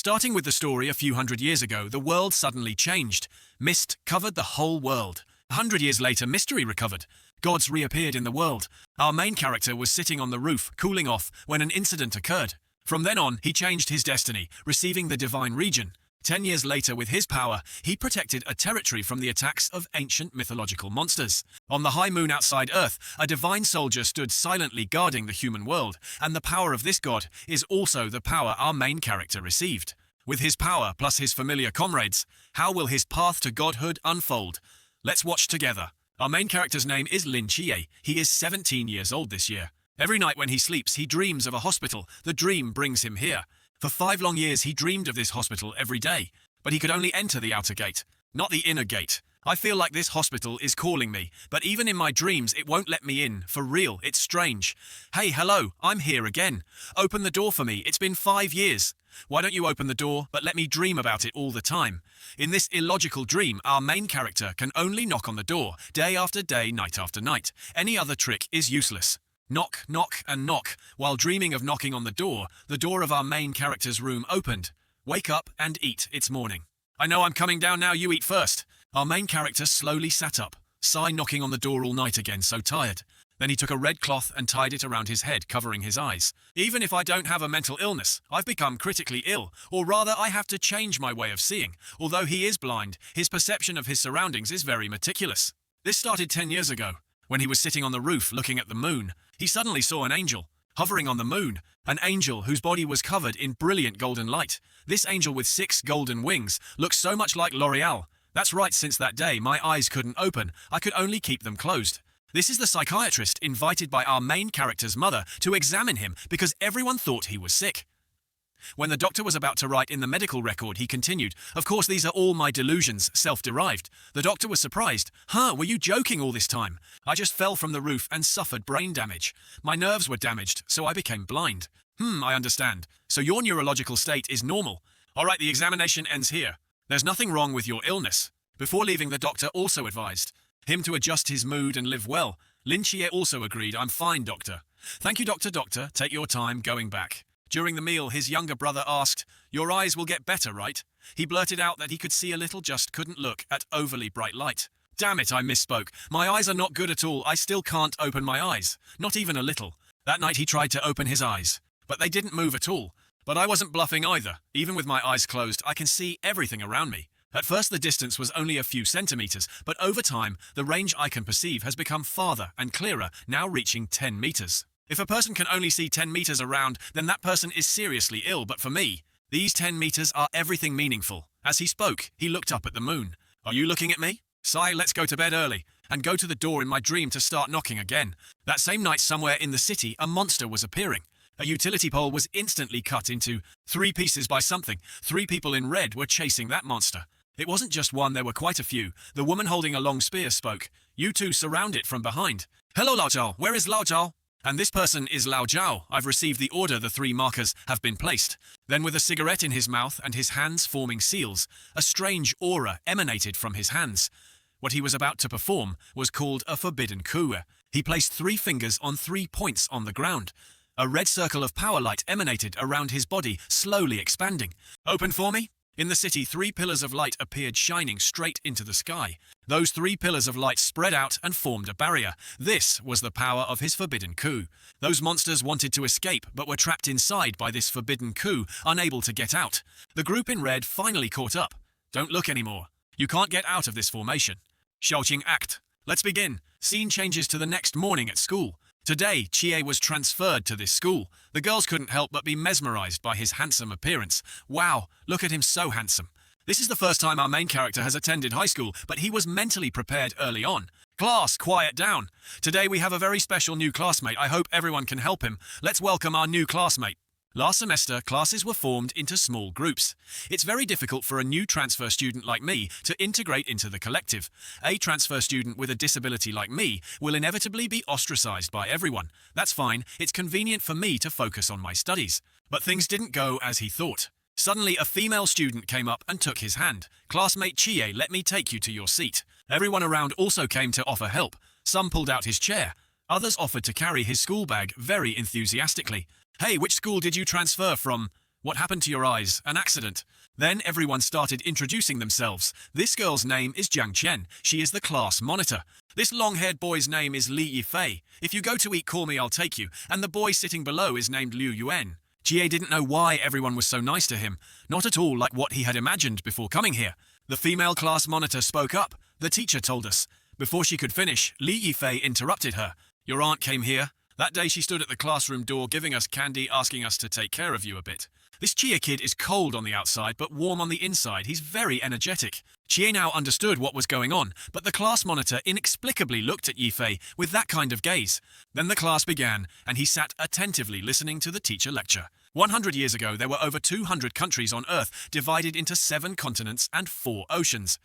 Starting with the story a few hundred years ago, the world suddenly changed. Mist covered the whole world. 100 years later, mystery recovered. Gods reappeared in the world. Our main character was sitting on the roof, cooling off, when an incident occurred. From then on, he changed his destiny, receiving the divine region. 10 years later, with his power, he protected a territory from the attacks of ancient mythological monsters. On the high moon outside Earth, a divine soldier stood silently guarding the human world, and the power of this god is also the power our main character received. With his power plus his familiar comrades, how will his path to godhood unfold? Let's watch together. Our main character's name is Lin Chie. He is 17 years old this year. Every night when he sleeps, he dreams of a hospital. The dream brings him here. For 5 long years, he dreamed of this hospital every day, but he could only enter the outer gate, not the inner gate. I feel like this hospital is calling me, but even in my dreams, it won't let me in. For real, it's strange. Hey, hello, I'm here again. Open the door for me. It's been 5 years. Why don't you open the door, but let me dream about it all the time? In this illogical dream, our main character can only knock on the door, day after day, night after night. Any other trick is useless. Knock, knock, and knock. While dreaming of knocking on the door of our main character's room opened. Wake up and eat, it's morning. I know I'm coming down now, you eat first. Our main character slowly sat up, sigh knocking on the door all night again, so tired. Then he took a red cloth and tied it around his head, covering his eyes. Even if I don't have a mental illness, I've become critically ill, or rather I have to change my way of seeing. Although he is blind, his perception of his surroundings is very meticulous. This started 10 years ago. When he was sitting on the roof looking at the moon, he suddenly saw an angel, hovering on the moon, an angel whose body was covered in brilliant golden light. This angel with 6 golden wings looked so much like L'Oreal. That's right, since that day my eyes couldn't open, I could only keep them closed. This is the psychiatrist invited by our main character's mother to examine him because everyone thought he was sick. When the doctor was about to write in the medical record, he continued, "Of course, these are all my delusions, self-derived." The doctor was surprised. Were you joking all this time? I just fell from the roof and suffered brain damage. My nerves were damaged, so I became blind. I understand. So your neurological state is normal. All right, the examination ends here. There's nothing wrong with your illness. Before leaving, the doctor also advised him to adjust his mood and live well. Lin Chie also agreed, "I'm fine, doctor." "Thank you, doctor. Take your time going back." During the meal, his younger brother asked, "Your eyes will get better, right?" He blurted out that he could see a little, just couldn't look at overly bright light. "Damn it, I misspoke. My eyes are not good at all. I still can't open my eyes. Not even a little." That night he tried to open his eyes, but they didn't move at all. But I wasn't bluffing either. Even with my eyes closed, I can see everything around me. At first the distance was only a few centimeters, but over time, the range I can perceive has become farther and clearer, now reaching 10 meters. If a person can only see 10 meters around, then that person is seriously ill, but for me, these 10 meters are everything meaningful. As he spoke, he looked up at the moon. "Are you looking at me? Sigh, let's go to bed early," and go to the door in my dream to start knocking again. That same night, somewhere in the city, a monster was appearing. A utility pole was instantly cut into 3 pieces by something. 3 people in red were chasing that monster. It wasn't just one, there were quite a few. The woman holding a long spear spoke. "You two surround it from behind." "Hello, Lao Zhao. Where is Lao Zhao?" "And this person is Lao Zhao. I've received the order. The 3 markers have been placed." Then with a cigarette in his mouth and his hands forming seals, a strange aura emanated from his hands. What he was about to perform was called a forbidden coup. He placed 3 fingers on 3 points on the ground. A red circle of power light emanated around his body, slowly expanding. "Open for me?" In the city, 3 pillars of light appeared, shining straight into the sky. Those 3 pillars of light spread out and formed a barrier. This was the power of his forbidden coup. Those monsters wanted to escape, but were trapped inside by this forbidden coup, unable to get out. The group in red finally caught up. "Don't look anymore. You can't get out of this formation." Xiaoqing act. Let's begin. Scene changes to the next morning at school. Today, Chie was transferred to this school. The girls couldn't help but be mesmerized by his handsome appearance. Wow, look at him, so handsome. This is the first time our main character has attended high school, but he was mentally prepared early on. "Class, quiet down. Today we have a very special new classmate. I hope everyone can help him. Let's welcome our new classmate." Last semester, classes were formed into small groups. It's very difficult for a new transfer student like me to integrate into the collective. A transfer student with a disability like me will inevitably be ostracized by everyone. That's fine, it's convenient for me to focus on my studies. But things didn't go as he thought. Suddenly, a female student came up and took his hand. "Classmate Chie, let me take you to your seat." Everyone around also came to offer help. Some pulled out his chair. Others offered to carry his school bag very enthusiastically. "Hey, which school did you transfer from?" What happened to your eyes? An accident. Then everyone started introducing themselves. This girl's name is Jiang Qian. She is the class monitor. This long-haired boy's name is Li Yifei. If you go to eat, call me, I'll take you. And the boy sitting below is named Liu Yuan. Jie didn't know why everyone was so nice to him. Not at all like what he had imagined before coming here. The female class monitor spoke up. The teacher told us. Before she could finish, Li Yifei interrupted her. Your aunt came here. That day she stood at the classroom door giving us candy, asking us to take care of you a bit. This Chia kid is cold on the outside but warm on the inside. He's very energetic. Chia now understood what was going on, but the class monitor inexplicably looked at Yifei with that kind of gaze. Then the class began, and he sat attentively listening to the teacher lecture. 100 years ago, there were over 200 countries on Earth, divided into 7 continents and 4 oceans.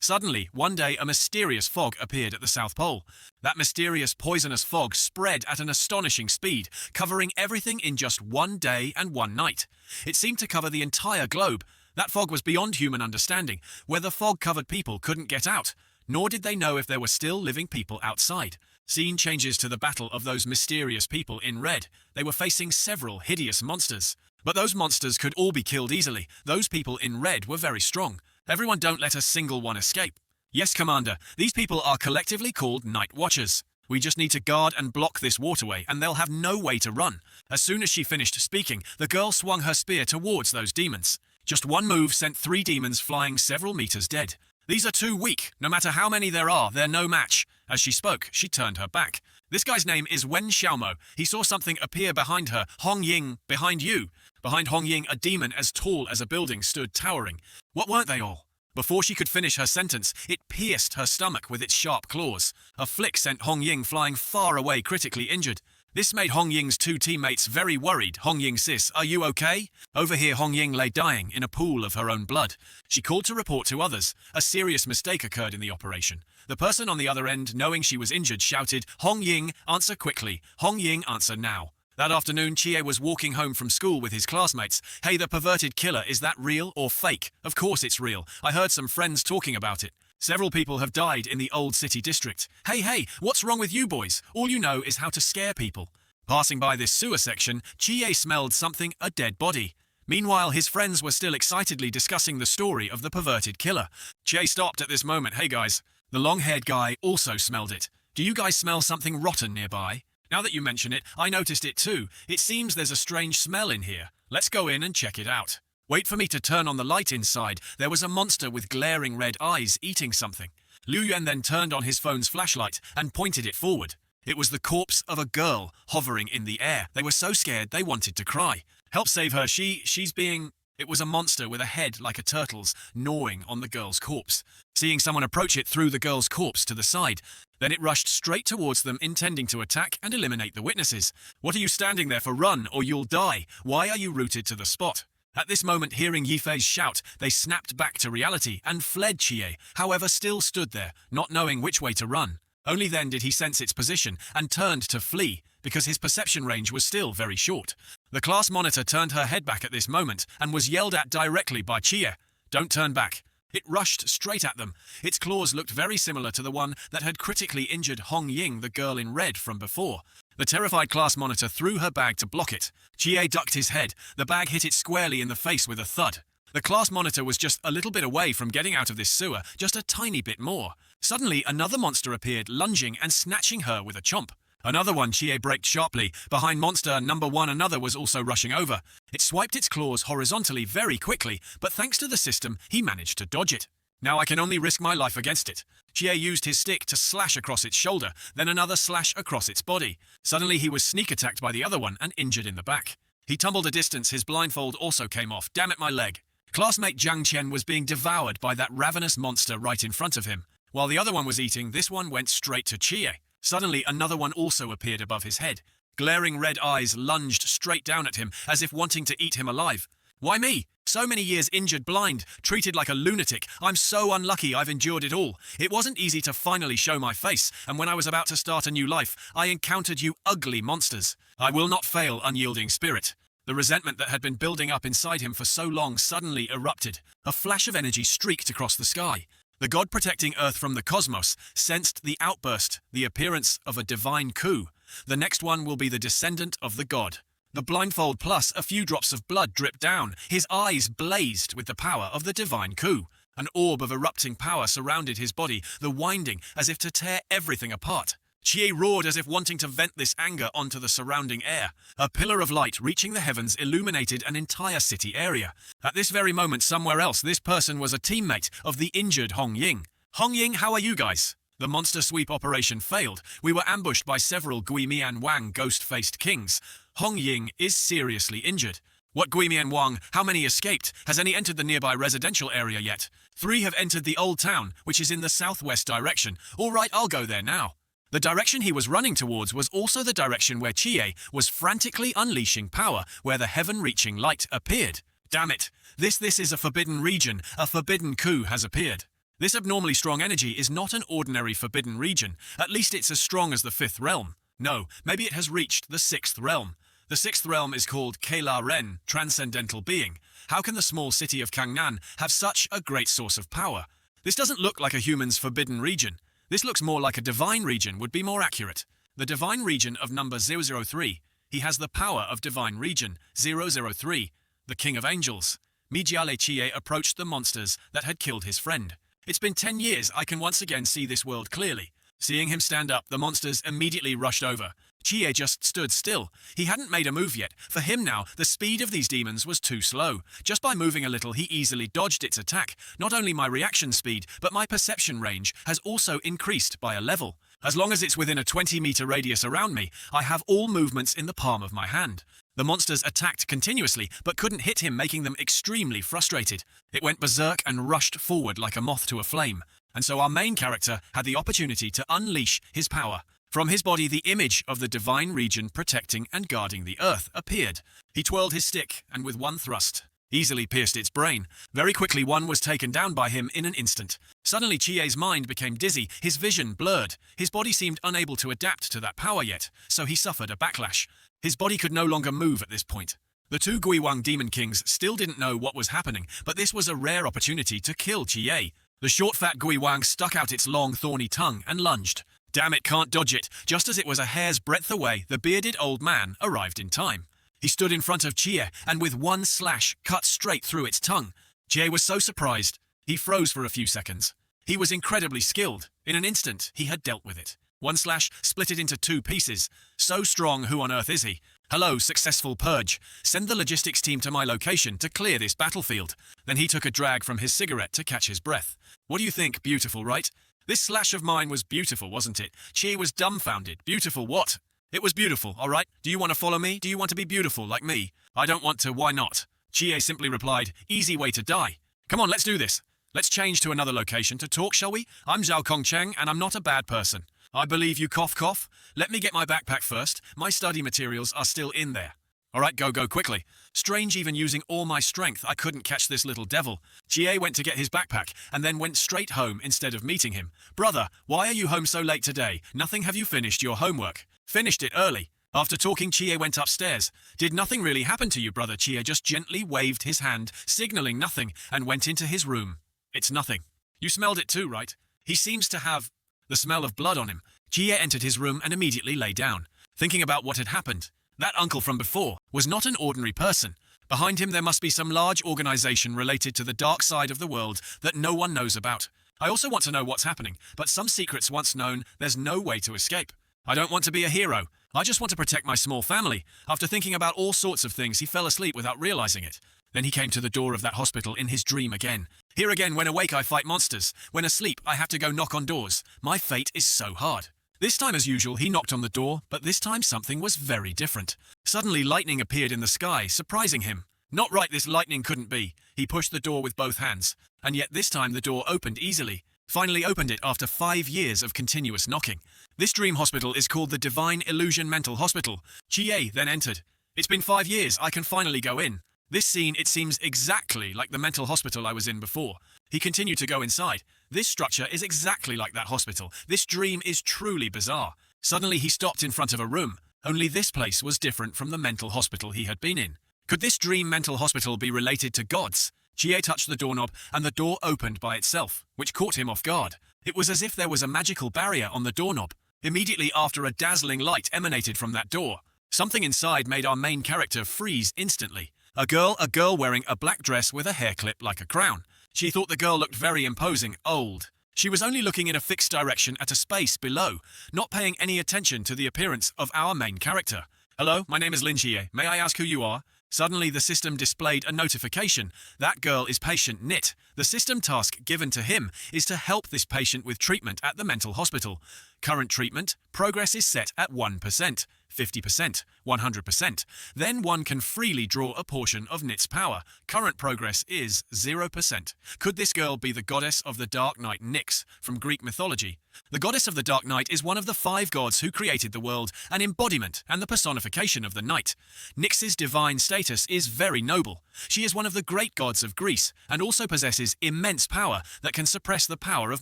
Suddenly, one day, a mysterious fog appeared at the South Pole. That mysterious poisonous fog spread at an astonishing speed, covering everything in just 1 day and 1 night. It seemed to cover the entire globe. That fog was beyond human understanding. Where the fog-covered people couldn't get out, nor did they know if there were still living people outside. Scene changes to the battle of those mysterious people in red. They were facing several hideous monsters. But those monsters could all be killed easily. Those people in red were very strong. Everyone, don't let a single one escape. Yes, Commander, these people are collectively called Night Watchers. We just need to guard and block this waterway, and they'll have no way to run. As soon as she finished speaking, the girl swung her spear towards those demons. Just one move sent 3 demons flying several meters dead. These are too weak. No matter how many there are, they're no match. As she spoke, she turned her back. This guy's name is Wen Xiaomo. He saw something appear behind her. Hong Ying, behind you. Behind Hong Ying, a demon as tall as a building stood towering. What weren't they all? Before she could finish her sentence, it pierced her stomach with its sharp claws. A flick sent Hong Ying flying far away, critically injured. This made Hong Ying's 2 teammates very worried. Hong Ying, sis, are you okay? Over here, Hong Ying lay dying in a pool of her own blood. She called to report to others. A serious mistake occurred in the operation. The person on the other end, knowing she was injured, shouted, Hong Ying, answer quickly. Hong Ying, answer now. That afternoon, Chie was walking home from school with his classmates. Hey, the perverted killer, is that real or fake? Of course it's real. I heard some friends talking about it. Several people have died in the old city district. Hey, what's wrong with you boys? All you know is how to scare people. Passing by this sewer section, Chie smelled something, a dead body. Meanwhile, his friends were still excitedly discussing the story of the perverted killer. Chie stopped at this moment. Hey guys, the long-haired guy also smelled it. Do you guys smell something rotten nearby? Now that you mention it, I noticed it too. It seems there's a strange smell in here. Let's go in and check it out. Wait for me to turn on the light inside. There was a monster with glaring red eyes eating something. Liu Yuan then turned on his phone's flashlight and pointed it forward. It was the corpse of a girl hovering in the air. They were so scared they wanted to cry. Help save her. She's being... It was a monster with a head like a turtle's, gnawing on the girl's corpse. Seeing someone approach, it threw the girl's corpse to the side. Then it rushed straight towards them, intending to attack and eliminate the witnesses. What are you standing there for? Run, or you'll die. Why are you rooted to the spot? At this moment, hearing Yifei's shout, they snapped back to reality and fled. Chie, however, still stood there, not knowing which way to run. Only then did he sense its position and turned to flee, because his perception range was still very short. The class monitor turned her head back at this moment and was yelled at directly by Chie. Don't turn back. It rushed straight at them. Its claws looked very similar to the one that had critically injured Hong Ying, the girl in red, from before. The terrified class monitor threw her bag to block it. Chie ducked his head. The bag hit it squarely in the face with a thud. The class monitor was just a little bit away from getting out of this sewer, just a tiny bit more. Suddenly, another monster appeared, lunging and snatching her with a chomp. Another one, Chie braked sharply. Behind monster number 1, another was also rushing over. It swiped its claws horizontally very quickly, but thanks to the system, he managed to dodge it. Now I can only risk my life against it. Chie used his stick to slash across its shoulder, then another slash across its body. Suddenly he was sneak attacked by the other one and injured in the back. He tumbled a distance, his blindfold also came off. Damn it, my leg. Classmate Jiang Qian was being devoured by that ravenous monster right in front of him. While the other one was eating, this one went straight to Chie. Suddenly, another one also appeared above his head. Glaring red eyes lunged straight down at him, as if wanting to eat him alive. Why me? So many years injured, blind, treated like a lunatic. I'm so unlucky I've endured it all. It wasn't easy to finally show my face, and when I was about to start a new life, I encountered you ugly monsters. I will not fail, unyielding spirit. The resentment that had been building up inside him for so long suddenly erupted. A flash of energy streaked across the sky. The god protecting Earth from the cosmos sensed the outburst, the appearance of a divine coup. The next one will be the descendant of the god. The blindfold plus a few drops of blood dripped down. His eyes blazed with the power of the divine coup. An orb of erupting power surrounded his body, the winding as if to tear everything apart. Chie roared as if wanting to vent this anger onto the surrounding air. A pillar of light reaching the heavens illuminated an entire city area. At this very moment somewhere else, this person was a teammate of the injured Hong Ying. Hong Ying, how are you guys? The monster sweep operation failed. We were ambushed by several Gui Mian Wang ghost-faced kings. Hong Ying is seriously injured. What Gui Mian Wang? How many escaped? Has any entered the nearby residential area yet? 3 have entered the old town, which is in the southwest direction. All right, I'll go there now. The direction he was running towards was also the direction where Chie was frantically unleashing power, where the heaven-reaching light appeared. Damn it! This is a forbidden region. A forbidden coup has appeared. This abnormally strong energy is not an ordinary forbidden region. At least it's as strong as the 5th realm. No, maybe it has reached the 6th realm. The 6th realm is called Keila Ren, Transcendental Being. How can the small city of Kangnan have such a great source of power? This doesn't look like a human's forbidden region. This looks more like a divine region would be more accurate. The divine region of number 003. He has the power of divine region 003, the king of angels. Mijiale Chie approached the monsters that had killed his friend. It's been 10 years, I can once again see this world clearly. Seeing him stand up, the monsters immediately rushed over. Chie just stood still. He hadn't made a move yet. For him now, the speed of these demons was too slow. Just by moving a little, he easily dodged its attack. Not only my reaction speed, but my perception range has also increased by a level. As long as it's within a 20-meter radius around me, I have all movements in the palm of my hand. The monsters attacked continuously, but couldn't hit him, making them extremely frustrated. It went berserk and rushed forward like a moth to a flame. And so our main character had the opportunity to unleash his power. From his body, the image of the divine region protecting and guarding the earth appeared. He twirled his stick, and with one thrust, easily pierced its brain. Very quickly, one was taken down by him in an instant. Suddenly, Chie's mind became dizzy, his vision blurred. His body seemed unable to adapt to that power yet, so he suffered a backlash. His body could no longer move at this point. The 2 Guiwang Demon Kings still didn't know what was happening, but this was a rare opportunity to kill Chie. The short fat Guiwang stuck out its long thorny tongue and lunged. Damn it, can't dodge it. Just as it was a hair's breadth away, the bearded old man arrived in time. He stood in front of Chie and with one slash cut straight through its tongue. Chie was so surprised, he froze for a few seconds. He was incredibly skilled. In an instant, he had dealt with it. One slash split it into 2 pieces. So strong, who on earth is he? Hello, successful purge. Send the logistics team to my location to clear this battlefield. Then he took a drag from his cigarette to catch his breath. What do you think? Beautiful, right? This slash of mine was beautiful, wasn't it? Chie was dumbfounded. Beautiful what? It was beautiful, all right? Do you want to follow me? Do you want to be beautiful like me? I don't want to, why not? Chie simply replied, easy way to die. Come on, let's do this. Let's change to another location to talk, shall we? I'm Zhao Kongcheng, and I'm not a bad person. I believe you, cough cough. Let me get my backpack first. My study materials are still in there. All right, go quickly. Strange, even using all my strength, I couldn't catch this little devil. Chie went to get his backpack and then went straight home instead of meeting him. Brother, why are you home so late today? Nothing, have you finished your homework? Finished it early. After talking, Chie went upstairs. Did nothing really happen to you, brother? Chie just gently waved his hand, signaling nothing, and went into his room. It's nothing. You smelled it too, right? He seems to have the smell of blood on him. Chie entered his room and immediately lay down, thinking about what had happened. That uncle from before was not an ordinary person. Behind him there must be some large organization related to the dark side of the world that no one knows about. I also want to know what's happening, but some secrets once known, there's no way to escape. I don't want to be a hero. I just want to protect my small family. After thinking about all sorts of things, he fell asleep without realizing it. Then he came to the door of that hospital in his dream again. Here again, when awake I fight monsters. When asleep I have to go knock on doors. My fate is so hard. This time, as usual, he knocked on the door, but this time something was very different. Suddenly lightning appeared in the sky, surprising him. Not right, this lightning couldn't be. He pushed the door with both hands, and yet this time the door opened easily. Finally opened it after 5 years of continuous knocking. This dream hospital is called the Divine Illusion Mental Hospital. Chie then entered. It's been 5 years, I can finally go in. This scene, it seems exactly like the mental hospital I was in before. He continued to go inside. This structure is exactly like that hospital. This dream is truly bizarre. Suddenly he stopped in front of a room. Only this place was different from the mental hospital he had been in. Could this dream mental hospital be related to gods? Chie touched the doorknob and the door opened by itself, which caught him off guard. It was as if there was a magical barrier on the doorknob. Immediately after, a dazzling light emanated from that door. Something inside made our main character freeze instantly. A girl wearing a black dress with a hair clip like a crown. She thought the girl looked very imposing, old. She was only looking in a fixed direction at a space below, not paying any attention to the appearance of our main character. Hello, my name is Lin Chie. May I ask who you are? Suddenly the system displayed a notification. That girl is patient Nit. The system task given to him is to help this patient with treatment at the mental hospital. Current treatment, progress is set at 1%, 50%, 100%. Then one can freely draw a portion of Nit's power. Current progress is 0%. Could this girl be the goddess of the Dark Night Nyx from Greek mythology? The goddess of the Dark Night is one of the 5 gods who created the world, an embodiment and the personification of the night. Nyx's divine status is very noble. She is one of the great gods of Greece and also possesses immense power that can suppress the power of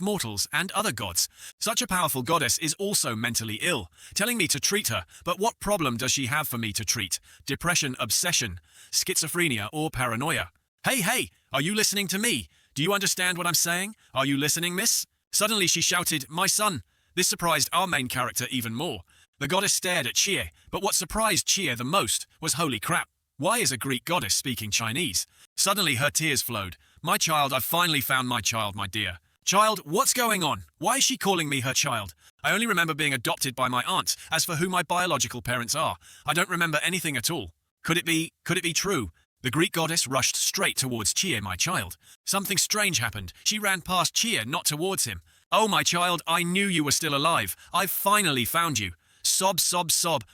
mortals and other gods. Such a powerful goddess is also mentally ill, telling me to treat her, but what problem does she have for me to treat? Depression, obsession, schizophrenia or paranoia? Hey, are you listening to me? Do you understand what I'm saying? Are you listening, miss? Suddenly she shouted, "My son!" This surprised our main character even more. The goddess stared at Chie, but what surprised Chie the most was holy crap. Why is a Greek goddess speaking Chinese? Suddenly her tears flowed. My child, I've finally found my child, my dear. Child, what's going on? Why is she calling me her child? I only remember being adopted by my aunt, as for who my biological parents are. I don't remember anything at all. Could it be true? The Greek goddess rushed straight towards Chie, my child. Something strange happened. She ran past Chie, not towards him. Oh, my child, I knew you were still alive. I've finally found you. Sob, sob, sob.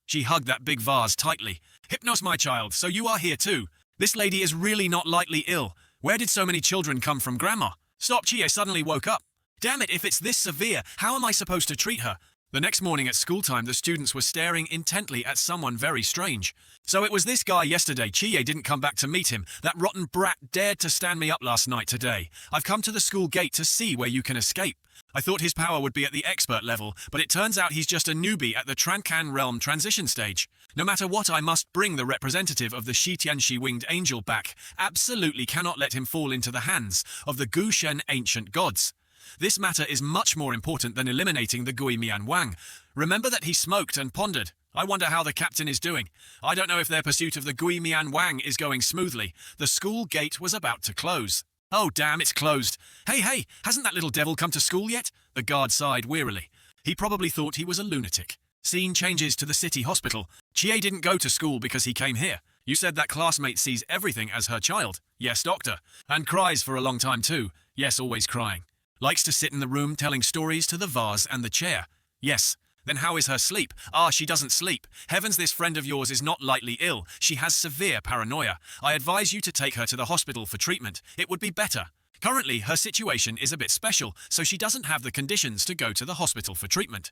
She hugged that big vase tightly. Hypnos, my child, so you are here too. This lady is really not lightly ill. Where did so many children come from, Grandma? Stop, Chie suddenly woke up. Damn it, if it's this severe, how am I supposed to treat her? The next morning at school time, the students were staring intently at someone very strange. So it was this guy yesterday. Chie didn't come back to meet him. That rotten brat dared to stand me up last night today. I've come to the school gate to see where you can escape. I thought his power would be at the expert level, but it turns out he's just a newbie at the Trancan realm transition stage. No matter what, I must bring the representative of the Shitianshi winged angel back. Absolutely cannot let him fall into the hands of the Gu Shen ancient gods. This matter is much more important than eliminating the Gui Mian Wang. Remember that he smoked and pondered. I wonder how the captain is doing. I don't know if their pursuit of the Gui Mian Wang is going smoothly. The school gate was about to close. Oh damn, it's closed. Hey, hasn't that little devil come to school yet? The guard sighed wearily. He probably thought he was a lunatic. Scene changes to the city hospital. Chie didn't go to school because he came here. You said that classmate sees everything as her child. Yes, doctor. And cries for a long time too. Yes, always crying. Likes to sit in the room telling stories to the vase and the chair. Yes. Then how is her sleep? She doesn't sleep. Heavens, this friend of yours is not lightly ill. She has severe paranoia. I advise you to take her to the hospital for treatment. It would be better. Currently, her situation is a bit special, so she doesn't have the conditions to go to the hospital for treatment.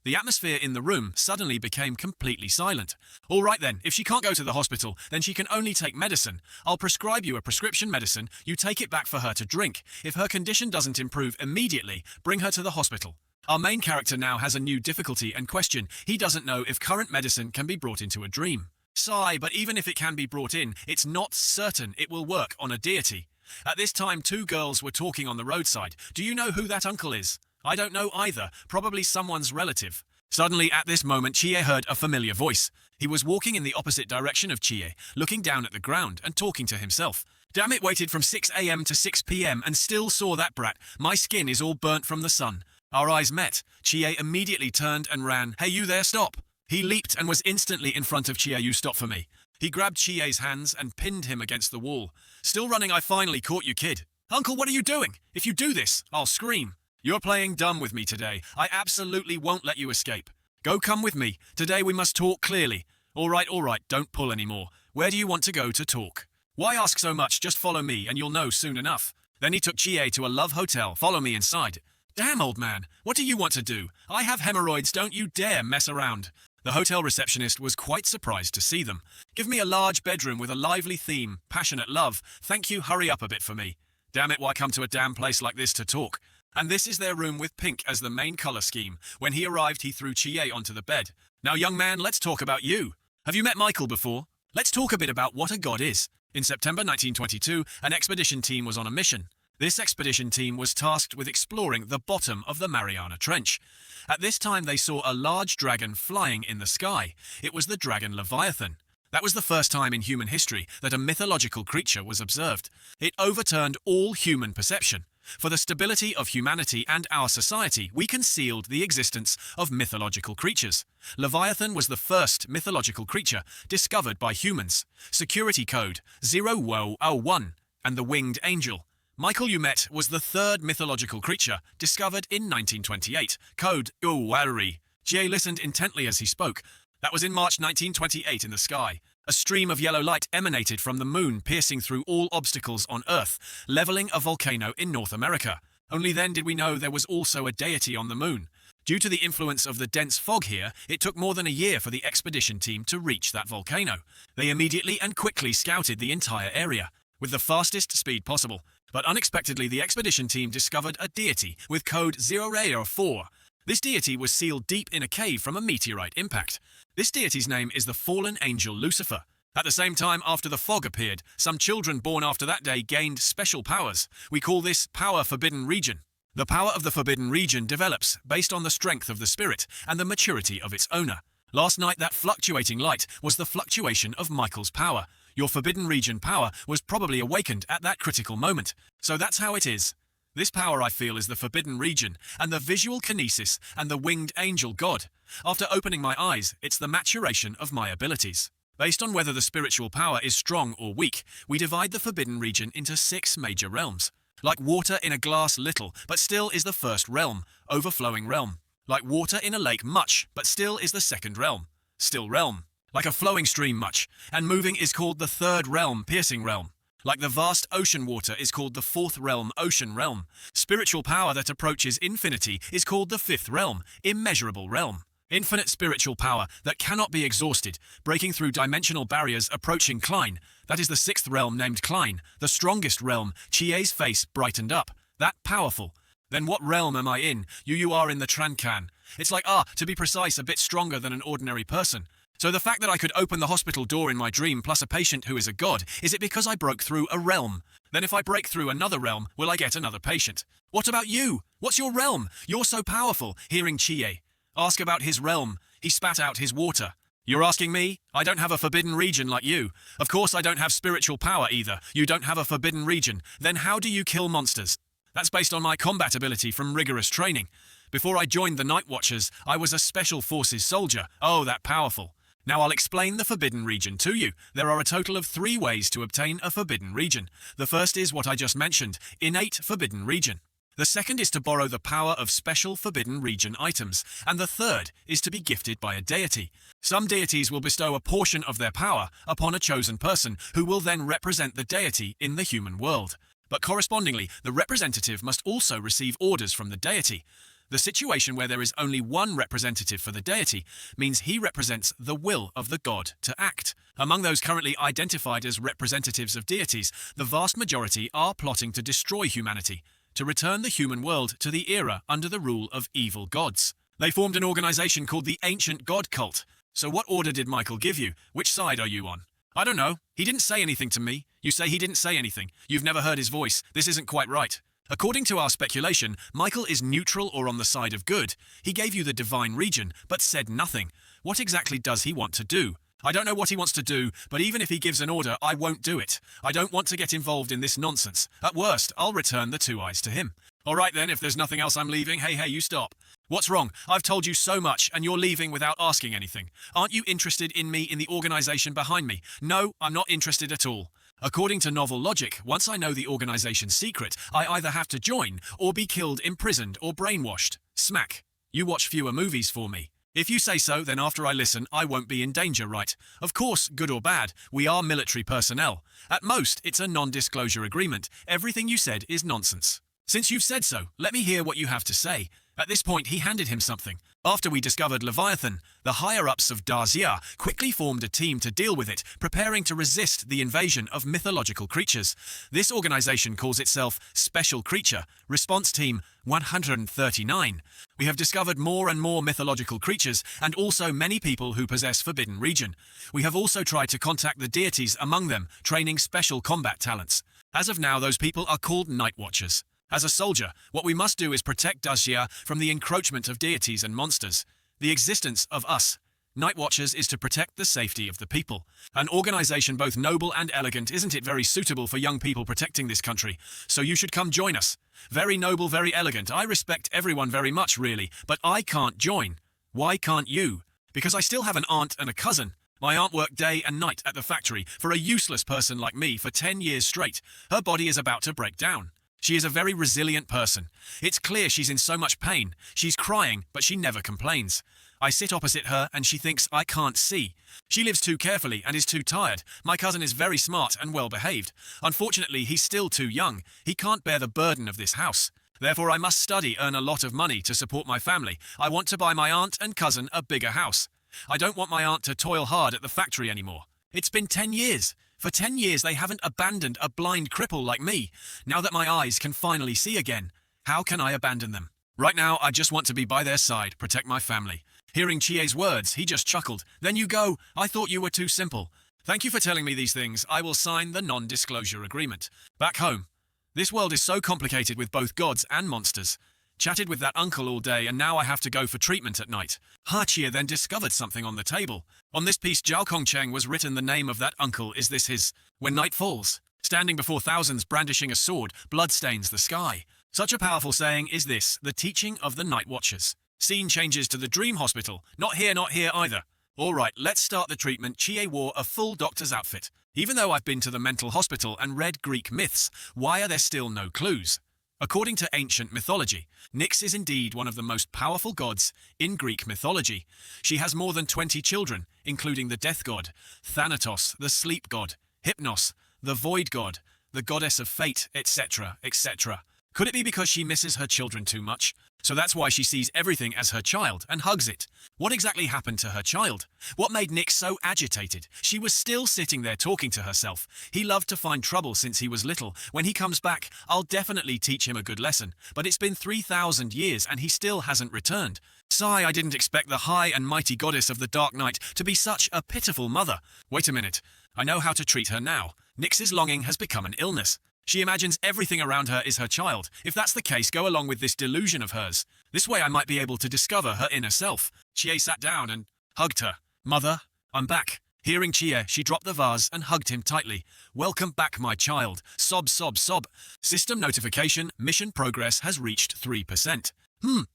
The atmosphere in the room suddenly became completely silent. All right then, if she can't go to the hospital, then she can only take medicine. I'll prescribe you a prescription medicine. You take it back for her to drink. If her condition doesn't improve immediately, bring her to the hospital. Our main character now has a new difficulty and question. He doesn't know if current medicine can be brought into a dream. Sigh, but even if it can be brought in, it's not certain it will work on a deity. At this time, 2 girls were talking on the roadside. Do you know who that uncle is? I don't know either. Probably someone's relative. Suddenly, at this moment, Chie heard a familiar voice. He was walking in the opposite direction of Chie, looking down at the ground and talking to himself. Damn it, waited from 6 a.m. to 6 p.m. and still saw that brat. My skin is all burnt from the sun. Our eyes met. Chie immediately turned and ran. Hey, you there, stop. He leaped and was instantly in front of Chie. You stop for me. He grabbed Chie's hands and pinned him against the wall. Still running, I finally caught you, kid. Uncle, what are you doing? If you do this, I'll scream. You're playing dumb with me today. I absolutely won't let you escape. Go come with me. Today we must talk clearly. All right, don't pull anymore. Where do you want to go to talk? Why ask so much? Just follow me and you'll know soon enough. Then he took Chie to a love hotel. Follow me inside. Damn, old man. What do you want to do? I have hemorrhoids. Don't you dare mess around. The hotel receptionist was quite surprised to see them. Give me a large bedroom with a lively theme. Passionate love. Thank you. Hurry up a bit for me. Damn it, why come to a damn place like this to talk? And this is their room with pink as the main color scheme. When he arrived, he threw Chie onto the bed. Now, young man, let's talk about you. Have you met Michael before? Let's talk a bit about what a god is. In September 1922, an expedition team was on a mission. This expedition team was tasked with exploring the bottom of the Mariana Trench. At this time they saw a large dragon flying in the sky. It was the dragon Leviathan. That was the first time in human history that a mythological creature was observed. It overturned all human perception. For the stability of humanity and our society, we concealed the existence of mythological creatures. Leviathan was the first mythological creature discovered by humans. Security code 001 and the winged angel. Michael Umet was the third mythological creature discovered in 1928. Code Uwari. Jie listened intently as he spoke. That was in March 1928 in the sky. A stream of yellow light emanated from the moon, piercing through all obstacles on Earth, leveling a volcano in North America. Only then did we know there was also a deity on the moon. Due to the influence of the dense fog here, it took more than a year for the expedition team to reach that volcano. They immediately and quickly scouted the entire area, with the fastest speed possible. But unexpectedly, the expedition team discovered a deity with code 004. This deity was sealed deep in a cave from a meteorite impact. This deity's name is the fallen angel Lucifer. At the same time, after the fog appeared, some children born after that day gained special powers. We call this Power Forbidden Region. The power of the Forbidden Region develops based on the strength of the spirit and the maturity of its owner. Last night, that fluctuating light was the fluctuation of Michael's power. Your Forbidden Region power was probably awakened at that critical moment. So that's how it is. This power, I feel, is the Forbidden Region, and the visual kinesis, and the winged angel god. After opening my eyes, it's the maturation of my abilities. Based on whether the spiritual power is strong or weak, we divide the Forbidden Region into 6 major realms. Like water in a glass little, but still is the first realm, overflowing realm. Like water in a lake much, but still is the second realm, still realm. Like a flowing stream much, and moving is called the third realm, piercing realm. Like the vast ocean water is called the fourth realm, ocean realm. Spiritual power that approaches infinity is called the fifth realm, immeasurable realm. Infinite spiritual power that cannot be exhausted, breaking through dimensional barriers, approaching Klein. That is the sixth realm named Klein, the strongest realm. Chie's face brightened up. That powerful. Then what realm am I in? You are in the Trancan. It's like, to be precise, a bit stronger than an ordinary person. So the fact that I could open the hospital door in my dream plus a patient who is a god, is it because I broke through a realm? Then if I break through another realm, will I get another patient? What about you? What's your realm? You're so powerful. Hearing Chie. Ask about his realm. He spat out his water. You're asking me? I don't have a forbidden region like you. Of course I don't have spiritual power either. You don't have a forbidden region. Then how do you kill monsters? That's based on my combat ability from rigorous training. Before I joined the Night Watchers, I was a Special Forces soldier. Oh, that powerful. Now I'll explain the Forbidden Region to you. There are a total of 3 ways to obtain a Forbidden Region. The first is what I just mentioned, innate Forbidden Region. The second is to borrow the power of special Forbidden Region items. And the third is to be gifted by a deity. Some deities will bestow a portion of their power upon a chosen person who will then represent the deity in the human world. But correspondingly, the representative must also receive orders from the deity. The situation where there is only one representative for the deity means he represents the will of the god to act. Among those currently identified as representatives of deities, the vast majority are plotting to destroy humanity, to return the human world to the era under the rule of evil gods. They formed an organization called the Ancient God Cult. So what order did Michael give you? Which side are you on? I don't know. He didn't say anything to me. You say he didn't say anything. You've never heard his voice. This isn't quite right. According to our speculation, Michael is neutral or on the side of good. He gave you the divine region, but said nothing. What exactly does he want to do? I don't know what he wants to do, but even if he gives an order, I won't do it. I don't want to get involved in this nonsense. At worst, I'll return the 2 eyes to him. All right then, if there's nothing else I'm leaving, hey, you stop. What's wrong? I've told you so much, and you're leaving without asking anything. Aren't you interested in me in the organization behind me? No, I'm not interested at all. According to novel logic, once I know the organization's secret, I either have to join, or be killed, imprisoned, or brainwashed. Smack. You watch fewer movies for me. If you say so, then after I listen, I won't be in danger, right? Of course, good or bad, we are military personnel. At most, it's a non-disclosure agreement. Everything you said is nonsense. Since you've said so, let me hear what you have to say. At this point, he handed him something. After we discovered Leviathan, the higher-ups of Darzia quickly formed a team to deal with it, preparing to resist the invasion of mythological creatures. This organization calls itself Special Creature, Response Team 139. We have discovered more and more mythological creatures, and also many people who possess Forbidden Region. We have also tried to contact the deities among them, training special combat talents. As of now, those people are called Night Watchers. As a soldier, what we must do is protect Dajia from the encroachment of deities and monsters. The existence of us, Night Watchers, is to protect the safety of the people. An organization both noble and elegant, isn't it very suitable for young people protecting this country? So you should come join us. Very noble, very elegant. I respect everyone very much, really, but I can't join. Why can't you? Because I still have an aunt and a cousin. My aunt worked day and night at the factory for a useless person like me for 10 years straight. Her body is about to break down. She is a very resilient person. It's clear she's in so much pain. She's crying, but she never complains. I sit opposite her and she thinks I can't see. She lives too carefully and is too tired. My cousin is very smart and well behaved. Unfortunately, he's still too young. He can't bear the burden of this house. Therefore, I must study, earn a lot of money to support my family. I want to buy my aunt and cousin a bigger house. I don't want my aunt to toil hard at the factory anymore. It's been 10 years. For 10 years they haven't abandoned a blind cripple like me. Now that my eyes can finally see again, how can I abandon them? Right now, I just want to be by their side, protect my family. Hearing Chie's words, he just chuckled. Then you go. I thought you were too simple. Thank you for telling me these things. I will sign the non-disclosure agreement. Back home. This world is so complicated with both gods and monsters. Chatted with that uncle all day and now I have to go for treatment at night. Chia then discovered something on the table. On this piece, Jiao Kongcheng was written the name of that uncle. Is this his? When night falls, standing before thousands brandishing a sword, blood stains the sky. Such a powerful saying is this, the teaching of the Night Watchers. Scene changes to the dream hospital. Not here either. Alright, let's start the treatment. Chie wore a full doctor's outfit. Even though I've been to the mental hospital and read Greek myths, why are there still no clues? According to ancient mythology, Nyx is indeed one of the most powerful gods in Greek mythology. She has more than 20 children, including the death god, Thanatos, the sleep god, Hypnos, the void god, the goddess of fate, etc., etc. Could it be because she misses her children too much? So that's why she sees everything as her child and hugs it. What exactly happened to her child? What made Nyx so agitated? She was still sitting there talking to herself. He loved to find trouble since he was little. When he comes back, I'll definitely teach him a good lesson. But it's been 3,000 years and he still hasn't returned. Sigh, I didn't expect the high and mighty goddess of the dark night to be such a pitiful mother. Wait a minute. I know how to treat her now. Nyx's longing has become an illness. She imagines everything around her is her child. If that's the case, go along with this delusion of hers. This way I might be able to discover her inner self. Chie sat down and hugged her. Mother, I'm back. Hearing Chie, she dropped the vase and hugged him tightly. Welcome back, my child. Sob, sob, sob. System notification, mission progress has reached 3%.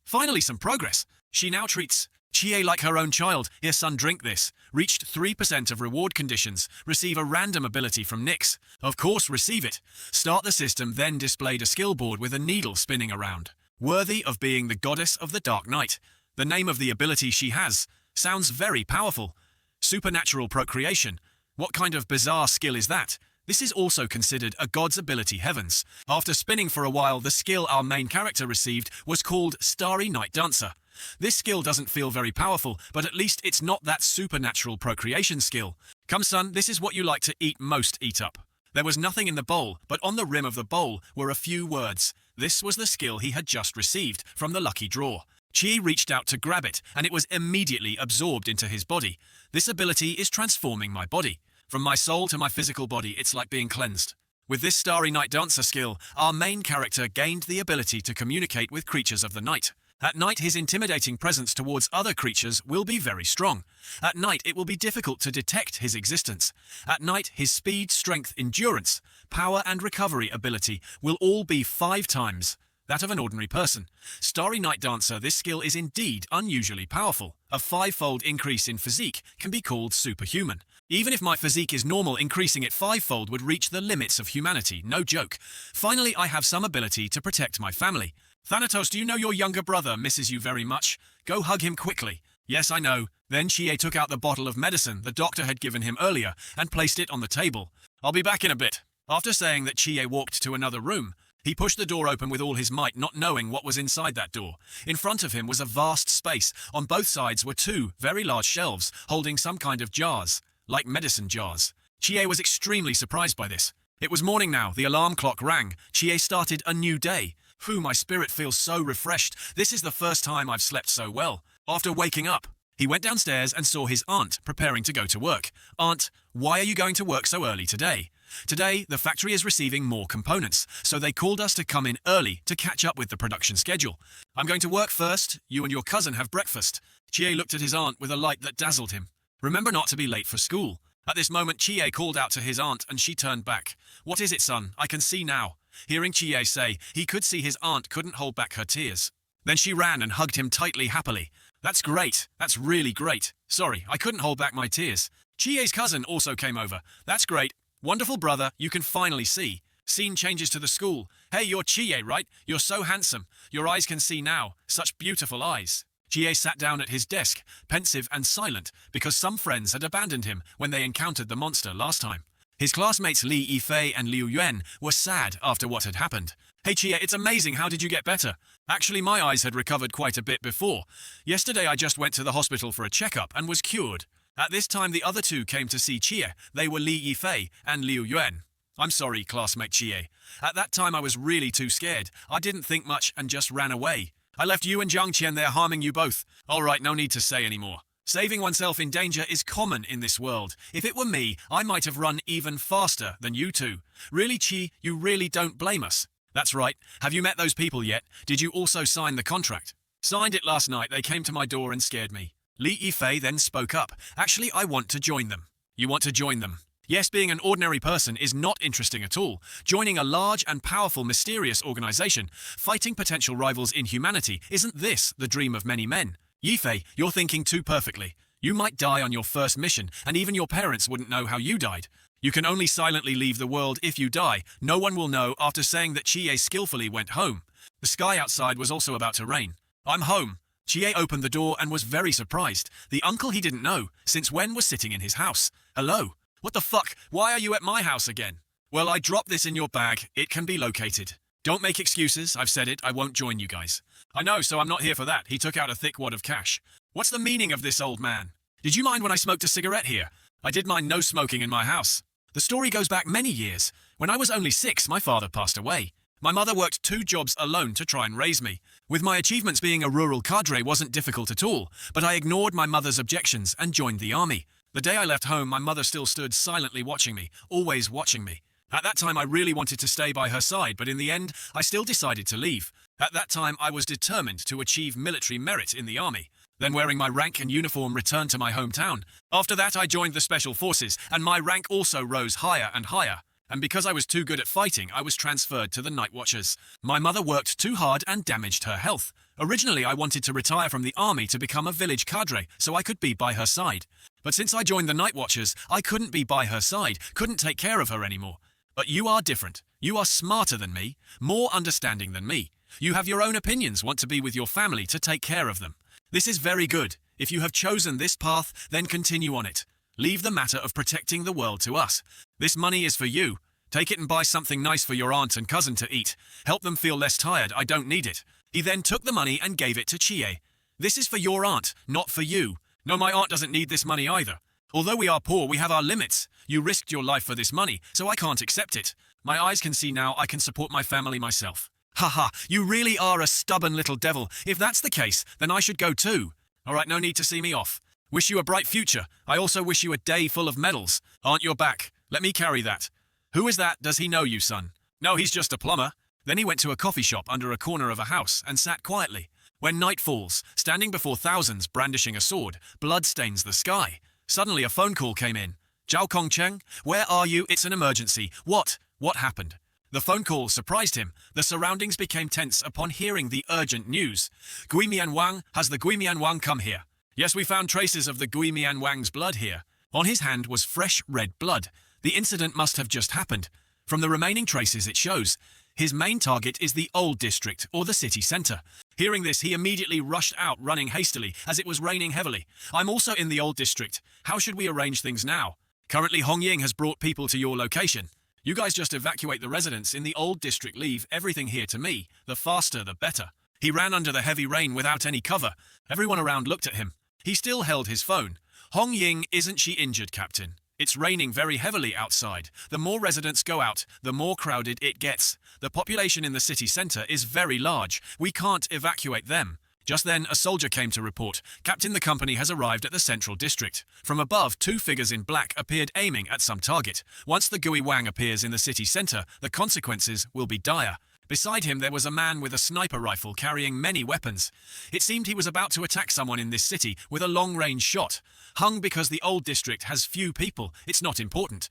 Finally some progress. She now treats Chie like her own child. Here, son, drink this. Reached 3% of reward conditions. Receive a random ability from Nyx. Of course, receive it. Start the system, then displayed a skill board with a needle spinning around. Worthy of being the goddess of the dark night. The name of the ability she has sounds very powerful. Supernatural procreation. What kind of bizarre skill is that? This is also considered a god's ability, heavens. After spinning for a while, the skill our main character received was called Starry Night Dancer. This skill doesn't feel very powerful, but at least it's not that supernatural procreation skill. Come son, this is what you like to eat most, eat up. There was nothing in the bowl, but on the rim of the bowl were a few words. This was the skill he had just received from the lucky draw. Chie reached out to grab it, and it was immediately absorbed into his body. This ability is transforming my body. From my soul to my physical body, it's like being cleansed. With this Starry Night Dancer skill, our main character gained the ability to communicate with creatures of the night. At night, his intimidating presence towards other creatures will be very strong. At night, it will be difficult to detect his existence. At night, his speed, strength, endurance, power and recovery ability will all be 5 times that of an ordinary person. Starry Night Dancer, this skill is indeed unusually powerful. A 5-fold increase in physique can be called superhuman. Even if my physique is normal, increasing it 5-fold would reach the limits of humanity, no joke. Finally, I have some ability to protect my family. Thanatos, do you know your younger brother misses you very much? Go hug him quickly. Yes, I know. Then Chie took out the bottle of medicine the doctor had given him earlier and placed it on the table. I'll be back in a bit. After saying that, Chie walked to another room. He pushed the door open with all his might, not knowing what was inside that door. In front of him was a vast space. On both sides were 2 very large shelves holding some kind of jars, like medicine jars. Chie was extremely surprised by this. It was morning now. The alarm clock rang. Chie started a new day. Phew, my spirit feels so refreshed. This is the first time I've slept so well. After waking up, he went downstairs and saw his aunt preparing to go to work. Aunt, why are you going to work so early today? Today, the factory is receiving more components, so they called us to come in early to catch up with the production schedule. I'm going to work first. You and your cousin have breakfast. Chie looked at his aunt with a light that dazzled him. Remember not to be late for school. At this moment, Chie called out to his aunt and she turned back. What is it, son? I can see now. Hearing Chie say, he could see his aunt couldn't hold back her tears. Then she ran and hugged him tightly happily. That's great. That's really great. Sorry, I couldn't hold back my tears. Chie's cousin also came over. That's great. Wonderful brother, you can finally see. Scene changes to the school. Hey, you're Chie, right? You're so handsome. Your eyes can see now. Such beautiful eyes. Chie sat down at his desk, pensive and silent, because some friends had abandoned him when they encountered the monster last time. His classmates Li Yifei and Liu Yuan were sad after what had happened. Hey Chie, it's amazing, how did you get better? Actually, my eyes had recovered quite a bit before. Yesterday I just went to the hospital for a checkup and was cured. At this time the other two came to see Chie. They were Li Yifei and Liu Yuan. I'm sorry, classmate Chie. At that time I was really too scared. I didn't think much and just ran away. I left you and Jiang Qian there harming you both. Alright, no need to say anymore. Saving oneself in danger is common in this world. If it were me, I might have run even faster than you two. Really, Chi, you really don't blame us. That's right. Have you met those people yet? Did you also sign the contract? Signed it last night. They came to my door and scared me. Li Yifei then spoke up. Actually, I want to join them. You want to join them? Yes, being an ordinary person is not interesting at all. Joining a large and powerful mysterious organization, fighting potential rivals in humanity, isn't this the dream of many men? Yifei, you're thinking too perfectly. You might die on your first mission, and even your parents wouldn't know how you died. You can only silently leave the world if you die. No one will know after saying that Chie skillfully went home. The sky outside was also about to rain. I'm home. Chie opened the door and was very surprised. The uncle he didn't know, since when, was sitting in his house. Hello? What the fuck? Why are you at my house again? Well, I dropped this in your bag. It can be located. Don't make excuses. I've said it. I won't join you guys. I know, so I'm not here for that. He took out a thick wad of cash. What's the meaning of this, old man? Did you mind when I smoked a cigarette here? I did mind no smoking in my house. The story goes back many years. When I was only 6, my father passed away. My mother worked 2 jobs alone to try and raise me. With my achievements, being a rural cadre wasn't difficult at all, but I ignored my mother's objections and joined the army. The day I left home, my mother still stood silently watching me, always watching me. At that time, I really wanted to stay by her side, but in the end, I still decided to leave. At that time, I was determined to achieve military merit in the army. Then, wearing my rank and uniform, returned to my hometown. After that, I joined the Special Forces, and my rank also rose higher and higher. And because I was too good at fighting, I was transferred to the Night Watchers. My mother worked too hard and damaged her health. Originally, I wanted to retire from the army to become a village cadre, so I could be by her side. But since I joined the Night Watchers, I couldn't be by her side, couldn't take care of her anymore. But you are different. You are smarter than me, more understanding than me. You have your own opinions, want to be with your family to take care of them. This is very good. If you have chosen this path, then continue on it. Leave the matter of protecting the world to us. This money is for you. Take it and buy something nice for your aunt and cousin to eat. Help them feel less tired. I don't need it. He then took the money and gave it to Chie. This is for your aunt, not for you. No, my aunt doesn't need this money either. Although we are poor, we have our limits. You risked your life for this money, so I can't accept it. My eyes can see now. I can support my family myself. Haha, you really are a stubborn little devil. If that's the case, then I should go too. Alright, no need to see me off. Wish you a bright future. I also wish you a day full of medals. Aren't your back? Let me carry that. Who is that? Does he know you, son? No, he's just a plumber. Then he went to a coffee shop under a corner of a house and sat quietly. When night falls, standing before thousands brandishing a sword, blood stains the sky. Suddenly a phone call came in. Zhao Kongcheng, where are you? It's an emergency. What? What happened? The phone call surprised him. The surroundings became tense upon hearing the urgent news. Guimian Wang, has the Guimian Wang come here? Yes, we found traces of the Guimian Wang's blood here. On his hand was fresh red blood. The incident must have just happened. From the remaining traces it shows, his main target is the old district or the city center. Hearing this, he immediately rushed out, running hastily, as it was raining heavily. I'm also in the old district. How should we arrange things now? Currently, Hong Ying has brought people to your location. You guys just evacuate the residents in the old district. Leave everything here to me. The faster, the better. He ran under the heavy rain without any cover. Everyone around looked at him. He still held his phone. Hong Ying, isn't she injured, Captain? It's raining very heavily outside. The more residents go out, the more crowded it gets. The population in the city center is very large. We can't evacuate them. Just then, a soldier came to report. Captain, the company has arrived at the central district. From above, two figures in black appeared aiming at some target. Once the Gui Wang appears in the city center, the consequences will be dire. Beside him, there was a man with a sniper rifle carrying many weapons. It seemed he was about to attack someone in this city with a long-range shot. Hung because the old district has few people, it's not important.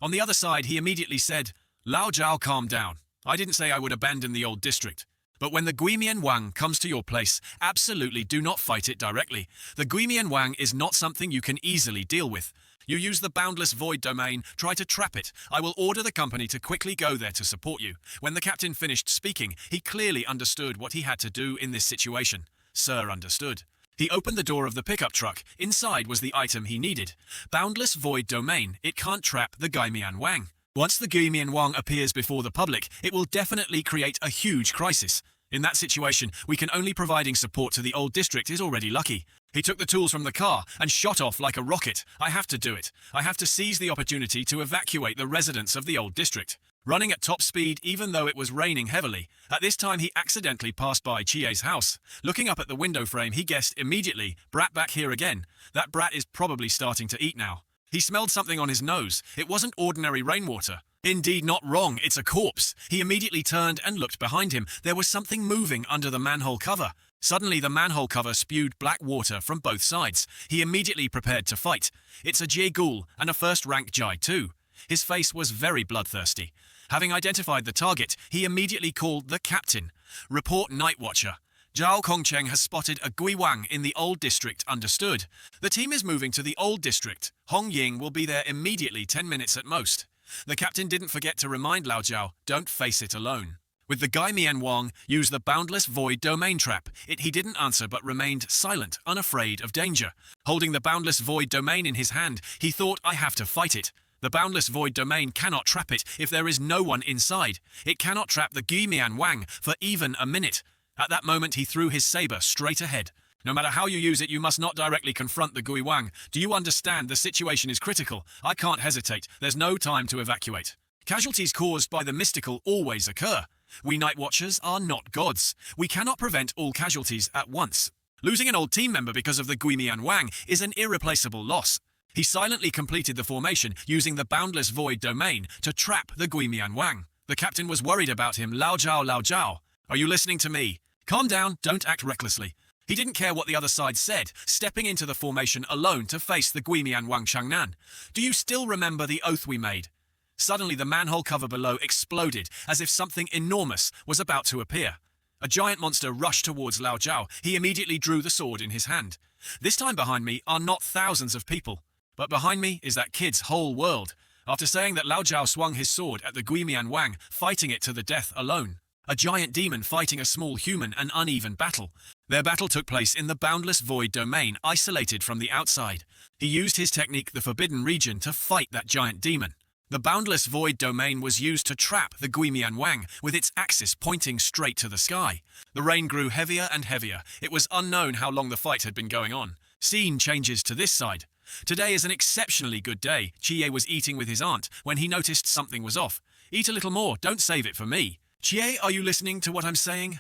On the other side, he immediately said, "Lao Jiao, calm down. I didn't say I would abandon the old district. But when the Guimian Wang comes to your place, absolutely do not fight it directly. The Guimian Wang is not something you can easily deal with. You use the boundless void domain, try to trap it. I will order the company to quickly go there to support you." When the captain finished speaking, he clearly understood what he had to do in this situation. Sir understood. He opened the door of the pickup truck. Inside was the item he needed. Boundless void domain. It can't trap the Guimian Wang. Once the Guimian Wang appears before the public, it will definitely create a huge crisis. In that situation, we can only providing support to the old district is already lucky. He took the tools from the car and shot off like a rocket. I have to do it. I have to seize the opportunity to evacuate the residents of the old district. Running at top speed even though it was raining heavily. At this time he accidentally passed by Chie's house. Looking up at the window frame, he guessed immediately, "Brat back here again. That brat is probably starting to eat now." He smelled something on his nose. It wasn't ordinary rainwater. Indeed, not wrong, it's a corpse. He immediately turned and looked behind him. There was something moving under the manhole cover. Suddenly, the manhole cover spewed black water from both sides. He immediately prepared to fight. It's a Jie Ghoul, and a first-rank Jai too. His face was very bloodthirsty. Having identified the target, he immediately called the captain. "Report, Night Watcher. Zhao Kongcheng has spotted a Gui Wang in the old district, understood. The team is moving to the old district. Hong Ying will be there immediately, 10 minutes at most." The captain didn't forget to remind Lao Jiao, "Don't face it alone." With the Guimian Wang, use the boundless void domain trap. He didn't answer but remained silent, unafraid of danger. Holding the boundless void domain in his hand, he thought, "I have to fight it." The boundless void domain cannot trap it if there is no one inside. It cannot trap the Guimian Wang for even a minute. At that moment, he threw his saber straight ahead. No matter how you use it, you must not directly confront the Gui Wang. Do you understand? The situation is critical. I can't hesitate. There's no time to evacuate. Casualties caused by the mystical always occur. We Night Watchers are not gods. We cannot prevent all casualties at once. Losing an old team member because of the Guimian Wang is an irreplaceable loss. He silently completed the formation using the boundless void domain to trap the Guimian Wang. The captain was worried about him. "Lao Jiao, Lao Jiao. Are you listening to me? Calm down, don't act recklessly." He didn't care what the other side said, stepping into the formation alone to face the Guimian Wang Changnan. "Do you still remember the oath we made?" Suddenly the manhole cover below exploded, as if something enormous was about to appear. A giant monster rushed towards Lao Jiao. He immediately drew the sword in his hand. This time behind me are not thousands of people, but behind me is that kid's whole world. After saying that, Lao Jiao swung his sword at the Guimian Wang, fighting it to the death alone. A giant demon fighting a small human, an uneven battle. Their battle took place in the boundless void domain, isolated from the outside. He used his technique, the Forbidden Region, to fight that giant demon. The boundless void domain was used to trap the Guimian Wang, with its axis pointing straight to the sky. The rain grew heavier and heavier. It was unknown how long the fight had been going on. Scene changes to this side. Today is an exceptionally good day. Chie was eating with his aunt when he noticed something was off. "Eat a little more, don't save it for me." "Chie, are you listening to what I'm saying?"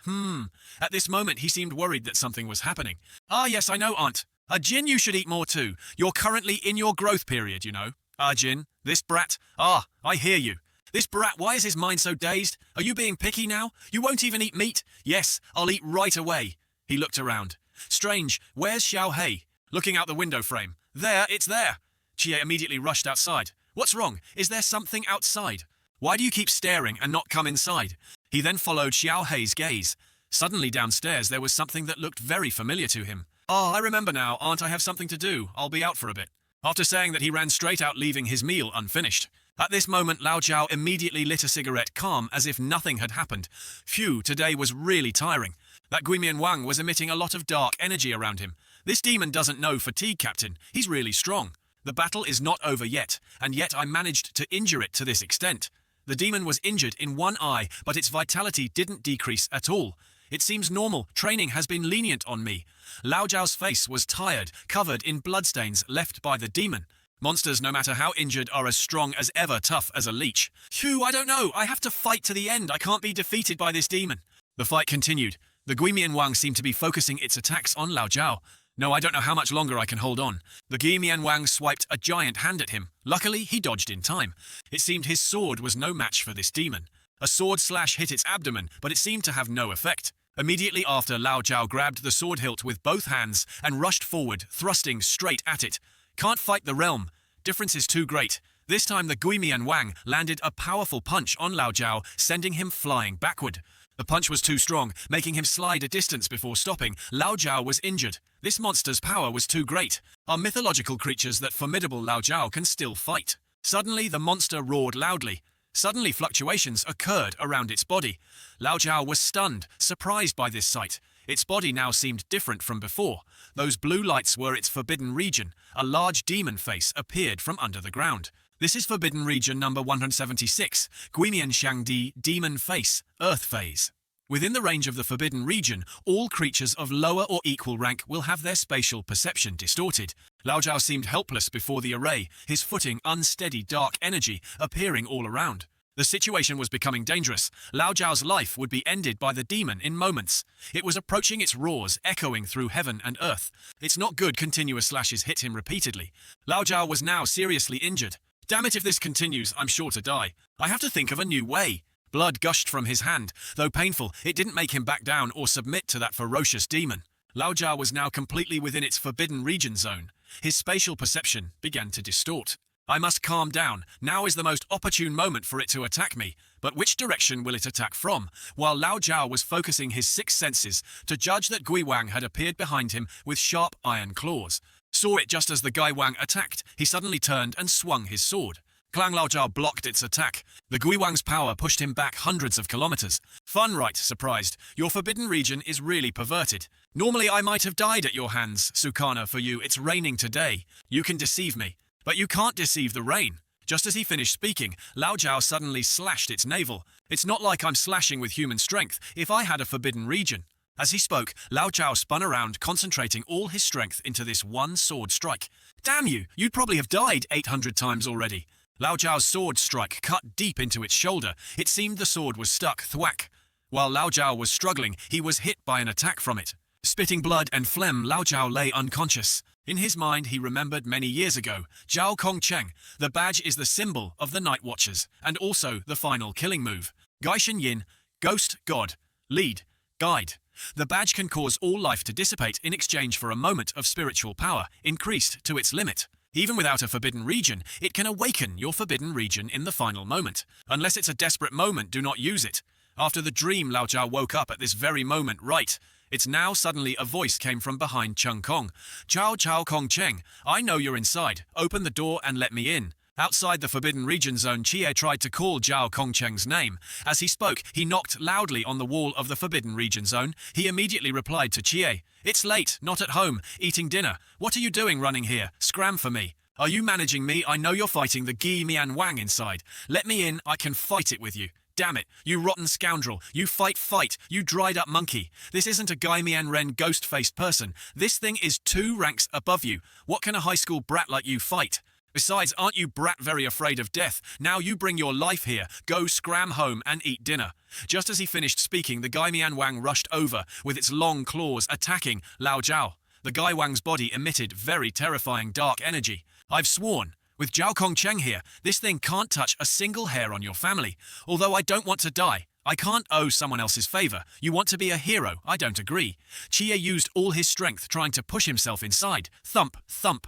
At this moment, he seemed worried that something was happening. "Ah, yes, I know, Aunt. Jin, you should eat more too. You're currently in your growth period, you know." Jin, this brat." "Ah, I hear you. This brat, why is his mind so dazed? Are you being picky now? You won't even eat meat?" "Yes, I'll eat right away." He looked around. "Strange, where's Xiao Hei?" Looking out the window frame. "There, it's there." Chie immediately rushed outside. "What's wrong? Is there something outside? Why do you keep staring and not come inside?" He then followed Xiao Hei's gaze. Suddenly downstairs there was something that looked very familiar to him. "Ah, I remember now, Aunt, I have something to do. I'll be out for a bit." After saying that, he ran straight out, leaving his meal unfinished. At this moment, Lao Jiao immediately lit a cigarette, calm as if nothing had happened. Phew, today was really tiring. That Guimian Wang was emitting a lot of dark energy around him. This demon doesn't know fatigue, Captain. He's really strong. The battle is not over yet, and yet I managed to injure it to this extent. The demon was injured in one eye, but its vitality didn't decrease at all. It seems normal. Training has been lenient on me. Lao Jiao's face was tired, covered in bloodstains left by the demon. Monsters, no matter how injured, are as strong as ever, tough as a leech. Phew, I don't know. I have to fight to the end. I can't be defeated by this demon. The fight continued. The Guimian Wang seemed to be focusing its attacks on Lao Jiao. No, I don't know how much longer I can hold on. The Guimian Wang swiped a giant hand at him. Luckily, he dodged in time. It seemed his sword was no match for this demon. A sword slash hit its abdomen, but it seemed to have no effect. Immediately after, Lao Jiao grabbed the sword hilt with both hands and rushed forward, thrusting straight at it. Can't fight the realm. Difference is too great. This time the Guimian Wang landed a powerful punch on Lao Jiao, sending him flying backward. The punch was too strong, making him slide a distance before stopping. Lao Jiao was injured. This monster's power was too great. Are mythological creatures that formidable Lao Jiao can still fight? Suddenly, the monster roared loudly. Suddenly, fluctuations occurred around its body. Lao Jiao was stunned, surprised by this sight. Its body now seemed different from before. Those blue lights were its forbidden region. A large demon face appeared from under the ground. This is Forbidden Region number 176, Guimian Shangdi, Demon Face, Earth Phase. Within the range of the Forbidden Region, all creatures of lower or equal rank will have their spatial perception distorted. Lao Jiao seemed helpless before the array, his footing unsteady dark energy appearing all around. The situation was becoming dangerous. Lao Jiao's life would be ended by the demon in moments. It was approaching its roars, echoing through heaven and earth. It's not good continuous slashes hit him repeatedly. Lao Jiao was now seriously injured. Damn it, if this continues, I'm sure to die. I have to think of a new way. Blood gushed from his hand. Though painful, it didn't make him back down or submit to that ferocious demon. Lao Jiao was now completely within its Forbidden Region zone. His spatial perception began to distort. I must calm down. Now is the most opportune moment for it to attack me. But which direction will it attack from? While Lao Jiao was focusing his six senses to judge that Gui Wang had appeared behind him with sharp iron claws. Saw it just as the Gai Wang attacked. He suddenly turned and swung his sword. Clang Lao Jiao blocked its attack. The Gui Wang's power pushed him back hundreds of kilometers. Fun, right? Surprised. Your Forbidden Region is really perverted. Normally I might have died at your hands, Sukana, for you. It's raining today. You can deceive me. But you can't deceive the rain. Just as he finished speaking, Lao Jiao suddenly slashed its navel. It's not like I'm slashing with human strength if I had a Forbidden Region. As he spoke, Lao Jiao spun around, concentrating all his strength into this one sword strike. Damn you, you'd probably have died 800 times already. Lao Jiao's sword strike cut deep into its shoulder. It seemed the sword was stuck, thwack. While Lao Jiao was struggling, he was hit by an attack from it. Spitting blood and phlegm, Lao Jiao lay unconscious. In his mind, he remembered many years ago, Jiao Kong Cheng. The badge is the symbol of the Night Watchers, and also the final killing move. Gai Shen Yin, Ghost, God, Lead, Guide. The badge can cause all life to dissipate in exchange for a moment of spiritual power, increased to its limit. Even without a Forbidden Region, it can awaken your Forbidden Region in the final moment. Unless it's a desperate moment, do not use it. After the dream, Lao Jiao woke up at this very moment, right? It's now suddenly a voice came from behind Cheng Kong. Jiao Kong Cheng, I know you're inside. Open the door and let me in. Outside the Forbidden Region zone, Chie tried to call Jiao Kongcheng's name. As he spoke, he knocked loudly on the wall of the Forbidden Region zone. He immediately replied to Chie, It's late, not at home, eating dinner. What are you doing running here? Scram for me. Are you managing me? I know you're fighting the Gi Mian Wang inside. Let me in, I can fight it with you. Damn it, you rotten scoundrel. You fight, you dried up monkey. This isn't a Gai Mian Ren ghost-faced person. This thing is 2 ranks above you. What can a high school brat like you fight? Besides, aren't you brat very afraid of death? Now you bring your life here. Go scram home and eat dinner. Just as he finished speaking, the Gai Mian Wang rushed over, with its long claws attacking Lao Jiao. The Gai Wang's body emitted very terrifying dark energy. I've sworn. With Jiao Kong Cheng here, this thing can't touch a single hair on your family. Although I don't want to die. I can't owe someone else's favor. You want to be a hero. I don't agree. Chie used all his strength trying to push himself inside. Thump, thump.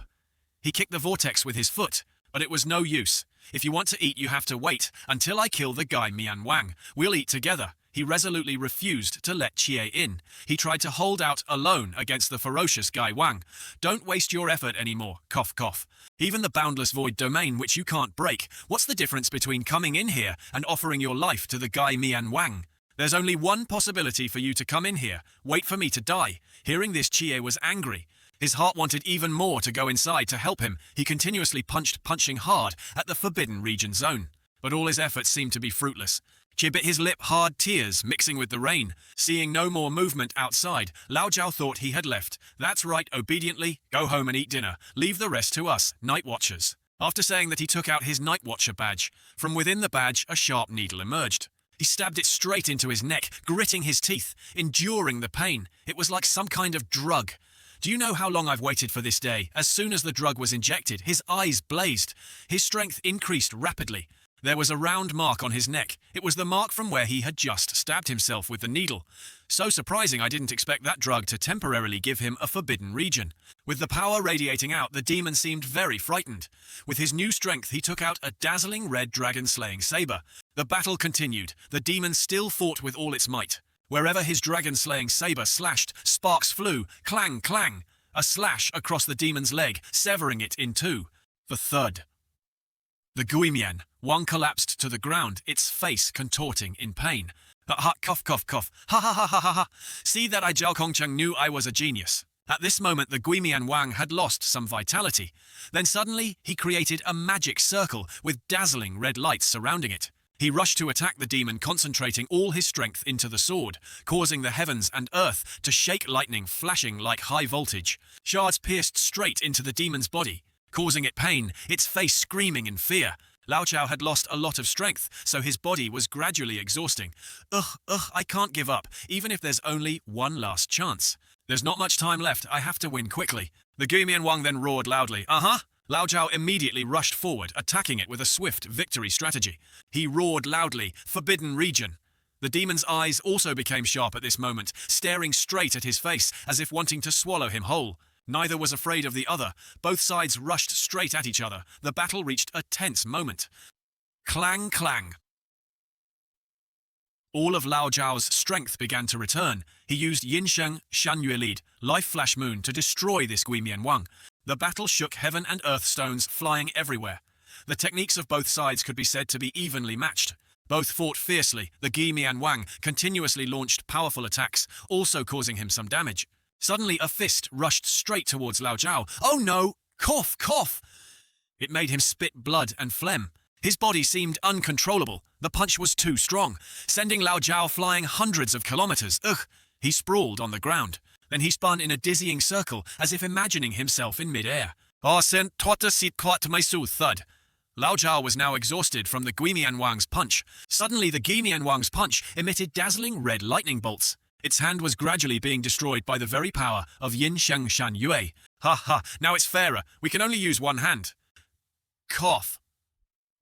He kicked the vortex with his foot, but it was no use. If you want to eat, you have to wait until I kill the Gai Mian Wang. We'll eat together. He resolutely refused to let Chie in. He tried to hold out alone against the ferocious Gai Wang. Don't waste your effort anymore, cough cough. Even the boundless void domain which you can't break. What's the difference between coming in here and offering your life to the Gai Mian Wang? There's only one possibility for you to come in here. Wait for me to die. Hearing this, Chie was angry. His heart wanted even more to go inside to help him. He continuously punching hard at the Forbidden Region zone. But all his efforts seemed to be fruitless. Chie bit his lip, hard tears mixing with the rain. Seeing no more movement outside, Lao Jiao thought he had left. That's right, obediently, go home and eat dinner. Leave the rest to us, Night Watchers. After saying that, he took out his Night Watcher badge. From within the badge, a sharp needle emerged. He stabbed it straight into his neck, gritting his teeth, enduring the pain. It was like some kind of drug. Do you know how long I've waited for this day? As soon as the drug was injected, his eyes blazed. His strength increased rapidly. There was a round mark on his neck. It was the mark from where he had just stabbed himself with the needle. So surprising, I didn't expect that drug to temporarily give him a forbidden region. With the power radiating out, the demon seemed very frightened. With his new strength, he took out a dazzling red dragon-slaying saber. The battle continued. The demon still fought with all its might. Wherever his dragon-slaying saber slashed, sparks flew. Clang, clang. A slash across the demon's leg, severing it in two. The thud. The Guimian Wang collapsed to the ground, its face contorting in pain. Ha, cough, cough, cough. Ha ha ha ha ha ha. See that I Zhao Kongcheng knew I was a genius. At this moment, the Guimian Wang had lost some vitality. Then suddenly, he created a magic circle with dazzling red lights surrounding it. He rushed to attack the demon, concentrating all his strength into the sword, causing the heavens and earth to shake, lightning flashing like high voltage. Shards pierced straight into the demon's body, causing it pain, its face screaming in fear. Lao Chao had lost a lot of strength, so his body was gradually exhausting. I can't give up, even if there's only one last chance. There's not much time left, I have to win quickly. The Guimian Wang then roared loudly, Lao Chao immediately rushed forward, attacking it with a swift victory strategy. He roared loudly, "Forbidden region." The demon's eyes also became sharp at this moment, staring straight at his face, as if wanting to swallow him whole. Neither was afraid of the other. Both sides rushed straight at each other. The battle reached a tense moment. Clang, clang. All of Lao Zhao's strength began to return. He used Yinsheng Shangyue Lead, Life Flash Moon, to destroy this Guimian Wang. The battle shook heaven and earth, stones flying everywhere. The techniques of both sides could be said to be evenly matched. Both fought fiercely. The Guimian Wang continuously launched powerful attacks, also causing him some damage. Suddenly, a fist rushed straight towards Lao Zhao. Oh no! Cough, cough! It made him spit blood and phlegm. His body seemed uncontrollable. The punch was too strong, sending Lao Zhao flying hundreds of kilometers. He sprawled on the ground. Then he spun in a dizzying circle, as if imagining himself in mid-air. Thud. Lao Zhao was now exhausted from the Guimian Wang's punch. Suddenly, the Guimian Wang's punch emitted dazzling red lightning bolts. Its hand was gradually being destroyed by the very power of Yinsheng Shan Yue. Ha, now it's fairer. We can only use one hand. Cough.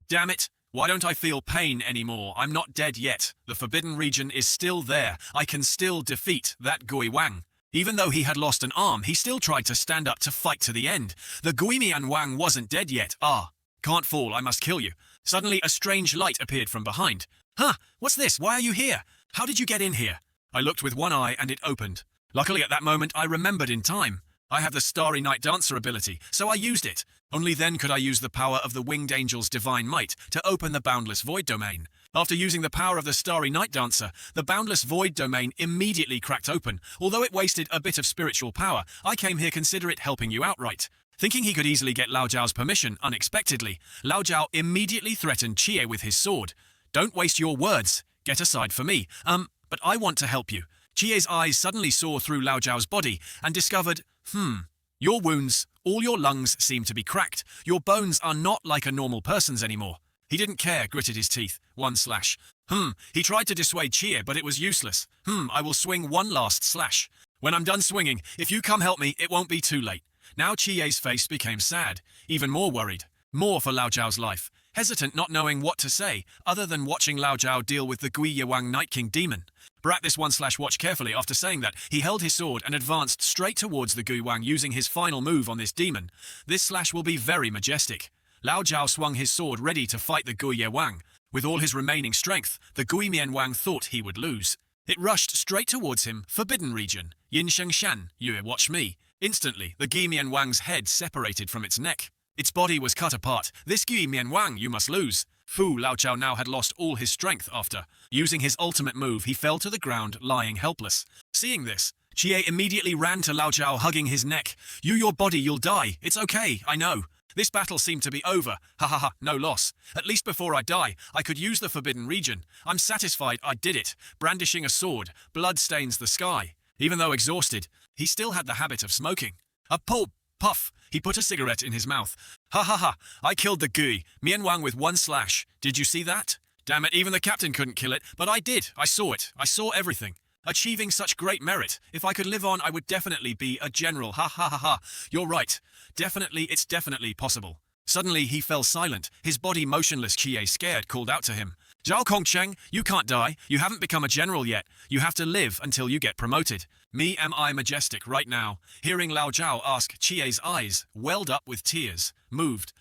Damn it. Why don't I feel pain anymore? I'm not dead yet. The forbidden region is still there. I can still defeat that Gui Wang. Even though he had lost an arm, he still tried to stand up to fight to the end. The Guimian Wang wasn't dead yet. Can't fall. I must kill you. Suddenly, a strange light appeared from behind. What's this? Why are you here? How did you get in here? I looked with one eye and it opened. Luckily at that moment I remembered in time. I have the Starry Night Dancer ability, so I used it. Only then could I use the power of the Winged Angel's divine might to open the boundless void domain. After using the power of the Starry Night Dancer, the boundless void domain immediately cracked open. Although it wasted a bit of spiritual power, I came here consider it helping you outright. Thinking he could easily get Lao Zhao's permission unexpectedly, Lao Zhao immediately threatened Chie with his sword. Don't waste your words. Get aside for me. But I want to help you. Chie's eyes suddenly saw through Lao Zhao's body and discovered, your wounds, all your lungs seem to be cracked. Your bones are not like a normal person's anymore. He didn't care, gritted his teeth. One slash. He tried to dissuade Chie, but it was useless. I will swing one last slash. When I'm done swinging, if you come help me, it won't be too late. Now Chie's face became sad, even more worried. More for Lao Zhao's life. Hesitant, not knowing what to say, other than watching Lao Zhao deal with the Gui Yewang Night King demon. Brat this one slash watched carefully. After saying that, he held his sword and advanced straight towards the Gui Wang, using his final move on this demon. This slash will be very majestic. Lao Zhao swung his sword ready to fight the Gui Yewang. With all his remaining strength, the Gui Mian Wang thought he would lose. It rushed straight towards him. Forbidden region. Yin Sheng Shan, you watch me. Instantly, the Gui Mian Wang's head separated from its neck. Its body was cut apart. This Gui Mian Wang you must lose. Fu Lao Chao now had lost all his strength after. Using his ultimate move, he fell to the ground, lying helpless. Seeing this, Chie immediately ran to Lao Chao, hugging his neck. Your body, you'll die. It's okay, I know. This battle seemed to be over. No loss. At least before I die, I could use the forbidden region. I'm satisfied I did it. Brandishing a sword, blood stains the sky. Even though exhausted, he still had the habit of smoking. A puff. He put a cigarette in his mouth. I killed the Gui Mian Wang with one slash. Did you see that? Damn it, even the captain couldn't kill it, but I did. I saw it. I saw everything. Achieving such great merit. If I could live on, I would definitely be a general. Ha ha ha ha. You're right. Definitely, it's definitely possible. Suddenly, he fell silent, his body motionless. Chie, scared, called out to him. Zhao Kongcheng, you can't die. You haven't become a general yet. You have to live until you get promoted. Me, am I majestic right now? Hearing Lao Zhao ask, Chie's eyes welled up with tears, moved.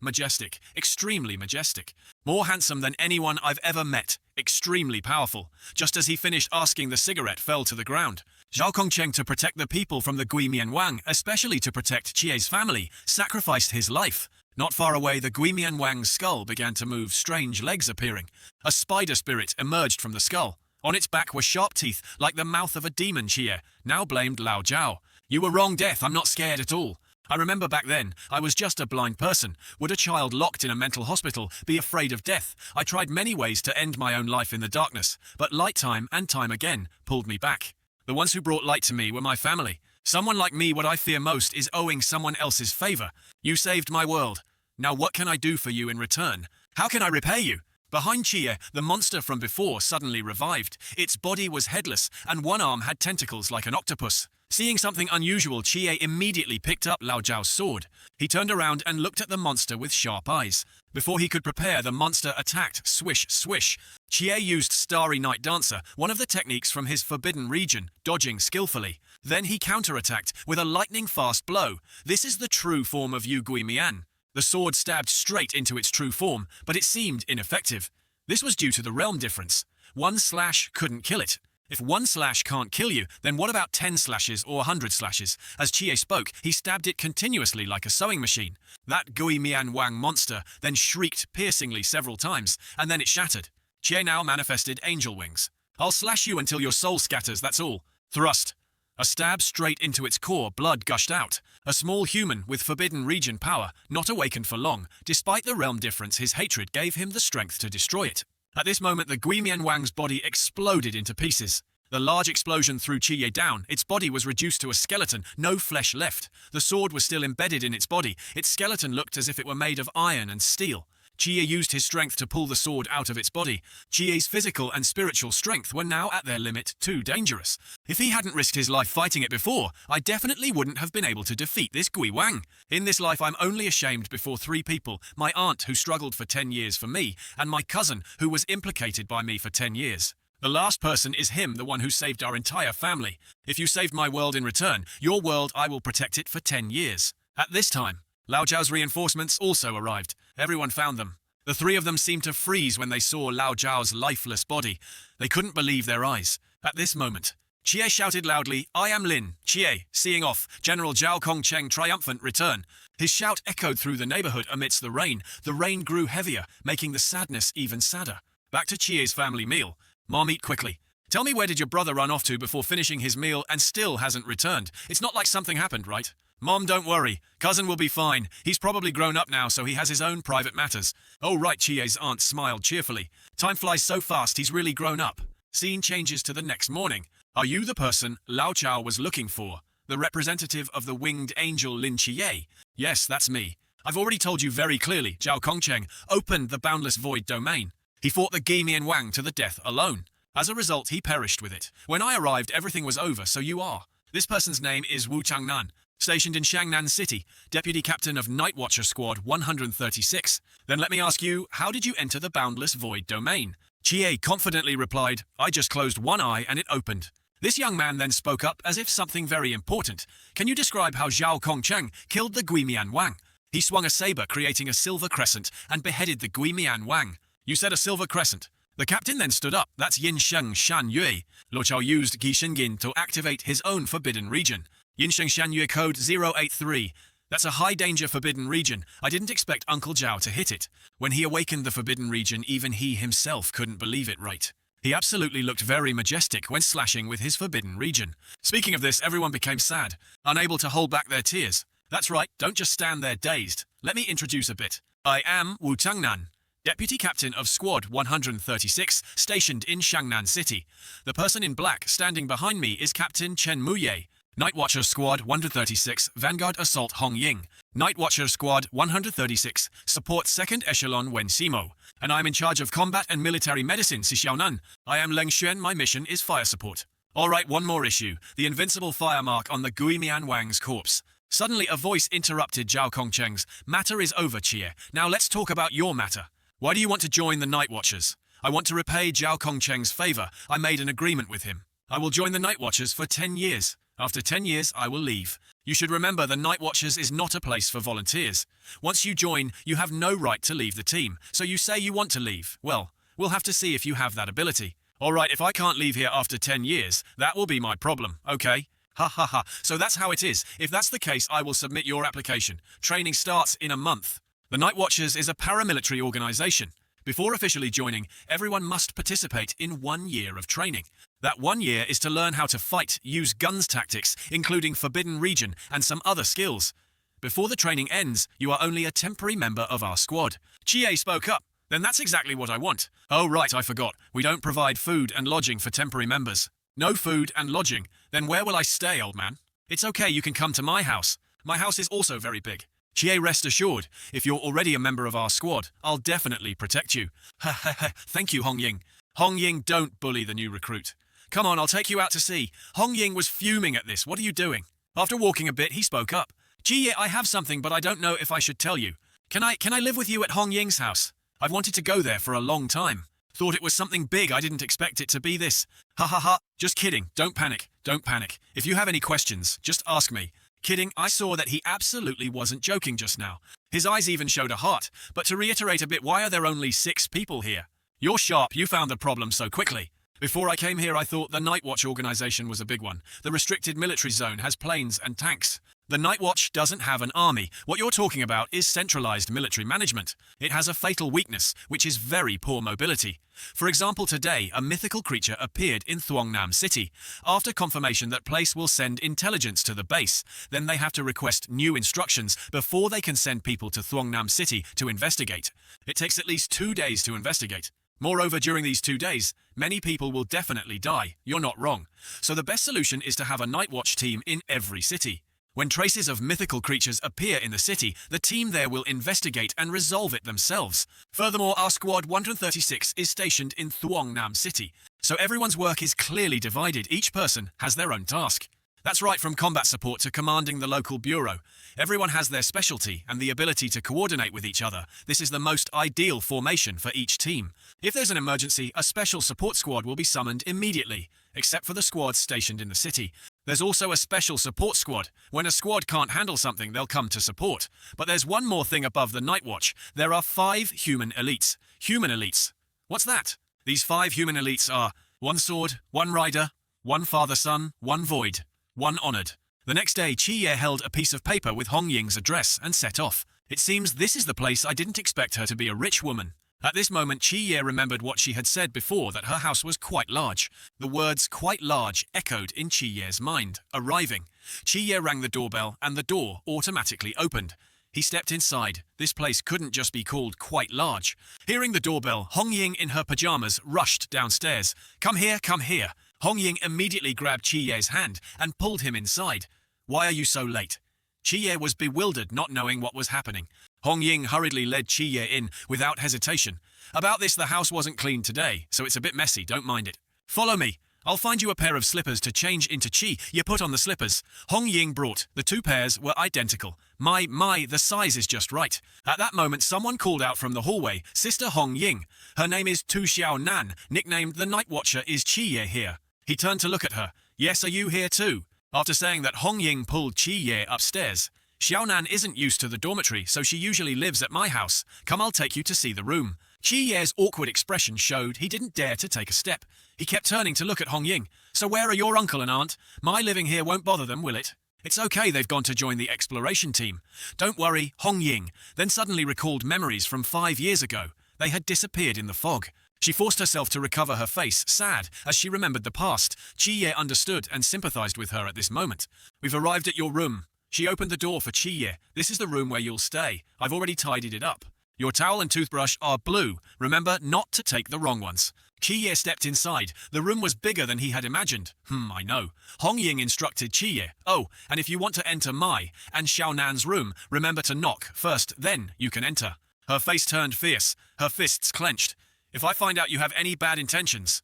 Majestic. Extremely majestic. More handsome than anyone I've ever met. Extremely powerful. Just as he finished asking, the cigarette fell to the ground. Zhao Kongcheng, to protect the people from the Gui Mianwang, especially to protect Chie's family, sacrificed his life. Not far away, the Gui Mianwang's skull began to move, strange legs appearing. A spider spirit emerged from the skull. On its back were sharp teeth, like the mouth of a demon. Chie now blamed Lao Zhao. You were wrong, Death. I'm not scared at all. I remember back then, I was just a blind person. Would a child locked in a mental hospital be afraid of death? I tried many ways to end my own life in the darkness, but light time and time again pulled me back. The ones who brought light to me were my family. Someone like me, what I fear most is owing someone else's favor. You saved my world. Now what can I do for you in return? How can I repay you? Behind Chie, the monster from before suddenly revived. Its body was headless, and one arm had tentacles like an octopus. Seeing something unusual, Chie immediately picked up Lao Zhao's sword. He turned around and looked at the monster with sharp eyes. Before he could prepare, the monster attacked. Swish, swish. Chie used Starry Night Dancer, one of the techniques from his forbidden region, dodging skillfully. Then he counterattacked with a lightning-fast blow. This is the true form of Yu Gui Mian. The sword stabbed straight into its true form, but it seemed ineffective. This was due to the realm difference. One slash couldn't kill it. If one slash can't kill you, then what about 10 slashes or 100 slashes? As Chie spoke, he stabbed it continuously like a sewing machine. That Gui Mian Wang monster then shrieked piercingly several times, and then it shattered. Chie now manifested angel wings. I'll slash you until your soul scatters, that's all. Thrust. A stab straight into its core, blood gushed out. A small human with forbidden region power, not awakened for long. Despite the realm difference, his hatred gave him the strength to destroy it. At this moment, the Gui Mian Wang's body exploded into pieces. The large explosion threw Chie down. Its body was reduced to a skeleton, no flesh left. The sword was still embedded in its body. Its skeleton looked as if it were made of iron and steel. Chie used his strength to pull the sword out of its body. Chie's physical and spiritual strength were now at their limit, too dangerous. If he hadn't risked his life fighting it before, I definitely wouldn't have been able to defeat this Gui Wang. In this life, I'm only ashamed before 3 people: my aunt, who struggled for 10 years for me, and my cousin, who was implicated by me for 10 years. The last person is him, the one who saved our entire family. If you saved my world in return, your world, I will protect it for 10 years. At this time, Lao Zhao's reinforcements also arrived. Everyone found them. The 3 of them seemed to freeze when they saw Lao Zhao's lifeless body. They couldn't believe their eyes. At this moment, Chie shouted loudly, I am Lin. Chie, seeing off. General Zhao Kongcheng triumphant return. His shout echoed through the neighborhood amidst the rain. The rain grew heavier, making the sadness even sadder. Back to Chie's family meal. Mom, eat quickly. Tell me, where did your brother run off to before finishing his meal and still hasn't returned? It's not like something happened, right? Mom, don't worry. Cousin will be fine. He's probably grown up now, so he has his own private matters. Oh right, Chie's aunt smiled cheerfully. Time flies so fast, he's really grown up. Scene changes to the next morning. Are you the person Lao Zhao was looking for? The representative of the winged angel Lin Chie? Yes, that's me. I've already told you very clearly, Zhao Kongcheng opened the boundless void domain. He fought the Gui Mian Wang to the death alone. As a result, he perished with it. When I arrived, everything was over, so you are. This person's name is Wu Changnan, stationed in Shangnan City, deputy captain of Night Watcher Squad 136. Then let me ask you, how did you enter the boundless void domain? Chie confidently replied, I just closed one eye and it opened. This young man then spoke up as if something very important. Can you describe how Zhao Kongcheng killed the Gui Mian Wang? He swung a saber, creating a silver crescent, and beheaded the Gui Mian Wang. You said a silver crescent. The captain then stood up. That's Yin Sheng Shan Yue. Lo Chao used Gi Shengin to activate his own forbidden region. Yin Sheng Shan Yue code 083. That's a high-danger forbidden region. I didn't expect Uncle Zhao to hit it. When he awakened the forbidden region, even he himself couldn't believe it, right? He absolutely looked very majestic when slashing with his forbidden region. Speaking of this, everyone became sad, unable to hold back their tears. That's right, don't just stand there dazed. Let me introduce a bit. I am Wu Changnan, deputy captain of Squad 136, stationed in Shangnan City. The person in black standing behind me is Captain Chen Muye. Night Watcher Squad 136, Vanguard Assault Hong Ying. Night Watcher Squad 136, support 2nd Echelon Wen Simo. and I am in charge of combat and military medicine, Si Xiaonan. I am Leng Xuan, my mission is fire support. Alright, one more issue, the invincible fire mark on the Gui Mian Wang's corpse. Suddenly a voice interrupted Zhao Kongcheng's. Matter is over, Chie. Now let's talk about your matter. Why do you want to join the Night Watchers? I want to repay Zhao Kongcheng's favor. I made an agreement with him. I will join the Night Watchers for 10 years. After 10 years, I will leave. You should remember the Night Watchers is not a place for volunteers. Once you join, you have no right to leave the team. So you say you want to leave. Well, we'll have to see if you have that ability. Alright, if I can't leave here after 10 years, that will be my problem, okay? Ha ha ha, so that's how it is. If that's the case, I will submit your application. Training starts in a month. The Night Watchers is a paramilitary organization. Before officially joining, everyone must participate in 1 year of training. That 1 year is to learn how to fight, use guns tactics, including Forbidden Region and some other skills. Before the training ends, you are only a temporary member of our squad. Chie spoke up. Then that's exactly what I want. Oh right, I forgot. We don't provide food and lodging for temporary members. No food and lodging. Then where will I stay, old man? It's okay, you can come to my house. My house is also very big. Chie, rest assured, if you're already a member of our squad, I'll definitely protect you. Ha ha ha, thank you, Hong Ying. Hong Ying, don't bully the new recruit. Come on, I'll take you out to sea. Hong Ying was fuming at this. What are you doing? After walking a bit, he spoke up. Chie, I have something, but I don't know if I should tell you. Can I live with you at Hong Ying's house? I've wanted to go there for a long time. Thought it was something big, I didn't expect it to be this. Ha ha ha, just kidding, don't panic, don't panic. If you have any questions, just ask me. Kidding, I saw that he absolutely wasn't joking just now. His eyes even showed a heart, but to reiterate a bit, why are there only 6 people here? You're sharp, you found the problem so quickly. Before I came here I thought the Night Watch organization was a big one. The restricted military zone has planes and tanks. The Night Watch doesn't have an army. What you're talking about is centralized military management. It has a fatal weakness, which is very poor mobility. For example, today, a mythical creature appeared in Thuongnam City. After confirmation that place will send intelligence to the base, then they have to request new instructions before they can send people to Thuongnam City to investigate. It takes at least 2 days to investigate. Moreover, during these 2 days, many people will definitely die. You're not wrong. So the best solution is to have a Night Watch team in every city. When traces of mythical creatures appear in the city, the team there will investigate and resolve it themselves. Furthermore, our squad 136 is stationed in Thuongnam City, so everyone's work is clearly divided. Each person has their own task. That's right, from combat support to commanding the local bureau. Everyone has their specialty and the ability to coordinate with each other. This is the most ideal formation for each team. If there's an emergency, a special support squad will be summoned immediately, except for the squads stationed in the city. There's also a special support squad. When a squad can't handle something, they'll come to support. But there's one more thing above the Night Watch. There are 5 human elites. Human elites. What's that? These 5 human elites are 1 sword, 1 rider, 1 father-son, 1 void, 1 honored. The next day, Chie held a piece of paper with Hong Ying's address and set off. It seems this is the place. I didn't expect her to be a rich woman. At this moment, Chie remembered what she had said before, that her house was quite large. The words quite large echoed in Chie's mind. Arriving, Chie rang the doorbell and the door automatically opened. He stepped inside. This place couldn't just be called quite large. Hearing the doorbell, Hong Ying in her pajamas rushed downstairs. Come here, come here. Hong Ying immediately grabbed Chie's hand and pulled him inside. Why are you so late? Chie was bewildered, not knowing what was happening. Hong Ying hurriedly led Chie in without hesitation. About this, the house wasn't cleaned today, so it's a bit messy, don't mind it. Follow me. I'll find you a pair of slippers to change into Chi. You put on the slippers. Hong Ying brought. The 2 pairs were identical. My, the size is just right. At that moment, someone called out from the hallway, Sister Hong Ying. Her name is Tu Xiao Nan, nicknamed the Night Watcher. Is Chie here? He turned to look at her. Yes, are you here too? After saying that, Hong Ying pulled Chie upstairs. Xiaonan isn't used to the dormitory, so she usually lives at my house. Come, I'll take you to see the room. Chie's awkward expression showed he didn't dare to take a step. He kept turning to look at Hong Ying. So where are your uncle and aunt? My living here won't bother them, will it? It's okay, they've gone to join the exploration team. Don't worry, Hong Ying then suddenly recalled memories from 5 years ago. They had disappeared in the fog. She forced herself to recover her face, sad, as she remembered the past. Chie understood and sympathized with her at this moment. We've arrived at your room. She opened the door for Chie. This is the room where you'll stay. I've already tidied it up. Your towel and toothbrush are blue. Remember not to take the wrong ones. Chie stepped inside. The room was bigger than he had imagined. I know. Hong Ying instructed Chie. Oh, and if you want to enter my and Xiaonan's room, remember to knock first, then you can enter. Her face turned fierce, her fists clenched. If I find out you have any bad intentions,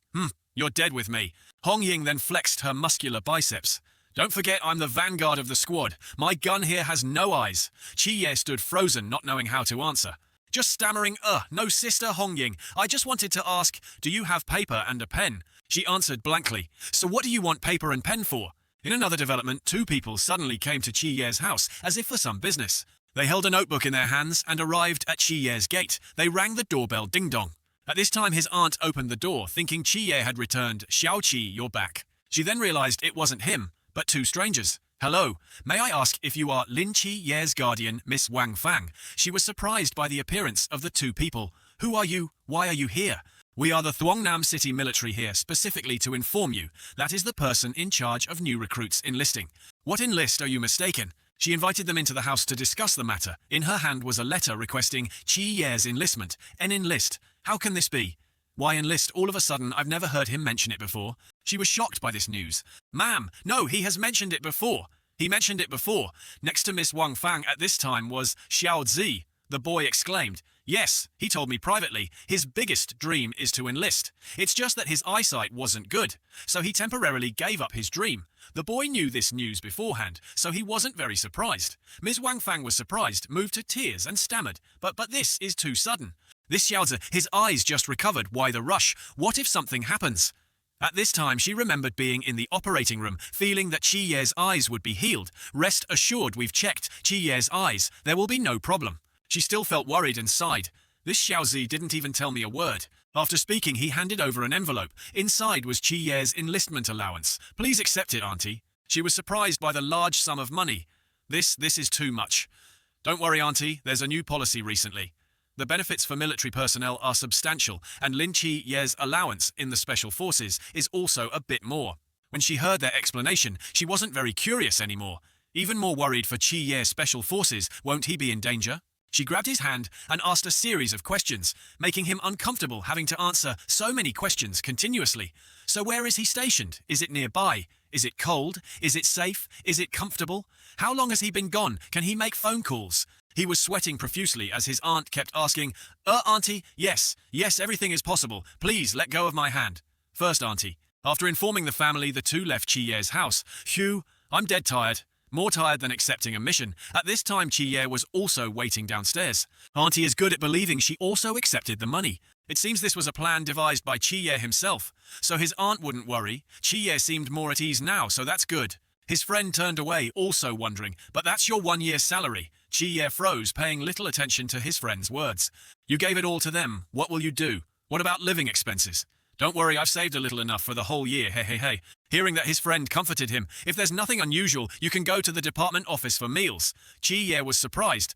you're dead with me. Hong Ying then flexed her muscular biceps. Don't forget I'm the vanguard of the squad. My gun here has no eyes. Chi Ye stood frozen, not knowing how to answer. Just stammering, no sister Hong Ying. I just wanted to ask, do you have paper and a pen? She answered blankly. So what do you want paper and pen for? In another development, two people suddenly came to Chi Ye's house, as if for some business. They held a notebook in their hands and arrived at Chi Ye's gate. They rang the doorbell ding-dong. At this time his aunt opened the door, thinking Chi Ye had returned. Xiao Qi, you're back. She then realized it wasn't him, but two strangers. Hello, may I ask if you are Lin Chi Ye's guardian, Miss Wang Fang? She was surprised by the appearance of the two people. Who are you? Why are you here? We are the Thuongnam City military here specifically to inform you. That is the person in charge of new recruits enlisting. What enlist are you mistaken? She invited them into the house to discuss the matter. In her hand was a letter requesting Chi Ye's enlistment. An enlist. How can this be? Why enlist all of a sudden? I've never heard him mention it before. She was shocked by this news. Ma'am, no, he has mentioned it before. He mentioned it before. Next to Miss Wang Fang at this time was Xiao Zi. The boy exclaimed. Yes, he told me privately. His biggest dream is to enlist. It's just that his eyesight wasn't good, so he temporarily gave up his dream. The boy knew this news beforehand, so he wasn't very surprised. Miss Wang Fang was surprised, moved to tears and stammered. But this is too sudden. This Xiaozi, his eyes just recovered. Why the rush? What if something happens? At this time, she remembered being in the operating room, feeling that Chi Ye's eyes would be healed. Rest assured, we've checked Chi Ye's eyes. There will be no problem. She still felt worried and sighed. This Xiaozi didn't even tell me a word. After speaking, he handed over an envelope. Inside was Chi Ye's enlistment allowance. Please accept it, Auntie. She was surprised by the large sum of money. This is too much. Don't worry, Auntie. There's a new policy recently. The benefits for military personnel are substantial, and Lin Chi Ye's allowance in the Special Forces is also a bit more. When she heard their explanation, she wasn't very curious anymore. Even more worried for Chi Ye's Special Forces, won't he be in danger? She grabbed his hand and asked a series of questions, making him uncomfortable having to answer so many questions continuously. So where is he stationed? Is it nearby? Is it cold? Is it safe? Is it comfortable? How long has he been gone? Can he make phone calls? He was sweating profusely as his aunt kept asking, Auntie, yes, everything is possible. Please let go of my hand. First, Auntie. After informing the family, the two left Chi Ye's house. Phew, I'm dead tired. More tired than accepting a mission. At this time, Chi Ye was also waiting downstairs. Auntie is good at believing she also accepted the money. It seems this was a plan devised by Chi Ye himself. So his aunt wouldn't worry. Chi Ye seemed more at ease now, so that's good. His friend turned away, also wondering, but that's your 1 year's salary. Chi Ye froze, paying little attention to his friend's words. You gave it all to them. What will you do? What about living expenses? Don't worry, I've saved a little enough for the whole year, hey. Hearing that his friend comforted him, if there's nothing unusual, you can go to the department office for meals. Chi Ye was surprised.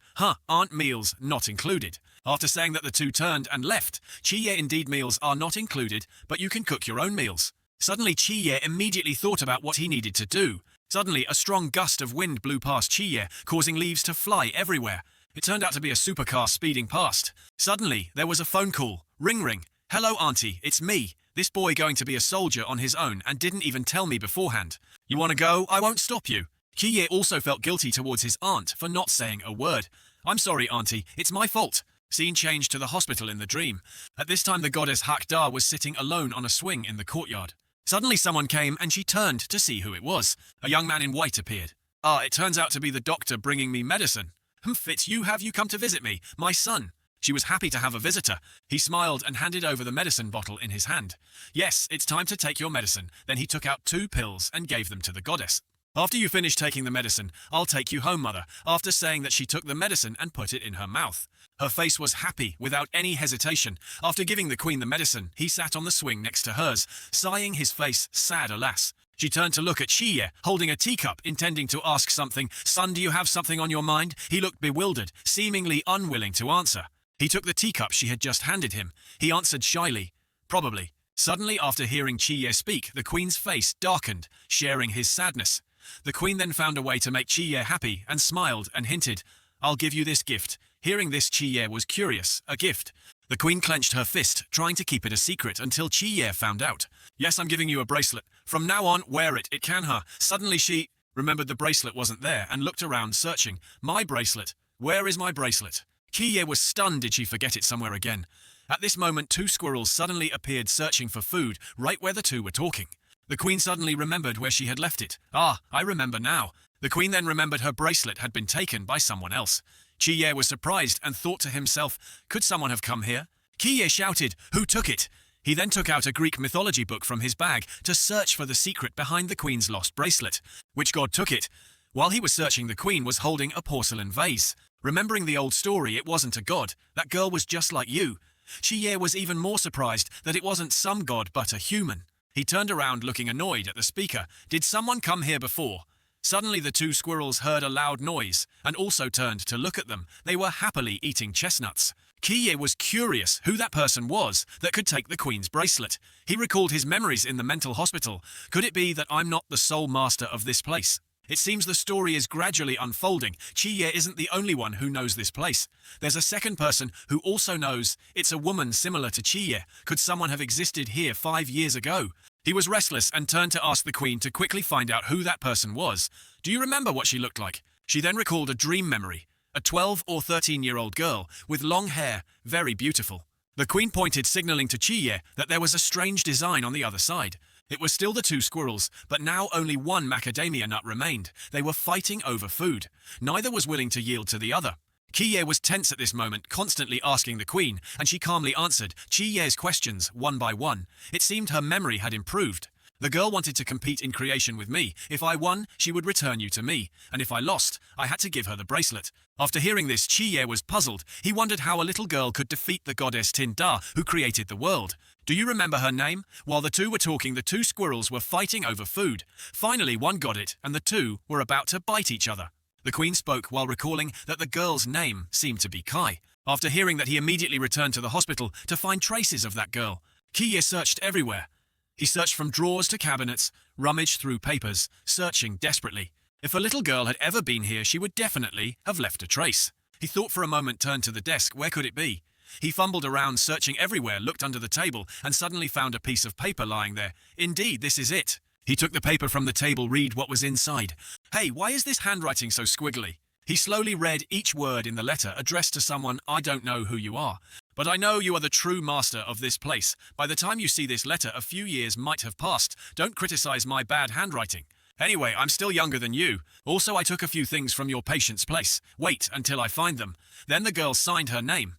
Aren't meals not included? After saying that, the two turned and left. Chi Ye, indeed, meals are not included, but you can cook your own meals. Suddenly, Chi Ye immediately thought about what he needed to do. Suddenly, a strong gust of wind blew past Chi Ye, causing leaves to fly everywhere. It turned out to be a supercar speeding past. Suddenly, there was a phone call. Ring. Hello, Auntie, it's me. This boy going to be a soldier on his own and didn't even tell me beforehand. You want to go? I won't stop you. Chi Ye also felt guilty towards his aunt for not saying a word. I'm sorry, Auntie, it's my fault. Scene changed to the hospital in the dream. At this time, the goddess Hak Da was sitting alone on a swing in the courtyard. Suddenly someone came and she turned to see who it was. A young man in white appeared. It turns out to be the doctor bringing me medicine. It's you, have you come to visit me, my son? She was happy to have a visitor. He smiled and handed over the medicine bottle in his hand. Yes, it's time to take your medicine. Then he took out 2 pills and gave them to the goddess. After you finish taking the medicine, I'll take you home, mother. After saying that, she took the medicine and put it in her mouth. Her face was happy, without any hesitation. After giving the queen the medicine, he sat on the swing next to hers, sighing, his face sad, alas. She turned to look at Chi Ye, holding a teacup, intending to ask something. Son, do you have something on your mind? He looked bewildered, seemingly unwilling to answer. He took the teacup she had just handed him. He answered shyly, probably. Suddenly, after hearing Chi Ye speak, the queen's face darkened, sharing his sadness. The queen then found a way to make Chi Ye happy and smiled and hinted, I'll give you this gift. Hearing this, Chi Ye was curious. A gift. The queen clenched her fist, trying to keep it a secret until Chi Ye found out. Yes, I'm giving you a bracelet. From now on, wear it. It can her. Suddenly she remembered the bracelet wasn't there and looked around searching. My bracelet. Where is my bracelet? Kiye was stunned. Did she forget it somewhere again? At this moment, two squirrels suddenly appeared searching for food right where the two were talking. The queen suddenly remembered where she had left it. Ah, I remember now. The queen then remembered her bracelet had been taken by someone else. Kiye was surprised and thought to himself, could someone have come here? Kiye shouted, who took it? He then took out a Greek mythology book from his bag to search for the secret behind the queen's lost bracelet. Which god took it? While he was searching, the queen was holding a porcelain vase. Remembering the old story, it wasn't a god. That girl was just like you. Kiye was even more surprised that it wasn't some god but a human. He turned around looking annoyed at the speaker. Did someone come here before? Suddenly the two squirrels heard a loud noise and also turned to look at them. They were happily eating chestnuts. Kiye was curious who that person was that could take the queen's bracelet. He recalled his memories in the mental hospital. Could it be that I'm not the sole master of this place? It seems the story is gradually unfolding. Kiye isn't the only one who knows this place. There's a second person who also knows. It's a woman similar to Kiye. Could someone have existed here 5 years ago? He was restless and turned to ask the queen to quickly find out who that person was. Do you remember what she looked like? She then recalled a dream memory. A 12 or 13-year-old girl with long hair, very beautiful. The queen pointed, signaling to Kiye that there was a strange design on the other side. It was still the two squirrels, but now only one macadamia nut remained. They were fighting over food. Neither was willing to yield to the other. Kiye was tense at this moment, constantly asking the queen, and she calmly answered Kiye's questions one by one. It seemed her memory had improved. The girl wanted to compete in creation with me. If I won, she would return you to me, and if I lost, I had to give her the bracelet. After hearing this, Kiye was puzzled. He wondered how a little girl could defeat the goddess Tinda, who created the world. Do you remember her name? While the two were talking, the two squirrels were fighting over food. Finally, one got it, and the two were about to bite each other. The queen spoke while recalling that the girl's name seemed to be Kai. After hearing that, he immediately returned to the hospital to find traces of that girl. Kiye searched everywhere. He searched from drawers to cabinets, rummaged through papers, searching desperately. If a little girl had ever been here, she would definitely have left a trace. He thought for a moment, turned to the desk. Where could it be? He fumbled around, searching everywhere, looked under the table, and suddenly found a piece of paper lying there. Indeed, this is it. He took the paper from the table, read what was inside. Hey, why is this handwriting so squiggly? He slowly read each word in the letter, addressed to someone. I don't know who you are, but I know you are the true master of this place. By the time you see this letter, a few years might have passed. Don't criticize my bad handwriting. Anyway, I'm still younger than you. Also, I took a few things from your patient's place. Wait until I find them. Then the girl signed her name.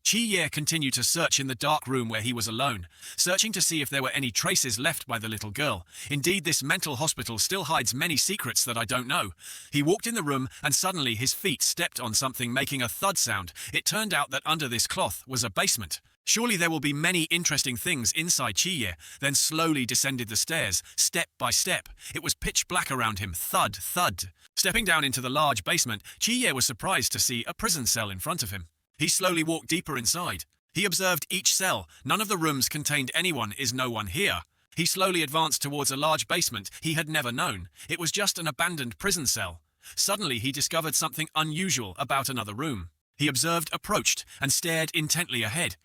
Kiye continued to search in the dark room where he was alone, searching to see if there were any traces left by the little girl. Indeed, this mental hospital still hides many secrets that I don't know. He walked in the room and suddenly his feet stepped on something, making a thud sound. It turned out that under this cloth was a basement. Surely there will be many interesting things inside. Kiye then slowly descended the stairs, step by step. It was pitch black around him. Thud, thud. Stepping down into the large basement, Kiye was surprised to see a prison cell in front of him. He slowly walked deeper inside. He observed each cell. None of the rooms contained anyone. Is no one here? He slowly advanced towards a large basement he had never known. It was just an abandoned prison cell. Suddenly he discovered something unusual about another room. He observed, approached, and stared intently ahead.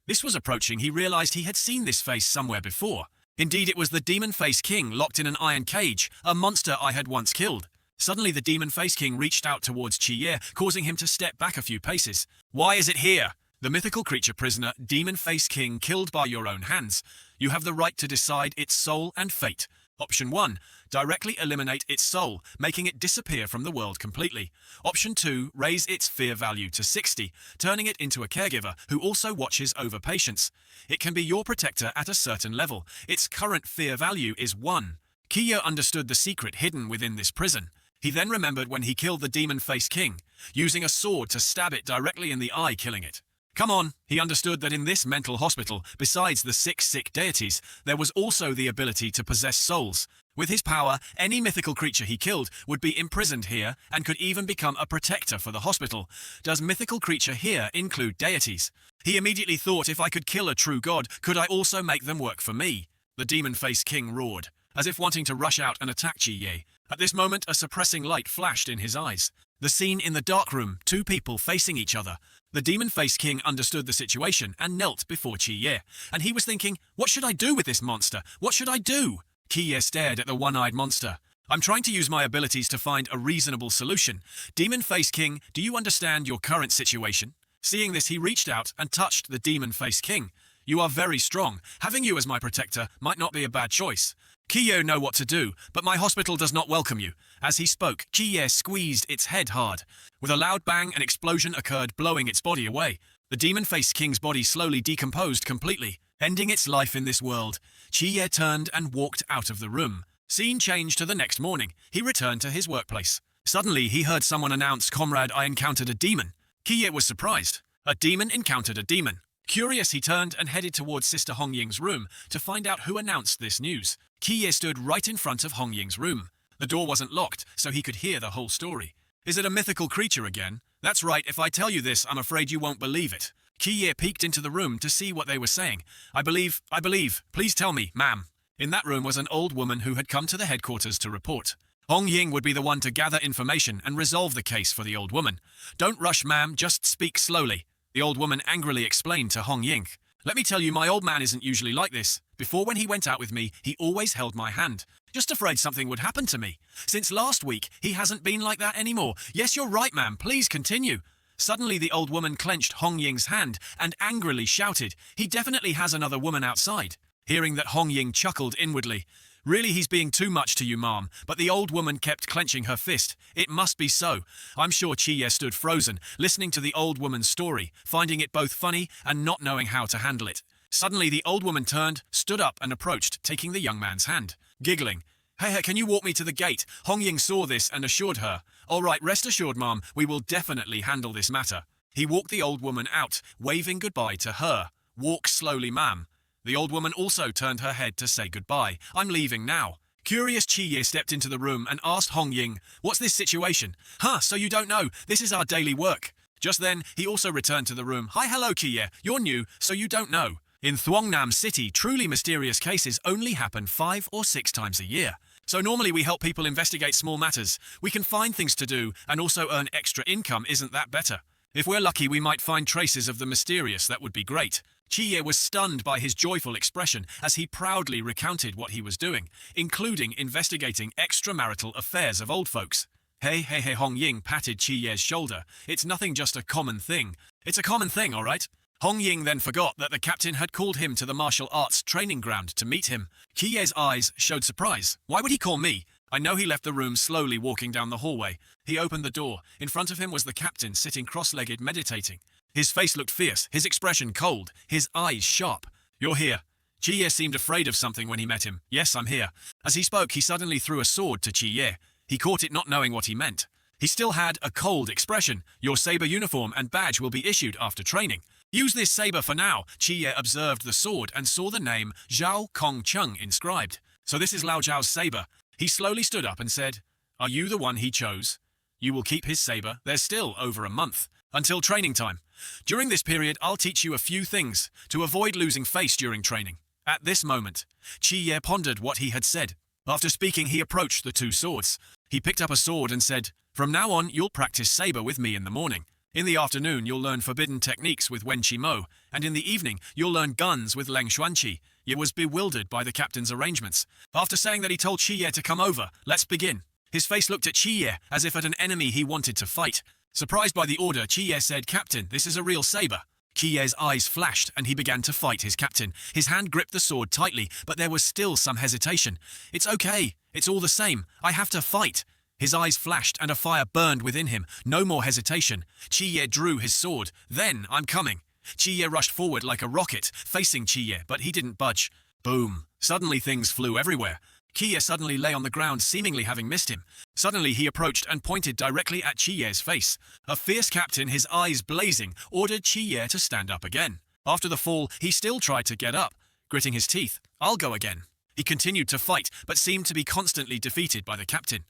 This was approaching. He realized he had seen this face somewhere before. Indeed, it was the Demon Face King locked in an iron cage, a monster I had once killed. Suddenly the Demon Face King reached out towards Kiye, causing him to step back a few paces. Why is it here? The mythical creature prisoner, Demon Face King, killed by your own hands. You have the right to decide its soul and fate. Option 1. Directly eliminate its soul, making it disappear from the world completely. Option 2. Raise its fear value to 60, turning it into a caregiver who also watches over patients. It can be your protector at a certain level. Its current fear value is 1. Kiye understood the secret hidden within this prison. He then remembered when he killed the Demon Face King, using a sword to stab it directly in the eye, killing it. Come on, he understood that in this mental hospital, besides the 6 sick deities, there was also the ability to possess souls. With his power, any mythical creature he killed would be imprisoned here and could even become a protector for the hospital. Does mythical creature here include deities? He immediately thought, if I could kill a true god, could I also make them work for me? The Demon Face King roared, as if wanting to rush out and attack Kiye. At this moment, a suppressing light flashed in his eyes. The scene in the dark room, two people facing each other. The Demon Face King understood the situation and knelt before Kiye. And he was thinking, what should I do with this monster? What should I do? Kiye stared at the one-eyed monster. I'm trying to use my abilities to find a reasonable solution. Demon Face King, do you understand your current situation? Seeing this, he reached out and touched the demon-faced king. You are very strong. Having you as my protector might not be a bad choice. Kiye know what to do, but my hospital does not welcome you. As he spoke, Kiye squeezed its head hard. With a loud bang, an explosion occurred, blowing its body away. The demon-faced king's body slowly decomposed completely, ending its life in this world. Kiye turned and walked out of the room. Scene changed to the next morning. He returned to his workplace. Suddenly, he heard someone announce, "Comrade, I encountered a demon." Kiye was surprised. A demon encountered a demon. Curious, he turned and headed towards Sister Hong Ying's room to find out who announced this news. Kiye stood right in front of Hong Ying's room. The door wasn't locked, so he could hear the whole story. Is it a mythical creature again? That's right, if I tell you this, I'm afraid you won't believe it. Kiye peeked into the room to see what they were saying. I believe, please tell me, ma'am. In that room was an old woman who had come to the headquarters to report. Hong Ying would be the one to gather information and resolve the case for the old woman. Don't rush, ma'am, just speak slowly. The old woman angrily explained to Hong Ying. Let me tell you, my old man isn't usually like this. Before, when he went out with me, he always held my hand. Just afraid something would happen to me. Since last week, he hasn't been like that anymore. Yes, you're right, ma'am. Please continue. Suddenly, the old woman clenched Hong Ying's hand and angrily shouted, he definitely has another woman outside. Hearing that, Hong Ying chuckled inwardly. Really, he's being too much to you, ma'am. But the old woman kept clenching her fist. It must be so. I'm sure Chiye stood frozen, listening to the old woman's story, finding it both funny and not knowing how to handle it. Suddenly, the old woman turned, stood up and approached, taking the young man's hand. Giggling. Hey, can you walk me to the gate? Hong Ying saw this and assured her. All right, rest assured, ma'am, we will definitely handle this matter. He walked the old woman out, waving goodbye to her. Walk slowly, ma'am. The old woman also turned her head to say goodbye. I'm leaving now. Curious, Chiye stepped into the room and asked Hong Ying, what's this situation? Huh, so you don't know. This is our daily work. Just then, he also returned to the room. Hi, hello, Chiye. You're new, so you don't know. In Thuongnam City, truly mysterious cases only happen 5 or 6 times a year. So normally we help people investigate small matters. We can find things to do and also earn extra income. Isn't that better? If we're lucky, we might find traces of the mysterious. That would be great. Chiye was stunned by his joyful expression as he proudly recounted what he was doing, including investigating extramarital affairs of old folks. Hey, Hong Ying patted Chiye's shoulder. It's nothing, just a common thing. It's a common thing, all right? Hong Ying then forgot that the captain had called him to the martial arts training ground to meet him. Chiye's eyes showed surprise. Why would he call me? I know. He left the room, slowly walking down the hallway. He opened the door. In front of him was the captain, sitting cross-legged, meditating. His face looked fierce, his expression cold, his eyes sharp. You're here. Chiye seemed afraid of something when he met him. Yes, I'm here. As he spoke, he suddenly threw a sword to Chiye. He caught it, not knowing what he meant. He still had a cold expression. Your saber uniform and badge will be issued after training. Use this saber for now. Chiye observed the sword and saw the name Zhao Kong Chung inscribed. So this is Lao Zhao's saber. He slowly stood up and said, Are you the one he chose? You will keep his saber. There's still over a month until training time. During this period, I'll teach you a few things to avoid losing face during training. At this moment, Chiye pondered what he had said. After speaking, he approached the 2 swords. He picked up a sword and said, From now on, you'll practice saber with me in the morning. In the afternoon, you'll learn forbidden techniques with Wen Chi Mo, and in the evening, you'll learn guns with Leng Xuanqi. Ye was bewildered by the captain's arrangements. After saying that, he told Chiye to come over. Let's begin. His face looked at Chiye as if at an enemy he wanted to fight. Surprised by the order, Chiye said, Captain, this is a real saber. Chiye's eyes flashed and he began to fight his captain. His hand gripped the sword tightly, but there was still some hesitation. It's okay. It's all the same. I have to fight. His eyes flashed and a fire burned within him. No more hesitation. Chiye drew his sword. Then, I'm coming. Chiye rushed forward like a rocket, facing Chiye, but he didn't budge. Boom. Suddenly things flew everywhere. Chiye suddenly lay on the ground, seemingly having missed him. Suddenly he approached and pointed directly at Chiye's face. A fierce captain, his eyes blazing, ordered Chiye to stand up again. After the fall, he still tried to get up, gritting his teeth. I'll go again. He continued to fight, but seemed to be constantly defeated by the captain.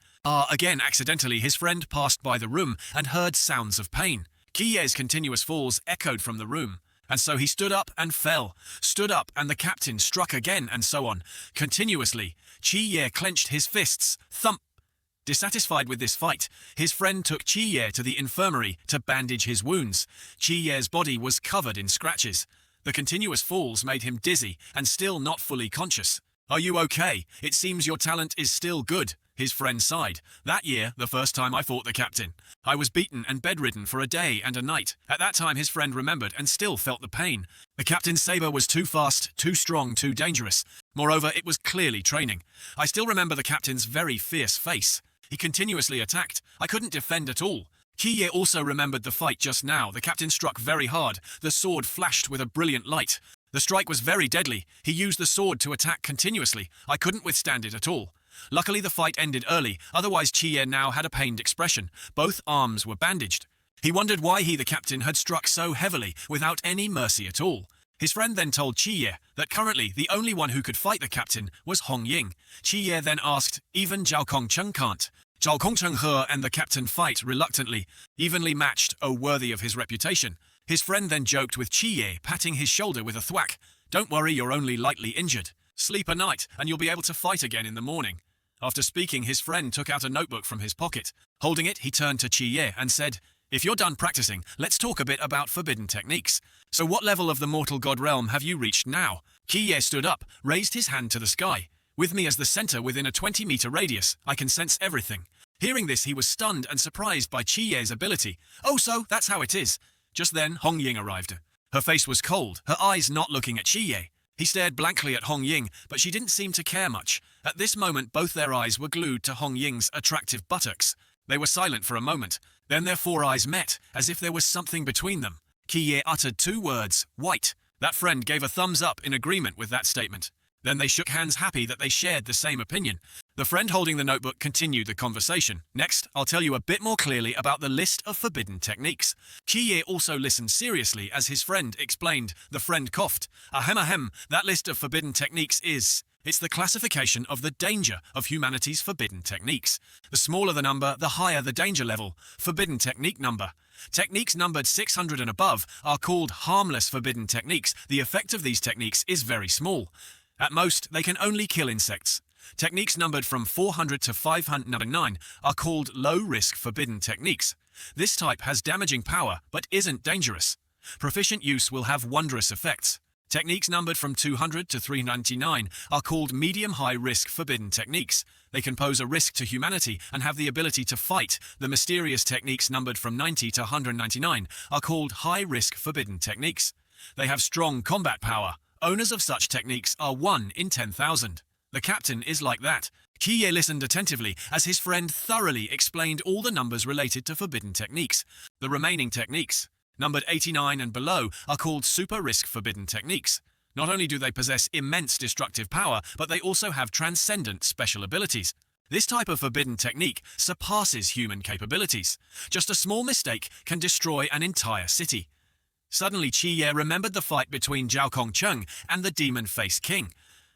Again, accidentally, his friend passed by the room and heard sounds of pain. Chiye's continuous falls echoed from the room. And so he stood up and fell, stood up and the captain struck again, and so on. Continuously, Chiye clenched his fists, thump. Dissatisfied with this fight, his friend took Chiye to the infirmary to bandage his wounds. Chiye's body was covered in scratches. The continuous falls made him dizzy and still not fully conscious. Are you okay? It seems your talent is still good. His friend sighed. That year, the first time I fought the captain, I was beaten and bedridden for a day and a night. At that time his friend remembered and still felt the pain. The captain's saber was too fast, too strong, too dangerous. Moreover, it was clearly training. I still remember the captain's very fierce face. He continuously attacked. I couldn't defend at all. Kiye also remembered the fight just now. The captain struck very hard. The sword flashed with a brilliant light. The strike was very deadly. He used the sword to attack continuously. I couldn't withstand it at all. Luckily the fight ended early, otherwise Kiye now had a pained expression. Both arms were bandaged. He wondered why he, the captain, had struck so heavily, without any mercy at all. His friend then told Kiye that currently the only one who could fight the captain was Hong Ying. Kiye then asked, even Zhao Kongcheng can't. Zhao Kongcheng He and the captain fight reluctantly, evenly matched, oh worthy of his reputation. His friend then joked with Kiye, patting his shoulder with a thwack. Don't worry, you're only lightly injured. Sleep a night, and you'll be able to fight again in the morning. After speaking, his friend took out a notebook from his pocket. Holding it, he turned to Kiye and said, if you're done practicing, let's talk a bit about forbidden techniques. So what level of the mortal god realm have you reached now? Kiye stood up, raised his hand to the sky. With me as the center within a 20-meter radius, I can sense everything. Hearing this, he was stunned and surprised by Kiye's ability. Oh, so that's how it is. Just then, Hong Ying arrived. Her face was cold, her eyes not looking at Kiye. He stared blankly at Hong Ying, but she didn't seem to care much. At this moment, both their eyes were glued to Hong Ying's attractive buttocks. They were silent for a moment. Then their four eyes met, as if there was something between them. Kiye uttered two words, white. That friend gave a thumbs up in agreement with that statement. Then they shook hands, happy that they shared the same opinion. The friend holding the notebook continued the conversation. Next, I'll tell you a bit more clearly about the list of forbidden techniques. Kiye also listened seriously as his friend explained. The friend coughed. Ahem, that list of forbidden techniques is... It's the classification of the danger of humanity's forbidden techniques. The smaller the number, the higher the danger level. Forbidden technique number. Techniques numbered 600 and above are called harmless forbidden techniques. The effect of these techniques is very small. At most, they can only kill insects. Techniques numbered from 400 to 509 are called low-risk forbidden techniques. This type has damaging power, but isn't dangerous. Proficient use will have wondrous effects. Techniques numbered from 200 to 399 are called medium-high-risk forbidden techniques. They can pose a risk to humanity and have the ability to fight. The mysterious techniques numbered from 90 to 199 are called high-risk forbidden techniques. They have strong combat power. Owners of such techniques are 1 in 10,000. The captain is like that. Kiye listened attentively as his friend thoroughly explained all the numbers related to forbidden techniques. The remaining techniques, numbered 89 and below, are called super-risk forbidden techniques. Not only do they possess immense destructive power, but they also have transcendent special abilities. This type of forbidden technique surpasses human capabilities. Just a small mistake can destroy an entire city. Suddenly, Kiye remembered the fight between Zhao Kongcheng and the demon-faced king.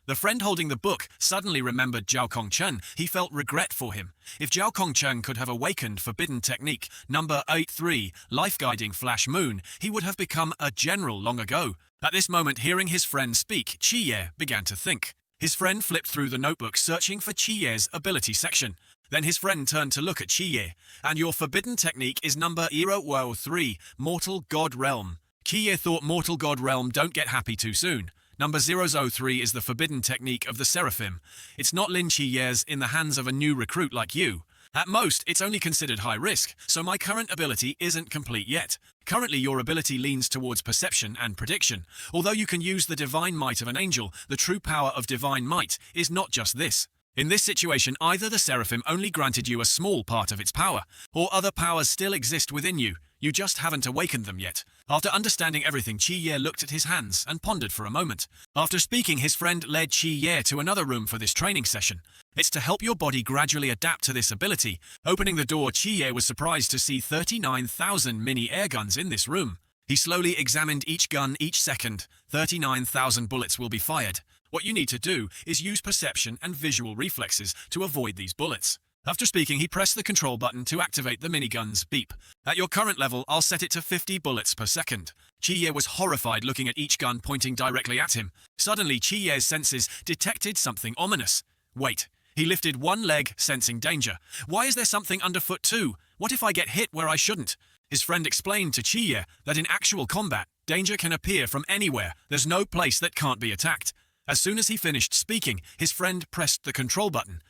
The friend holding the book suddenly remembered Zhao Kongcheng. He felt regret for him. If Zhao Kongcheng could have awakened forbidden technique number 83, life-guiding flash moon, he would have become a general long ago. At this moment, hearing his friend speak, Kiye began to think. His friend flipped through the notebook, searching for Kiye's ability section. Then his friend turned to look at Kiye. And your forbidden technique is number 003, Mortal God Realm. Kiye thought Mortal God Realm don't get happy too soon. Number 003 is the forbidden technique of the Seraphim. It's not Lin Chiye's in the hands of a new recruit like you. At most, it's only considered high risk, so my current ability isn't complete yet. Currently, your ability leans towards perception and prediction. Although you can use the divine might of an angel, the true power of divine might is not just this. In this situation, either the Seraphim only granted you a small part of its power, or other powers still exist within you. You just haven't awakened them yet. After understanding everything, Kiye looked at his hands and pondered for a moment. After speaking, his friend led Kiye to another room for this training session. It's to help your body gradually adapt to this ability. Opening the door, Kiye was surprised to see 39,000 mini airguns in this room. He slowly examined each gun each second. 39,000 bullets will be fired. What you need to do is use perception and visual reflexes to avoid these bullets. After speaking, he pressed the control button to activate the minigun's beep. At your current level, I'll set it to 50 bullets per second. Kiye was horrified looking at each gun pointing directly at him. Suddenly, Chiye's senses detected something ominous. Wait. He lifted one leg, sensing danger. Why is there something underfoot too? What if I get hit where I shouldn't? His friend explained to Kiye that in actual combat, danger can appear from anywhere. There's no place that can't be attacked. As soon as he finished speaking, his friend pressed the control button.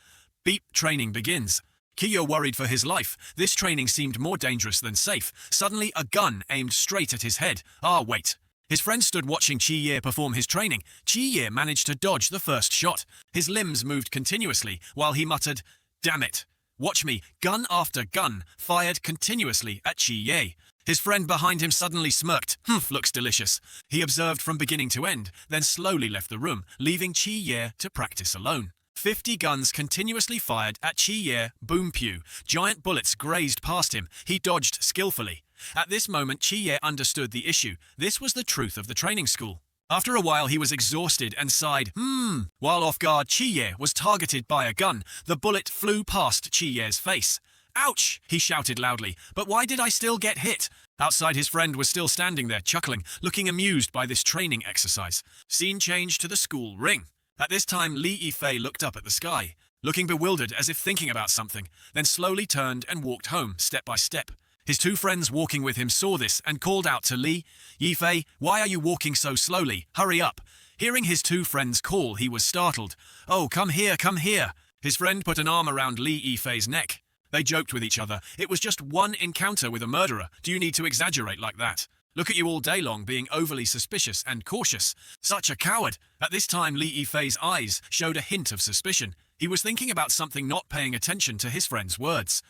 Beep, training begins. Kiyo worried for his life. This training seemed more dangerous than safe. Suddenly, a gun aimed straight at his head. Ah, wait. His friend stood watching Chi-Ye perform his training. Chi-Ye managed to dodge the first shot. His limbs moved continuously while he muttered, "Damn it. Watch me." Gun after gun fired continuously at Chi-Ye. His friend behind him suddenly smirked. "Humph, looks delicious." He observed from beginning to end, then slowly left the room, leaving Chi-Ye to practice alone. 50 guns continuously fired at Chi-Ye. Boom pew. Giant bullets grazed past him. He dodged skillfully. At this moment, Chi-Ye understood the issue. This was the truth of the training school. After a while, he was exhausted and sighed, While off guard, Chi-Ye was targeted by a gun. The bullet flew past Chi-Ye's face. "Ouch!" he shouted loudly. "But why did I still get hit?" Outside, his friend was still standing there, chuckling, looking amused by this training exercise. Scene changed to the school ring. At this time, Li Yifei looked up at the sky, looking bewildered as if thinking about something, then slowly turned and walked home, step by step. His two friends walking with him saw this and called out to Li, "Yifei, why are you walking so slowly? Hurry up." Hearing his two friends call, he was startled. "Oh, come here, come here." His friend put an arm around Li Yifei's neck. They joked with each other. "It was just one encounter with a murderer. Do you need to exaggerate like that? Look at you all day long being overly suspicious and cautious. Such a coward." At this time, Li Yifei's eyes showed a hint of suspicion. He was thinking about something, not paying attention to his friend's words.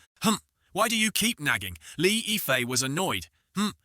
Why do you keep nagging?" Li Yifei was annoyed.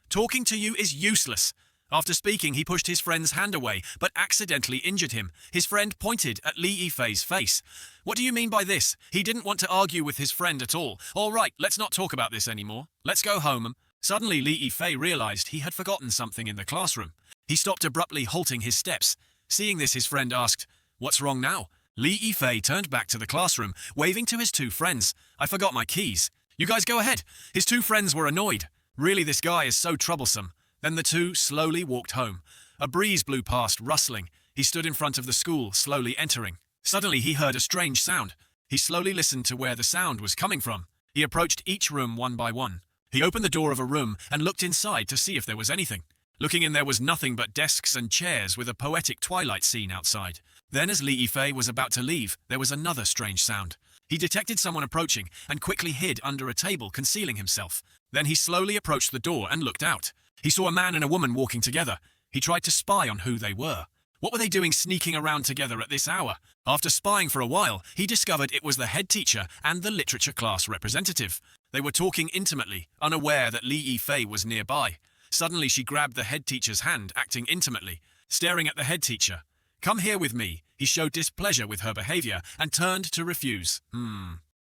Talking to you is useless." After speaking, he pushed his friend's hand away, but accidentally injured him. His friend pointed at Li Yifei's face. "What do you mean by this?" He didn't want to argue with his friend at all. "All right, let's not talk about this anymore. Let's go home." Suddenly, Li Yifei realized he had forgotten something in the classroom. He stopped abruptly, halting his steps. Seeing this, his friend asked, "What's wrong now?" Li Yifei turned back to the classroom, waving to his two friends. "I forgot my keys. You guys go ahead." His two friends were annoyed. Really, this guy is so troublesome. Then the two slowly walked home. A breeze blew past, rustling. He stood in front of the school, slowly entering. Suddenly, he heard a strange sound. He slowly listened to where the sound was coming from. He approached each room one by one. He opened the door of a room and looked inside to see if there was anything. Looking in, there was nothing but desks and chairs with a poetic twilight scene outside. Then, as Li Yifei was about to leave, there was another strange sound. He detected someone approaching and quickly hid under a table, concealing himself. Then he slowly approached the door and looked out. He saw a man and a woman walking together. He tried to spy on who they were. What were they doing sneaking around together at this hour? After spying for a while, he discovered it was the head teacher and the literature class representative. They were talking intimately, unaware that Li Yifei was nearby. Suddenly, she grabbed the head teacher's hand, acting intimately, staring at the head teacher. "Come here with me." He showed displeasure with her behavior and turned to refuse.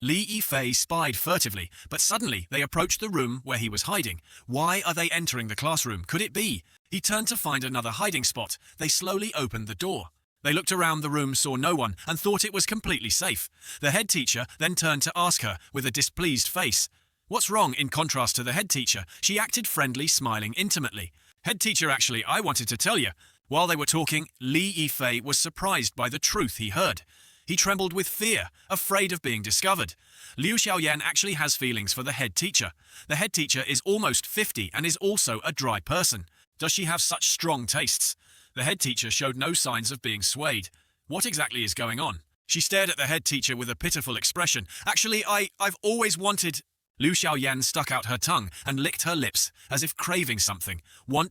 Li Yifei spied furtively, but suddenly they approached the room where he was hiding. Why are they entering the classroom? Could it be? He turned to find another hiding spot. They slowly opened the door. They looked around the room, saw no one, and thought it was completely safe. The head teacher then turned to ask her with a displeased face, "What's wrong?" In contrast to the head teacher, she acted friendly, smiling intimately. "Head teacher, actually, I wanted to tell you." While they were talking, Li Yifei was surprised by the truth he heard. He trembled with fear, afraid of being discovered. Liu Xiaoyan actually has feelings for the head teacher. The head teacher is almost 50 and is also a dry person. Does she have such strong tastes? The head teacher showed no signs of being swayed. What exactly is going on? She stared at the head teacher with a pitiful expression. "Actually, I've always wanted..." Liu Xiaoyan stuck out her tongue and licked her lips, as if craving something.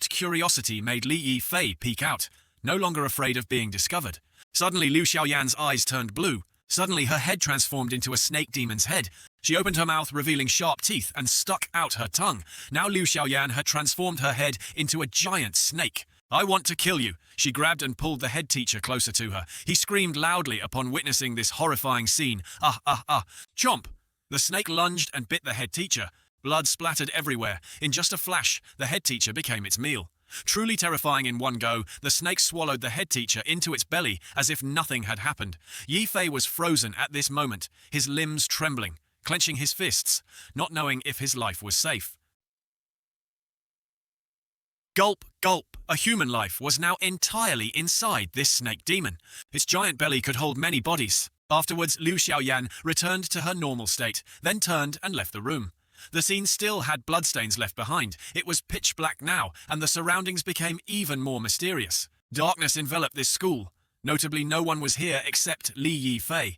Curiosity made Li Yifei peek out, no longer afraid of being discovered. Suddenly, Liu Xiaoyan's eyes turned blue. Suddenly, her head transformed into a snake demon's head. She opened her mouth, revealing sharp teeth, and stuck out her tongue. Now Liu Xiaoyan had transformed her head into a giant snake. "I want to kill you." She grabbed and pulled the head teacher closer to her. He screamed loudly upon witnessing this horrifying scene. Chomp! The snake lunged and bit the head teacher. Blood splattered everywhere. In just a flash, the head teacher became its meal. Truly terrifying in one go, the snake swallowed the head teacher into its belly as if nothing had happened. Yifei was frozen at this moment, his limbs trembling, clenching his fists, not knowing if his life was safe. Gulp, gulp. A human life was now entirely inside this snake demon. Its giant belly could hold many bodies. Afterwards, Liu Xiaoyan returned to her normal state, then turned and left the room. The scene still had bloodstains left behind. It was pitch black now, and the surroundings became even more mysterious. Darkness enveloped this school. Notably, no one was here except Li Yifei.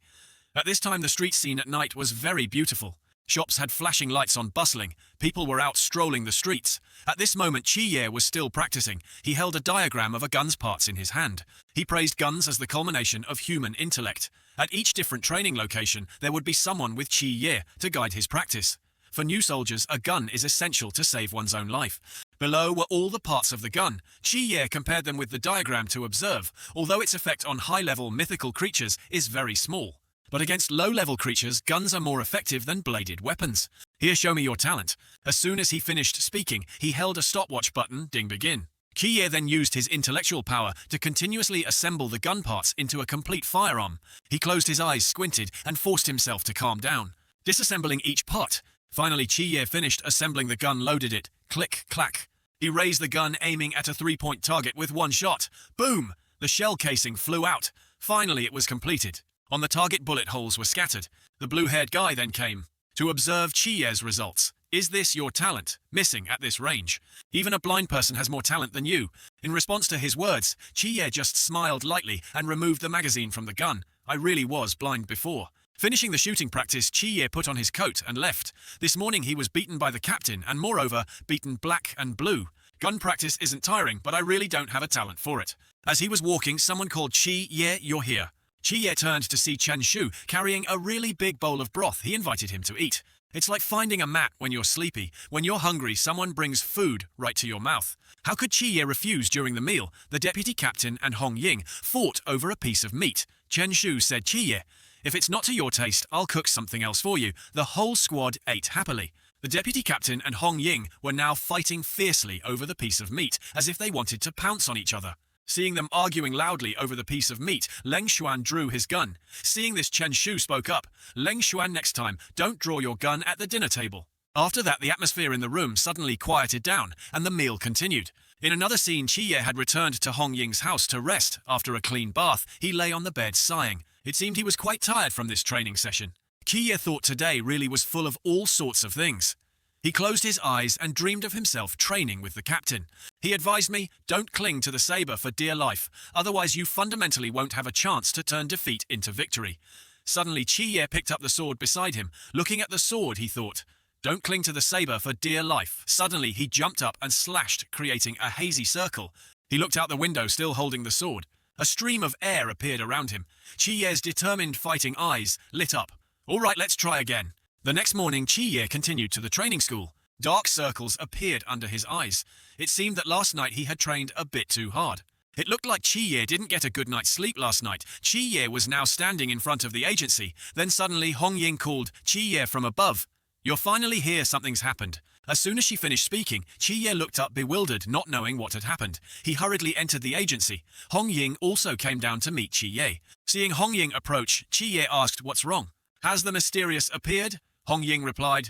At this time, the street scene at night was very beautiful. Shops had flashing lights on, bustling. People were out strolling the streets. At this moment, Chi-Ye was still practicing. He held a diagram of a gun's parts in his hand. He praised guns as the culmination of human intellect. At each different training location, there would be someone with Chi-Ye to guide his practice. For new soldiers, a gun is essential to save one's own life. Below were all the parts of the gun. Chi-Ye compared them with the diagram to observe, although its effect on high-level mythical creatures is very small. But against low-level creatures, guns are more effective than bladed weapons. Here, show me your talent. As soon as he finished speaking, he held a stopwatch button, ding begin. Chi-Ye then used his intellectual power to continuously assemble the gun parts into a complete firearm. He closed his eyes, squinted, and forced himself to calm down, disassembling each part. Finally, Chi-Ye finished assembling the gun, loaded it. Click, clack. He raised the gun, aiming at a 3-point target with one shot. Boom! The shell casing flew out. Finally, it was completed. On the target, bullet holes were scattered. The blue-haired guy then came to observe Chi-Ye's results. Is this your talent? Missing at this range. Even a blind person has more talent than you. In response to his words, Chi-Ye just smiled lightly and removed the magazine from the gun. I really was blind before. Finishing the shooting practice, Chi-Ye put on his coat and left. This morning he was beaten by the captain and moreover, beaten black and blue. Gun practice isn't tiring, but I really don't have a talent for it. As he was walking, someone called, Chi-Ye, you're here. Chi-Ye turned to see Chen Shu carrying a really big bowl of broth. He invited him to eat. It's like finding a mat when you're sleepy. When you're hungry, someone brings food right to your mouth. How could Chi-Ye refuse during the meal? The deputy captain and Hong Ying fought over a piece of meat. Chen Shu said, Chi-Ye, if it's not to your taste, I'll cook something else for you. The whole squad ate happily. The deputy captain and Hong Ying were now fighting fiercely over the piece of meat, as if they wanted to pounce on each other. Seeing them arguing loudly over the piece of meat, Leng Xuan drew his gun. Seeing this, Chen Shu spoke up. Leng Xuan, next time, don't draw your gun at the dinner table. After that, the atmosphere in the room suddenly quieted down, and the meal continued. In another scene, Chi-Ye had returned to Hong Ying's house to rest. After a clean bath, he lay on the bed sighing. It seemed he was quite tired from this training session. Chi-Ye thought today really was full of all sorts of things. He closed his eyes and dreamed of himself training with the captain. He advised me, don't cling to the saber for dear life, otherwise you fundamentally won't have a chance to turn defeat into victory. Suddenly, Chi-Ye picked up the sword beside him. Looking at the sword, he thought, don't cling to the saber for dear life. Suddenly, he jumped up and slashed, creating a hazy circle. He looked out the window, still holding the sword. A stream of air appeared around him. Chi-Ye's determined fighting eyes lit up. All right, let's try again. The next morning, Chi-Ye continued to the training school. Dark circles appeared under his eyes. It seemed that last night he had trained a bit too hard. It looked like Chi-Ye didn't get a good night's sleep last night. Chi-Ye was now standing in front of the agency. Then suddenly, Hong Ying called Chi-Ye from above. You're finally here, something's happened. As soon as she finished speaking, Chi-Ye looked up bewildered, not knowing what had happened. He hurriedly entered the agency. Hong Ying also came down to meet Chi-Ye. Seeing Hong Ying approach, Chi-Ye asked, what's wrong? Has the mysterious appeared? Hong Ying replied,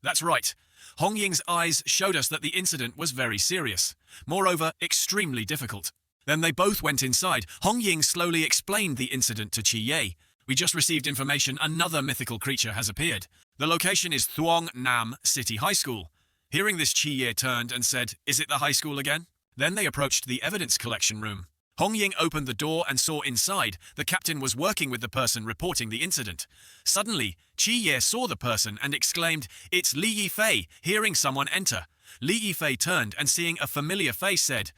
that's right. Hong Ying's eyes showed us that the incident was very serious. Moreover, extremely difficult. Then they both went inside. Hong Ying slowly explained the incident to Chi-Ye. We just received information another mythical creature has appeared. The location is Thuong Nam City High School. Hearing this, Chi-Ye turned and said, is it the high school again? Then they approached the evidence collection room. Hong Ying opened the door and saw inside. The captain was working with the person reporting the incident. Suddenly, Chi-Ye saw the person and exclaimed, it's Li Yifei. Hearing someone enter, Li Yifei turned and seeing a familiar face said,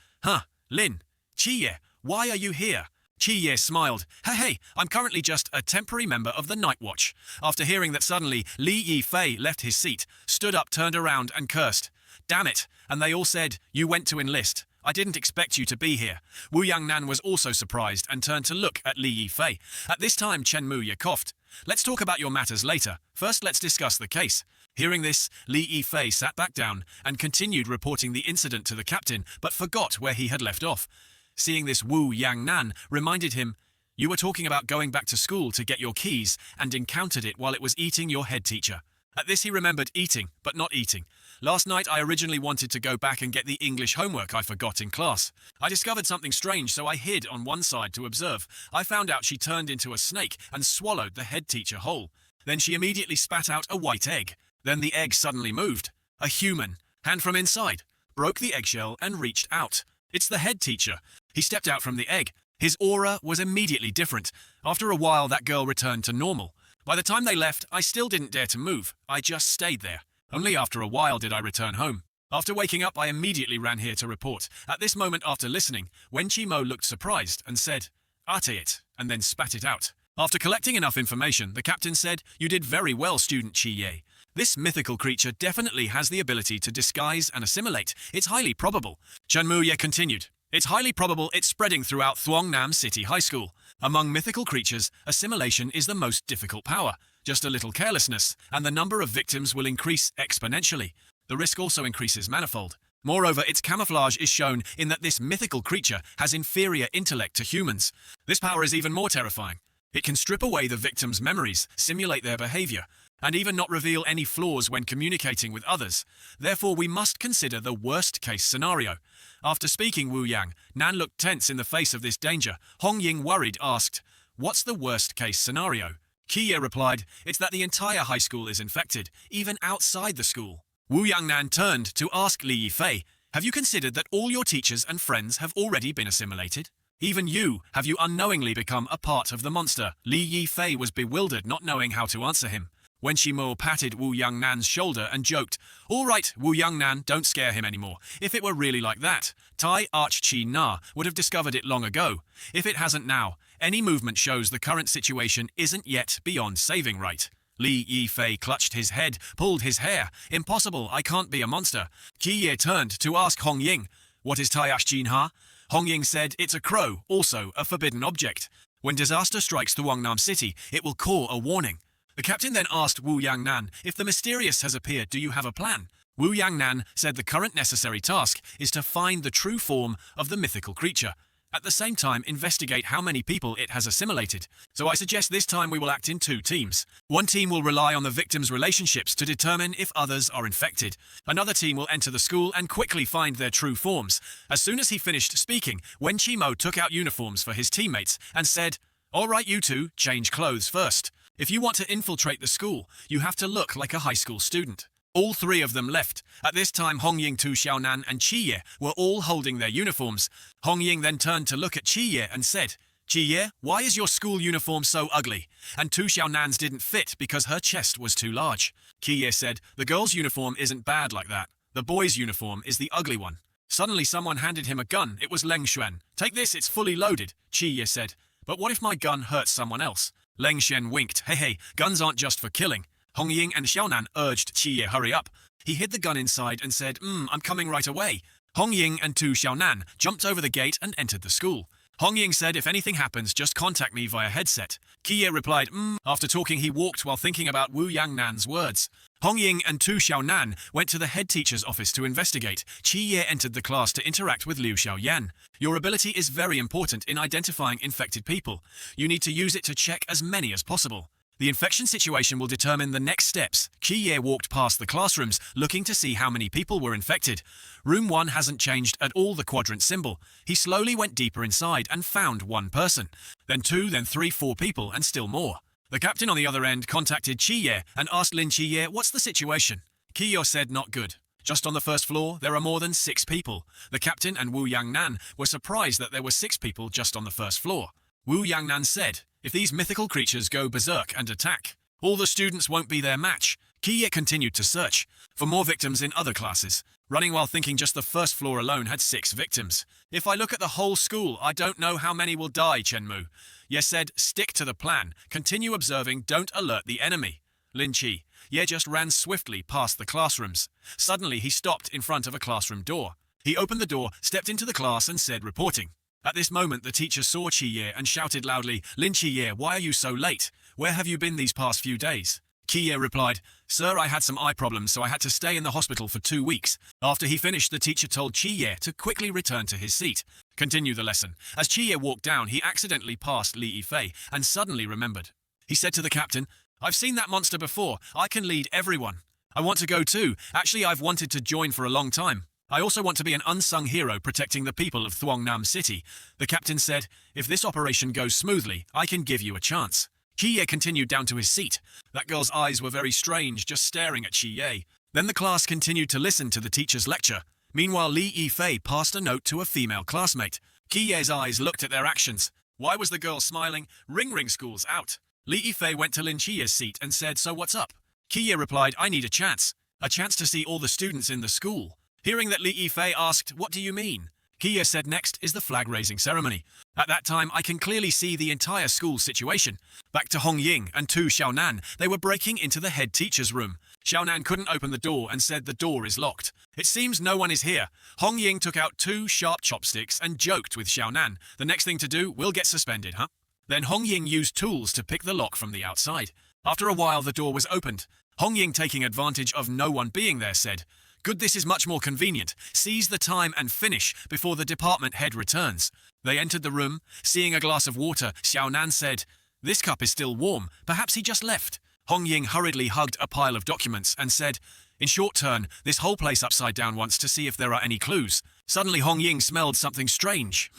Lin, Chi-Ye, why are you here? Chi-Ye smiled. Hey, I'm currently just a temporary member of the Night Watch. After hearing that, suddenly, Li Yifei left his seat, stood up, turned around and cursed. Damn it, and they all said, you went to enlist. I didn't expect you to be here. Wu Yangnan was also surprised and turned to look at Li Yifei. At this time, Chen Muye coughed. Let's talk about your matters later. First, let's discuss the case. Hearing this, Li Yifei sat back down and continued reporting the incident to the captain, but forgot where he had left off. Seeing this, Wu Yangnan reminded him, you were talking about going back to school to get your keys and encountered it while it was eating your head teacher. At this, he remembered eating, but not eating. Last night, I originally wanted to go back and get the English homework I forgot in class. I discovered something strange, so I hid on one side to observe. I found out she turned into a snake and swallowed the head teacher whole. Then she immediately spat out a white egg. Then the egg suddenly moved. A human, hand from inside, broke the eggshell and reached out. It's the head teacher. He stepped out from the egg. His aura was immediately different. After a while, that girl returned to normal. By the time they left, I still didn't dare to move. I just stayed there. Only after a while did I return home. After waking up, I immediately ran here to report. At this moment, after listening, Wen Qimo looked surprised and said, "Ate it," and then spat it out. After collecting enough information, the captain said, "You did very well, student Chi Ye. This mythical creature definitely has the ability to disguise and assimilate. It's highly probable." Chen Muye continued, "It's highly probable it's spreading throughout Thuongnam City High School. Among mythical creatures, assimilation is the most difficult power. Just a little carelessness, and the number of victims will increase exponentially. The risk also increases manifold. Moreover, its camouflage is shown in that this mythical creature has inferior intellect to humans. This power is even more terrifying. It can strip away the victim's memories, simulate their behavior, and even not reveal any flaws when communicating with others. Therefore, we must consider the worst-case scenario." After speaking Wu Yang, Nan looked tense in the face of this danger. Hong Ying, worried, asked, "What's the worst-case scenario?" Qiye replied, "It's that the entire high school is infected, even outside the school." Wu Yang Nan turned to ask Li Yifei, "Have you considered that all your teachers and friends have already been assimilated? Even you, have you unknowingly become a part of the monster?" Li Yifei was bewildered, not knowing how to answer him. Wen Qimo patted Wu Yang Nan's shoulder and joked, "All right, Wu Yang Nan, don't scare him anymore. If it were really like that, Tai Arch Chi Na would have discovered it long ago. If it hasn't now, any movement shows the current situation isn't yet beyond saving, right?" Li Yifei clutched his head, pulled his hair. "Impossible, I can't be a monster." Qiye turned to ask Hong Ying, "What is Tai Arch Chi Na?" Hong Ying said, "It's a crow, also a forbidden object. When disaster strikes Thuongnam City, it will call a warning." The captain then asked Wu Yang Nan, "If the mysterious has appeared, do you have a plan?" Wu Yang Nan said the current necessary task is to find the true form of the mythical creature. At the same time, investigate how many people it has assimilated. So I suggest this time we will act in 2 teams. One team will rely on the victims' relationships to determine if others are infected. Another team will enter the school and quickly find their true forms. As soon as he finished speaking, Wen Qimo took out uniforms for his teammates and said, "All right, you two, change clothes first. If you want to infiltrate the school, you have to look like a high school student." All 3 of them left. At this time, Hong Ying, Tu Xiaonan, and Qiye were all holding their uniforms. Hong Ying then turned to look at Qiye and said, "Qiye, why is your school uniform so ugly?" And Tu Xiaonan's didn't fit because her chest was too large. Qiye said, "The girl's uniform isn't bad like that. The boy's uniform is the ugly one." Suddenly, someone handed him a gun. It was Leng Xuan. "Take this, it's fully loaded," Qiye said. "But what if my gun hurts someone else?" Leng Xuan winked. Hey, guns aren't just for killing." Hong Ying and Xiaonan urged Qiye hurry up. He hid the gun inside and said, "I'm coming right away." Hong Ying and Tu Xiaonan jumped over the gate and entered the school. Hong Ying said, "If anything happens, just contact me via headset." Qiye replied, After talking, he walked while thinking about Wu Yang Nan's words. Hong Ying and Tu Xiaonan went to the head teacher's office to investigate. Qiye entered the class to interact with Liu Xiaoyan. "Your ability is very important in identifying infected people. You need to use it to check as many as possible. The infection situation will determine the next steps." Qiye walked past the classrooms, looking to see how many people were infected. Room 1 hasn't changed at all the quadrant symbol. He slowly went deeper inside and found 1 person. Then 2, then 3, 4 people, and still more. The captain on the other end contacted Qiye and asked Lin Qiye, "What's the situation?" Qiye said, "Not good. Just on the first floor, there are more than 6 people." The captain and Wu Yang Nan were surprised that there were 6 people just on the first floor. Wu Yang Nan said, "If these mythical creatures go berserk and attack, all the students won't be their match." Qiye continued to search for more victims in other classes, running while thinking just the first floor alone had 6 victims. "If I look at the whole school, I don't know how many will die," Chenmu. Ye said, "Stick to the plan. Continue observing, don't alert the enemy." Lin Qi. Ye just ran swiftly past the classrooms. Suddenly he stopped in front of a classroom door. He opened the door, stepped into the class and said, "Reporting." At this moment, the teacher saw Qiye and shouted loudly, "Lin Qiye, why are you so late? Where have you been these past few days?" Qiye replied, "Sir, I had some eye problems, so I had to stay in the hospital for 2 weeks." After he finished, the teacher told Qiye to quickly return to his seat. Continue the lesson. As Qiye walked down, he accidentally passed Li Yifei and suddenly remembered. He said to the captain, "I've seen that monster before. I can lead everyone. I want to go too. Actually, I've wanted to join for a long time. I also want to be an unsung hero protecting the people of Thuongnam City." The captain said, "If this operation goes smoothly, I can give you a chance." Qiye continued down to his seat. That girl's eyes were very strange, just staring at Qiye. Then the class continued to listen to the teacher's lecture. Meanwhile, Li Yifei passed a note to a female classmate. Kiye's eyes looked at their actions. Why was the girl smiling? Ring school's out. Li Yifei went to Lin Qiye's seat and said, so what's up? Qiye replied, I need a chance. A chance to see all the students in the school. Hearing that Li Yifei asked, what do you mean? Qiye said next is the flag-raising ceremony. At that time, I can clearly see the entire school situation. Back to Hong Ying and Tu Xiaonan, they were breaking into the head teacher's room. Xiaonan couldn't open the door and said the door is locked. It seems no one is here. Hong Ying took out 2 sharp chopsticks and joked with Xiaonan. The next thing to do, we'll get suspended, huh? Then Hong Ying used tools to pick the lock from the outside. After a while, the door was opened. Hong Ying, taking advantage of no one being there, said, good, this is much more convenient. Seize the time and finish before the department head returns. They entered the room. Seeing a glass of water, Xiaonan said, this cup is still warm. Perhaps he just left. Hong Ying hurriedly hugged a pile of documents and said, in short turn, this whole place upside down wants to see if there are any clues. Suddenly Hong Ying smelled something strange.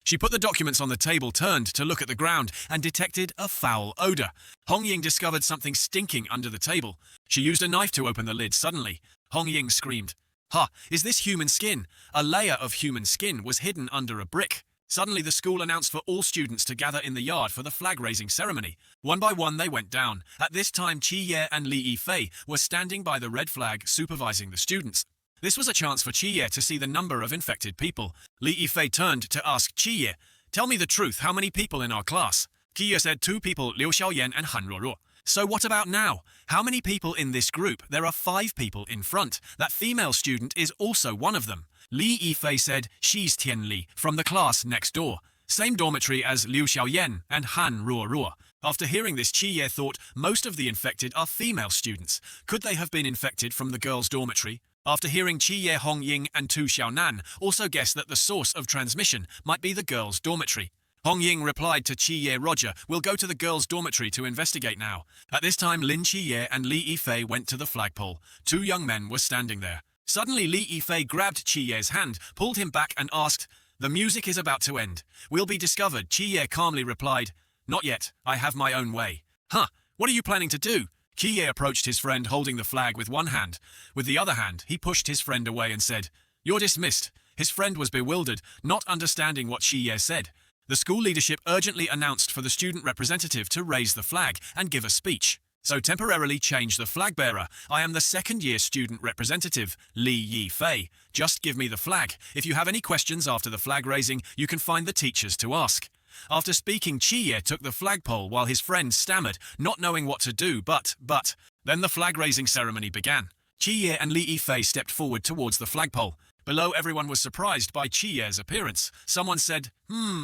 She put the documents on the table, turned to look at the ground, and detected a foul odor. Hong Ying discovered something stinking under the table. She used a knife to open the lid. Suddenly, Hong Ying screamed, ha, is this human skin? A layer of human skin was hidden under a brick. Suddenly, the school announced for all students to gather in the yard for the flag-raising ceremony. One by one, they went down. At this time, Qiye and Li Yifei were standing by the red flag, supervising the students. This was a chance for Qiye to see the number of infected people. Li Yifei turned to ask Qiye, tell me the truth, how many people in our class? Qiye said 2 people, Liu Xiaoyan and Han Ruoruo. So what about now? How many people in this group? There are 5 people in front. That female student is also one of them. Li Yifei said, she's Tianli, from the class next door. Same dormitory as Liu Xiaoyan and Han Ruoruo. After hearing this, Qiye thought most of the infected are female students. Could they have been infected from the girls' dormitory? After hearing Qiye, Hong Ying and Tu Xiaonan also guessed that the source of transmission might be the girls' dormitory. Hong Ying replied to Qiye, Roger, we'll go to the girls' dormitory to investigate now. At this time, Lin Qiye and Li Yifei went to the flagpole. 2 young men were standing there. Suddenly, Li Yifei grabbed Qiye's hand, pulled him back and asked, the music is about to end. We'll be discovered. Qiye calmly replied, not yet. I have my own way. Huh, what are you planning to do? Qiye approached his friend holding the flag with one hand. With the other hand, he pushed his friend away and said, you're dismissed. His friend was bewildered, not understanding what Qiye said. The school leadership urgently announced for the student representative to raise the flag and give a speech. So temporarily change the flag bearer. I am the second-year student representative, Li Yifei. Just give me the flag. If you have any questions after the flag raising, you can find the teachers to ask. After speaking, Qiye took the flagpole while his friend stammered, not knowing what to do, but. Then the flag-raising ceremony began. Qiye and Li Yifei stepped forward towards the flagpole. Below, everyone was surprised by Qiye's appearance. Someone said,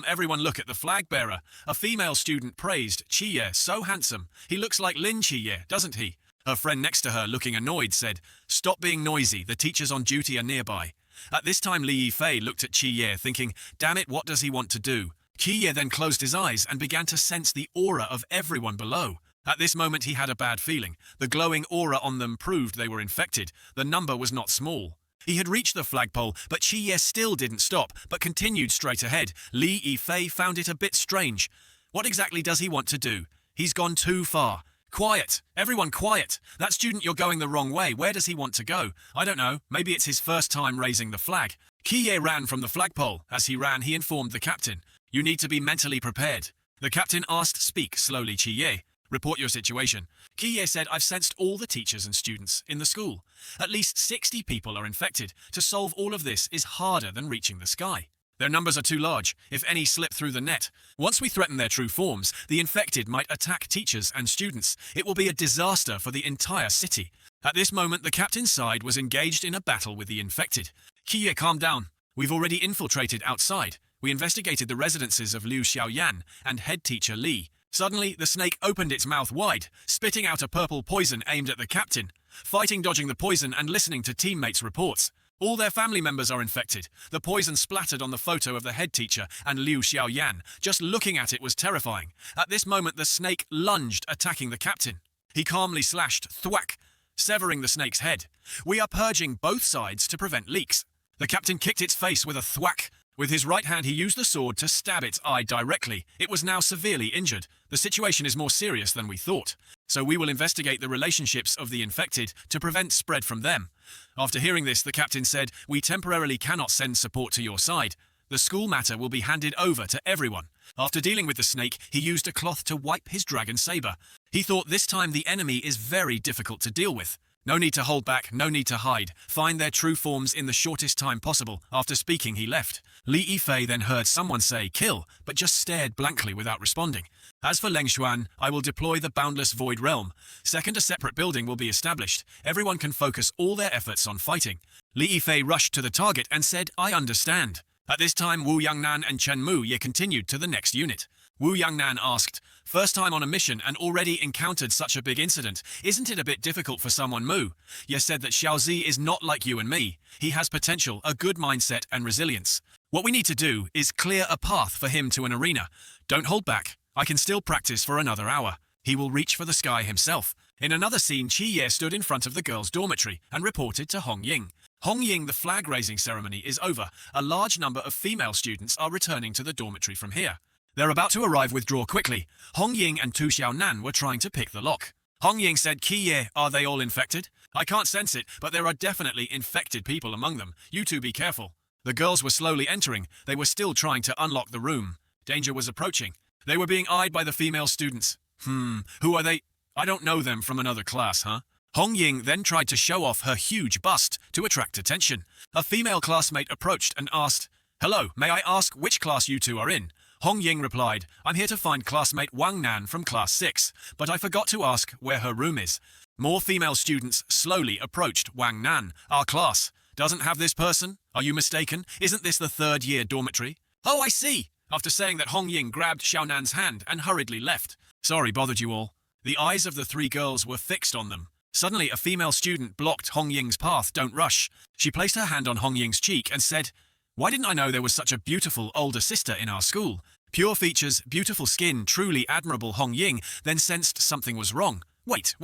everyone look at the flag-bearer. A female student praised Qiye, so handsome. He looks like Lin Qiye, doesn't he? Her friend next to her, looking annoyed, said, stop being noisy, the teachers on duty are nearby. At this time, Li Yifei looked at Qiye, thinking, damn it, what does he want to do? Qiye then closed his eyes and began to sense the aura of everyone below. At this moment, he had a bad feeling. The glowing aura on them proved they were infected. The number was not small. He had reached the flagpole, but Qiye still didn't stop, but continued straight ahead. Li Yifei found it a bit strange. What exactly does he want to do? He's gone too far. Quiet! Everyone quiet! That student, you're going the wrong way. Where does he want to go? I don't know. Maybe it's his first time raising the flag. Qiye ran from the flagpole. As he ran, he informed the captain. You need to be mentally prepared. The captain asked, speak slowly, Qiye. Report your situation. Qiye said, I've sensed all the teachers and students in the school. At least 60 people are infected. To solve all of this is harder than reaching the sky. Their numbers are too large. If any slip through the net, once we threaten their true forms, the infected might attack teachers and students. It will be a disaster for the entire city. At this moment, the captain's side was engaged in a battle with the infected. Qiye, calm down. We've already infiltrated outside. We investigated the residences of Liu Xiaoyan and head teacher Li. Suddenly, the snake opened its mouth wide, spitting out a purple poison aimed at the captain. Fighting, dodging the poison, and listening to teammates' reports. All their family members are infected. The poison splattered on the photo of the head teacher and Liu Xiaoyan. Just looking at it was terrifying. At this moment, the snake lunged, attacking the captain. He calmly slashed, thwack, severing the snake's head. We are purging both sides to prevent leaks. The captain kicked its face with a thwack. With his right hand, he used the sword to stab its eye directly. It was now severely injured. The situation is more serious than we thought. So we will investigate the relationships of the infected to prevent spread from them. After hearing this, the captain said, we temporarily cannot send support to your side. The school matter will be handed over to everyone. After dealing with the snake, he used a cloth to wipe his dragon saber. He thought this time the enemy is very difficult to deal with. No need to hold back, no need to hide. Find their true forms in the shortest time possible. After speaking, he left. Li Yifei then heard someone say, "Kill," but just stared blankly without responding. As for Leng Xuan, I will deploy the Boundless Void Realm. Second, a separate building will be established. Everyone can focus all their efforts on fighting. Li Yifei rushed to the target and said, "I understand." At this time, Wu Yangnan and Chen Mu Ye continued to the next unit. Wu Yangnan asked, "First time on a mission and already encountered such a big incident. Isn't it a bit difficult for someone Mu? Ye said that Xiaozi is not like you and me. He has potential, a good mindset and resilience. What we need to do is clear a path for him to an arena. Don't hold back. I can still practice for another hour. He will reach for the sky himself." In another scene, Qi Ye stood in front of the girls' dormitory and reported to Hong Ying. Hong Ying, the flag-raising ceremony is over. A large number of female students are returning to the dormitory from here. They're about to arrive. Withdraw quickly. Hong Ying and Tu Xiaonan were trying to pick the lock. Hong Ying said, "Qi Ye, are they all infected? I can't sense it, but there are definitely infected people among them. You two be careful." The girls were slowly entering. They were still trying to unlock the room. Danger was approaching. They were being eyed by the female students. Who are they? I don't know them from another class, huh? Hong Ying then tried to show off her huge bust to attract attention. A female classmate approached and asked, "Hello, may I ask which class you two are in?" Hong Ying replied, "I'm here to find classmate Wang Nan from class 6, but I forgot to ask where her room is." More female students slowly approached Wang Nan. "Our class doesn't have this person? Are you mistaken? Isn't this the third-year dormitory?" "Oh, I see." After saying that, Hong Ying grabbed Xiaonan's hand and hurriedly left. "Sorry, bothered you all." The eyes of the three girls were fixed on them. Suddenly, a female student blocked Hong Ying's path. "Don't rush." She placed her hand on Hong Ying's cheek and said, "Why didn't I know there was such a beautiful older sister in our school?" Pure features, beautiful skin, truly admirable. Hong Ying then sensed something was wrong. Wait.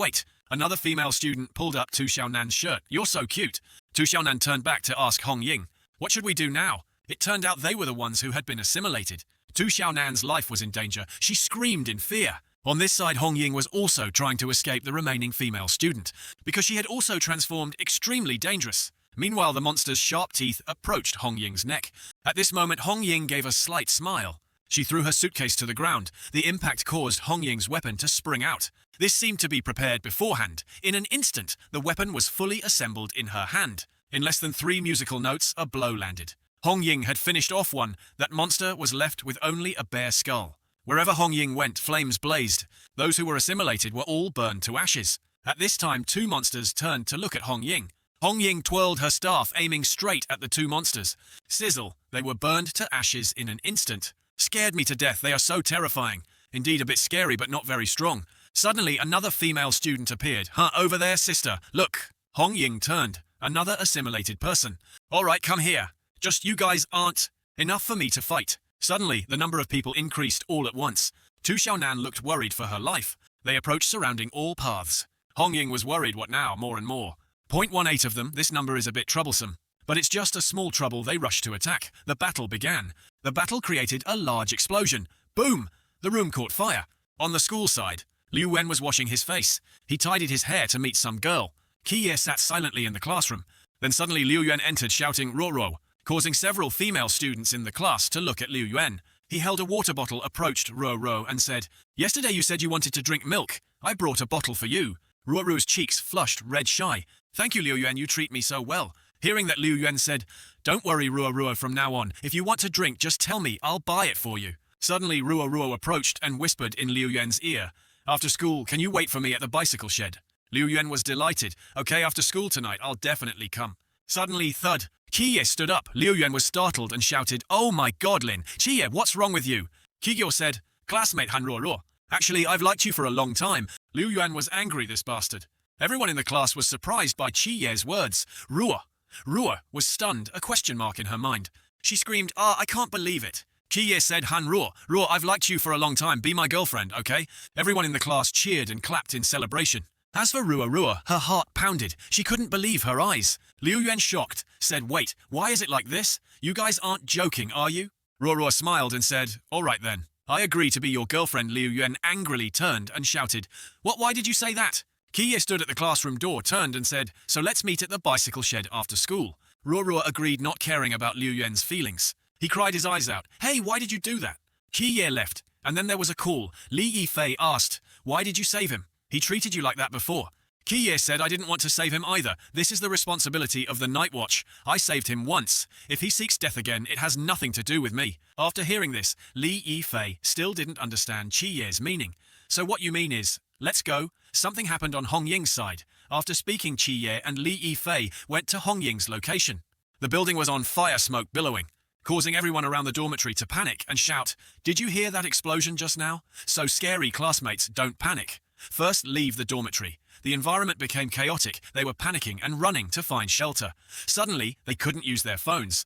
Another female student pulled up Tu Xiaonan's shirt. "You're so cute." Tu Xiaonan turned back to ask Hong Ying, "What should we do now?" It turned out they were the ones who had been assimilated. Tu Xiaonan's life was in danger. She screamed in fear. On this side, Hong Ying was also trying to escape the remaining female student, because she had also transformed extremely dangerous. Meanwhile, the monster's sharp teeth approached Hong Ying's neck. At this moment, Hong Ying gave a slight smile. She threw her suitcase to the ground. The impact caused Hong Ying's weapon to spring out. This seemed to be prepared beforehand. In an instant, the weapon was fully assembled in her hand. In less than 3 musical notes, a blow landed. Hong Ying had finished off one. That monster was left with only a bare skull. Wherever Hong Ying went, flames blazed. Those who were assimilated were all burned to ashes. At this time, 2 monsters turned to look at Hong Ying. Hong Ying twirled her staff, aiming straight at the 2 monsters. Sizzle, they were burned to ashes in an instant. "Scared me to death, they are so terrifying." Indeed, a bit scary, but not very strong. Suddenly, another female student appeared. Over there, sister, look." Hong Ying turned. Another assimilated person. "All right, come here. Just you guys aren't enough for me to fight." Suddenly, the number of people increased all at once. Tu Xiaonan looked worried for her life. They approached, surrounding all paths. Hong Ying was worried. What now? More and more. 0.18 of them. This number is a bit troublesome. But it's just a small trouble. They rushed to attack. The battle began. The battle created a large explosion. Boom! The room caught fire. On the school side, Liu Wen was washing his face. He tidied his hair to meet some girl. Qi Ye sat silently in the classroom. Then suddenly Liu Yuan entered, shouting "Ruo," causing several female students in the class to look at Liu Yuan. He held a water bottle, approached Ruo and said, "Yesterday you said you wanted to drink milk. I brought a bottle for you." Ruo's cheeks flushed red shy. "Thank you, Liu Yuan, you treat me so well." Hearing that, Liu Yuan said, "Don't worry, Ruo, from now on. If you want to drink, just tell me, I'll buy it for you." Suddenly, Ruo approached and whispered in Liu Yuan's ear, "After school, can you wait for me at the bicycle shed?" Liu Yuan was delighted. "Okay, after school tonight, I'll definitely come." Suddenly, thud. Qi Ye stood up. Liu Yuan was startled and shouted, "Oh my god, Lin! Qi Ye, what's wrong with you?" Qi Ye said, "Classmate Han Ruo. Actually, I've liked you for a long time." Liu Yuan was angry, this bastard. Everyone in the class was surprised by Qi Ye's words. Ruo was stunned, a question mark in her mind. She screamed, I can't believe it." Qi Ye said, "Han Ruo, I've liked you for a long time. Be my girlfriend, okay?" Everyone in the class cheered and clapped in celebration. As for Ruo, her heart pounded. She couldn't believe her eyes. Liu Yuan, shocked, said, "Wait, why is it like this? You guys aren't joking, are you?" Ruo smiled and said, "All right then. I agree to be your girlfriend." Liu Yuan angrily turned and shouted, Why did you say that?" Qi Ye stood at the classroom door, turned and said, "So let's meet at the bicycle shed after school." Ruo agreed, not caring about Liu Yuan's feelings. He cried his eyes out. Hey, why did you do that? Qi Ye left, and then there was a call. Li Yifei asked, why did you save him? He treated you like that before. Qi Ye said, I didn't want to save him either. This is the responsibility of the Night Watch. I saved him once. If he seeks death again, it has nothing to do with me. After hearing this, Li Yifei still didn't understand Qi Ye's meaning. So what you mean is, let's go. Something happened on Hong Ying's side. After speaking, Qi Ye and Li Yifei went to Hong Ying's location. The building was on fire, smoke billowing, causing everyone around the dormitory to panic and shout, did you hear that explosion just now? So scary, classmates, don't panic. First, leave the dormitory. The environment became chaotic. They were panicking and running to find shelter. Suddenly, they couldn't use their phones.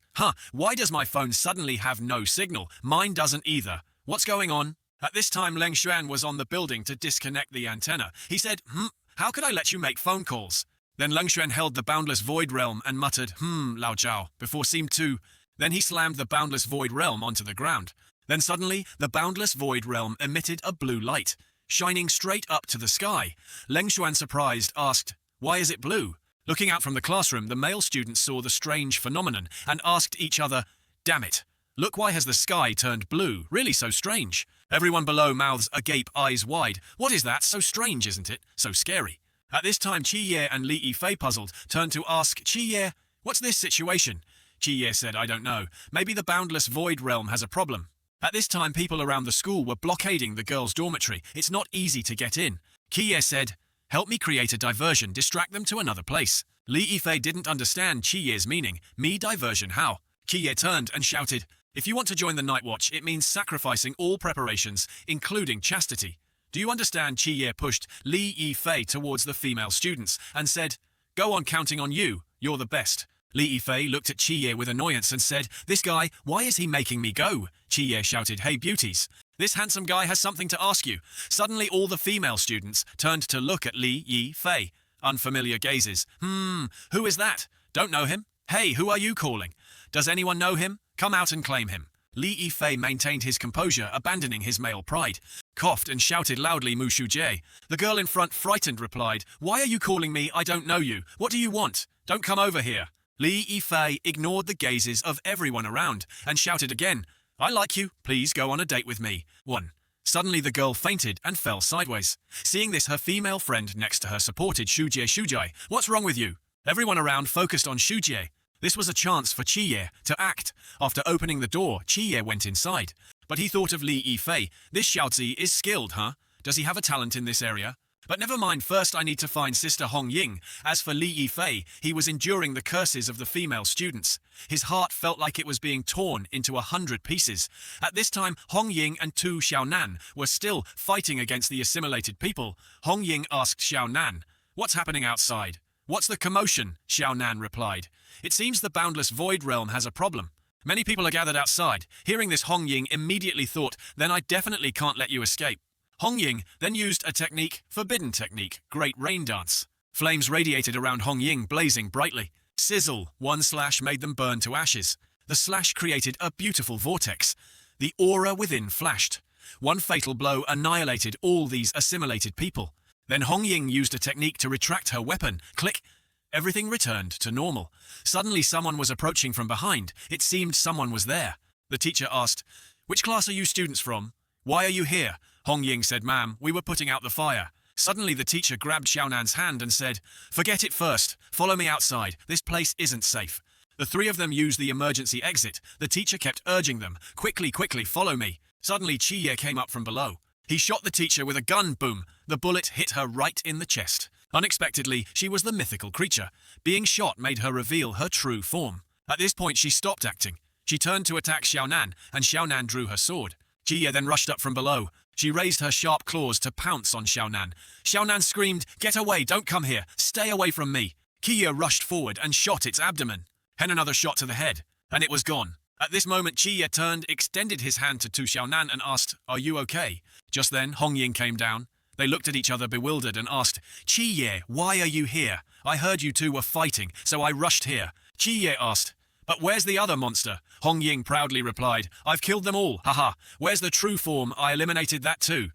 Why does my phone suddenly have no signal? Mine doesn't either. What's going on? At this time, Leng Xuan was on the building to disconnect the antenna. He said, how could I let you make phone calls? Then Leng Xuan held the boundless void realm and muttered, Lao Jiao, before seemed to. Then he slammed the boundless void realm onto the ground. Then suddenly, the boundless void realm emitted a blue light, shining straight up to the sky. Leng Xuan, surprised, asked, why is it blue? Looking out from the classroom, the male students saw the strange phenomenon and asked each other, damn it, look, why has the sky turned blue? Really so strange. Everyone below, mouths agape, eyes wide. What is that? So strange, isn't it? So scary. At this time, Qi Ye and Li Yifei, puzzled, turned to ask Qi Ye, what's this situation? Qi Ye said, I don't know. Maybe the boundless void realm has a problem. At this time, people around the school were blockading the girls' dormitory. It's not easy to get in. Qi Ye said, help me create a diversion, distract them to another place. Li Yifei didn't understand Qi Ye's meaning. Me diversion, how? Qi Ye turned and shouted, if you want to join the Night Watch, it means sacrificing all preparations, including chastity. Do you understand? Qi Ye pushed Li Yifei towards the female students and said, go on, counting on you, you're the best. Li Yifei looked at Qi Ye with annoyance and said, this guy, why is he making me go? Qi Ye shouted, hey beauties, this handsome guy has something to ask you. Suddenly all the female students turned to look at Li Yifei. Unfamiliar gazes. Who is that? Don't know him? Hey, who are you calling? Does anyone know him? Come out and claim him. Li Yifei maintained his composure, abandoning his male pride. Coughed and shouted loudly, Mu Shujie. The girl in front, frightened, replied, why are you calling me? I don't know you. What do you want? Don't come over here. Li Yifei ignored the gazes of everyone around and shouted again, I like you. Please go on a date with me. 1. Suddenly the girl fainted and fell sideways. Seeing this, her female friend next to her supported Shujie. What's wrong with you? Everyone around focused on Shujie. This was a chance for Qi Ye to act. After opening the door, Qi Ye went inside. But he thought of Li Yifei. This Xiaozi is skilled, huh? Does he have a talent in this area? But never mind, first I need to find Sister Hong Ying. As for Li Yifei, he was enduring the curses of the female students. His heart felt like it was being torn into 100 pieces. At this time, Hong Ying and Tu Xiaonan were still fighting against the assimilated people. Hong Ying asked Xiaonan, what's happening outside? What's the commotion? Xiaonan replied, it seems the boundless void realm has a problem. Many people are gathered outside. Hearing this, Hong Ying immediately thought, then I definitely can't let you escape. Hong Ying then used a technique, forbidden technique, Great Rain Dance. Flames radiated around Hong Ying, blazing brightly. Sizzle, one slash made them burn to ashes. The slash created a beautiful vortex. The aura within flashed. One fatal blow annihilated all these assimilated people. Then Hong Ying used a technique to retract her weapon. Click. Everything returned to normal. Suddenly someone was approaching from behind. It seemed someone was there. The teacher asked, which class are you students from? Why are you here? Hong Ying said, ma'am, we were putting out the fire. Suddenly the teacher grabbed Xiaonan's hand and said, forget it first. Follow me outside. This place isn't safe. The three of them used the emergency exit. The teacher kept urging them, quickly, follow me. Suddenly Qi Ye came up from below. He shot the teacher with a gun, boom. The bullet hit her right in the chest. Unexpectedly, she was the mythical creature. Being shot made her reveal her true form. At this point, she stopped acting. She turned to attack Xiaonan, and Xiaonan drew her sword. Qi Ye then rushed up from below. She raised her sharp claws to pounce on Xiaonan. Xiaonan screamed, get away, don't come here, stay away from me. Qi Ye rushed forward and shot its abdomen. Then another shot to the head, and it was gone. At this moment, Qi Ye turned, extended his hand to Tu Xiaonan and asked, are you okay? Just then, Hong Ying came down. They looked at each other bewildered and asked, Qi Ye, why are you here? I heard you two were fighting, so I rushed here. Qi Ye asked, but where's the other monster? Hong Ying proudly replied, I've killed them all, haha. Where's the true form? I eliminated that too.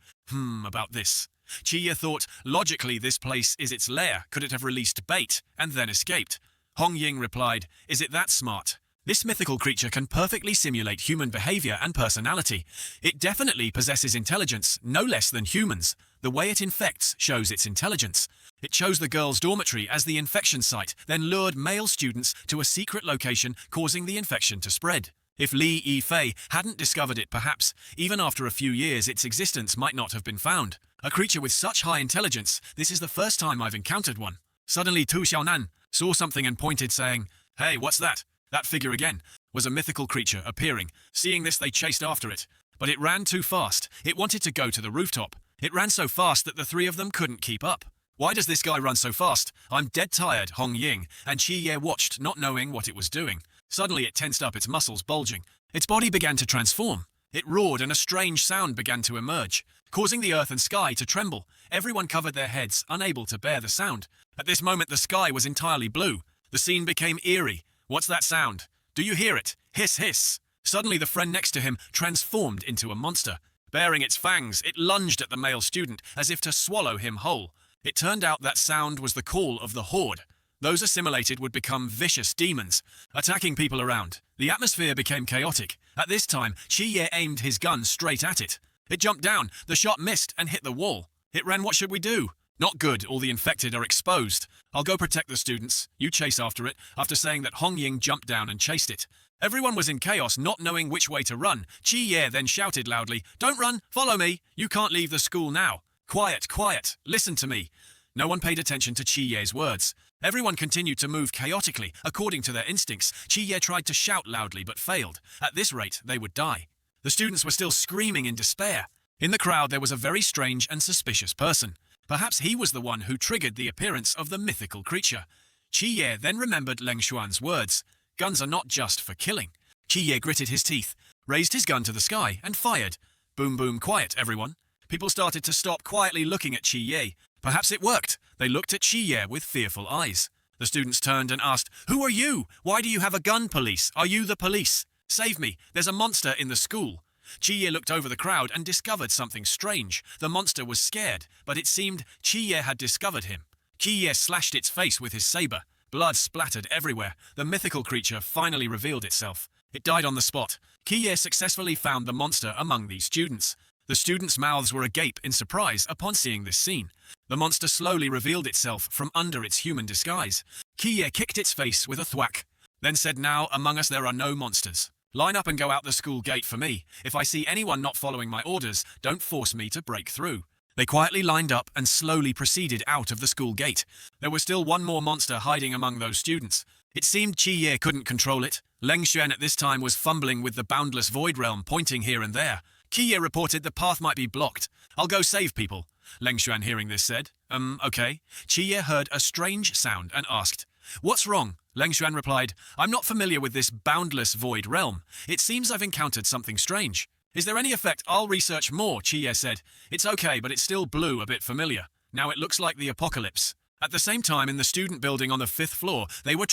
About this. Qi Ye thought, logically this place is its lair. Could it have released bait and then escaped? Hong Ying replied, is it that smart? This mythical creature can perfectly simulate human behavior and personality. It definitely possesses intelligence, no less than humans. The way it infects shows its intelligence. It chose the girls' dormitory as the infection site, then lured male students to a secret location, causing the infection to spread. If Li Yifei hadn't discovered it, perhaps, even after a few years, its existence might not have been found. A creature with such high intelligence, this is the first time I've encountered one. Suddenly Tu Xiaonan saw something and pointed, saying, "Hey, what's that?" That figure again was a mythical creature appearing. Seeing this, they chased after it. But it ran too fast. It wanted to go to the rooftop. It ran so fast that the three of them couldn't keep up. "Why does this guy run so fast? I'm dead tired," Hong Ying and Qi Ye watched, not knowing what it was doing. Suddenly it tensed up, its muscles bulging. Its body began to transform. It roared and a strange sound began to emerge, causing the earth and sky to tremble. Everyone covered their heads, unable to bear the sound. At this moment the sky was entirely blue. The scene became eerie. "What's that sound? Do you hear it? Hiss, hiss." Suddenly the friend next to him transformed into a monster. Baring its fangs, it lunged at the male student as if to swallow him whole. It turned out that sound was the call of the horde. Those assimilated would become vicious demons, attacking people around. The atmosphere became chaotic. At this time, Qi Ye aimed his gun straight at it. It jumped down, the shot missed and hit the wall. It ran. "What should we do?" "Not good, all the infected are exposed. I'll go protect the students. You chase after it," after saying that Hong Ying jumped down and chased it. Everyone was in chaos, not knowing which way to run. Qi Ye then shouted loudly, "Don't run, follow me. You can't leave the school now. Quiet, quiet, listen to me." No one paid attention to Qi Ye's words. Everyone continued to move chaotically, according to their instincts. Qi Ye tried to shout loudly but failed. At this rate, they would die. The students were still screaming in despair. In the crowd there was a very strange and suspicious person. Perhaps he was the one who triggered the appearance of the mythical creature. Qi Ye then remembered Leng Xuan's words. Guns are not just for killing. Qi Ye gritted his teeth, raised his gun to the sky, and fired. Boom, boom, quiet, everyone. People started to stop, quietly looking at Qi Ye. Perhaps it worked. They looked at Qi Ye with fearful eyes. The students turned and asked, "Who are you? Why do you have a gun, police? Are you the police? Save me, there's a monster in the school." Qi Ye looked over the crowd and discovered something strange. The monster was scared, but it seemed Qi Ye had discovered him. Qi Ye slashed its face with his saber. Blood splattered everywhere. The mythical creature finally revealed itself. It died on the spot. Qi Ye successfully found the monster among these students. The students' mouths were agape in surprise upon seeing this scene. The monster slowly revealed itself from under its human disguise. Qi Ye kicked its face with a thwack, then said, "Now, among us there are no monsters. Line up and go out the school gate for me. If I see anyone not following my orders, don't force me to break through." They quietly lined up and slowly proceeded out of the school gate. There was still one more monster hiding among those students. It seemed Qi Ye couldn't control it. Leng Xuan at this time was fumbling with the boundless void realm, pointing here and there. Qi Ye reported the path might be blocked. "I'll go save people." Leng Xuan, hearing this, said, Okay." Qi Ye heard a strange sound and asked, "What's wrong?" Leng Xuan replied, "I'm not familiar with this boundless void realm. It seems I've encountered something strange." "Is there any effect? I'll research more," Qi Ye said. "It's okay, but it's still blue, a bit familiar. Now it looks like the apocalypse." At the same time, in the student building on the 5th floor, they were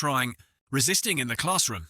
resisting in the classroom.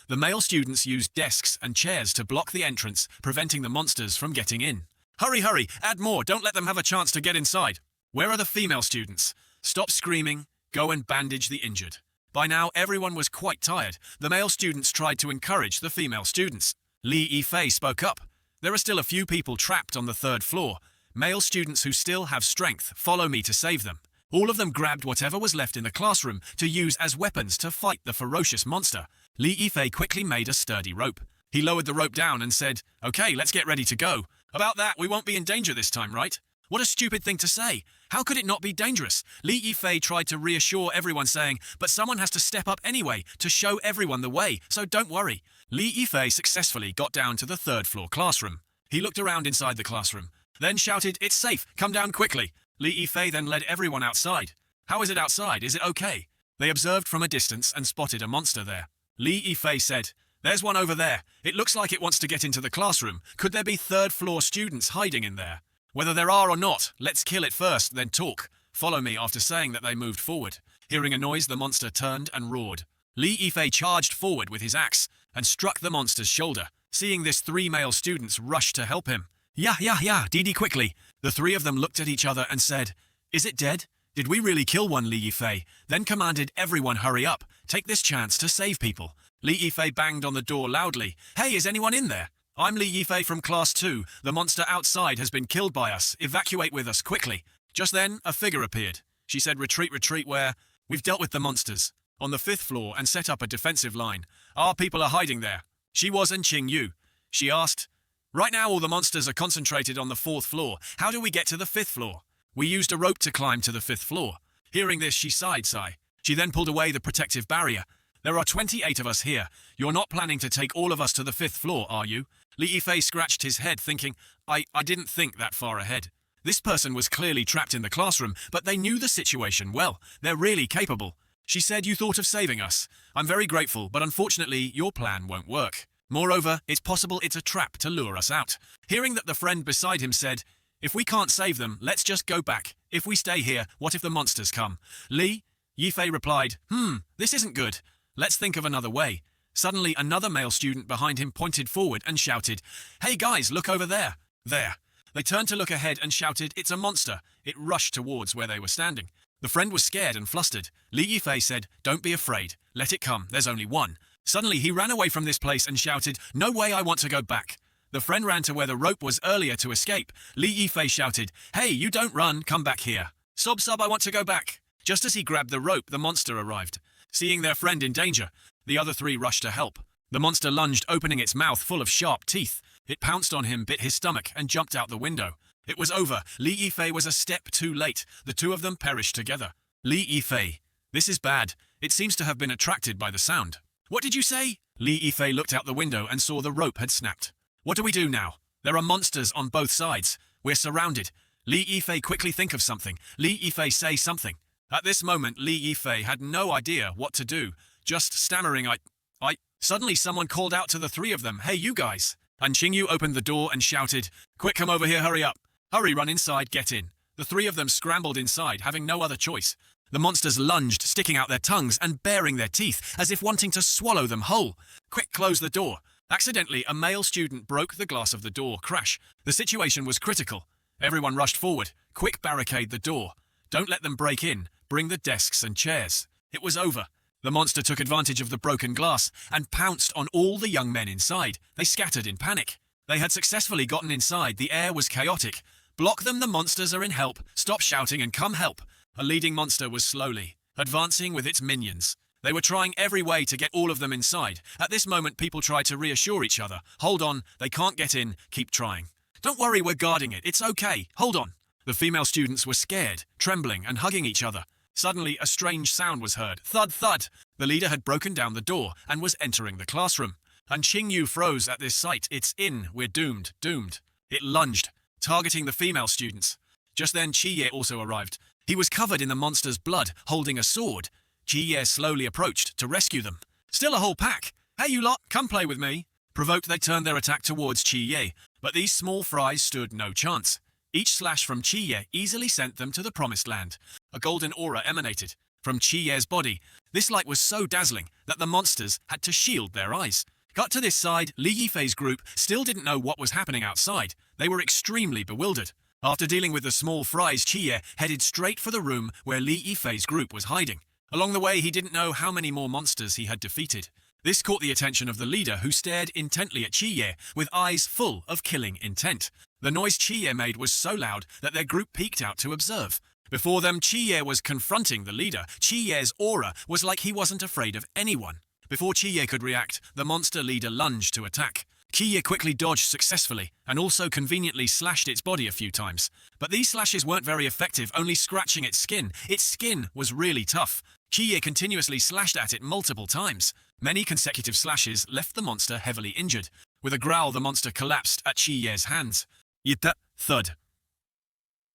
The male students used desks and chairs to block the entrance, preventing the monsters from getting in. "Hurry, hurry, add more, don't let them have a chance to get inside." "Where are the female students?" "Stop screaming, go and bandage the injured." By now, everyone was quite tired. The male students tried to encourage the female students. Li Yifei spoke up. "There are still a few people trapped on the 3rd floor. Male students who still have strength, follow me to save them." All of them grabbed whatever was left in the classroom to use as weapons to fight the ferocious monster. Li Yifei quickly made a sturdy rope. He lowered the rope down and said, "Okay, let's get ready to go." "About that, we won't be in danger this time, right?" What a stupid thing to say. How could it not be dangerous? Li Yifei tried to reassure everyone, saying, "But someone has to step up anyway, to show everyone the way, so don't worry." Li Yifei successfully got down to the 3rd floor classroom. He looked around inside the classroom, then shouted, "It's safe, come down quickly." Li Yifei then led everyone outside. "How is it outside? Is it okay?" They observed from a distance and spotted a monster there. Li Yifei said, "There's one over there. It looks like it wants to get into the classroom. Could there be 3rd floor students hiding in there? Whether there are or not, let's kill it first, then talk. Follow me." After saying that, they moved forward. Hearing a noise, the monster turned and roared. Li Yifei charged forward with his axe and struck the monster's shoulder. Seeing this, 3 male students rushed to help him. Yeah, Didi, quickly." The 3 of them looked at each other and said, "Is it dead? Did we really kill one?" Li Yifei then commanded everyone, "Hurry up, take this chance to save people." Li Yifei banged on the door loudly. Hey, is anyone in there? I'm Li Yifei from Class 2. The monster outside has been killed by us. Evacuate with us, quickly. Just then, a figure appeared. She said, retreat, retreat, where? We've dealt with the monsters. On the 5th floor and set up a defensive line. Our people are hiding there. She was and Qing Yu. She asked, right now all the monsters are concentrated on the 4th floor. How do we get to the 5th floor? We used a rope to climb to the 5th floor. Hearing this, she sighed. She then pulled away the protective barrier. There are 28 of us here. You're not planning to take all of us to the 5th floor, are you? Li Yifei scratched his head, thinking, I didn't think that far ahead. This person was clearly trapped in the classroom, but they knew the situation well. They're really capable. She said, you thought of saving us. I'm very grateful, but unfortunately, your plan won't work. Moreover, it's possible it's a trap to lure us out. Hearing that the friend beside him said, if we can't save them, let's just go back. If we stay here, what if the monsters come? Li Yifei replied, this isn't good. Let's think of another way. Suddenly, another male student behind him pointed forward and shouted, hey guys, look over there. There. They turned to look ahead and shouted, it's a monster. It rushed towards where they were standing. The friend was scared and flustered. Li Yifei said, don't be afraid. Let it come. There's only one. Suddenly, he ran away from this place and shouted, no way, I want to go back. The friend ran to where the rope was earlier to escape. Li Yifei shouted, hey, you don't run, come back here. Sob, I want to go back. Just as he grabbed the rope, the monster arrived. Seeing their friend in danger, the other three rushed to help. The monster lunged, opening its mouth full of sharp teeth. It pounced on him, bit his stomach, and jumped out the window. It was over. Li Yifei was a step too late. The two of them perished together. Li Yifei. This is bad. It seems to have been attracted by the sound. What did you say? Li Yifei looked out the window and saw the rope had snapped. What do we do now? There are monsters on both sides. We're surrounded. Li Yifei, quickly think of something. Li Yifei, say something. At this moment, Li Yifei had no idea what to do. Just stammering, Suddenly someone called out to the three of them, hey you guys. And Qing Yu opened the door and shouted, quick, come over here, hurry up. Hurry, run inside, get in. The three of them scrambled inside, having no other choice. The monsters lunged, sticking out their tongues and baring their teeth, as if wanting to swallow them whole. Quick, close the door. Accidentally, a male student broke the glass of the door. Crash. The situation was critical. Everyone rushed forward. Quick, barricade the door. Don't let them break in. Bring the desks and chairs. It was over. The monster took advantage of the broken glass and pounced on all the young men inside. They scattered in panic. They had successfully gotten inside. The air was chaotic. Block them, the monsters are in help. Stop shouting and come help. A leading monster was slowly advancing with its minions. They were trying every way to get all of them inside. At this moment, people tried to reassure each other. Hold on, they can't get in. Keep trying. Don't worry, we're guarding it. It's okay. Hold on. The female students were scared, trembling and hugging each other. Suddenly, a strange sound was heard. Thud, thud. The leader had broken down the door and was entering the classroom. And Qing Yu froze at this sight. It's in. We're doomed. Doomed. It lunged, targeting the female students. Just then, Qi Ye also arrived. He was covered in the monster's blood, holding a sword. Qi Ye slowly approached to rescue them. Still a whole pack. Hey, you lot, come play with me. Provoked, they turned their attack towards Qi Ye, but these small fries stood no chance. Each slash from Qi Ye easily sent them to the promised land. A golden aura emanated from Qi Ye's body. This light was so dazzling that the monsters had to shield their eyes. Cut to this side, Li Yifei's group still didn't know what was happening outside. They were extremely bewildered. After dealing with the small fries, Qi Ye headed straight for the room where Li Yifei's group was hiding. Along the way, he didn't know how many more monsters he had defeated. This caught the attention of the leader, who stared intently at Qi Ye with eyes full of killing intent. The noise Qi Ye made was so loud that their group peeked out to observe. Before them, Qi Ye was confronting the leader. Qi Ye's aura was like he wasn't afraid of anyone. Before Qi Ye could react, the monster leader lunged to attack. Qi Ye quickly dodged successfully and also conveniently slashed its body a few times. But these slashes weren't very effective, only scratching its skin. Its skin was really tough. Qi Ye continuously slashed at it multiple times. Many consecutive slashes left the monster heavily injured. With a growl, the monster collapsed at Qi Ye's hands. Yita, thud.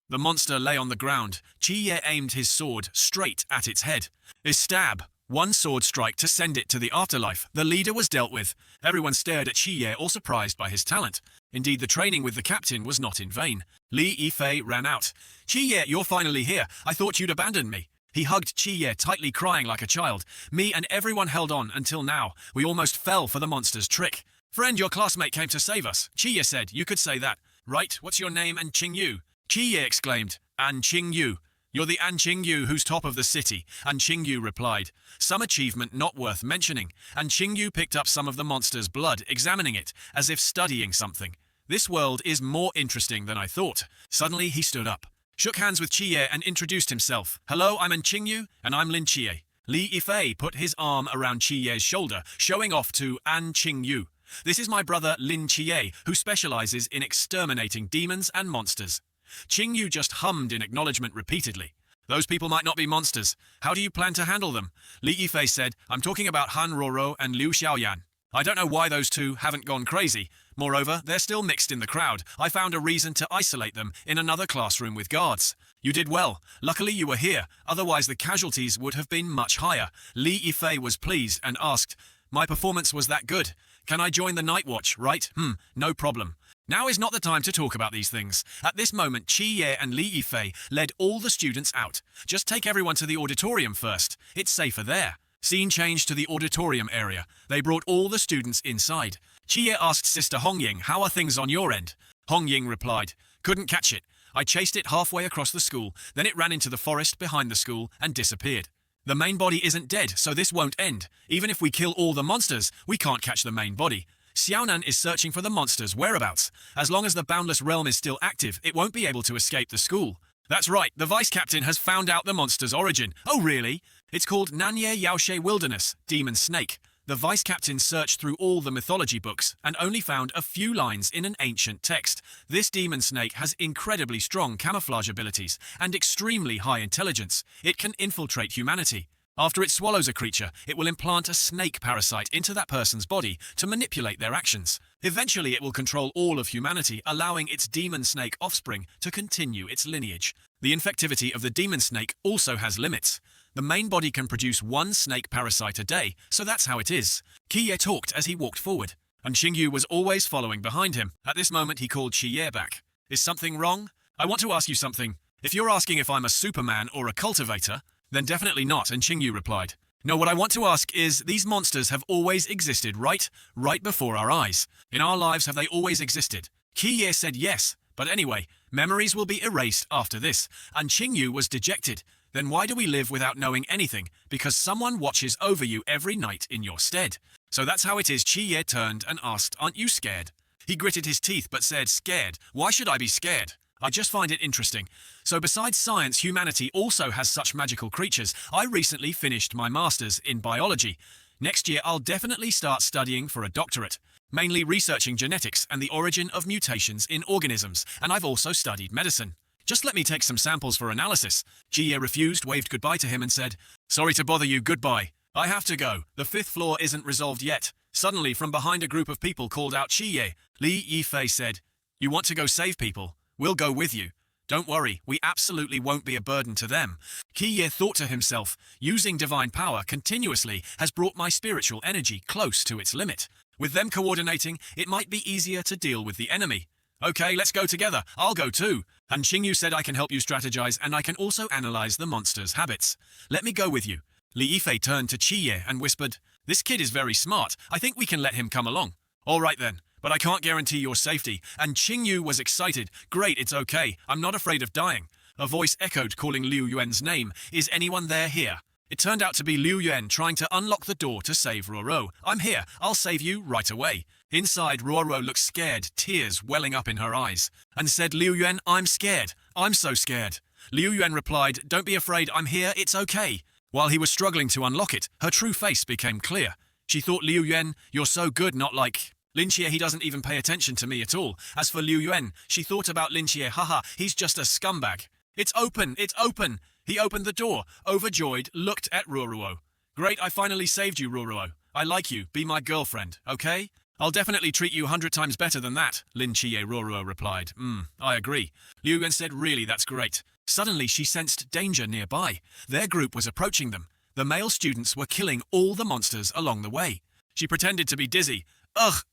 The monster lay on the ground. Qi Ye aimed his sword straight at its head. A stab. One sword strike to send it to the afterlife. The leader was dealt with. Everyone stared at Qi Ye, all surprised by his talent. Indeed, the training with the captain was not in vain. Li Yifei ran out. Qi Ye, you're finally here. I thought you'd abandoned me. He hugged Qi Ye tightly, crying like a child. Me and everyone held on until now. We almost fell for the monster's trick. Friend, your classmate came to save us. Qi Ye said, you could say that. Right, what's your name and Qing Yu? Qi Ye exclaimed, and Qing Yu. You're the An Qingyu who's top of the city, An Qingyu replied. Some achievement not worth mentioning. An Qingyu picked up some of the monster's blood, examining it, as if studying something. This world is more interesting than I thought. Suddenly he stood up, shook hands with Qiye and introduced himself. Hello, I'm An Qingyu, and I'm Lin Qiye. Li Yifei put his arm around Qiye's shoulder, showing off to An Qingyu. This is my brother Lin Qiye, who specializes in exterminating demons and monsters. Qingyu just hummed in acknowledgement repeatedly. Those people might not be monsters. How do you plan to handle them? Li Yifei said, I'm talking about Han Roro and Liu Xiaoyan. I don't know why those two haven't gone crazy. Moreover, they're still mixed in the crowd. I found a reason to isolate them in another classroom with guards. You did well. Luckily you were here, otherwise the casualties would have been much higher. Li Yifei was pleased and asked, my performance was that good. Can I join the night watch, right? No problem. Now is not the time to talk about these things. At this moment, Qiye and Li Yifei led all the students out. Just take everyone to the auditorium first. It's safer there. Scene changed to the auditorium area. They brought all the students inside. Qiye asked Sister Hongying, how are things on your end? Hongying replied, couldn't catch it. I chased it halfway across the school, then it ran into the forest behind the school and disappeared. The main body isn't dead, so this won't end. Even if we kill all the monsters, we can't catch the main body. Xiaonan is searching for the monster's whereabouts. As long as the Boundless Realm is still active, it won't be able to escape the school. That's right, the vice-captain has found out the monster's origin. Oh really? It's called Nanye Yaoshe Wilderness, Demon Snake. The vice-captain searched through all the mythology books and only found a few lines in an ancient text. This demon snake has incredibly strong camouflage abilities and extremely high intelligence. It can infiltrate humanity. After it swallows a creature, it will implant a snake parasite into that person's body to manipulate their actions. Eventually, it will control all of humanity, allowing its demon snake offspring to continue its lineage. The infectivity of the demon snake also has limits. The main body can produce one snake parasite a day, so that's how it is. Qiye talked as he walked forward, and Qingyu was always following behind him. At this moment, he called Qiye back. Is something wrong? I want to ask you something. If you're asking if I'm a Superman or a cultivator, then definitely not, and Qingyu replied. No, what I want to ask is, these monsters have always existed, right? Right before our eyes. In our lives, have they always existed? Qiye said yes, but anyway, memories will be erased after this, and Qingyu was dejected. Then why do we live without knowing anything? Because someone watches over you every night in your stead. So that's how it is. Qiye turned and asked, aren't you scared? He gritted his teeth but said, scared? Why should I be scared? I just find it interesting. So besides science, humanity also has such magical creatures. I recently finished my master's in biology. Next year, I'll definitely start studying for a doctorate, mainly researching genetics and the origin of mutations in organisms, and I've also studied medicine. Just let me take some samples for analysis. Qiye refused, waved goodbye to him and said, sorry to bother you, goodbye. I have to go. The 5th floor isn't resolved yet. Suddenly, from behind a group of people called out Qiye. Li Yifei said, you want to go save people? We'll go with you. Don't worry, we absolutely won't be a burden to them. Qiye thought to himself, using divine power continuously has brought my spiritual energy close to its limit. With them coordinating, it might be easier to deal with the enemy. Okay, let's go together. I'll go too. And Qingyu said I can help you strategize and I can also analyze the monster's habits. Let me go with you. Li Yifei turned to Qiye and whispered, this kid is very smart. I think we can let him come along. All right then. But I can't guarantee your safety. And Qingyu was excited. Great, it's okay. I'm not afraid of dying. A voice echoed, calling Liu Yuan's name. Is anyone there here? It turned out to be Liu Yuan trying to unlock the door to save Roro. I'm here. I'll save you right away. Inside, Roro looked scared, tears welling up in her eyes, and said, Liu Yuan, I'm scared. I'm so scared. Liu Yuan replied, don't be afraid. I'm here. It's okay. While he was struggling to unlock it, her true face became clear. She thought, Liu Yuan, you're so good, not like Lin Qiye, he doesn't even pay attention to me at all. As for Liu Yuan, she thought about Lin Qiye, haha, he's just a scumbag. It's open, it's open. He opened the door, overjoyed, looked at Ruruo. Great, I finally saved you, Ruruo. I like you, be my girlfriend, okay? I'll definitely treat you 100 times better than that, Lin Qiye Ruruo replied. I agree. Liu Yuan said, really, that's great. Suddenly she sensed danger nearby. Their group was approaching them. The male students were killing all the monsters along the way. She pretended to be dizzy. Ugh.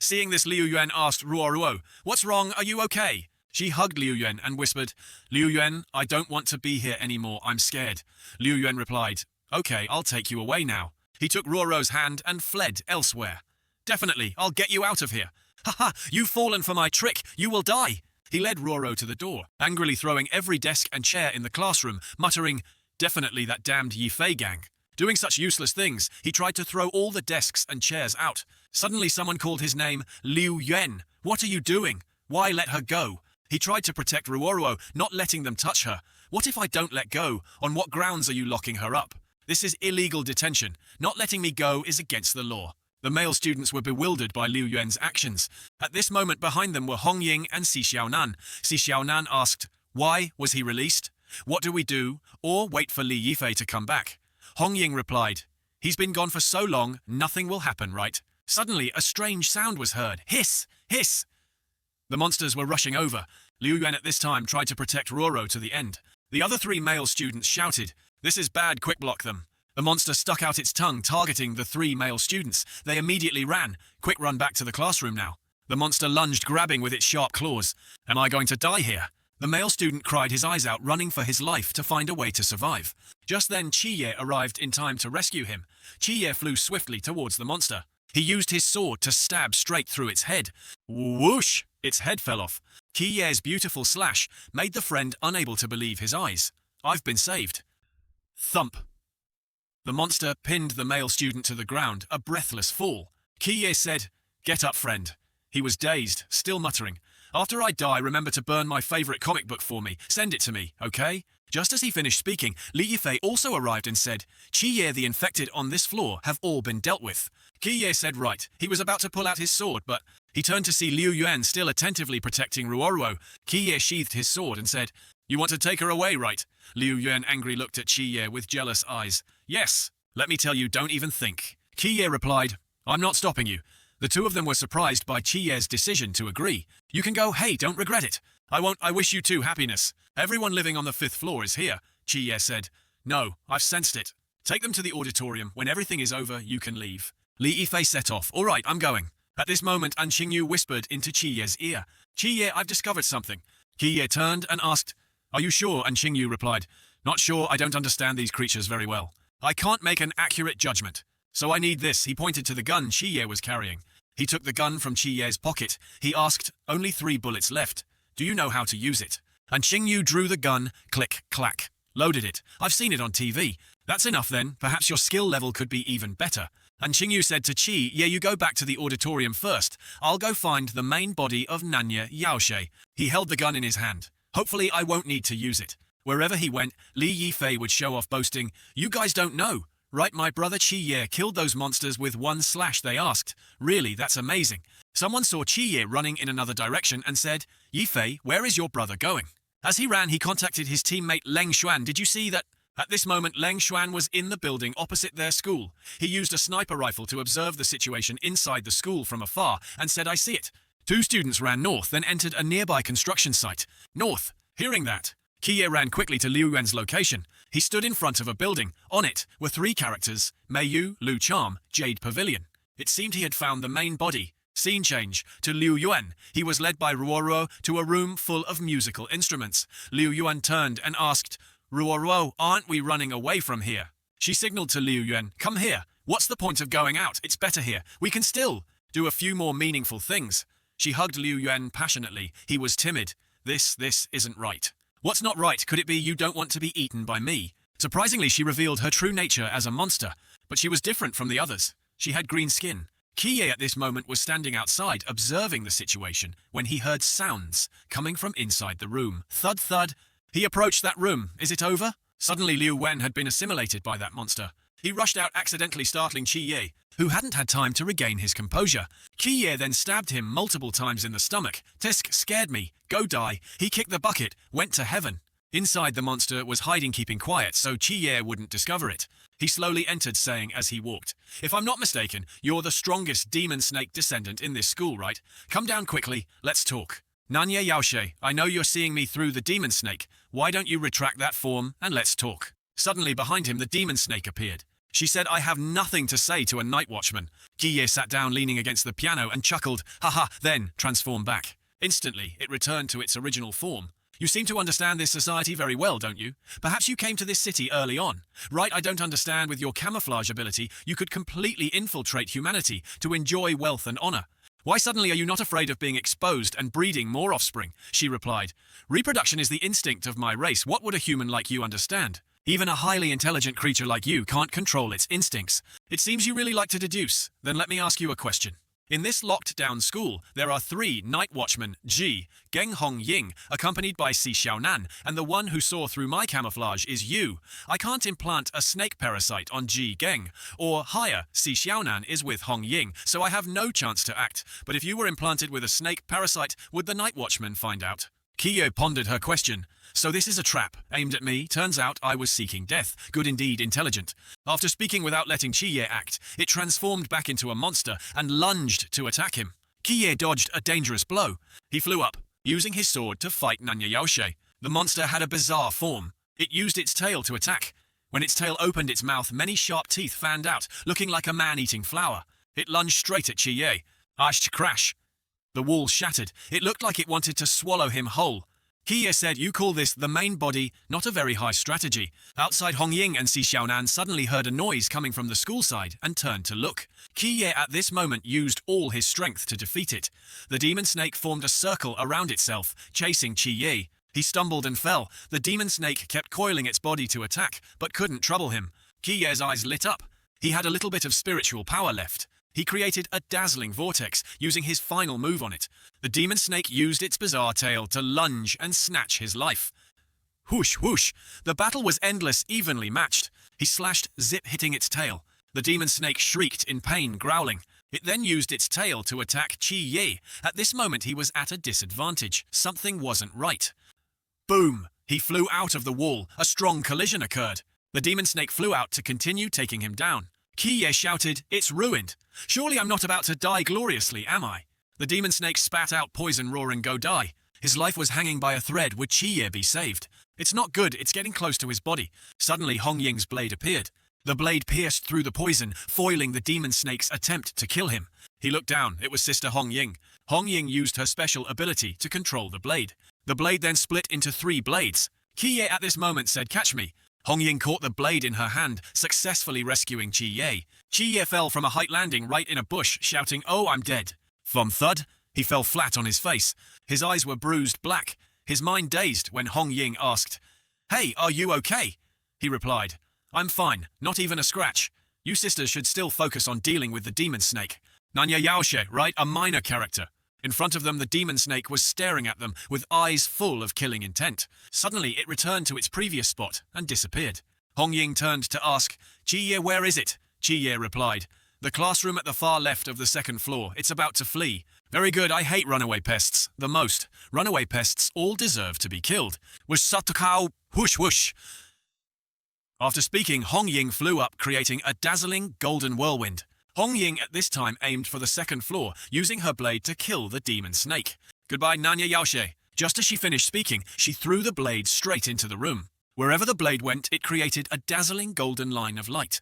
Seeing this, Liu Yuan asked Ruoruo, what's wrong, are you okay? She hugged Liu Yuan and whispered, Liu Yuan, I don't want to be here anymore, I'm scared. Liu Yuan replied, okay, I'll take you away now. He took Ruoruo's hand and fled elsewhere. Definitely, I'll get you out of here. Haha, you've fallen for my trick, you will die. He led Ruoro to the door, angrily throwing every desk and chair in the classroom, muttering, "Definitely that damned Yifei gang." Doing such useless things, he tried to throw all the desks and chairs out. Suddenly someone called his name, Liu Yuan. "What are you doing? Why let her go?" He tried to protect Ruoro, not letting them touch her. "What if I don't let go? On what grounds are you locking her up? This is illegal detention. Not letting me go is against the law." The male students were bewildered by Liu Yuan's actions. At this moment behind them were Hong Ying and Si Xiaonan. Si Xiaonan asked, "Why was he released? What do we do? Or wait for Li Yifei to come back?" Hong Ying replied, "He's been gone for so long, nothing will happen, right?" Suddenly, a strange sound was heard. Hiss! Hiss! The monsters were rushing over. Liu Yuan at this time tried to protect Ruoro to the end. The other three male students shouted, "This is bad, quick block them." The monster stuck out its tongue, targeting the three male students. They immediately ran. "Quick, run back to the classroom now." The monster lunged, grabbing with its sharp claws. "Am I going to die here?" The male student cried his eyes out, running for his life to find a way to survive. Just then, Qiye arrived in time to rescue him. Qiye flew swiftly towards the monster. He used his sword to stab straight through its head. Whoosh! Its head fell off. Qiye's beautiful slash made the friend unable to believe his eyes. "I've been saved." Thump! The monster pinned the male student to the ground, a breathless fall. Qiye said, "Get up, friend." He was dazed, still muttering, "After I die, remember to burn my favorite comic book for me. Send it to me, okay?" Just as he finished speaking, Li Yifei also arrived and said, "Qiye, the infected on this floor have all been dealt with." Qiye said right. He was about to pull out his sword, but he turned to see Liu Yuan still attentively protecting Ruoro. Qiye sheathed his sword and said, "You want to take her away, right?" Liu Yuan angrily looked at Qiye with jealous eyes. "Yes. Let me tell you, don't even think." Qiye replied, "I'm not stopping you." The two of them were surprised by Qiye's decision to agree. "You can go, hey, don't regret it." "I won't, I wish you two happiness. Everyone living on the 5th floor is here," Qiye said. "No, I've sensed it. Take them to the auditorium. When everything is over, you can leave." Li Yifei set off. "All right, I'm going." At this moment, An Qingyu whispered into Qiye's ear, "Qiye, I've discovered something." Qiye turned and asked, "Are you sure?" And Qingyu replied, "Not sure, I don't understand these creatures very well. I can't make an accurate judgment. So I need this." He pointed to the gun Qiye was carrying. He took the gun from Qiye's pocket. He asked, "Only 3 bullets left. Do you know how to use it?" And Qingyu drew the gun, click, clack, loaded it. "I've seen it on TV. That's enough then, perhaps your skill level could be even better." And Qingyu said to Qi, "Yeah, you go back to the auditorium first. I'll go find the main body of Nanya Yaoshe." He held the gun in his hand. "Hopefully I won't need to use it." Wherever he went, Li Yifei would show off boasting, "You guys don't know, right? My brother Qiye killed those monsters with 1 slash." They asked, "Really, that's amazing." Someone saw Qiye running in another direction and said, "Yifei, where is your brother going?" As he ran, he contacted his teammate Leng Xuan. "Did you see that?" At this moment, Leng Xuan was in the building opposite their school. He used a sniper rifle to observe the situation inside the school from afar and said, "I see it." 2 students ran north, then entered a nearby construction site. North. Hearing that, Qiye ran quickly to Liu Yuan's location. He stood in front of a building. On it were 3 characters, Mei Yu, Lu Charm, Jade Pavilion. It seemed he had found the main body. Scene change to Liu Yuan. He was led by Ruoro to a room full of musical instruments. Liu Yuan turned and asked, "Ruoro, aren't we running away from here?" She signaled to Liu Yuan, "Come here. What's the point of going out? It's better here. We can still do a few more meaningful things." She hugged Liu Yuan passionately. He was timid. This isn't right." "What's not right? Could it be you don't want to be eaten by me?" Surprisingly, she revealed her true nature as a monster, but she was different from the others. She had green skin. Qiye at this moment was standing outside, observing the situation, when he heard sounds coming from inside the room. Thud, thud. He approached that room. "Is it over?" Suddenly Liu Wen had been assimilated by that monster. He rushed out, accidentally startling Qiye, who hadn't had time to regain his composure. Qiye then stabbed him multiple times in the stomach. "Tisk, scared me. Go die." He kicked the bucket, went to heaven. Inside, the monster was hiding, keeping quiet, so Qiye wouldn't discover it. He slowly entered, saying as he walked, "If I'm not mistaken, you're the strongest demon snake descendant in this school, right? Come down quickly, let's talk." "Nanya Yaoshe, I know you're seeing me through the demon snake. Why don't you retract that form and let's talk?" Suddenly behind him, the demon snake appeared. She said, "I have nothing to say to a night watchman." Qiye sat down leaning against the piano and chuckled, "Haha," then transformed back. Instantly, it returned to its original form. "You seem to understand this society very well, don't you? Perhaps you came to this city early on. Right, I don't understand, with your camouflage ability, you could completely infiltrate humanity to enjoy wealth and honor. Why suddenly are you not afraid of being exposed and breeding more offspring? She replied. Reproduction is the instinct of my race. What would a human like you understand? Even a highly intelligent creature like you can't control its instincts. It seems you really like to deduce. Then let me ask you a question. In this locked-down school, there are 3 night watchmen, Ji, Geng Hong Ying, accompanied by Si Xiaonan, and the one who saw through my camouflage is you. I can't implant a snake parasite on Ji Geng, or higher, Si Xiaonan is with Hong Ying, so I have no chance to act. But if you were implanted with a snake parasite, would the night watchman find out? Qiye pondered her question. So this is a trap, aimed at me. Turns out I was seeking death. Good indeed, intelligent. After speaking without letting Qiye act, it transformed back into a monster and lunged to attack him. Qiye dodged a dangerous blow. He flew up, using his sword to fight Nanya Yaoshe. The monster had a bizarre form. It used its tail to attack. When its tail opened its mouth, many sharp teeth fanned out, looking like a man eating flour. It lunged straight at Qiye. Ash crash. The wall shattered. It looked like it wanted to swallow him whole. Qiye said, you call this the main body, not a very high strategy. Outside, Hong Ying and Si Xiaonan suddenly heard a noise coming from the school side and turned to look. Qiye at this moment used all his strength to defeat it. The demon snake formed a circle around itself, chasing Qiye. He stumbled and fell. The demon snake kept coiling its body to attack, but couldn't trouble him. Qiye's eyes lit up. He had a little bit of spiritual power left. He created a dazzling vortex, using his final move on it. The demon snake used its bizarre tail to lunge and snatch his life. Whoosh, whoosh. The battle was endless, evenly matched. He slashed, zip hitting its tail. The demon snake shrieked in pain, growling. It then used its tail to attack Qiye. At this moment he was at a disadvantage. Something wasn't right. Boom! He flew out of the wall. A strong collision occurred. The demon snake flew out to continue taking him down. Qiye shouted, it's ruined. Surely I'm not about to die gloriously, am I? The demon snake spat out poison, roaring, go die. His life was hanging by a thread. Would Qiye be saved? It's not good. It's getting close to his body. Suddenly, Hong Ying's blade appeared. The blade pierced through the poison, foiling the demon snake's attempt to kill him. He looked down. It was Sister Hong Ying. Hong Ying used her special ability to control the blade. The blade then split into 3 blades. Qiye at this moment said, catch me. Hong Ying caught the blade in her hand, successfully rescuing Qiye. Qiye fell from a height, landing right in a bush, shouting, oh, I'm dead. From thud, he fell flat on his face. His eyes were bruised black, his mind dazed when Hong Ying asked, hey, are you okay? He replied, I'm fine, not even a scratch. You sisters should still focus on dealing with the demon snake. Nanya Yaoshe, right? A minor character. In front of them, the demon snake was staring at them with eyes full of killing intent. Suddenly, it returned to its previous spot and disappeared. Hong Ying turned to ask, Qiye, where is it? Qiye replied, the classroom at the far left of the 2nd floor. It's about to flee. Very good, I hate runaway pests. The most. Runaway pests all deserve to be killed. Whoosh satukao, whoosh whoosh. After speaking, Hong Ying flew up, creating a dazzling golden whirlwind. Hong Ying at this time aimed for the 2nd floor, using her blade to kill the demon snake. Goodbye, Nanya Yaoshe. Just as she finished speaking, she threw the blade straight into the room. Wherever the blade went, it created a dazzling golden line of light.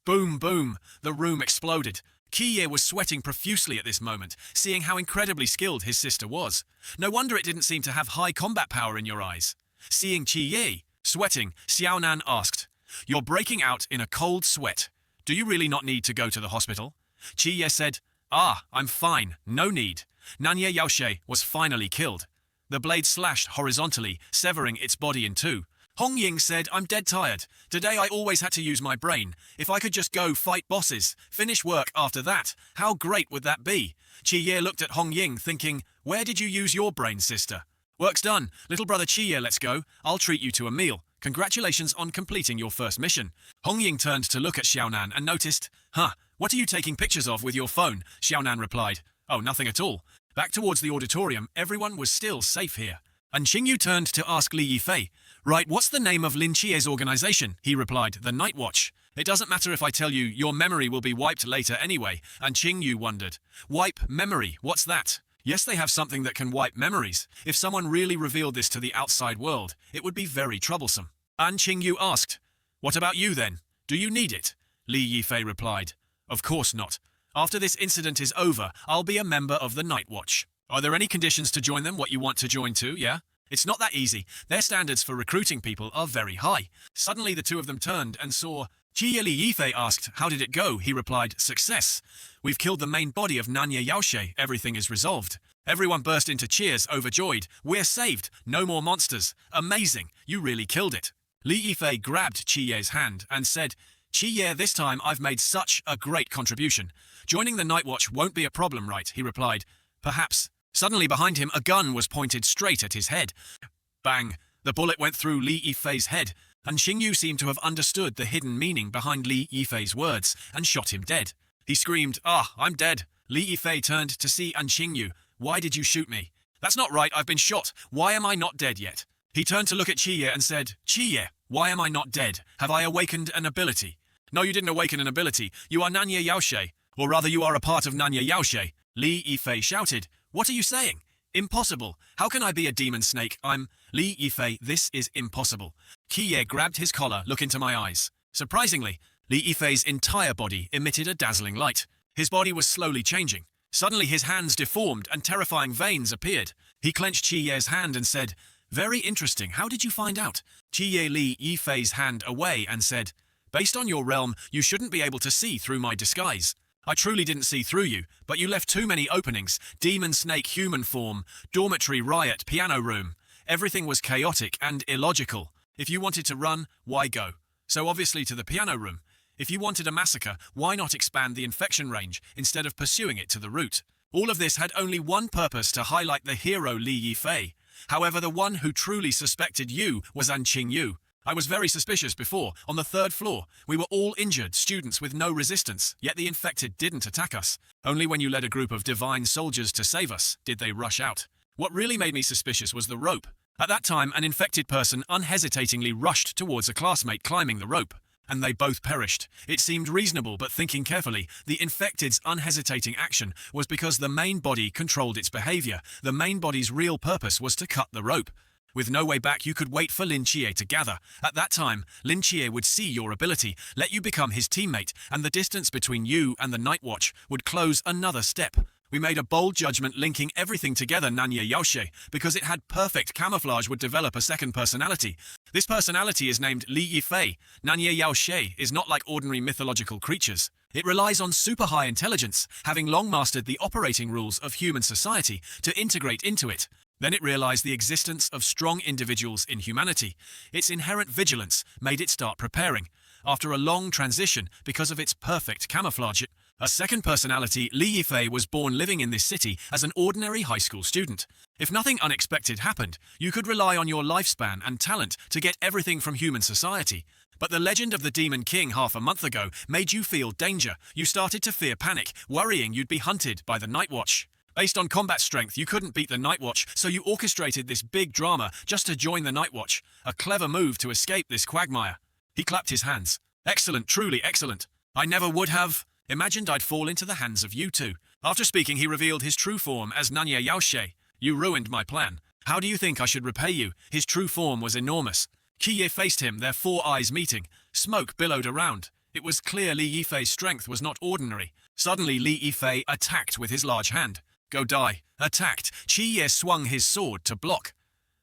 Boom, boom, the room exploded. Qiye was sweating profusely at this moment, seeing how incredibly skilled his sister was. No wonder it didn't seem to have high combat power in your eyes. Seeing Qiye sweating, Xiaonan asked, you're breaking out in a cold sweat. Do you really not need to go to the hospital? Qiye said, I'm fine, no need. Nanya Yaoshe was finally killed. The blade slashed horizontally, severing its body in 2. Hong Ying said, I'm dead tired. Today I always had to use my brain. If I could just go fight bosses, finish work after that, how great would that be? Qiye looked at Hong Ying thinking, where did you use your brain, sister? Work's done. Little brother Qiye, let's go. I'll treat you to a meal. Congratulations on completing your first mission. Hong Ying turned to look at Xiaonan and noticed, what are you taking pictures of with your phone? Xiaonan replied, oh, nothing at all. Back towards the auditorium, everyone was still safe here. And Qingyu turned to ask Li Yifei, right, what's the name of Lin Chie's organization? He replied, the Night Watch. It doesn't matter if I tell you, your memory will be wiped later anyway. And Qingyu wondered, wipe memory, what's that? Yes, they have something that can wipe memories. If someone really revealed this to the outside world, it would be very troublesome. And Qingyu asked, what about you then? Do you need it? Li Yifei replied, of course not. After this incident is over, I'll be a member of the Night Watch. Are there any conditions to join them? What you want to join too, yeah? It's not that easy. Their standards for recruiting people are very high. Suddenly the 2 of them turned and saw Qie Li Yifei asked, "How did it go?" He replied, "Success. We've killed the main body of Nanya Yaoshe. Everything is resolved." Everyone burst into cheers, overjoyed. "We're saved. No more monsters. Amazing. You really killed it." Li Yifei grabbed Qie's hand and said, "Qie, this time I've made such a great contribution. Joining the Night Watch won't be a problem, right?" He replied. "Perhaps." Suddenly behind him, a gun was pointed straight at his head. Bang! The bullet went through Li Yifei's head, and Xingyu seemed to have understood the hidden meaning behind Li Yifei's words and shot him dead. He screamed, "Ah, I'm dead." Li Yifei turned to see An Xingyu. "Why did you shoot me?" "That's not right, I've been shot. Why am I not dead yet?" He turned to look at Qie and said, "Qie, why am I not dead? Have I awakened an ability?" "No, you didn't awaken an ability. You are Nanya Yaoshe. Or rather, you are a part of Nanya Yaoshe." Li Yifei shouted, "What are you saying? Impossible. How can I be a demon snake? I'm..." "Li Yifei, this is impossible." Qie grabbed his collar. "Look into my eyes." Surprisingly, Li Yifei's entire body emitted a dazzling light. His body was slowly changing. Suddenly his hands deformed and terrifying veins appeared. He clenched Qie's hand and said, "Very interesting. How did you find out?" Qie Li Yifei's hand away and said, "Based on your realm, you shouldn't be able to see through my disguise. I truly didn't see through you, but you left too many openings. Demon snake human form, dormitory riot, piano room. Everything was chaotic and illogical. If you wanted to run, why go? So obviously to the piano room. If you wanted a massacre, why not expand the infection range instead of pursuing it to the root?" All of this had only one purpose: to highlight the hero Li Yifei. However, the one who truly suspected you was An Xingyu. "I was very suspicious before. On the 3rd floor, we were all injured, students with no resistance, yet the infected didn't attack us. Only when you led a group of divine soldiers to save us did they rush out. What really made me suspicious was the rope. At that time, an infected person unhesitatingly rushed towards a classmate climbing the rope, and they both perished. It seemed reasonable, but thinking carefully, the infected's unhesitating action was because the main body controlled its behavior. The main body's real purpose was to cut the rope. With no way back, you could wait for Lin Qie to gather. At that time, Lin Qie would see your ability, let you become his teammate, and the distance between you and the Night Watch would close another step. We made a bold judgment linking everything together. Nanya Yaoshe, because it had perfect camouflage, would develop a second personality. This personality is named Li Yifei. Nanya Yaoshe is not like ordinary mythological creatures. It relies on super high intelligence, having long mastered the operating rules of human society, to integrate into it. Then it realized the existence of strong individuals in humanity. Its inherent vigilance made it start preparing. After a long transition, because of its perfect camouflage, a second personality, Li Yifei, was born living in this city as an ordinary high school student. If nothing unexpected happened, you could rely on your lifespan and talent to get everything from human society. But the legend of the Demon King half a month ago made you feel danger. You started to fear panic, worrying you'd be hunted by the Night Watch. Based on combat strength, you couldn't beat the Night Watch, so you orchestrated this big drama just to join the Night Watch. A clever move to escape this quagmire. He clapped his hands. "Excellent, truly excellent. I never would have imagined I'd fall into the hands of you two." After speaking, he revealed his true form as Nanya Yaoshe. "You ruined my plan. How do you think I should repay you?" His true form was enormous. Qie faced him, their 4 eyes meeting. Smoke billowed around. It was clear Li Yifei's strength was not ordinary. Suddenly, Li Yifei attacked with his large hand. "Go die." Attacked. Qie swung his sword to block.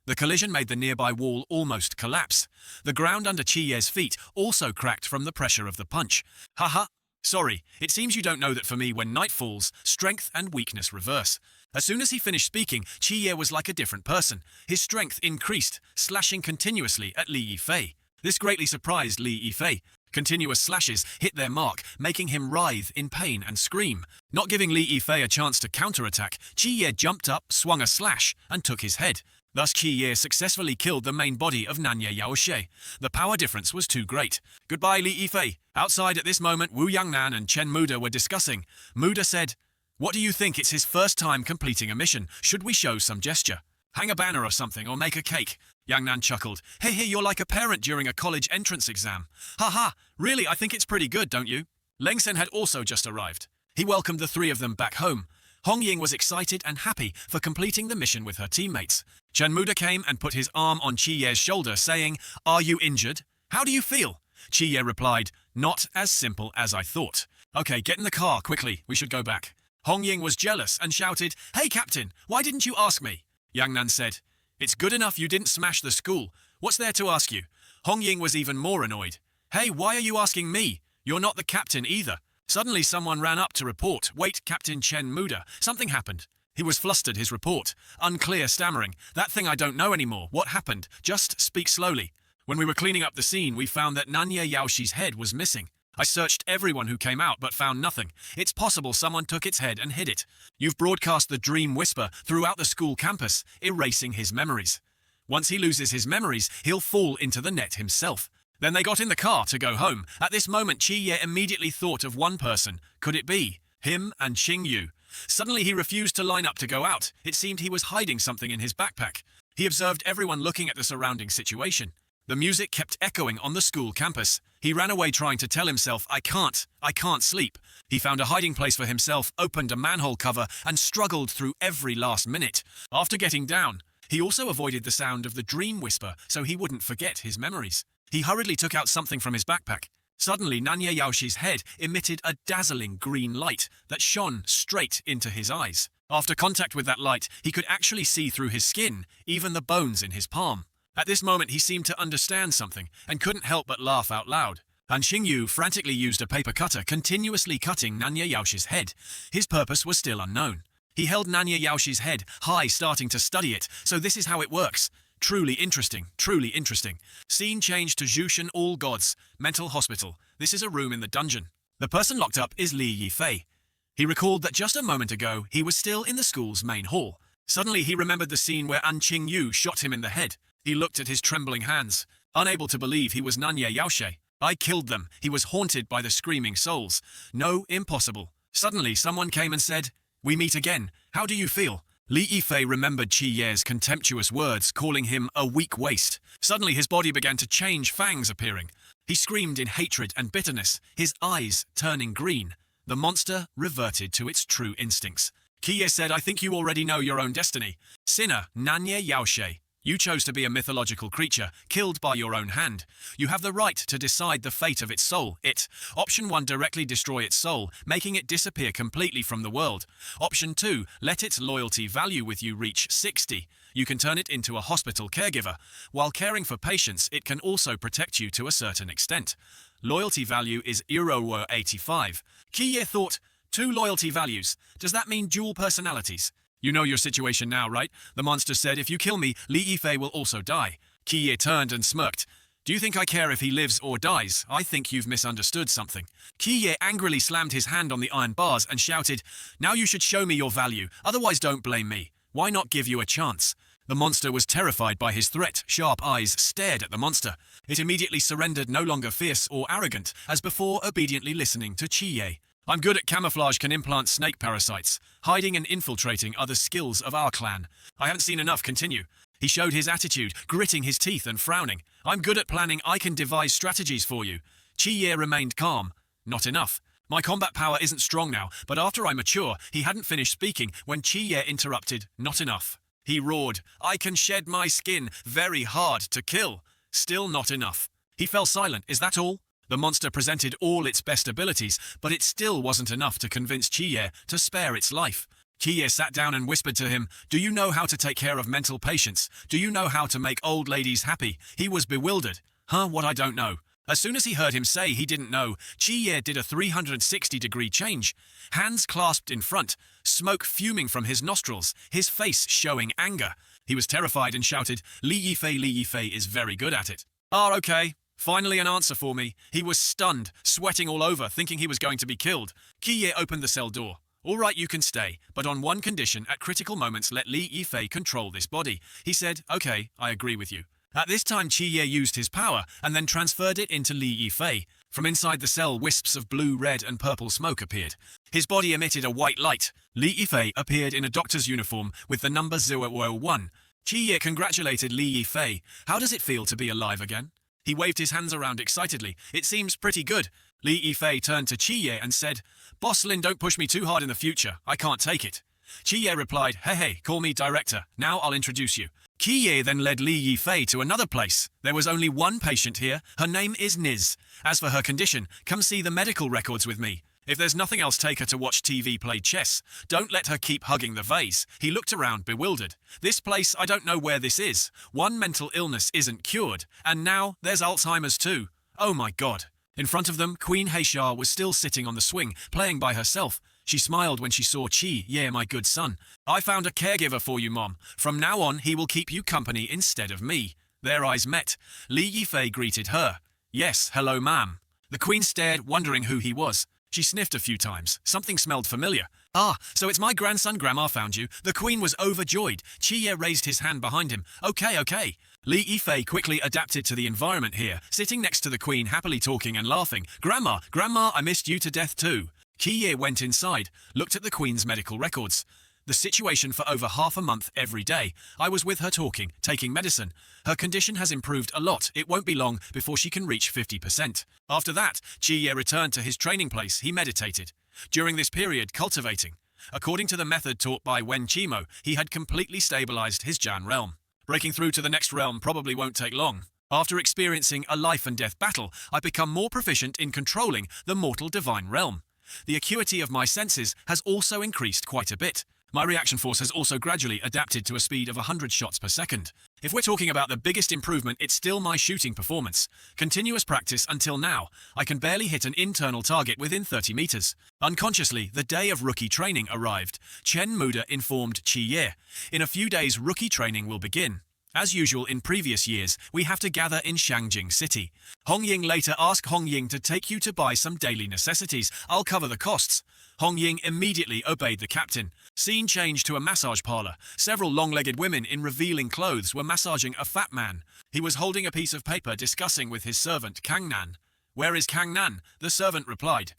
The collision made the nearby wall almost collapse. The ground under Qie's feet also cracked from the pressure of the punch. "Haha. Sorry, it seems you don't know that for me, when night falls, strength and weakness reverse." As soon as he finished speaking, Qie was like a different person. His strength increased, slashing continuously at Li Yifei. This greatly surprised Li Yifei. Continuous slashes hit their mark, making him writhe in pain and scream. Not giving Li Yifei a chance to counterattack, Qie jumped up, swung a slash, and took his head. Thus Qie successfully killed the main body of Nanya Yaoshe. The power difference was too great. "Goodbye, Li Yifei." Outside at this moment, Wu Yangnan and Chen Muda were discussing. Muda said, "What do you think? It's his first time completing a mission. Should we show some gesture? Hang a banner or something, or make a cake?" Yangnan chuckled. Hey, you're like a parent during a college entrance exam." "Haha, really, I think it's pretty good, don't you?" Lengsen had also just arrived. He welcomed the 3 of them back home. Hong Ying was excited and happy for completing the mission with her teammates. Chen Muda came and put his arm on Qie's shoulder, saying, "Are you injured? How do you feel?" Qie replied, "Not as simple as I thought." "Okay, get in the car, quickly, we should go back." Hong Ying was jealous and shouted, "Hey, Captain, why didn't you ask me?" Yang Nan said, "It's good enough you didn't smash the school. What's there to ask you?" Hong Ying was even more annoyed. Hey, why are you asking me? You're not the captain either. Suddenly someone ran up to report. Wait, Captain Chen Muda. Something happened. He was flustered, his report. Unclear, stammering. That thing I don't know anymore. What happened? Just speak slowly. When we were cleaning up the scene, we found that Nanya Yaoshi's head was missing. I searched everyone who came out but found nothing. It's possible someone took its head and hid it. You've broadcast the dream whisper throughout the school campus, erasing his memories. Once he loses his memories, he'll fall into the net himself. Then they got in the car to go home. At this moment, Chi-Ye immediately thought of one person. Could it be him and Xing-Yu? Suddenly he refused to line up to go out. It seemed he was hiding something in his backpack. He observed everyone looking at the surrounding situation. The music kept echoing on the school campus. He ran away trying to tell himself, I can't sleep. He found a hiding place for himself, opened a manhole cover, and struggled through every last minute. After getting down, he also avoided the sound of the dream whisper so he wouldn't forget his memories. He hurriedly took out something from his backpack. Suddenly, Nanya Yaoshi's head emitted a dazzling green light that shone straight into his eyes. After contact with that light, he could actually see through his skin, even the bones in his palm. At this moment, he seemed to understand something and couldn't help but laugh out loud. And Xing-Yu frantically used a paper cutter, continuously cutting Nanya Yaoshi's head. His purpose was still unknown. He held Nanya Yaoshi's head high, starting to study it. So this is how it works. Truly interesting, truly interesting. Scene changed to Jushin All Gods, Mental Hospital. This is a room in the dungeon. The person locked up is Li Yifei. He recalled that just a moment ago, he was still in the school's main hall. Suddenly, he remembered the scene where An Qing-Yu shot him in the head. He looked at his trembling hands, unable to believe he was Nanya Yaoshe. I killed them. He was haunted by the screaming souls. No, impossible. Suddenly, someone came and said, we meet again. How do you feel? Li Yifei remembered Chi-Ye's contemptuous words, calling him a weak waste. Suddenly his body began to change, fangs appearing. He screamed in hatred and bitterness, his eyes turning green. The monster reverted to its true instincts. Chi-Ye said, I think you already know your own destiny. Sinner, Nanya Yaoshe. You chose to be a mythological creature, killed by your own hand. You have the right to decide the fate of its soul. Option 1, directly destroy its soul, making it disappear completely from the world. Option 2, let its loyalty value with you reach 60. You can turn it into a hospital caregiver. While caring for patients, it can also protect you to a certain extent. Loyalty value is Euro 85. Chi-Ye thought, 2 loyalty values. Does that mean dual personalities? You know your situation now, right? The monster said, if you kill me, Li Yifei will also die. Chi-Ye turned and smirked. Do you think I care if he lives or dies? I think you've misunderstood something. Chi-Ye angrily slammed his hand on the iron bars and shouted, now you should show me your value, otherwise don't blame me. Why not give you a chance? The monster was terrified by his threat. Sharp eyes stared at the monster. It immediately surrendered, no longer fierce or arrogant, as before obediently listening to Chi-Ye. I'm good at camouflage, can implant snake parasites. Hiding and infiltrating are the skills of our clan. I haven't seen enough, continue. He showed his attitude, gritting his teeth and frowning. I'm good at planning, I can devise strategies for you. Chi-Ye remained calm. Not enough. My combat power isn't strong now, but after I mature, he hadn't finished speaking when Chi-Ye interrupted. Not enough. He roared, I can shed my skin, very hard to kill. Still not enough. He fell silent, is that all? The monster presented all its best abilities, but it still wasn't enough to convince Chi-Ye to spare its life. Chi-Ye sat down and whispered to him, do you know how to take care of mental patients? Do you know how to make old ladies happy? He was bewildered. What I don't know. As soon as he heard him say he didn't know, Chi-Ye did a 360-degree change. Hands clasped in front, smoke fuming from his nostrils, his face showing anger. He was terrified and shouted, Li Yifei is very good at it. Okay. Finally an answer for me. He was stunned, sweating all over, thinking he was going to be killed. Chi-Ye opened the cell door. All right, you can stay, but on one condition, at critical moments let Li Yifei control this body. He said, okay, I agree with you. At this time, Chi-Ye used his power and then transferred it into Li Yifei. From inside the cell, wisps of blue, red, and purple smoke appeared. His body emitted a white light. Li Yifei appeared in a doctor's uniform with the number 001. Chi-Ye congratulated Li Yifei. How does it feel to be alive again? He waved his hands around excitedly. It seems pretty good. Li Yifei turned to Chi-Ye and said, Boss Lin, don't push me too hard in the future. I can't take it. Chi-Ye replied, hey, call me director. Now I'll introduce you. Chi-Ye then led Li Yifei to another place. There was only one patient here. Her name is Niz. As for her condition, come see the medical records with me. If there's nothing else, take her to watch TV play chess. Don't let her keep hugging the vase. He looked around, bewildered. This place, I don't know where this is. One mental illness isn't cured. And now, there's Alzheimer's too. Oh my god. In front of them, Queen Heisha was still sitting on the swing, playing by herself. She smiled when she saw Chi. Yeah, my good son. I found a caregiver for you, Mom. From now on, he will keep you company instead of me. Their eyes met. Li Yifei greeted her. Yes, hello, ma'am. The queen stared, wondering who he was. She sniffed a few times. Something smelled familiar. Ah, so it's my grandson Grandma found you. The queen was overjoyed. Chiye raised his hand behind him. Okay. Li Yifei quickly adapted to the environment here, sitting next to the queen, happily talking and laughing. Grandma, I missed you to death too. Kiye went inside, looked at the queen's medical records. The situation for over half a month every day. I was with her talking, taking medicine. Her condition has improved a lot. It won't be long before she can reach 50%. After that, Chiye returned to his training place. He meditated. During this period, cultivating. According to the method taught by Wen Qimo, he had completely stabilized his Jan realm. Breaking through to the next realm probably won't take long. After experiencing a life and death battle, I become more proficient in controlling the mortal divine realm. The acuity of my senses has also increased quite a bit. My reaction force has also gradually adapted to a speed of 100 shots per second. If we're talking about the biggest improvement, it's still my shooting performance. Continuous practice until now, I can barely hit an internal target within 30 meters. Unconsciously, the day of rookie training arrived. Chen Muda informed Chi Ye. In a few days, rookie training will begin. As usual in previous years, we have to gather in Shangjing City. Hong Ying later asked Hong Ying to take you to buy some daily necessities. I'll cover the costs. Hong Ying immediately obeyed the captain. Scene changed to a massage parlor. Several long-legged women in revealing clothes were massaging a fat man. He was holding a piece of paper discussing with his servant Kangnan. Where is Kangnan? The servant replied.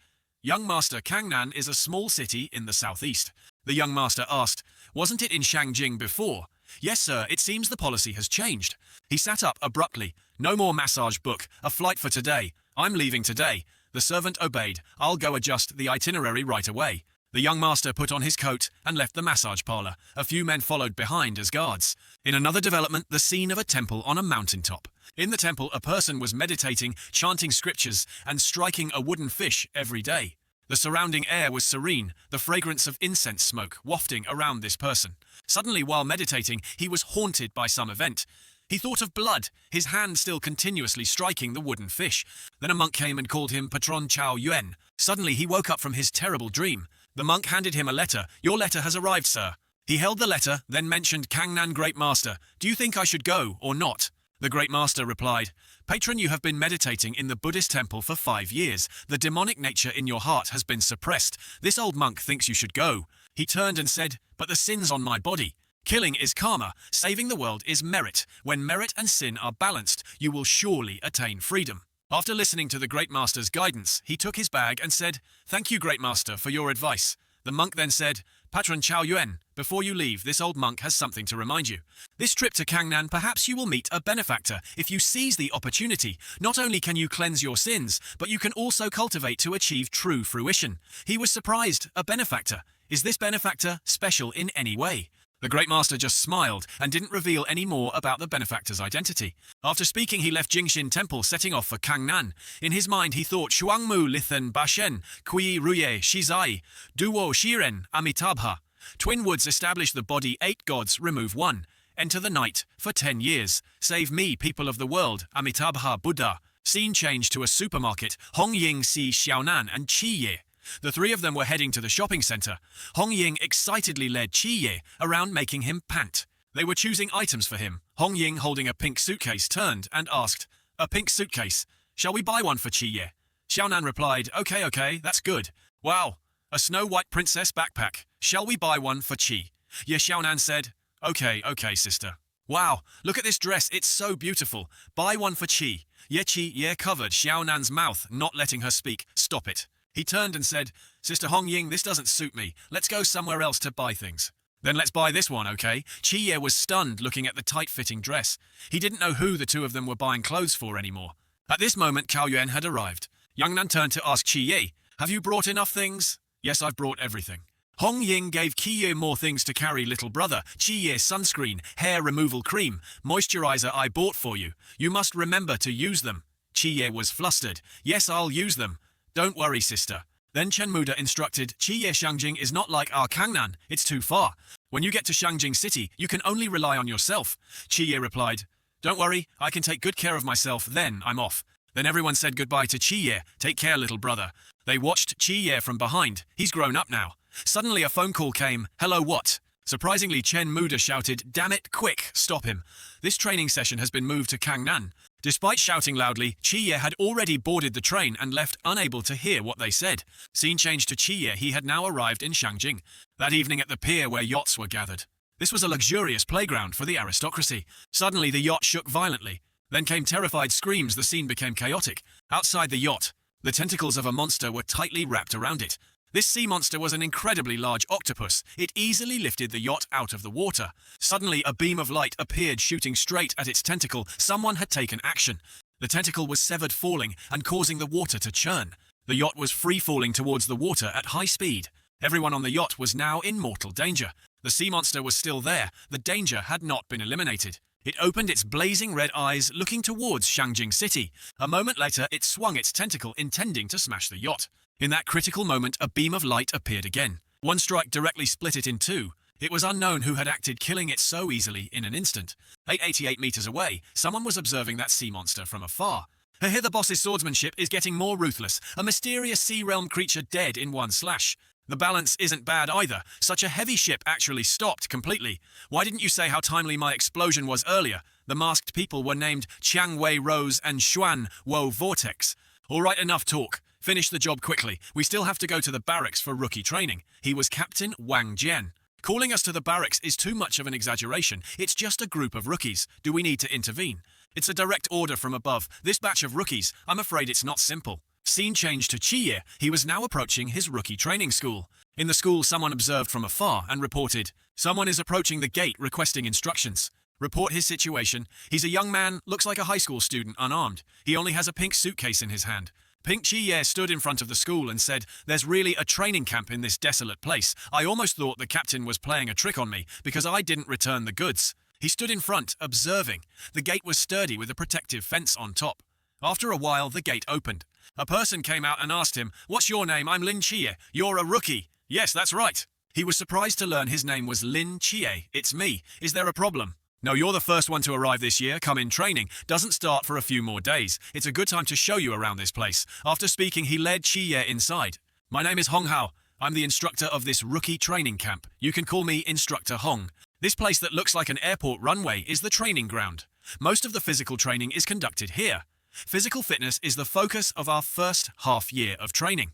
Young master, Kangnan is a small city in the southeast. The young master asked, wasn't it in Shangjing before? Yes, sir, it seems the policy has changed. He sat up abruptly. No more massage book, a flight for today. I'm leaving today. The servant obeyed. I'll go adjust the itinerary right away. The young master put on his coat and left the massage parlor. A few men followed behind as guards. In another development, the scene of a temple on a mountaintop. In the temple, a person was meditating, chanting scriptures, and striking a wooden fish every day. The surrounding air was serene, the fragrance of incense smoke wafting around this person. Suddenly, while meditating, he was haunted by some event. He thought of blood, his hand still continuously striking the wooden fish. Then a monk came and called him Patron Chao Yuan. Suddenly, he woke up from his terrible dream. The monk handed him a letter. Your letter has arrived, sir. He held the letter, then mentioned Kangnan Great Master. Do you think I should go or not? The Great Master replied, Patron, you have been meditating in the Buddhist temple for 5 years. The demonic nature in your heart has been suppressed. This old monk thinks you should go. He turned and said, but the sin's on my body. Killing is karma. Saving the world is merit. When merit and sin are balanced, you will surely attain freedom. After listening to the Great Master's guidance, he took his bag and said, Thank you, Great Master, for your advice. The monk then said, Patron Chao Yuan, before you leave, this old monk has something to remind you. This trip to Kangnan, perhaps you will meet a benefactor. If you seize the opportunity, not only can you cleanse your sins, but you can also cultivate to achieve true fruition. He was surprised. A benefactor. Is this benefactor special in any way? The Great Master just smiled and didn't reveal any more about the benefactor's identity. After speaking, he left Jingshin Temple, setting off for Kangnan. In his mind, he thought, Shuangmu Lithan Bashen, Kui Ruye Shizai, Duwo Shiren Amitabha. Twin Woods establish the body, 8 gods, remove 1. Enter the night for 10 years. Save me, people of the world, Amitabha Buddha. Scene change to a supermarket, Hong Ying Si Xiaonan and Chi Ye. The 3 of them were heading to the shopping center. Hong Ying excitedly led Chi Ye around, making him pant. They were choosing items for him. Hong Ying, holding a pink suitcase, turned and asked, A pink suitcase? Shall we buy one for Chi Ye? Xiaonan replied, Okay, that's good. Wow, a snow-white princess backpack. Shall we buy one for Chi? Ye Xiaonan said, Okay, sister. Wow, look at this dress, it's so beautiful. Buy one for Chi. Ye covered Xiaonan's mouth, not letting her speak. Stop it. He turned and said, Sister Hong Ying, this doesn't suit me. Let's go somewhere else to buy things. Then let's buy this one, okay? Chi Ye was stunned looking at the tight-fitting dress. He didn't know who the 2 of them were buying clothes for anymore. At this moment, Cao Yuan had arrived. Young Nan turned to ask Chi Ye, Have you brought enough things? Yes, I've brought everything. Hong Ying gave Chi Ye more things to carry, little brother. Chi Ye sunscreen, hair removal cream, moisturizer I bought for you. You must remember to use them. Chi Ye was flustered. Yes, I'll use them. Don't worry, sister. Then Chen Muda instructed, Chi Ye Shangjing is not like our Kangnan, it's too far. When you get to Shangjing City, you can only rely on yourself. Chi Ye replied, Don't worry, I can take good care of myself, then I'm off. Then everyone said goodbye to Chi-ye. Take care, little brother. They watched Chi-ye from behind. He's grown up now. Suddenly a phone call came. Hello, what? Surprisingly, Chen Muda shouted, damn it, quick, stop him. This training session has been moved to Kangnan. Despite shouting loudly, Chi-ye had already boarded the train and left unable to hear what they said. Scene changed to Chi-ye. He had now arrived in Shangjing. That evening at the pier where yachts were gathered. This was a luxurious playground for the aristocracy. Suddenly the yacht shook violently. Then came terrified screams. The scene became chaotic. Outside the yacht, the tentacles of a monster were tightly wrapped around it. This sea monster was an incredibly large octopus. It easily lifted the yacht out of the water. Suddenly, a beam of light appeared shooting straight at its tentacle. Someone had taken action. The tentacle was severed, falling and causing the water to churn. The yacht was free-falling towards the water at high speed. Everyone on the yacht was now in mortal danger. The sea monster was still there. The danger had not been eliminated. It opened its blazing red eyes, looking towards Shangjing City. A moment later, it swung its tentacle, intending to smash the yacht. In that critical moment, a beam of light appeared again. One strike directly split it in two. It was unknown who had acted, killing it so easily in an instant. 888 meters away, someone was observing that sea monster from afar. Here the boss's swordsmanship is getting more ruthless. A mysterious sea realm creature dead in one slash. The balance isn't bad either. Such a heavy ship actually stopped completely. Why didn't you say how timely my explosion was earlier? The masked people were named Chiang Wei Rose and Xuan Wo Vortex. All right, enough talk. Finish the job quickly. We still have to go to the barracks for rookie training. He was Captain Wang Jian. Calling us to the barracks is too much of an exaggeration. It's just a group of rookies. Do we need to intervene? It's a direct order from above. This batch of rookies, I'm afraid it's not simple. Scene changed to Chi-ye. He was now approaching his rookie training school. In the school, someone observed from afar and reported, someone is approaching the gate requesting instructions. Report his situation. He's a young man, looks like a high school student, unarmed. He only has a pink suitcase in his hand. Pink Chi-ye stood in front of the school and said, there's really a training camp in this desolate place. I almost thought the captain was playing a trick on me because I didn't return the goods. He stood in front, observing. The gate was sturdy with a protective fence on top. After a while, the gate opened. A person came out and asked him, what's your name? I'm Lin Chi-ye. You're a rookie. Yes, that's right. He was surprised to learn his name was Lin Chi-ye. It's me. Is there a problem? No, you're the first one to arrive this year. Come in, training doesn't start for a few more days. It's a good time to show you around this place. After speaking, he led Chi-ye inside. My name is Hong Hao. I'm the instructor of this rookie training camp. You can call me Instructor Hong. This place that looks like an airport runway is the training ground. Most of the physical training is conducted here. Physical fitness is the focus of our first half year of training.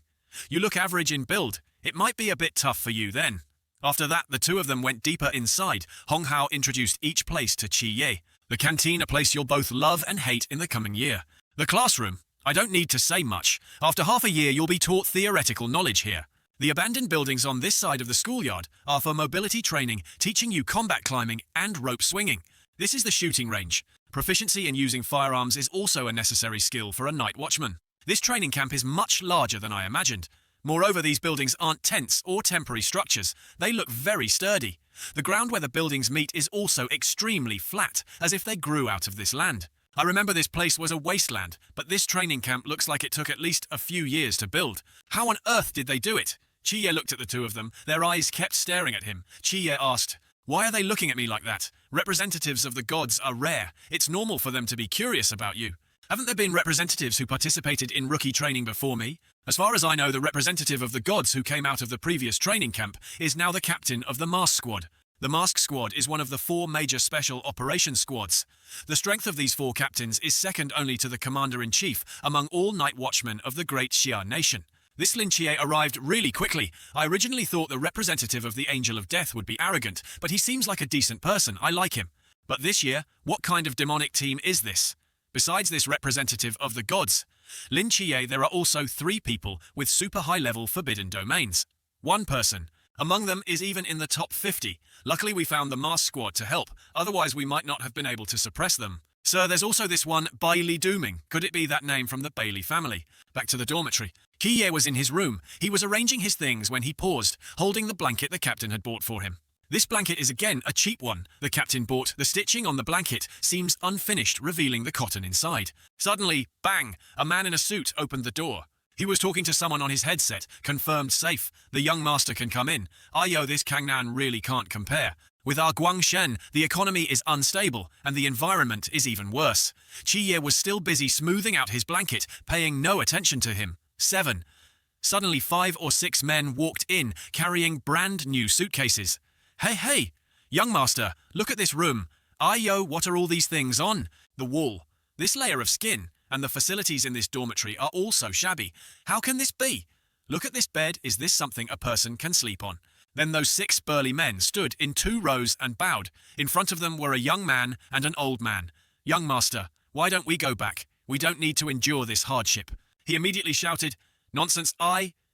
You look average in build. It might be a bit tough for you then. After that, the two of them went deeper inside. Hong Hao introduced each place to Chi-ye. The canteen, a place you'll both love and hate in the coming year. The classroom, I don't need to say much. After half a year, you'll be taught theoretical knowledge here. The abandoned buildings on this side of the schoolyard are for mobility training, teaching you combat climbing and rope swinging. This is the shooting range. Proficiency in using firearms is also a necessary skill for a night watchman. This training camp is much larger than I imagined. Moreover, these buildings aren't tents or temporary structures. They look very sturdy. The ground where the buildings meet is also extremely flat, as if they grew out of this land. I remember this place was a wasteland, but this training camp looks like it took at least a few years to build. How on earth did they do it? Chi-ye looked at the two of them. Their eyes kept staring at him. Chi-ye asked, why are they looking at me like that? Representatives of the gods are rare. It's normal for them to be curious about you. Haven't there been representatives who participated in rookie training before me? As far as I know, the representative of the gods who came out of the previous training camp is now the captain of the Mask Squad. The Mask Squad is one of the 4 major special operations squads. The strength of these 4 captains is second only to the commander-in-chief among all night watchmen of the Great Xia Nation. This Lin Chi-ye arrived really quickly. I originally thought the representative of the Angel of Death would be arrogant, but he seems like a decent person. I like him. But this year, what kind of demonic team is this? Besides this representative of the gods, Lin Chi-ye, there are also 3 people with super high-level forbidden domains. 1 person. Among them is even in the top 50. Luckily we found the Mask Squad to help, otherwise we might not have been able to suppress them. Sir, there's also this one, Bailey Dooming. Could it be that name from the Bailey family? Back to the dormitory. Chi-ye was in his room. He was arranging his things when he paused, holding the blanket the captain had bought for him. This blanket is again a cheap one. The captain bought. The stitching on the blanket seems unfinished, revealing the cotton inside. Suddenly, bang! A man in a suit opened the door. He was talking to someone on his headset. Confirmed safe. The young master can come in. Ayo, this Kangnan really can't compare. With our Guangshen, the economy is unstable and the environment is even worse. Chiye was still busy smoothing out his blanket, paying no attention to him. 7. Suddenly 5 or 6 men walked in, carrying brand new suitcases. Hey, young master, look at this room. Yo, what are all these things on the wall? This layer of skin, and the facilities in this dormitory are all so shabby. How can this be? Look at this bed, is this something a person can sleep on? Then those 6 burly men stood in 2 rows and bowed. In front of them were a young man and an old man. Young master, why don't we go back? We don't need to endure this hardship. He immediately shouted, Nonsense,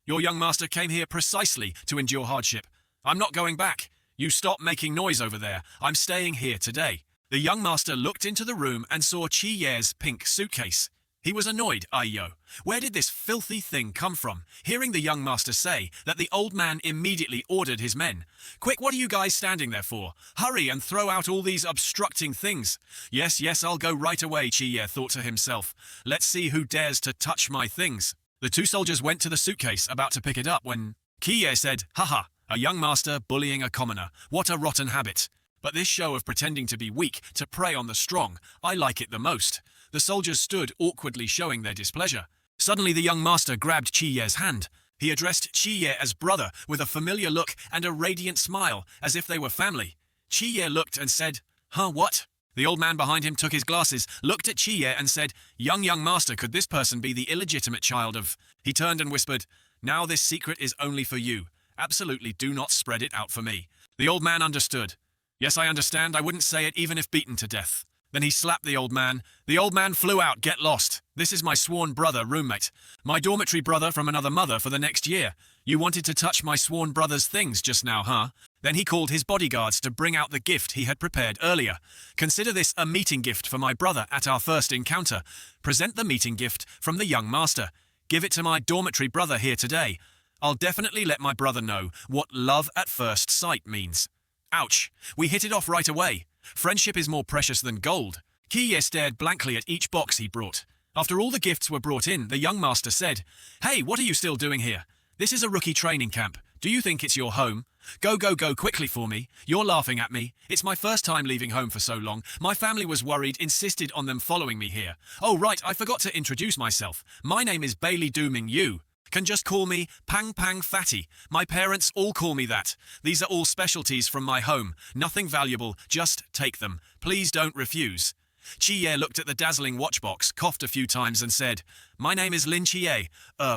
your young master came here precisely to endure hardship. I'm not going back. You stop making noise over there. I'm staying here today. The young master looked into the room and saw Chiye's pink suitcase. He was annoyed, Yo. Where did this filthy thing come from? Hearing the young master say that, the old man immediately ordered his men. Quick, what are you guys standing there for? Hurry and throw out all these obstructing things. Yes, I'll go right away, Chiye thought to himself. Let's see who dares to touch my things. The 2 soldiers went to the suitcase, about to pick it up when Chiye said, Haha, a young master bullying a commoner. What a rotten habit. But this show of pretending to be weak to prey on the strong, I like it the most. The soldiers stood awkwardly showing their displeasure. Suddenly the young master grabbed Chiye's hand. He addressed Chiye as brother with a familiar look and a radiant smile, as if they were family. Chiye looked and said, what? The old man behind him took his glasses, looked at Chiye and said, young master, could this person be the illegitimate child of... He turned and whispered, now this secret is only for you. Absolutely do not spread it out for me. The old man understood. Yes, I understand. I wouldn't say it even if beaten to death. Then he slapped the old man. The old man flew out. Get lost. This is my sworn brother, roommate. My dormitory brother from another mother for the next year. You wanted to touch my sworn brother's things just now, huh? Then he called his bodyguards to bring out the gift he had prepared earlier. Consider this a meeting gift for my brother at our first encounter. Present the meeting gift from the young master. Give it to my dormitory brother here today. I'll definitely let my brother know what love at first sight means. Ouch, we hit it off right away. Friendship is more precious than gold. Kiye stared blankly at each box he brought. After all the gifts were brought in, the young master said, Hey, what are you still doing here? This is a rookie training camp. Do you think it's your home? Go quickly for me. You're laughing at me. It's my first time leaving home for so long. My family was worried, insisted on them following me here. Oh right, I forgot to introduce myself. My name is Bailey Dooming Yu. Can just call me Pang Fatty. My parents all call me that. These are all specialties from my home. Nothing valuable, just take them. Please don't refuse. Chiye looked at the dazzling watchbox, coughed a few times and said, My name is Lin Chiye,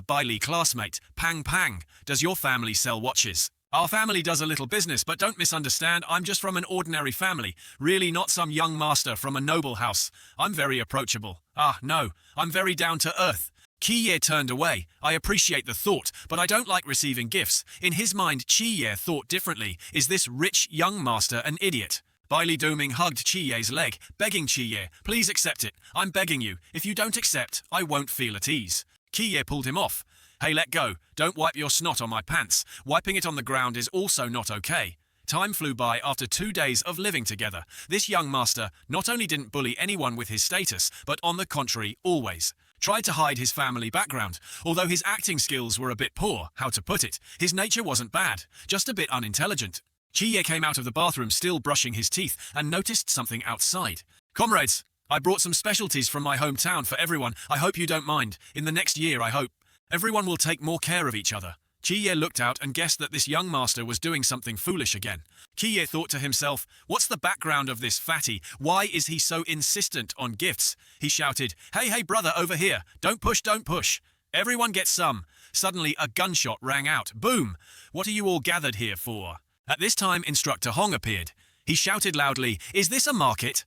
Bailey classmate, Pang. Does your family sell watches? Our family does a little business, but don't misunderstand, I'm just from an ordinary family, really not some young master from a noble house. I'm very approachable. No, I'm very down to earth. Chiye turned away. I appreciate the thought, but I don't like receiving gifts. In his mind, Chiye thought differently. Is this rich young master an idiot? Bailey Dooming hugged Chiye's leg, begging Chiye, please accept it. I'm begging you. If you don't accept, I won't feel at ease. Chiye pulled him off. Hey, let go. Don't wipe your snot on my pants. Wiping it on the ground is also not okay. Time flew by after 2 days of living together. This young master not only didn't bully anyone with his status, but on the contrary, always tried to hide his family background. Although his acting skills were a bit poor, how to put it, his nature wasn't bad, just a bit unintelligent. Chiye came out of the bathroom still brushing his teeth and noticed something outside. Comrades, I brought some specialties from my hometown for everyone. I hope you don't mind. In the next year, I hope everyone will take more care of each other. Chiye looked out and guessed that this young master was doing something foolish again. Chiye thought to himself, what's the background of this fatty? Why is he so insistent on gifts? He shouted, Hey brother, over here. Don't push. Everyone gets some. Suddenly a gunshot rang out. Boom! What are you all gathered here for? At this time, Instructor Hong appeared. He shouted loudly, Is this a market?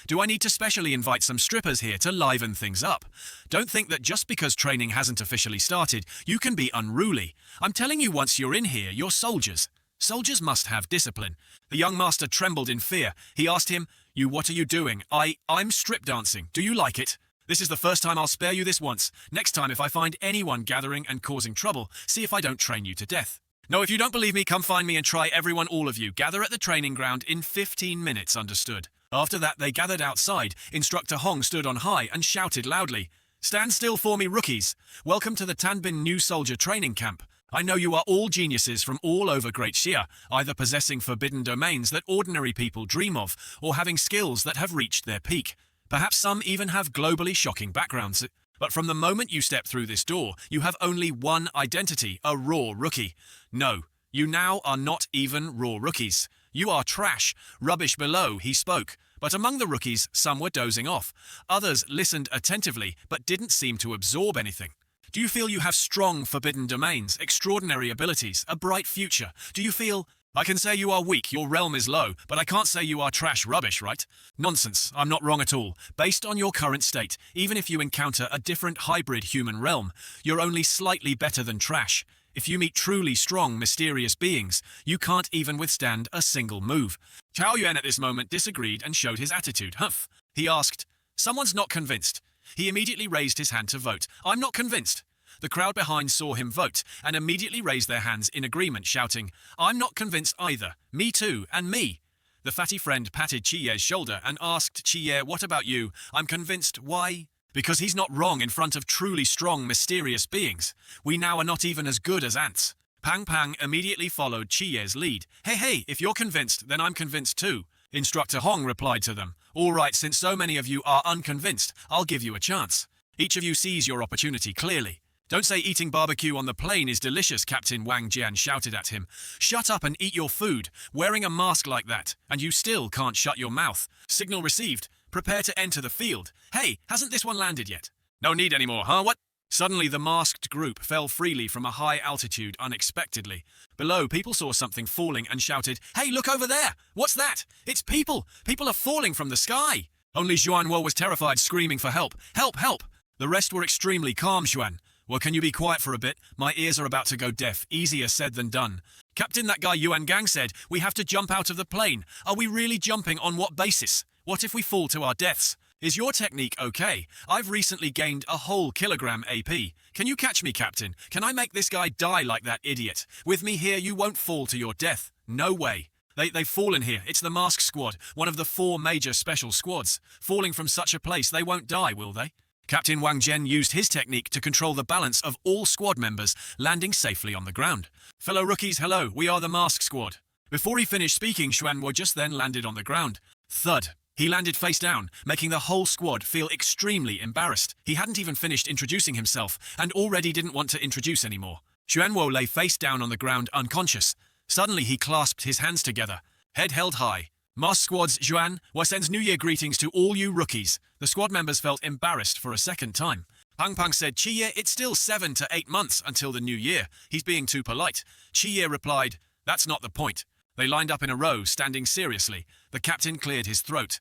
Do I need to specially invite some strippers here to liven things up? Don't think that just because training hasn't officially started, you can be unruly. I'm telling you, once you're in here, you're soldiers. Soldiers must have discipline. The young master trembled in fear. He asked him, What are you doing? I'm strip dancing. Do you like it? This is the first time I'll spare you this once. Next time, if I find anyone gathering and causing trouble, see if I don't train you to death. No, if you don't believe me, come find me and try everyone, all of you. Gather at the training ground in 15 minutes, understood? After that, they gathered outside. Instructor Hong stood on high and shouted loudly, Stand still for me, rookies. Welcome to the Tanbin New Soldier Training Camp. I know you are all geniuses from all over Great Xia, either possessing forbidden domains that ordinary people dream of, or having skills that have reached their peak. Perhaps some even have globally shocking backgrounds. But from the moment you step through this door, you have only one identity, a raw rookie. No, you now are not even raw rookies. You are trash, rubbish below, he spoke. But among the rookies, some were dozing off. Others listened attentively, but didn't seem to absorb anything. Do you feel you have strong forbidden domains, extraordinary abilities, a bright future? Do you feel... I can say you are weak, your realm is low, but I can't say you are trash rubbish, right? Nonsense, I'm not wrong at all. Based on your current state, even if you encounter a different hybrid human realm, you're only slightly better than trash. If you meet truly strong, mysterious beings, you can't even withstand a single move. Chao Yuan at this moment disagreed and showed his attitude. Humph. He asked, "Someone's not convinced." He immediately raised his hand to vote. "I'm not convinced." The crowd behind saw him vote and immediately raised their hands in agreement, shouting, "I'm not convinced either. Me too, and me." The fatty friend patted Chiye's shoulder and asked Chiye, "What about you?" "I'm convinced." "Why?" "Because he's not wrong in front of truly strong, mysterious beings. We now are not even as good as ants." Pang Pang immediately followed Chiye's lead. Hey, if you're convinced, then I'm convinced too." Instructor Hong replied to them, "All right, since so many of you are unconvinced, I'll give you a chance. Each of you sees your opportunity clearly. Don't say eating barbecue on the plane is delicious," Captain Wang Jian shouted at him. "Shut up and eat your food, wearing a mask like that, and you still can't shut your mouth. Signal received. Prepare to enter the field. Hey, hasn't this one landed yet?" "No need anymore, huh? What?" Suddenly the masked group fell freely from a high altitude unexpectedly. Below, people saw something falling and shouted, "Hey, look over there! What's that? It's people! People are falling from the sky!" Only Xuanwo was terrified, screaming for help. "Help, help!" The rest were extremely calm. Xuan, "Well, can you be quiet for a bit? My ears are about to go deaf." Easier said than done. "Captain, that guy Yuan Gang said, we have to jump out of the plane. Are we really jumping? On what basis? What if we fall to our deaths? Is your technique okay? I've recently gained a whole kilogram AP. Can you catch me, Captain? Can I make this guy die like that idiot? With me here, you won't fall to your death. No way. They've fallen here. It's the Mask Squad, one of the 4 major special squads. Falling from such a place, they won't die, will they?" Captain Wang Jian used his technique to control the balance of all squad members, landing safely on the ground. "Fellow rookies, hello, we are the Mask Squad." Before he finished speaking, Xuanwo just then landed on the ground. Thud. He landed face down, making the whole squad feel extremely embarrassed. He hadn't even finished introducing himself, and already didn't want to introduce anymore. Xuanwo lay face down on the ground, unconscious. Suddenly he clasped his hands together, head held high. "Mask Squad's Xuan, sends New Year greetings to all you rookies." The squad members felt embarrassed for a second time. Pang Pang said, "Chiye, it's still 7 to 8 months until the New Year. He's being too polite." Chiye replied, "That's not the point." They lined up in a row, standing seriously. The captain cleared his throat.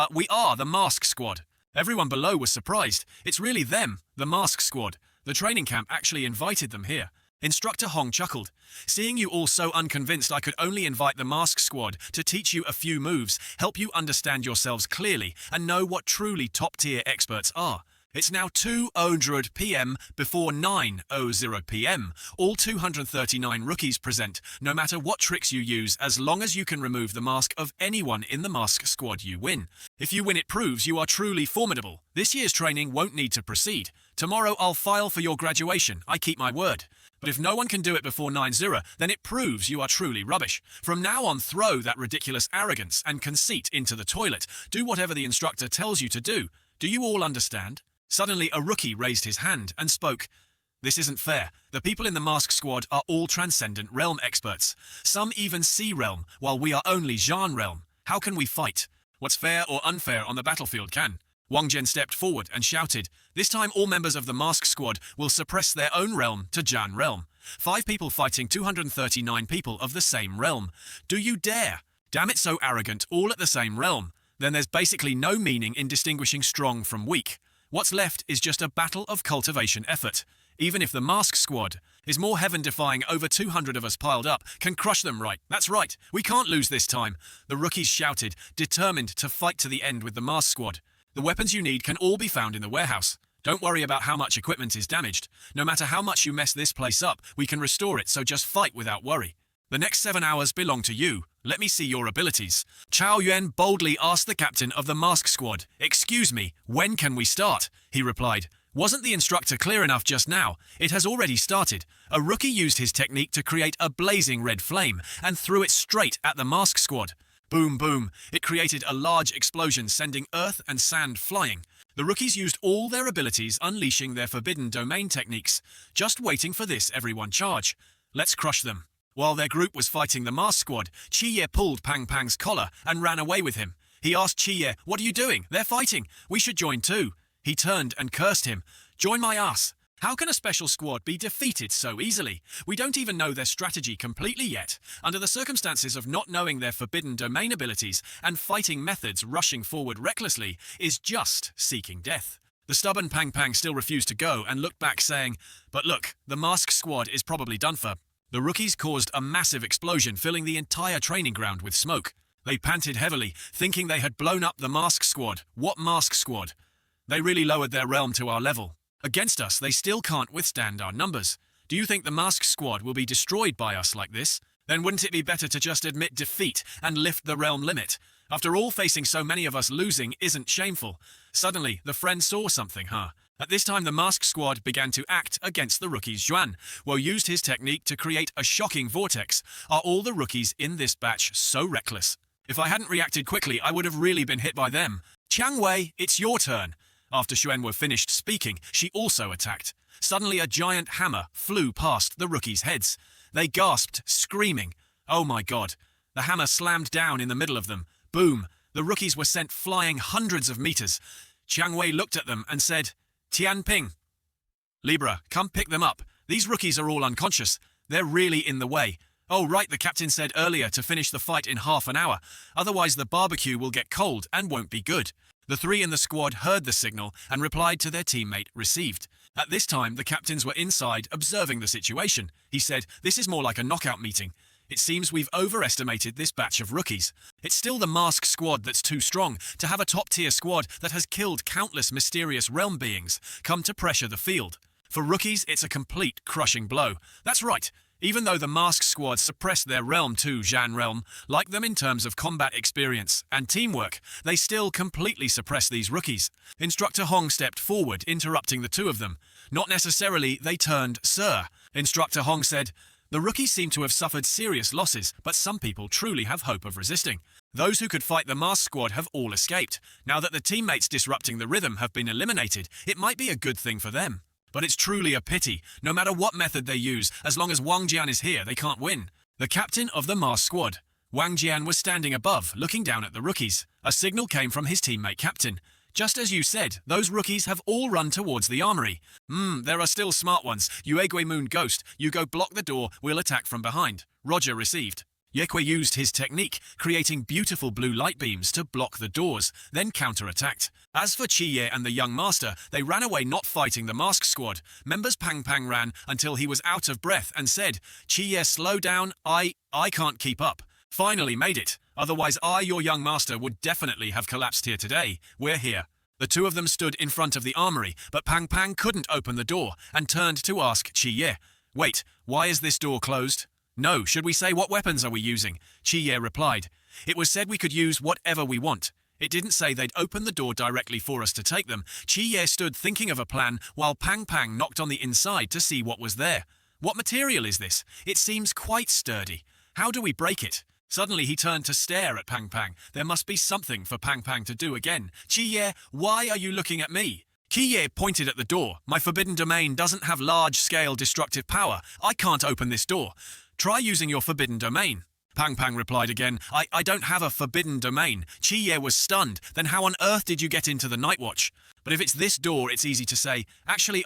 We are the Mask Squad." Everyone below was surprised. It's really them, the Mask Squad. The training camp actually invited them here. Instructor Hong chuckled. "Seeing you all so unconvinced, I could only invite the Mask Squad to teach you a few moves, help you understand yourselves clearly, and know what truly top-tier experts are. It's now 2:00 p.m. before 9:00 p.m. All 239 rookies present. No matter what tricks you use, as long as you can remove the mask of anyone in the Mask Squad, you win. If you win, it proves you are truly formidable. This year's training won't need to proceed. Tomorrow I'll file for your graduation. I keep my word. But if no one can do it before 9:00, then it proves you are truly rubbish. From now on, throw that ridiculous arrogance and conceit into the toilet. Do whatever the instructor tells you to do. Do you all understand?" Suddenly, a rookie raised his hand and spoke. "This isn't fair. The people in the Mask Squad are all Transcendent Realm experts. Some even Sea Realm, while we are only Zhan Realm. How can we fight? What's fair or unfair on the battlefield can?" Wang Jian stepped forward and shouted, "This time all members of the Mask Squad will suppress their own realm to Zhan Realm. 5 people fighting 239 people of the same realm. Do you dare? Damn it, so arrogant, all at the same realm. Then there's basically no meaning in distinguishing strong from weak. What's left is just a battle of cultivation effort. Even if the Mask Squad is more heaven-defying, over 200 of us piled up can crush them, right? That's right. We can't lose this time." The rookies shouted, determined to fight to the end with the Mask Squad. "The weapons you need can all be found in the warehouse. Don't worry about how much equipment is damaged. No matter how much you mess this place up, we can restore it, so just fight without worry. The next 7 hours belong to you. Let me see your abilities." Chao Yuan boldly asked the captain of the Mask Squad, "Excuse me, when can we start?" He replied, Wasn't the instructor clear enough just now? It has already started. A rookie used his technique to create a blazing red flame and threw it straight at the mask squad. Boom, boom. It created a large explosion, sending earth and sand flying. The rookies used all their abilities, unleashing their forbidden domain techniques. Just waiting for this, everyone charge. Let's crush them. While their group was fighting the mask squad, Chi-Ye pulled Pang Pang's collar and ran away with him. He asked Chi-Ye, "What are you doing? They're fighting. We should join too." He turned and cursed him. "Join my ass. How can a special squad be defeated so easily? We don't even know their strategy completely yet. Under the circumstances of not knowing their forbidden domain abilities and fighting methods, rushing forward recklessly is just seeking death." The stubborn Pang Pang still refused to go and looked back saying, "But look, the mask squad is probably done for." The rookies caused a massive explosion, filling the entire training ground with smoke. They panted heavily, thinking they had blown up the mask squad. What mask squad? They really lowered their realm to our level. Against us, they still can't withstand our numbers. Do you think the mask squad will be destroyed by us like this? Then wouldn't it be better to just admit defeat and lift the realm limit? After all, facing so many of us losing isn't shameful. Suddenly, the friend saw something, At this time, the mask squad began to act against the rookies. Zhuan used his technique to create a shocking vortex. Are all the rookies in this batch so reckless? If I hadn't reacted quickly, I would have really been hit by them. Chang Wei, it's your turn. After Xuanwu finished speaking, she also attacked. Suddenly, a giant hammer flew past the rookies' heads. They gasped, screaming. Oh my god. The hammer slammed down in the middle of them. Boom. The rookies were sent flying hundreds of meters. Chang Wei looked at them and said, "Tian Ping. Libra, come pick them up. These rookies are all unconscious. They're really in the way. Oh right, the captain said earlier to finish the fight in half an hour. Otherwise the barbecue will get cold and won't be good." The three in the squad heard the signal and replied to their teammate received. At this time, the captains were inside observing the situation. He said, "This is more like a knockout meeting. It seems we've overestimated this batch of rookies. It's still the mask squad that's too strong to have a top-tier squad that has killed countless mysterious realm beings come to pressure the field. For rookies, it's a complete crushing blow. That's right. Even though the mask squad suppressed their realm to Zhan realm, like them in terms of combat experience and teamwork, they still completely suppress these rookies." Instructor Hong stepped forward, interrupting the two of them. Not necessarily, they turned, "Sir." Instructor Hong said, "The rookies seem to have suffered serious losses, but some people truly have hope of resisting. Those who could fight the mask squad have all escaped. Now that the teammates disrupting the rhythm have been eliminated, it might be a good thing for them. But it's truly a pity. No matter what method they use, as long as Wang Jian is here, they can't win." The captain of the mask squad, Wang Jian, was standing above, looking down at the rookies. A signal came from his teammate captain. "Just as you said, those rookies have all run towards the armory. There are still smart ones. Yuegui Moon Ghost, you go block the door, we'll attack from behind." Roger received. Yekwe used his technique, creating beautiful blue light beams to block the doors, then counter-attacked. As for Chi-Ye and the young master, they ran away not fighting the mask squad. Members Pang Pang ran until he was out of breath and said, "Chi-Ye, slow down, I can't keep up." Finally made it. Otherwise your young master, would definitely have collapsed here today. We're here. The two of them stood in front of the armory, but Pang Pang couldn't open the door and turned to ask Chi-Ye, "Wait, why is this door closed?" "No, should we say what weapons are we using?" Chi-Ye replied. "It was said we could use whatever we want. It didn't say they'd open the door directly for us to take them." Chi-Ye stood thinking of a plan while Pang Pang knocked on the inside to see what was there. "What material is this? It seems quite sturdy. How do we break it?" Suddenly he turned to stare at Pang Pang. There must be something for Pang Pang to do again. "Chi-Ye, why are you looking at me?" Chi-Ye pointed at the door. "My forbidden domain doesn't have large-scale destructive power. I can't open this door. Try using your forbidden domain." Pang Pang replied again, I don't have a forbidden domain." Chi-Ye was stunned. "Then how on earth did you get into the Night Watch?" "But if it's this door, it's easy to say. Actually,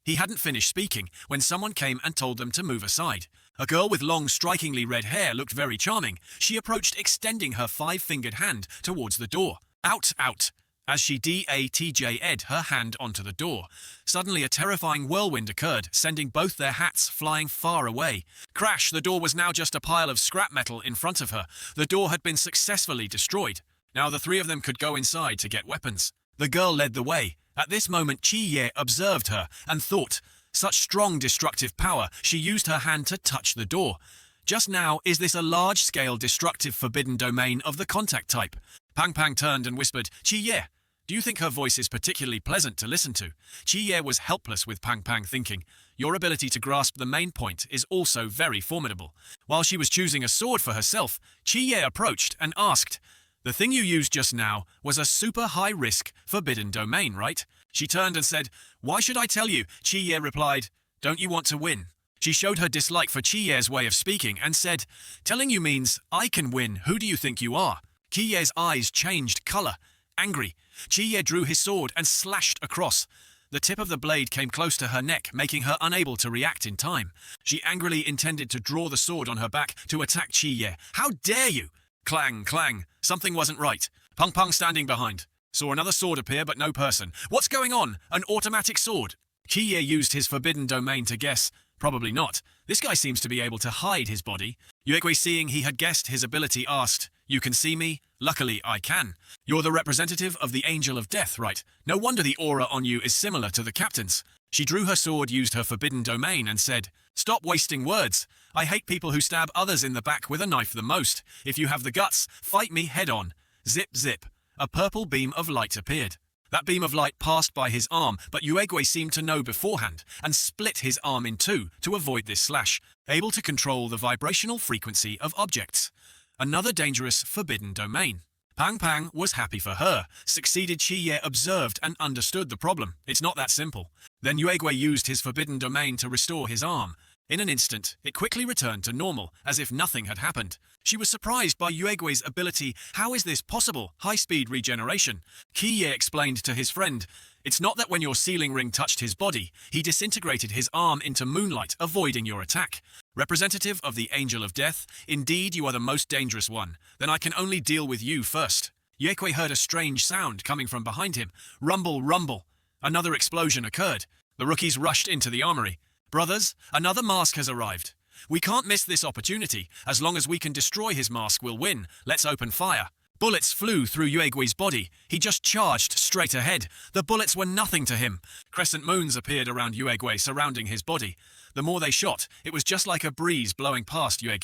He hadn't finished speaking when someone came and told them to move aside. A girl with long, strikingly red hair looked very charming. She approached, extending her 5-fingered hand towards the door. "Out, out!" As she DATJ'd her hand onto the door. Suddenly a terrifying whirlwind occurred, sending both their hats flying far away. Crash! The door was now just a pile of scrap metal in front of her. The door had been successfully destroyed. Now the three of them could go inside to get weapons. The girl led the way. At this moment Chi-Ye observed her and thought, such strong destructive power, she used her hand to touch the door. Just now, is this a large-scale destructive forbidden domain of the contact type? Pang Pang turned and whispered, "Chi-Ye, Do you think her voice is particularly pleasant to listen to? Chi was helpless with Pang Pang, thinking, your ability to grasp the main point is also very formidable. While she was choosing a sword for herself, Chi approached and asked, the thing you used just now was a super high-risk, forbidden domain, right? She turned and said, why should I tell you? Chi replied, don't you want to win? She showed her dislike for Chi's way of speaking and said, telling you means I can win, who do you think you are? Chi's eyes changed color. Angry, Chi drew his sword and slashed across. The tip of the blade came close to her neck, making her unable to react in time. She angrily intended to draw the sword on her back to attack Chi. How dare you? Clang, clang. Something wasn't right. Pung Pung standing behind. Saw another sword appear but no person. What's going on? An automatic sword. Chi used his forbidden domain to guess. Probably not. This guy seems to be able to hide his body. Yue, seeing he had guessed his ability, asked, you can see me? Luckily, I can. You're the representative of the Angel of Death, right? No wonder the aura on you is similar to the captain's. She drew her sword, used her forbidden domain, and said, stop wasting words. I hate people who stab others in the back with a knife the most. If you have the guts, fight me head on. Zip, zip. A purple beam of light appeared. That beam of light passed by his arm, but Yue seemed to know beforehand and split his arm in two to avoid this slash, able to control the vibrational frequency of objects. Another dangerous forbidden domain. Pang Pang was happy for her. Succeeded. Chi observed and understood the problem. It's not that simple. Then Yue used his forbidden domain to restore his arm. In an instant, it quickly returned to normal, as if nothing had happened. She was surprised by Yue's ability. How is this possible? High-speed regeneration. Qiye explained to his friend, it's not that when your sealing ring touched his body, he disintegrated his arm into moonlight, avoiding your attack. Representative of the Angel of Death, indeed you are the most dangerous one. Then I can only deal with you first. Yue heard a strange sound coming from behind him. Rumble, rumble. Another explosion occurred. The rookies rushed into the armory. Brothers, another mask has arrived. We can't miss this opportunity. As long as we can destroy his mask, we'll win. Let's open fire. Bullets flew through Yue's body. He just charged straight ahead. The bullets were nothing to him. Crescent moons appeared around Yue, surrounding his body. The more they shot, it was just like a breeze blowing past Yue.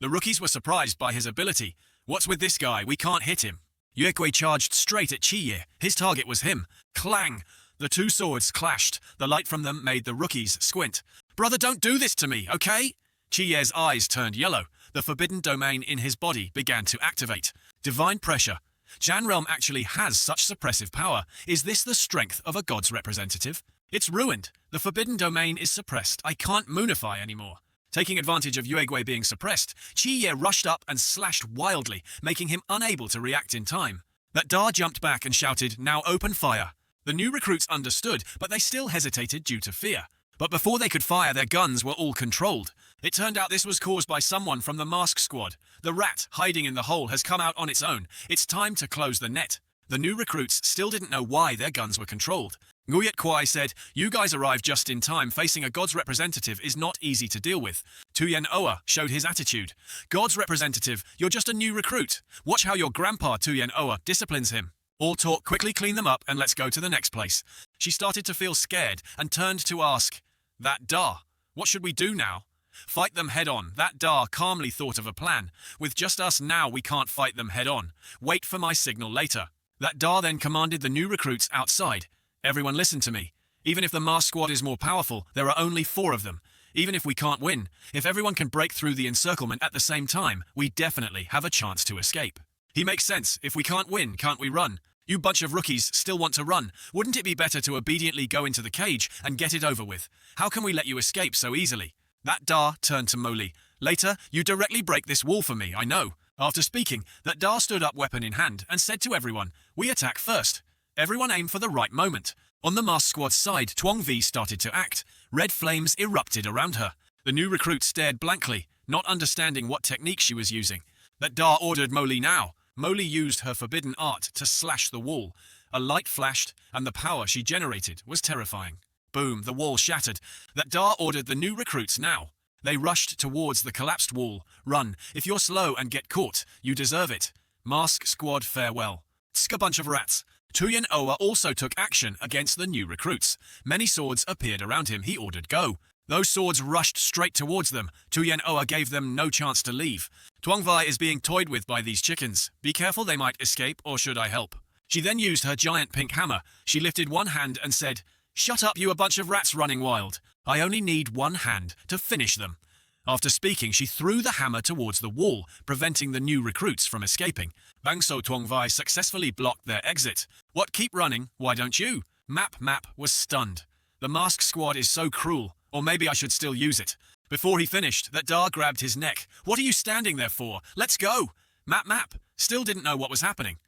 The rookies were surprised by his ability. What's with this guy? We can't hit him. Yue charged straight at Qiye. His target was him. Clang! The two swords clashed. The light from them made the rookies squint. Brother, don't do this to me, okay? Qiye's eyes turned yellow. The forbidden domain in his body began to activate. Divine pressure. Jan Realm actually has such suppressive power. Is this the strength of a god's representative? It's ruined. The forbidden domain is suppressed. I can't moonify anymore. Taking advantage of Yue being suppressed, Qiye rushed up and slashed wildly, making him unable to react in time. That Da jumped back and shouted, now open fire. The new recruits understood, but they still hesitated due to fear. But before they could fire, their guns were all controlled. It turned out this was caused by someone from the mask squad. The rat, hiding in the hole, has come out on its own. It's time to close the net. The new recruits still didn't know why their guns were controlled. Nguyet Kwai said, you guys arrived just in time. Facing a god's representative is not easy to deal with. Tuyen Oa showed his attitude. God's representative, you're just a new recruit. Watch how your grandpa Tuyen Oa disciplines him. All talk, quickly clean them up and let's go to the next place. She started to feel scared and turned to ask, that Da, what should we do now? Fight them head on. That Da calmly thought of a plan. With just us now, we can't fight them head on. Wait for my signal later. That Da then commanded the new recruits outside. Everyone listen to me. Even if the mask squad is more powerful, there are only 4 of them. Even if we can't win, if everyone can break through the encirclement at the same time, we definitely have a chance to escape. He makes sense. If we can't win, can't we run? You bunch of rookies still want to run. Wouldn't it be better to obediently go into the cage and get it over with? How can we let you escape so easily? That Da turned to Moli. Later, you directly break this wall for me, I know. After speaking, that Da stood up weapon in hand and said to everyone, we attack first. Everyone aim for the right moment. On the mask squad's side, Tuong V started to act. Red flames erupted around her. The new recruit stared blankly, not understanding what technique she was using. That Da ordered Moli now. Moli used her forbidden art to slash the wall. A light flashed, and the power she generated was terrifying. Boom, the wall shattered. That Da ordered the new recruits now. They rushed towards the collapsed wall. Run. If you're slow and get caught, you deserve it. Mask squad, farewell. Tsk, a bunch of rats. Tuyen Oa also took action against the new recruits. Many swords appeared around him. He ordered go. Those swords rushed straight towards them. Tuyen Oa gave them no chance to leave. Tuong Vai is being toyed with by these chickens. Be careful, they might escape, or should I help? She then used her giant pink hammer. She lifted one hand and said, "Shut up, you a bunch of rats running wild. I only need one hand to finish them." After speaking, she threw the hammer towards the wall, preventing the new recruits from escaping. Bangso Tuongvai successfully blocked their exit. "What, keep running? Why don't you?" Map was stunned. "The mask squad is so cruel, or maybe I should still use it." Before he finished, that Dar grabbed his neck. "What are you standing there for? Let's go!" Map still didn't know what was happening.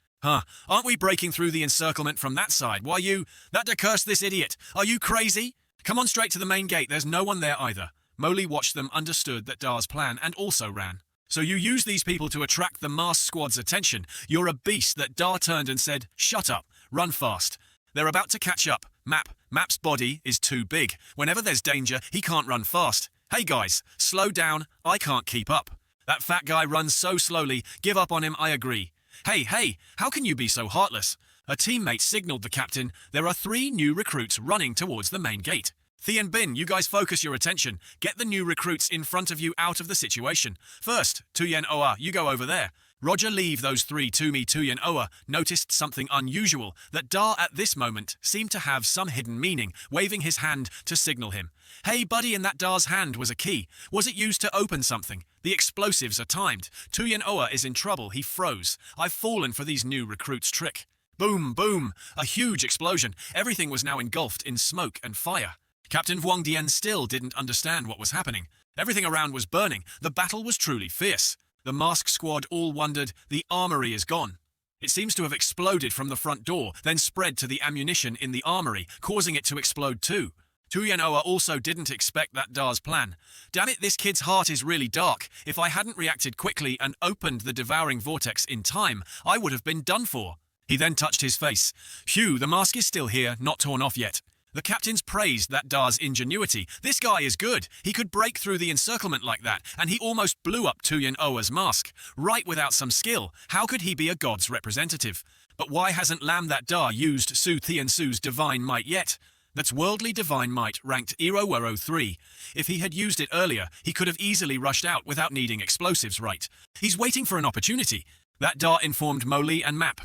Aren't we breaking through the encirclement from that side? Why you... That to curse this idiot! Are you crazy? Come on straight to the main gate, there's no one there either. Molly watched them, understood that Dar's plan, and also ran. "So you use these people to attract the masked squad's attention. You're a beast." That Dar turned and said, "Shut up, run fast. They're about to catch up." Map's body is too big. Whenever there's danger, he can't run fast. "Hey guys, slow down, I can't keep up. That fat guy runs so slowly, give up on him, I agree." Hey, how can you be so heartless?" A teammate signaled the captain. There are 3 new recruits running towards the main gate. "Thi and Bin, you guys focus your attention. Get the new recruits in front of you out of the situation. First, Tuyen Oa, you go over there. Roger, leave those 3 to me." Tuyen Oa noticed something unusual, that Dar at this moment seemed to have some hidden meaning, waving his hand to signal him. "Hey buddy," and that Dar's hand was a key. Was it used to open something? The explosives are timed. Tuyen Oa is in trouble, he froze. "I've fallen for these new recruits' trick." Boom, a huge explosion. Everything was now engulfed in smoke and fire. Captain Wang Dian still didn't understand what was happening. Everything around was burning. The battle was truly fierce. The masked squad all wondered, the armory is gone. It seems to have exploded from the front door, then spread to the ammunition in the armory, causing it to explode too. Tuyen Oa also didn't expect that Dar's plan. "Damn it, this kid's heart is really dark. If I hadn't reacted quickly and opened the devouring vortex in time, I would have been done for." He then touched his face. "Phew, the mask is still here, not torn off yet." The captains praised that Dar's ingenuity. "This guy is good. He could break through the encirclement like that, and he almost blew up Tuyen Oa's mask. Right without some skill. How could he be a god's representative? But why hasn't Lam that Dar used Su Thian Su's divine might yet? That's worldly divine might, ranked Ero 3. If he had used it earlier, he could have easily rushed out without needing explosives, right? He's waiting for an opportunity." That Dar informed Molly and Map.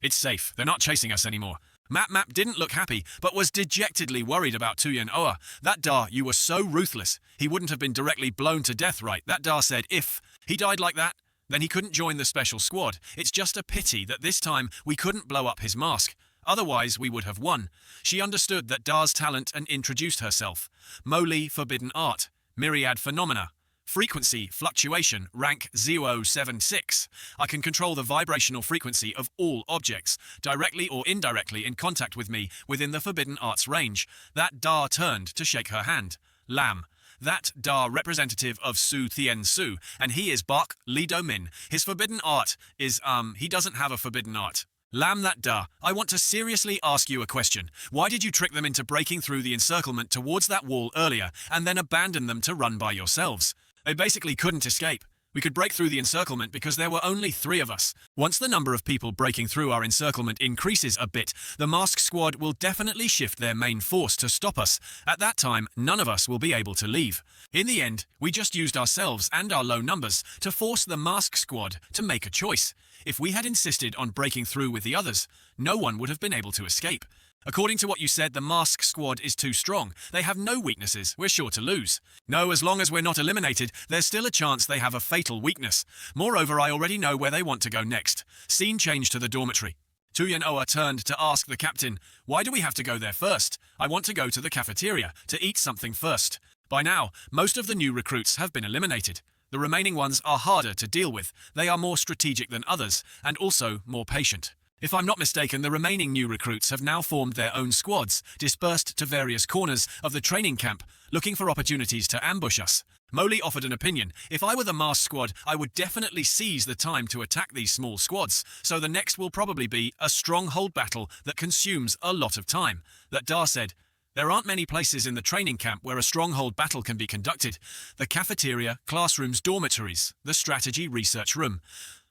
"It's safe. They're not chasing us anymore." Map didn't look happy, but was dejectedly worried about Tuyen Oa. "That Dar, you were so ruthless. He wouldn't have been directly blown to death, right?" That Dar said, "If he died like that, then he couldn't join the special squad. It's just a pity that this time we couldn't blow up his mask. Otherwise, we would have won." She understood that Dar's talent and introduced herself. Molly, forbidden art. Myriad phenomena. Frequency fluctuation, rank 076. I can control the vibrational frequency of all objects, directly or indirectly in contact with me within the forbidden arts range. That Dar turned to shake her hand. Lam. That Dar representative of Su Thian Su, and he is Bak Li Do Min. His forbidden art is, he doesn't have a forbidden art. Lam that Dar, I want to seriously ask you a question. Why did you trick them into breaking through the encirclement towards that wall earlier, and then abandon them to run by yourselves? They basically couldn't escape. We could break through the encirclement because there were only 3 of us. Once the number of people breaking through our encirclement increases a bit, the masked squad will definitely shift their main force to stop us. At that time, none of us will be able to leave. In the end, we just used ourselves and our low numbers to force the masked squad to make a choice. If we had insisted on breaking through with the others, no one would have been able to escape. According to what you said, the masked squad is too strong. They have no weaknesses. We're sure to lose. No, as long as we're not eliminated, there's still a chance they have a fatal weakness. Moreover, I already know where they want to go next. Scene change to the dormitory. Tuyen Oa turned to ask the captain, "Why do we have to go there first? I want to go to the cafeteria, to eat something first." By now, most of the new recruits have been eliminated. The remaining ones are harder to deal with. They are more strategic than others, and also more patient. If I'm not mistaken, the remaining new recruits have now formed their own squads, dispersed to various corners of the training camp, looking for opportunities to ambush us. Molly offered an opinion. "If I were the masked squad, I would definitely seize the time to attack these small squads, so the next will probably be a stronghold battle that consumes a lot of time." That Dar said, "There aren't many places in the training camp where a stronghold battle can be conducted. The cafeteria, classrooms, dormitories, the strategy research room.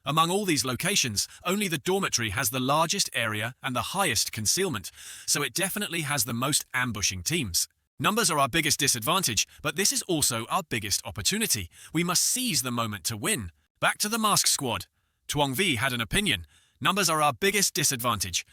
Among all these locations, only the dormitory has the largest area and the highest concealment, so it definitely has the most ambushing teams. Numbers are our biggest disadvantage, but this is also our biggest opportunity. We must seize the moment to win." Back to the masked squad. Tuong Vi had an opinion. Numbers are our biggest disadvantage.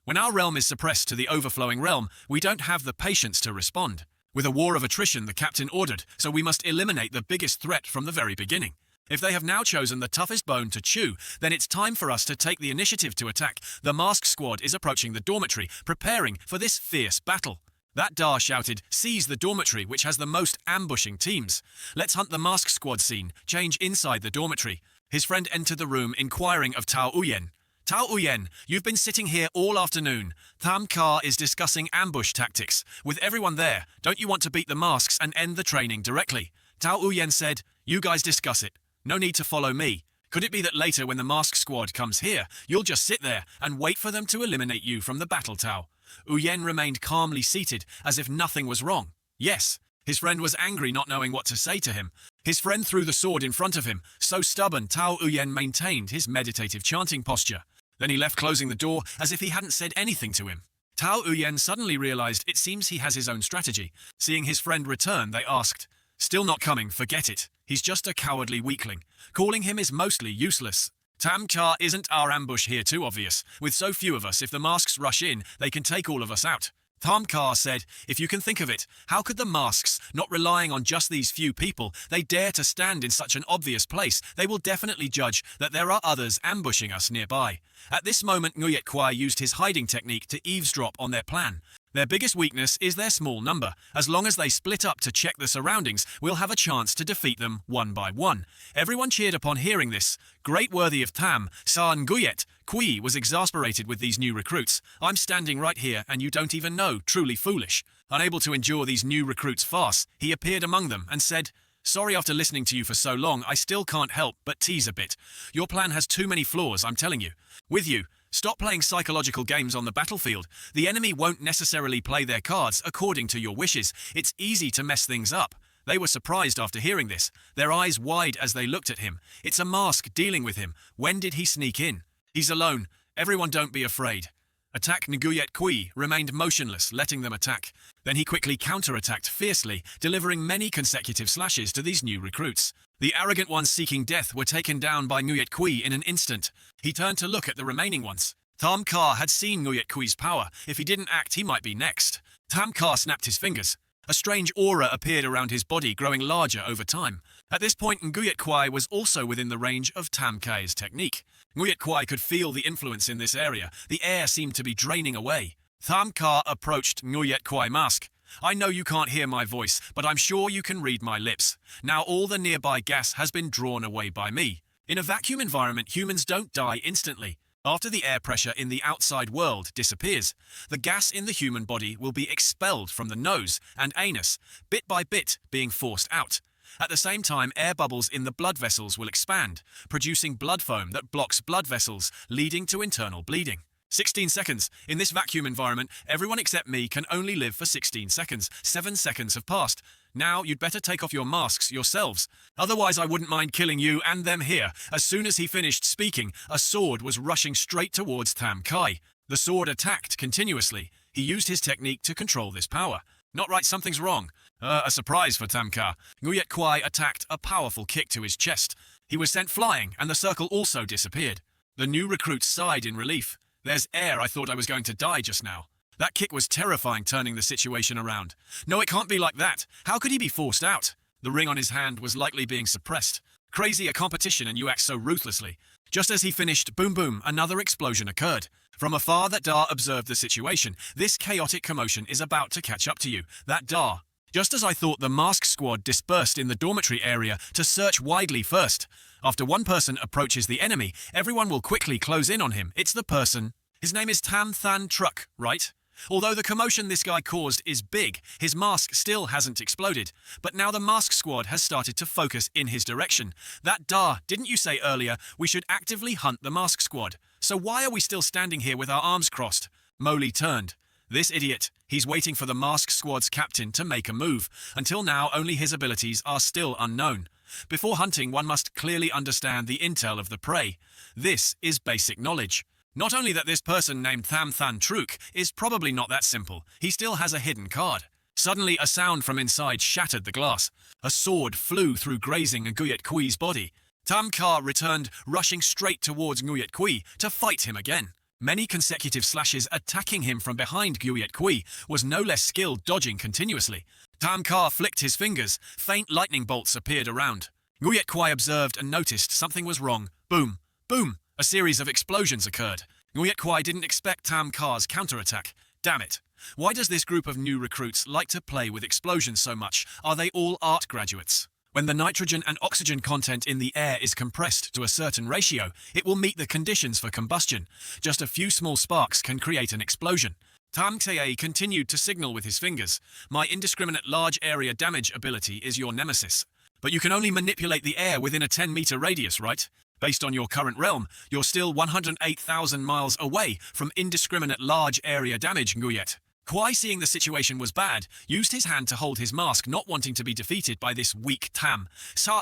When our realm is suppressed to the overflowing realm, we don't have the patience to respond. With a war of attrition, the captain ordered, so we must eliminate the biggest threat from the very beginning. If they have now chosen the toughest bone to chew, then it's time for us to take the initiative to attack. The mask squad is approaching the dormitory, preparing for this fierce battle. That Dar shouted, "Seize the dormitory, which has the most ambushing teams. Let's hunt the mask squad scene, change inside the dormitory." His friend entered the room, inquiring of Tao Uyen. "Tao Uyen, you've been sitting here all afternoon. Tham Ka is discussing ambush tactics. With everyone there, don't you want to beat the masks and end the training directly?" Tao Uyen said, "You guys discuss it. No need to follow me. Could it be that later when the mask squad comes here, you'll just sit there and wait for them to eliminate you from the battle, Tao?" Uyen remained calmly seated, as if nothing was wrong. Yes. His friend was angry, not knowing what to say to him. His friend threw the sword in front of him. So stubborn, Tao Uyen maintained his meditative chanting posture. Then he left, closing the door, as if he hadn't said anything to him. Tao Uyen suddenly realized it seems he has his own strategy. Seeing his friend return, they asked, "Still not coming, forget it. He's just a cowardly weakling. Calling him is mostly useless. Tham Ka isn't our ambush here too obvious. With so few of us, if the masks rush in, they can take all of us out." Tham Ka said, "If you can think of it, how could the masks, not relying on just these few people, they dare to stand in such an obvious place? They will definitely judge that there are others ambushing us nearby." At this moment, Nguyet Kwai used his hiding technique to eavesdrop on their plan. Their biggest weakness is their small number. As long as they split up to check the surroundings, we'll have a chance to defeat them one by one. Everyone cheered upon hearing this. Great worthy of Tham, Sa Nguyet Kui was exasperated with these new recruits. "I'm standing right here and you don't even know, truly foolish." Unable to endure these new recruits' farce, he appeared among them and said, "Sorry, after listening to you for so long, I still can't help but tease a bit. Your plan has too many flaws, I'm telling you. With you, stop playing psychological games on the battlefield. The enemy won't necessarily play their cards according to your wishes. It's easy to mess things up." They were surprised after hearing this, their eyes wide as they looked at him. It's a mask dealing with him. When did he sneak in? He's alone. Everyone don't be afraid. Attack Nguyet Kui remained motionless, letting them attack. Then he quickly counterattacked fiercely, delivering many consecutive slashes to these new recruits. The arrogant ones seeking death were taken down by Nguyet Kui in an instant. He turned to look at the remaining ones. Tham Ka had seen Nguyet Kui's power. If he didn't act, he might be next. Tham Ka snapped his fingers. A strange aura appeared around his body, growing larger over time. At this point, Nguyet Kwai was also within the range of Tham Kai's technique. Nguyet Kwai could feel the influence in this area. The air seemed to be draining away. Tham Ka approached Nguyet Kwai mask. "I know you can't hear my voice, but I'm sure you can read my lips. Now all the nearby gas has been drawn away by me. In a vacuum environment, humans don't die instantly. After the air pressure in the outside world disappears, the gas in the human body will be expelled from the nose and anus, bit by bit being forced out. At the same time, air bubbles in the blood vessels will expand, producing blood foam that blocks blood vessels, leading to internal bleeding. 16 seconds. In this vacuum environment, everyone except me can only live for 16 seconds. 7 seconds have passed. Now you'd better take off your masks yourselves. Otherwise I wouldn't mind killing you and them here." As soon as he finished speaking, a sword was rushing straight towards Tham Kai. The sword attacked continuously. He used his technique to control this power. "Not right, something's wrong." A surprise for Tham Ka. Nguyet Kwai attacked a powerful kick to his chest. He was sent flying, and the circle also disappeared. The new recruits sighed in relief. "There's air, I thought I was going to die just now." That kick was terrifying, turning the situation around. "No, it can't be like that. How could he be forced out?" The ring on his hand was likely being suppressed. "Crazy, a competition and you act so ruthlessly." Just as he finished, boom boom, another explosion occurred. From afar, that Dar observed the situation. "This chaotic commotion is about to catch up to you." That Dar. Just as I thought, the mask squad dispersed in the dormitory area to search widely first. After one person approaches the enemy, everyone will quickly close in on him. It's the person. His name is Tam Than Truck, right? Although the commotion this guy caused is big, his mask still hasn't exploded. But now the mask squad has started to focus in his direction. That Dar, didn't you say earlier we should actively hunt the mask squad? So why are we still standing here with our arms crossed? Moley turned. This idiot. He's waiting for the mask squad's captain to make a move. Until now, only his abilities are still unknown. Before hunting, one must clearly understand the intel of the prey. This is basic knowledge. Not only that this person named Tham Than Truk is probably not that simple, he still has a hidden card. Suddenly, a sound from inside shattered the glass. A sword flew through, grazing Nguyet Kui's body. Tam Ka returned, rushing straight towards Nguyet Kui to fight him again. Many consecutive slashes attacking him from behind Nguyet Kui was no less skilled, dodging continuously. Tam Ka flicked his fingers, faint lightning bolts appeared around. Nguyet Kui observed and noticed something was wrong. Boom, boom, a series of explosions occurred. Nguyet Kui didn't expect Tam Ka's counterattack. Damn it. Why does this group of new recruits like to play with explosions so much? Are they all art graduates? When the nitrogen and oxygen content in the air is compressed to a certain ratio, it will meet the conditions for combustion. Just a few small sparks can create an explosion. Tam Ka continued to signal with his fingers. My indiscriminate large area damage ability is your nemesis. But you can only manipulate the air within a 10-meter radius, right? Based on your current realm, you're still 108,000 miles away from indiscriminate large area damage, Nguyet. Kui, seeing the situation was bad, used his hand to hold his mask, not wanting to be defeated by this weak Tam.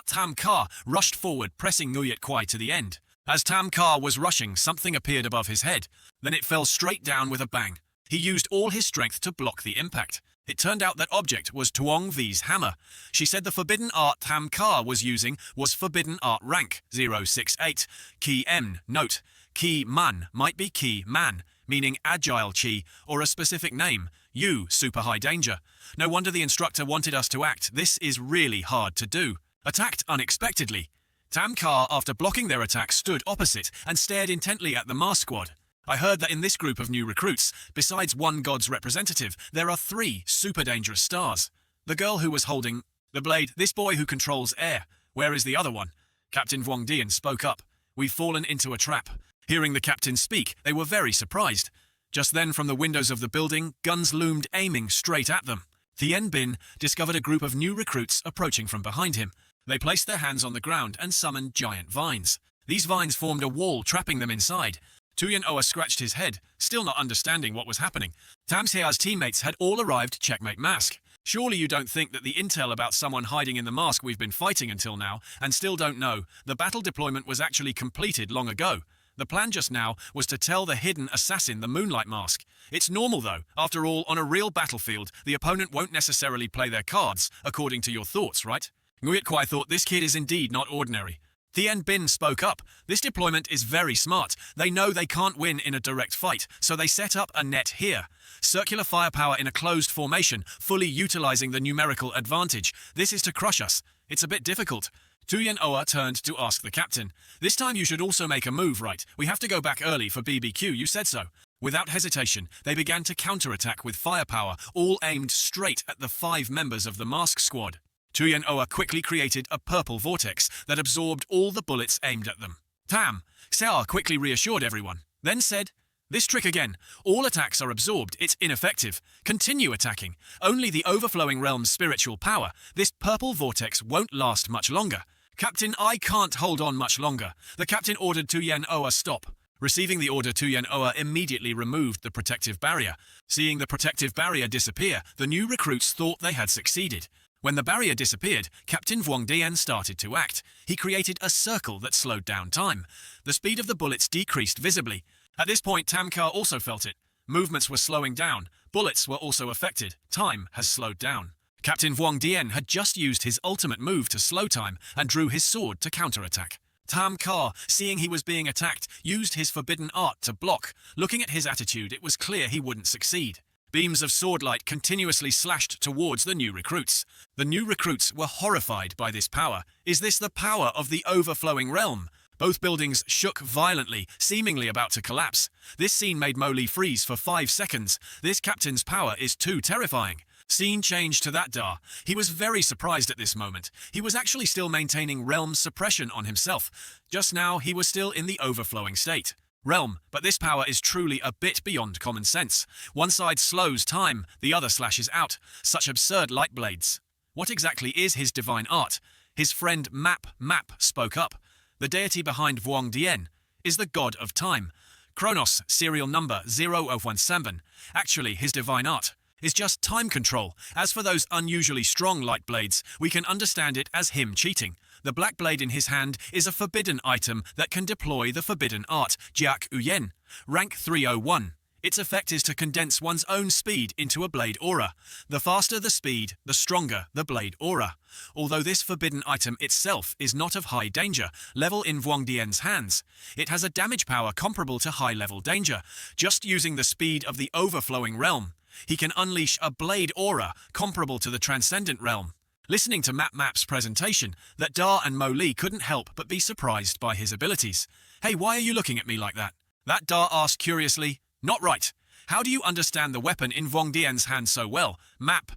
Tam Ka rushed forward, pressing Nguyet Kui to the end. As Tam Ka was rushing, something appeared above his head. Then it fell straight down with a bang. He used all his strength to block the impact. It turned out that object was Tuong V's hammer. She said the forbidden art Tam Ka was using was forbidden art rank 068. Ki M. Note: Ki Man might be Ki Man, meaning agile chi, or a specific name, Yu, super high danger. No wonder the instructor wanted us to act. This is really hard to do. Attacked unexpectedly. Tam Ka, after blocking their attack, stood opposite and stared intently at the mask squad. I heard that in this group of new recruits, besides one god's representative, there are 3 super dangerous stars. The girl who was holding the blade, this boy who controls air. Where is the other one? Captain Vuong Dian spoke up. We've fallen into a trap. Hearing the captain speak, they were very surprised. Just then, from the windows of the building, guns loomed, aiming straight at them. Thien Bin discovered a group of new recruits approaching from behind him. They placed their hands on the ground and summoned giant vines. These vines formed a wall, trapping them inside. Tuyen Oa scratched his head, still not understanding what was happening. Tam Sea's teammates had all arrived. Checkmate mask. Surely you don't think that the intel about someone hiding in the mask we've been fighting until now, and still don't know, the battle deployment was actually completed long ago. The plan just now was to tell the hidden assassin the moonlight mask. It's normal though. After all, on a real battlefield, the opponent won't necessarily play their cards, according to your thoughts, right? Nguyet Kui thought this kid is indeed not ordinary. Thien Bin spoke up. This deployment is very smart. They know they can't win in a direct fight, so they set up a net here. Circular firepower in a closed formation, fully utilizing the numerical advantage. This is to crush us. It's a bit difficult. Tuyen Oa turned to ask the captain. This time you should also make a move, right? We have to go back early for BBQ, you said so. Without hesitation, they began to counterattack with firepower, all aimed straight at the 5 members of the mask squad. Tuyen Oa quickly created a purple vortex that absorbed all the bullets aimed at them. Tam Seah quickly reassured everyone, then said, "This trick again. All attacks are absorbed. It's ineffective. Continue attacking. Only the overflowing realm's spiritual power. This purple vortex won't last much longer. Captain, I can't hold on much longer." The captain ordered Tuyen Oa stop. Receiving the order, Tuyen Oa immediately removed the protective barrier. Seeing the protective barrier disappear, the new recruits thought they had succeeded. When the barrier disappeared, Captain Vuong Dian started to act. He created a circle that slowed down time. The speed of the bullets decreased visibly. At this point, Tam Ka also felt it. Movements were slowing down. Bullets were also affected. Time has slowed down. Captain Vuong Dian had just used his ultimate move to slow time and drew his sword to counterattack. Tam Ka, seeing he was being attacked, used his forbidden art to block. Looking at his attitude, it was clear he wouldn't succeed. Beams of swordlight continuously slashed towards the new recruits. The new recruits were horrified by this power. Is this the power of the overflowing realm? Both buildings shook violently, seemingly about to collapse. This scene made Mo freeze for 5 seconds. This captain's power is too terrifying. Scene changed to that Da. He was very surprised at this moment. He was actually still maintaining realm suppression on himself. Just now, he was still in the overflowing state. Realm, but this power is truly a bit beyond common sense. One side slows time, the other slashes out. Such absurd light blades. What exactly is his divine art? His friend Map spoke up. The deity behind Vuong Dian is the god of time. Kronos, serial number 0017. Actually, his divine art is just time control. As for those unusually strong light blades, we can understand it as him cheating. The black blade in his hand is a forbidden item that can deploy the forbidden art, Jiak Uyen. Rank 301. Its effect is to condense one's own speed into a blade aura. The faster the speed, the stronger the blade aura. Although this forbidden item itself is not of high danger level in Wang Dian's hands, it has a damage power comparable to high-level danger. Just using the speed of the overflowing realm, he can unleash a blade aura comparable to the transcendent realm. Listening to Map's presentation, that Da and Mo Li couldn't help but be surprised by his abilities. "Hey, why are you looking at me like that?" That Da asked curiously. "Not right. How do you understand the weapon in Wang Dian's hand so well?" Map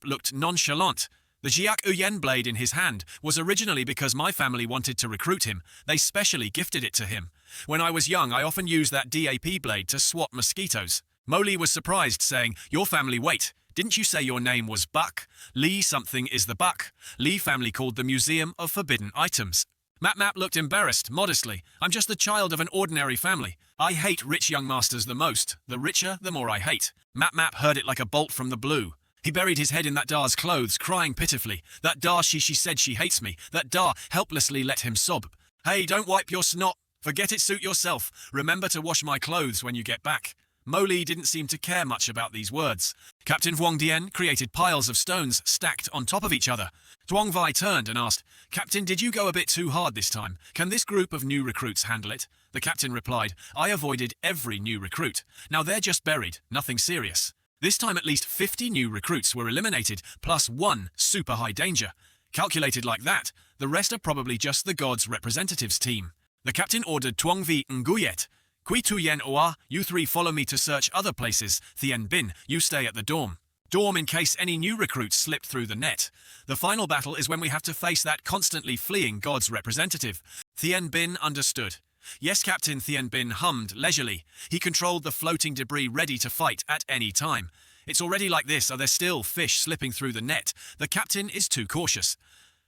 looked nonchalant. The Jiak Uyen blade in his hand was originally because my family wanted to recruit him. They specially gifted it to him. When I was young, I often used that DAP blade to swat mosquitoes. Mo Li was surprised, saying, "Your family, wait. Didn't you say your name was Buck? Li something is the Buck. Li family called the Museum of Forbidden Items." Map looked embarrassed, modestly. "I'm just the child of an ordinary family. I hate rich young masters the most. The richer, the more I hate." Map heard it like a bolt from the blue. He buried his head in that Da's clothes, crying pitifully. That Da, she said she hates me. That Da helplessly let him sob. "Hey, don't wipe your snot. Forget it, suit yourself. Remember to wash my clothes when you get back." Mo Li didn't seem to care much about these words. Captain Wang Dian created piles of stones stacked on top of each other. Zhuang Vai turned and asked, "Captain, did you go a bit too hard this time? Can this group of new recruits handle it?" The captain replied, "I avoided every new recruit. Now they're just buried, nothing serious." This time at least 50 new recruits were eliminated, plus one super high danger. Calculated like that, the rest are probably just the gods' representatives team. The captain ordered Tuong Vi Nguyet, "Kui Tu Yen Oa, you three follow me to search other places. Thien Bin, you stay at the dorm in case any new recruits slip through the net. The final battle is when we have to face that constantly fleeing god's representative." Thien Bin understood. "Yes, Captain." Thien Bin hummed leisurely. He controlled the floating debris ready to fight at any time. "It's already like this. Are there still fish slipping through the net?" The captain is too cautious.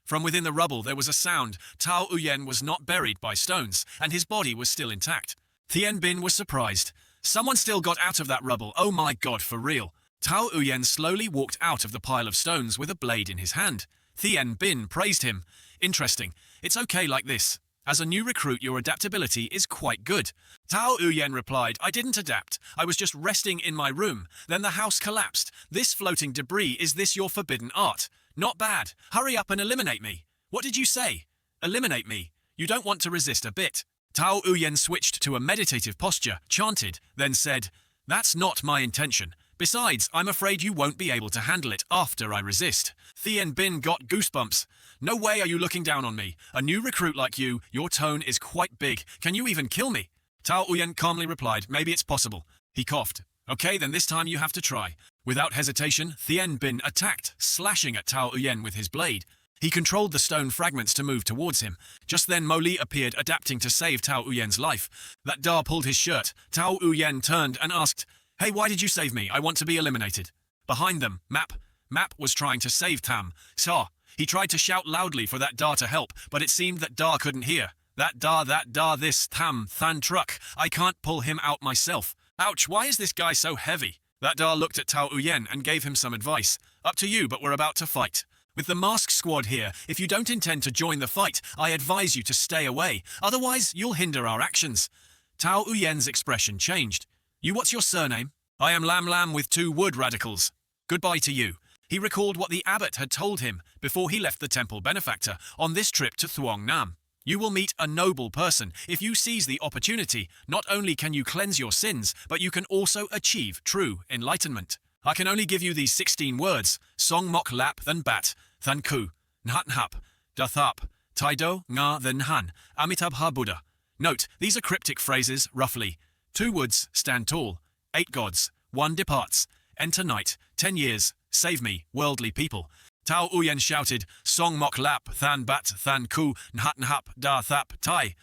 From within the rubble there was a sound. Tao Uyen was not buried by stones, and his body was still intact. Thien Bin was surprised. Someone still got out of that rubble. Oh my god, for real. Tao Uyen slowly walked out of the pile of stones with a blade in his hand. Thien Bin praised him. "Interesting. It's okay like this. As a new recruit, your adaptability is quite good." Tao Uyen replied, "I didn't adapt. I was just resting in my room. Then the house collapsed. This floating debris, is this your forbidden art? Not bad. Hurry up and eliminate me." "What did you say?" "Eliminate me. You don't want to resist a bit." Tao Uyen switched to a meditative posture, chanted, then said, "That's not my intention. Besides, I'm afraid you won't be able to handle it after I resist." Thien Bin got goosebumps. "No way are you looking down on me. A new recruit like you, your tone is quite big. Can you even kill me?" Tao Uyen calmly replied, "Maybe it's possible." He coughed. "Okay, then this time you have to try." Without hesitation, Thien Bin attacked, slashing at Tao Uyen with his blade. He controlled the stone fragments to move towards him. Just then Mo Li appeared, adapting to save Tao Uyen's life. That Da pulled his shirt. Tao Uyen turned and asked, "Hey, why did you save me? I want to be eliminated." Behind them, Map was trying to save Tam. Sa. He tried to shout loudly for that Da to help, but it seemed that Da couldn't hear. That Da, this Tam, Than truck. I can't pull him out myself. Ouch, why is this guy so heavy? That Da looked at Tao Uyen and gave him some advice. "Up to you, but we're about to fight. With the mask squad here, if you don't intend to join the fight, I advise you to stay away. Otherwise, you'll hinder our actions." Tao Uyen's expression changed. "You, what's your surname?" "I am Lam with 2 wood radicals. Goodbye to you." He recalled what the abbot had told him before he left the temple benefactor on this trip to Thuong Nam. "You will meet a noble person. If you seize the opportunity, not only can you cleanse your sins, but you can also achieve true enlightenment. I can only give you these 16 words. Song mok lap than bat, than ku, nhat hap, dathap, taido, nga than han, amitabha Buddha. Note, these are cryptic phrases, roughly. 2 woods stand tall, 8 gods, 1 departs, enter night, 10 years, save me, worldly people." Tao Uyen shouted, "Song mok lap, than bat, than ku, nhat hap, da thap, tai."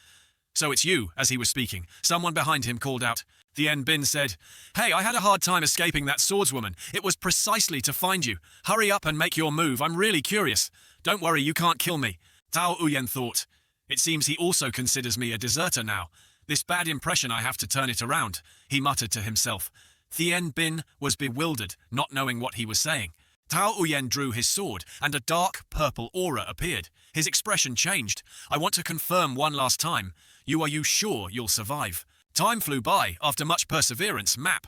"So it's you," as he was speaking. Someone behind him called out. Thien Bin said, "Hey, I had a hard time escaping that swordswoman. It was precisely to find you. Hurry up and make your move. I'm really curious. Don't worry, you can't kill me." Tao Uyen thought, "It seems he also considers me a deserter now. This bad impression, I have to turn it around," he muttered to himself. Thien Bin was bewildered, not knowing what he was saying. Tao Uyen drew his sword, and a dark purple aura appeared. His expression changed. "I want to confirm one last time. Are you sure you'll survive?" Time flew by. After much perseverance, Map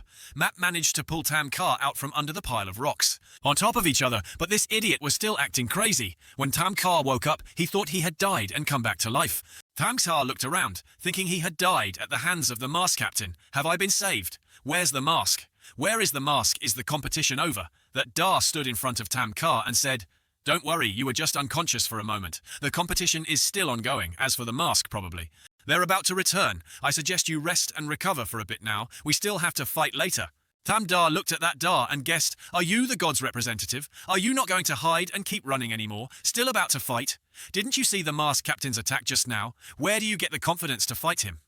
managed to pull Tam Ka out from under the pile of rocks, on top of each other, but this idiot was still acting crazy. When Tam Ka woke up, he thought he had died and come back to life. Tam Ka looked around, thinking he had died at the hands of the mask captain. Have I been saved? Where's the mask? Where is the mask? Is the competition over? That Da stood in front of Tam Ka and said, "Don't worry, you were just unconscious for a moment. The competition is still ongoing, as for the mask probably. They're about to return. I suggest you rest and recover for a bit now. We still have to fight later." Tam Da looked at that Da and guessed, "Are you the god's representative? Are you not going to hide and keep running anymore? Still about to fight? Didn't you see the mask captain's attack just now? Where do you get the confidence to fight him?"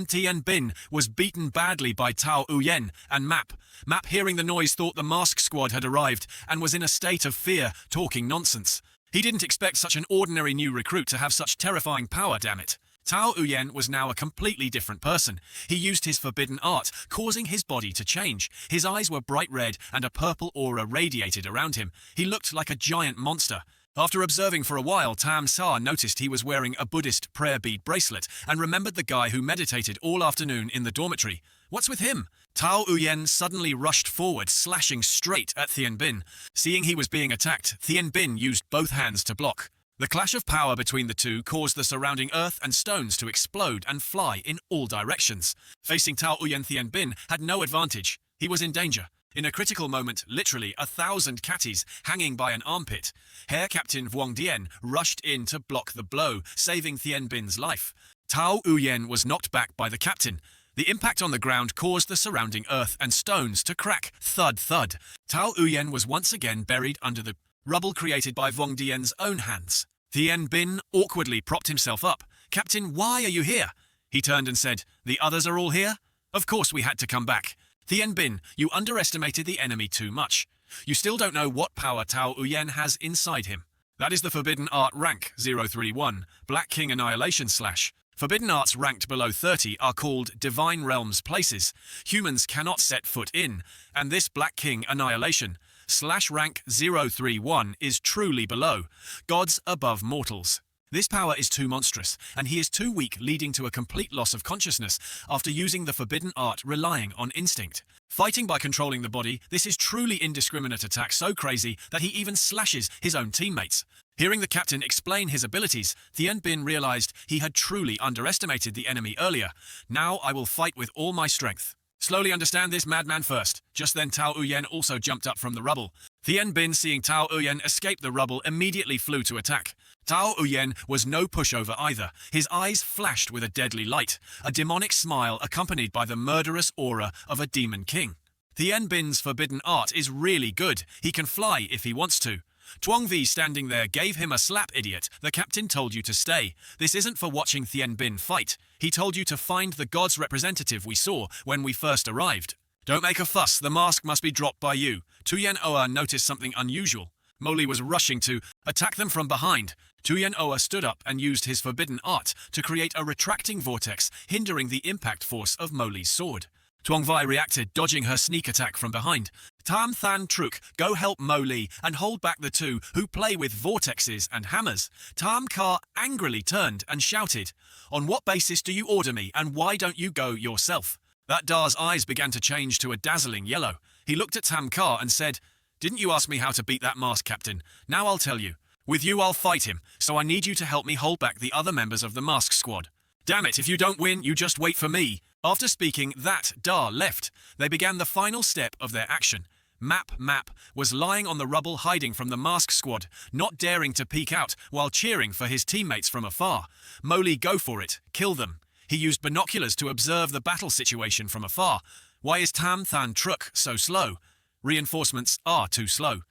Tian Bin was beaten badly by Tao Uyen and Map. Map, hearing the noise, thought the mask squad had arrived and was in a state of fear, talking nonsense. He didn't expect such an ordinary new recruit to have such terrifying power, damn it. Tao Uyen was now a completely different person. He used his forbidden art, causing his body to change. His eyes were bright red and a purple aura radiated around him. He looked like a giant monster. After observing for a while, Tam Sa noticed he was wearing a Buddhist prayer bead bracelet and remembered the guy who meditated all afternoon in the dormitory. What's with him? Tao Uyen suddenly rushed forward, slashing straight at Thien Bin. Seeing he was being attacked, Thien Bin used both hands to block. The clash of power between the two caused the surrounding earth and stones to explode and fly in all directions. Facing Tao Uyen, Thien Bin had no advantage. He was in danger. In a critical moment, literally 1,000 catties hanging by an armpit, Herr Captain Vuong Dien rushed in to block the blow, saving Thien Bin's life. Tao Uyen was knocked back by the captain. The impact on the ground caused the surrounding earth and stones to crack. Thud, thud. Tao Uyen was once again buried under the rubble created by Vuong Dien's own hands. Thien Bin awkwardly propped himself up. "Captain, why are you here?" He turned and said, "The others are all here? Of course we had to come back. Thien Bin, you underestimated the enemy too much. You still don't know what power Tao Uyen has inside him. That is the Forbidden Art rank 031, Black King Annihilation /. Forbidden Arts ranked below 30 are called Divine Realms places. Humans cannot set foot in, and this Black King Annihilation / rank 031 is truly below. Gods above mortals. This power is too monstrous, and he is too weak, leading to a complete loss of consciousness after using the forbidden art relying on instinct. Fighting by controlling the body, this is truly indiscriminate attack so crazy that he even slashes his own teammates. Hearing the captain explain his abilities, Thien Bin realized he had truly underestimated the enemy earlier. "Now I will fight with all my strength. Slowly understand this madman first." Just then Tao Uyen also jumped up from the rubble. Thien Bin, seeing Tao Uyen escape the rubble, immediately flew to attack. Tao Uyen was no pushover either. His eyes flashed with a deadly light, a demonic smile accompanied by the murderous aura of a demon king. Thien Bin's forbidden art is really good. He can fly if he wants to. Tuong Vi, standing there, gave him a slap. "Idiot, the captain told you to stay. This isn't for watching Thien Bin fight. He told you to find the god's representative we saw when we first arrived. Don't make a fuss, the mask must be dropped by you." Tuyen Oa noticed something unusual. Moli was rushing to attack them from behind. Tuyen Oa stood up and used his forbidden art to create a retracting vortex, hindering the impact force of Moli's sword. Tuong Vi reacted, dodging her sneak attack from behind. Tam Than Truk, go help Moli and hold back the two who play with vortexes and hammers. Tam Ka angrily turned and shouted, "On what basis do you order me, and why don't you go yourself?" That Da's eyes began to change to a dazzling yellow. He looked at Tam Ka and said, "Didn't you ask me how to beat that mask captain? Now I'll tell you. With you I'll fight him, so I need you to help me hold back the other members of the mask squad. Damn it, if you don't win, you just wait for me." After speaking, that Da left. They began the final step of their action. Map was lying on the rubble, hiding from the mask squad, not daring to peek out while cheering for his teammates from afar. Moli, go for it. Kill them. He used binoculars to observe the battle situation from afar. Why is Tam Than Truk so slow? Reinforcements are too slow.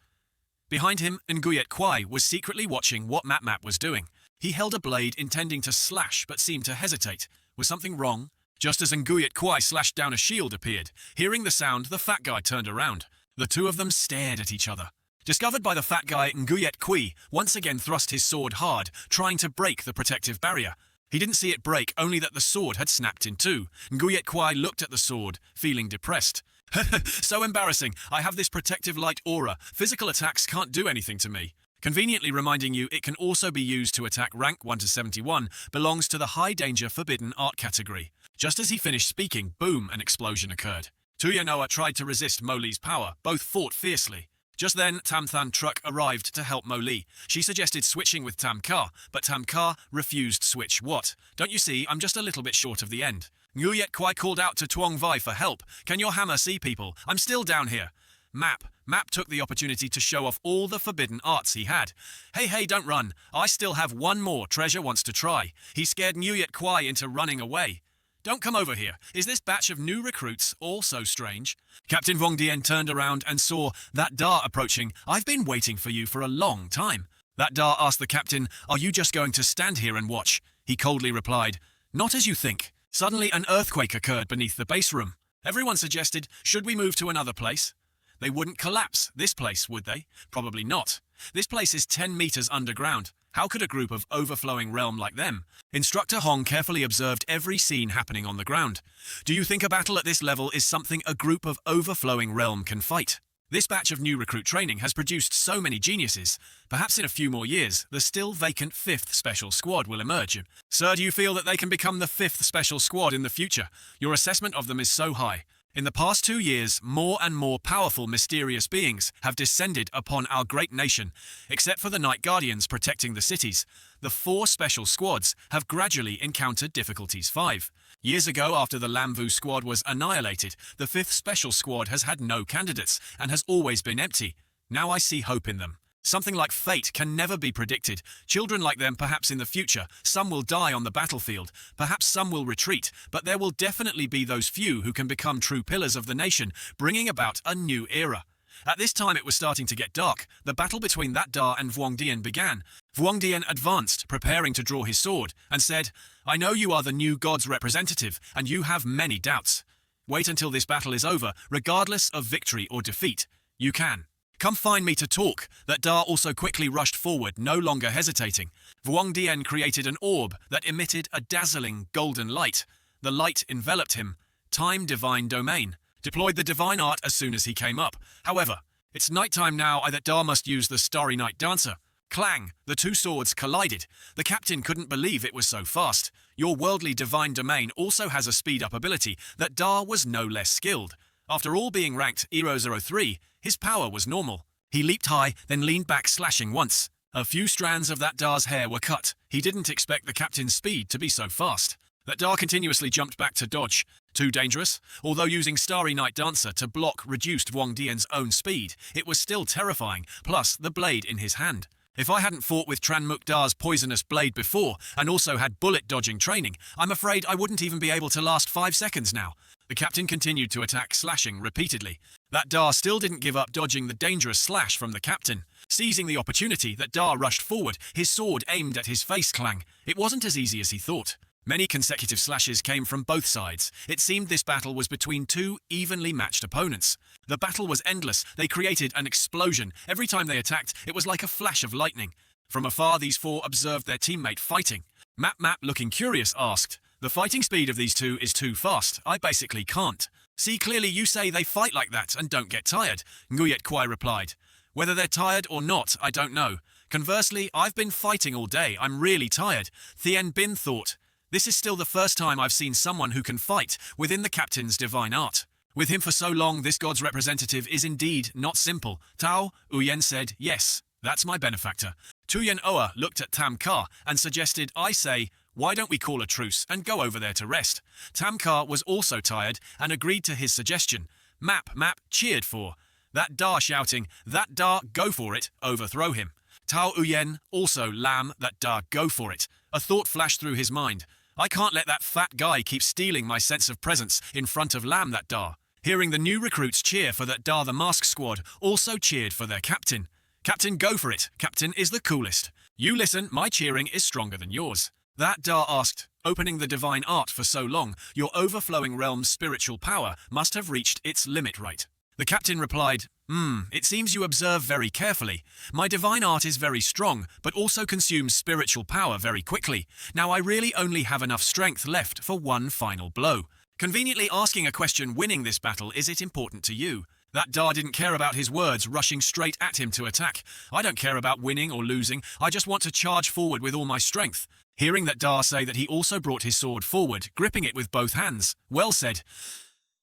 Behind him, Nguyet Kwai was secretly watching what Map was doing. He held a blade intending to slash but seemed to hesitate. Was something wrong? Just as Nguyet Kwai slashed down, a shield appeared. Hearing the sound, the fat guy turned around. The two of them stared at each other. Discovered by the fat guy, Nguyet Kwai once again thrust his sword hard, trying to break the protective barrier. He didn't see it break, only that the sword had snapped in two. Nguyet Kwai looked at the sword, feeling depressed. "So embarrassing. I have this protective light aura. Physical attacks can't do anything to me." Conveniently reminding you it can also be used to attack rank 1 to 71, belongs to the high danger forbidden art category. Just as he finished speaking, boom, an explosion occurred. Tuyanoa tried to resist Moli's power. Both fought fiercely. Just then, Tamthan Truck arrived to help Moli. She suggested switching with Tamka, but Tamka refused switch. What? Don't you see, I'm just a little bit short of the end. Nguyet Kwai called out to Tuong Vai for help. Can your hammer see people? I'm still down here. Map took the opportunity to show off all the forbidden arts he had. Hey, don't run. I still have one more Treasure wants to try. He scared Nguyet Kwai into running away. Don't come over here. Is this batch of new recruits all so strange? Captain Vong Dien turned around and saw that Da approaching. I've been waiting for you for a long time. That Da asked the captain, are you just going to stand here and watch? He coldly replied, not as you think. Suddenly an earthquake occurred beneath the base room. Everyone suggested, should we move to another place? They wouldn't collapse this place, would they? Probably not. This place is 10 meters underground. How could a group of overflowing realm like them? Instructor Hong carefully observed every scene happening on the ground. Do you think a battle at this level is something a group of overflowing realm can fight? This batch of new recruit training has produced so many geniuses. Perhaps in a few more years, the still vacant 5th Special Squad will emerge. Sir, do you feel that they can become the 5th Special Squad in the future? Your assessment of them is so high. In the past 2 years, more and more powerful mysterious beings have descended upon our great nation. Except for the Night Guardians protecting the cities, the 4 special squads have gradually encountered difficulties. 5 years ago, after the Lamvu squad was annihilated, the 5th Special Squad has had no candidates and has always been empty. Now I see hope in them. Something like fate can never be predicted. Children like them, perhaps in the future, some will die on the battlefield, perhaps some will retreat, but there will definitely be those few who can become true pillars of the nation, bringing about a new era. At this time it was starting to get dark. The battle between that Da and Vuong Dien began. Vuong Dien advanced, preparing to draw his sword, and said, I know you are the new god's representative, and you have many doubts. Wait until this battle is over, regardless of victory or defeat. You can. Come find me to talk. That Da also quickly rushed forward, no longer hesitating. Vuong Dien created an orb that emitted a dazzling golden light. The light enveloped him. Time Divine Domain. Deployed the divine art as soon as he came up. However, it's nighttime now, that Da must use the Starry Night Dancer. Clang! The 2 swords collided. The captain couldn't believe it was so fast. Your worldly divine domain also has a speed-up ability that Da was no less skilled. After all being ranked 003, his power was normal. He leaped high, then leaned back, slashing once. A few strands of that Da's hair were cut. He didn't expect the captain's speed to be so fast. That Da continuously jumped back to dodge. Too dangerous? Although using Starry Night Dancer to block reduced Vuong Dien's own speed, it was still terrifying, plus the blade in his hand. If I hadn't fought with Tranmuk Da's poisonous blade before, and also had bullet-dodging training, I'm afraid I wouldn't even be able to last 5 seconds now. The captain continued to attack, slashing repeatedly. That Da still didn't give up, dodging the dangerous slash from the captain. Seizing the opportunity, that Da rushed forward, his sword aimed at his face. Clang. It wasn't as easy as he thought. Many consecutive slashes came from both sides. It seemed this battle was between 2 evenly matched opponents. The battle was endless. They created an explosion. Every time they attacked, it was like a flash of lightning. From afar, these 4 observed their teammate fighting. Map, looking curious, asked, the fighting speed of these 2 is too fast. I basically can't. See, clearly you say they fight like that and don't get tired, Nguyet Kwai replied. Whether they're tired or not, I don't know. Conversely, I've been fighting all day. I'm really tired. Thien Bin thought. This is still the first time I've seen someone who can fight within the captain's divine art. With him for so long, this god's representative is indeed not simple. Tao Uyen said, yes, that's my benefactor. Tuyen Oa looked at Tam Ka and suggested, I say, why don't we call a truce and go over there to rest? Tam Ka was also tired and agreed to his suggestion. Map cheered for. That Da shouting, that Da, go for it, overthrow him. Tao Uyen also lam, that Da, go for it. A thought flashed through his mind. I can't let that fat guy keep stealing my sense of presence in front of Lam that Da. Hearing the new recruits cheer for that Da, the mask squad also cheered for their captain. Captain, go for it. Captain is the coolest. You listen, my cheering is stronger than yours. That Da asked, opening the divine art for so long, your overflowing realm's spiritual power must have reached its limit, right? The captain replied, it seems you observe very carefully. My divine art is very strong, but also consumes spiritual power very quickly. Now I really only have enough strength left for one final blow. Conveniently asking a question, winning this battle, is it important to you? That Da didn't care about his words, rushing straight at him to attack. I don't care about winning or losing, I just want to charge forward with all my strength. Hearing that Da say that he also brought his sword forward, gripping it with both hands, well said.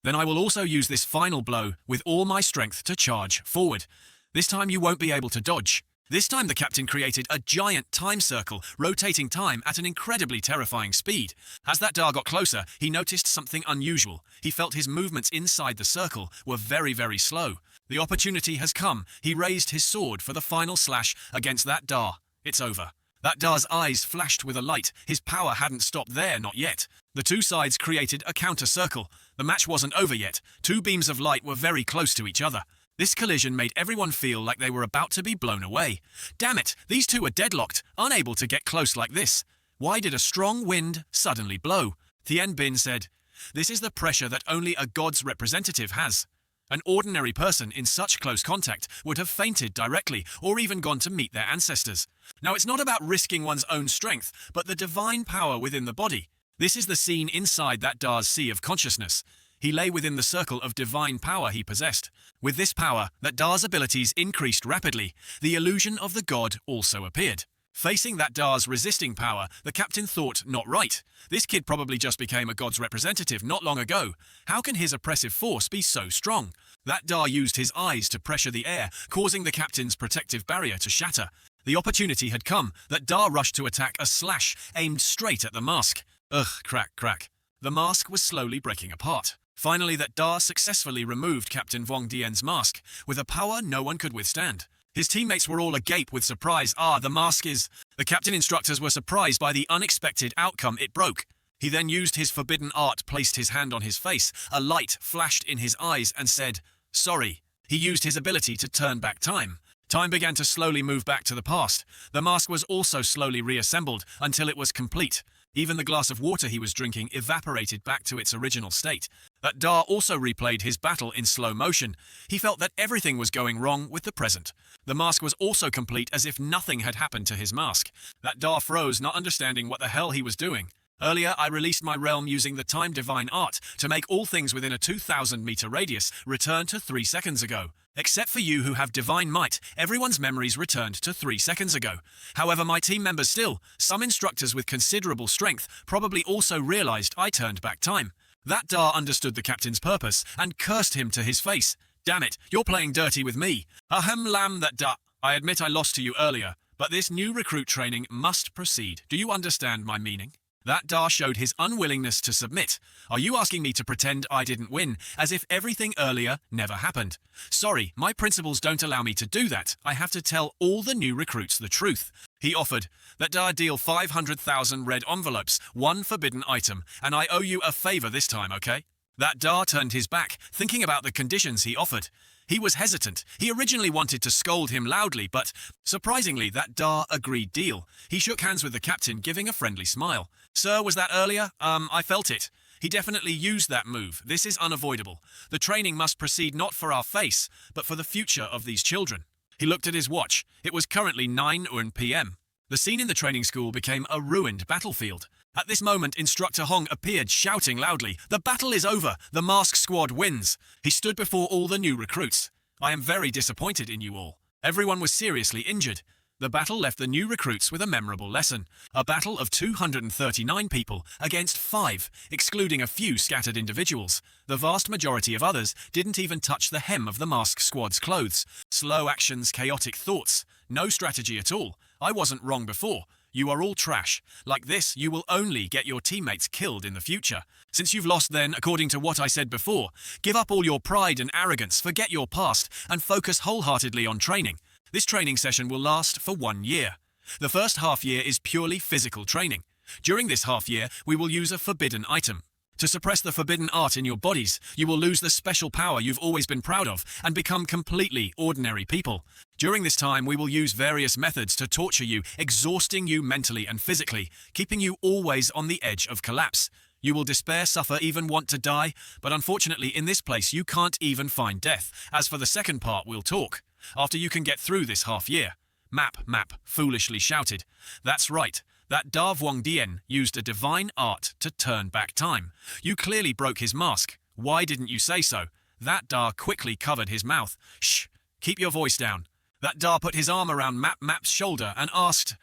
Then I will also use this final blow with all my strength to charge forward. This time you won't be able to dodge. This time the captain created a giant time circle, rotating time at an incredibly terrifying speed. As that Da got closer, he noticed something unusual. He felt his movements inside the circle were very, very slow. The opportunity has come. He raised his sword for the final slash against that Da. It's over. That Da's eyes flashed with a light. His power hadn't stopped there, not yet. The two sides created a counter-circle. The match wasn't over yet. Two beams of light were very close to each other. This collision made everyone feel like they were about to be blown away. Damn it, these two are deadlocked, unable to get close like this. Why did a strong wind suddenly blow? Tien Bin said, "This is the pressure that only a god's representative has. An ordinary person in such close contact would have fainted directly or even gone to meet their ancestors. Now it's not about risking one's own strength, but the divine power within the body. This is the scene inside that Da's sea of consciousness. He lay within the circle of divine power he possessed. With this power, that Da's abilities increased rapidly. The illusion of the god also appeared. Facing that Da's resisting power, the captain thought, not right. This kid probably just became a god's representative not long ago. How can his oppressive force be so strong? That Da used his eyes to pressure the air, causing the captain's protective barrier to shatter. The opportunity had come. That Da rushed to attack a slash aimed straight at the mask. Ugh, crack, crack. The mask was slowly breaking apart. Finally, that Da successfully removed Captain Wang Dian's mask, with a power no one could withstand. His teammates were all agape with surprise. The mask is... The captain instructors were surprised by the unexpected outcome it broke. He then used his forbidden art, placed his hand on his face, a light flashed in his eyes and said, "Sorry." He used his ability to turn back time. Time began to slowly move back to the past. The mask was also slowly reassembled until it was complete. Even the glass of water he was drinking evaporated back to its original state. That Da also replayed his battle in slow motion. He felt that everything was going wrong with the present. The mask was also complete as if nothing had happened to his mask. That Da froze, not understanding what the hell he was doing. Earlier, I released my realm using the time divine art to make all things within a 2,000-meter radius return to 3 seconds ago. Except for you who have divine might, everyone's memories returned to 3 seconds ago. However, my team members still, some instructors with considerable strength, probably also realized I turned back time. That Da understood the captain's purpose and cursed him to his face. "Damn it, you're playing dirty with me. Ahem lam that Da. I admit I lost to you earlier, but this new recruit training must proceed. Do you understand my meaning?" That Da showed his unwillingness to submit. "Are you asking me to pretend I didn't win, as if everything earlier never happened?" "Sorry, my principles don't allow me to do that. I have to tell all the new recruits the truth." He offered. "That Da deal 500,000 red envelopes, one forbidden item, and I owe you a favor this time, okay?" That Da turned his back, thinking about the conditions he offered. He was hesitant. He originally wanted to scold him loudly, but surprisingly, that Da agreed deal. He shook hands with the captain, giving a friendly smile. "Sir, was that earlier? I felt it. He definitely used that move. This is unavoidable. The training must proceed not for our face, but for the future of these children." He looked at his watch. It was currently 9 p.m. The scene in the training school became a ruined battlefield. At this moment, Instructor Hong appeared, shouting loudly, "The battle is over! The mask squad wins!" He stood before all the new recruits. "I am very disappointed in you all. Everyone was seriously injured." The battle left the new recruits with a memorable lesson. A battle of 239 people against 5, excluding a few scattered individuals. The vast majority of others didn't even touch the hem of the mask squad's clothes. Slow actions, chaotic thoughts. No strategy at all. I wasn't wrong before. You are all trash. Like this, you will only get your teammates killed in the future. Since you've lost then, according to what I said before, give up all your pride and arrogance, forget your past, and focus wholeheartedly on training. This training session will last for 1 year. The first half year is purely physical training. During this half year, we will use a forbidden item. To suppress the forbidden art in your bodies, you will lose the special power you've always been proud of and become completely ordinary people. During this time, we will use various methods to torture you, exhausting you mentally and physically, keeping you always on the edge of collapse. You will despair, suffer, even want to die, but unfortunately in this place you can't even find death. As for the second part, we'll talk. After you can get through this half year. Map, foolishly shouted. That's right. That Da Wang Dian used a divine art to turn back time. You clearly broke his mask. Why didn't you say so? That Da quickly covered his mouth. Shh, keep your voice down. That Da put his arm around Map Map's shoulder and asked,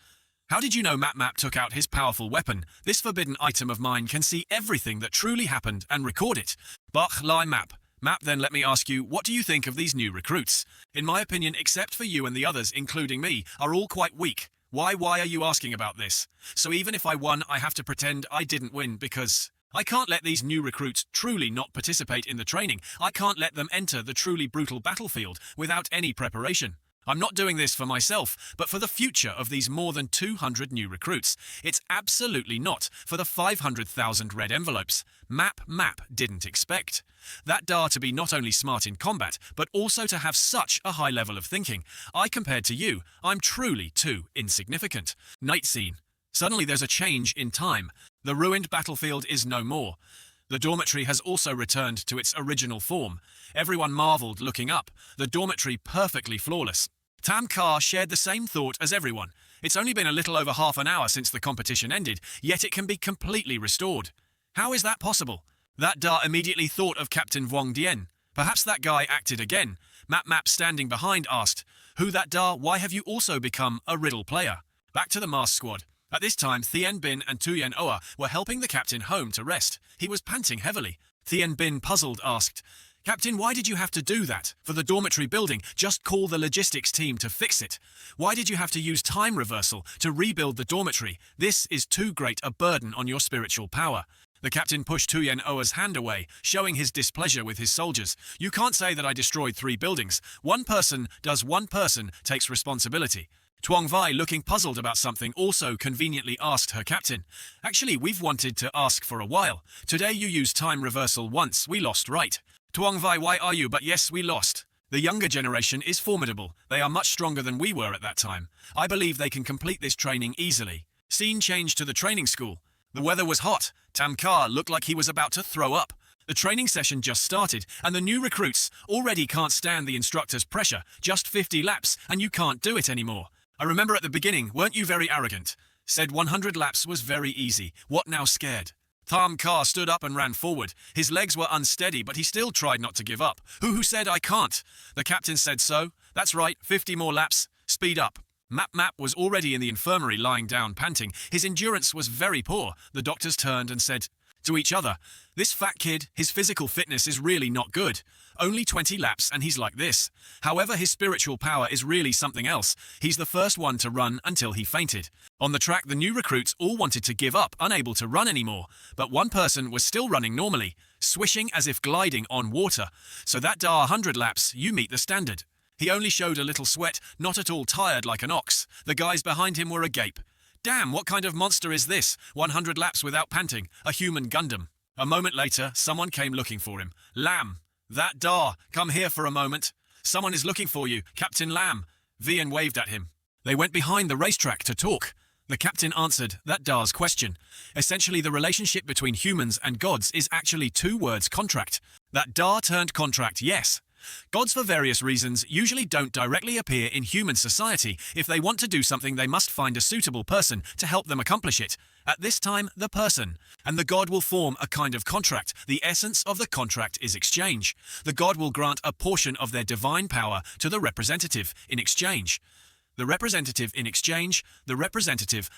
"How did you know Map Map took out his powerful weapon? This forbidden item of mine can see everything that truly happened and record it." Bach lie Map. Map, then let me ask you, what do you think of these new recruits? In my opinion, except for you and the others, including me, are all quite weak. Why are you asking about this? So even if I won, I have to pretend I didn't win because I can't let these new recruits truly not participate in the training. I can't let them enter the truly brutal battlefield without any preparation. I'm not doing this for myself, but for the future of these more than 200 new recruits. It's absolutely not for the 500,000 red envelopes. Map didn't expect that Da to be not only smart in combat, but also to have such a high level of thinking. Compared to you, I'm truly too insignificant. Night scene. Suddenly there's a change in time. The ruined battlefield is no more. The dormitory has also returned to its original form. Everyone marveled looking up, the dormitory perfectly flawless. Tam Kar shared the same thought as everyone. It's only been a little over half an hour since the competition ended, yet it can be completely restored. How is that possible? That Da immediately thought of Captain Wang Dian. Perhaps that guy acted again. Map standing behind asked, "Who that Da? Why have you also become a riddle player?" Back to the masked squad. At this time, Thien Bin and Tuyen Oa were helping the captain home to rest. He was panting heavily. Thien Bin, puzzled, asked, "Captain, why did you have to do that? For the dormitory building, just call the logistics team to fix it. Why did you have to use time reversal to rebuild the dormitory? This is too great a burden on your spiritual power." The captain pushed Tuyen Oa's hand away, showing his displeasure with his soldiers. "You can't say that I destroyed 3 buildings. One person takes responsibility." Tuong Vai, looking puzzled about something, also conveniently asked her captain, "Actually, we've wanted to ask for a while. Today you used time reversal once, we lost, right?" Tuong Vai, "Why are you? But yes, we lost. The younger generation is formidable. They are much stronger than we were at that time. I believe they can complete this training easily." Scene changed to the training school. The weather was hot. Tam Kar looked like he was about to throw up. The training session just started, and the new recruits already can't stand the instructor's pressure. Just 50 laps, and you can't do it anymore. "I remember at the beginning, weren't you very arrogant? Said 100 laps was very easy. What now, scared?" Tam Kar stood up and ran forward. His legs were unsteady, but he still tried not to give up. Who said I can't?" "The captain said so." "That's right, 50 more laps. Speed up." Map was already in the infirmary lying down panting. His endurance was very poor. The doctors turned and said to each other, "This fat kid, his physical fitness is really not good. Only 20 laps and he's like this. However, his spiritual power is really something else. He's the first one to run until he fainted." On the track, the new recruits all wanted to give up, unable to run anymore. But one person was still running normally, swishing as if gliding on water. "So that 100 laps, you meet the standard." He only showed a little sweat, not at all tired like an ox. The guys behind him were agape. "Damn, what kind of monster is this? 100 laps without panting. A human Gundam." A moment later, someone came looking for him. "Lam, that Da, come here for a moment. Someone is looking for you, Captain Lam." Vian waved at him. They went behind the racetrack to talk. The captain answered that Da's question. Essentially, the relationship between humans and gods is actually 2 words: contract. That Da turned contract, yes. Gods, for various reasons, usually don't directly appear in human society. If they want to do something, they must find a suitable person to help them accomplish it. At this time, the person. And the god will form a kind of contract. The essence of the contract is exchange. The god will grant a portion of their divine power to the representative in exchange. The representative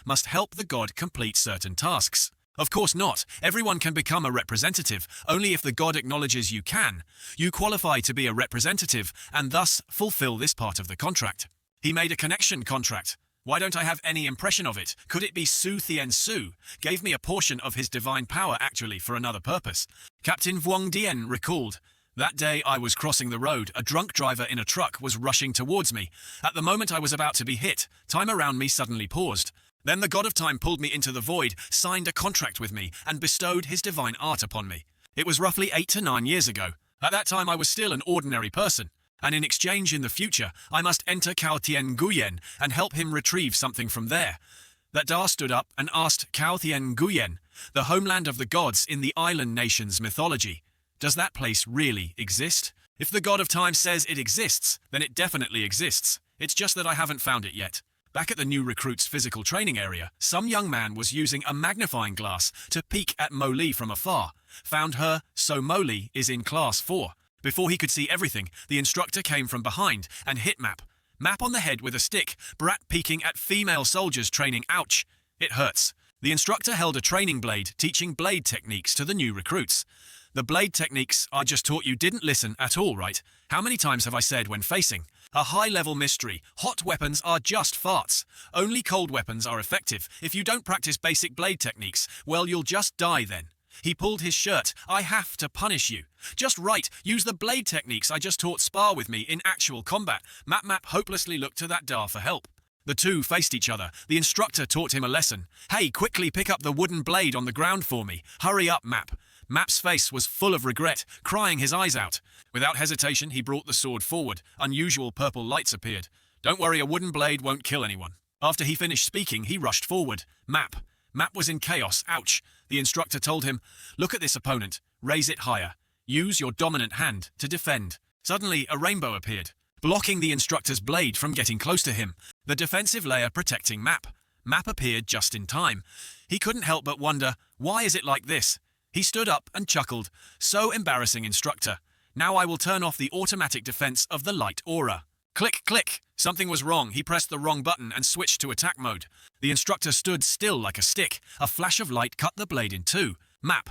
must help the god complete certain tasks. Of course not. Everyone can become a representative, only if the god acknowledges you can. You qualify to be a representative, and thus fulfill this part of the contract. He made a connection contract. Why don't I have any impression of it? Could it be Su Thien Su? Gave me a portion of his divine power actually for another purpose. Captain Wang Dian recalled. That day I was crossing the road. A drunk driver in a truck was rushing towards me. At the moment I was about to be hit, time around me suddenly paused. Then the god of time pulled me into the void, signed a contract with me, and bestowed his divine art upon me. It was roughly 8 to 9 years ago. At that time I was still an ordinary person, and in exchange in the future, I must enter Cao Tien Guyen and help him retrieve something from there. That Da stood up and asked Cao Tien Guyen, the homeland of the gods in the island nation's mythology. Does that place really exist? If the god of time says it exists, then it definitely exists. It's just that I haven't found it yet. Back at the new recruit's physical training area, some young man was using a magnifying glass to peek at Mo Li from afar. Found her, so Mo Li is in class 4. Before he could see everything, the instructor came from behind and hit Map. Map on the head with a stick, brat peeking at female soldiers training. Ouch! It hurts. The instructor held a training blade, teaching blade techniques to the new recruits. The blade techniques I just taught you didn't listen at all, right? How many times have I said when facing a high-level mystery, hot weapons are just farts. Only cold weapons are effective. If you don't practice basic blade techniques, well, you'll just die then. He pulled his shirt. I have to punish you. Just right, use the blade techniques I just taught. Spar with me in actual combat. Map hopelessly looked to that Dar for help. The two faced each other. The instructor taught him a lesson. Hey, quickly pick up the wooden blade on the ground for me. Hurry up, Map. Map's face was full of regret, crying his eyes out. Without hesitation, he brought the sword forward. Unusual purple lights appeared. Don't worry, a wooden blade won't kill anyone. After he finished speaking, he rushed forward. Map was in chaos. Ouch. The instructor told him, look at this opponent. Raise it higher. Use your dominant hand to defend. Suddenly, a rainbow appeared, blocking the instructor's blade from getting close to him. The defensive layer protecting Map. Map appeared just in time. He couldn't help but wonder, why is it like this? He stood up and chuckled. So embarrassing, instructor. Now I will turn off the automatic defense of the light aura. Click, click. Something was wrong. He pressed the wrong button and switched to attack mode. The instructor stood still like a stick. A flash of light cut the blade in two. Map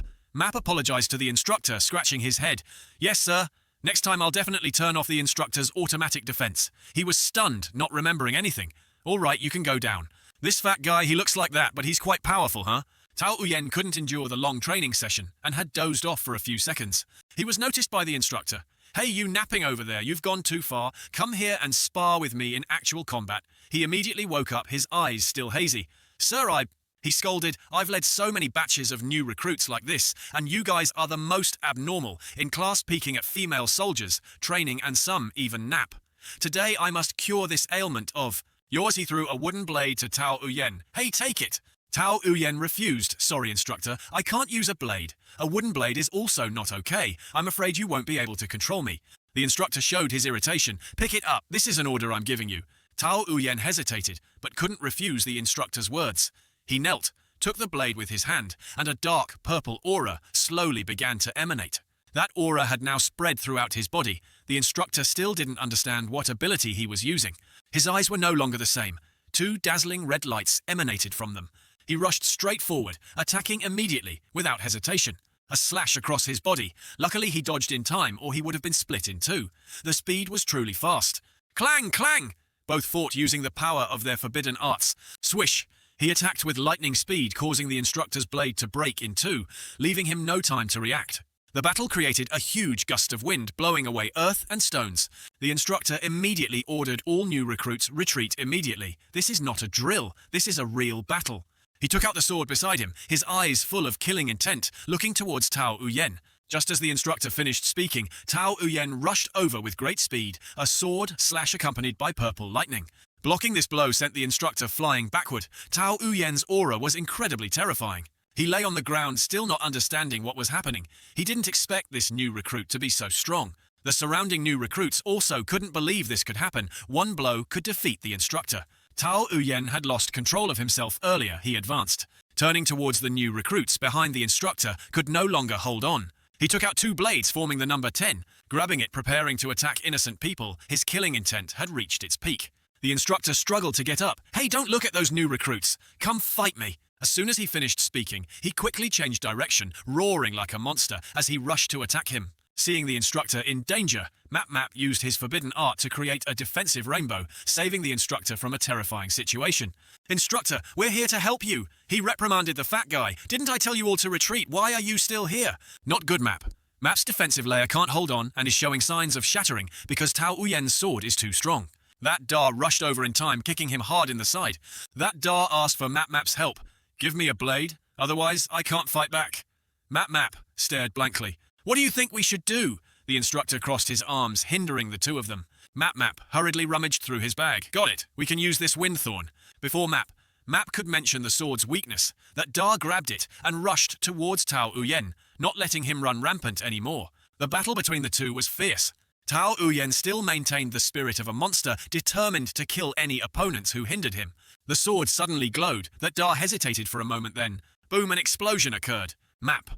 apologized to the instructor, scratching his head. Yes, sir. Next time I'll definitely turn off the instructor's automatic defense. He was stunned, not remembering anything. All right, you can go down. This fat guy, he looks like that, but he's quite powerful, huh? Tao Uyen couldn't endure the long training session and had dozed off for a few seconds. He was noticed by the instructor. Hey, you napping over there, you've gone too far. Come here and spar with me in actual combat. He immediately woke up, his eyes still hazy. Sir, he scolded, I've led so many batches of new recruits like this, and you guys are the most abnormal, in class peeking at female soldiers, training and some even nap. Today I must cure this ailment of yours. He threw a wooden blade to Tao Uyen. Hey, take it. Tao Uyen refused. Sorry, instructor, I can't use a blade. A wooden blade is also not okay. I'm afraid you won't be able to control me. The instructor showed his irritation. Pick it up. This is an order I'm giving you. Tao Uyen hesitated, but couldn't refuse the instructor's words. He knelt, took the blade with his hand, and a dark purple aura slowly began to emanate. That aura had now spread throughout his body. The instructor still didn't understand what ability he was using. His eyes were no longer the same. Two dazzling red lights emanated from them. He rushed straight forward, attacking immediately, without hesitation. A slash across his body. Luckily he dodged in time, or he would have been split in two. The speed was truly fast. Clang, clang! Both fought using the power of their forbidden arts. Swish! He attacked with lightning speed, causing the instructor's blade to break in two, leaving him no time to react. The battle created a huge gust of wind, blowing away earth and stones. The instructor immediately ordered all new recruits retreat immediately. This is not a drill. This is a real battle. He took out the sword beside him, his eyes full of killing intent, looking towards Tao Uyen. Just as the instructor finished speaking, Tao Uyen rushed over with great speed, a sword slash accompanied by purple lightning. Blocking this blow sent the instructor flying backward. Tao Uyen's aura was incredibly terrifying. He lay on the ground, still not understanding what was happening. He didn't expect this new recruit to be so strong. The surrounding new recruits also couldn't believe this could happen. One blow could defeat the instructor. Tao Uyen had lost control of himself earlier. He advanced. Turning towards the new recruits behind the instructor, could no longer hold on. He took out two blades forming the number 10. Grabbing it, preparing to attack innocent people, his killing intent had reached its peak. The instructor struggled to get up. Hey, don't look at those new recruits. Come fight me. As soon as he finished speaking, he quickly changed direction, roaring like a monster as he rushed to attack him. Seeing the instructor in danger, Map used his forbidden art to create a defensive rainbow, saving the instructor from a terrifying situation. Instructor, we're here to help you. He reprimanded the fat guy. Didn't I tell you all to retreat? Why are you still here? Not good, Map. Map's defensive layer can't hold on and is showing signs of shattering because Tao Uyen's sword is too strong. That Dar rushed over in time, kicking him hard in the side. That Dar asked for Map's help. Give me a blade, otherwise I can't fight back. Map stared blankly. What do you think we should do? The instructor crossed his arms, hindering the two of them. Map hurriedly rummaged through his bag. Got it. We can use this wind thorn. Before Map could mention the sword's weakness, that Dar grabbed it and rushed towards Tao Uyen, not letting him run rampant anymore. The battle between the two was fierce. Tao Uyen still maintained the spirit of a monster, determined to kill any opponents who hindered him. The sword suddenly glowed. That Dar hesitated for a moment, then boom, an explosion occurred. Map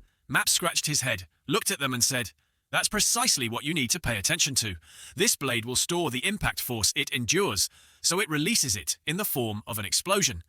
scratched his head, looked at them and said, That's precisely what you need to pay attention to. This blade will store the impact force it endures, so it releases it in the form of an explosion.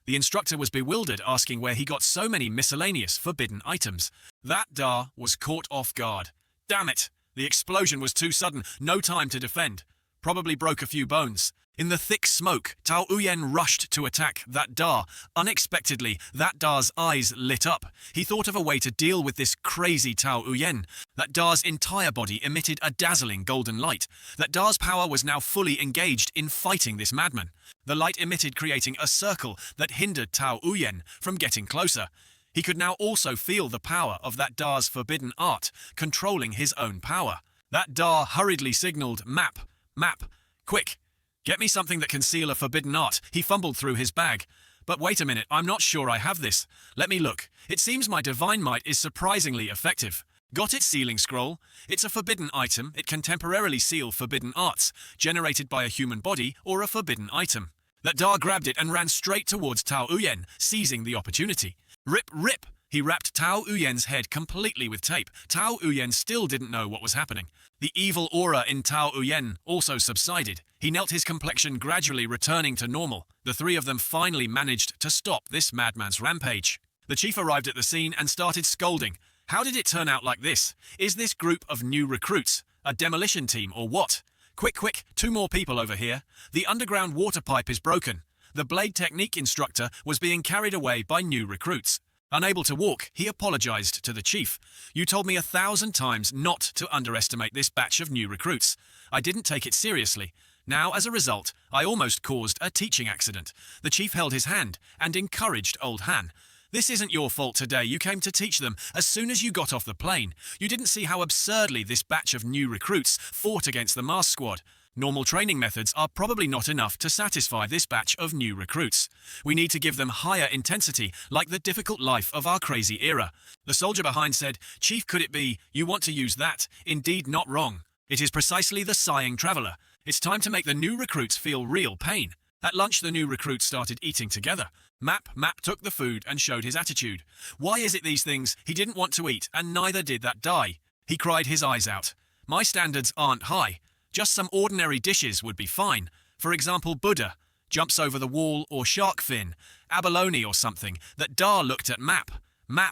The instructor was bewildered, asking where he got so many miscellaneous forbidden items. That Da was caught off guard. Damn it! The explosion was too sudden, no time to defend. Probably broke a few bones. In the thick smoke, Tao Uyen rushed to attack that Da. Unexpectedly, that Da's eyes lit up. He thought of a way to deal with this crazy Tao Uyen. That Da's entire body emitted a dazzling golden light. That Da's power was now fully engaged in fighting this madman. The light emitted, creating a circle that hindered Tao Uyen from getting closer. He could now also feel the power of that Da's forbidden art, controlling his own power. That Da hurriedly signaled, "Map, map, quick! Get me something that can seal a forbidden art." He fumbled through his bag. "But wait a minute, I'm not sure I have this. Let me look. It seems my divine might is surprisingly effective." Got it, sealing scroll. It's a forbidden item. It can temporarily seal forbidden arts, generated by a human body or a forbidden item. That Da grabbed it and ran straight towards Tao Uyen, seizing the opportunity. Rip, rip! He wrapped Tao Uyen's head completely with tape. Tao Uyen still didn't know what was happening. The evil aura in Tao Uyen also subsided. He knelt, his complexion gradually returning to normal. The three of them finally managed to stop this madman's rampage. The chief arrived at the scene and started scolding. How did it turn out like this? Is this group of new recruits a demolition team or what? Quick, quick, 2 more people over here. The underground water pipe is broken. The blade technique instructor was being carried away by new recruits. Unable to walk, he apologized to the chief. "You told me 1,000 times not to underestimate this batch of new recruits. I didn't take it seriously. Now, as a result, I almost caused a teaching accident." The chief held his hand and encouraged old Han. "This isn't your fault today. You came to teach them as soon as you got off the plane. You didn't see how absurdly this batch of new recruits fought against the mask squad. Normal training methods are probably not enough to satisfy this batch of new recruits. We need to give them higher intensity, like the difficult life of our crazy era." The soldier behind said, "Chief, could it be you want to use that? Indeed, not wrong. It is precisely the sighing traveler. It's time to make the new recruits feel real pain." At lunch, the new recruits started eating together. Map took the food and showed his attitude. Why is it these things he didn't want to eat, and neither did that Dai? He cried his eyes out. "My standards aren't high. Just some ordinary dishes would be fine. For example, Buddha jumps over the wall, or shark fin, abalone or something." That Da looked at Map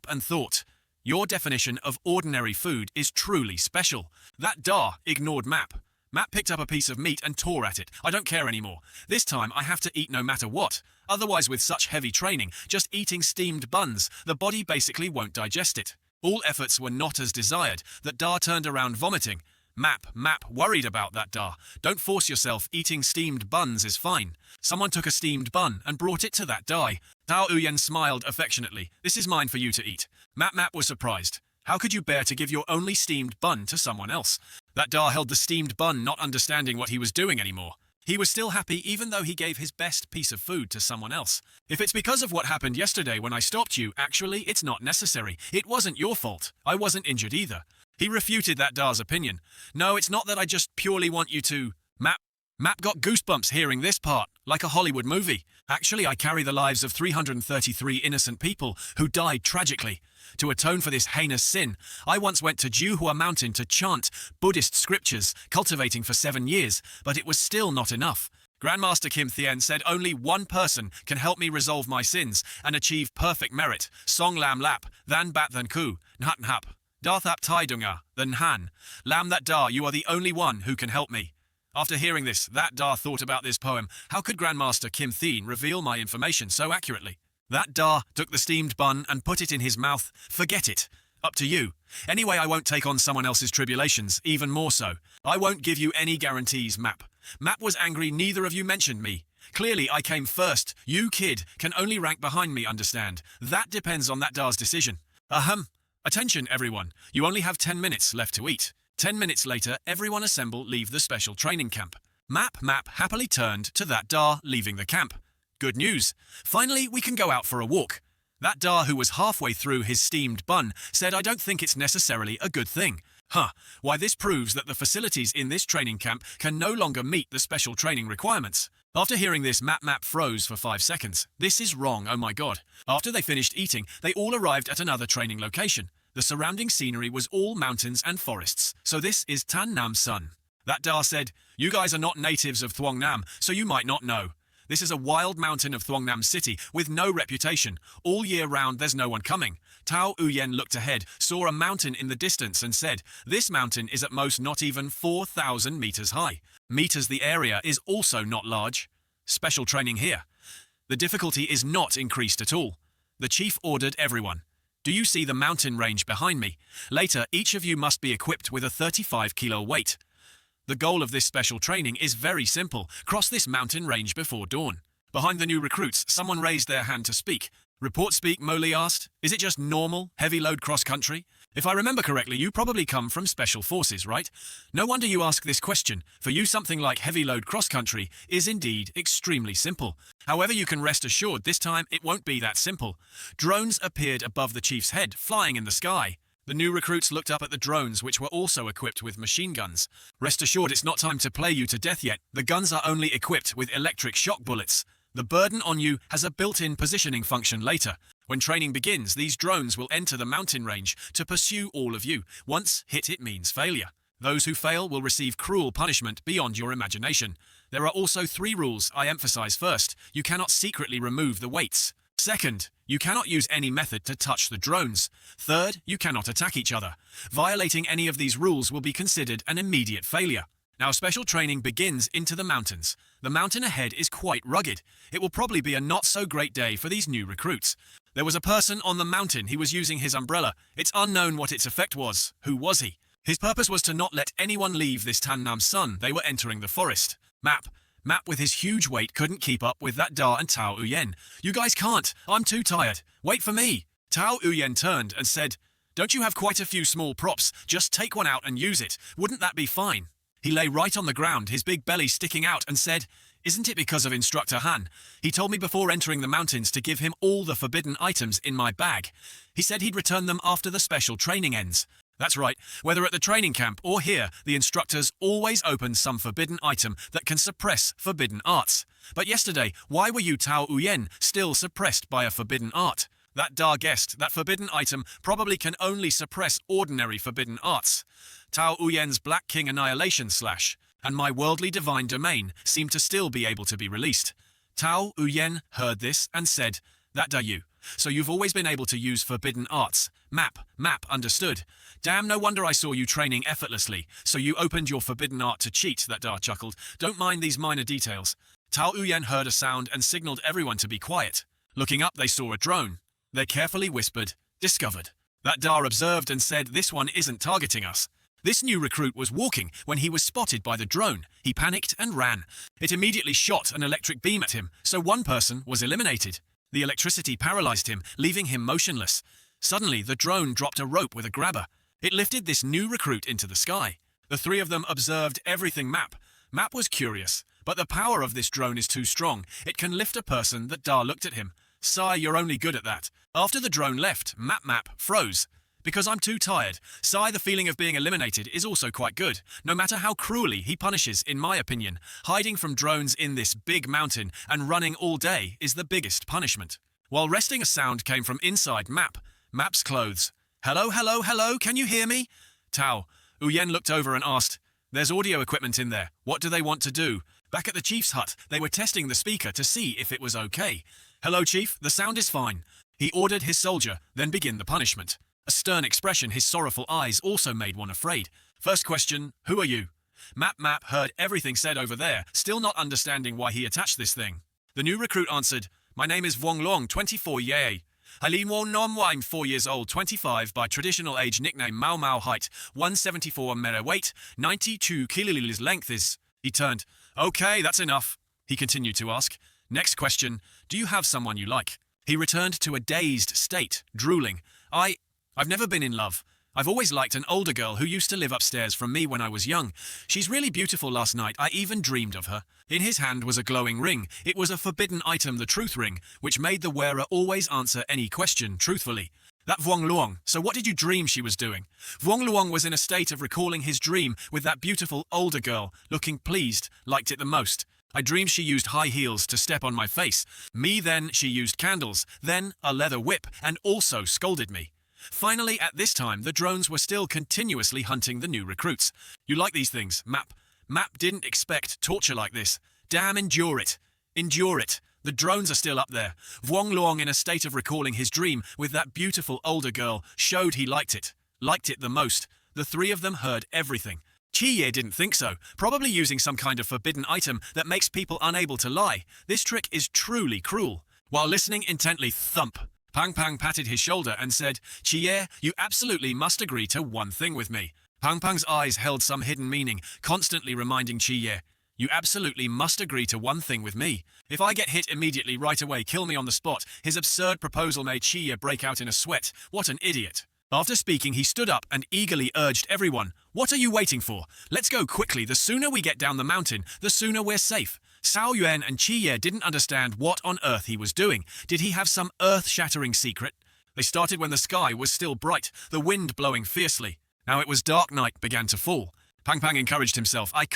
and thought, "Your definition of ordinary food is truly special." That Da ignored Map. Map picked up a piece of meat and tore at it. "I don't care anymore. This time I have to eat no matter what. Otherwise, with such heavy training, just eating steamed buns, the body basically won't digest it." All efforts were not as desired. That Da turned around vomiting. Map worried about that Da. "Don't force yourself. Eating steamed buns is fine." Someone took a steamed bun and brought it to that Dai. Tao Uyen smiled affectionately. "This is mine for you to eat." Map was surprised. "How could you bear to give your only steamed bun to someone else?" That Da held the steamed bun, not understanding what he was doing anymore. He was still happy even though he gave his best piece of food to someone else. "If it's because of what happened yesterday when I stopped you, actually, it's not necessary. It wasn't your fault. I wasn't injured either." He refuted that Da's opinion. "No, it's not that. I just purely want you to..." Map got goosebumps hearing this part, like a Hollywood movie. "Actually, I carry the lives of 333 innocent people who died tragically. To atone for this heinous sin, I once went to Juhua Mountain to chant Buddhist scriptures, cultivating for 7 years, but it was still not enough. Grandmaster Kim Thien said only one person can help me resolve my sins and achieve perfect merit. Song Lam Lap, Than Bat Than Ku, Nhat Nhap, Darthap Tai Dunga, Than Han. Lam that Da, you are the only one who can help me." After hearing this, that Da thought about this poem. How could Grandmaster Kim Thien reveal my information so accurately? That Da took the steamed bun and put it in his mouth. "Forget it. Up to you. Anyway, I won't take on someone else's tribulations, even more so. I won't give you any guarantees, Map." Map was angry. "Neither of you mentioned me. Clearly, I came first. You, kid, can only rank behind me, understand? That depends on that Da's decision." Attention, everyone. You only have 10 minutes left to eat. 10 minutes later, everyone assemble, leave the special training camp. Map happily turned to that Da leaving the camp. "Good news. Finally, we can go out for a walk." That Da, who was halfway through his steamed bun, said, "I don't think it's necessarily a good thing." Why, this proves that the facilities in this training camp can no longer meet the special training requirements. After hearing this, Map froze for 5 seconds. This is wrong, oh my god. After they finished eating, they all arrived at another training location. The surrounding scenery was all mountains and forests, so this is Tan Nam Sun. That Da said, "You guys are not natives of Thuong Nam, so you might not know. This is a wild mountain of Thuong Nam City with no reputation. All year round there's no one coming." Tao Uyen looked ahead, saw a mountain in the distance and said, "This mountain is at most not even 4,000 meters high. Meters the area is also not large. Special training here. The difficulty is not increased at all." The chief ordered everyone, "Do you see the mountain range behind me? Later, each of you must be equipped with a 35-kilo weight. The goal of this special training is very simple. Cross this mountain range before dawn." Behind the new recruits, someone raised their hand to speak. "Report speak," Moley asked. "Is it just normal, heavy-load cross-country? If I remember correctly, you probably come from Special Forces, right? No wonder you ask this question. For you, something like heavy-load cross-country is indeed extremely simple. However, you can rest assured this time it won't be that simple." Drones appeared above the chief's head, flying in the sky. The new recruits looked up at the drones, which were also equipped with machine guns. "Rest assured, it's not time to play you to death yet. The guns are only equipped with electric shock bullets. The burden on you has a built-in positioning function later. When training begins, these drones will enter the mountain range to pursue all of you. Once hit, it means failure. Those who fail will receive cruel punishment beyond your imagination. There are also 3 rules I emphasize. First, you cannot secretly remove the weights. Second, you cannot use any method to touch the drones. Third, you cannot attack each other. Violating any of these rules will be considered an immediate failure. Now, special training begins into the mountains. The mountain ahead is quite rugged. It will probably be a not-so-great day for these new recruits. There was a person on the mountain. He was using his umbrella. It's unknown what its effect was. Who was he? His purpose was to not let anyone leave this Tan Nam Sun. They were entering the forest. Map with his huge weight couldn't keep up with that Da and Tao Uyen. "You guys can't. I'm too tired. Wait for me." Tao Uyen turned and said, "Don't you have quite a few small props? Just take one out and use it. Wouldn't that be fine?" He lay right on the ground, his big belly sticking out, and said, "Isn't it because of Instructor Han? He told me before entering the mountains to give him all the forbidden items in my bag. He said he'd return them after the special training ends." That's right, whether at the training camp or here, the instructors always open some forbidden item that can suppress forbidden arts. But yesterday, why were you, Tao Uyen, still suppressed by a forbidden art? That Da guessed that forbidden item probably can only suppress ordinary forbidden arts. Tao Uyen's Black King Annihilation Slash and my Worldly Divine Domain seemed to still be able to be released. Tao Uyen heard this and said, "That Da you. So you've always been able to use forbidden arts. Map, understood. Damn, no wonder I saw you training effortlessly. So you opened your forbidden art to cheat," that Da chuckled. "Don't mind these minor details." Tao Uyen heard a sound and signaled everyone to be quiet. Looking up, they saw a drone. They carefully whispered, "Discovered." That Da observed and said, "This one isn't targeting us." This new recruit was walking when he was spotted by the drone. He panicked and ran. It immediately shot an electric beam at him, so one person was eliminated. The electricity paralyzed him, leaving him motionless. Suddenly, the drone dropped a rope with a grabber. It lifted this new recruit into the sky. The 3 of them observed everything. Map was curious, but the power of this drone is too strong. It can lift a person. That Da looked at him. "Sai, you're only good at that." After the drone left, Map froze. "Because I'm too tired. Sai, the feeling of being eliminated is also quite good. No matter how cruelly he punishes, in my opinion, hiding from drones in this big mountain and running all day is the biggest punishment." While resting, a sound came from inside Map's clothes. Hello, can you hear me?" Tao Uyen looked over and asked, "There's audio equipment in there. What do they want to do?" Back at the chief's hut, they were testing the speaker to see if it was okay. "Hello, chief, the sound is fine." He ordered his soldier, then begin the punishment. A stern expression, his sorrowful eyes also made one afraid. "First question, who are you?" Map heard everything said over there, still not understanding why he attached this thing. The new recruit answered, "My name is Vuong Long, 24 yay. Halim Won Nom Wine, 4 years old, 25 by traditional age, nickname Mau height, 174 meter weight, 92 kiloliters length is." He turned. "Okay, that's enough." He continued to ask, "Next question, do you have someone you like?" He returned to a dazed state, drooling. I've never been in love. I've always liked an older girl who used to live upstairs from me when I was young. She's really beautiful. Last night I even dreamed of her." In his hand was a glowing ring. It was a forbidden item, the truth ring, which made the wearer always answer any question truthfully. "That Vuong Luong, so what did you dream she was doing?" Vuong Luong was in a state of recalling his dream with that beautiful older girl, looking pleased, liked it the most. "I dreamed she used high heels to step on my face. Then she used candles, then a leather whip, and also scolded me." Finally, at this time, the drones were still continuously hunting the new recruits. You like these things, Map? Map didn't expect torture like this. Damn, endure it. Endure it. The drones are still up there. Wong Luong, in a state of recalling his dream with that beautiful older girl, showed he liked it. Liked it the most. The three of them heard everything. Chi-Ye didn't think so, probably using some kind of forbidden item that makes people unable to lie. This trick is truly cruel. While listening intently, thump. Pang Pang patted his shoulder and said, Chi-Ye, you absolutely must agree to one thing with me. Pang Pang's eyes held some hidden meaning, constantly reminding Chi-Ye, you absolutely must agree to one thing with me. If I get hit immediately right away, kill me on the spot. His absurd proposal made Chi-Ye break out in a sweat. What an idiot. After speaking, he stood up and eagerly urged everyone, what are you waiting for? Let's go quickly. The sooner we get down the mountain, the sooner we're safe. Cao Yuan and Chi-Ye didn't understand what on earth he was doing. Did he have some earth-shattering secret? They started when the sky was still bright, the wind blowing fiercely. Now it was dark, night began to fall. Pang Pang encouraged himself, I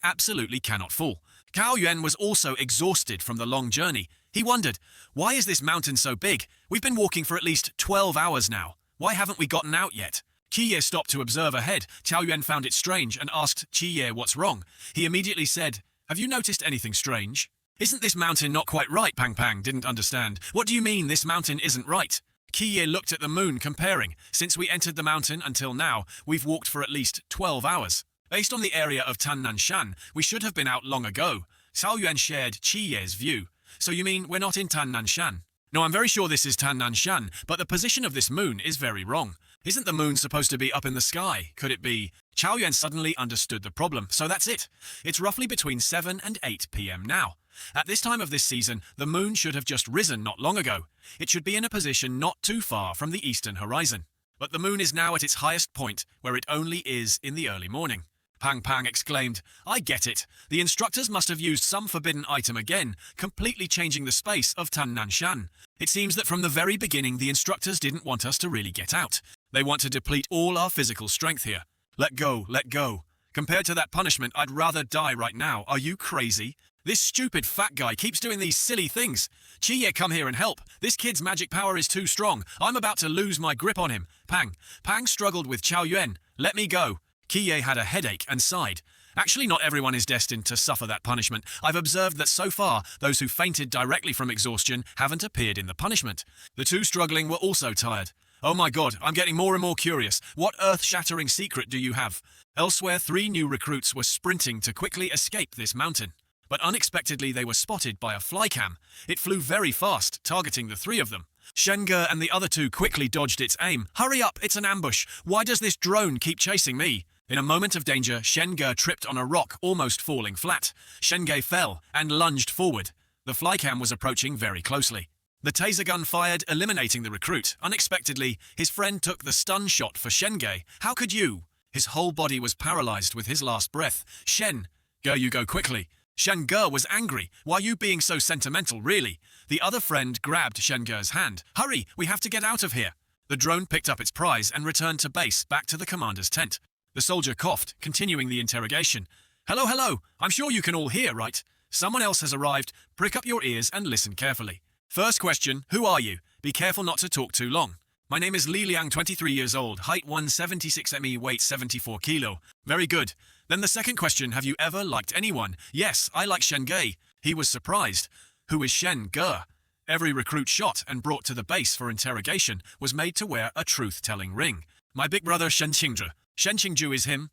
absolutely cannot fall. Cao Yuan was also exhausted from the long journey. He wondered, why is this mountain so big? We've been walking for at least 12 hours now. Why haven't we gotten out yet? Chi-Ye stopped to observe ahead. Cao Yuan found it strange and asked Chi-Ye what's wrong. He immediately said, have you noticed anything strange? Isn't this mountain not quite right? Pang Pang didn't understand. What do you mean this mountain isn't right? Chi-Ye looked at the moon, comparing. Since we entered the mountain until now, we've walked for at least 12 hours. Based on the area of Tannanshan, we should have been out long ago. Cao Yuan shared Chi-Ye's view. So you mean we're not in Tannanshan? No, I'm very sure this is Tannanshan, but the position of this moon is very wrong. Isn't the moon supposed to be up in the sky? Could it be? Cao Yuan suddenly understood the problem, so that's it. It's roughly between 7 and 8 p.m. now. At this time of this season, the moon should have just risen not long ago. It should be in a position not too far from the eastern horizon. But the moon is now at its highest point, where it only is in the early morning. Pang Pang exclaimed, I get it. The instructors must have used some forbidden item again, completely changing the space of Tannanshan. It seems that from the very beginning the instructors didn't want us to really get out. They want to deplete all our physical strength here. Let go, let go. Compared to that punishment, I'd rather die right now. Are you crazy? This stupid fat guy keeps doing these silly things. Chi-Ye, come here and help. This kid's magic power is too strong. I'm about to lose my grip on him. Pang struggled with Cao Yuan. Let me go. Chi-Ye had a headache and sighed. Actually, not everyone is destined to suffer that punishment. I've observed that so far, those who fainted directly from exhaustion haven't appeared in the punishment. The two struggling were also tired. Oh my god, I'm getting more and more curious. What earth-shattering secret do you have? Elsewhere, 3 new recruits were sprinting to quickly escape this mountain. But unexpectedly, they were spotted by a flycam. It flew very fast, targeting the 3 of them. Shen Ge and the other 2 quickly dodged its aim. Hurry up, it's an ambush. Why does this drone keep chasing me? In a moment of danger, Shen Ge tripped on a rock, almost falling flat. Shen Ge fell and lunged forward. The flycam was approaching very closely. The taser gun fired, eliminating the recruit. Unexpectedly, his friend took the stun shot for Shen Ge. How could you? His whole body was paralyzed with his last breath. Shen Ge, you go quickly. Shen Ge was angry. Why are you being so sentimental, really? The other friend grabbed Shen Ge's hand. Hurry, we have to get out of here. The drone picked up its prize and returned to base, back to the commander's tent. The soldier coughed, continuing the interrogation. Hello, hello. I'm sure you can all hear, right? Someone else has arrived. Prick up your ears and listen carefully. First question, who are you? Be careful not to talk too long. My name is Li Liang, 23 years old, height 176 me, weight 74 kilo. Very good. Then the second question, have you ever liked anyone? Yes, I like Shen Ge. He was surprised. Who is Shen Ge? Every recruit shot and brought to the base for interrogation was made to wear a truth-telling ring. My big brother Shen Qingzhe. Shen Qingju is him?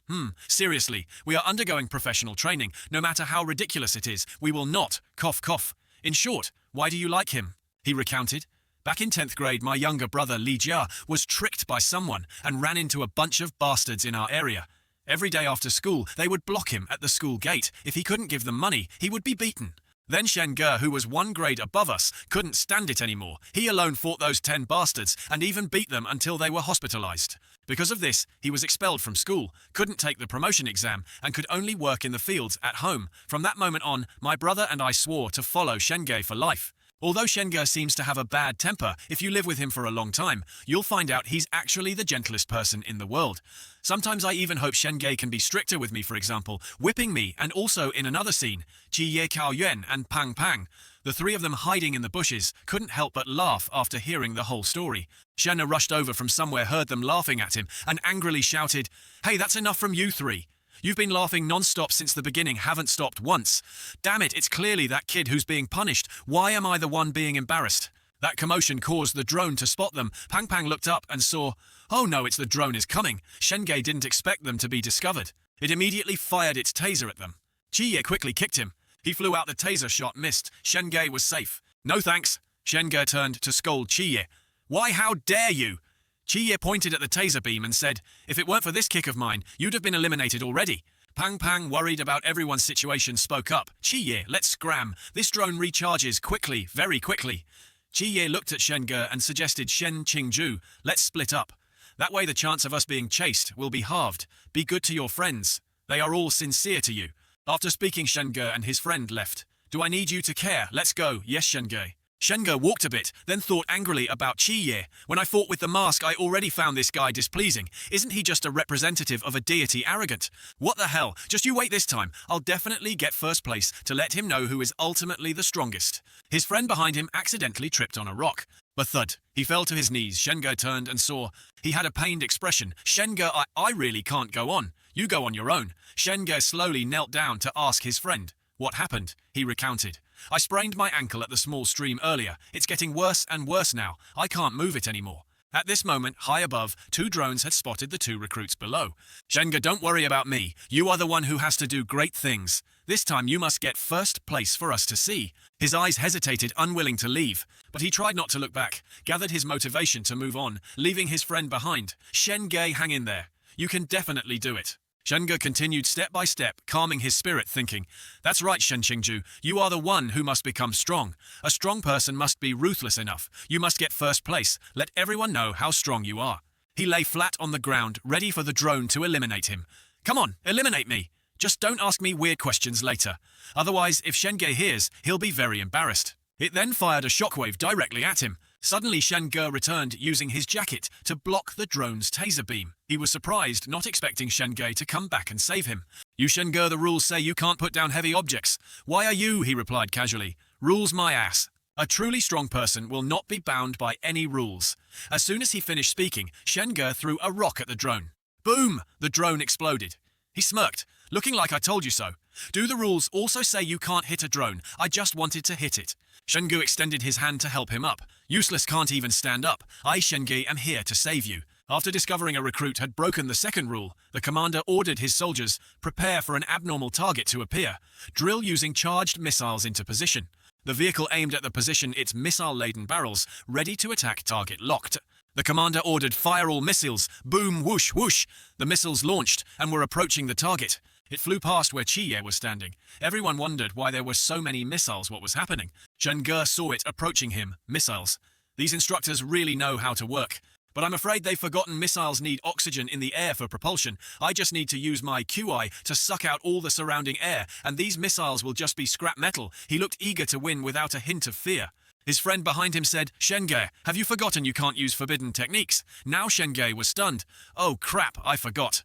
Seriously, we are undergoing professional training. No matter how ridiculous it is, we will not, cough cough. In short, why do you like him? He recounted. Back in 10th grade, my younger brother Li Jia was tricked by someone and ran into a bunch of bastards in our area. Every day after school, they would block him at the school gate. If he couldn't give them money, he would be beaten. Then Shen Ge, who was 1 grade above us, couldn't stand it anymore. He alone fought those 10 bastards and even beat them until they were hospitalized. Because of this, he was expelled from school, couldn't take the promotion exam, and could only work in the fields at home. From that moment on, my brother and I swore to follow Shen Ge for life. Although Shenge seems to have a bad temper, if you live with him for a long time, you'll find out he's actually the gentlest person in the world. Sometimes I even hope Shenge can be stricter with me, for example, whipping me, and also in another scene, Ji Ye Kao Yuan and Pang Pang. The three of them hiding in the bushes couldn't help but laugh after hearing the whole story. Shenna rushed over from somewhere, heard them laughing at him, and angrily shouted, "Hey, that's enough from you three. You've been laughing non-stop since the beginning, haven't stopped once. Damn it, it's clearly that kid who's being punished. Why am I the one being embarrassed?" That commotion caused the drone to spot them. Pang Pang looked up and saw, "Oh no, it's the drone is coming." Shenge didn't expect them to be discovered. It immediately fired its taser at them. Chiye quickly kicked him. He flew out, the taser shot missed. Shenge was safe. "No thanks." Shenge turned to scold Chiye. "Why, how dare you?" Chiye pointed at the taser beam and said, "If it weren't for this kick of mine, you'd have been eliminated already." Pang Pang, worried about everyone's situation, spoke up. "Chiye, let's scram. This drone recharges quickly, very quickly." Chiye looked at Shenge and suggested, "Shen Qingju, let's split up. That way the chance of us being chased will be halved. Be good to your friends. They are all sincere to you." After speaking, Shenge and his friend left. "Do I need you to care? Let's go." "Yes, Shenge." Shenge walked a bit, then thought angrily about Chiye. "When I fought with the mask, I already found this guy displeasing. Isn't he just a representative of a deity arrogant? What the hell? Just you wait this time. I'll definitely get first place to let him know who is ultimately the strongest." His friend behind him accidentally tripped on a rock. But thud, he fell to his knees. Shenge turned and saw. He had a pained expression. "Shenge, I really can't go on. You go on your own." Shenge slowly knelt down to ask his friend. "What happened?" He recounted. "I sprained my ankle at the small stream earlier. It's getting worse and worse now. I can't move it anymore." At this moment, high above, two drones had spotted the two recruits below. "Shenge, don't worry about me. You are the one who has to do great things. This time you must get first place for us to see." His eyes hesitated, unwilling to leave. But he tried not to look back, gathered his motivation to move on, leaving his friend behind. "Shenge, hang in there. You can definitely do it." Shenge continued step by step, calming his spirit, thinking, "That's right, Shen Qingju, you are the one who must become strong. A strong person must be ruthless enough. You must get first place. Let everyone know how strong you are." He lay flat on the ground, ready for the drone to eliminate him. "Come on, eliminate me. Just don't ask me weird questions later. Otherwise, if Shenge hears, he'll be very embarrassed." It then fired a shockwave directly at him. Suddenly, Shenge returned, using his jacket to block the drone's taser beam. He was surprised, not expecting Shenge to come back and save him. "You Shenge, the rules say you can't put down heavy objects." "Why are you?" he replied casually. "Rules my ass. A truly strong person will not be bound by any rules." As soon as he finished speaking, Shenge threw a rock at the drone. Boom! The drone exploded. He smirked, looking like "I told you so." "Do the rules also say you can't hit a drone? I just wanted to hit it." Shenge extended his hand to help him up. "Useless, can't even stand up. I, Shenge, am here to save you." After discovering a recruit had broken the second rule, the commander ordered his soldiers, "Prepare for an abnormal target to appear. Drill using charged missiles into position." The vehicle aimed at the position, its missile-laden barrels, ready to attack target locked. The commander ordered, "Fire all missiles." Boom, whoosh, whoosh. The missiles launched and were approaching the target. It flew past where Chiye was standing. Everyone wondered why there were so many missiles, what was happening. Shenge saw it approaching him. Missiles. These instructors really know how to work. But I'm afraid they've forgotten missiles need oxygen in the air for propulsion. I just need to use my QI to suck out all the surrounding air, and these missiles will just be scrap metal. He looked eager to win without a hint of fear. His friend behind him said, "Shenge, have you forgotten you can't use forbidden techniques?" Now Shenge was stunned. "Oh crap, I forgot."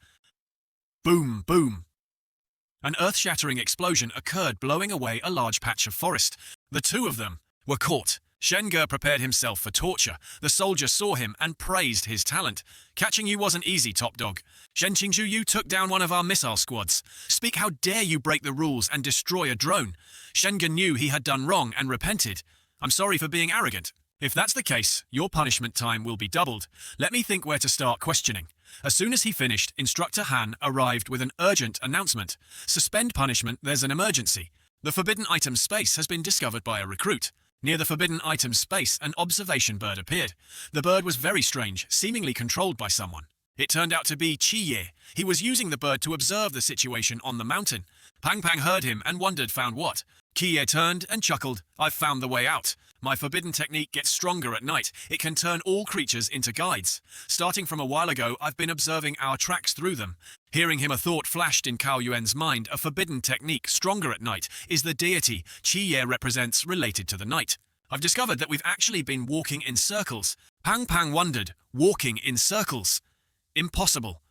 Boom, boom. An earth-shattering explosion occurred, blowing away a large patch of forest. The two of them were caught. Shenge prepared himself for torture. The soldier saw him and praised his talent. "Catching you wasn't easy, top dog. Shen Qingju, you took down one of our missile squads. Speak, how dare you break the rules and destroy a drone?" Shenge knew he had done wrong and repented. "I'm sorry for being arrogant. If that's the case, your punishment time will be doubled. Let me think where to start questioning." As soon as he finished, Instructor Han arrived with an urgent announcement. "Suspend punishment, there's an emergency. The forbidden item space has been discovered by a recruit." Near the forbidden item space, an observation bird appeared. The bird was very strange, seemingly controlled by someone. It turned out to be Chiye. He was using the bird to observe the situation on the mountain. Pang Pang heard him and wondered found what. Chiye turned and chuckled. "I've found the way out. My forbidden technique gets stronger at night. It can turn all creatures into guides. Starting from a while ago, I've been observing our tracks through them." Hearing him, a thought flashed in Cao Yuan's mind. A forbidden technique, stronger at night, is the deity Chiye represents related to the night. I've discovered that we've actually been walking in circles. Pang Pang wondered, walking in circles? Impossible.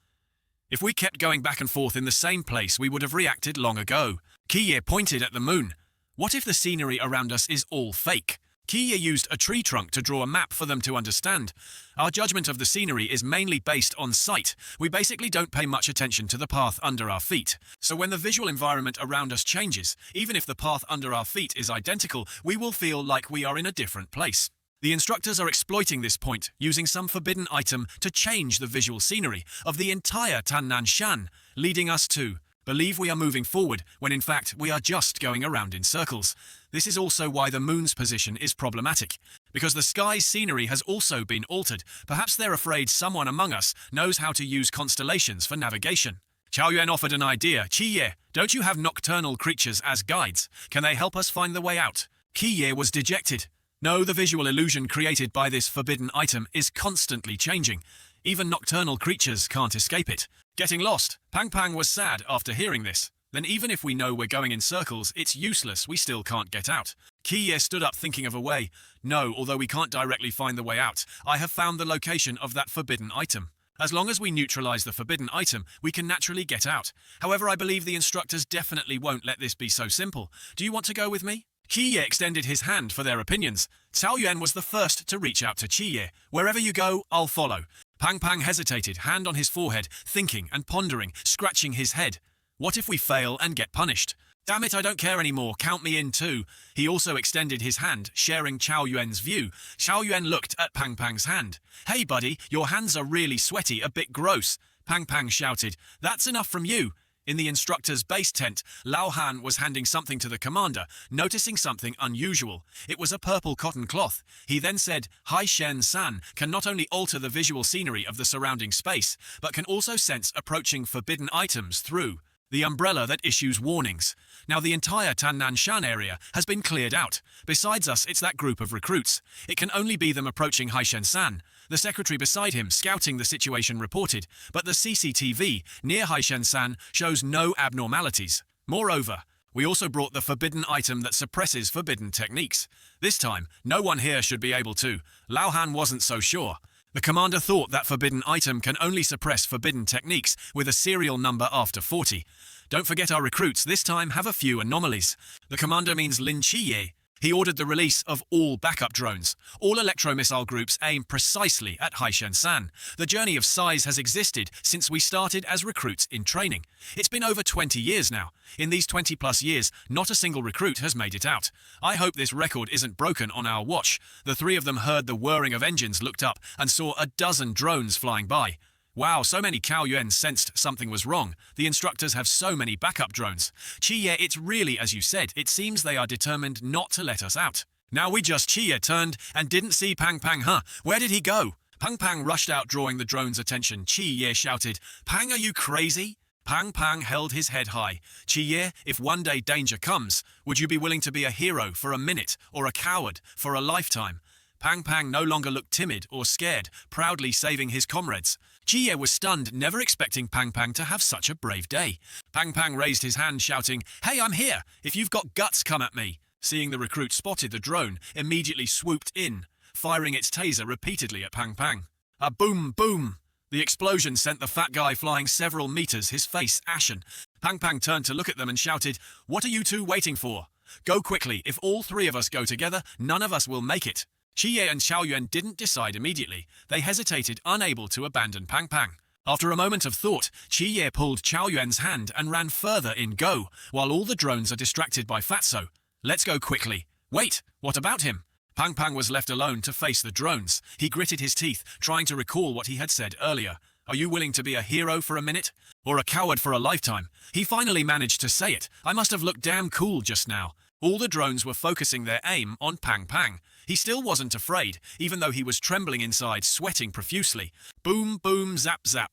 If we kept going back and forth in the same place, we would have reacted long ago. Kiye pointed at the moon. What if the scenery around us is all fake? Kiye used a tree trunk to draw a map for them to understand. Our judgment of the scenery is mainly based on sight. We basically don't pay much attention to the path under our feet. So when the visual environment around us changes, even if the path under our feet is identical, we will feel like we are in a different place. The instructors are exploiting this point, using some forbidden item to change the visual scenery of the entire Tannanshan, leading us to believe we are moving forward, when in fact we are just going around in circles. This is also why the moon's position is problematic, because the sky's scenery has also been altered. Perhaps they're afraid someone among us knows how to use constellations for navigation. Chao Yuan offered an idea. Qiye, don't you have nocturnal creatures as guides? Can they help us find the way out? Qiye was dejected. No, the visual illusion created by this forbidden item is constantly changing. Even nocturnal creatures can't escape it. Getting lost. Pang Pang was sad after hearing this. Then even if we know we're going in circles, it's useless, we still can't get out. Kiye stood up thinking of a way. No, although we can't directly find the way out, I have found the location of that forbidden item. As long as we neutralize the forbidden item, we can naturally get out. However, I believe the instructors definitely won't let this be so simple. Do you want to go with me? Qiye extended his hand for their opinions. Cao Yuan was the first to reach out to Qiye. Wherever you go, I'll follow. Pang Pang hesitated, hand on his forehead, thinking and pondering, scratching his head. What if we fail and get punished? Damn it, I don't care anymore, count me in too. He also extended his hand, sharing Cao Yuan's view. Cao Yuan looked at Pang Pang's hand. Hey buddy, your hands are really sweaty, a bit gross. Pang Pang shouted, that's enough from you. In the instructor's base tent, Lao Han was handing something to the commander, noticing something unusual. It was a purple cotton cloth. He then said, Hai Shen San can not only alter the visual scenery of the surrounding space, but can also sense approaching forbidden items through the umbrella that issues warnings. Now the entire Tannanshan area has been cleared out. Besides us, it's that group of recruits. It can only be them approaching Haishen San. The secretary beside him, scouting the situation, reported, but the CCTV near Haishen San shows no abnormalities. Moreover, we also brought the forbidden item that suppresses forbidden techniques. This time, no one here should be able to. Lao Han wasn't so sure. The commander thought that forbidden item can only suppress forbidden techniques with a serial number after 40. Don't forget our recruits this time have a few anomalies. The commander means Lin Qiye. He ordered the release of all backup drones. All electromissile groups aim precisely at Haishen San. The journey of size has existed since we started as recruits in training. It's been over 20 years now. In these 20 plus years, not a single recruit has made it out. I hope this record isn't broken on our watch. The three of them heard the whirring of engines, looked up, and saw a dozen drones flying by. Wow, so many. Cao Yuan sensed something was wrong. The instructors have so many backup drones. Qiye, it's really as you said. It seems they are determined not to let us out. Now we just Qiye turned and didn't see Pang Pang, huh? Where did he go? Pang Pang rushed out, drawing the drone's attention. Qiye shouted, Pang, are you crazy? Pang Pang held his head high. Qiye, if one day danger comes, would you be willing to be a hero for a minute or a coward for a lifetime? Pang Pang no longer looked timid or scared, proudly saving his comrades. Qiye was stunned, never expecting Pang Pang to have such a brave day. Pang Pang raised his hand, shouting, Hey, I'm here! If you've got guts, come at me! Seeing the recruit spotted the drone, immediately swooped in, firing its taser repeatedly at Pang Pang. A boom, boom! The explosion sent the fat guy flying several meters, his face ashen. Pang Pang turned to look at them and shouted, What are you two waiting for? Go quickly, if all three of us go together, none of us will make it. Qiye and Cao Yuan didn't decide immediately. They hesitated, unable to abandon Pang Pang. After a moment of thought, Qiye pulled Cao Yuan's hand and ran further in go, while all the drones are distracted by Fatso. Let's go quickly. Wait, what about him? Pang Pang was left alone to face the drones. He gritted his teeth, trying to recall what he had said earlier. Are you willing to be a hero for a minute? Or a coward for a lifetime? He finally managed to say it. I must have looked damn cool just now. All the drones were focusing their aim on Pang Pang. He still wasn't afraid, even though he was trembling inside, sweating profusely. Boom, boom, zap, zap.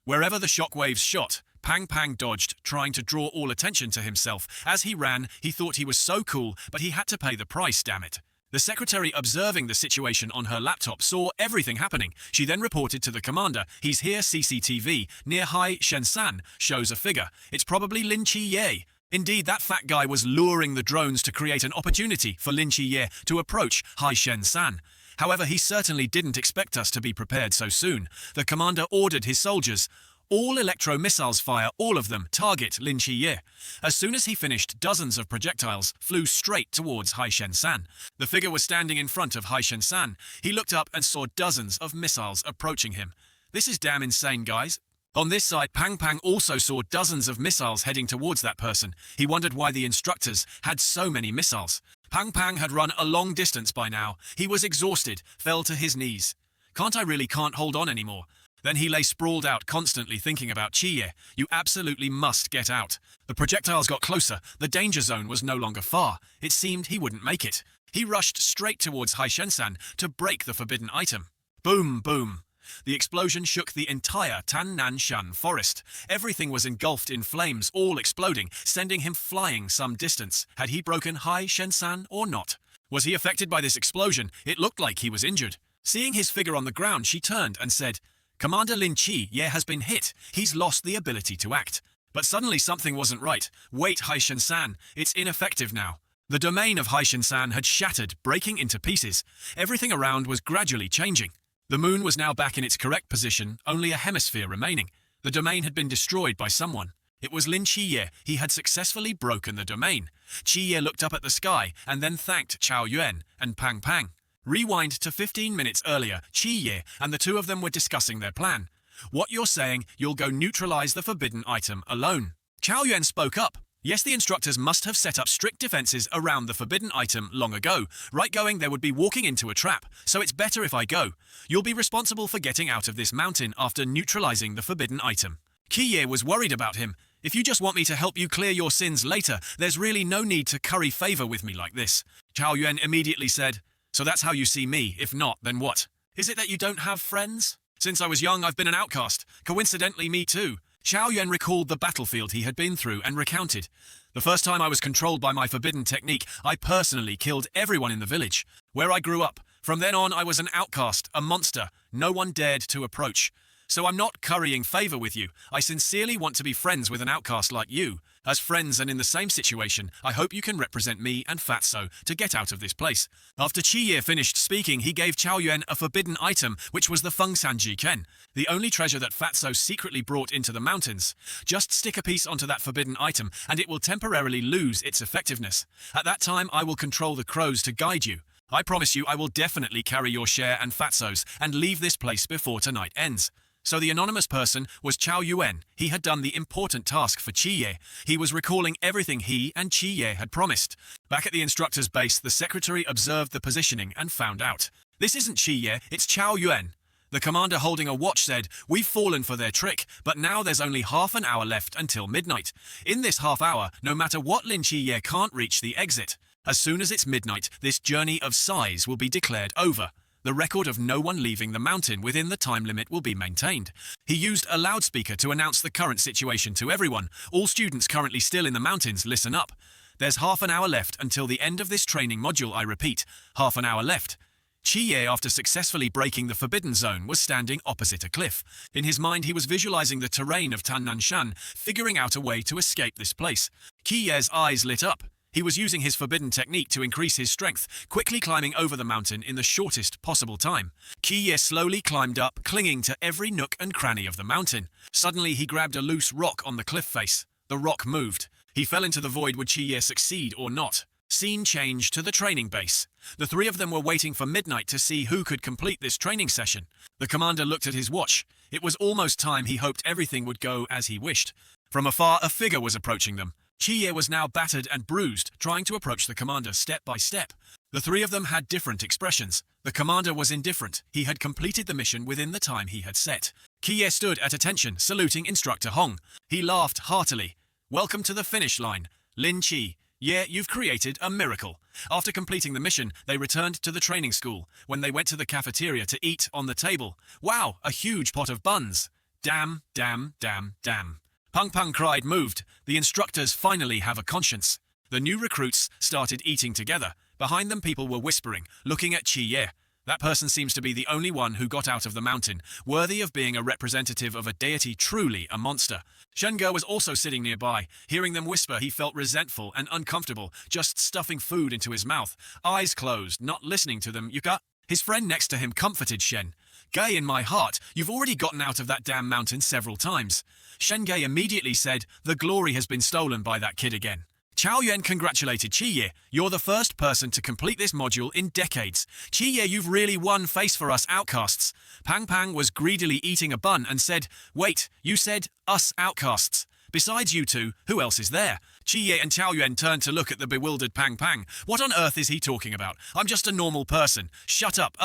Wherever the shockwaves shot, Pang Pang dodged, trying to draw all attention to himself. As he ran, he thought he was so cool, but he had to pay the price, damn it. The secretary, observing the situation on her laptop, saw everything happening. She then reported to the commander. He's here, CCTV, near Hai Shensan, shows a figure. It's probably Lin Qiye. Indeed, that fat guy was luring the drones to create an opportunity for Lin Chi-ye to approach Hai Shen-san. However, he certainly didn't expect us to be prepared so soon. The commander ordered his soldiers, all electro-missiles fire, all of them, target Lin Chi-ye. As soon as he finished, dozens of projectiles flew straight towards Hai Shen-san. The figure was standing in front of Hai Shen-san. He looked up and saw dozens of missiles approaching him. This is damn insane, guys. On this side, Pang Pang also saw dozens of missiles heading towards that person. He wondered why the instructors had so many missiles. Pang Pang had run a long distance by now. He was exhausted, fell to his knees. Can't hold on anymore. Then he lay sprawled out, constantly thinking about Chi-ye. You absolutely must get out. The projectiles got closer. The danger zone was no longer far. It seemed he wouldn't make it. He rushed straight towards Hai Shen-san to break the forbidden item. Boom, boom. The explosion shook the entire Tannanshan forest. Everything was engulfed in flames, all exploding, sending him flying some distance. Had he broken Hai Shen-san or not? Was he affected by this explosion? It looked like he was injured. Seeing his figure on the ground, she turned and said, Commander Lin Chi-ye has been hit. He's lost the ability to act. But suddenly something wasn't right. Wait, Hai Shen-san, it's ineffective now. The domain of Hai Shen-san had shattered, breaking into pieces. Everything around was gradually changing. The moon was now back in its correct position, only a hemisphere remaining. The domain had been destroyed by someone. It was Lin Chi-ye. He had successfully broken the domain. Chi-ye looked up at the sky and then thanked Chao Yuan and Pang Pang. Rewind to 15 minutes earlier, Chi-ye and the two of them were discussing their plan. What you're saying, you'll go neutralize the forbidden item alone. Chao Yuan spoke up. Yes, the instructors must have set up strict defenses around the forbidden item long ago. Right going, they would be walking into a trap, so it's better if I go. You'll be responsible for getting out of this mountain after neutralizing the forbidden item. Chi-ye was worried about him. If you just want me to help you clear your sins later, there's really no need to curry favor with me like this. Chao Yuan immediately said, So that's how you see me. If not, then what? Is it that you don't have friends? Since I was young, I've been an outcast. Coincidentally, me too. Chao Yuan recalled the battlefield he had been through and recounted. The first time I was controlled by my forbidden technique, I personally killed everyone in the village, where I grew up. From then on, I was an outcast, a monster. No one dared to approach. So I'm not currying favor with you. I sincerely want to be friends with an outcast like you. As friends and in the same situation, I hope you can represent me and Fatso to get out of this place. After Chi-ye finished speaking, he gave Chao Yuan a forbidden item, which was the Fengsanji Ken, the only treasure that Fatso secretly brought into the mountains. Just stick a piece onto that forbidden item, and it will temporarily lose its effectiveness. At that time, I will control the crows to guide you. I promise you I will definitely carry your share and Fatso's, and leave this place before tonight ends. So the anonymous person was Chao Yuan. He had done the important task for Chi-ye. He was recalling everything he and Chi-ye had promised. Back at the instructor's base, the secretary observed the positioning and found out. This isn't Chi-ye, it's Chao Yuan. The commander holding a watch said, We've fallen for their trick, but now there's only half an hour left until midnight. In this half hour, no matter what, Lin Chi-ye can't reach the exit. As soon as it's midnight, this journey of size will be declared over. The record of no one leaving the mountain within the time limit will be maintained. He used a loudspeaker to announce the current situation to everyone. All students currently still in the mountains, listen up. There's half an hour left until the end of this training module, I repeat. Half an hour left. Chi-ye, after successfully breaking the forbidden zone, was standing opposite a cliff. In his mind, he was visualizing the terrain of Tannanshan, figuring out a way to escape this place. Chi-ye's eyes lit up. He was using his forbidden technique to increase his strength, quickly climbing over the mountain in the shortest possible time. Chi-ye slowly climbed up, clinging to every nook and cranny of the mountain. Suddenly, he grabbed a loose rock on the cliff face. The rock moved. He fell into the void. Would Chi-ye succeed or not? Scene change to the training base. The three of them were waiting for midnight to see who could complete this training session. The commander looked at his watch. It was almost time. He hoped everything would go as he wished. From afar, a figure was approaching them. Chi-ye was now battered and bruised, trying to approach the commander step by step. The three of them had different expressions. The commander was indifferent. He had completed the mission within the time he had set. Chi-ye stood at attention, saluting Instructor Hong. He laughed heartily. Welcome to the finish line, Lin Chi. Yeah, you've created a miracle. After completing the mission, they returned to the training school. When they went to the cafeteria to eat on the table, wow, a huge pot of buns. Damn, damn, damn, damn. Pang Pang cried, moved. The instructors finally have a conscience. The new recruits started eating together. Behind them, people were whispering, looking at Chi-ye. That person seems to be the only one who got out of the mountain, worthy of being a representative of a deity, truly a monster. Shenge was also sitting nearby. Hearing them whisper, he felt resentful and uncomfortable, just stuffing food into his mouth, eyes closed, not listening to them. Yuka. His friend next to him comforted Shen. Gay, in my heart, you've already gotten out of that damn mountain several times. Shenge immediately said, the glory has been stolen by that kid again. Chao Yuan congratulated Qiye. You're the first person to complete this module in decades. Qiye, you've really won face for us outcasts. Pang Pang was greedily eating a bun and said, wait, you said us outcasts. Besides you two, who else is there? Qiye and Chao Yuan turned to look at the bewildered Pang Pang. What on earth is he talking about? I'm just a normal person. Shut up,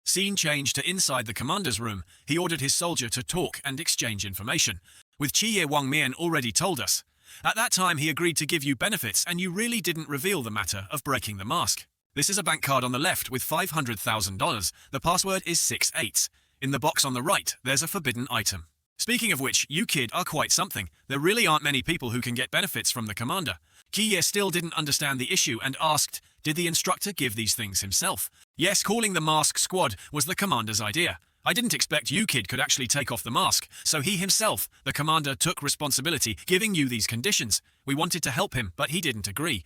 Scene changed to inside the commander's room. He ordered his soldier to talk and exchange information. With Qiye, Wang Mian already told us. At that time he agreed to give you benefits and you really didn't reveal the matter of breaking the mask. This is a bank card on the left with $500,000. The password is 68. In the box on the right, there's a forbidden item. Speaking of which, you kid are quite something. There really aren't many people who can get benefits from the commander. Qiye still didn't understand the issue and asked, did the instructor give these things himself? Yes, calling the mask squad was the commander's idea. I didn't expect you kid could actually take off the mask, so he himself, the commander, took responsibility, giving you these conditions. We wanted to help him, but he didn't agree.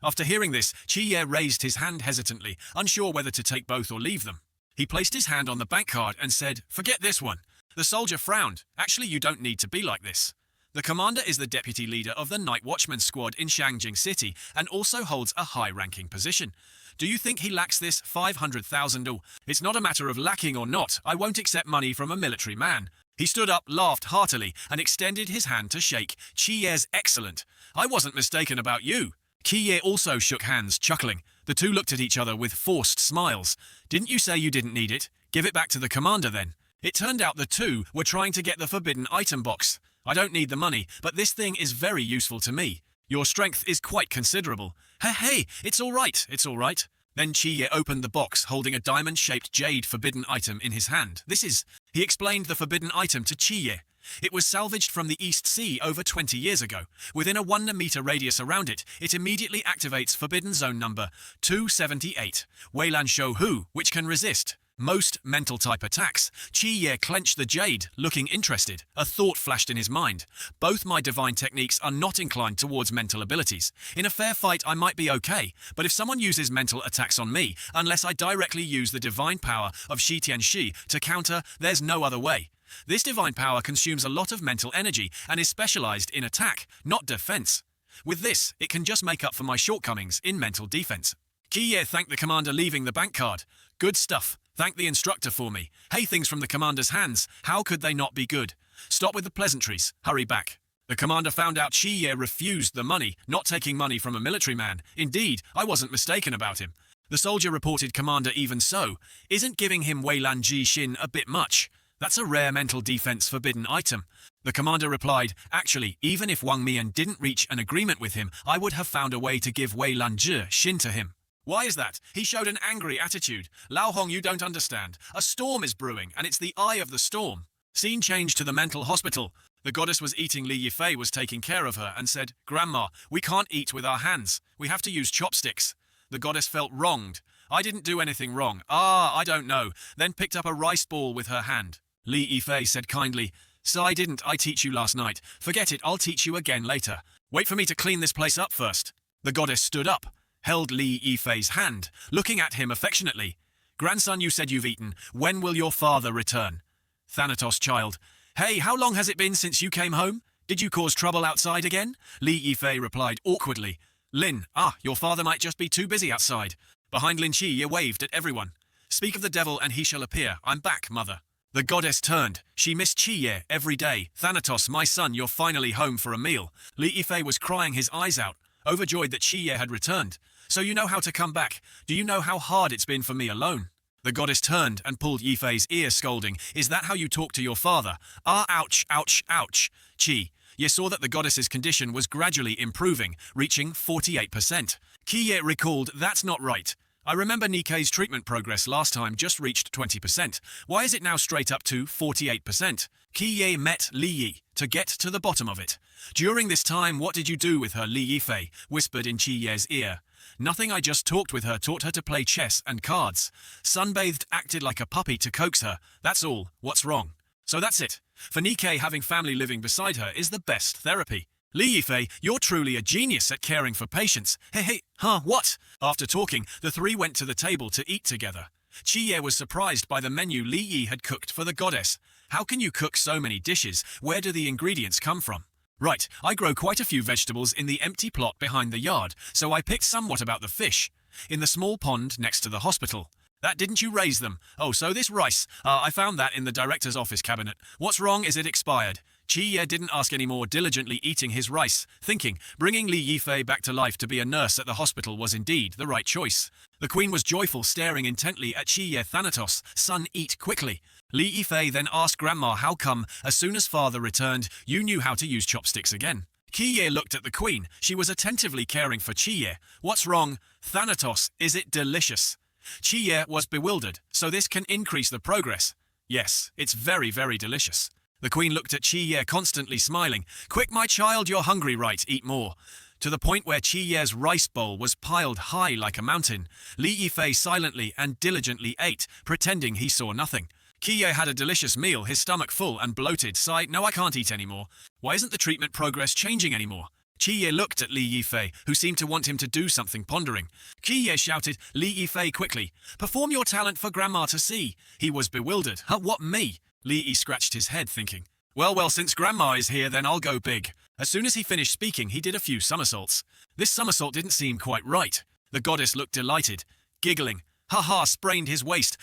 After hearing this, Qiye raised his hand hesitantly, unsure whether to take both or leave them. He placed his hand on the bank card and said, forget this one. The soldier frowned. Actually, you don't need to be like this. The commander is the deputy leader of the Night Watchman squad in Shangjing City and also holds a high-ranking position. Do you think he lacks this 500,000? Oh, it's not a matter of lacking or not. I won't accept money from a military man. He stood up, laughed heartily, and extended his hand to shake. Qiye's excellent. I wasn't mistaken about you. Qiye also shook hands, chuckling. The two looked at each other with forced smiles. Didn't you say you didn't need it? Give it back to the commander then. It turned out the two were trying to get the forbidden item box. I don't need the money, but this thing is very useful to me. Your strength is quite considerable. Hey, it's all right. Then Qiye opened the box, holding a diamond-shaped jade forbidden item in his hand. He explained the forbidden item to Qiye. It was salvaged from the East Sea over 20 years ago. Within a 1-meter radius around it, it immediately activates forbidden zone number 278, Weilan Shou Hu, which can resist most mental-type attacks. Qiye clenched the jade, looking interested. A thought flashed in his mind. Both my divine techniques are not inclined towards mental abilities. In a fair fight, I might be okay, but if someone uses mental attacks on me, unless I directly use the divine power of Shi Tianxi to counter, there's no other way. This divine power consumes a lot of mental energy and is specialized in attack, not defense. With this, it can just make up for my shortcomings in mental defense. Qiye thanked the commander, leaving the bank card. Good stuff. Thank the instructor for me. Hey, things from the commander's hands. How could they not be good? Stop with the pleasantries. Hurry back. The commander found out Qiye refused the money, not taking money from a military man. Indeed, I wasn't mistaken about him. The soldier reported, Commander, even so, isn't giving him Weilan Ji Xin a bit much? That's a rare mental defense forbidden item. The commander replied, actually, even if Wang Mian didn't reach an agreement with him, I would have found a way to give Weilan Ji Xin to him. Why is that? He showed an angry attitude. Lao Hong, you don't understand. A storm is brewing, and it's the eye of the storm. Scene changed to the mental hospital. The goddess was eating. Li Yifei was taking care of her and said, Grandma, we can't eat with our hands. We have to use chopsticks. The goddess felt wronged. I didn't do anything wrong. I don't know. Then picked up a rice ball with her hand. Li Yifei said kindly, So I didn't. I teach you last night. Forget it. I'll teach you again later. Wait for me to clean this place up first. The goddess stood up, held Li Yifei's hand, looking at him affectionately. Grandson, you said you've eaten. When will your father return? Thanatos, child. Hey, how long has it been since you came home? Did you cause trouble outside again? Li Yifei replied awkwardly. Lin, your father might just be too busy outside. Behind Lin Qi waved at everyone. Speak of the devil and he shall appear. I'm back, mother. The goddess turned. She missed Qiye every day. Thanatos, my son, you're finally home for a meal. Li Yifei was crying his eyes out, overjoyed that Qiye had returned. So you know how to come back. Do you know how hard it's been for me alone? The goddess turned and pulled Yifei's ear, scolding, Is that how you talk to your father? Ouch, ouch, ouch. Qi. Ye saw that the goddess's condition was gradually improving, reaching 48%. Qiye recalled, That's not right. I remember Nikkei's treatment progress last time just reached 20%. Why is it now straight up to 48%? Qiye met Li Yi to get to the bottom of it. During this time, what did you do with her? Li Yifei whispered in Qiye's ear. Nothing I just talked with her taught her to play chess and cards. Sunbathed acted like a puppy to coax her. That's all. What's wrong? So that's it. For Nikkei, having family living beside her is the best therapy. Li Yifei, you're truly a genius at caring for patients. Hey, what? After talking, the three went to the table to eat together. Qi Ye was surprised by the menu Li Yi had cooked for the goddess. How can you cook so many dishes? Where do the ingredients come from? Right, I grow quite a few vegetables in the empty plot behind the yard, so I picked somewhat about the fish. In the small pond next to the hospital. That didn't you raise them? Oh, so this rice. I found that in the director's office cabinet. What's wrong is it expired. Qi Ye didn't ask any more, diligently eating his rice, thinking bringing Li Yifei back to life to be a nurse at the hospital was indeed the right choice. The queen was joyful, staring intently at Qi Ye. Thanatos, son, eat quickly. Li Yifei then asked Grandma how come, as soon as father returned, you knew how to use chopsticks again. Qi Ye looked at the queen. She was attentively caring for Qi Ye. What's wrong? Thanatos, is it delicious? Qi Ye was bewildered. So this can increase the progress? Yes, it's very, very delicious. The queen looked at Qi Ye, constantly smiling. Quick, my child, you're hungry, right? Eat more. To the point where Qi Ye's rice bowl was piled high like a mountain. Li Yifei silently and diligently ate, pretending he saw nothing. Qi Ye had a delicious meal, his stomach full and bloated, sighed, no, I can't eat anymore. Why isn't the treatment progress changing anymore? Qi Ye looked at Li Yifei, who seemed to want him to do something, pondering. Qi Ye shouted, Li Yifei, quickly, perform your talent for Grandma to see. He was bewildered. Huh, what, me? Li Yi scratched his head, thinking, well, since Grandma is here, then I'll go big. As soon as he finished speaking, he did a few somersaults. This somersault didn't seem quite right. The goddess looked delighted, giggling. Ha, sprained his waist.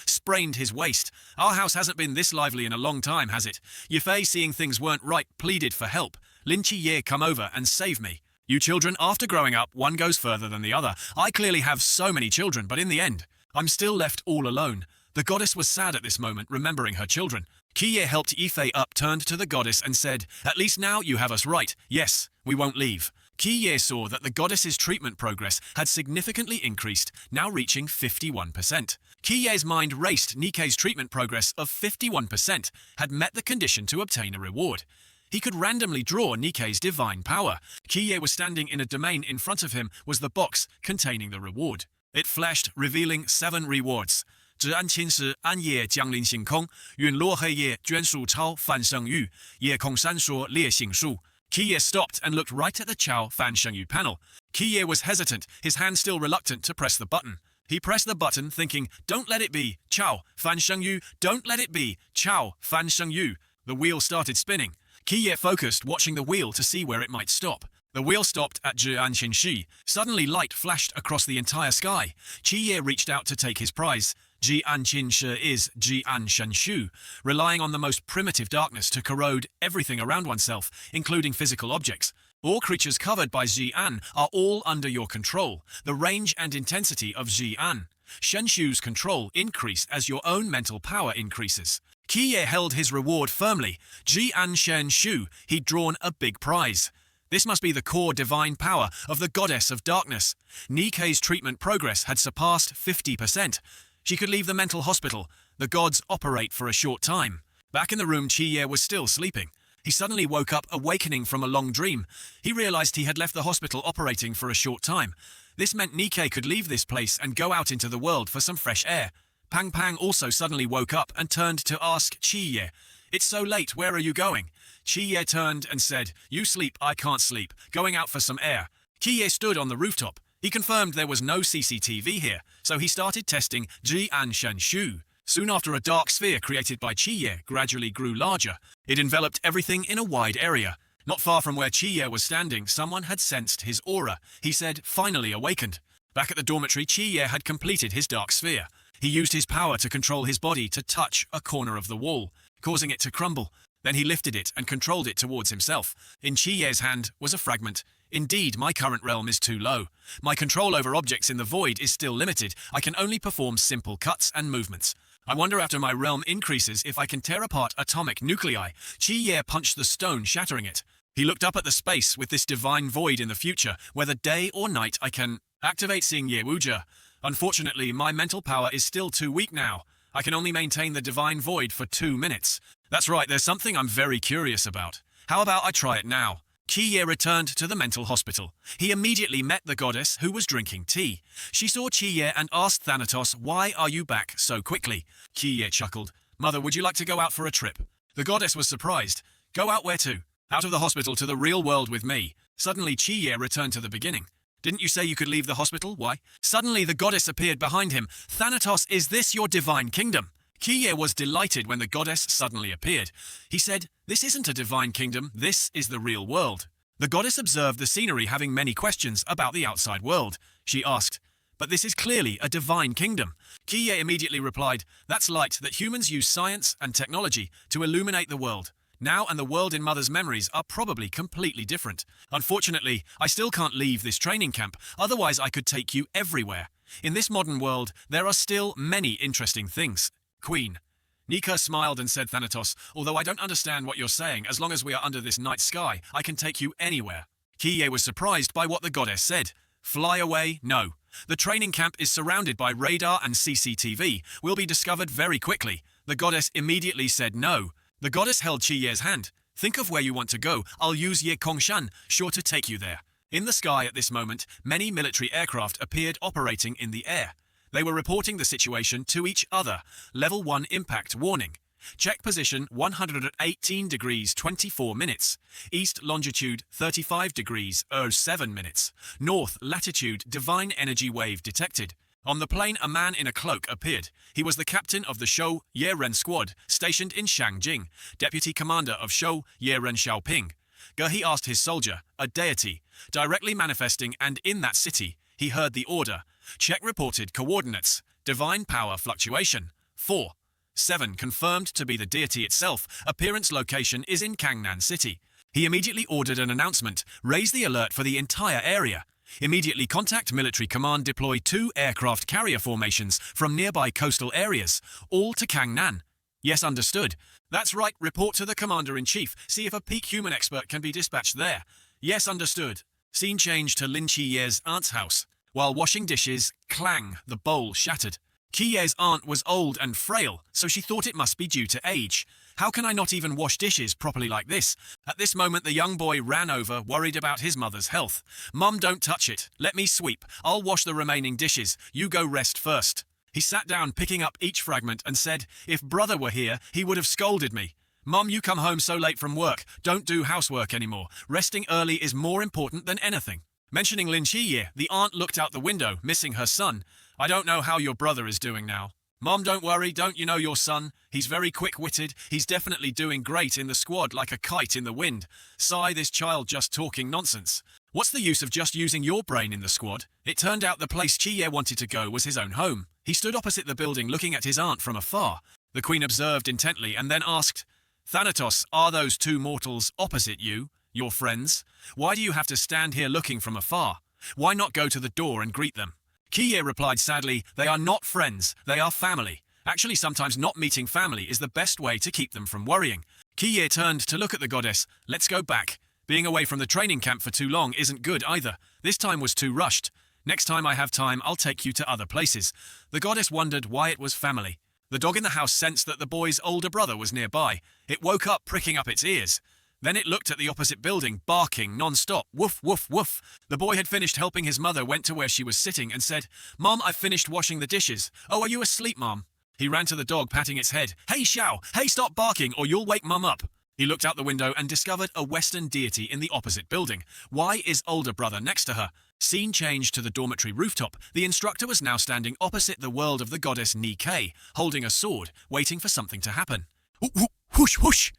Our house hasn't been this lively in a long time, has it? Yifei, seeing things weren't right, pleaded for help. Lin Qi Ye, come over and save me. You children, after growing up, one goes further than the other. I clearly have so many children, but in the end, I'm still left all alone. The goddess was sad at this moment, remembering her children. Qi Ye helped Yifei up, turned to the goddess and said, at least now you have us right. Yes, we won't leave. Qi Ye saw that the goddess's treatment progress had significantly increased, now reaching 51%. Qi Ye's mind raced. Nikkei's treatment progress of 51% had met the condition to obtain a reward. He could randomly draw Nikkei's divine power. Qi Ye was standing in a domain. In front of him was the box containing the reward. It flashed, revealing 7 rewards. 值安青时，暗夜降临星空，陨落黑夜，捐树超翻生玉，夜空闪烁烈星数。Qi Ye stopped and looked right at the Chao Fan Shengyu panel. Qi Ye was hesitant, his hand still reluctant to press the button. He pressed the button, thinking, don't let it be, Chao Fan Shengyu, don't let it be, Chao Fan Shengyu. The wheel started spinning. Qi Ye focused, watching the wheel to see where it might stop. The wheel stopped at Zhi'an Qinshi. Suddenly light flashed across the entire sky. Qi Ye reached out to take his prize. Ji'an Qinshi is Ji'an Shenshu, relying on the most primitive darkness to corrode everything around oneself, including physical objects. All creatures covered by Ji'an are all under your control. The range and intensity of Ji'an Shenshu's control increase as your own mental power increases. Qi Ye held his reward firmly. Ji'an Shenshu, he'd drawn a big prize. This must be the core divine power of the goddess of darkness. Nikkei's treatment progress had surpassed 50%. She could leave the mental hospital. The gods operate for a short time. Back in the room, Qi Ye was still sleeping. He suddenly woke up, awakening from a long dream. He realized he had left the hospital operating for a short time. This meant Nikkei could leave this place and go out into the world for some fresh air. Pang Pang also suddenly woke up and turned to ask Qi Ye, it's so late, where are you going? Qi Ye turned and said, you sleep, I can't sleep, going out for some air. Qi Ye stood on the rooftop. He confirmed there was no CCTV here, so he started testing Ji'an Shenshu. Soon after, a dark sphere created by Qi Ye gradually grew larger. It enveloped everything in a wide area. Not far from where Qi Ye was standing, someone had sensed his aura. He said, finally awakened. Back at the dormitory, Qi Ye had completed his dark sphere. He used his power to control his body to touch a corner of the wall, causing it to crumble. Then he lifted it and controlled it towards himself. In Qi Ye's hand was a fragment. Indeed, my current realm is too low. My control over objects in the void is still limited. I can only perform simple cuts and movements. I wonder after my realm increases if I can tear apart atomic nuclei. Qi Ye punched the stone, shattering it. He looked up at the space with this divine void in the future. Whether day or night I can activate Xing Ye Wuja. Unfortunately, my mental power is still too weak now. I can only maintain the divine void for 2 minutes. That's right, there's something I'm very curious about. How about I try it now? Qi returned to the mental hospital. He immediately met the goddess, who was drinking tea. She saw Qi and asked Thanatos, "Why are you back so quickly?" Qi chuckled. "Mother, would you like to go out for a trip?" The goddess was surprised. "Go out where to?" "Out of the hospital to the real world with me." Suddenly Qi returned to the beginning. "Didn't you say you could leave the hospital? Why?" Suddenly the goddess appeared behind him. "Thanatos, is this your divine kingdom?" Qi was delighted when the goddess suddenly appeared. He said, "This isn't a divine kingdom, this is the real world." The goddess observed the scenery, having many questions about the outside world. She asked, "But this is clearly a divine kingdom." Qi immediately replied, "That's light that humans use science and technology to illuminate the world. Now and the world in Mother's memories are probably completely different. Unfortunately, I still can't leave this training camp, otherwise I could take you everywhere. In this modern world, there are still many interesting things." Queen. Nika smiled and said, "Thanatos, although I don't understand what you're saying, as long as we are under this night sky, I can take you anywhere." Qi was surprised by what the goddess said. "Fly away? No. The training camp is surrounded by radar and CCTV. We'll be discovered very quickly." The goddess immediately said no. The goddess held Qi's hand. "Think of where you want to go. I'll use Ye Kongshan, sure to take you there." In the sky at this moment, many military aircraft appeared operating in the air. They were reporting the situation to each other. Level 1 impact warning. Check position 118 degrees 24 minutes. East longitude 35 degrees 07 minutes. North latitude divine energy wave detected. On the plane, a man in a cloak appeared. He was the captain of the Shou Ye-Ren squad, stationed in Shangjing, deputy commander of Shou Ye-Ren Xiaoping. He asked his soldier, a deity, directly manifesting, and in that city, he heard the order. Check reported coordinates. Divine power fluctuation. 4. 7 confirmed to be the deity itself. Appearance location is in Kangnan City. He immediately ordered an announcement. Raise the alert for the entire area. Immediately contact military command. Deploy 2 aircraft carrier formations from nearby coastal areas. All to Kangnan. Yes, understood. That's right. Report to the commander-in-chief. See if a peak human expert can be dispatched there. Yes, understood. Scene change to Lin Qiye's aunt's house. While washing dishes, clang, the bowl shattered. Qiye's aunt was old and frail, so she thought it must be due to age. "How can I not even wash dishes properly like this?" At this moment the young boy ran over, worried about his mother's health. "Mum, don't touch it. Let me sweep. I'll wash the remaining dishes. You go rest first." He sat down, picking up each fragment, and said, "If brother were here, he would have scolded me. Mum, you come home so late from work. Don't do housework anymore. Resting early is more important than anything." Mentioning Lin Qiye, the aunt looked out the window, missing her son. "I don't know how your brother is doing now." "Mom, don't worry, don't you know your son? He's very quick-witted. He's definitely doing great in the squad, like a kite in the wind. Sigh, this child just talking nonsense. What's the use of just using your brain in the squad?" It turned out the place Qiye wanted to go was his own home. He stood opposite the building looking at his aunt from afar. The queen observed intently and then asked, "Thanatos, are those 2 mortals opposite you? Your friends? Why do you have to stand here looking from afar? Why not go to the door and greet them?" Qiye replied sadly, "They are not friends, they are family. Actually, sometimes not meeting family is the best way to keep them from worrying." Qiye turned to look at the goddess. "Let's go back. Being away from the training camp for too long isn't good either. This time was too rushed. Next time I have time, I'll take you to other places." The goddess wondered why it was family. The dog in the house sensed that the boy's older brother was nearby. It woke up, pricking up its ears. Then it looked at the opposite building, barking non-stop. Woof, woof, woof. The boy had finished helping his mother, went to where she was sitting and said, "Mom, I've finished washing the dishes." "Oh, are you asleep, Mom?" He ran to the dog, patting its head. "Hey, Xiao! Hey, stop barking or you'll wake Mum up." He looked out the window and discovered a Western deity in the opposite building. Why is older brother next to her? Scene changed to the dormitory rooftop. The instructor was now standing opposite the world of the goddess Nikkei, holding a sword, waiting for something to happen. Whoosh, whoosh!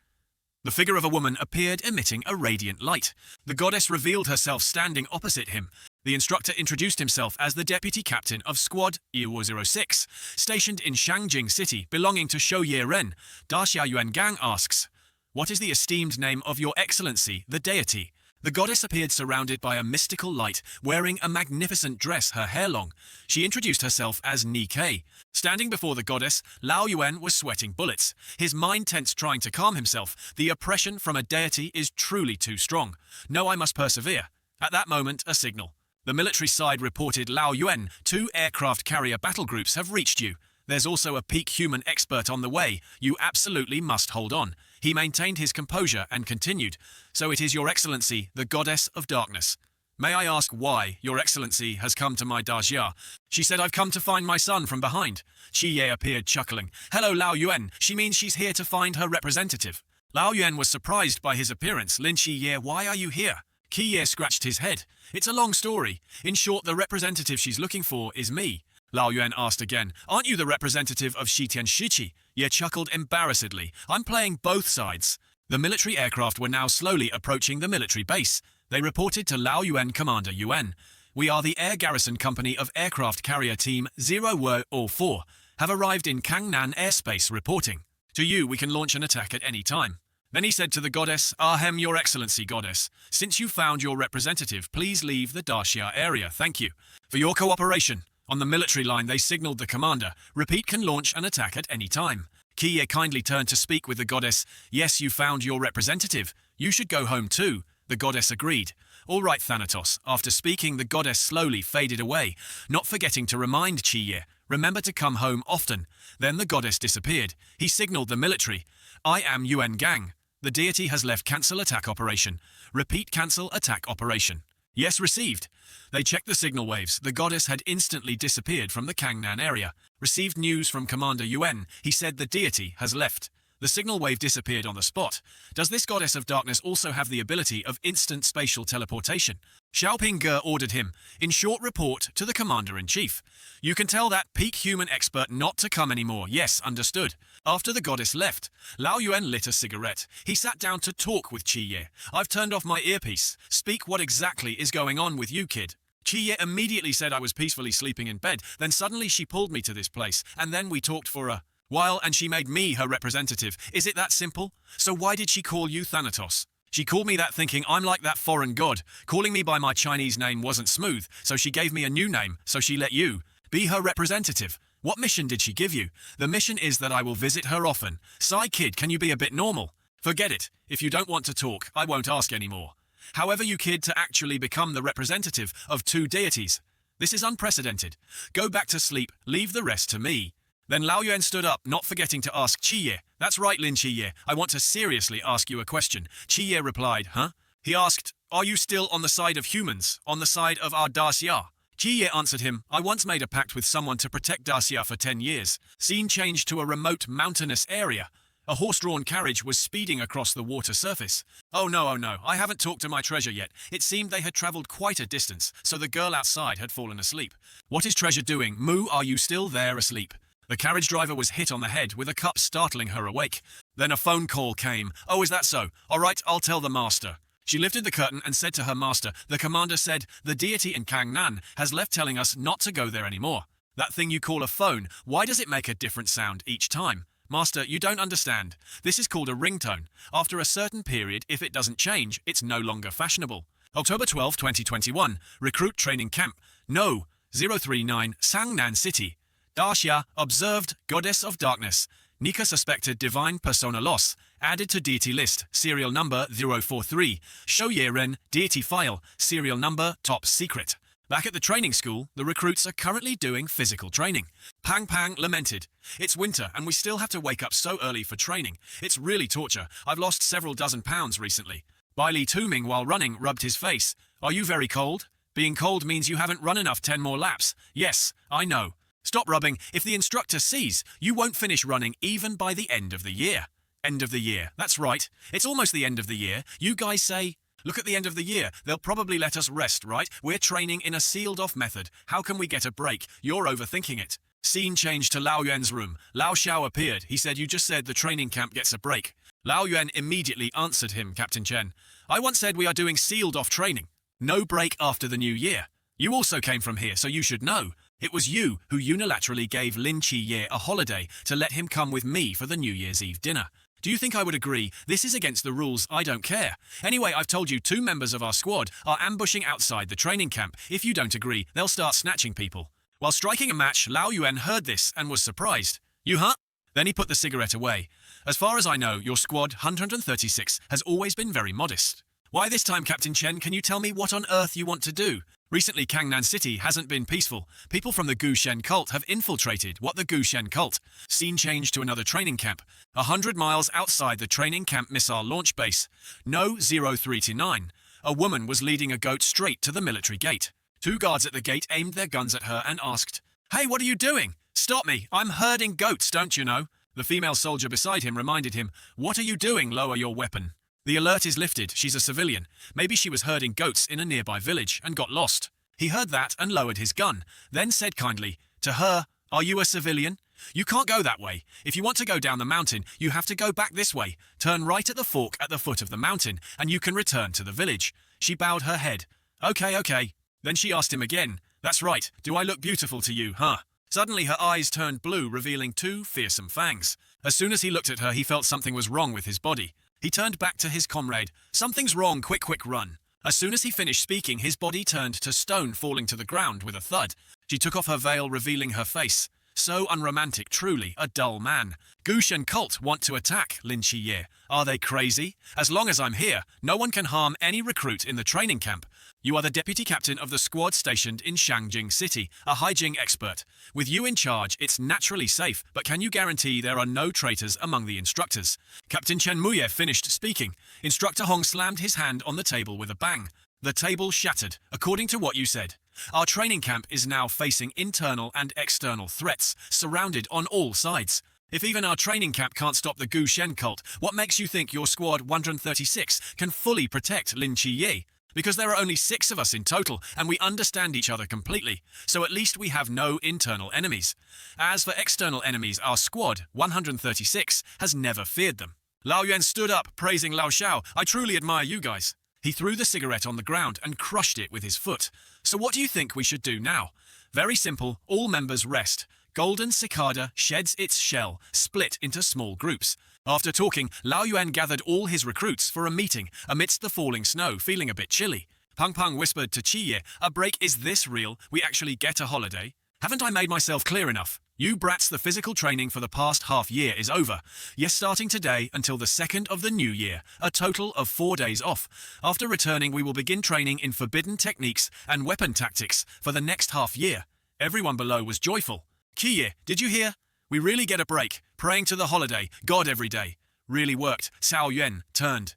The figure of a woman appeared, emitting a radiant light. The goddess revealed herself standing opposite him. The instructor introduced himself as the deputy captain of Squad EU06, stationed in Shangjing City, belonging to Shou Ye-Ren. Da Xiaoyuan Gang asks, "What is the esteemed name of your excellency, the deity?" The goddess appeared surrounded by a mystical light, wearing a magnificent dress, her hair long. She introduced herself as Nikkei. Standing before the goddess, Lao Yuan was sweating bullets. His mind tense, trying to calm himself. The oppression from a deity is truly too strong. "No, I must persevere." At that moment, a signal. The military side reported, "Lao Yuan, 2 aircraft carrier battle groups have reached you. There's also a peak human expert on the way. You absolutely must hold on. He maintained his composure and continued. So it is Your Excellency, the Goddess of Darkness. May I ask why Your Excellency has come to my daxia? She said, I've come to find my son from behind. Qi Ye appeared chuckling. Hello, Lao Yuan. She means she's here to find her representative. Lao Yuan was surprised by his appearance. Lin Qi Ye, why are you here? Qi Ye scratched his head. It's a long story. In short, the representative she's looking for is me. Lao Yuan asked again, aren't you the representative of Shitian Shichi? Ye chuckled embarrassedly. I'm playing both sides. The military aircraft were now slowly approaching the military base. They reported to Lao Yuan Commander Yuan. We are the Air Garrison Company of Aircraft Carrier Team 004, have arrived in Kangnan airspace reporting. To you, we can launch an attack at any time. Then he said to the goddess, Ahem, Your Excellency Goddess, since you found your representative, please leave the daxia area. Thank you for your cooperation. On the military line, they signaled the commander. Repeat, can launch an attack at any time. Qi Ye kindly turned to speak with the goddess. Yes, you found your representative. You should go home too. The goddess agreed. All right, Thanatos. After speaking, the goddess slowly faded away, not forgetting to remind Qi Ye, remember to come home often. Then the goddess disappeared. He signaled the military. I am Yuan Gang. The deity has left cancel attack operation. Repeat, cancel attack operation. Yes, received. They checked the signal waves. The goddess had instantly disappeared from the Kangnan area. Received news from Commander Yuan. He said the deity has left. The signal wave disappeared on the spot. Does this goddess of darkness also have the ability of instant spatial teleportation? Xiaoping Ge ordered him. In short, report to the commander-in-chief. You can tell that peak human expert not to come anymore. Yes, understood. After the goddess left, Lao Yuan lit a cigarette. He sat down to talk with Qi Ye. I've turned off my earpiece. Speak, what exactly is going on with you, kid? Qi Ye immediately said I was peacefully sleeping in bed. Then suddenly she pulled me to this place, and then we talked for a while, and she made me her representative. Is it that simple? So why did she call you Thanatos? She called me that thinking I'm like that foreign god. Calling me by my Chinese name wasn't smooth, so she gave me a new name, so she let you be her representative. What mission did she give you? The mission is that I will visit her often. Sigh, kid, can you be a bit normal? Forget it. If you don't want to talk, I won't ask anymore. However, you kid to actually become the representative of two deities. This is unprecedented. Go back to sleep, leave the rest to me. Then Lao Yuan stood up, not forgetting to ask Qi Ye. That's right, Lin Qi Ye. I want to seriously ask you a question. Qi Ye replied, huh? He asked, are you still on the side of humans, on the side of our daxia? Qi Ye answered him, I once made a pact with someone to protect daxia for 10 years. Scene changed to a remote mountainous area. A horse-drawn carriage was speeding across the water surface. Oh no, I haven't talked to my treasure yet. It seemed they had traveled quite a distance, so the girl outside had fallen asleep. What is treasure doing? Moo, are you still there asleep? The carriage driver was hit on the head with a cup, startling her awake. Then a phone call came. Oh, is that so? All right, I'll tell the master. She lifted the curtain and said to her master, the commander said, the deity in Kangnan has left telling us not to go there anymore. That thing you call a phone, why does it make a different sound each time? Master, you don't understand. This is called a ringtone. After a certain period, if it doesn't change, it's no longer fashionable. October 12, 2021, Recruit Training Camp. No, 039, Sangnan City. Daxia, observed, Goddess of Darkness. Nika suspected divine persona loss. Added to deity list, serial number 043. Shou Yeren, deity file, serial number, top secret. Back at the training school, the recruits are currently doing physical training. Pang Pang lamented. It's winter and we still have to wake up so early for training. It's really torture. I've lost several dozen pounds recently. Bai Li Tuming, while running, rubbed his face. Are you very cold? Being cold means you haven't run enough 10 more laps. Yes, I know. Stop rubbing. If the instructor sees, you won't finish running even by the end of the year. End of the year. That's right. It's almost the end of the year. You guys say, look at the end of the year. They'll probably let us rest, right? We're training in a sealed-off method. How can we get a break? You're overthinking it. Scene changed to Lao Yuan's room. Lao Xiao appeared. He said, you just said the training camp gets a break. Lao Yuan immediately answered him, Captain Chen. I once said we are doing sealed-off training. No break after the new year. You also came from here, so you should know. It was you who unilaterally gave Lin Qi Ye a holiday to let him come with me for the New Year's Eve dinner. Do you think I would agree? This is against the rules. I don't care. Anyway, I've told you 2 members of our squad are ambushing outside the training camp. If you don't agree, they'll start snatching people. While striking a match, Lao Yuan heard this and was surprised. You huh? Then he put the cigarette away. As far as I know, your squad, 136, has always been very modest. Why this time, Captain Chen? Can you tell me what on earth you want to do? Recently, Kangnan City hasn't been peaceful. People from the Gushen cult have infiltrated what the Gushen cult. Scene change to another training camp. 100 miles outside the training camp missile launch base. No 0329. A woman was leading a goat straight to the military gate. Two guards at the gate aimed their guns at her and asked, "Hey, what are you doing? Stop me, I'm herding goats, don't you know?" The female soldier beside him reminded him, "What are you doing? Lower your weapon." The alert is lifted, she's a civilian. Maybe she was herding goats in a nearby village and got lost. He heard that and lowered his gun, then said kindly, to her, "Are you a civilian? You can't go that way. If you want to go down the mountain, you have to go back this way. Turn right at the fork at the foot of the mountain, and you can return to the village." She bowed her head. Okay. Then she asked him again, "That's right, do I look beautiful to you, huh?" Suddenly her eyes turned blue, revealing two fearsome fangs. As soon as he looked at her, he felt something was wrong with his body. He turned back to his comrade. "Something's wrong, quick, run." As soon as he finished speaking, his body turned to stone, falling to the ground with a thud. She took off her veil, revealing her face. So unromantic, truly, a dull man. Gushen cult want to attack Lin Chiye. Are they crazy? As long as I'm here, no one can harm any recruit in the training camp. You are the deputy captain of the squad stationed in Shangjing City, a hygiene expert. With you in charge, it's naturally safe, but can you guarantee there are no traitors among the instructors? Captain Chen Muye finished speaking. Instructor Hong slammed his hand on the table with a bang. The table shattered, according to what you said. Our training camp is now facing internal and external threats, surrounded on all sides. If even our training camp can't stop the Gushen cult, what makes you think your squad 136 can fully protect Lin Chiye? Because there are only 6 of us in total, and we understand each other completely, so at least we have no internal enemies. As for external enemies, our squad, 136, has never feared them. Lao Yuan stood up, praising Lao Xiao. "I truly admire you guys." He threw the cigarette on the ground and crushed it with his foot. "So what do you think we should do now?" "Very simple, all members rest. Golden cicada sheds its shell, split into small groups." After talking, Lao Yuan gathered all his recruits for a meeting amidst the falling snow, feeling a bit chilly. Peng Peng whispered to Chiye, "A break, is this real? We actually get a holiday? Haven't I made myself clear enough? You brats, the physical training for the past half year is over. Yes, starting today until the 2nd of the new year, a total of 4 days off. After returning, we will begin training in forbidden techniques and weapon tactics for the next half year." Everyone below was joyful. "Chiye, did you hear? We really get a break. Praying to the holiday god every day. Really worked." Cao Yuan turned.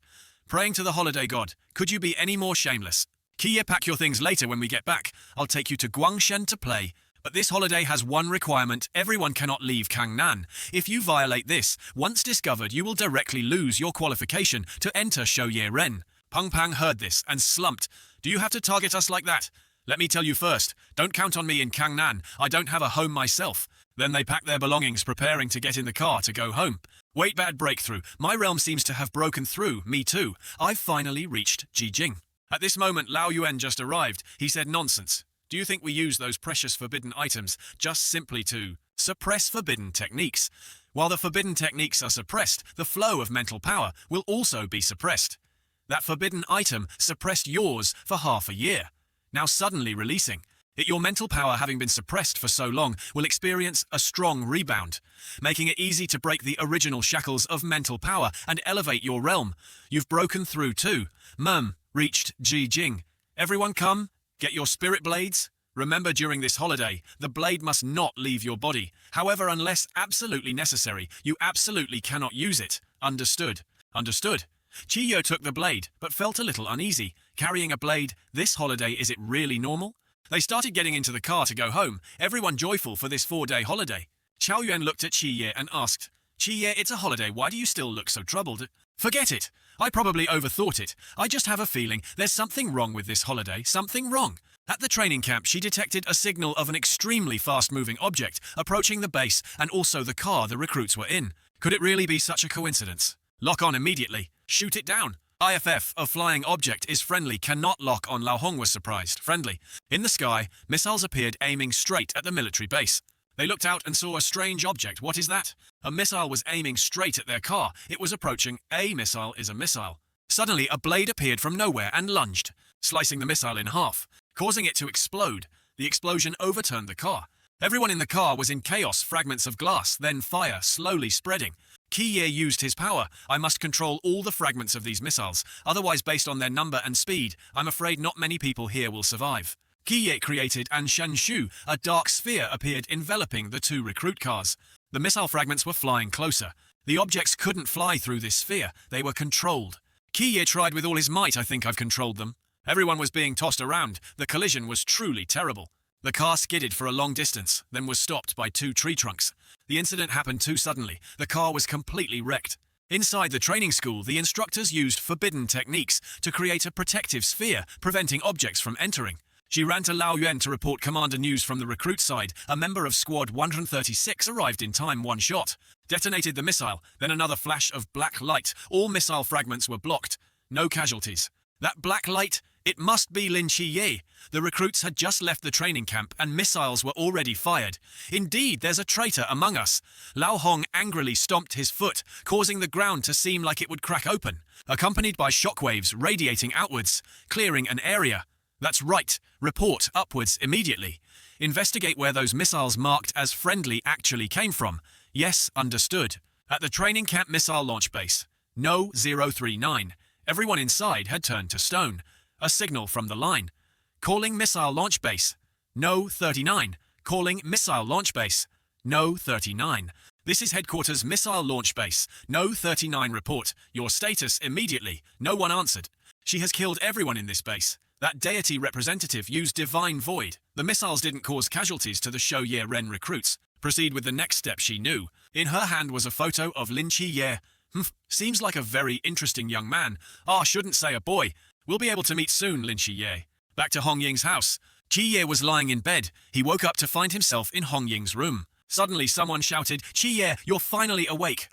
"Praying to the holiday god. Could you be any more shameless? Chiye, pack your things later when we get back. I'll take you to Guangshen to play. But this holiday has one requirement. Everyone cannot leave Kangnan. If you violate this, once discovered, you will directly lose your qualification to enter Shouye Ren." Peng Peng heard this and slumped. "Do you have to target us like that? Let me tell you first, don't count on me in Kangnan. I don't have a home myself." Then they packed their belongings, preparing to get in the car to go home. "Wait, bad breakthrough. My realm seems to have broken through. Me too. I've finally reached Jijing." At this moment, Lao Yuan just arrived. He said, "Nonsense. Do you think we use those precious forbidden items just simply to suppress forbidden techniques? While the forbidden techniques are suppressed, the flow of mental power will also be suppressed. That forbidden item suppressed yours for half a year, now suddenly releasing. Your mental power, having been suppressed for so long, will experience a strong rebound, making it easy to break the original shackles of mental power and elevate your realm. You've broken through too. Reached Jijing. Everyone come, get your spirit blades. Remember, during this holiday, the blade must not leave your body. However, unless absolutely necessary, you absolutely cannot use it. Understood?" "Understood." Chiyo took the blade, but felt a little uneasy. Carrying a blade this holiday, is it really normal? They started getting into the car to go home, everyone joyful for this 4-day holiday. Cao Yuan looked at Chiye and asked, "Chiye, it's a holiday, why do you still look so troubled?" "Forget it. I probably overthought it. I just have a feeling there's something wrong with this holiday, something wrong." At the training camp, she detected a signal of an extremely fast-moving object approaching the base and also the car the recruits were in. Could it really be such a coincidence? "Lock on immediately. Shoot it down." IFF, a flying object, is friendly, cannot lock on. Lao Hong was surprised. Friendly. In the sky, missiles appeared aiming straight at the military base. They looked out and saw a strange object. What is that? A missile was aiming straight at their car. It was approaching. A missile is a missile. Suddenly, a blade appeared from nowhere and lunged, slicing the missile in half, causing it to explode. The explosion overturned the car. Everyone in the car was in chaos, fragments of glass, then fire, slowly spreading. Kiye used his power. "I must control all the fragments of these missiles, otherwise based on their number and speed, I'm afraid not many people here will survive." Qiye created and Shanshu, a dark sphere appeared enveloping the two recruit cars. The missile fragments were flying closer. The objects couldn't fly through this sphere, they were controlled. Qiye tried with all his might. I think I've controlled them. Everyone was being tossed around. The collision was truly terrible. The car skidded for a long distance, then was stopped by two tree trunks. The incident happened too suddenly. The car was completely wrecked. Inside the training school, the instructors used forbidden techniques to create a protective sphere, preventing objects from entering. She ran to Lao Yuan to report commander news from the recruit side. A member of Squad 136 arrived in time. One shot detonated the missile, then another flash of black light. All missile fragments were blocked. No casualties. That black light? It must be Lin Qiye. The recruits had just left the training camp and missiles were already fired. Indeed, there's a traitor among us. Lao Hong angrily stomped his foot, causing the ground to seem like it would crack open, accompanied by shockwaves radiating outwards, clearing an area. That's right. Report upwards immediately. Investigate where those missiles marked as friendly actually came from. Yes, understood. At the training camp missile launch base. No 039. Everyone inside had turned to stone. A signal from the line. Calling missile launch base. No 39. Calling missile launch base. No 39. This is headquarters missile launch base. No 39 report. Your status immediately. No one answered. She has killed everyone in this base. That deity representative used divine void. The missiles didn't cause casualties to the Shouye Ren recruits. Proceed with the next step, she knew. In her hand was a photo of Lin Qiye. Seems like a very interesting young man. Shouldn't say a boy. We'll be able to meet soon, Lin Qiye. Back to Hong Ying's house. Qiye was lying in bed. He woke up to find himself in Hong Ying's room. Suddenly someone shouted, "Qiye, you're finally awake."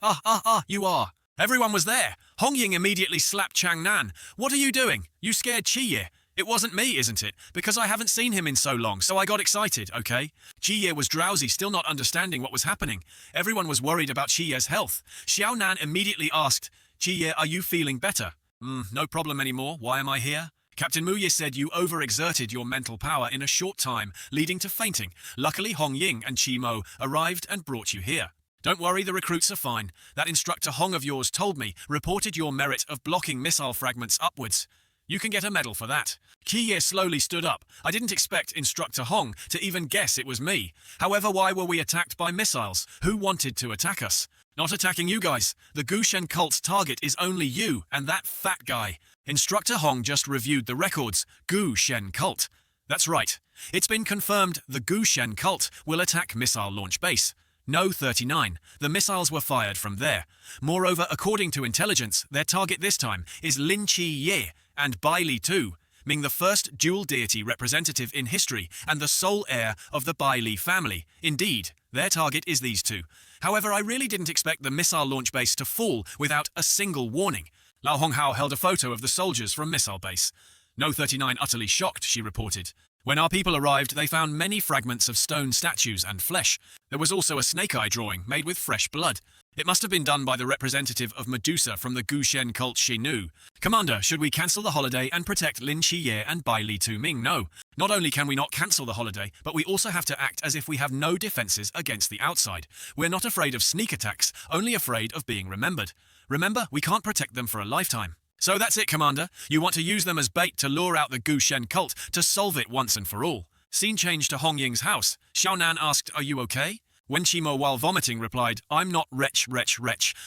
You are. Everyone was there. Hong Ying immediately slapped Chang Nan. "What are you doing? You scared Qiye." "It wasn't me, isn't it? Because I haven't seen him in so long, so I got excited, okay?" Qiye was drowsy, still not understanding what was happening. Everyone was worried about Qiye's health. Xiao Nan immediately asked, "Qiye, are you feeling better?" No problem anymore. Why am I here?" Captain Muye said you overexerted your mental power in a short time, leading to fainting. Luckily, Hong Ying and Chi Mo arrived and brought you here. Don't worry, the recruits are fine. That instructor Hong of yours told me, reported your merit of blocking missile fragments upwards. You can get a medal for that. Qiye slowly stood up. I didn't expect Instructor Hong to even guess it was me. However, why were we attacked by missiles? Who wanted to attack us? Not attacking you guys. The Gushen cult's target is only you and that fat guy. Instructor Hong just reviewed the records. Gushen cult. That's right. It's been confirmed the Gushen cult will attack missile launch base. No 39. The missiles were fired from there. Moreover, according to intelligence, their target this time is Lin Qiye and Bai Li too, being the first dual deity representative in history and the sole heir of the Bai Li family. Indeed, their target is these two. However, I really didn't expect the missile launch base to fall without a single warning. Lao Honghao held a photo of the soldiers from missile base. No 39 utterly shocked, she reported. When our people arrived, they found many fragments of stone statues and flesh. There was also a snake eye drawing made with fresh blood. It must have been done by the representative of Medusa from the Gushen cult she knew. Commander, should we cancel the holiday and protect Lin Qiye and Bai Li Tuming? No. Not only can we not cancel the holiday, but we also have to act as if we have no defenses against the outside. We're not afraid of sneak attacks, only afraid of being remembered. Remember, we can't protect them for a lifetime. So that's it, Commander. You want to use them as bait to lure out the Gushen cult, to solve it once and for all. Scene changed to Hong Ying's house. Xiao Nan asked, "Are you okay?" Wen Qimo, while vomiting, replied, "I'm not wretch.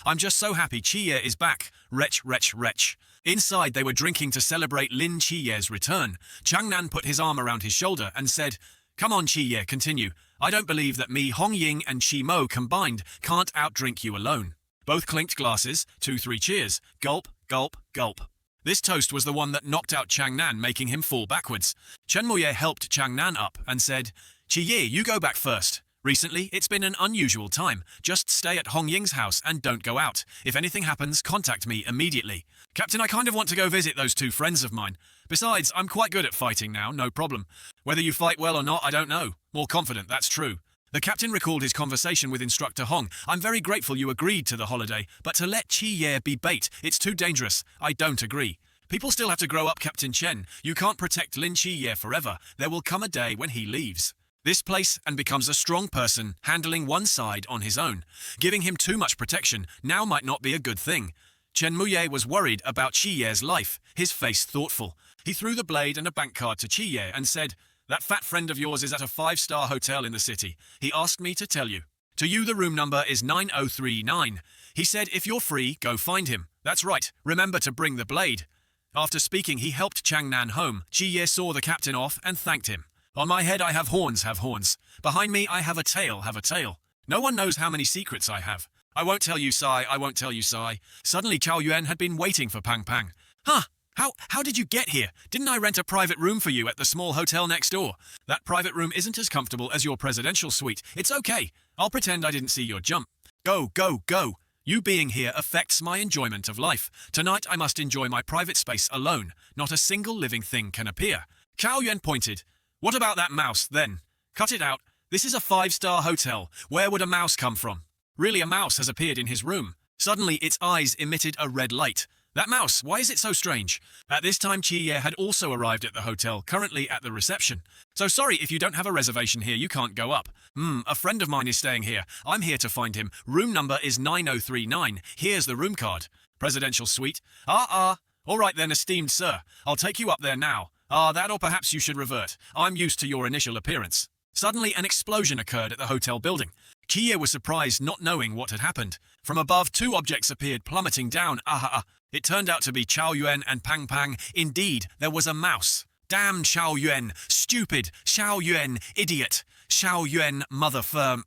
I'm just so happy Qiye is back. Wretch. Inside, they were drinking to celebrate Lin Qiye's return. Chang Nan put his arm around his shoulder and said, "Come on, Qiye, continue. I don't believe that me, Hong Ying, and Qimo combined can't outdrink you alone." Both clinked glasses, 2-3 cheers. Gulp, gulp, gulp. This toast was the one that knocked out Chang Nan, making him fall backwards. Chen Moye helped Chang Nan up and said, "Qiye, you go back first. Recently, it's been an unusual time. Just stay at Hong Ying's house and don't go out. If anything happens, contact me immediately." "Captain, I kind of want to go visit those two friends of mine. Besides, I'm quite good at fighting now, no problem. Whether you fight well or not, I don't know. More confident, that's true." The captain recalled his conversation with Instructor Hong. "I'm very grateful you agreed to the holiday, but to let Qiye be bait, it's too dangerous. I don't agree. People still have to grow up, Captain Chen. You can't protect Lin Qiye forever. There will come a day when he leaves this place and becomes a strong person, handling one side on his own. Giving him too much protection now might not be a good thing." Chen Muye was worried about Qiye's life, his face thoughtful. He threw the blade and a bank card to Qiye and said, That fat friend of yours is at a five-star hotel in the city. He asked me to tell you. To you, the room number is 9039. He said if you're free, go find him. That's right, remember to bring the blade. After speaking, he helped Changnan home. Ji-ye saw the captain off and thanked him. On my head I have horns. Behind me I have a tail. No one knows how many secrets I have. I won't tell you, Sai. Suddenly Chow Yuen had been waiting for Pang Pang. Huh? How did you get here? Didn't I rent a private room for you at the small hotel next door? That private room isn't as comfortable as your presidential suite. It's okay. I'll pretend I didn't see your jump. Go. You being here affects my enjoyment of life. Tonight I must enjoy my private space alone. Not a single living thing can appear. Chow Yuen pointed. What about that mouse, then? Cut it out. This is a five-star hotel. Where would a mouse come from? Really, a mouse has appeared in his room. Suddenly, its eyes emitted a red light. That mouse, why is it so strange? At this time, Chi-ye had also arrived at the hotel, currently at the reception. So sorry, if you don't have a reservation here, you can't go up. A friend of mine is staying here. I'm here to find him. Room number is 9039. Here's the room card. Presidential suite. All right then, esteemed sir. I'll take you up there now. That or perhaps you should revert. I'm used to your initial appearance. Suddenly, an explosion occurred at the hotel building. Chi-ye was surprised, not knowing what had happened. From above, two objects appeared, plummeting down. It turned out to be Chow Yuen and Pang Pang. Indeed, there was a mouse. Damn Chow Yuen. Stupid. Chow Yuen. Idiot. Chow Yuen, mother firm.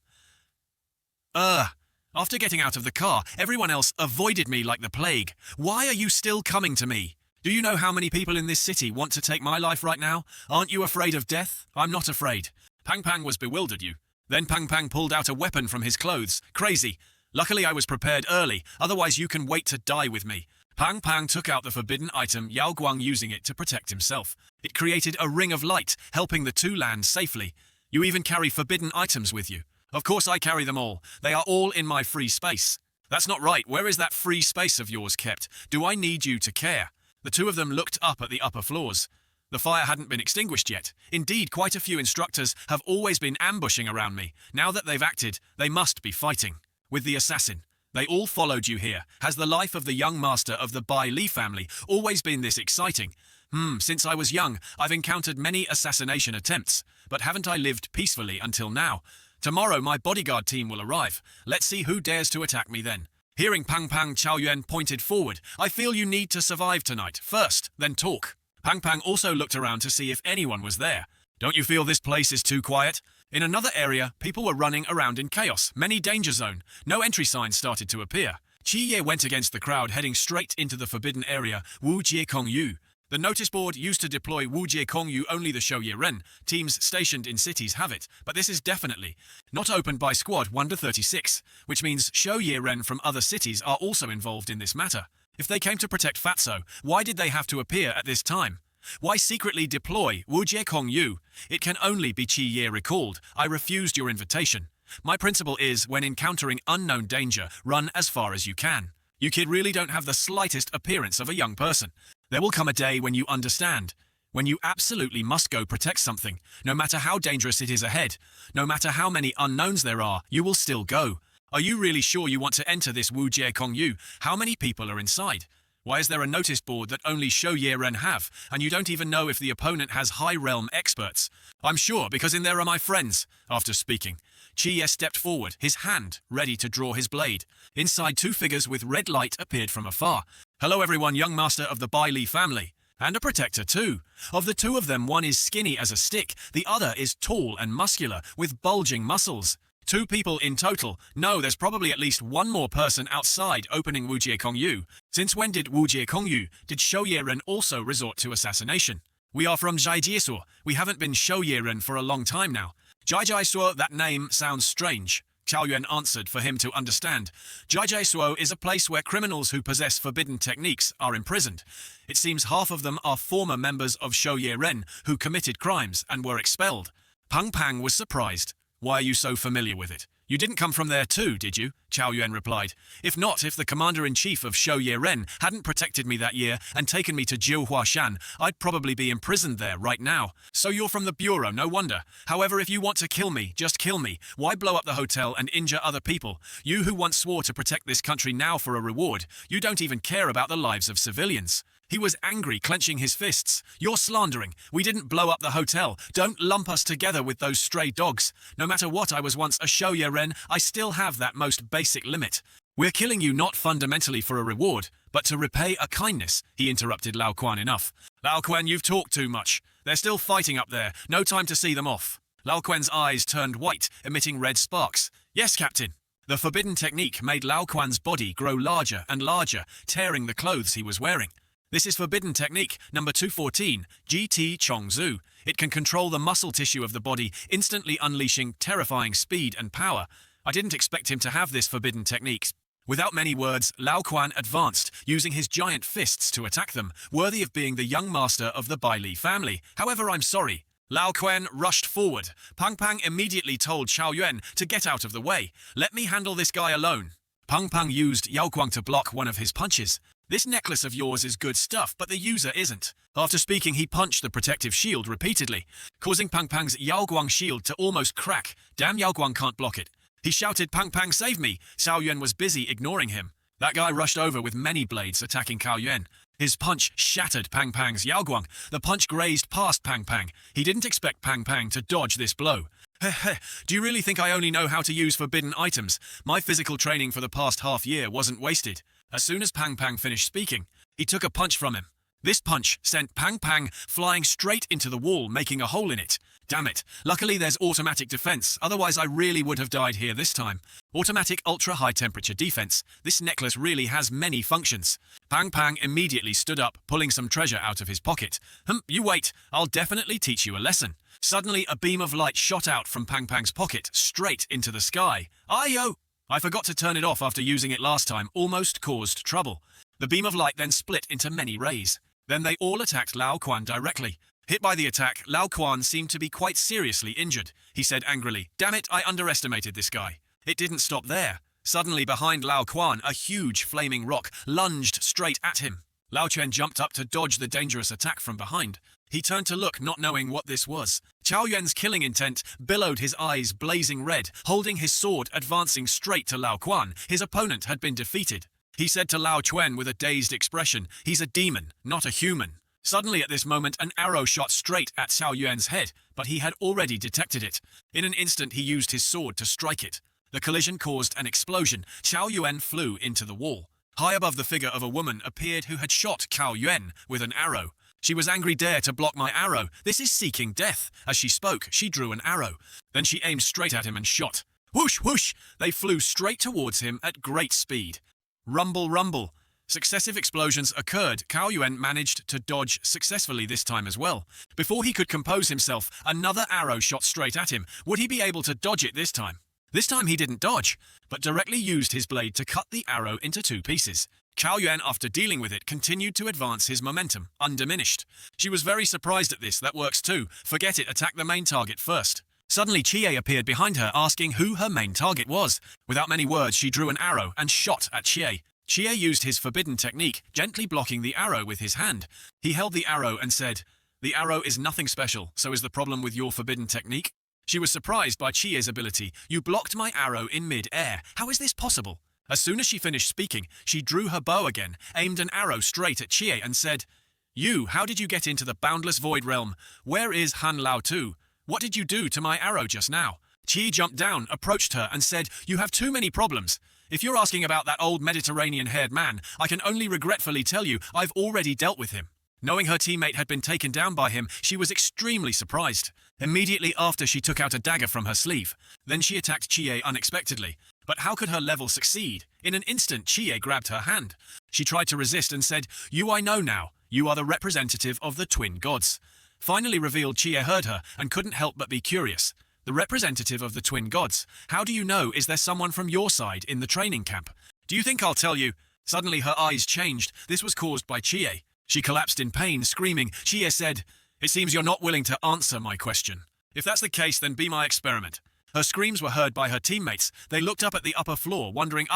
After getting out of the car, everyone else avoided me like the plague. Why are you still coming to me? Do you know how many people in this city want to take my life right now? Aren't you afraid of death? I'm not afraid. Pang Pang was bewildered you. Then Pang Pang pulled out a weapon from his clothes. Crazy. Luckily I was prepared early, otherwise you can wait to die with me. Pang Pang took out the forbidden item, Yao Guang using it to protect himself. It created a ring of light, helping the two land safely. You even carry forbidden items with you. Of course I carry them all. They are all in my free space. That's not right. Where is that free space of yours kept? Do I need you to care? The two of them looked up at the upper floors. The fire hadn't been extinguished yet. Indeed, quite a few instructors have always been ambushing around me. Now that they've acted, they must be fighting. With the assassin. They all followed you here. Has the life of the young master of the Bai Li family always been this exciting? Since I was young, I've encountered many assassination attempts, but haven't I lived peacefully until now? Tomorrow my bodyguard team will arrive. Let's see who dares to attack me then. Hearing Pang Pang, Chow Yuen pointed forward. I feel you need to survive tonight. First, then talk. Pang Pang also looked around to see if anyone was there. Don't you feel this place is too quiet? In another area, people were running around in chaos. Many danger zone. No entry signs started to appear. Chi-ye went against the crowd, heading straight into the forbidden area, Wu Jie Kong Yu. The notice board used to deploy Wu Jie Kong Yu only the Shou Ye Ren. Teams stationed in cities have it, but this is definitely not opened by Squad 1-36, which means Shou Ye Ren from other cities are also involved in this matter. If they came to protect Fatso, why did they have to appear at this time? Why secretly deploy Wu Jie Kong Yu? It can only be Chi-ye recalled. I refused your invitation. My principle is, when encountering unknown danger, run as far as you can. You kid really don't have the slightest appearance of a young person. There will come a day when you understand. When you absolutely must go protect something. No matter how dangerous it is ahead. No matter how many unknowns there are, you will still go. Are you really sure you want to enter this Wu Jie Kong Yu? How many people are inside? Why is there a notice board that only Shou Ye Ren have, and you don't even know if the opponent has high realm experts? I'm sure, because in there are my friends. After speaking, Chi-ye stepped forward, his hand ready to draw his blade. Inside, two figures with red light appeared from afar. Hello everyone, young master of the Bai Li family. And a protector too. Of the two of them, one is skinny as a stick, the other is tall and muscular, with bulging muscles. Two people in total. No, there's probably at least one more person outside opening Wu Jie Kong Yu. Since when did Wu Jie Kong Yu, did Shou Ye Ren also resort to assassination? We are from Jiajiesuo. We haven't been Shou Ye Ren for a long time now. Jiajiesuo, that name sounds strange. Chow Yuen answered for him to understand. Jiajiesuo is a place where criminals who possess forbidden techniques are imprisoned. It seems half of them are former members of Shou Ye Ren who committed crimes and were expelled. Pang Pang was surprised. Why are you so familiar with it? You didn't come from there too, did you? Chow Yuen replied. If not, if the commander-in-chief of Shou Ye Ren hadn't protected me that year and taken me to Jiuhuashan, I'd probably be imprisoned there right now. So you're from the bureau, no wonder. However, if you want to kill me, just kill me. Why blow up the hotel and injure other people? You who once swore to protect this country now for a reward, you don't even care about the lives of civilians. He was angry, clenching his fists. "You're slandering. We didn't blow up the hotel. Don't lump us together with those stray dogs. No matter what I was once a shouyeren, I still have that most basic limit. We're killing you not fundamentally for a reward, but to repay a kindness," he interrupted Lao Quan. "Enough. Lao Quan, you've talked too much. They're still fighting up there. No time to see them off." Lao Quan's eyes turned white, emitting red sparks. "Yes, Captain." The forbidden technique made Lao Quan's body grow larger and larger, tearing the clothes he was wearing. This is forbidden technique number 214, GT Chongzu. It can control the muscle tissue of the body, instantly unleashing terrifying speed and power. I didn't expect him to have this forbidden technique. Without many words, Lao Quan advanced, using his giant fists to attack them, worthy of being the young master of the Bai Li family. "However, I'm sorry." Lao Quan rushed forward. Pang Pang immediately told Xiao Yuan to get out of the way. "Let me handle this guy alone." Pang Pang used Yao Guang to block one of his punches. "This necklace of yours is good stuff, but the user isn't." After speaking, he punched the protective shield repeatedly, causing Pang Pang's Yao Guang shield to almost crack. "Damn, Yao Guang can't block it." He shouted, "Pang Pang, save me!" Xiao Yuan was busy ignoring him. That guy rushed over with many blades attacking Cao Yuan. His punch shattered Pang Pang's Yao Guang. The punch grazed past Pang Pang. He didn't expect Pang Pang to dodge this blow. "Heh, do you really think I only know how to use forbidden items? My physical training for the past half-year wasn't wasted." As soon as Pang Pang finished speaking, he took a punch from him. This punch sent Pang Pang flying straight into the wall, making a hole in it. Damn it. Luckily there's automatic defense, otherwise I really would have died here this time. Automatic ultra-high temperature defense. This necklace really has many functions. Pang Pang immediately stood up, pulling some treasure out of his pocket. You wait, I'll definitely teach you a lesson." Suddenly a beam of light shot out from Pang Pang's pocket, straight into the sky. "Ayo! I forgot to turn it off after using it last time, almost caused trouble." The beam of light then split into many rays. Then they all attacked Lao Quan directly. Hit by the attack, Lao Quan seemed to be quite seriously injured. He said angrily, "Damn it, I underestimated this guy." It didn't stop there. Suddenly behind Lao Quan, a huge flaming rock lunged straight at him. Lao Chen jumped up to dodge the dangerous attack from behind. He turned to look, not knowing what this was. Qiao Yuan's killing intent billowed, his eyes blazing red, holding his sword advancing straight to Lao Quan. His opponent had been defeated. He said to Lao Quan with a dazed expression, "He's a demon, not a human." Suddenly at this moment, an arrow shot straight at Xiao Yuan's head, but he had already detected it. In an instant, he used his sword to strike it. The collision caused an explosion. Xiao Yuan flew into the wall. High above the figure of a woman appeared who had shot Cao Yuan with an arrow. She was angry. "Dare to block my arrow. This is seeking death." As she spoke, she drew an arrow. Then she aimed straight at him and shot. Whoosh, whoosh! They flew straight towards him at great speed. Rumble, rumble. Successive explosions occurred. Cao Yuan managed to dodge successfully this time as well. Before he could compose himself, another arrow shot straight at him. Would he be able to dodge it this time? This time he didn't dodge, but directly used his blade to cut the arrow into two pieces. Cao Yuan, after dealing with it, continued to advance his momentum, undiminished. She was very surprised at this. "That works too. Forget it, attack the main target first." Suddenly Chie appeared behind her, asking who her main target was. Without many words, she drew an arrow and shot at Chie. Chie used his forbidden technique, gently blocking the arrow with his hand. He held the arrow and said, "The arrow is nothing special, so is the problem with your forbidden technique?" She was surprised by Chie's ability. "You blocked my arrow in mid-air. How is this possible?" As soon as she finished speaking, she drew her bow again, aimed an arrow straight at Chie and said, how did you get into the boundless void realm? Where is Han Lao Tu? What did you do to my arrow just now?" Chie jumped down, approached her and said, "You have too many problems. If you're asking about that old Mediterranean-haired man, I can only regretfully tell you I've already dealt with him." Knowing her teammate had been taken down by him, she was extremely surprised. Immediately after, she took out a dagger from her sleeve. Then she attacked Chie unexpectedly. But how could her level succeed? In an instant, Chie grabbed her hand. She tried to resist and said, I know now. You are the representative of the twin gods." Finally revealed, Chie heard her and couldn't help but be curious. "The representative of the twin gods. How do you know? Is there someone from your side in the training camp?" "Do you think I'll tell you?" Suddenly her eyes changed. This was caused by Chie. She collapsed in pain, screaming. Chie said, "It seems you're not willing to answer my question. If that's the case, then be my experiment." Her screams were heard by her teammates. They looked up at the upper floor, wondering,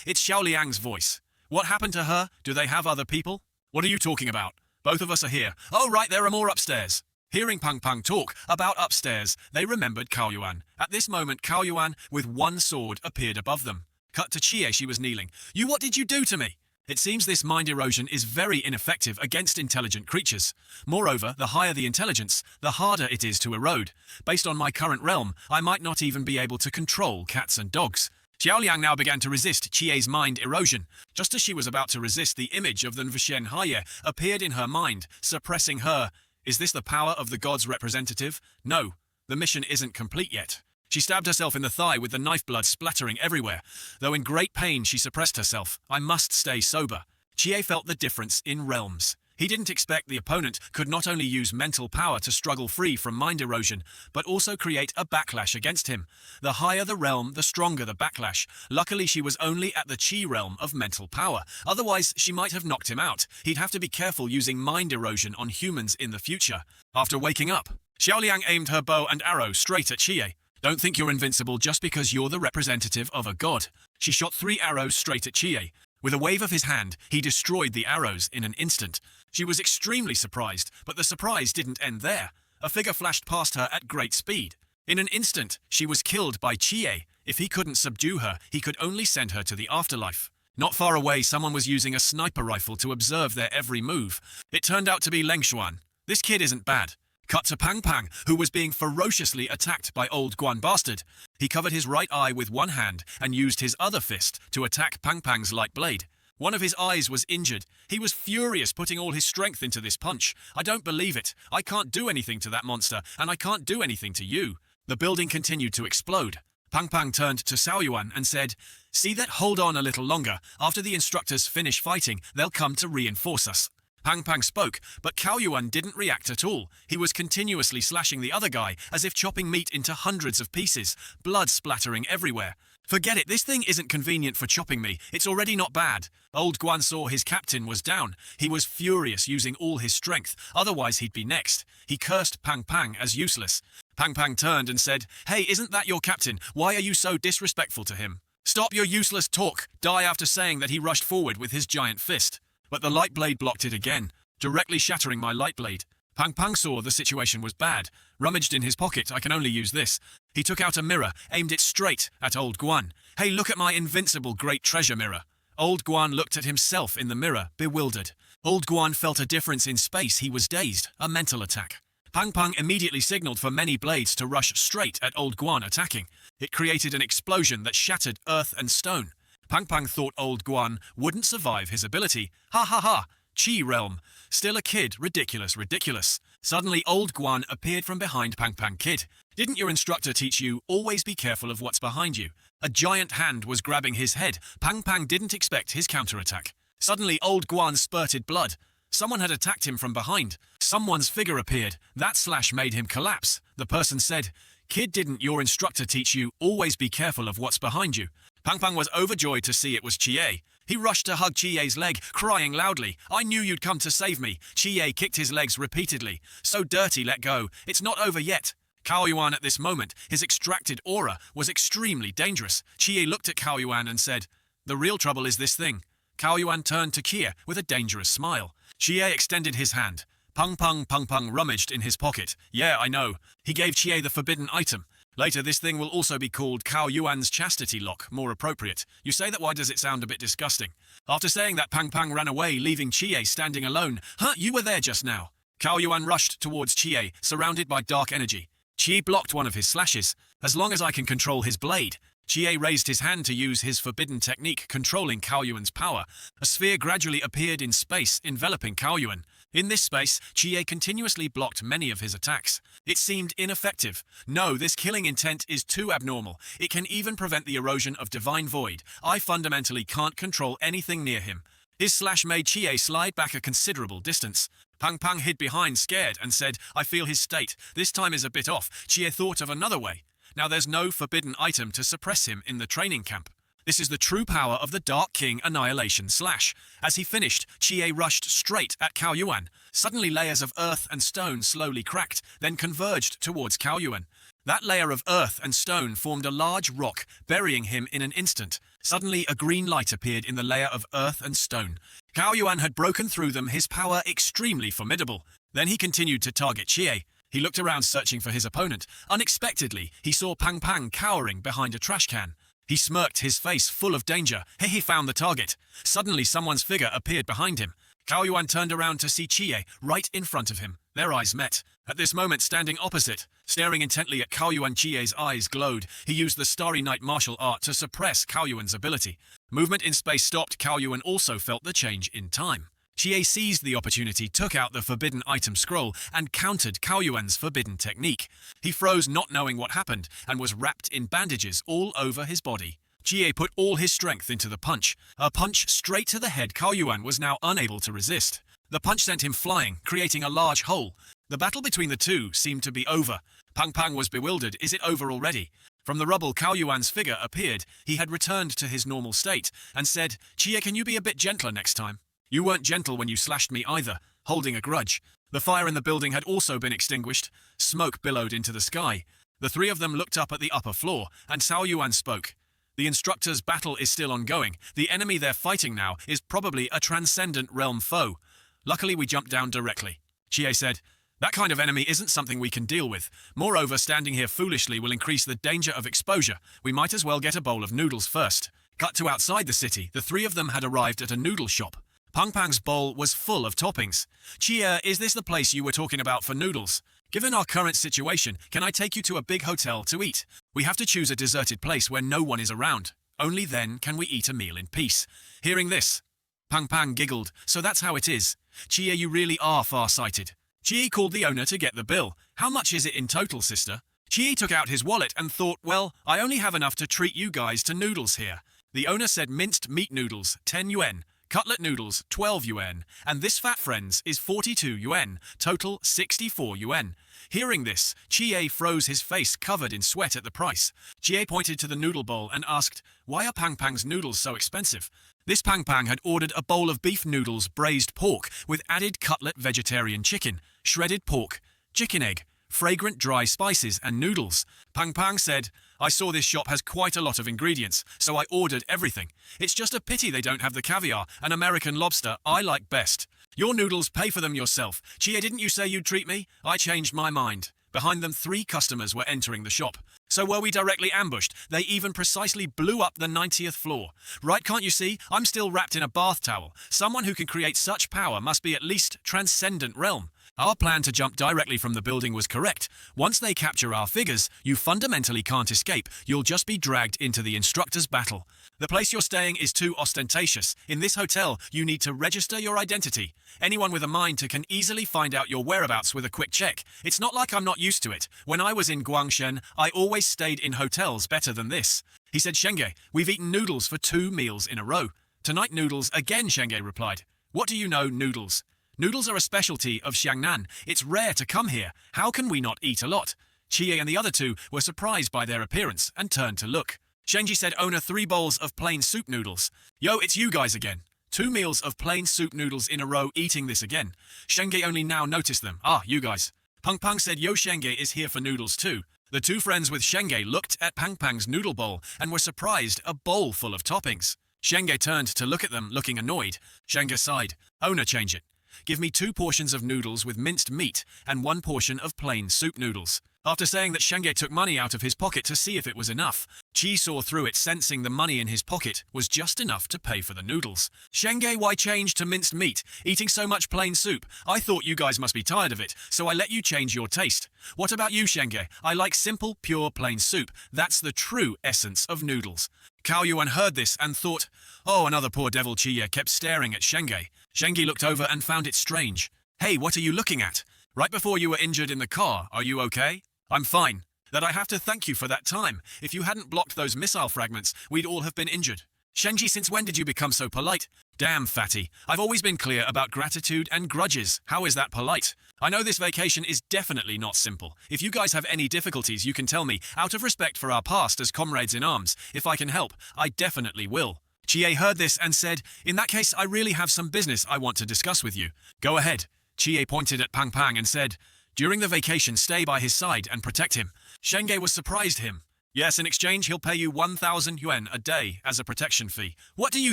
it's Xiao Liang's voice. What happened to her? Do they have other people? "What are you talking about? Both of us are here." "Oh, right, there are more upstairs." Hearing Pang Pang talk about upstairs, they remembered Cao Yuan. At this moment, Cao Yuan, with one sword, appeared above them. Cut to Chie. She was kneeling. What did you do to me?" It seems this mind erosion is very ineffective against intelligent creatures. Moreover, the higher the intelligence, the harder it is to erode. Based on my current realm, I might not even be able to control cats and dogs. Xiaoliang now began to resist Chie's mind erosion. Just as she was about to resist, the image of the Nvshen Haye appeared in her mind, suppressing her. Is this the power of the god's representative? No, the mission isn't complete yet. She stabbed herself in the thigh with the knife blood splattering everywhere. Though in great pain, she suppressed herself. I must stay sober. Chie felt the difference in realms. He didn't expect the opponent could not only use mental power to struggle free from mind erosion, but also create a backlash against him. The higher the realm, the stronger the backlash. Luckily, she was only at the Qi realm of mental power. Otherwise, she might have knocked him out. He'd have to be careful using mind erosion on humans in the future. After waking up, Xiaoliang aimed her bow and arrow straight at Chie. Don't think you're invincible just because you're the representative of a god. She shot 3 arrows straight at Chie. With a wave of his hand, he destroyed the arrows in an instant. She was extremely surprised, but the surprise didn't end there. A figure flashed past her at great speed. In an instant, she was killed by Chie. If he couldn't subdue her, he could only send her to the afterlife. Not far away, someone was using a sniper rifle to observe their every move. It turned out to be Leng Xuan. This kid isn't bad. Cut to Pang Pang, who was being ferociously attacked by old Guan Bastard. He covered his right eye with one hand and used his other fist to attack Pang Pang's light blade. One of his eyes was injured. He was furious, putting all his strength into this punch. I don't believe it. I can't do anything to that monster, and I can't do anything to you. The building continued to explode. Pang Pang turned to Cao Yuan and said, "See that? Hold on a little longer. After the instructors finish fighting, they'll come to reinforce us." Pang Pang spoke, but Cao Yuan didn't react at all. He was continuously slashing the other guy, as if chopping meat into hundreds of pieces, blood splattering everywhere. Forget it, this thing isn't convenient for chopping me. It's already not bad. Old Guan saw his captain was down. He was furious, using all his strength, otherwise he'd be next. He cursed Pang Pang as useless. Pang Pang turned and said, "Hey, isn't that your captain? Why are you so disrespectful to him? Stop your useless talk." Die after saying that he rushed forward with his giant fist. But the light blade blocked it again, directly shattering my light blade. Pang Pang saw the situation was bad. Rummaged in his pocket, I can only use this. He took out a mirror, aimed it straight at old Guan. "Hey, look at my invincible great treasure mirror." Old Guan looked at himself in the mirror, bewildered. Old Guan felt a difference in space. He was dazed, a mental attack. Pang Pang immediately signaled for many blades to rush straight at old Guan, attacking. It created an explosion that shattered earth and stone. Pang Pang thought old Guan wouldn't survive his ability. Ha ha ha! Qi realm. Still a kid. Ridiculous, ridiculous. Suddenly old Guan appeared from behind Pang Pang Kid. Didn't your instructor teach you, always be careful of what's behind you? A giant hand was grabbing his head. Pang Pang didn't expect his counterattack. Suddenly old Guan spurted blood. Someone had attacked him from behind. Someone's figure appeared. That slash made him collapse. The person said, "Kid, didn't your instructor teach you, always be careful of what's behind you?" Pang Pang was overjoyed to see it was Chie. He rushed to hug Chie's leg, crying loudly, "I knew you'd come to save me." Chie kicked his legs repeatedly. "So dirty, let go. It's not over yet." Cao Yuan at this moment, his extracted aura, was extremely dangerous. Chie looked at Cao Yuan and said, "The real trouble is this thing." Cao Yuan turned to Kia with a dangerous smile. Chie extended his hand. Pang Pang rummaged in his pocket. "Yeah, I know." He gave Chie the forbidden item. Later, this thing will also be called Cao Yuan's chastity lock, more appropriate. You say that, why does it sound a bit disgusting? After saying that, Pang Pang ran away, leaving Chie standing alone. "Huh, you were there just now." Cao Yuan rushed towards Chie, surrounded by dark energy. Chie blocked one of his slashes. "As long as I can control his blade." Chie raised his hand to use his forbidden technique, controlling Cao Yuan's power. A sphere gradually appeared in space, enveloping Cao Yuan. In this space, Chie continuously blocked many of his attacks. It seemed ineffective. No, this killing intent is too abnormal. It can even prevent the erosion of divine void. I fundamentally can't control anything near him. His slash made Chie slide back a considerable distance. Pang Pang hid behind, scared, and said, "I feel his state. This time is a bit off." Chie thought of another way. Now there's no forbidden item to suppress him in the training camp. This is the true power of the Dark King Annihilation Slash. As he finished, Chie rushed straight at Cao Yuan. Suddenly layers of earth and stone slowly cracked, then converged towards Cao Yuan. That layer of earth and stone formed a large rock, burying him in an instant. Suddenly a green light appeared in the layer of earth and stone. Cao Yuan had broken through them, his power extremely formidable. Then he continued to target Chie. He looked around searching for his opponent. Unexpectedly, he saw Pang Pang cowering behind a trash can. He smirked, his face full of danger. Hey, he found the target. Suddenly, someone's figure appeared behind him. Cao Yuan turned around to see Chie right in front of him. Their eyes met. At this moment, standing opposite, staring intently at Cao Yuan, Chie's eyes glowed. He used the Starry Night martial art to suppress Cao Yuan's ability. Movement in space stopped. Cao Yuan also felt the change in time. Chie seized the opportunity, took out the forbidden item scroll, and countered Cao Yuan's forbidden technique. He froze, not knowing what happened, and was wrapped in bandages all over his body. Chie put all his strength into the punch. A punch straight to the head. Cao Yuan was now unable to resist. The punch sent him flying, creating a large hole. The battle between the two seemed to be over. Pang Pang was bewildered. Is it over already? From the rubble, Cao Yuan's figure appeared. He had returned to his normal state, and said, Chie, can you be a bit gentler next time? You weren't gentle when you slashed me either, holding a grudge. The fire in the building had also been extinguished. Smoke billowed into the sky. The three of them looked up at the upper floor, and Cao Yuan spoke. The instructor's battle is still ongoing. The enemy they're fighting now is probably a transcendent realm foe. Luckily, we jumped down directly. Chie said, that kind of enemy isn't something we can deal with. Moreover, standing here foolishly will increase the danger of exposure. We might as well get a bowl of noodles first. Cut to outside the city. The three of them had arrived at a noodle shop. Pang Pang's bowl was full of toppings. Chie, is this the place you were talking about for noodles? Given our current situation, can I take you to a big hotel to eat? We have to choose a deserted place where no one is around. Only then can we eat a meal in peace. Hearing this, Pang Pang giggled. So that's how it is. Chie, you really are far-sighted. Chie called the owner to get the bill. How much is it in total, sister? Chie took out his wallet and thought, well, I only have enough to treat you guys to noodles here. The owner said minced meat noodles, 10 yuan. Cutlet noodles, 12 yuan, and this fat friends is 42 yuan, total 64 yuan. Hearing this, Chie froze, his face covered in sweat at the price. Chie pointed to the noodle bowl and asked, why are Pang Pang's noodles so expensive? This Pang Pang had ordered a bowl of beef noodles, braised pork, with added cutlet vegetarian chicken, shredded pork, chicken egg, fragrant dry spices and noodles. Pang Pang said, I saw this shop has quite a lot of ingredients, so I ordered everything. It's just a pity they don't have the caviar and American lobster I like best. Your noodles, pay for them yourself. Chie, didn't you say you'd treat me? I changed my mind. Behind them, 3 customers were entering the shop. So were we directly ambushed? They even precisely blew up the 90th floor. Right, can't you see? I'm still wrapped in a bath towel. Someone who can create such power must be at least transcendent realm. Our plan to jump directly from the building was correct. Once they capture our figures, you fundamentally can't escape. You'll just be dragged into the instructor's battle. The place you're staying is too ostentatious. In this hotel, you need to register your identity. Anyone with a mind can easily find out your whereabouts with a quick check. It's not like I'm not used to it. When I was in Guangshen, I always stayed in hotels better than this. He said, Shenge, we've eaten noodles for 2 meals in a row. Tonight noodles again, Shenge replied. What do you know, noodles? Noodles are a specialty of Xiangnan. It's rare to come here. How can we not eat a lot? Chie and the other 2 were surprised by their appearance and turned to look. Shenji said, owner, 3 bowls of plain soup noodles. Yo, it's you guys again. 2 meals of plain soup noodles in a row, eating this again. Shenge only now noticed them. Ah, you guys. Pang Pang said, yo, Shenge is here for noodles too. The 2 friends with Shenge looked at Pang Pang's noodle bowl and were surprised, a bowl full of toppings. Shenge turned to look at them, looking annoyed. Shenge sighed. Owner, change it. Give me 2 portions of noodles with minced meat and 1 portion of plain soup noodles. After saying that, Shenge took money out of his pocket to see if it was enough. Chi saw through it, sensing the money in his pocket was just enough to pay for the noodles. Shenge, why change to minced meat? Eating so much plain soup? I thought you guys must be tired of it, so I let you change your taste. What about you, Shenge? I like simple, pure plain soup. That's the true essence of noodles. Cao Yuan heard this and thought, oh, another poor devil. Chie kept staring at Shenge. Shenge looked over and found it strange. Hey, what are you looking at? Right before you were injured in the car, are you okay? I'm fine. That I have to thank you for that time. If you hadn't blocked those missile fragments, we'd all have been injured. Shenji, since when did you become so polite? Damn, fatty. I've always been clear about gratitude and grudges. How is that polite? I know this vacation is definitely not simple. If you guys have any difficulties, you can tell me. Out of respect for our past as comrades in arms, if I can help, I definitely will. Chie heard this and said, in that case, I really have some business I want to discuss with you. Go ahead. Chie pointed at Pang Pang and said, during the vacation, stay by his side and protect him. Shenge was surprised him. Yes, in exchange, he'll pay you 1,000 yuan a day as a protection fee. What do you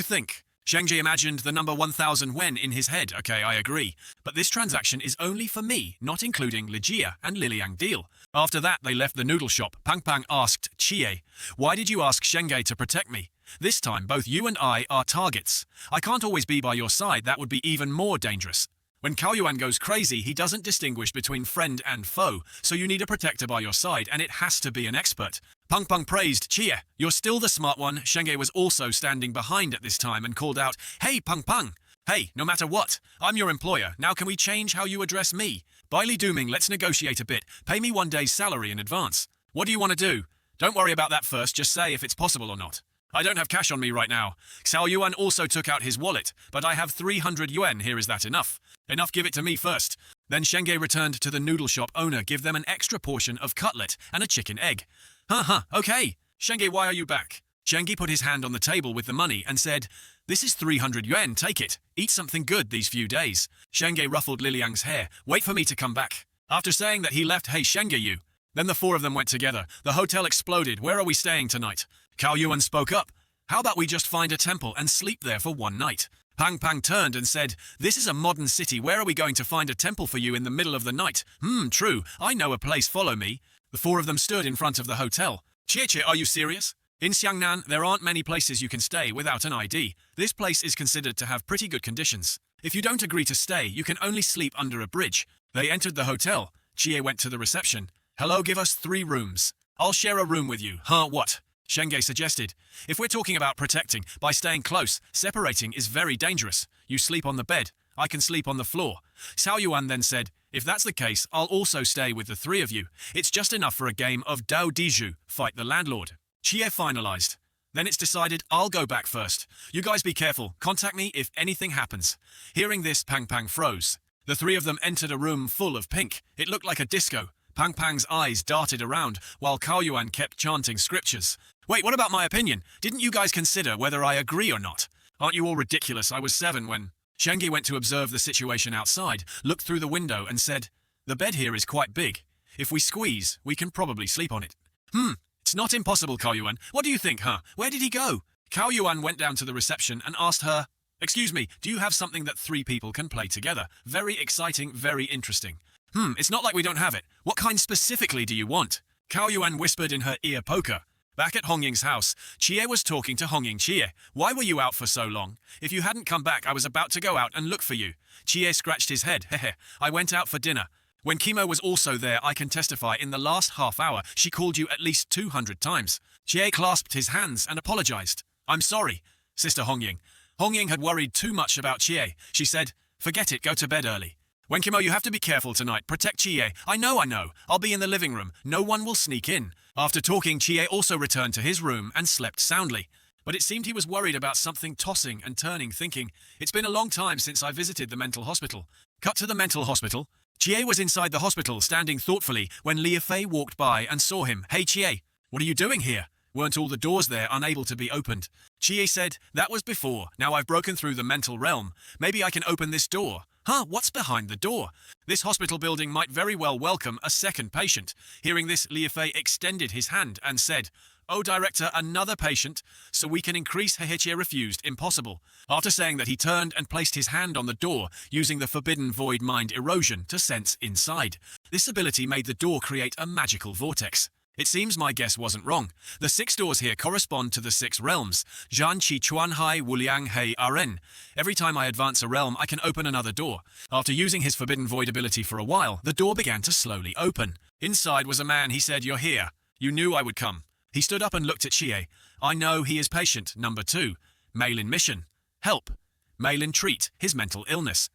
think? Shengji imagined the number 1000 yen in his head. Okay, I agree. But this transaction is only for me, not including Ligia and Liliang deal. After that, they left the noodle shop. Pang Pang asked Chie, "Why did you ask Shengge to protect me? This time, both you and I are targets. I can't always be by your side. That would be even more dangerous. When Cao Yuan goes crazy, he doesn't distinguish between friend and foe, so you need a protector by your side, and it has to be an expert." Pang Pang praised Chie. "You're still the smart one." Shengge was also standing behind at this time and called out, "Hey, Pang Pang! Hey, no matter what, I'm your employer. Now can we change how you address me? Bailey Dooming, let's negotiate a bit. Pay me 1 day's salary in advance. What do you want to do? Don't worry about that first, just say if it's possible or not. I don't have cash on me right now." Xiao Yuan also took out his wallet, "But I have 300 yuan here, is that enough? Enough, give it to me first." Then Shengge returned to the noodle shop owner, "Give them an extra portion of cutlet and a chicken egg." Okay. Shengge, why are you back? Shengge put his hand on the table with the money and said, "This is 300 yuan, take it. Eat something good these few days." Shengge ruffled Liliang's hair. "Wait for me to come back." After saying that, he left. "Hey, Shengge, you." Then the four of them went together. The hotel exploded. "Where are we staying tonight?" Cao Yuan spoke up. "How about we just find a temple and sleep there for one night?" Pang Pang turned and said, "This is a modern city. Where are we going to find a temple for you in the middle of the night?" True. I know a place. Follow me." The four of them stood in front of the hotel. "Chie, are you serious? In Xiangnan, there aren't many places you can stay without an ID. This place is considered to have pretty good conditions. If you don't agree to stay, you can only sleep under a bridge." They entered the hotel. Chie went to the reception. "Hello, give us 3 rooms. I'll share a room with you." What? Shengge suggested. "If we're talking about protecting, by staying close, separating is very dangerous. You sleep on the bed. I can sleep on the floor." Xiao Yuan then said, "If that's the case, I'll also stay with the 3 of you. It's just enough for a game of Dao Diju, fight the landlord." Chie finalized. "Then it's decided I'll go back first. You guys be careful. Contact me if anything happens." Hearing this, Pang Pang froze. The 3 of them entered a room full of pink. It looked like a disco. Pang Pang's eyes darted around, while Cao Yuan kept chanting scriptures. "Wait, what about my opinion? Didn't you guys consider whether I agree or not? Aren't you all ridiculous? I was 7 when..." Shengge went to observe the situation outside, looked through the window and said, "The bed here is quite big. If we squeeze, we can probably sleep on it." It's not impossible, Cao Yuan. What do you think, Where did he go?" Cao Yuan went down to the reception and asked her, "Excuse me, do you have something that 3 people can play together? Very exciting, very interesting." It's not like we don't have it. What kind specifically do you want?" Cao Yuan whispered in her ear. "Poker." Back at Hong Ying's house, Chie was talking to Hong Ying. "Chie, why were you out for so long? If you hadn't come back, I was about to go out and look for you." Chie scratched his head. "I went out for dinner. When Kimo was also there, I can testify in the last half hour, she called you at least 200 times. Chie clasped his hands and apologized. "I'm sorry, Sister Hong Ying." Hong Ying had worried too much about Chie. She said, "Forget it, go to bed early. When Kimo, you have to be careful tonight. Protect Chie." I know. I'll be in the living room. No one will sneak in." After talking, Chie also returned to his room and slept soundly. But it seemed he was worried about something tossing and turning, thinking, "It's been a long time since I visited the mental hospital." Cut to the mental hospital. Chie was inside the hospital, standing thoughtfully, when Lia Fei walked by and saw him. "Hey, Chie, what are you doing here? Weren't all the doors there unable to be opened?" Chie said, "That was before. Now I've broken through the mental realm. Maybe I can open this door." What's behind the door? This hospital building might very well welcome a second patient. Hearing this, Lia Fei extended his hand and said, "Oh, Director, another patient, so we can increase." Chie refused. "Impossible." After saying that, he turned and placed his hand on the door, using the forbidden void mind erosion to sense inside. This ability made the door create a magical vortex. It seems my guess wasn't wrong. The 6 doors here correspond to the 6 realms. Zhan Qi Chuan Hai Wuliang Hei Ren. Every time I advance a realm, I can open another door. After using his forbidden void ability for a while, the door began to slowly open. Inside was a man. He said, "You're here. You knew I would come." He stood up and looked at Chie. "I know he is patient number 2. Mail-in mission. Help. Mail-in treat his mental illness.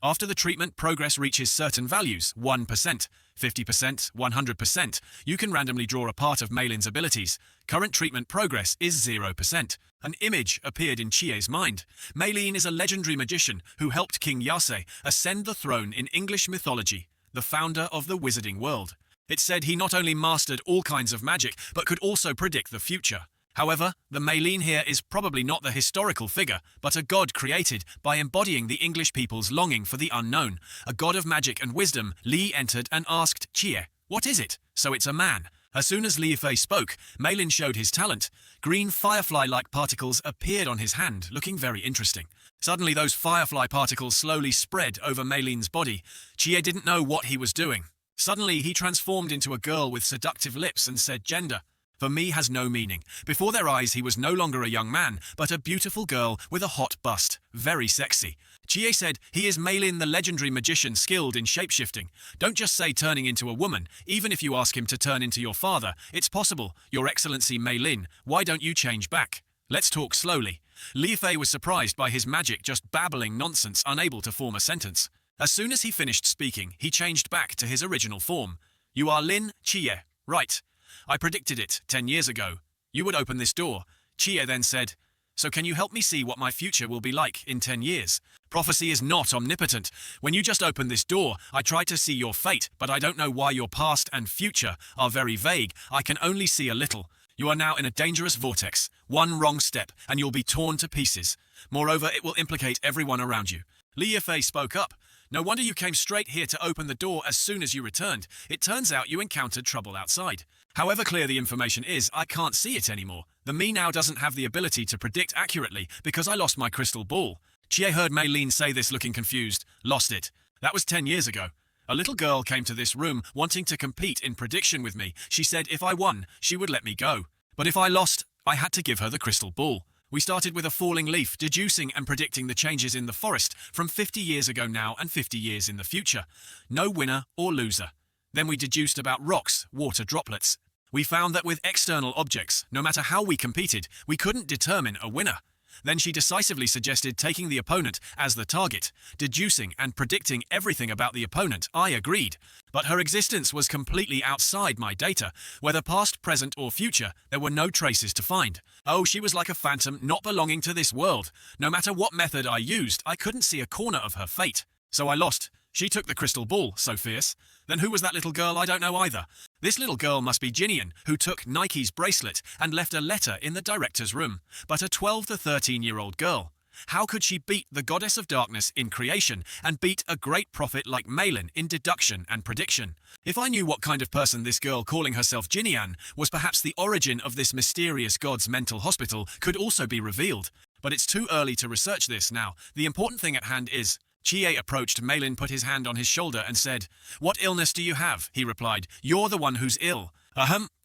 After the treatment, progress reaches certain values, 1%, 50%, 100%. You can randomly draw a part of Mei-lin's abilities. Current treatment progress is 0%. An image appeared in Chie's mind. Mei-lin is a legendary magician who helped King Yase ascend the throne in English mythology, the founder of the wizarding world. It said he not only mastered all kinds of magic, but could also predict the future. However, the Mei-lin here is probably not the historical figure, but a god created by embodying the English people's longing for the unknown. A god of magic and wisdom, Li entered and asked Chie, "What is it?" "So it's a man. As soon as Li Fei spoke, Meilin showed his talent. Green firefly-like particles appeared on his hand, looking very interesting. Suddenly those firefly particles slowly spread over Meilin's body. Chie didn't know what he was doing. Suddenly he transformed into a girl with seductive lips and said, "Gender for me has no meaning." Before their eyes he was no longer a young man, but a beautiful girl with a hot bust, very sexy. Chie said, "He is Meilin, the legendary magician skilled in shapeshifting. Don't just say turning into a woman, even if you ask him to turn into your father. It's possible, Your Excellency Meilin. Why don't you change back? Let's talk slowly." Li Fei was surprised by his magic, just babbling nonsense, unable to form a sentence. As soon as he finished speaking, he changed back to his original form. "You are Lin Chie, right? I predicted it 10 years ago. You would open this door." Chie then said, "So can you help me see what my future will be like in 10 years? Prophecy is not omnipotent. When you just opened this door, I tried to see your fate, but I don't know why your past and future are very vague. I can only see a little. You are now in a dangerous vortex. One wrong step, and you'll be torn to pieces. Moreover, it will implicate everyone around you." Li Fei spoke up. "No wonder you came straight here to open the door as soon as you returned. It turns out you encountered trouble outside. However clear the information is, I can't see it anymore. The me now doesn't have the ability to predict accurately because I lost my crystal ball." Chie heard Meilin say this, looking confused. "Lost it? That was 10 years ago. A little girl came to this room wanting to compete in prediction with me. She said if I won, she would let me go. But if I lost, I had to give her the crystal ball. We started with a falling leaf, deducing and predicting the changes in the forest from 50 years ago now and 50 years in the future. No winner or loser. Then we deduced about rocks, water droplets. We found that with external objects, no matter how we competed, we couldn't determine a winner. Then she decisively suggested taking the opponent as the target, deducing and predicting everything about the opponent. I agreed. But her existence was completely outside my data. Whether past, present or future, there were no traces to find. Oh, she was like a phantom not belonging to this world. No matter what method I used, I couldn't see a corner of her fate. So I lost. She took the crystal ball, so fierce. Then who was that little girl? I don't know either. This little girl must be Jinian, who took Nike's bracelet and left a letter in the director's room. But a 12 to 13-year-old girl. How could she beat the goddess of darkness in creation and beat a great prophet like Meilin in deduction and prediction? If I knew what kind of person this girl calling herself Jinian was, perhaps the origin of this mysterious god's mental hospital could also be revealed. But it's too early to research this now. The important thing at hand is... Chie approached Meilin, put his hand on his shoulder and said, "What illness do you have?" He replied, "You're the one who's ill."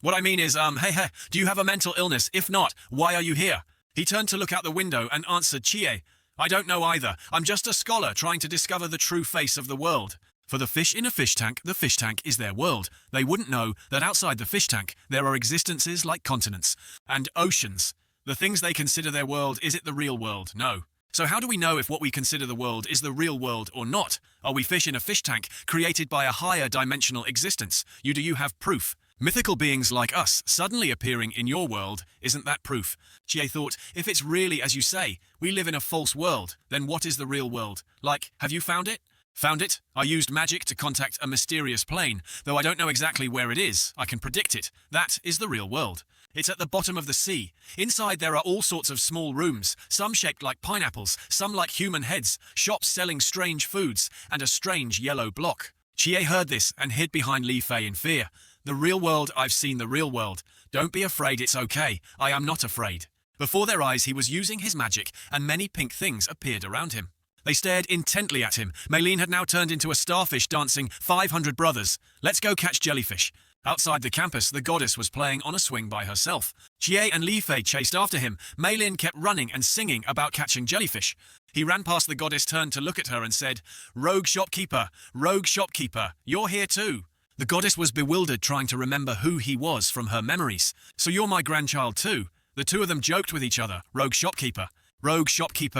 What I mean is, hey, do you have a mental illness? If not, why are you here?" He turned to look out the window and answered Chie, "I don't know either. I'm just a scholar trying to discover the true face of the world. For the fish in a fish tank, the fish tank is their world. They wouldn't know that outside the fish tank there are existences like continents and oceans. The things they consider their world, is it the real world? No. So how do we know if what we consider the world is the real world or not? Are we fish in a fish tank, created by a higher dimensional existence? Do you have proof? Mythical beings like us suddenly appearing in your world, isn't that proof?" Chie thought, if it's really as you say, we live in a false world, then what is the real world? Like, have you found it? "Found it? I used magic to contact a mysterious plane. Though I don't know exactly where it is, I can predict it. That is the real world. It's at the bottom of the sea. Inside there are all sorts of small rooms, some shaped like pineapples, some like human heads, shops selling strange foods, and a strange yellow block." Chie heard this and hid behind Li Fei in fear. "The real world, I've seen the real world. Don't be afraid, it's okay. I am not afraid." Before their eyes he was using his magic, and many pink things appeared around him. They stared intently at him. Meilin had now turned into a starfish dancing 500 brothers. "Let's go catch jellyfish." Outside the campus, the goddess was playing on a swing by herself. Chie and Li Fei chased after him. Meilin kept running and singing about catching jellyfish. He ran past the goddess, turned to look at her and said, rogue shopkeeper, you're here too." The goddess was bewildered, trying to remember who he was from her memories. "So you're my grandchild too?" The two of them joked with each other. Rogue shopkeeper,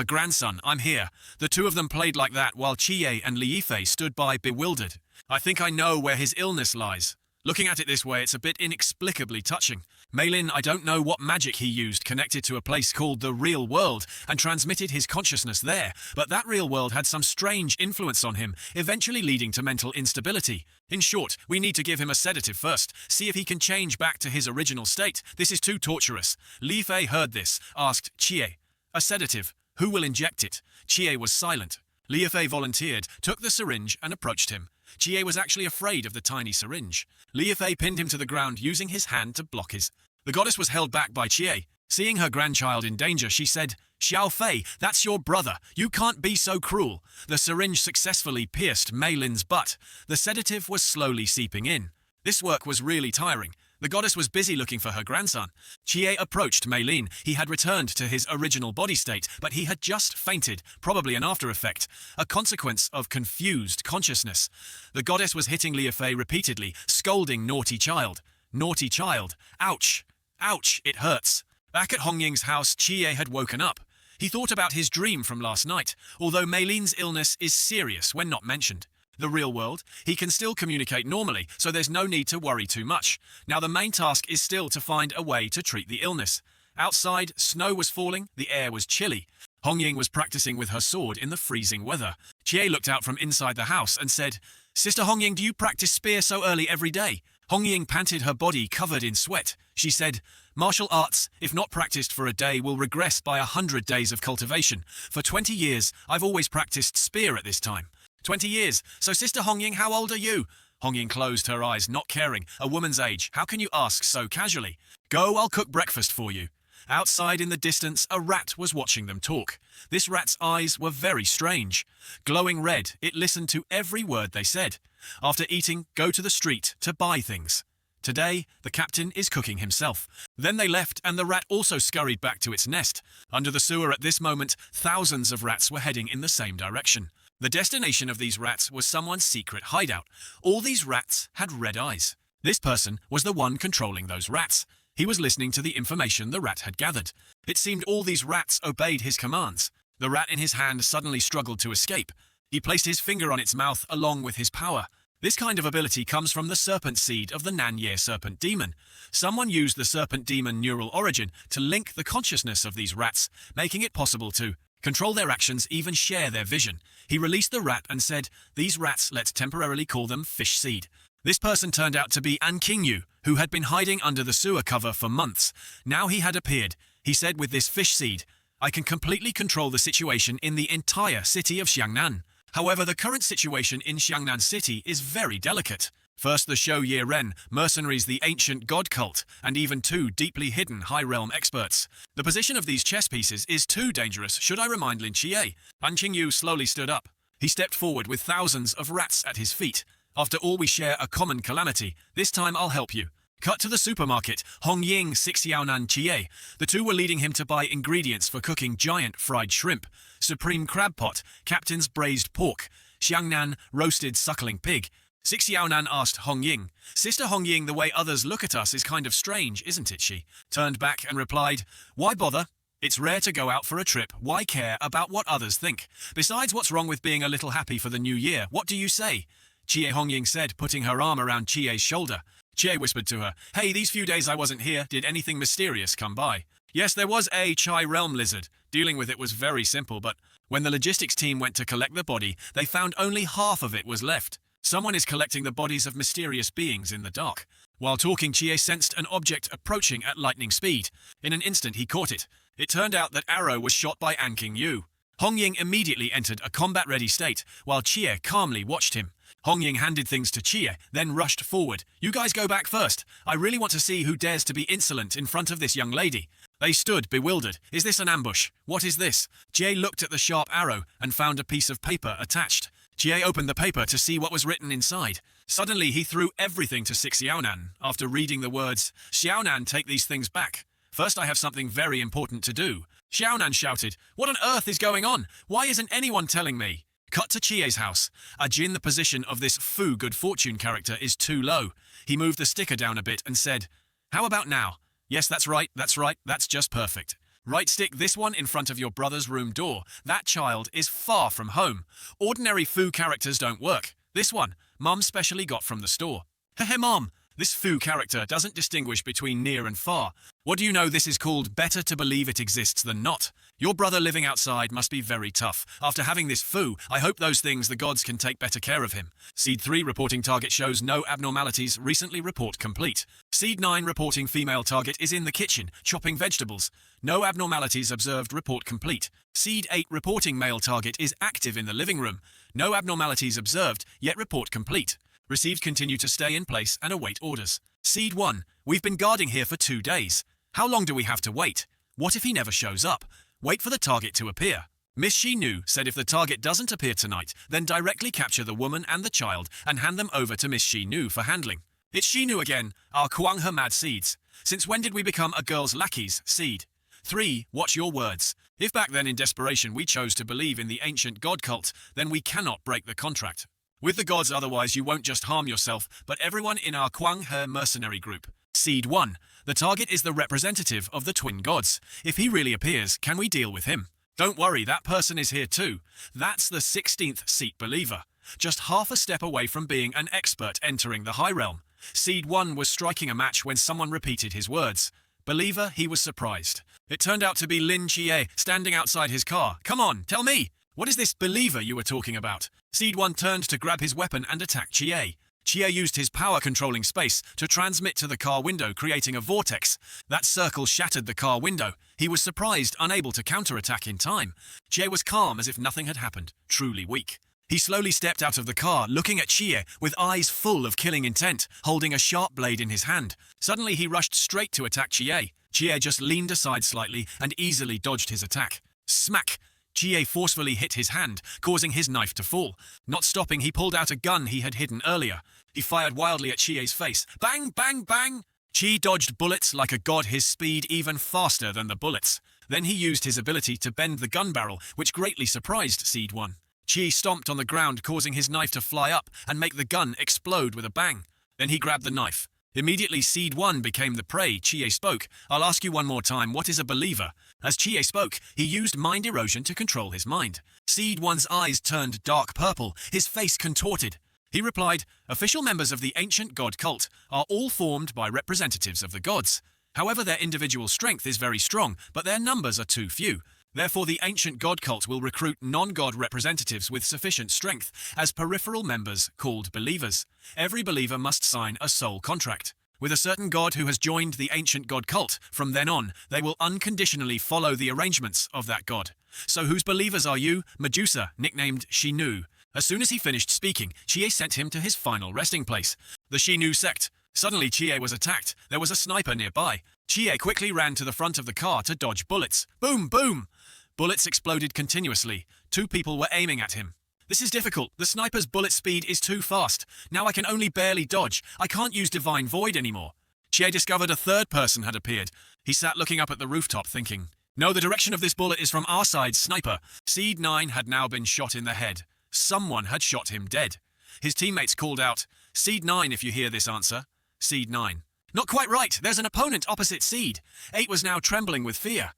grandson, I'm here." The two of them played like that while Chie and Li Fei stood by bewildered. "I think I know where his illness lies." Looking at it this way, it's a bit inexplicably touching. Meilin, I don't know what magic he used, connected to a place called the real world and transmitted his consciousness there, but that real world had some strange influence on him, eventually leading to mental instability. In short, we need to give him a sedative first, see if he can change back to his original state. This is too torturous. Li Fei heard this, asked Chie, "A sedative? Who will inject it?" Chie was silent. Li Fei volunteered, took the syringe and approached him. Chie was actually afraid of the tiny syringe. Liu Fei pinned him to the ground using his hand to block his. The goddess was held back by Chie. Seeing her grandchild in danger, she said, "Xiao Fei, that's your brother. You can't be so cruel." The syringe successfully pierced Mei Lin's butt. The sedative was slowly seeping in. This work was really tiring. The goddess was busy looking for her grandson. Chie approached Mei Lin. He had returned to his original body state, but he had just fainted, probably an after effect, a consequence of confused consciousness. The goddess was hitting Liu Fei repeatedly, scolding "Naughty child. Naughty child. Ouch. Ouch, it hurts." Back at Hong Ying's house, Chie had woken up. He thought about his dream from last night, although Mei Lin's illness is serious when not mentioned. The real world, he can still communicate normally, so there's no need to worry too much. Now the main task is still to find a way to treat the illness. Outside, snow was falling, the air was chilly. Hong Ying was practicing with her sword in the freezing weather. Chie looked out from inside the house and said, "Sister Hong Ying, do you practice spear so early every day?" Hong Ying panted, her body covered in sweat. She said, "Martial arts, if not practiced for a day, will regress by 100 days of cultivation. For 20 years, I've always practiced spear at this time." 20 years. So Sister Hong Ying, how old are you? Hong Ying closed her eyes, not caring. A woman's age. How can you ask so casually? "Go, I'll cook breakfast for you." Outside in the distance, a rat was watching them talk. This rat's eyes were very strange. Glowing red, it listened to every word they said. After eating, go to the street to buy things. Today, the captain is cooking himself. Then they left, and the rat also scurried back to its nest. Under the sewer at this moment, thousands of rats were heading in the same direction. The destination of these rats was someone's secret hideout. All these rats had red eyes. This person was the one controlling those rats. He was listening to the information the rat had gathered. It seemed all these rats obeyed his commands. The rat in his hand suddenly struggled to escape. He placed his finger on its mouth along with his power. This kind of ability comes from the serpent seed of the Nanye serpent demon. Someone used the serpent demon neural origin to link the consciousness of these rats, making it possible to control their actions, even share their vision. He released the rat and said, "These rats, let's temporarily call them fish seed." This person turned out to be An Qingyu, who had been hiding under the sewer cover for months. Now he had appeared. He said, "With this fish seed, I can completely control the situation in the entire city of Xiangnan." However, the current situation in Xiangnan City is very delicate. First, the Shou Ye Ren, mercenaries, the ancient god cult, and even two deeply hidden high realm experts. The position of these chess pieces is too dangerous, should I remind Lin Chie? An Qingyu slowly stood up. He stepped forward with thousands of rats at his feet. "After all, we share a common calamity. This time I'll help you." Cut to the supermarket. Hong Ying, Xiaonan Chie. The two were leading him to buy ingredients for cooking giant fried shrimp, supreme crab pot, captain's braised pork, Xiangnan roasted suckling pig. Xiaonan asked Hong Ying, "Sister Hong Ying, the way others look at us is kind of strange, isn't it?" She turned back and replied, "Why bother? It's rare to go out for a trip. Why care about what others think? Besides, what's wrong with being a little happy for the new year? What do you say?" Chie, Hong Ying said, putting her arm around Chie's shoulder. Chie whispered to her, "Hey, these few days I wasn't here. Did anything mysterious come by?" "Yes, there was a Chai realm lizard. Dealing with it was very simple, but when the logistics team went to collect the body, they found only half of it was left. Someone is collecting the bodies of mysterious beings in the dark." While talking, Chie sensed an object approaching at lightning speed. In an instant, he caught it. It turned out that arrow was shot by An Qingyu. Hong Ying immediately entered a combat-ready state, while Chie calmly watched him. Hong Ying handed things to Chie, then rushed forward. "You guys go back first. I really want to see who dares to be insolent in front of this young lady." They stood, bewildered. "Is this an ambush? What is this?" Chie looked at the sharp arrow and found a piece of paper attached. Chie opened the paper to see what was written inside. Suddenly, he threw everything to Xiaonan. After reading the words, "Xiaonan, take these things back. First, I have something very important to do." Xiaonan shouted, "What on earth is going on? Why isn't anyone telling me?" Cut to Chie's house. Ajin, the position of this Fu Good Fortune character is too low. He moved the sticker down a bit and said, "How about now? Yes, that's right, that's just perfect. Right, stick this one in front of your brother's room door. That child is far from home. Ordinary Fu characters don't work. This one, Mum specially got from the store." "Heh, Mom, this Fu character doesn't distinguish between near and far. What do you know, this is called better to believe it exists than not. Your brother living outside must be very tough. After having this foo, I hope those things the gods can take better care of him. Seed 3 reporting target shows no abnormalities, recently report complete. Seed 9 reporting female target is in the kitchen, chopping vegetables. No abnormalities observed, report complete. Seed 8 reporting male target is active in the living room. No abnormalities observed, yet report complete. Received, continue to stay in place and await orders. Seed 1, we've been guarding here for 2 days. How long do we have to wait? What if he never shows up? Wait for the target to appear. Miss Shinu said if the target doesn't appear tonight, then directly capture the woman and the child and hand them over to Miss Shinu for handling. It's Shinu again, our Kwang her mad seeds. Since when did we become a girl's lackeys? Seed 3, watch your words. If back then in desperation we chose to believe in the ancient god cult, then we cannot break the contract with the gods, otherwise you won't just harm yourself, but everyone in our Kwang her mercenary group. Seed 1, the target is the representative of the twin gods. If he really appears, can we deal with him? Don't worry, that person is here too. That's the 16th seat believer. Just half a step away from being an expert entering the high realm. Seed 1 was striking a match when someone repeated his words. Believer, he was surprised. It turned out to be Lin Chie, standing outside his car. Come on, tell me, what is this believer you were talking about? Seed 1 turned to grab his weapon and attack Chie. Chie used his power-controlling space to transmit to the car window, creating a vortex. That circle shattered the car window. He was surprised, unable to counterattack in time. Chie was calm as if nothing had happened, truly weak. He slowly stepped out of the car, looking at Chie with eyes full of killing intent, holding a sharp blade in his hand. Suddenly he rushed straight to attack Chie. Chie just leaned aside slightly and easily dodged his attack. Smack! Chie forcefully hit his hand, causing his knife to fall. Not stopping, he pulled out a gun he had hidden earlier. He fired wildly at Chie's face. Bang, bang, bang! Chie dodged bullets like a god, his speed even faster than the bullets. Then he used his ability to bend the gun barrel, which greatly surprised Seed 1. Chie stomped on the ground, causing his knife to fly up and make the gun explode with a bang. Then he grabbed the knife. Immediately, Seed 1 became the prey. Chie spoke. I'll ask you one more time, what is a believer? As Chie spoke, he used mind erosion to control his mind. Seed 1's eyes turned dark purple, his face contorted. He replied, official members of the ancient god cult are all formed by representatives of the gods. However, their individual strength is very strong, but their numbers are too few. Therefore, the ancient god cult will recruit non-god representatives with sufficient strength as peripheral members called believers. Every believer must sign a soul contract with a certain god who has joined the ancient god cult. From then on, they will unconditionally follow the arrangements of that god. So whose believers are you? Medusa, nicknamed Shinu. As soon as he finished speaking, Chie sent him to his final resting place, the Shinu sect. Suddenly, Chie was attacked. There was a sniper nearby. Chie quickly ran to the front of the car to dodge bullets. Boom, boom! Bullets exploded continuously. 2 people were aiming at him. This is difficult. The sniper's bullet speed is too fast. Now I can only barely dodge. I can't use Divine Void anymore. Chie discovered a third person had appeared. He sat looking up at the rooftop thinking, no, the direction of this bullet is from our side, sniper. Seed 9 had now been shot in the head. Someone had shot him dead. His teammates called out, Seed 9 if you hear this answer. Seed 9. Not quite right. There's an opponent opposite Seed. 8 was now trembling with fear.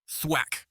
Thwack.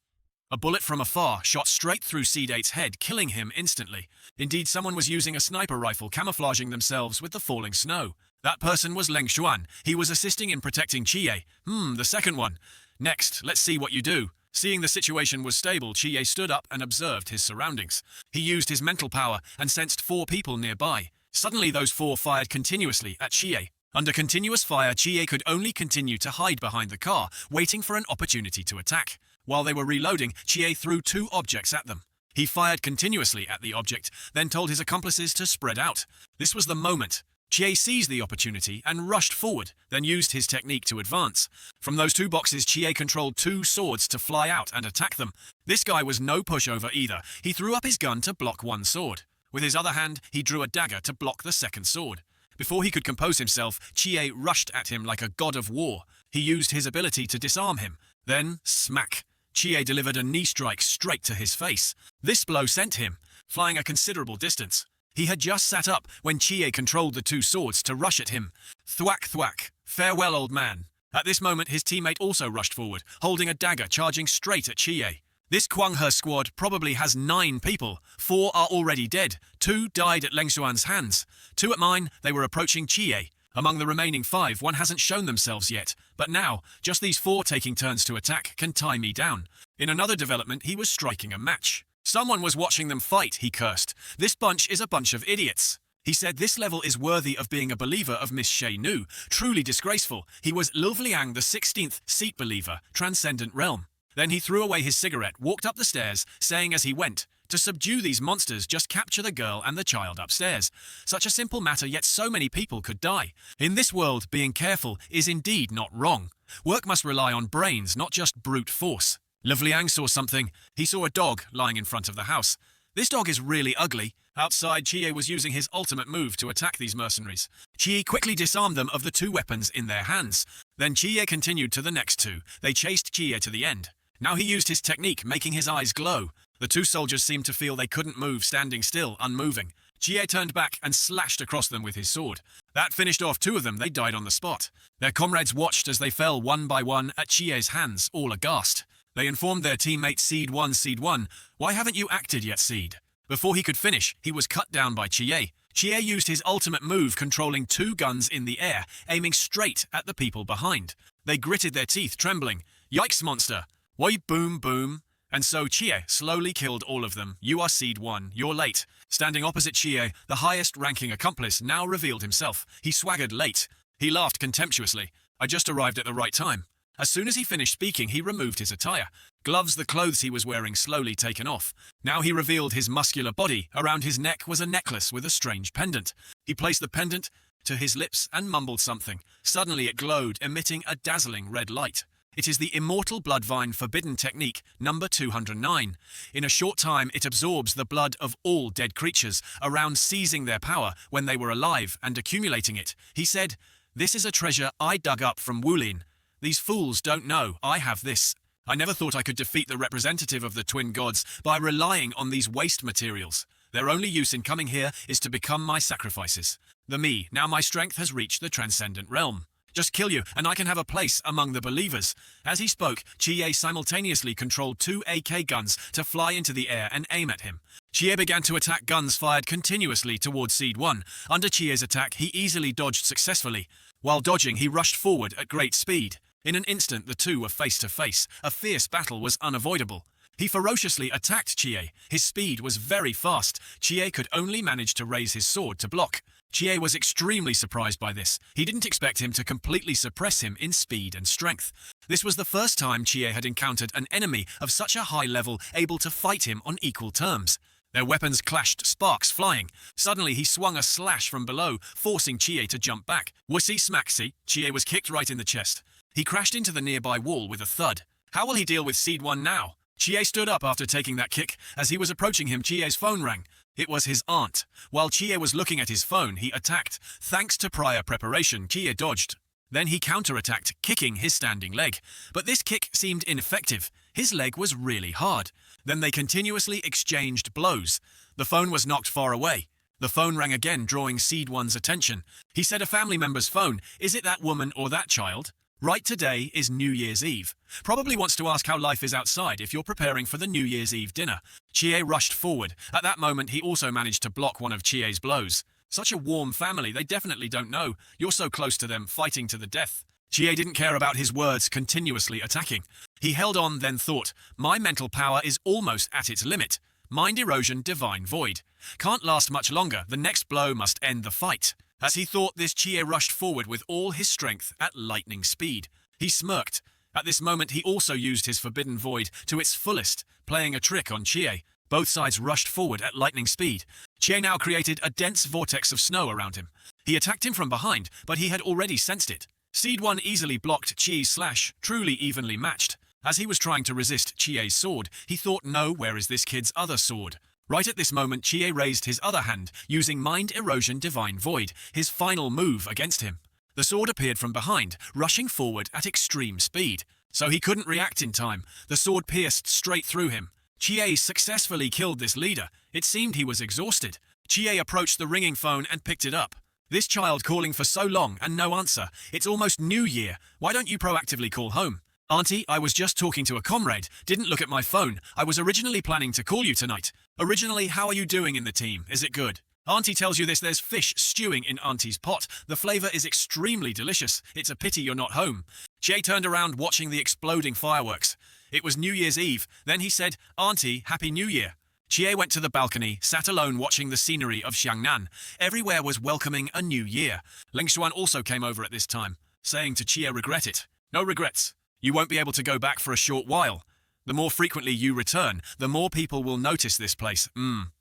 A bullet from afar shot straight through Seed 8's head, killing him instantly. Indeed, someone was using a sniper rifle, camouflaging themselves with the falling snow. That person was Leng Xuan. He was assisting in protecting Chie. The second one. Next, let's see what you do. Seeing the situation was stable, Chie stood up and observed his surroundings. He used his mental power and sensed 4 people nearby. Suddenly, those 4 fired continuously at Chie. Under continuous fire, Chie could only continue to hide behind the car, waiting for an opportunity to attack. While they were reloading, Chie threw 2 objects at them. He fired continuously at the object, then told his accomplices to spread out. This was the moment. Chie seized the opportunity and rushed forward, then used his technique to advance. From those 2 boxes, Chie controlled 2 swords to fly out and attack them. This guy was no pushover either. He threw up his gun to block 1 sword. With his other hand, he drew a dagger to block the second sword. Before he could compose himself, Chie rushed at him like a god of war. He used his ability to disarm him. Then, smack! Chie delivered a knee strike straight to his face. This blow sent him flying a considerable distance. He had just sat up when Chie controlled the 2 swords to rush at him. Thwack, thwack. Farewell, old man. At this moment, his teammate also rushed forward, holding a dagger charging straight at Chie. This Kwang He squad probably has 9 people. 4 are already dead. 2 died at Leng Xuan's hands. 2 at mine, they were approaching Chie. Among the remaining 5, one hasn't shown themselves yet, but now, just these 4 taking turns to attack can tie me down. In another development, he was striking a match. Someone was watching them fight, he cursed. This bunch is a bunch of idiots. He said this level is worthy of being a believer of Miss Shay Nu. Truly disgraceful. He was Lilvliang the 16th seat believer, transcendent realm. Then he threw away his cigarette, walked up the stairs, saying as he went, to subdue these monsters, just capture the girl and the child upstairs. Such a simple matter, yet so many people could die. In this world, being careful is indeed not wrong. Work must rely on brains, not just brute force. Lilvliang saw something. He saw a dog lying in front of the house. This dog is really ugly. Outside, Chie was using his ultimate move to attack these mercenaries. Chie quickly disarmed them of the 2 weapons in their hands. Then Chie continued to the next 2. They chased Chie to the end. Now he used his technique, making his eyes glow. The 2 soldiers seemed to feel they couldn't move, standing still, unmoving. Chie turned back and slashed across them with his sword. That finished off 2 of them. They died on the spot. Their comrades watched as they fell one by one at Chie's hands, all aghast. They informed their teammate Seed 1, "Why haven't you acted yet, Seed?" Before he could finish, he was cut down by Chie. Chie used his ultimate move, controlling 2 guns in the air, aiming straight at the people behind. They gritted their teeth, trembling. "Yikes, monster! Why, boom, boom." And so Chie slowly killed all of them. "You are Seed 1, you're late." Standing opposite Chie, the highest-ranking accomplice now revealed himself. He swaggered late. He laughed contemptuously. "I just arrived at the right time." As soon as he finished speaking, he removed his attire. Gloves, the clothes he was wearing, slowly taken off. Now he revealed his muscular body. Around his neck was a necklace with a strange pendant. He placed the pendant to his lips and mumbled something. Suddenly it glowed, emitting a dazzling red light. It is the Immortal Bloodvine Forbidden Technique, number 209. In a short time, it absorbs the blood of all dead creatures, around seizing their power when they were alive and accumulating it. He said, "This is a treasure I dug up from Wulin. These fools don't know I have this. I never thought I could defeat the representative of the twin gods by relying on these waste materials. Their only use in coming here is to become my sacrifices. Now my strength has reached the transcendent realm. Just kill you, and I can have a place among the believers." As he spoke, Chie simultaneously controlled 2 AK guns to fly into the air and aim at him. Chie began to attack, guns fired continuously towards Seed 1. Under Chie's attack, he easily dodged successfully. While dodging, he rushed forward at great speed. In an instant, the 2 were face to face. A fierce battle was unavoidable. He ferociously attacked Chie. His speed was very fast. Chie could only manage to raise his sword to block. Chie was extremely surprised by this. He didn't expect him to completely suppress him in speed and strength. This was the first time Chie had encountered an enemy of such a high level, able to fight him on equal terms. Their weapons clashed, sparks flying. Suddenly he swung a slash from below, forcing Chie to jump back. Wussy smacksy, Chie was kicked right in the chest. He crashed into the nearby wall with a thud. How will he deal with Seed 1 now? Chie stood up after taking that kick. As he was approaching him, Chie's phone rang. It was his aunt. While Chie was looking at his phone, he attacked. Thanks to prior preparation, Chie dodged. Then he counterattacked, kicking his standing leg. But this kick seemed ineffective. His leg was really hard. Then they continuously exchanged blows. The phone was knocked far away. The phone rang again, drawing Seed 1's attention. He said, "A family member's phone. Is it that woman or that child? Right, today is New Year's Eve. Probably wants to ask how life is outside if you're preparing for the New Year's Eve dinner." Chie rushed forward. At that moment, he also managed to block one of Chie's blows. Such a warm family, they definitely don't know. You're so close to them, fighting to the death. Chie didn't care about his words, continuously attacking. He held on, then thought, "My mental power is almost at its limit. Mind erosion, divine void. Can't last much longer, the next blow must end the fight." As he thought this, Chie rushed forward with all his strength at lightning speed. He smirked. At this moment, he also used his forbidden void to its fullest, playing a trick on Chie. Both sides rushed forward at lightning speed. Chie now created a dense vortex of snow around him. He attacked him from behind, but he had already sensed it. Seed 1 easily blocked Chie's slash, truly evenly matched. As he was trying to resist Chie's sword, he thought, "No, where is this kid's other sword?" Right at this moment, Chie raised his other hand, using Mind Erosion Divine Void, his final move against him. The sword appeared from behind, rushing forward at extreme speed. So he couldn't react in time. The sword pierced straight through him. Chie successfully killed this leader. It seemed he was exhausted. Chie approached the ringing phone and picked it up. "This child calling for so long and no answer. It's almost New Year. Why don't you proactively call home?" "Auntie, I was just talking to a comrade. Didn't look at my phone. I was originally planning to call you tonight." "Originally, how are you doing in the team? Is it good?" Auntie tells you this, there's fish stewing in Auntie's pot. The flavor is extremely delicious. It's a pity you're not home. Chie turned around watching the exploding fireworks. It was New Year's Eve. Then he said, Auntie, Happy New Year. Chie went to the balcony, sat alone watching the scenery of Xiangnan. Everywhere was welcoming a new year. Ling Xuan also came over at this time, saying to Chie, regret it. No regrets. You won't be able to go back for a short while. The more frequently you return, the more people will notice this place.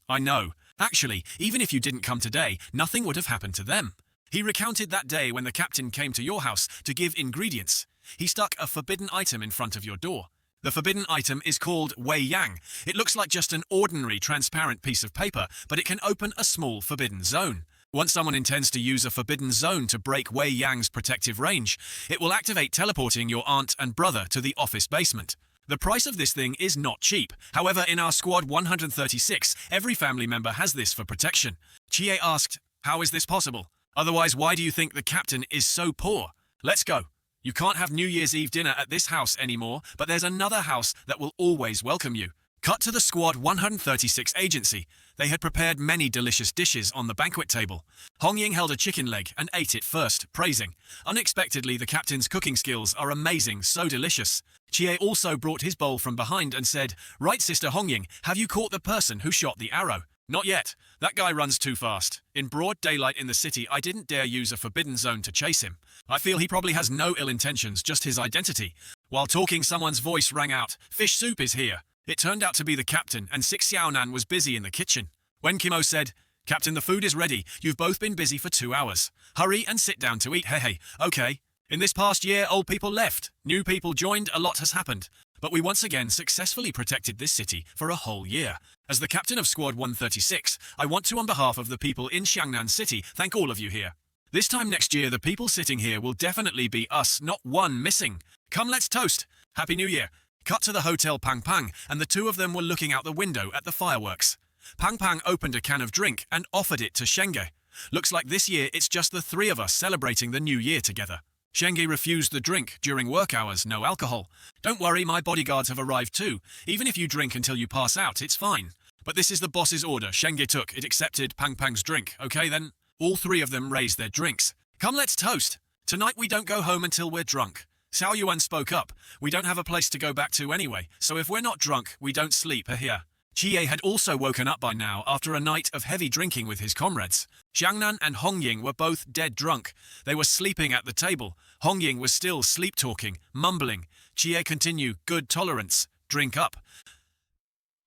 I know. Actually, even if you didn't come today, nothing would have happened to them. He recounted that day when the captain came to your house to give ingredients. He stuck a forbidden item in front of your door. The forbidden item is called Wei Yang. It looks like just an ordinary transparent piece of paper, but it can open a small forbidden zone. Once someone intends to use a forbidden zone to break Wei Yang's protective range, it will activate teleporting your aunt and brother to the office basement. The price of this thing is not cheap. However, in our squad 136, every family member has this for protection. Chie asked, how is this possible? Otherwise, why do you think the captain is so poor? Let's go. You can't have New Year's Eve dinner at this house anymore, but there's another house that will always welcome you. Cut to the Squad 136 agency. They had prepared many delicious dishes on the banquet table. Hong Ying held a chicken leg and ate it first, praising. Unexpectedly, the captain's cooking skills are amazing, so delicious. Chie also brought his bowl from behind and said, right, Sister Hong Ying, have you caught the person who shot the arrow? Not yet. That guy runs too fast. In broad daylight in the city, I didn't dare use a forbidden zone to chase him. I feel he probably has no ill intentions, just his identity. While talking, someone's voice rang out, fish soup is here. It turned out to be the captain, and Six Xiaonan was busy in the kitchen. When Kimo said, Captain, the food is ready. You've both been busy for 2 hours. Hurry and sit down to eat. Hey, okay. In this past year, old people left. New people joined. A lot has happened. But we once again successfully protected this city for a whole year. As the captain of Squad 136, I want to, on behalf of the people in Xiangnan City, thank all of you here. This time next year, the people sitting here will definitely be us, not one missing. Come, let's toast. Happy New Year. Cut to the Hotel Pang Pang, and the two of them were looking out the window at the fireworks. Pang Pang opened a can of drink and offered it to Shenge. Looks like this year it's just the three of us celebrating the new year together. Shenge refused the drink during work hours, no alcohol. Don't worry, my bodyguards have arrived too. Even if you drink until you pass out, it's fine. But this is the boss's order. Shenge took. It accepted Pang Pang's drink. Okay then? All three of them raised their drinks. Come, let's toast. Tonight we don't go home until we're drunk. Xiao Yuan spoke up. We don't have a place to go back to anyway, so if we're not drunk, we don't sleep here. Chie had also woken up by now after a night of heavy drinking with his comrades. Xiangnan and Hong Ying were both dead drunk. They were sleeping at the table. Hong Ying was still sleep-talking, mumbling. Chie continued, good tolerance. Drink up.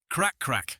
Crack, crack.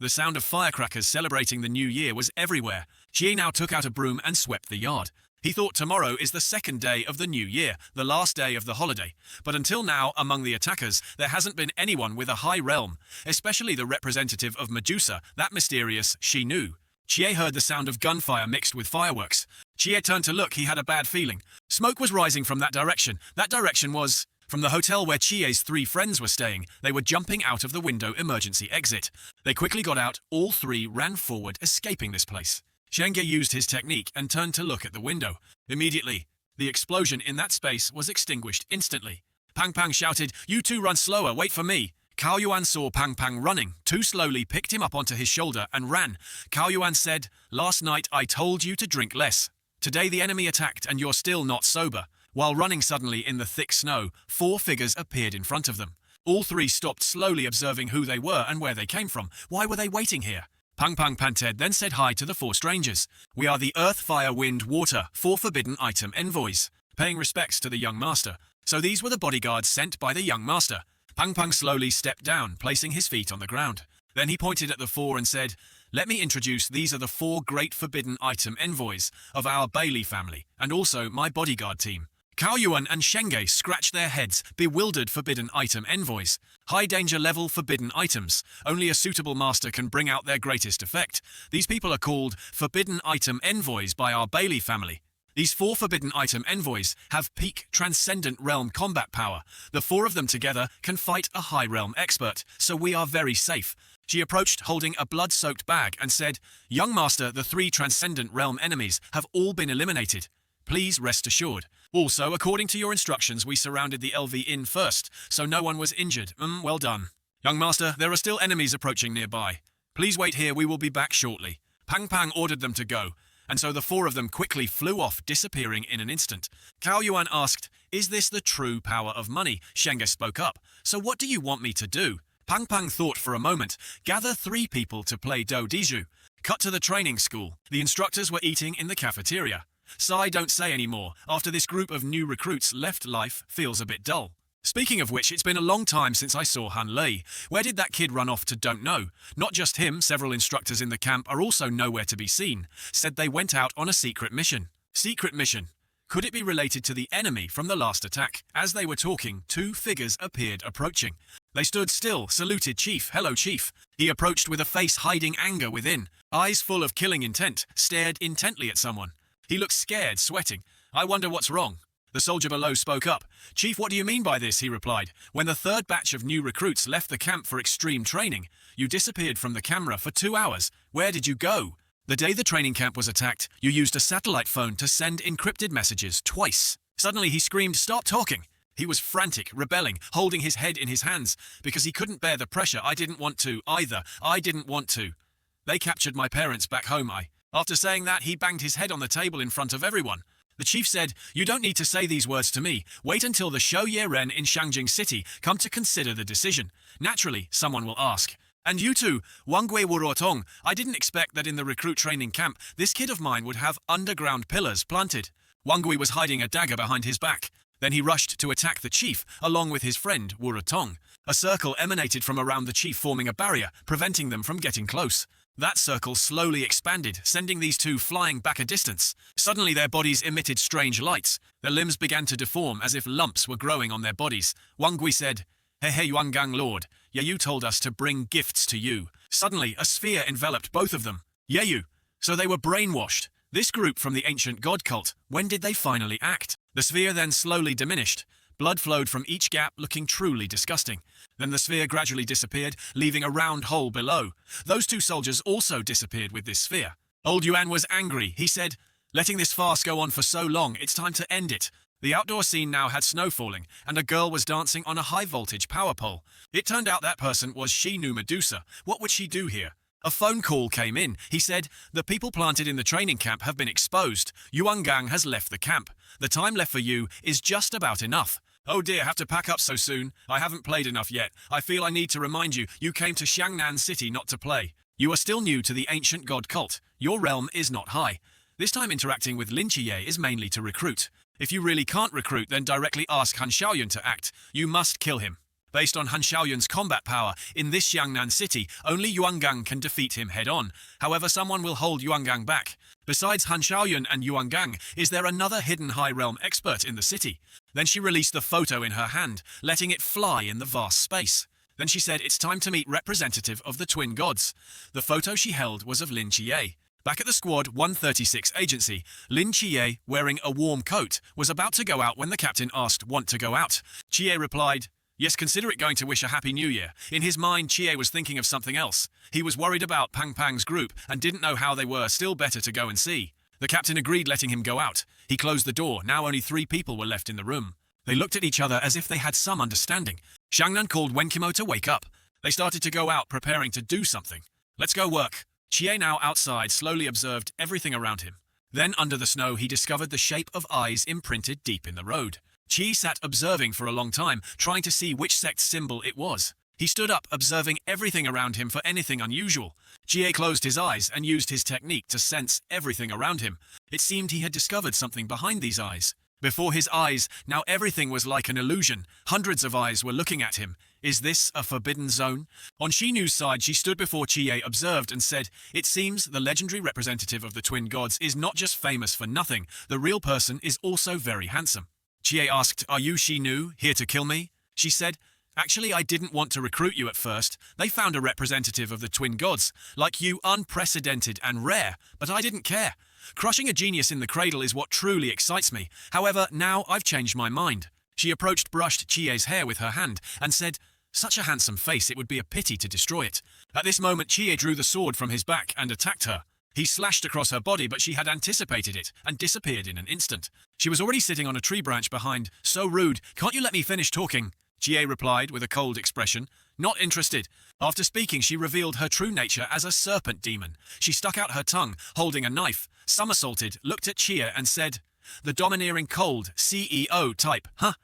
The sound of firecrackers celebrating the new year was everywhere. Chie now took out a broom and swept the yard. He thought tomorrow is the second day of the new year, the last day of the holiday. But until now, among the attackers, there hasn't been anyone with a high realm, especially the representative of Medusa, that mysterious Shi Nu. Chie heard the sound of gunfire mixed with fireworks. Chie turned to look. He had a bad feeling. Smoke was rising from that direction. That direction was from the hotel where Chie's three friends were staying. They were jumping out of the window emergency exit. They quickly got out. All three ran forward, escaping this place. Shenge used his technique and turned to look at the window. Immediately, the explosion in that space was extinguished instantly. Pang Pang shouted, you two run slower, wait for me. Cao Yuan saw Pang Pang running, too slowly, picked him up onto his shoulder and ran. Cao Yuan said, last night I told you to drink less. Today the enemy attacked and you're still not sober. While running suddenly in the thick snow, 4 figures appeared in front of them. All three stopped, slowly observing who they were and where they came from. Why were they waiting here? Pang Pang panted, then said hi to the 4 strangers. We are the Earth, Fire, Wind, Water, 4 forbidden item envoys, paying respects to the young master. So these were the bodyguards sent by the young master. Pang Pang slowly stepped down, placing his feet on the ground. Then he pointed at the 4 and said, let me introduce, these are the 4 great forbidden item envoys of our Bailey family, and also my bodyguard team. Cao Yuan and Shenge scratched their heads, bewildered forbidden item envoys. High danger level forbidden items. Only a suitable master can bring out their greatest effect. These people are called forbidden item envoys by our Bailey family. These 4 forbidden item envoys have peak transcendent realm combat power. The 4 of them together can fight a high realm expert, so we are very safe. She approached holding a blood-soaked bag and said, young master, the 3 transcendent realm enemies have all been eliminated. Please rest assured. Also, according to your instructions, we surrounded the LV Inn first, so no one was injured. Well done. Young master, there are still enemies approaching nearby. Please wait here, we will be back shortly. Pang Pang ordered them to go, and so the four of them quickly flew off, disappearing in an instant. Cao Yuan asked, "Is this the true power of money?" Shenge spoke up. "So what do you want me to do?" Pang Pang thought for a moment. "Gather 3 people to play Do Diju." Cut to the training school. The instructors were eating in the cafeteria. Sigh, don't say anymore. After this group of new recruits left, life feels a bit dull. Speaking of which, it's been a long time since I saw Han Lei. Where did that kid run off to? Don't know. Not just him, several instructors in the camp are also nowhere to be seen. Said they went out on a secret mission. Secret mission? Could it be related to the enemy from the last attack? As they were talking, 2 figures appeared approaching. They stood still, saluted Chief. "Hello, Chief." He approached with a face hiding anger within. Eyes full of killing intent, stared intently at someone. He looked scared, sweating. "I wonder what's wrong." The soldier below spoke up. "Chief, what do you mean by this?" he replied. "When the 3rd batch of new recruits left the camp for extreme training, you disappeared from the camera for 2 hours. Where did you go? The day the training camp was attacked, you used a satellite phone to send encrypted messages twice." Suddenly he screamed, "Stop talking!" He was frantic, rebelling, holding his head in his hands, because he couldn't bear the pressure. "I didn't want to, either. I didn't want to. They captured my parents back home, After saying that, he banged his head on the table in front of everyone. The chief said, "You don't need to say these words to me. Wait until the Shou Ye Ren in Shangjing City come to consider the decision. Naturally, someone will ask, 'And you two, Wang Gui Wurotong, I didn't expect that in the recruit training camp, this kid of mine would have underground pillars planted.'" Wang Gui was hiding a dagger behind his back. Then he rushed to attack the chief, along with his friend Wurotong. A circle emanated from around the chief, forming a barrier, preventing them from getting close. That circle slowly expanded, sending these 2 flying back a distance. Suddenly their bodies emitted strange lights. Their limbs began to deform as if lumps were growing on their bodies. Wang Gui said, "Hey Yuangang Lord, Yeyu told us to bring gifts to you." Suddenly a sphere enveloped both of them. Yeyu. So they were brainwashed. This group from the ancient god cult, when did they finally act? The sphere then slowly diminished. Blood flowed from each gap, looking truly disgusting. Then the sphere gradually disappeared, leaving a round hole below. Those 2 soldiers also disappeared with this sphere. Old Yuan was angry. He said, "Letting this farce go on for so long, it's time to end it." The outdoor scene now had snow falling, and a girl was dancing on a high-voltage power pole. It turned out that person was Shinu Medusa. What would she do here? A phone call came in. He said, "The people planted in the training camp have been exposed. Yuan Gang has left the camp. The time left for you is just about enough." "Oh dear, have to pack up so soon. I haven't played enough yet. I feel I need to remind you, you came to Xiangnan City not to play. You are still new to the ancient god cult. Your realm is not high. This time interacting with Lin Qiye is mainly to recruit. If you really can't recruit, then directly ask Han Xiaoyun to act. You must kill him. Based on Han Xiaoyun's combat power, in this Xiangnan City, only Yuangang can defeat him head-on. However, someone will hold Yuangang back. Besides Han Xiaoyun and Yuangang, is there another hidden high realm expert in the city?" Then she released the photo in her hand, letting it fly in the vast space. Then she said, "It's time to meet representative of the twin gods." The photo she held was of Lin Qiye. Back at the Squad 136 agency, Lin Qiye, wearing a warm coat, was about to go out when the captain asked, "Want to go out?" Qiye replied, "Yes, consider it going to wish a happy new year." In his mind, Qiye was thinking of something else. He was worried about Pang Pang's group and didn't know how they were. Still better to go and see. The captain agreed, letting him go out. He closed the door. Now only 3 people were left in the room. They looked at each other as if they had some understanding. Xiangnan called Wenkimo to wake up. They started to go out, preparing to do something. "Let's go work." Qiye, now outside, slowly observed everything around him. Then, under the snow, he discovered the shape of eyes imprinted deep in the road. Qi sat observing for a long time, trying to see which sect's symbol it was. He stood up, observing everything around him for anything unusual. Jie closed his eyes and used his technique to sense everything around him. It seemed he had discovered something behind these eyes. Before his eyes, now everything was like an illusion. Hundreds of eyes were looking at him. Is this a forbidden zone? On Shinu's side, she stood before Chie, observed and said, "It seems the legendary representative of the twin gods is not just famous for nothing. The real person is also very handsome." Chie asked, "Are you Shinu, here to kill me?" She said, "Actually, I didn't want to recruit you at first. They found a representative of the twin gods, like you, unprecedented and rare, but I didn't care. Crushing a genius in the cradle is what truly excites me. However, now I've changed my mind." She approached, brushed Chie's hair with her hand, and said, "Such a handsome face, it would be a pity to destroy it." At this moment, Chie drew the sword from his back and attacked her. He slashed across her body, but she had anticipated it and disappeared in an instant. She was already sitting on a tree branch behind. "So rude, can't you let me finish talking?" Chie replied with a cold expression, not interested. After speaking, she revealed her true nature as a serpent demon. She stuck out her tongue, holding a knife, somersaulted, looked at Chie and said, "The domineering cold CEO type, huh?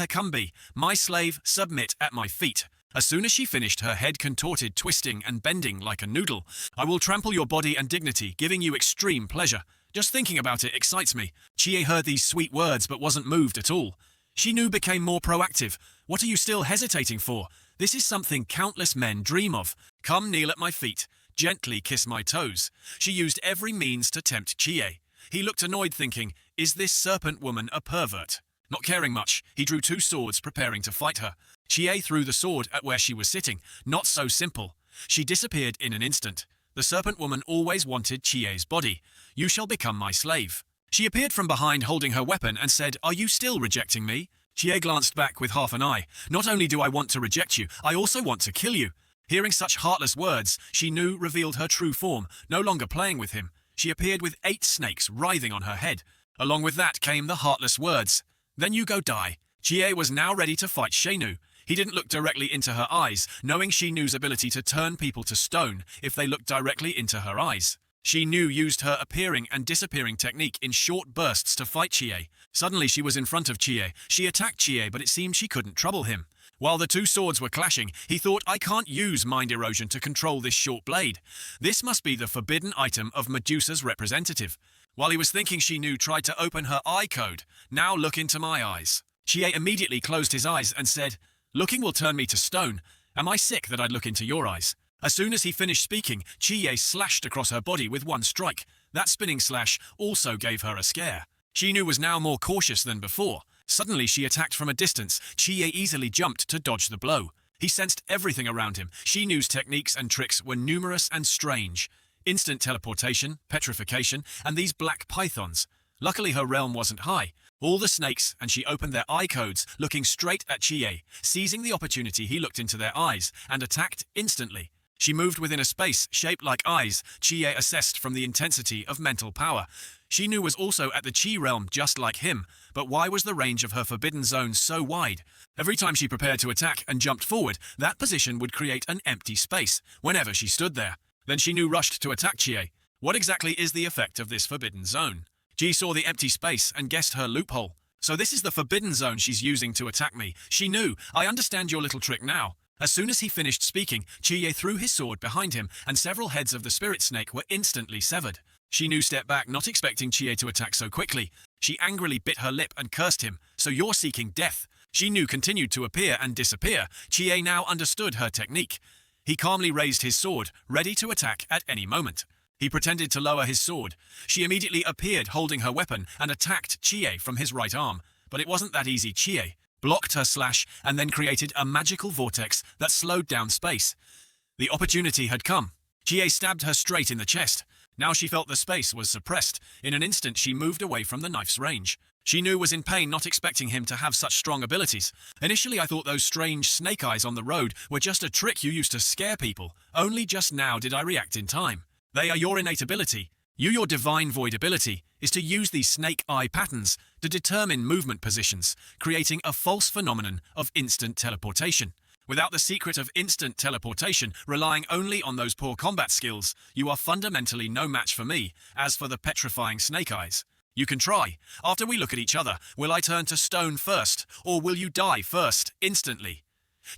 Come be, my slave, submit at my feet." As soon as she finished, her head contorted, twisting and bending like a noodle. "I will trample your body and dignity, giving you extreme pleasure. Just thinking about it excites me." Chie heard these sweet words but wasn't moved at all. She knew became more proactive. "What are you still hesitating for? This is something countless men dream of. Come kneel at my feet, gently kiss my toes." She used every means to tempt Chie. He looked annoyed, thinking, is this serpent woman a pervert? Not caring much, he drew 2 swords, preparing to fight her. Chie threw the sword at where she was sitting. Not so simple. She disappeared in an instant. The serpent woman always wanted Chie's body. "You shall become my slave." She appeared from behind holding her weapon and said, "Are you still rejecting me?" Chie glanced back with half an eye. "Not only do I want to reject you, I also want to kill you." Hearing such heartless words, she knew revealed her true form, no longer playing with him. She appeared with 8 snakes writhing on her head. Along with that came the heartless words, "Then you go die." Chie was now ready to fight Shenu. He didn't look directly into her eyes, knowing Shenu's ability to turn people to stone if they looked directly into her eyes. Shenu used her appearing and disappearing technique in short bursts to fight Chie. Suddenly she was in front of Chie. She attacked Chie, but it seemed she couldn't trouble him. While the 2 swords were clashing, he thought, "I can't use mind erosion to control this short blade. This must be the forbidden item of Medusa's representative." While he was thinking, Shenu tried to open her eye code. "Now look into my eyes." Chie immediately closed his eyes and said, "Looking will turn me to stone. Am I sick that I'd look into your eyes?" As soon as he finished speaking, Chie slashed across her body with 1 strike. That spinning slash also gave her a scare. Shenu was now more cautious than before. Suddenly she attacked from a distance. Chie easily jumped to dodge the blow. He sensed everything around him. Shenu's techniques and tricks were numerous and strange. Instant teleportation, petrification, and these black pythons. Luckily her realm wasn't high. All the snakes, and she opened their eye codes, looking straight at Chie. Seizing the opportunity, he looked into their eyes and attacked instantly. She moved within a space shaped like eyes. Chie assessed from the intensity of mental power. Shenu was also at the Chi realm just like him, but why was the range of her forbidden zone so wide? Every time she prepared to attack and jumped forward, that position would create an empty space whenever she stood there. Then Shenu rushed to attack Chie. What exactly is the effect of this forbidden zone? Ji saw the empty space and guessed her loophole. So this is the forbidden zone she's using to attack me. She knew. I understand your little trick now. As soon as he finished speaking, Chie threw his sword behind him, and several heads of the spirit snake were instantly severed. Shenu stepped back, not expecting Chie to attack so quickly. She angrily bit her lip and cursed him. "So you're seeking death." Shenu continued to appear and disappear. Chie now understood her technique. He calmly raised his sword, ready to attack at any moment. He pretended to lower his sword. She immediately appeared holding her weapon and attacked Chie from his right arm. But it wasn't that easy. Chie blocked her slash and then created a magical vortex that slowed down space. The opportunity had come. Chie stabbed her straight in the chest. Now she felt the space was suppressed. In an instant she moved away from the knife's range. Shenu was in pain, not expecting him to have such strong abilities. "Initially I thought those strange snake eyes on the road were just a trick you used to scare people. Only just now did I react in time. They are your innate ability. Your divine void ability is to use these snake eye patterns to determine movement positions, creating a false phenomenon of instant teleportation. Without the secret of instant teleportation, relying only on those poor combat skills, you are fundamentally no match for me. As for the petrifying snake eyes, you can try. After we look at each other, will I turn to stone first, or will you die first, instantly?"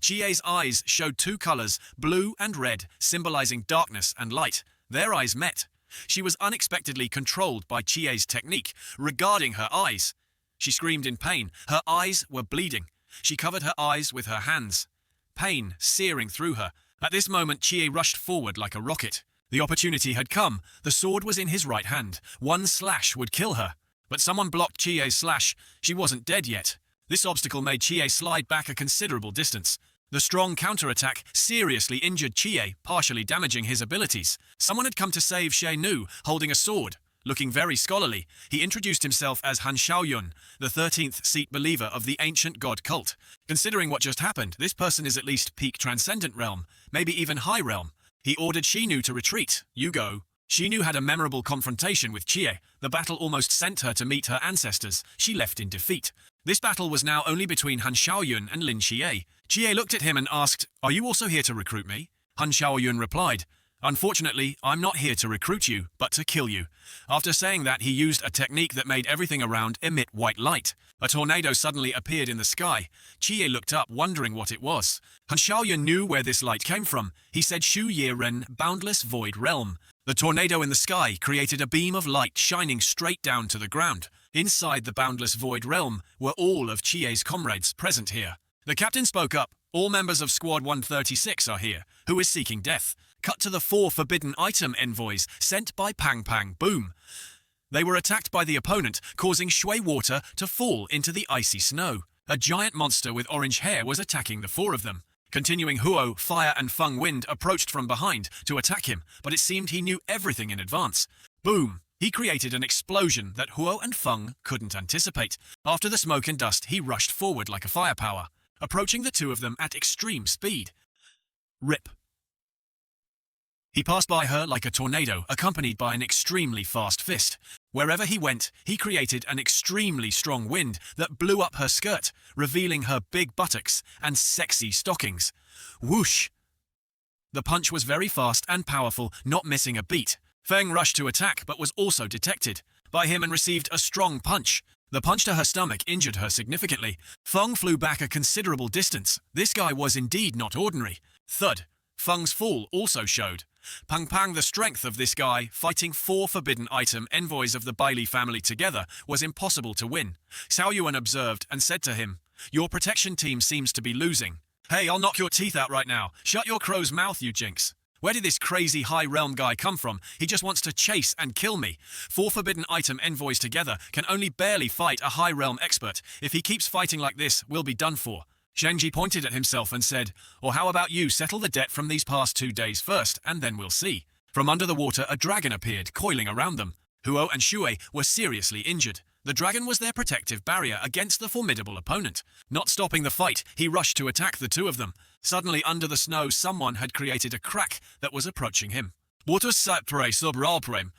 Chie's eyes showed 2 colors, blue and red, symbolizing darkness and light. Their eyes met. She was unexpectedly controlled by Chie's technique, regarding her eyes. She screamed in pain. Her eyes were bleeding. She covered her eyes with her hands, pain searing through her. At this moment, Chie rushed forward like a rocket. The opportunity had come. The sword was in his right hand. 1 slash would kill her. But someone blocked Chie's slash. She wasn't dead yet. This obstacle made Chie slide back a considerable distance. The strong counterattack seriously injured Chie, partially damaging his abilities. Someone had come to save Shenu, holding a sword. Looking very scholarly, he introduced himself as Han Xiaoyun, the 13th seat believer of the ancient god cult. Considering what just happened, this person is at least peak transcendent realm, maybe even high realm. He ordered Shenu to retreat. "You go." Shenu had a memorable confrontation with Chie. The battle almost sent her to meet her ancestors. She left in defeat. This battle was now only between Han Xiaoyun and Lin Xie. Xie looked at him and asked, "Are you also here to recruit me?" Han Xiaoyun replied, "Unfortunately, I'm not here to recruit you, but to kill you." After saying that, he used a technique that made everything around emit white light. A tornado suddenly appeared in the sky. Xie looked up, wondering what it was. Han Xiaoyun knew where this light came from. He said, "Shu Ye Ren, boundless void realm." The tornado in the sky created a beam of light shining straight down to the ground. Inside the boundless void realm were all of Xie's comrades present here. The captain spoke up. "All members of Squad 136 are here. Who is seeking death?" Cut to the 4 forbidden item envoys sent by Pang Pang Boom. They were attacked by the opponent, causing shui water to fall into the icy snow. A giant monster with orange hair was attacking the 4 of them. Continuing, Huo, Fire and Feng Wind approached from behind to attack him, but it seemed he knew everything in advance. Boom! He created an explosion that Huo and Feng couldn't anticipate. After the smoke and dust, he rushed forward like a firepower, approaching the 2 of them at extreme speed. Rip. He passed by her like a tornado, accompanied by an extremely fast fist. Wherever he went, he created an extremely strong wind that blew up her skirt, revealing her big buttocks and sexy stockings. Whoosh! The punch was very fast and powerful, not missing a beat. Feng rushed to attack, but was also detected by him and received a strong punch. The punch to her stomach injured her significantly. Feng flew back a considerable distance. This guy was indeed not ordinary. Thud. Feng's fall also showed. Pang Pang, the strength of this guy, fighting 4 forbidden item envoys of the Bailey family together, was impossible to win. Xiao Yuan observed and said to him, "Your protection team seems to be losing." "Hey, I'll knock your teeth out right now. Shut your crow's mouth, you jinx. Where did this crazy high realm guy come from? He just wants to chase and kill me. 4 forbidden item envoys together can only barely fight a high realm expert. If he keeps fighting like this, we'll be done for." Zhengji pointed at himself and said, "Or how about you settle the debt from these past 2 days first, and then we'll see." From under the water, a dragon appeared, coiling around them. Huo and Shui were seriously injured. The dragon was their protective barrier against the formidable opponent. Not stopping the fight, he rushed to attack the 2 of them. Suddenly, under the snow, someone had created a crack that was approaching him. Water sapre subralprem.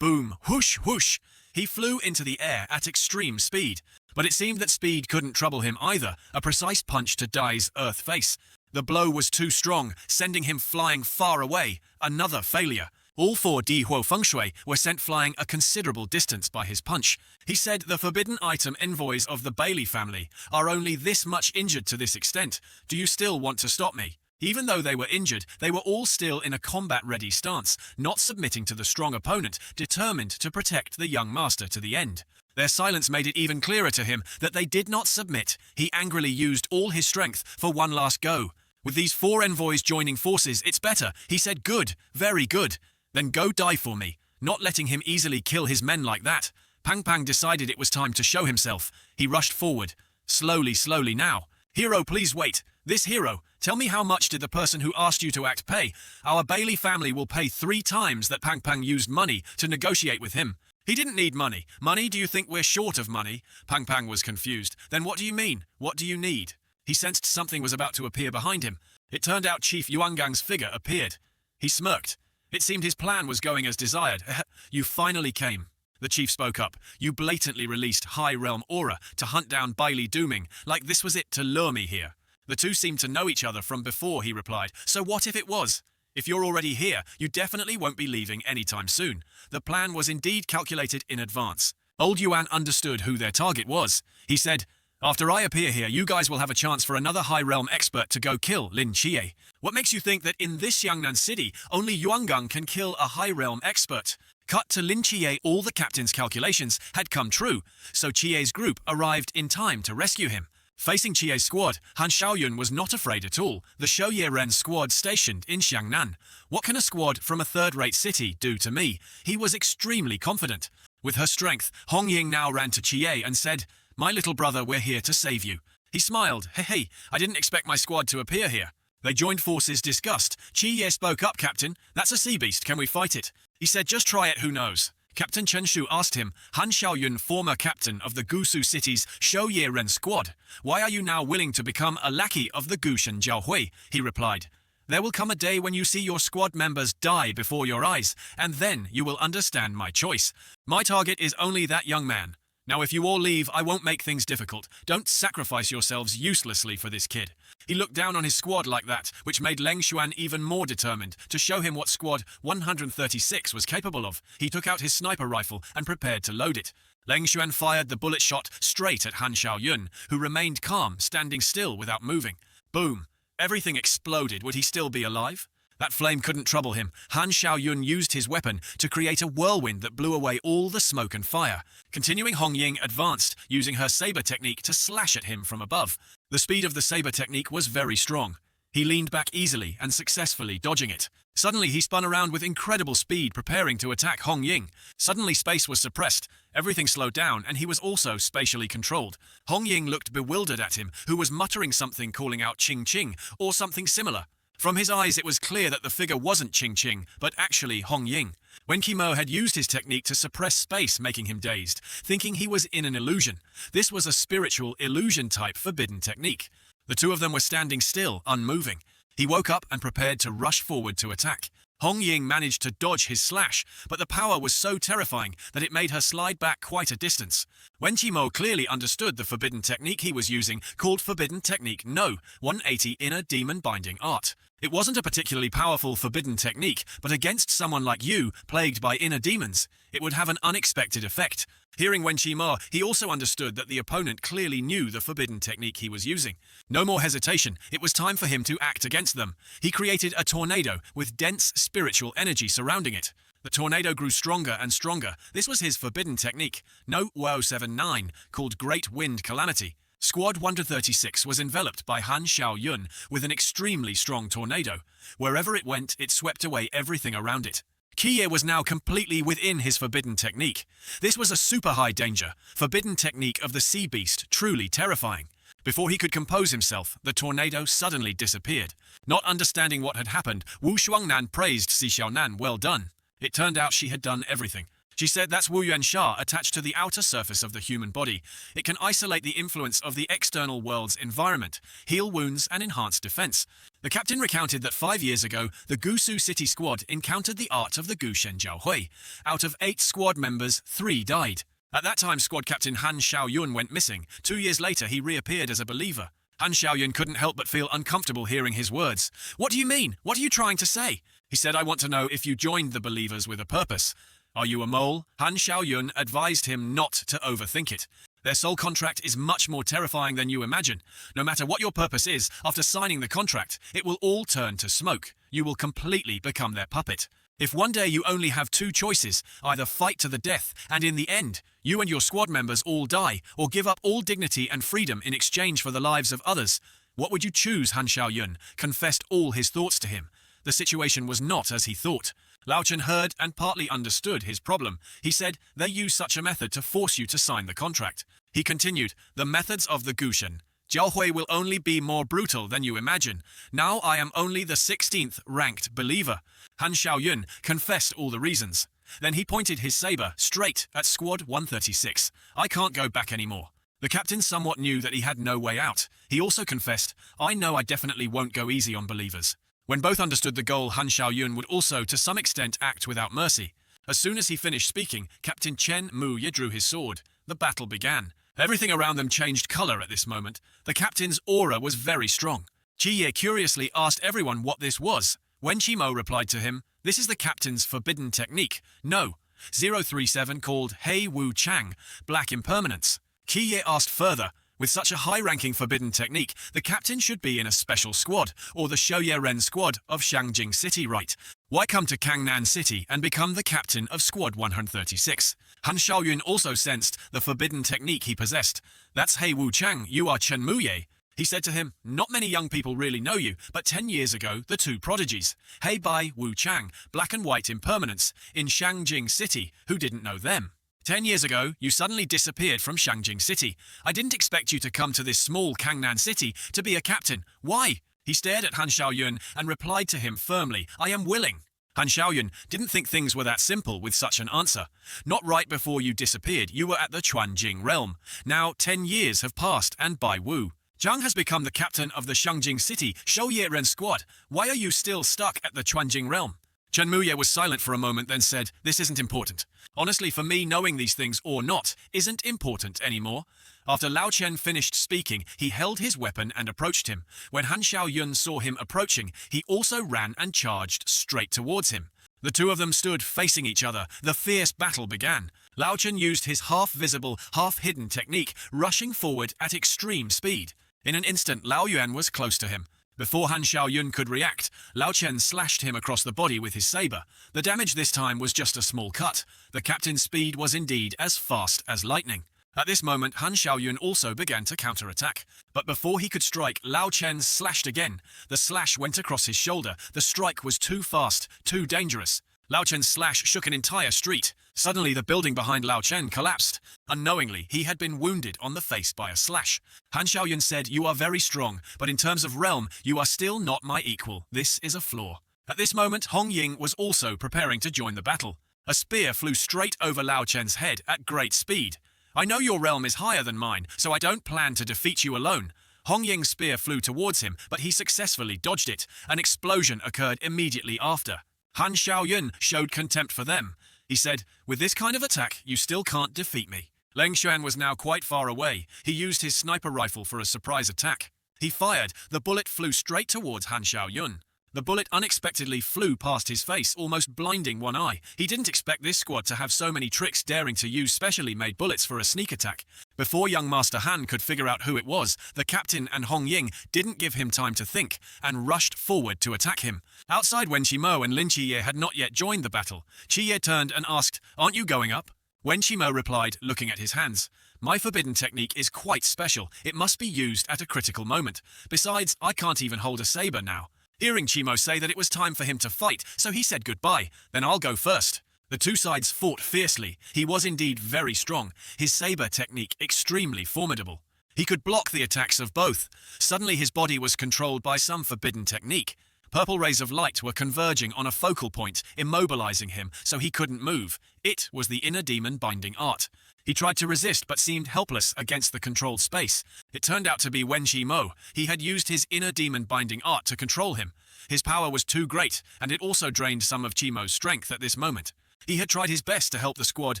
Boom, whoosh, whoosh. He flew into the air at extreme speed. But it seemed that speed couldn't trouble him either, a precise punch to Dai's earth face. The blow was too strong, sending him flying far away. Another failure. All 4 Di Huo Fengshui were sent flying a considerable distance by his punch. He said the forbidden item envoys of the Bailey family are only this much injured to this extent. Do you still want to stop me? Even though they were injured, they were all still in a combat-ready stance, not submitting to the strong opponent, determined to protect the young master to the end. Their silence made it even clearer to him that they did not submit. He angrily used all his strength for one last go. With these 4 envoys joining forces, it's better. He said, "Good, very good. Then go die for me." Not letting him easily kill his men like that, Pang Pang decided it was time to show himself. He rushed forward. Slowly now. "Hero, please wait. This hero, tell me how much did the person who asked you to act pay? Our Bailey family will pay 3 times that Pang Pang used money to negotiate with him." "He didn't need money. Money? Do you think we're short of money?" Pang Pang was confused. "Then what do you mean? What do you need?" He sensed something was about to appear behind him. It turned out Chief Yuangang's figure appeared. He smirked. It seemed his plan was going as desired. "You finally came." The chief spoke up. "You blatantly released High Realm Aura to hunt down Bailey Dooming, like this was it to lure me here." "The 2 seemed to know each other from before," he replied. "So what if it was? If you're already here, you definitely won't be leaving anytime soon." The plan was indeed calculated in advance. Old Yuan understood who their target was. He said, "After I appear here, you guys will have a chance for another High Realm expert to go kill Lin Xie. What makes you think that in this Xiangnan city, only Yuangang can kill a High Realm expert?" Cut to Lin Xie. All the captain's calculations had come true, so Chie's group arrived in time to rescue him. Facing Chie's squad, Han Xiaoyun was not afraid at all, the Shou Yiren squad stationed in Xiangnan. What can a squad from a third-rate city do to me? He was extremely confident. With her strength, Hong Ying now ran to Chie and said, "My little brother, we're here to save you." He smiled. Hey, I didn't expect my squad to appear here." They joined forces discussed. Chie spoke up, "Captain, that's a sea beast, can we fight it?" He said, "Just try it, who knows?" Captain Chen Shu asked him, "Han Xiaoyun, former captain of the Gusu City's Shou Yiren squad, why are you now willing to become a lackey of the Gushan Jiaohui?" He replied, "There will come a day when you see your squad members die before your eyes, and then you will understand my choice. My target is only that young man. Now if you all leave, I won't make things difficult. Don't sacrifice yourselves uselessly for this kid. He looked down on his squad like that, which made Leng Xuan even more determined to show him what Squad 136 was capable of. He took out his sniper rifle and prepared to load it. Leng Xuan fired the bullet shot straight at Han Xiaoyun, who remained calm, standing still without moving. Boom! Everything exploded. Would he still be alive? That flame couldn't trouble him. Han Xiaoyun used his weapon to create a whirlwind that blew away all the smoke and fire. Continuing, Hong Ying advanced, using her saber technique to slash at him from above. The speed of the saber technique was very strong. He leaned back easily and successfully dodging it. Suddenly he spun around with incredible speed, preparing to attack Hong Ying. Suddenly space was suppressed, everything slowed down, and he was also spatially controlled. Hong Ying looked bewildered at him, who was muttering something, calling out Ching Ching, or something similar. From his eyes it was clear that the figure wasn't Ching Ching, but actually Hong Ying. Wen Qimo had used his technique to suppress space, making him dazed, thinking he was in an illusion. This was a spiritual illusion-type forbidden technique. The two of them were standing still, unmoving. He woke up and prepared to rush forward to attack. Hong Ying managed to dodge his slash, but the power was so terrifying that it made her slide back quite a distance. Wen Qimo clearly understood the forbidden technique he was using, called Forbidden Technique No. 180 Inner Demon Binding Art. It wasn't a particularly powerful forbidden technique, but against someone like you, plagued by inner demons, it would have an unexpected effect. Hearing Wen Qimo, he also understood that the opponent clearly knew the forbidden technique he was using. No more hesitation, it was time for him to act against them. He created a tornado with dense spiritual energy surrounding it. The tornado grew stronger and stronger. This was his forbidden technique, No. 079, called Great Wind Calamity. Squad 136 was enveloped by Han Xiaoyun with an extremely strong tornado. Wherever it went, it swept away everything around it. Qiye was now completely within his forbidden technique. This was a super high danger, forbidden technique of the sea beast, truly terrifying. Before he could compose himself, the tornado suddenly disappeared. Not understanding what had happened, Wu Shuangnan praised Si Xiaonan, well done. It turned out she had done everything. She said that's Wu Yuansha attached to the outer surface of the human body. It can isolate the influence of the external world's environment, heal wounds and enhance defense. The captain recounted that 5 years ago, the Gusu City squad encountered the art of the Gu Shen Jiao Hui. Out of 8 squad members, 3 died. At that time, squad captain Han Xiaoyun went missing. 2 years later, he reappeared as a believer. Han Xiaoyun couldn't help but feel uncomfortable hearing his words. What do you mean? What are you trying to say? He said, I want to know if you joined the believers with a purpose. Are you a mole? Han Xiaoyun advised him not to overthink it. Their soul contract is much more terrifying than you imagine. No matter what your purpose is, after signing the contract, it will all turn to smoke. You will completely become their puppet. If one day you only have 2 choices, either fight to the death, and in the end, you and your squad members all die, or give up all dignity and freedom in exchange for the lives of others, what would you choose? Han Xiaoyun confessed all his thoughts to him. The situation was not as he thought. Lao Chen heard and partly understood his problem. He said, they use such a method to force you to sign the contract. He continued, the methods of the Gushen Jiao Hui will only be more brutal than you imagine. Now I am only the 16th ranked believer. Han Xiaoyun confessed all the reasons. Then he pointed his saber straight at Squad 136. I can't go back anymore. The captain somewhat knew that he had no way out. He also confessed, I know I definitely won't go easy on believers. When both understood the goal, Han Xiaoyun would also, to some extent, act without mercy. As soon as he finished speaking, Captain Chen Muye drew his sword. The battle began. Everything around them changed color at this moment. The captain's aura was very strong. Qiye curiously asked everyone what this was. Wen Qimo replied to him, this is the captain's forbidden technique. No. 037 called Hei Wu Chang, Black Impermanence. Qiye asked further, with such a high-ranking forbidden technique, the captain should be in a special squad, or the Shouye Ren squad of Shangjing City, right? Why come to Kangnan City and become the captain of Squad 136? Han Xiaoyun also sensed the forbidden technique he possessed. That's Hei Wu Chang, you are Chen Muye. He said to him, not many young people really know you, but 10 years ago, the 2 prodigies, Hei Bai Wu Chang, Black and White Impermanence, in Shangjing City, who didn't know them. 10 years ago, you suddenly disappeared from Shangjing City. I didn't expect you to come to this small Kangnan City to be a captain. Why? He stared at Han Xiaoyun and replied to him firmly, I am willing. Han Xiaoyun didn't think things were that simple with such an answer. Not right before you disappeared, you were at the Chuanjing realm. Now 10 years have passed and Bai Wu Zhang has become the captain of the Shangjing City Shouye Ren squad. Why are you still stuck at the Chuanjing realm? Chen Muye was silent for a moment, then said, "This isn't important. Honestly, for me, knowing these things or not isn't important anymore." After Lao Chen finished speaking, he held his weapon and approached him. When Han Xiaoyun saw him approaching, he also ran and charged straight towards him. The two of them stood facing each other. The fierce battle began. Lao Chen used his half-visible, half-hidden technique, rushing forward at extreme speed. In an instant, Lao Yuan was close to him. Before Han Xiaoyun could react, Lao Chen slashed him across the body with his saber. The damage this time was just a small cut. The captain's speed was indeed as fast as lightning. At this moment, Han Xiaoyun also began to counterattack. But before he could strike, Lao Chen slashed again. The slash went across his shoulder. The strike was too fast, too dangerous. Lao Chen's slash shook an entire street. Suddenly, the building behind Lao Chen collapsed. Unknowingly, he had been wounded on the face by a slash. Han Xiaoyun said, "You are very strong, but in terms of realm, you are still not my equal. This is a flaw." At this moment, Hong Ying was also preparing to join the battle. A spear flew straight over Lao Chen's head at great speed. "I know your realm is higher than mine, so I don't plan to defeat you alone." Hong Ying's spear flew towards him, but he successfully dodged it. An explosion occurred immediately after. Han Xiaoyun showed contempt for them. He said, "With this kind of attack, you still can't defeat me." Leng Xuan was now quite far away. He used his sniper rifle for a surprise attack. He fired. The bullet flew straight towards Han Xiaoyun. The bullet unexpectedly flew past his face, almost blinding one eye. He didn't expect this squad to have so many tricks, daring to use specially made bullets for a sneak attack. Before young Master Han could figure out who it was, the captain and Hong Ying didn't give him time to think and rushed forward to attack him. Outside, Wen Qimo and Lin Qiye had not yet joined the battle. Qiye turned and asked, "Aren't you going up?" Wen Qimo replied, looking at his hands, "My forbidden technique is quite special. It must be used at a critical moment. Besides, I can't even hold a saber now." Hearing Qimo say that it was time for him to fight, so he said goodbye. "Then I'll go first." The two sides fought fiercely. He was indeed very strong, his saber technique extremely formidable. He could block the attacks of both. Suddenly his body was controlled by some forbidden technique. Purple rays of light were converging on a focal point, immobilizing him so he couldn't move. It was the inner demon binding art. He tried to resist but seemed helpless against the controlled space. It turned out to be Wen Qimo. He had used his inner demon binding art to control him. His power was too great, and it also drained some of Qimo's strength at this moment. He had tried his best to help the squad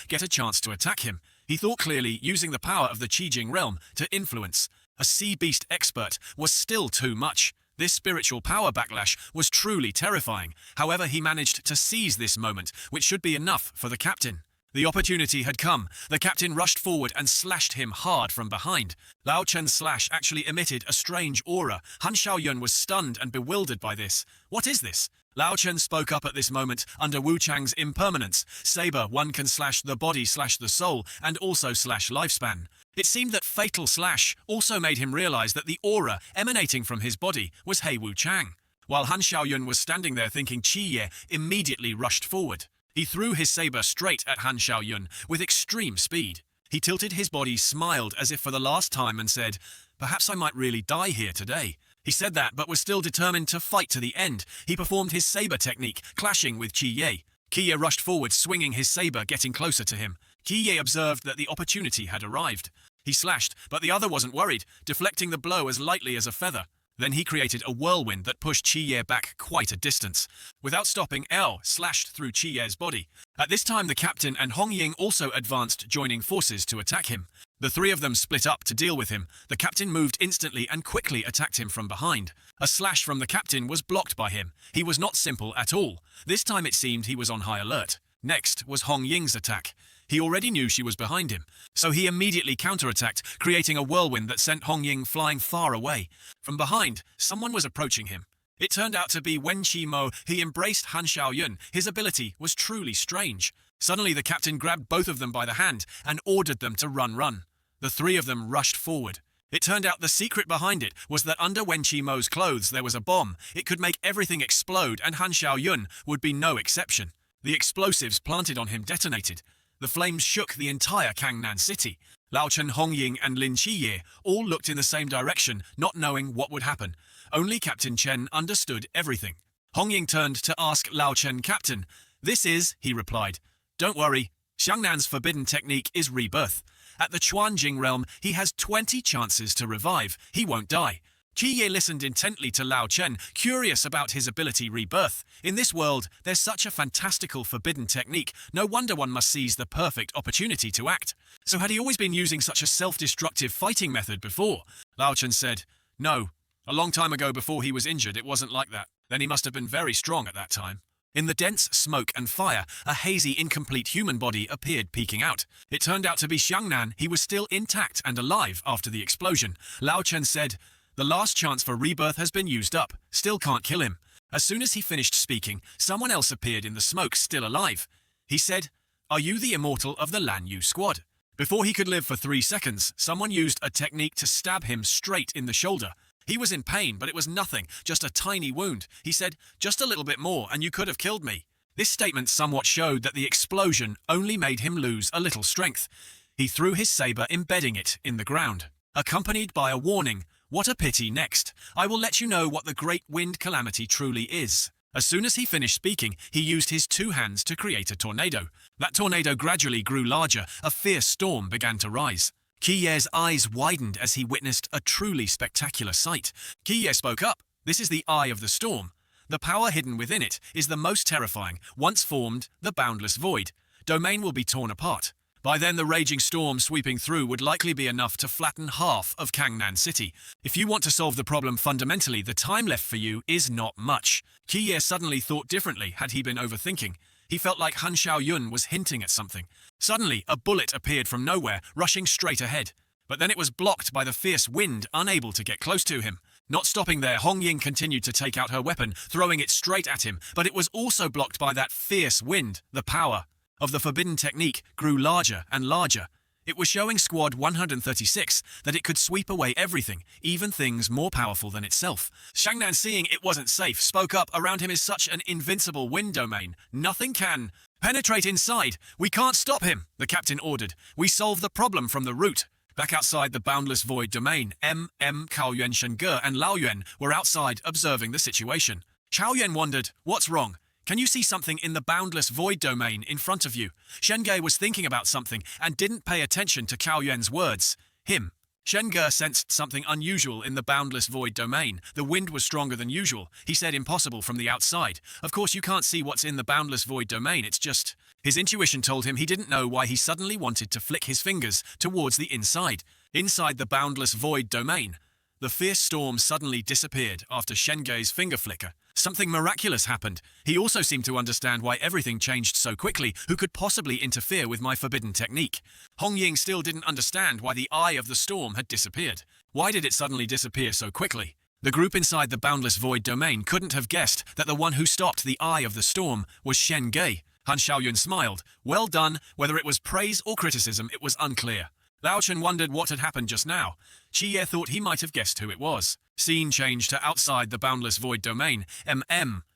get a chance to attack him. He thought clearly, using the power of the Qijing realm to influence. A sea beast expert was still too much. This spiritual power backlash was truly terrifying. However, he managed to seize this moment, which should be enough for the captain. The opportunity had come. The captain rushed forward and slashed him hard from behind. Lao Chen's slash actually emitted a strange aura. Han Xiaoyun was stunned and bewildered by this. "What is this?" Lao Chen spoke up at this moment. "Under Wu Chang's impermanence, saber, one can slash the body, slash the soul, and also slash lifespan." It seemed that fatal slash also made him realize that the aura emanating from his body was He Wu Chang. While Han Xiaoyun was standing there thinking, Qiye immediately rushed forward. He threw his saber straight at Han Xiaoyun with extreme speed. He tilted his body, smiled as if for the last time, and said, "Perhaps I might really die here today." He said that, but was still determined to fight to the end. He performed his saber technique, clashing with Qiye. Qiye rushed forward, swinging his saber, getting closer to him. Qiye observed that the opportunity had arrived. He slashed, but the other wasn't worried, deflecting the blow as lightly as a feather. Then he created a whirlwind that pushed Qiye back quite a distance. Without stopping, L slashed through Qiye's body. At this time, the captain and Hong Ying also advanced, joining forces to attack him. The three of them split up to deal with him. The captain moved instantly and quickly attacked him from behind. A slash from the captain was blocked by him. He was not simple at all. This time it seemed he was on high alert. Next was Hong Ying's attack. He already knew she was behind him, so he immediately counterattacked, creating a whirlwind that sent Hong Ying flying far away. From behind, someone was approaching him. It turned out to be Wen Qimo. He embraced Han Xiaoyun. His ability was truly strange. Suddenly, the captain grabbed both of them by the hand and ordered them to run. The three of them rushed forward. It turned out the secret behind it was that under Wen Qimo's clothes there was a bomb. It could make everything explode, and Han Xiaoyun would be no exception. The explosives planted on him detonated. The flames shook the entire Kangnan city. Lao Chen, Hong Ying, and Lin Qiye all looked in the same direction, not knowing what would happen. Only Captain Chen understood everything. Hong Ying turned to ask Lao Chen, "Captain, this is," he replied. "Don't worry, Xiangnan's forbidden technique is rebirth. At the Chuanjing realm, he has 20 chances to revive. He won't die. Qi Ye listened intently to Lao Chen, curious about his ability rebirth. In this world, there's such a fantastical forbidden technique, no wonder one must seize the perfect opportunity to act. So had he always been using such a self-destructive fighting method before? Lao Chen said, "No. A long time ago before he was injured, it wasn't like that. Then he must have been very strong at that time." In the dense smoke and fire, a hazy, incomplete human body appeared peeking out. It turned out to be Xiangnan. He was still intact and alive after the explosion. Lao Chen said, "The last chance for rebirth has been used up. Still can't kill him." As soon as he finished speaking, someone else appeared in the smoke, still alive. He said, "Are you the immortal of the Lan Yu squad?" Before he could live for 3 seconds, someone used a technique to stab him straight in the shoulder. He was in pain, but it was nothing, just a tiny wound. He said, "Just a little bit more, and you could have killed me." This statement somewhat showed that the explosion only made him lose a little strength. He threw his saber, embedding it in the ground, accompanied by a warning, "What a pity next. I will let you know what the great wind calamity truly is." As soon as he finished speaking, he used his 2 hands to create a tornado. That tornado gradually grew larger. A fierce storm began to rise. Qi Ye's eyes widened as he witnessed a truly spectacular sight. Qi Ye spoke up. "This is the eye of the storm. The power hidden within it is the most terrifying. Once formed, the boundless void domain will be torn apart. By then, the raging storm sweeping through would likely be enough to flatten half of Kangnan City. If you want to solve the problem fundamentally, the time left for you is not much." Qi Ye suddenly thought differently. Had he been overthinking? He felt like Han Xiaoyun was hinting at something. Suddenly, a bullet appeared from nowhere, rushing straight ahead. But then it was blocked by the fierce wind, unable to get close to him. Not stopping there, Hong Ying continued to take out her weapon, throwing it straight at him, but it was also blocked by that fierce wind. The power of the forbidden technique grew larger and larger. It was showing Squad 136 that it could sweep away everything, even things more powerful than itself. Xiangnan, seeing it wasn't safe, spoke up. "Around him is such an invincible wind domain. Nothing can penetrate inside. We can't stop him," the captain ordered. "We solve the problem from the root." Back outside the boundless void domain, Kaoyuan Shenge and Laoyuan were outside observing the situation. Chaoyuan wondered, "What's wrong? Can you see something in the boundless void domain in front of you?" Shenge was thinking about something and didn't pay attention to Cao Yuan's words. Him. Shenge sensed something unusual in the boundless void domain. The wind was stronger than usual. He said, "Impossible from the outside. Of course you can't see what's in the boundless void domain, it's just..." His intuition told him he didn't know why he suddenly wanted to flick his fingers towards the inside. Inside the boundless void domain, the fierce storm suddenly disappeared after Shenge's finger flicker. Something miraculous happened. He also seemed to understand why everything changed so quickly. Who could possibly interfere with my forbidden technique? Hong Ying still didn't understand why the eye of the storm had disappeared. Why did it suddenly disappear so quickly? The group inside the boundless void domain couldn't have guessed that the one who stopped the eye of the storm was Shen Ge. Han Xiaoyun smiled. Well done. Whether it was praise or criticism, it was unclear. Lao Chen wondered what had happened just now. Qi Ye thought he might have guessed who it was. Scene changed to outside the boundless void domain.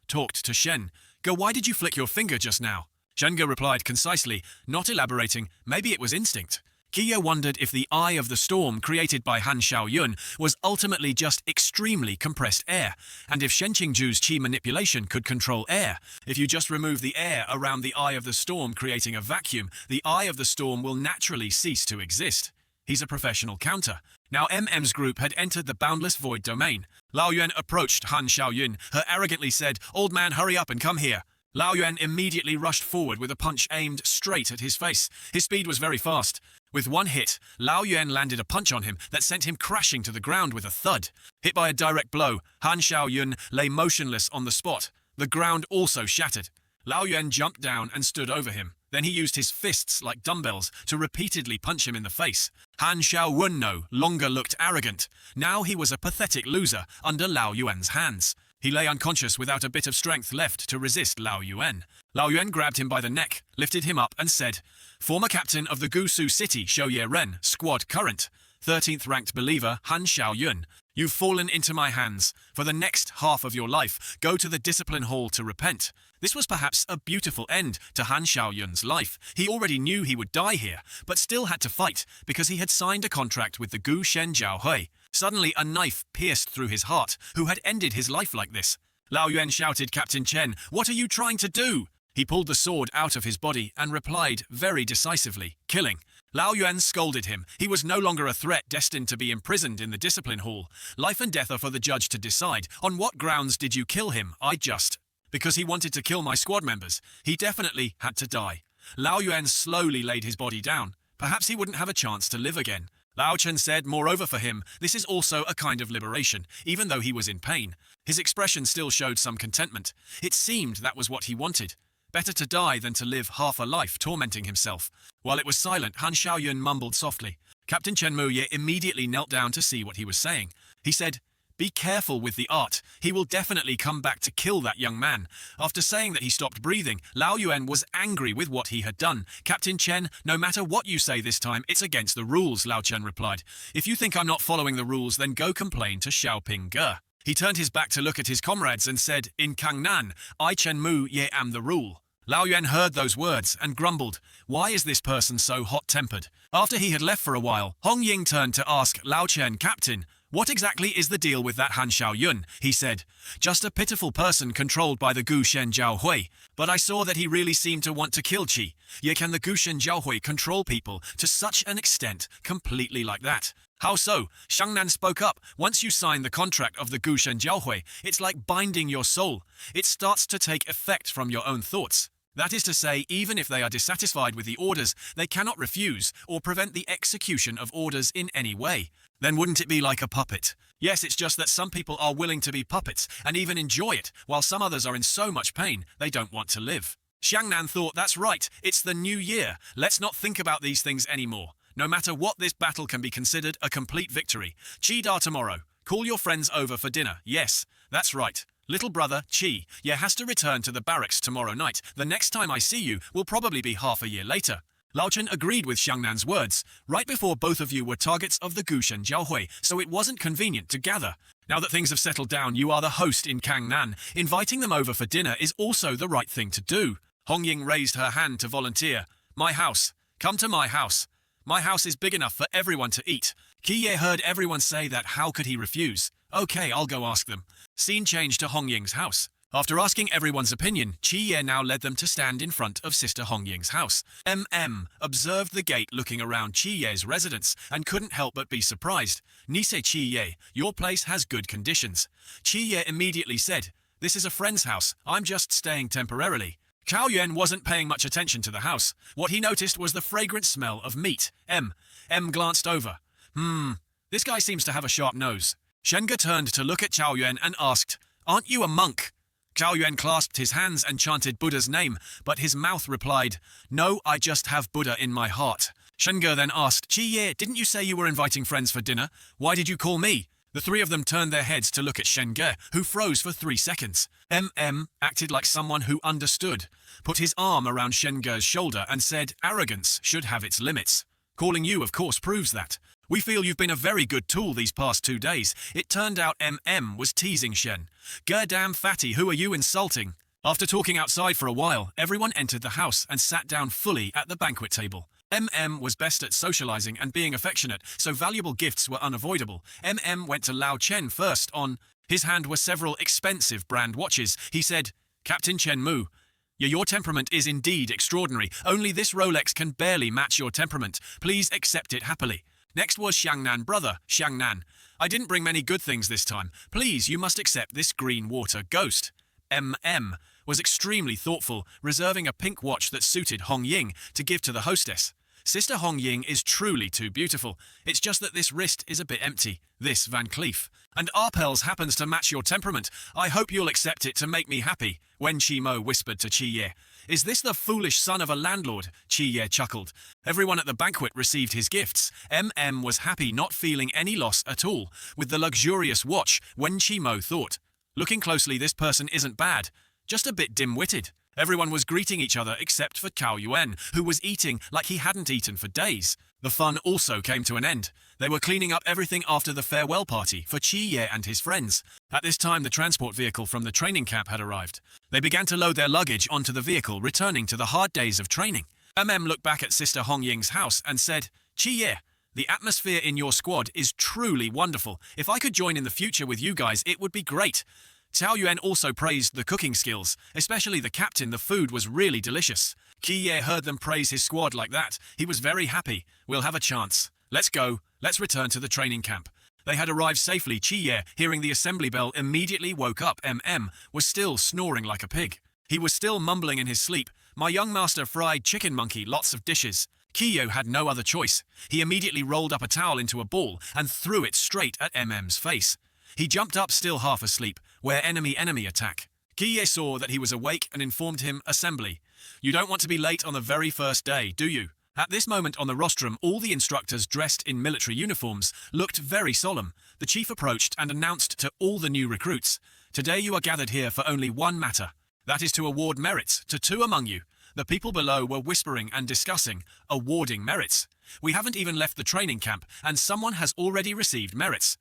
Talked to Shen. "Go, why did you flick your finger just now?" Shenge replied concisely, not elaborating. Maybe it was instinct. Qi Ye wondered if the eye of the storm created by Han Xiaoyun was ultimately just extremely compressed air, and if Shen Qingju's qi manipulation could control air. If you just remove the air around the eye of the storm, creating a vacuum, the eye of the storm will naturally cease to exist. He's a professional counter. Now MM's group had entered the boundless void domain. Laoyuan approached Han Xiaoyun. Her arrogantly said, "Old man, hurry up and come here." Laoyuan immediately rushed forward with a punch aimed straight at his face. His speed was very fast. With one hit, Laoyuan landed a punch on him that sent him crashing to the ground with a thud. Hit by a direct blow, Han Xiaoyun lay motionless on the spot. The ground also shattered. Laoyuan jumped down and stood over him. Then he used his fists like dumbbells to repeatedly punch him in the face. Han Xiaoyun no longer looked arrogant. Now he was a pathetic loser under Laoyuan's hands. He lay unconscious without a bit of strength left to resist Laoyuan. Laoyuan grabbed him by the neck, lifted him up and said, "Former captain of the Gusu City Shouye Ren, squad current, 13th ranked believer Han Xiaoyun. You've fallen into my hands. For the next half of your life, go to the discipline hall to repent." This was perhaps a beautiful end to Han Xiaoyun's life. He already knew he would die here, but still had to fight because he had signed a contract with the Gu Shen Jiaohui. Suddenly a knife pierced through his heart. Who had ended his life like this? Laoyuan shouted, "Captain Chen, what are you trying to do?" He pulled the sword out of his body and replied very decisively, "Killing." Lao Yuan scolded him. He was no longer a threat destined to be imprisoned in the discipline hall. Life and death are for the judge to decide. On what grounds did you kill him? Because he wanted to kill my squad members. He definitely had to die. Lao Yuan slowly laid his body down. Perhaps he wouldn't have a chance to live again. Lao Chen said, moreover for him, this is also a kind of liberation, even though he was in pain. His expression still showed some contentment. It seemed that was what he wanted. Better to die than to live half a life tormenting himself. While it was silent, Han Xiaoyun mumbled softly. Captain Chen Muye immediately knelt down to see what he was saying. He said, "Be careful with the art. He will definitely come back to kill that young man." After saying that he stopped breathing, Lao Yuan was angry with what he had done. "Captain Chen, no matter what you say this time, it's against the rules," Lao Chen replied. "If you think I'm not following the rules, then go complain to Xiaoping Ge." He turned his back to look at his comrades and said, "In Kangnan, I Chen Mu Ye am the rule." Lao Yuan heard those words and grumbled, "Why is this person so hot-tempered?" After he had left for a while, Hong Ying turned to ask Lao Chen, "Captain, what exactly is the deal with that Han Xiaoyun?" He said, "Just a pitiful person controlled by the Gu Shen Jiaohui. But I saw that he really seemed to want to kill Qi. Yet can the Gu Shen Jiaohui control people to such an extent, completely like that?" "How so?" Shangnan spoke up. "Once you sign the contract of the Gu Shen Jiaohui, it's like binding your soul. It starts to take effect from your own thoughts. That is to say, even if they are dissatisfied with the orders, they cannot refuse or prevent the execution of orders in any way. Then wouldn't it be like a puppet? Yes, it's just that some people are willing to be puppets and even enjoy it, while some others are in so much pain they don't want to live." Xiangnan thought, "That's right, it's the new year. Let's not think about these things anymore. No matter what, this battle can be considered a complete victory. Qi Da tomorrow. Call your friends over for dinner. Yes, that's right. Little brother, Qi, Ye has to return to the barracks tomorrow night. The next time I see you will probably be half a year later." Lao Chen agreed with Xiangnan's words. Right before both of you were targets of the Gu Shen Jiaohui, so it wasn't convenient to gather. Now that things have settled down, you are the host in Kangnan. Inviting them over for dinner is also the right thing to do. Hong Ying raised her hand to volunteer. "My house. Come to my house. My house is big enough for everyone to eat." Qiye heard everyone say that. How could he refuse? "Okay, I'll go ask them." Scene changed to Hong Ying's house. After asking everyone's opinion, Qiye now led them to stand in front of Sister Hong Ying's house. Observed the gate looking around Qiye's residence and couldn't help but be surprised. "Nise Qiye, your place has good conditions." Qiye immediately said, "This is a friend's house. I'm just staying temporarily." Cao Yuan wasn't paying much attention to the house. What he noticed was the fragrant smell of meat. M glanced over. This guy seems to have a sharp nose." Shenga turned to look at Cao Yuan and asked, "Aren't you a monk?" Cao Yuan clasped his hands and chanted Buddha's name, but his mouth replied, "No, I just have Buddha in my heart." Shenga then asked, "Qiye, didn't you say you were inviting friends for dinner? Why did you call me?" The three of them turned their heads to look at Shenga, who froze for 3 seconds. Acted like someone who understood, put his arm around Shenga's shoulder and said, "Arrogance should have its limits. Calling you, of course, proves that. We feel you've been a very good tool these past 2 days." It turned out was teasing Shen. "Damn fatty, who are you insulting?" After talking outside for a while, everyone entered the house and sat down fully at the banquet table. Was best at socializing and being affectionate, so valuable gifts were unavoidable. Went to Lao Chen first. On his hand were several expensive brand watches. He said, "Captain Chen Mu, your temperament is indeed extraordinary. Only this Rolex can barely match your temperament. Please accept it happily." Next was Xiangnan. "Brother, Xiangnan, I didn't bring many good things this time. Please, you must accept this green water ghost." Was extremely thoughtful, reserving a pink watch that suited Hong Ying to give to the hostess. Sister Hong Ying is truly too beautiful. It's just that this wrist is a bit empty. This Van Cleef. "And Arpels happens to match your temperament. I hope you'll accept it to make me happy," Wen Qimo whispered to Qiye. "Is this the foolish son of a landlord?" Qiye chuckled. Everyone at the banquet received his gifts. Was happy, not feeling any loss at all. With the luxurious watch, Wen Qimo thought, "Looking closely, this person isn't bad. Just a bit dim-witted." Everyone was greeting each other except for Cao Yuan, who was eating like he hadn't eaten for days. The fun also came to an end. They were cleaning up everything after the farewell party for Qiye and his friends. At this time, the transport vehicle from the training camp had arrived. They began to load their luggage onto the vehicle, returning to the hard days of training. Looked back at Sister Hong Ying's house and said, "Qiye, the atmosphere in your squad is truly wonderful. If I could join in the future with you guys, it would be great." Cao Yuan also praised the cooking skills, especially the captain. The food was really delicious. Qiye heard them praise his squad like that. He was very happy. We'll have a chance. Let's go. Let's return to the training camp. They had arrived safely. Qiye, hearing the assembly bell, immediately woke up. Was still snoring like a pig. He was still mumbling in his sleep. My young master fried chicken monkey, lots of dishes. Qiye had no other choice. He immediately rolled up a towel into a ball and threw it straight at Mm's face. He jumped up still half asleep, where enemy attack. Qiye saw that he was awake and informed him, assembly. You don't want to be late on the very first day, do you? At this moment on the rostrum, all the instructors dressed in military uniforms looked very solemn. The chief approached and announced to all the new recruits, today you are gathered here for only one matter. That is to award merits to 2 among you. The people below were whispering and discussing, awarding merits. We haven't even left the training camp, and someone has already received merits.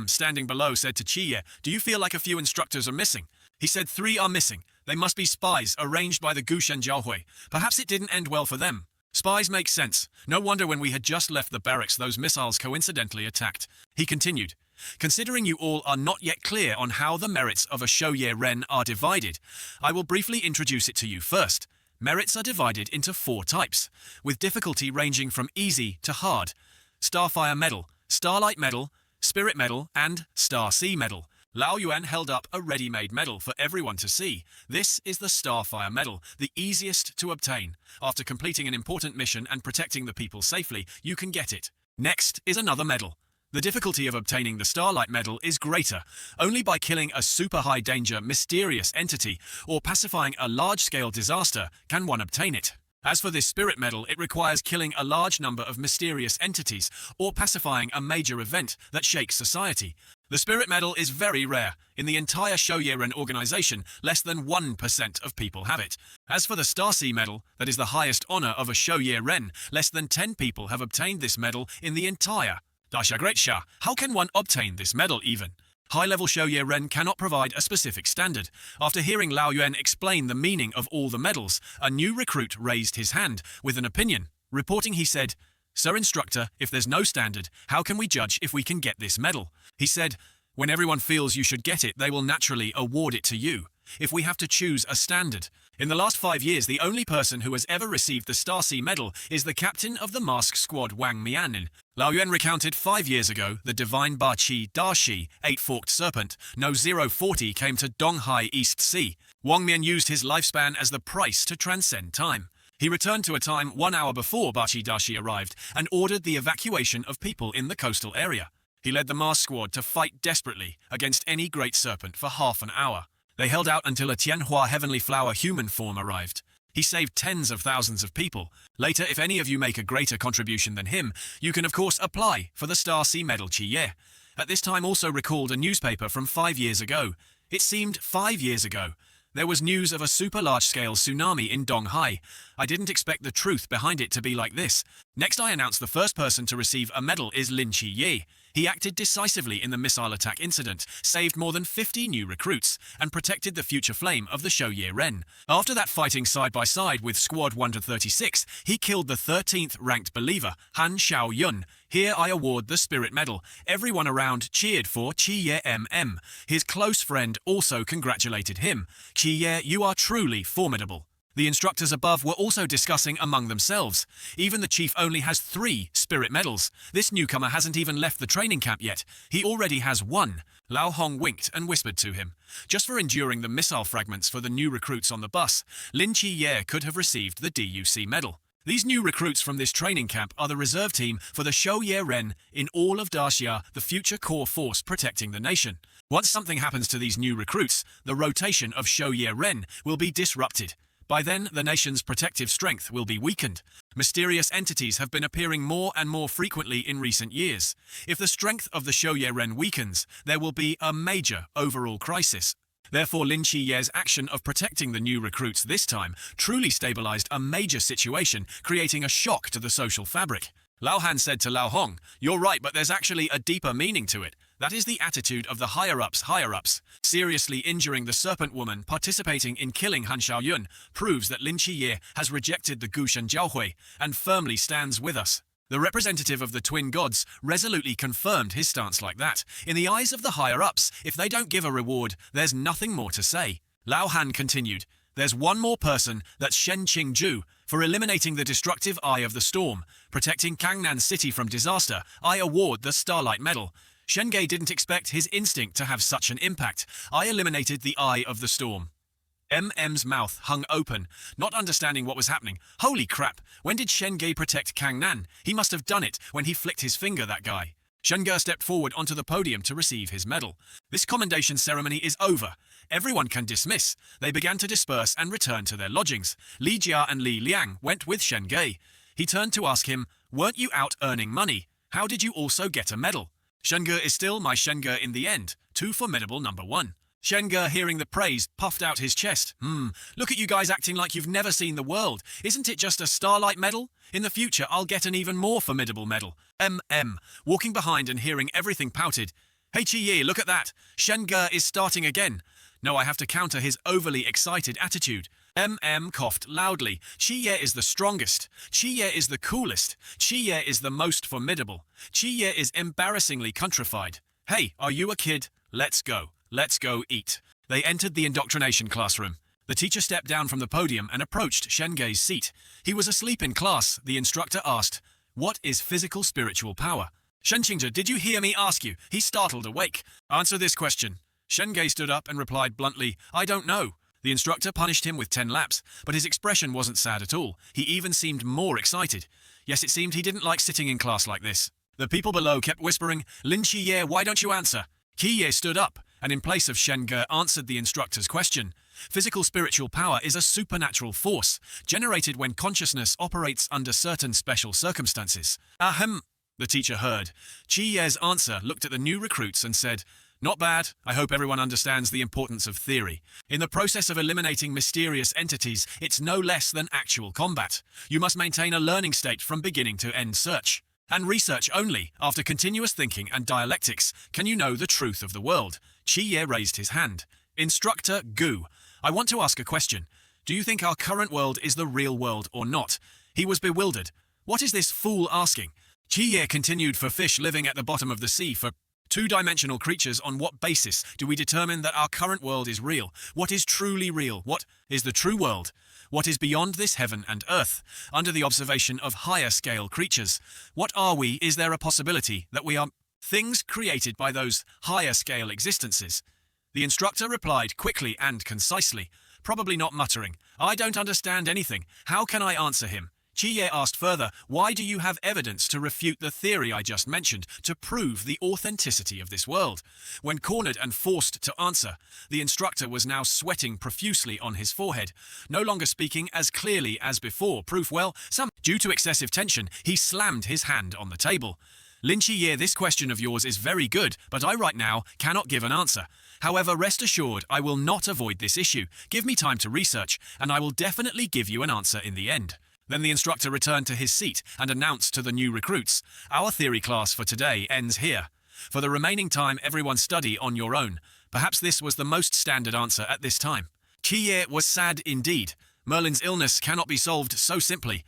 Standing below, said to Qiye, do you feel like a few instructors are missing? He said 3 are missing. They must be spies arranged by the Gushen Jiaohui. Perhaps it didn't end well for them. Spies make sense. No wonder when we had just left the barracks those missiles coincidentally attacked. He continued, considering you all are not yet clear on how the merits of a Shouye Ren are divided, I will briefly introduce it to you first. Merits are divided into 4 types, with difficulty ranging from easy to hard. Starfire Medal, Starlight Medal, Spirit Medal, and Star Sea Medal. Lao Yuan held up a ready-made medal for everyone to see. This is the Starfire Medal, the easiest to obtain. After completing an important mission and protecting the people safely, you can get it. Next is another medal. The difficulty of obtaining the Starlight Medal is greater. Only by killing a super high-danger, mysterious entity or pacifying a large-scale disaster can one obtain it. As for this Spirit Medal, it requires killing a large number of mysterious entities or pacifying a major event that shakes society. The Spirit Medal is very rare. In the entire Shouye Ren organization, less than 1% of people have it. As for the Starsea Medal, that is the highest honor of a Shouye Ren, less than 10 people have obtained this medal in the entire Dasha Great Sha. How can one obtain this medal even? High-level Shouye Ren cannot provide a specific standard. After hearing Lao Yuan explain the meaning of all the medals, a new recruit raised his hand with an opinion. Reporting, he said, Sir Instructor, if there's no standard, how can we judge if we can get this medal? He said, when everyone feels you should get it, they will naturally award it to you. If we have to choose a standard. In the last 5 years, the only person who has ever received the Starsea Medal is the captain of the mask squad Wang Mianin. Lao Yuan recounted 5 years ago, the divine Ba Qi Da Shi, 8-forked serpent, No 040 came to Donghai East Sea. Wang Mian used his lifespan as the price to transcend time. He returned to a time 1 hour before Ba Qi Da Shi arrived and ordered the evacuation of people in the coastal area. He led the mask squad to fight desperately against any great serpent for half an hour. They held out until a Tianhua Heavenly Flower human form arrived. He saved tens of thousands of people. Later, if any of you make a greater contribution than him, you can of course apply for the Starsea Medal Qiye. At this time also recalled a newspaper from 5 years ago. It seemed 5 years ago. There was news of a super large-scale tsunami in Donghai. I didn't expect the truth behind it to be like this. Next, I announced the first person to receive a medal is Lin Qiye. He acted decisively in the missile attack incident, saved more than 50 new recruits, and protected the future flame of the Shouye Ren. After that, fighting side by side with Squad 136, he killed the 13th ranked believer, Han Xiao Yun. Here I award the Spirit Medal. Everyone around cheered for Qiye MM. His close friend also congratulated him. Qiye, you are truly formidable. The instructors above were also discussing among themselves. Even the chief only has 3 Spirit Medals. This newcomer hasn't even left the training camp yet. He already has 1. Lao Hong winked and whispered to him. Just for enduring the missile fragments for the new recruits on the bus, Lin Qiye could have received the DUC medal. These new recruits from this training camp are the reserve team for the Shouye Ren in all of Daxia, the future core force protecting the nation. Once something happens to these new recruits, the rotation of Shouye Ren will be disrupted. By then, the nation's protective strength will be weakened. Mysterious entities have been appearing more and more frequently in recent years. If the strength of the Shouye Ren weakens, there will be a major overall crisis. Therefore, Lin Qiye's action of protecting the new recruits this time truly stabilized a major situation, creating a shock to the social fabric. Lao Han said to Lao Hong, "You're right, but there's actually a deeper meaning to it. That is the attitude of the higher-ups. Seriously injuring the serpent woman participating in killing Han Xiaoyun proves that Lin Qiye has rejected the Gushen Jiaohui and firmly stands with us." The representative of the twin gods resolutely confirmed his stance like that. In the eyes of the higher-ups, if they don't give a reward, there's nothing more to say. Lao Han continued, There's one more person, that's Shen Qingju, for eliminating the destructive Eye of the Storm, protecting Kangnan City from disaster. I award the Starlight Medal. Shenge didn't expect his instinct to have such an impact. I eliminated the Eye of the Storm. MM's mouth hung open, not understanding what was happening. Holy crap, when did Shenge protect Kangnan? He must have done it when he flicked his finger, that guy. Shenge stepped forward onto the podium to receive his medal. This commendation ceremony is over. Everyone can dismiss. They began to disperse and return to their lodgings. Li Jia and Li Liang went with Shenge. He turned to ask him, "Weren't you out earning money? How did you also get a medal?" Shenge is still my Shenge in the end. Too formidable, number one. Shenge, hearing the praise, puffed out his chest. Look at you guys acting like you've never seen the world. Isn't it just a Starlight Medal? In the future, I'll get an even more formidable medal. Walking behind and hearing everything, pouted. Hey Chi-Ye, look at that. Shenge is starting again. No, I have to counter his overly excited attitude. Coughed loudly. Chi-Ye is the strongest. Chi-Ye is the coolest. Chi-Ye is the most formidable. Chi-Ye is embarrassingly countrified. Hey, are you a kid? Let's go. Let's go eat. They entered the indoctrination classroom. The teacher stepped down from the podium and approached Shenge's seat. He was asleep in class. The instructor asked, "What is physical spiritual power?" "Shen Qingzhe, did you hear me ask you?" He startled awake. "Answer this question." Shenge stood up and replied bluntly, "I don't know." The instructor punished him with 10 laps, but his expression wasn't sad at all. He even seemed more excited. Yes, it seemed he didn't like sitting in class like this. The people below kept whispering, "Lin Chi-Ye, why don't you answer?" Chi-Ye stood up, and in place of Shenge answered the instructor's question. Physical spiritual power is a supernatural force, generated when consciousness operates under certain special circumstances. Ahem, the teacher heard. Chi-Ye's answer looked at the new recruits and said, "Not bad. I hope everyone understands the importance of theory. In the process of eliminating mysterious entities, it's no less than actual combat. You must maintain a learning state from beginning to end. Search and research only, after continuous thinking and dialectics, can you know the truth of the world." Chi-Ye raised his hand. "Instructor Gu, I want to ask a question. Do you think our current world is the real world or not?" He was bewildered. What is this fool asking? Chi-Ye continued, "For fish living at the bottom of the sea, for two-dimensional creatures, on what basis do we determine that our current world is real? What is truly real? What is the true world? What is beyond this heaven and earth, under the observation of higher-scale creatures? What are we? Is there a possibility that we are things created by those higher-scale existences?" The instructor replied quickly and concisely, probably not muttering, "I don't understand anything. How can I answer him?" Chi-Ye asked further, "Why do you have evidence to refute the theory I just mentioned, to prove the authenticity of this world?" When cornered and forced to answer, the instructor was now sweating profusely on his forehead, no longer speaking as clearly as before. Proof, well, due to excessive tension, he slammed his hand on the table. "Lin Chi-Ye, this question of yours is very good, but I right now cannot give an answer. However, rest assured, I will not avoid this issue. Give me time to research, and I will definitely give you an answer in the end." Then the instructor returned to his seat and announced to the new recruits, "Our theory class for today ends here. For the remaining time, everyone study on your own." Perhaps this was the most standard answer at this time. Chi-Ye was sad indeed. Merlin's illness cannot be solved so simply.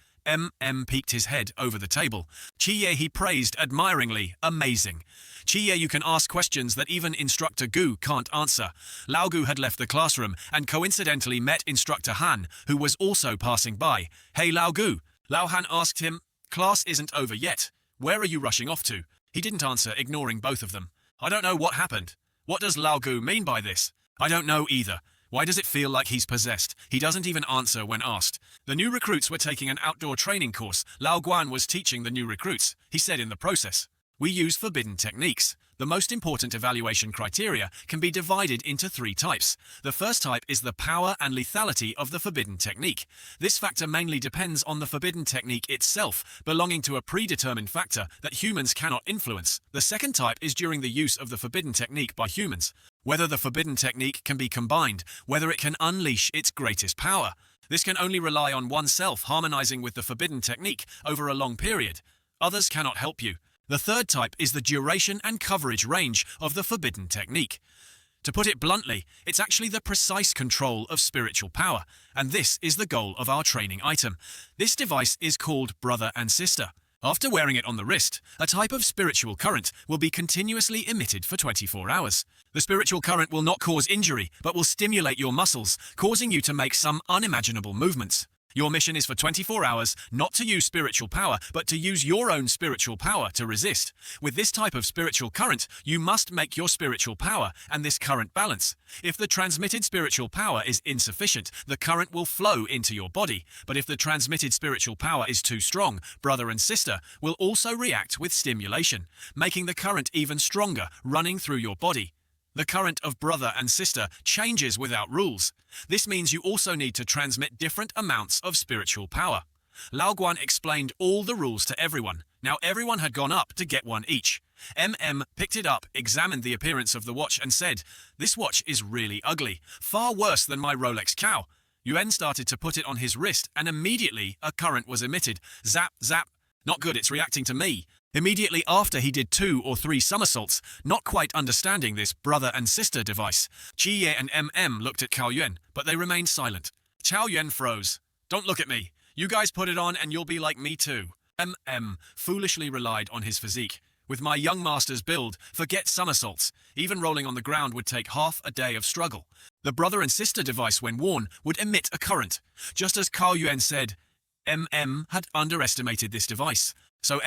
Peeked his head over the table. Chi-Ye he praised admiringly. "Amazing. Chi-Ye, you can ask questions that even Instructor Gu can't answer." Lao Gu had left the classroom and coincidentally met Instructor Han, who was also passing by. "Hey Lao Gu." Lao Han asked him, "Class isn't over yet. Where are you rushing off to?" He didn't answer, ignoring both of them. "I don't know what happened. What does Lao Gu mean by this?" "I don't know either. Why does it feel like he's possessed?" He doesn't even answer when asked. The new recruits were taking an outdoor training course. Lao Guan was teaching the new recruits. He said in the process, "We use forbidden techniques. The most important evaluation criteria can be divided into 3 types. The first type is the power and lethality of the forbidden technique. This factor mainly depends on the forbidden technique itself, belonging to a predetermined factor that humans cannot influence. The second type is during the use of the forbidden technique by humans. Whether the forbidden technique can be combined, whether it can unleash its greatest power. This can only rely on oneself harmonizing with the forbidden technique over a long period. Others cannot help you. The third type is the duration and coverage range of the forbidden technique. To put it bluntly, it's actually the precise control of spiritual power, and this is the goal of our training item. This device is called Brother and Sister. After wearing it on the wrist, a type of spiritual current will be continuously emitted for 24 hours. The spiritual current will not cause injury, but will stimulate your muscles, causing you to make some unimaginable movements. Your mission is for 24 hours not to use spiritual power, but to use your own spiritual power to resist. With this type of spiritual current, you must make your spiritual power and this current balance. If the transmitted spiritual power is insufficient, the current will flow into your body. But if the transmitted spiritual power is too strong, brother and sister will also react with stimulation, making the current even stronger, running through your body. The current of brother and sister changes without rules. This means you also need to transmit different amounts of spiritual power. Lao Guan explained all the rules to everyone. Now everyone had gone up to get one each. Picked it up, examined the appearance of the watch and said, "This watch is really ugly, far worse than my Rolex cow." Yuan started to put it on his wrist and immediately a current was emitted. Zap, zap. Not good, it's reacting to me. Immediately after he did 2 or 3 somersaults, not quite understanding this brother and sister device. Qi Ye and looked at Cao Yuan, but they remained silent. Cao Yuan froze. "Don't look at me. You guys put it on and you'll be like me too." Foolishly relied on his physique. "With my young master's build, forget somersaults. Even rolling on the ground would take half a day of struggle." The brother and sister device, when worn, would emit a current. Just as Cao Yuan said, had underestimated this device. So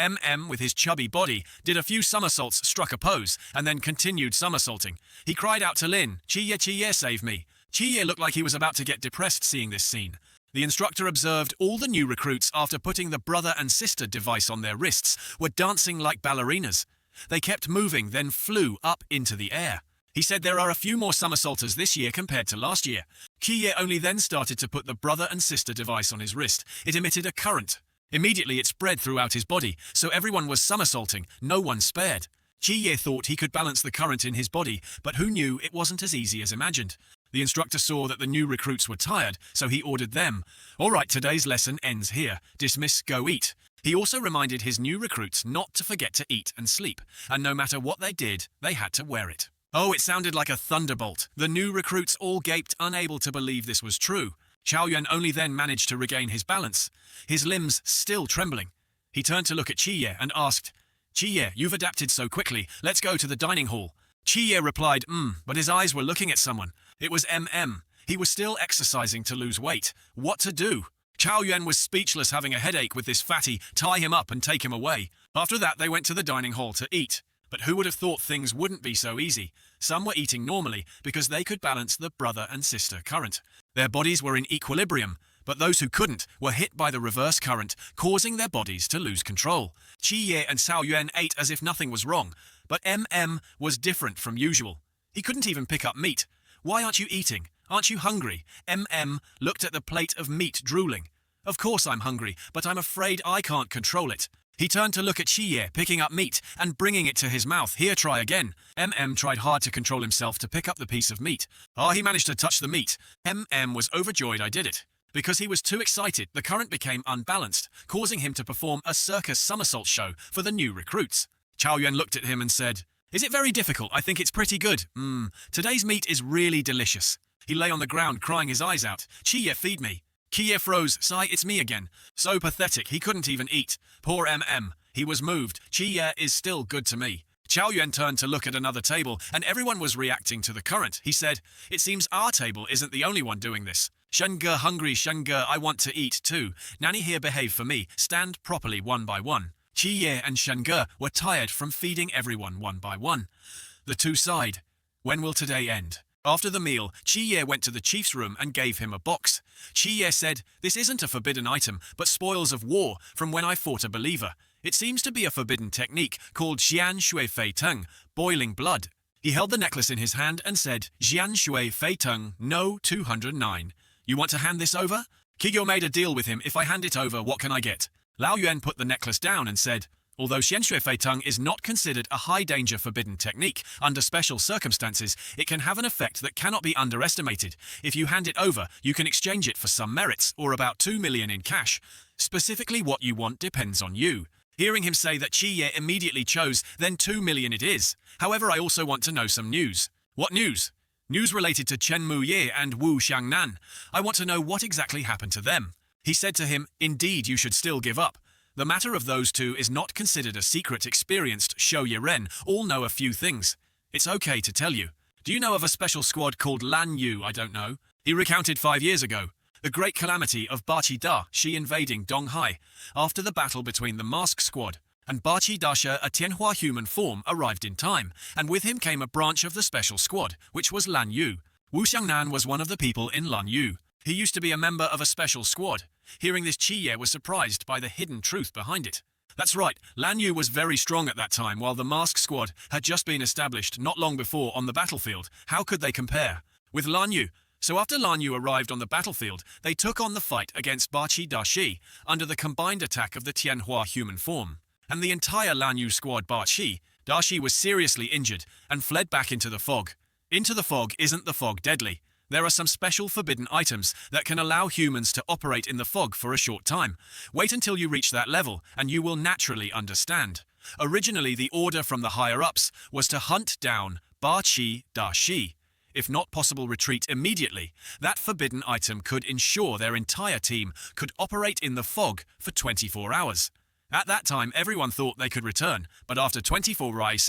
with his chubby body, did a few somersaults, struck a pose, and then continued somersaulting. He cried out to Lin, Qi Ye, save me." Qi Ye looked like he was about to get depressed seeing this scene. The instructor observed all the new recruits after putting the brother and sister device on their wrists were dancing like ballerinas. They kept moving, then flew up into the air. He said there are a few more somersaulters this year compared to last year. Qi Ye only then started to put the brother and sister device on his wrist. It emitted a current. Immediately it spread throughout his body, so everyone was somersaulting, no one spared. Qi Ye thought he could balance the current in his body, but who knew it wasn't as easy as imagined. The instructor saw that the new recruits were tired, so he ordered them, "All right, today's lesson ends here. Dismiss, go eat." He also reminded his new recruits not to forget to eat and sleep, and no matter what they did, they had to wear it. Oh, it sounded like a thunderbolt. The new recruits all gaped, unable to believe this was true. Cao Yuan only then managed to regain his balance, his limbs still trembling. He turned to look at Qi Ye and asked, "Qi Ye, you've adapted so quickly. Let's go to the dining hall." Qi Ye replied, but his eyes were looking at someone. It was He was still exercising to lose weight. What to do? Cao Yuan was speechless, having a headache with this fatty. Tie him up and take him away. After that, they went to the dining hall to eat. But who would have thought things wouldn't be so easy? Some were eating normally because they could balance the brother and sister current. Their bodies were in equilibrium, but those who couldn't were hit by the reverse current, causing their bodies to lose control. Qi Ye and Cao Yuan ate as if nothing was wrong, but was different from usual. He couldn't even pick up meat. "Why aren't you eating? Aren't you hungry?" Looked at the plate of meat, drooling. "Of course I'm hungry, but I'm afraid I can't control it." He turned to look at Qi Ye, picking up meat and bringing it to his mouth. "Here, try again." Tried hard to control himself to pick up the piece of meat. He managed to touch the meat. Was overjoyed I did it. Because he was too excited, the current became unbalanced, causing him to perform a circus somersault show for the new recruits. Cao Yuan looked at him and said, "Is it very difficult? I think it's pretty good. Today's meat is really delicious." He lay on the ground crying his eyes out. "Qi Ye, feed me." Qi Ye froze. "Sigh, it's me again." So pathetic, he couldn't even eat. Poor He was moved. "Qi Ye is still good to me." Cao Yuan turned to look at another table, and everyone was reacting to the current. He said, "It seems our table isn't the only one doing this. Shenge hungry, Shenge, I want to eat too. Nanny here, behave for me. Stand properly one by one." Qi Ye and Shenge were tired from feeding everyone one by one. The two sighed. When will today end? After the meal, Qi Ye went to the chief's room and gave him a box. Qi Ye said, "This isn't a forbidden item, but spoils of war from when I fought a believer. It seems to be a forbidden technique called Jian Shui Fei Teng, boiling blood." He held the necklace in his hand and said, "Jian Shui Fei Teng, no 209. You want to hand this over?" Kigyo made a deal with him. "If I hand it over, what can I get?" Lao Yuan put the necklace down and said, "Although Xian Shui Fei Teng is not considered a high-danger forbidden technique, under special circumstances, it can have an effect that cannot be underestimated. If you hand it over, you can exchange it for some merits, or about 2 million in cash. Specifically what you want depends on you." Hearing him say that, Qi Ye immediately chose, "Then 2 million it is. However, I also want to know some news." "What news?" "News related to Chen Mu Ye and Wu Xiangnan. I want to know what exactly happened to them." He said to him, "Indeed, you should still give up. The matter of those two is not considered a secret. Experienced Shou Ren all know a few things. It's okay to tell you. Do you know of a special squad called Lan Yu? I don't know. He recounted 5 years ago. The great calamity of Bachi Da Shi invading Donghai. After the battle between the Mask Squad and Bachi Da Shi, a Tianhua human form arrived in time, and with him came a branch of the special squad, which was Lan Yu. Wu Xiangnan was one of the people in Lan Yu. He used to be a member of a special squad. Hearing this, Qi Ye was surprised by the hidden truth behind it. That's right, Lan Yu was very strong at that time while the Mask Squad had just been established not long before on the battlefield. How could they compare with Lan Yu? So after Lan Yu arrived on the battlefield, they took on the fight against Bachi Da Shi under the combined attack of the Tianhua human form. And the entire Lan Yu squad Bachi Da Shi was seriously injured and fled back into the fog. Into the fog. Isn't the fog deadly? There are some special forbidden items that can allow humans to operate in the fog for a short time. Wait until you reach that level and you will naturally understand. Originally, the order from the higher-ups was to hunt down Bachi Da Shi. If not possible, retreat immediately. That forbidden item could ensure their entire team could operate in the fog for 24 hours. At that time, everyone thought they could return, but after 24 hours,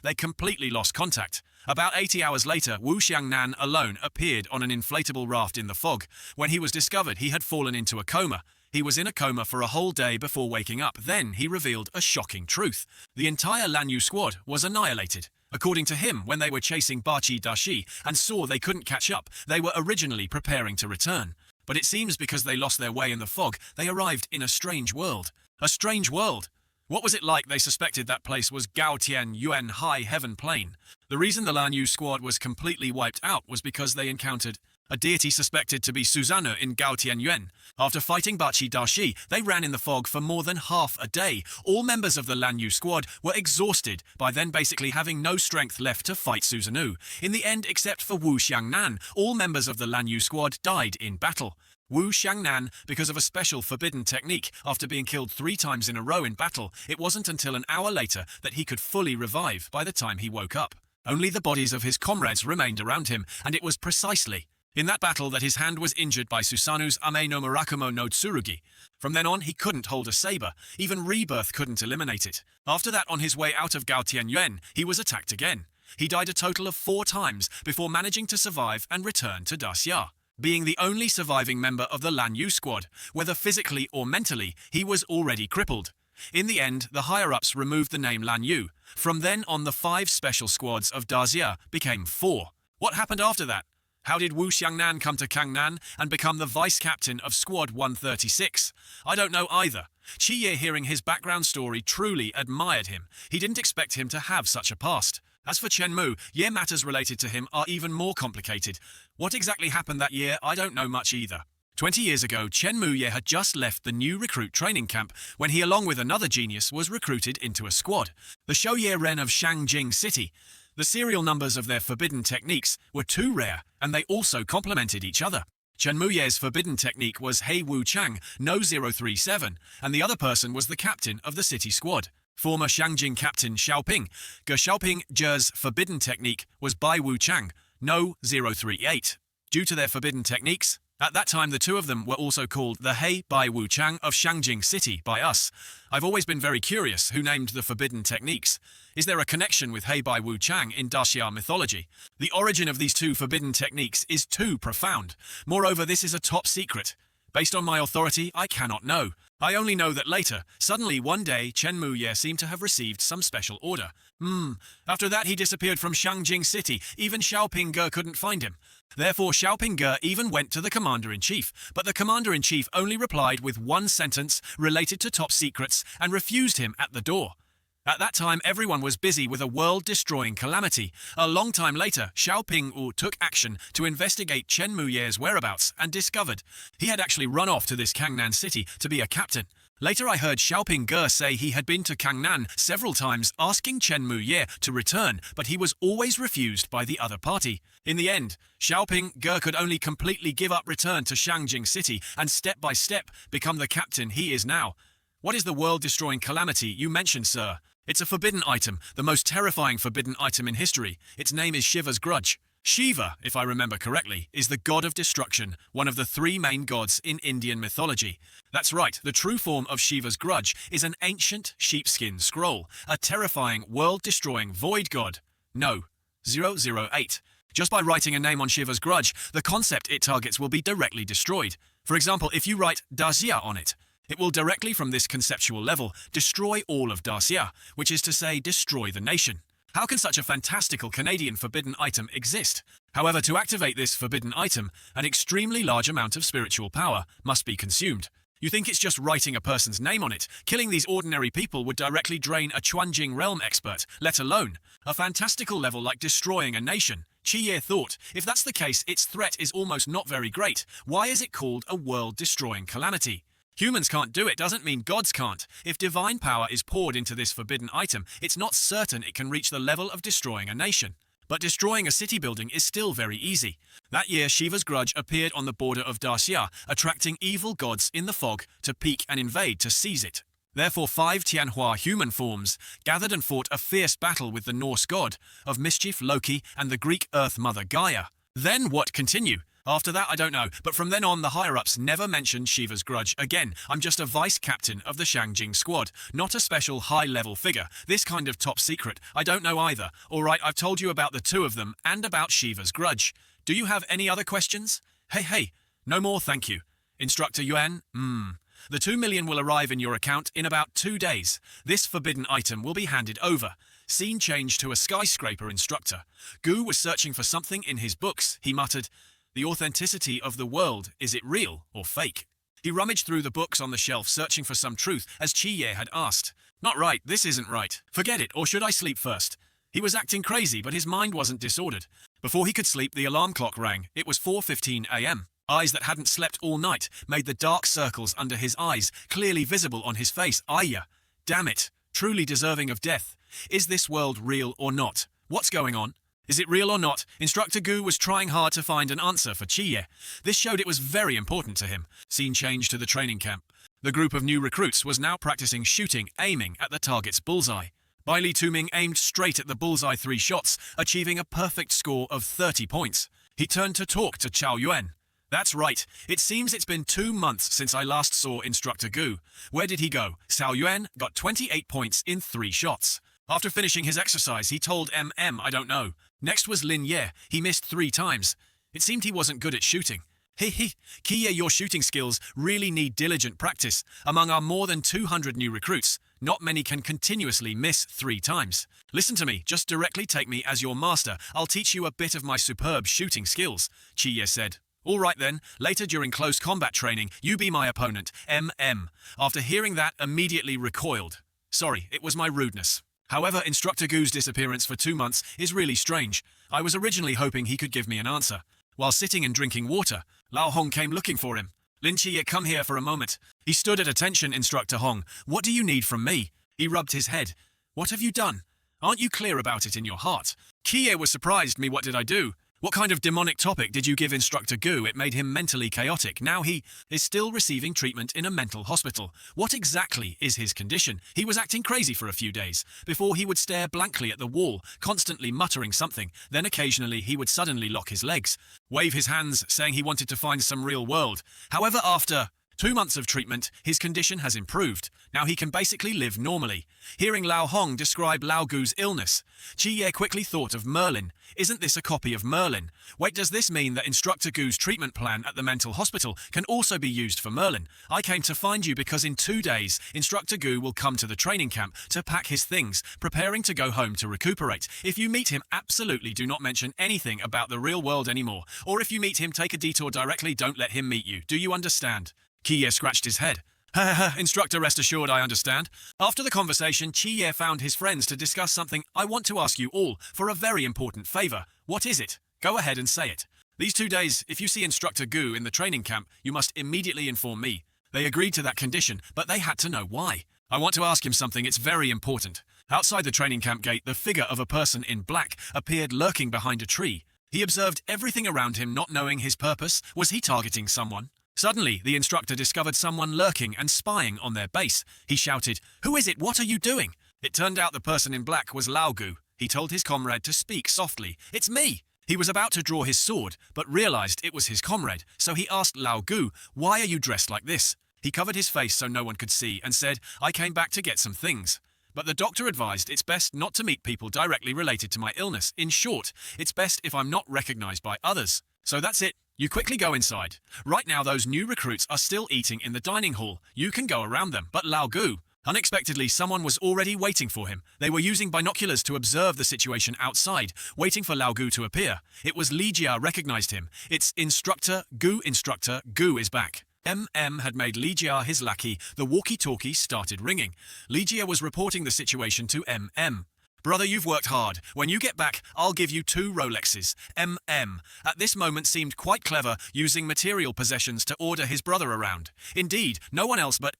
they completely lost contact. About 80 hours later, Wu Xiangnan alone appeared on an inflatable raft in the fog. When he was discovered, he had fallen into a coma. He was in a coma for a whole day before waking up. Then he revealed a shocking truth. The entire Lan Yu squad was annihilated. According to him, when they were chasing Bachi Da Shi and saw they couldn't catch up, they were originally preparing to return. But it seems because they lost their way in the fog, they arrived in a strange world. A strange world. What was it like? They suspected that place was Gao Tian Yuan High Heaven Plain. The reason the Lan Yu squad was completely wiped out was because they encountered a deity suspected to be Susanna in Gao Tian Yuan. After fighting Bachi Da Shi, they ran in the fog for more than half a day. All members of the Lan Yu squad were exhausted by then basically having no strength left to fight Susanoo. In the end, except for Wu Xiangnan, all members of the Lan Yu squad died in battle. Wu Xiangnan, because of a special forbidden technique, after being killed 3 times in a row in battle, it wasn't until an hour later that he could fully revive by the time he woke up. Only the bodies of his comrades remained around him, and it was precisely in that battle that his hand was injured by Susanu's Ame no Murakumo no Tsurugi. From then on, he couldn't hold a saber. Even rebirth couldn't eliminate it. After that, on his way out of Gao Tianyuan, he was attacked again. He died a total of 4 times before managing to survive and return to Daxia. Being the only surviving member of the Lan Yu squad, whether physically or mentally, he was already crippled. In the end, the higher-ups removed the name Lan Yu. From then on, the 5 special squads of Daxia became 4. What happened after that? How did Wu Xiangnan come to Kangnan and become the vice-captain of Squad 136? I don't know either. Qi Ye, hearing his background story, truly admired him. He didn't expect him to have such a past. As for Chen Mu, Ye, matters related to him are even more complicated. What exactly happened that year, I don't know much either. 20 years ago, Chen Mu Ye had just left the new recruit training camp when he, along with another genius, was recruited into a squad. The Shou Ye Ren of Shangjing City. The serial numbers of their forbidden techniques were too rare, and they also complemented each other. Chen Muye's forbidden technique was Hei Wu Chang, No 037, and the other person was the captain of the city squad. Former Shangjing captain Xiaoping. Ge Xiaoping Zhe's forbidden technique was Bai Wu Chang, No 038. Due to their forbidden techniques, at that time the two of them were also called the Hei Bai Wu Chang of Shangjing City by us. I've always been very curious who named the forbidden techniques. Is there a connection with Hei Bai Wu Chang in Daxia mythology? The origin of these 2 forbidden techniques is too profound. Moreover, this is a top secret. Based on my authority, I cannot know. I only know that later, suddenly one day, Chen Mu Ye seemed to have received some special order. After that he disappeared from Shangjing City. Even Xiaoping Ge couldn't find him. Therefore Xiaoping Ge even went to the Commander-in-Chief, but the Commander-in-Chief only replied with 1 sentence related to top secrets and refused him at the door. At that time, everyone was busy with a world-destroying calamity. A long time later, Xiaoping Wu took action to investigate Chen Mu Ye's whereabouts and discovered he had actually run off to this Kangnan city to be a captain. Later I heard Xiaoping Ge say he had been to Kangnan several times asking Chen Mu Ye to return, but he was always refused by the other party. In the end, Xiaoping Ge could only completely give up return to Shangjing City and step by step become the captain he is now. What is the world-destroying calamity you mentioned, sir? It's a forbidden item, the most terrifying forbidden item in history. Its name is Shiva's Grudge. Shiva, if I remember correctly, is the god of destruction, one of the three main gods in Indian mythology. That's right, the true form of Shiva's grudge is an ancient sheepskin scroll, a terrifying, world-destroying void god. No, 008. Just by writing a name on Shiva's grudge, the concept it targets will be directly destroyed. For example, if you write Dacia on it, it will directly from this conceptual level destroy all of Dacia, which is to say destroy the nation. How can such a fantastical Canadian forbidden item exist? However, to activate this forbidden item, an extremely large amount of spiritual power must be consumed. You think it's just writing a person's name on it? Killing these ordinary people would directly drain a Chuanjing realm expert, let alone a fantastical level like destroying a nation. Chiye thought, if that's the case, its threat is almost not very great. Why is it called a world-destroying calamity? Humans can't do it doesn't mean gods can't. If divine power is poured into this forbidden item, it's not certain it can reach the level of destroying a nation. But destroying a city building is still very easy. That year, Shiva's grudge appeared on the border of Dacia, attracting evil gods in the fog to peek and invade to seize it. Therefore, 5 Tianhua human forms gathered and fought a fierce battle with the Norse god of mischief Loki and the Greek earth mother Gaia. Then what continue? After that, I don't know, but from then on, the higher-ups never mentioned Shiva's grudge again. I'm just a vice-captain of the Shangjing squad, not a special high-level figure. This kind of top secret, I don't know either. Alright, I've told you about the two of them, and about Shiva's grudge. Do you have any other questions? Hey, no more thank you. Instructor Yuan, The 2 million will arrive in your account in about 2 days. This forbidden item will be handed over. Scene change to a skyscraper instructor. Gu was searching for something in his books. He muttered, "The authenticity of the world, is it real or fake?" He rummaged through the books on the shelf searching for some truth, as Chiye had asked. "Not right, this isn't right. Forget it, or should I sleep first?" He was acting crazy, but his mind wasn't disordered. Before he could sleep, the alarm clock rang. It was 4:15 a.m. Eyes that hadn't slept all night made the dark circles under his eyes clearly visible on his face. Ayya! Damn it! Truly deserving of death. Is this world real or not? What's going on? Is it real or not? Instructor Gu was trying hard to find an answer for Chiye. This showed it was very important to him. Scene change to the training camp. The group of new recruits was now practicing shooting, aiming at the target's bullseye. Bai Li Tuming aimed straight at the bullseye 3 shots, achieving a perfect score of 30 points. He turned to talk to Chao Yuan. "That's right. It seems it's been 2 months since I last saw Instructor Gu. Where did he go?" Xiao Yuan got 28 points in 3 shots. After finishing his exercise, he told I don't know. Next was Lin Ye. He missed 3 times. It seemed he wasn't good at shooting. Kiye, your shooting skills really need diligent practice. Among our more than 200 new recruits, not many can continuously miss 3 times. Listen to me, just directly take me as your master. I'll teach you a bit of my superb shooting skills, Chiye said. All right then, later during close combat training, you be my opponent, After hearing that, immediately recoiled. Sorry, it was my rudeness. However, Instructor Gu's disappearance for 2 months is really strange. I was originally hoping he could give me an answer. While sitting and drinking water, Lao Hong came looking for him. "Lin Chiye, come here for a moment." He stood at attention. "Instructor Hong, what do you need from me?" He rubbed his head. "What have you done? Aren't you clear about it in your heart?" Kiye was surprised. "Me, what did I do? What kind of demonic topic did you give Instructor Gu? It made him mentally chaotic. Now he is still receiving treatment in a mental hospital. What exactly is his condition? He was acting crazy for a few days. Before he would stare blankly at the wall, constantly muttering something. Then occasionally he would suddenly lock his legs, wave his hands, saying he wanted to find some real world. However, after 2 months of treatment, his condition has improved. Now he can basically live normally." Hearing Lao Hong describe Lao Gu's illness, Chiye quickly thought of Merlin. Isn't this a copy of Merlin? Wait, does this mean that Instructor Gu's treatment plan at the mental hospital can also be used for Merlin? I came to find you because in 2 days, Instructor Gu will come to the training camp to pack his things, preparing to go home to recuperate. If you meet him, absolutely do not mention anything about the real world anymore. Or if you meet him, take a detour directly, don't let him meet you. Do you understand? Kiye scratched his head. Instructor, rest assured I understand. After the conversation, Chiye found his friends to discuss something. "I want to ask you all for a very important favor." "What is it? Go ahead and say it." "These 2 days, if you see Instructor Gu in the training camp, you must immediately inform me." They agreed to that condition, but they had to know why. "I want to ask him something, it's very important." Outside the training camp gate, the figure of a person in black appeared lurking behind a tree. He observed everything around him, not knowing his purpose. Was he targeting someone? Suddenly, the instructor discovered someone lurking and spying on their base. He shouted, "Who is it? What are you doing?" It turned out the person in black was Lao Gu. He told his comrade to speak softly. "It's me." He was about to draw his sword, but realized it was his comrade, so he asked Lao Gu, "Why are you dressed like this?" He covered his face so no one could see and said, "I came back to get some things." But the doctor advised it's best not to meet people directly related to my illness. In short, it's best if I'm not recognized by others. So that's it. You quickly go inside. Right now those new recruits are still eating in the dining hall. You can go around them. But Lao Gu, unexpectedly someone was already waiting for him. They were using binoculars to observe the situation outside, waiting for Lao Gu to appear. It was Li Jia recognized him. It's Instructor Gu is back. Had made Li Jia his lackey. The walkie-talkie started ringing. Li Jia was reporting the situation to "Brother, you've worked hard. When you get back, I'll give you 2 Rolexes. At this moment seemed quite clever, using material possessions to order his brother around. Indeed, no one else but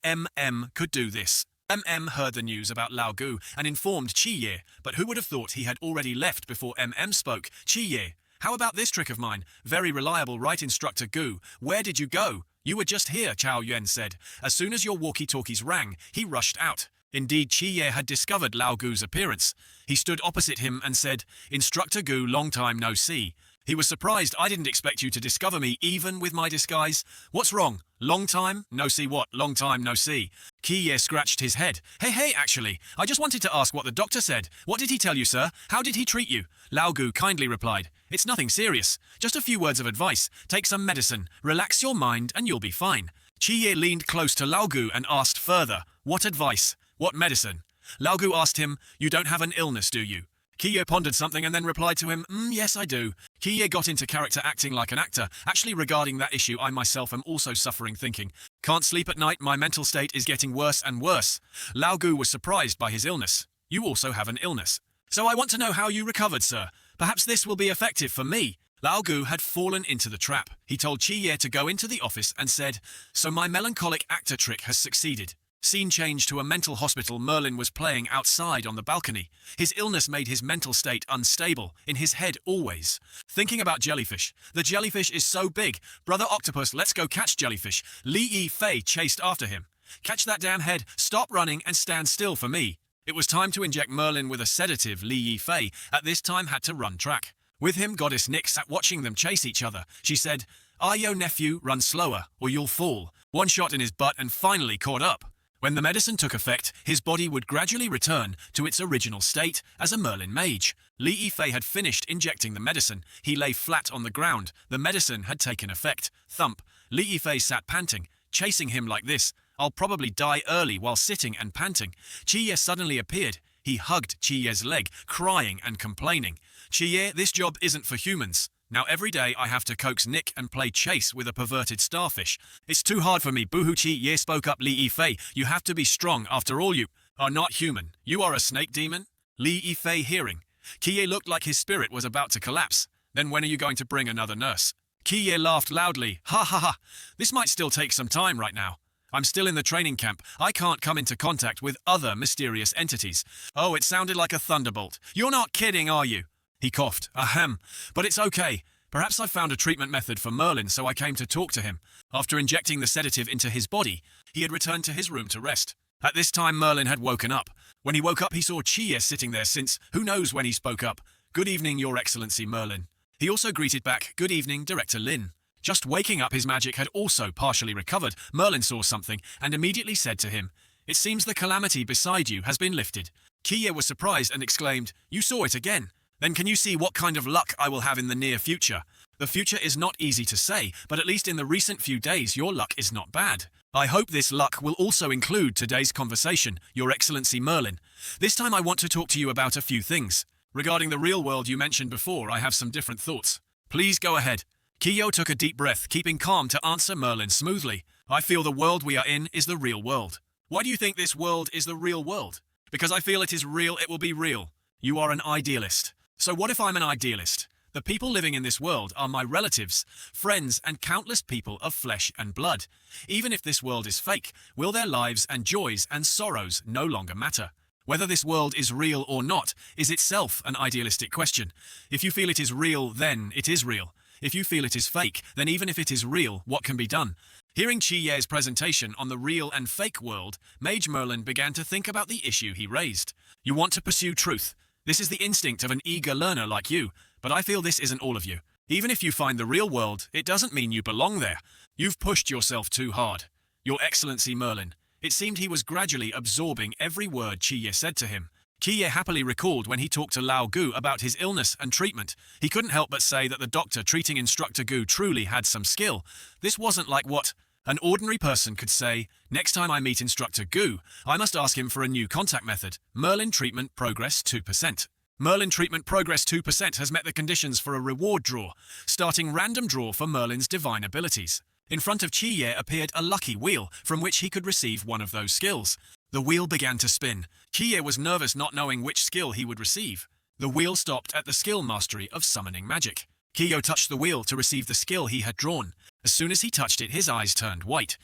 could do this. Heard the news about Lao Gu and informed Chi Ye, but who would have thought he had already left before spoke? Chi Ye, how about this trick of mine? Very reliable, right, Instructor Gu? Where did you go? You were just here, Chao Yuan said. As soon as your walkie-talkies rang, he rushed out. Indeed, Chi Ye had discovered Lao Gu's appearance. He stood opposite him and said, "Instructor Gu, long time no see." He was surprised. "I didn't expect you to discover me, even with my disguise. What's wrong? Long time? No see what? Long time no see." Chi Ye scratched his head. Hey, actually, I just wanted to ask what the doctor said. What did he tell you, sir? How did he treat you?" Lao Gu kindly replied, "It's nothing serious. Just a few words of advice. Take some medicine, relax your mind, and you'll be fine." Chi Ye leaned close to Lao Gu and asked further, "What advice? What medicine?" Lao Gu asked him, "You don't have an illness, do you?" Chi Ye pondered something and then replied to him, "Yes, I do." Chi Ye got into character, acting like an actor. "Actually, regarding that issue, I myself am also suffering, thinking. Can't sleep at night, my mental state is getting worse and worse." Lao Gu was surprised by his illness. "You also have an illness. So I want to know how you recovered, sir. Perhaps this will be effective for me." Lao Gu had fallen into the trap. He told Chi Ye to go into the office and said, "So my melancholic actor trick has succeeded." Scene changed to a mental hospital. Merlin was playing outside on the balcony. His illness made his mental state unstable, in his head always. Thinking about jellyfish. "The jellyfish is so big. Brother Octopus, let's go catch jellyfish." Li Yifei chased after him. "Catch that damn head, stop running and stand still for me." It was time to inject Merlin with a sedative. Li Yifei at this time had to run track. With him, Goddess Nyx sat watching them chase each other. She said, "Yo nephew, run slower, or you'll fall." One shot in his butt and finally caught up. When the medicine took effect, his body would gradually return to its original state as a Merlin mage. Li Yifei had finished injecting the medicine. He lay flat on the ground. The medicine had taken effect. Thump. Li Yifei sat panting, chasing him like this. "I'll probably die early while sitting and panting." Chi Ye suddenly appeared. He hugged Chi Ye's leg, crying and complaining. "Chi Ye, this job isn't for humans. Now every day I have to coax Nick and play chase with a perverted starfish. It's too hard for me." Boohoo. Chi Ye spoke up. "Li Yifei, you have to be strong. After all, you are not human. You are a snake demon." Li Yifei hearing. Chi Ye looked like his spirit was about to collapse. "Then when are you going to bring another nurse?" Chi Ye laughed loudly. "Ha ha ha. This might still take some time right now. I'm still in the training camp. I can't come into contact with other mysterious entities." "Oh, it sounded like a thunderbolt. You're not kidding, are you?" He coughed. "Ahem. But it's okay. Perhaps I found a treatment method for Merlin, so I came to talk to him." After injecting the sedative into his body, he had returned to his room to rest. At this time, Merlin had woken up. When he woke up, he saw Chi Ye sitting there since, who knows when he spoke up. "Good evening, Your Excellency Merlin." He also greeted back, "Good evening, Director Lin." Just waking up, his magic had also partially recovered. Merlin saw something and immediately said to him, "It seems the calamity beside you has been lifted." Chi Ye was surprised and exclaimed, "You saw it again? Then can you see what kind of luck I will have in the near future?" "The future is not easy to say, but at least in the recent few days your luck is not bad. I hope this luck will also include today's conversation, Your Excellency Merlin. This time I want to talk to you about a few things. Regarding the real world you mentioned before, I have some different thoughts. Please go ahead." Kiyo took a deep breath, keeping calm to answer Merlin smoothly. "I feel the world we are in is the real world." "Why do you think this world is the real world?" "Because I feel it is real, it will be real." "You are an idealist." "So what if I'm an idealist? The people living in this world are my relatives, friends, and countless people of flesh and blood. Even if this world is fake, will their lives and joys and sorrows no longer matter? Whether this world is real or not is itself an idealistic question. If you feel it is real, then it is real. If you feel it is fake, then even if it is real, what can be done?" Hearing Chi Ye's presentation on the real and fake world, Mage Merlin began to think about the issue he raised. "You want to pursue truth. This is the instinct of an eager learner like you. But I feel this isn't all of you. Even if you find the real world, it doesn't mean you belong there. You've pushed yourself too hard. Your Excellency Merlin. It seemed he was gradually absorbing every word Qiye said to him. Qiye happily recalled when he talked to Lao Gu about his illness and treatment. He couldn't help but say that the doctor treating Instructor Gu truly had some skill. This wasn't like what an ordinary person could say. Next time I meet Instructor Gu, I must ask him for a new contact method. Merlin treatment progress 2%. Merlin treatment progress 2% has met the conditions for a reward draw. Starting random draw for Merlin's divine abilities. In front of Qiye appeared a lucky wheel from which he could receive one of those skills. The wheel began to spin. Qiye was nervous not knowing which skill he would receive. The wheel stopped at the skill mastery of summoning magic. Qiye touched the wheel to receive the skill he had drawn. As soon as he touched it, his eyes turned white.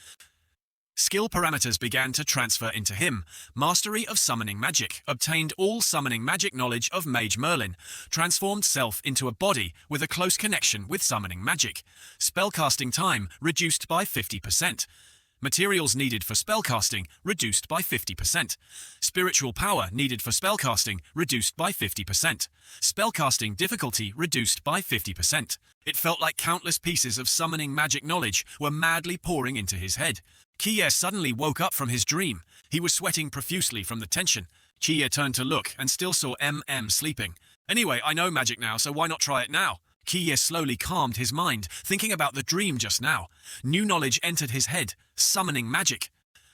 Skill parameters began to transfer into him. Mastery of summoning magic. Obtained all summoning magic knowledge of Mage Merlin. Transformed self into a body with a close connection with summoning magic. Spellcasting time reduced by 50%. Materials needed for spellcasting reduced by 50%. Spiritual power needed for spellcasting reduced by 50%. Spellcasting difficulty reduced by 50%. It felt like countless pieces of summoning magic knowledge were madly pouring into his head. Qiye suddenly woke up from his dream. He was sweating profusely from the tension. Qiye turned to look and still saw sleeping. Anyway, I know magic now, so why not try it now? Qiye slowly calmed his mind, thinking about the dream just now. New knowledge entered his head. Summoning magic.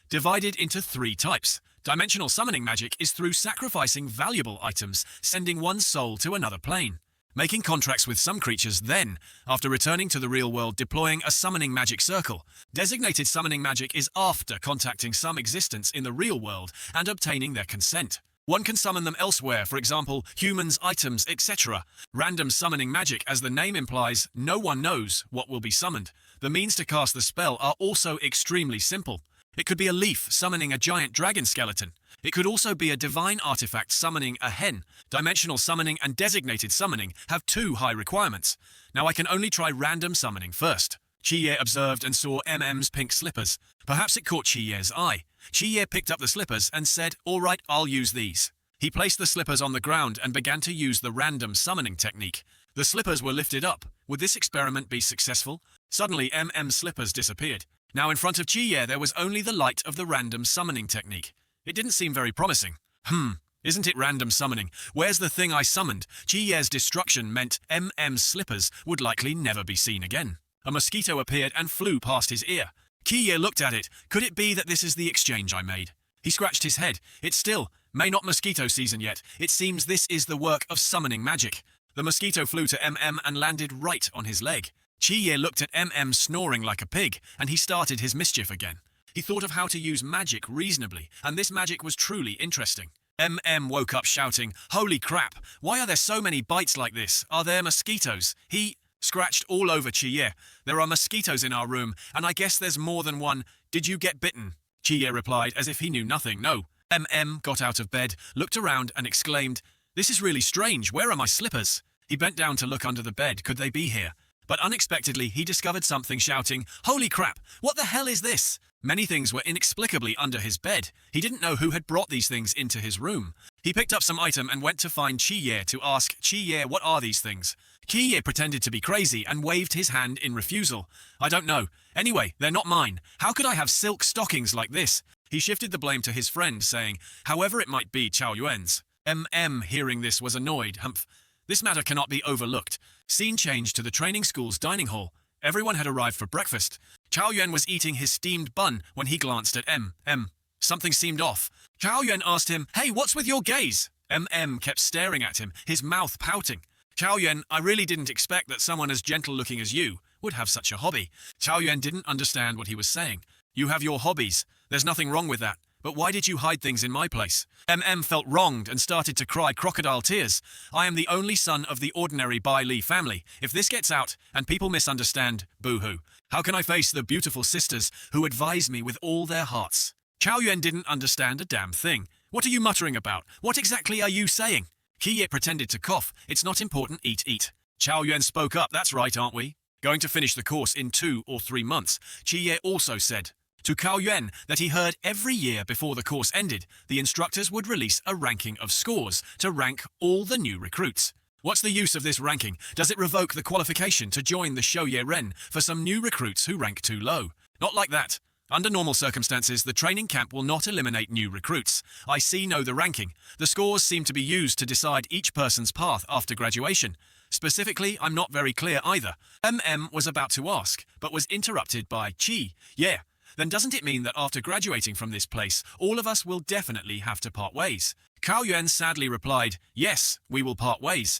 Divided into 3 types. Dimensional summoning magic is through sacrificing valuable items, sending one's soul to another plane. Making contracts with some creatures, then, after returning to the real world, deploying a summoning magic circle. Designated summoning magic is after contacting some existence in the real world and obtaining their consent. One can summon them elsewhere, for example, humans, items, etc. Random summoning magic, as the name implies, no one knows what will be summoned. The means to cast the spell are also extremely simple. It could be a leaf summoning a giant dragon skeleton. It could also be a divine artifact summoning a hen. Dimensional summoning and designated summoning have 2 high requirements. Now I can only try random summoning first. Qiye observed and saw MM's pink slippers. Perhaps it caught Chiye's eye. Qiye picked up the slippers and said, "All right, I'll use these." He placed the slippers on the ground and began to use the random summoning technique. The slippers were lifted up. Would this experiment be successful? Suddenly, MM's slippers disappeared. Now in front of Qiye there was only the light of the random summoning technique. It didn't seem very promising. Isn't it random summoning? Where's the thing I summoned? Qiye's destruction meant MM's slippers would likely never be seen again. A mosquito appeared and flew past his ear. Qiye looked at it. Could it be that this is the exchange I made? He scratched his head. It's still, may not mosquito season yet. It seems this is the work of summoning magic. The mosquito flew to MM and landed right on his leg. Qiye looked at MM snoring like a pig, and he started his mischief again. He thought of how to use magic reasonably, and this magic was truly interesting. MM woke up shouting, "Holy crap, why are there so many bites like this? Are there mosquitoes?" He scratched all over Qiye. "There are mosquitoes in our room, and I guess there's more than one. Did you get bitten?" Qiye replied as if he knew nothing. "No." MM got out of bed, looked around and exclaimed, "This is really strange. Where are my slippers?" He bent down to look under the bed. Could they be here? But unexpectedly, he discovered something, shouting, "Holy crap, what the hell is this?" Many things were inexplicably under his bed. He didn't know who had brought these things into his room. He picked up some item and went to find Qiye to ask, "Qiye, what are these things?" Qiye pretended to be crazy and waved his hand in refusal. "I don't know. Anyway, they're not mine. How could I have silk stockings like this?" He shifted the blame to his friend, saying, "However it might be Chao Yuan's." Hearing this, was annoyed. This matter cannot be overlooked. Scene changed to the training school's dining hall. Everyone had arrived for breakfast. Chao Yuan was eating his steamed bun when he glanced at Something seemed off. Chao Yuan asked him, "Hey, what's with your gaze?" Kept staring at him, his mouth pouting. "Chao Yuan, I really didn't expect that someone as gentle-looking as you would have such a hobby." Chao Yuan didn't understand what he was saying. "You have your hobbies. There's nothing wrong with that. But why did you hide things in my place?" Felt wronged and started to cry crocodile tears. "I am the only son of the ordinary Bai Li family. If this gets out and people misunderstand, boo-hoo. How can I face the beautiful sisters who advise me with all their hearts?" Chao Yuan didn't understand a damn thing. "What are you muttering about? What exactly are you saying?" Qiye pretended to cough. "It's not important, eat. Chao Yuan spoke up. "That's right, aren't we? Going to finish the course in 2 or 3 months. Qiye also said to Chao Yuan that he heard every year before the course ended, the instructors would release a ranking of scores to rank all the new recruits. What's the use of this ranking? Does it revoke the qualification to join the Shoye Ren for some new recruits who rank too low? Not like that. Under normal circumstances, the training camp will not eliminate new recruits. I see the ranking. The scores seem to be used to decide each person's path after graduation. Specifically, I'm not very clear either. Was about to ask, but was interrupted by Chi. Yeah, then doesn't it mean that after graduating from this place, all of us will definitely have to part ways? Cao Yuan sadly replied, yes, we will part ways.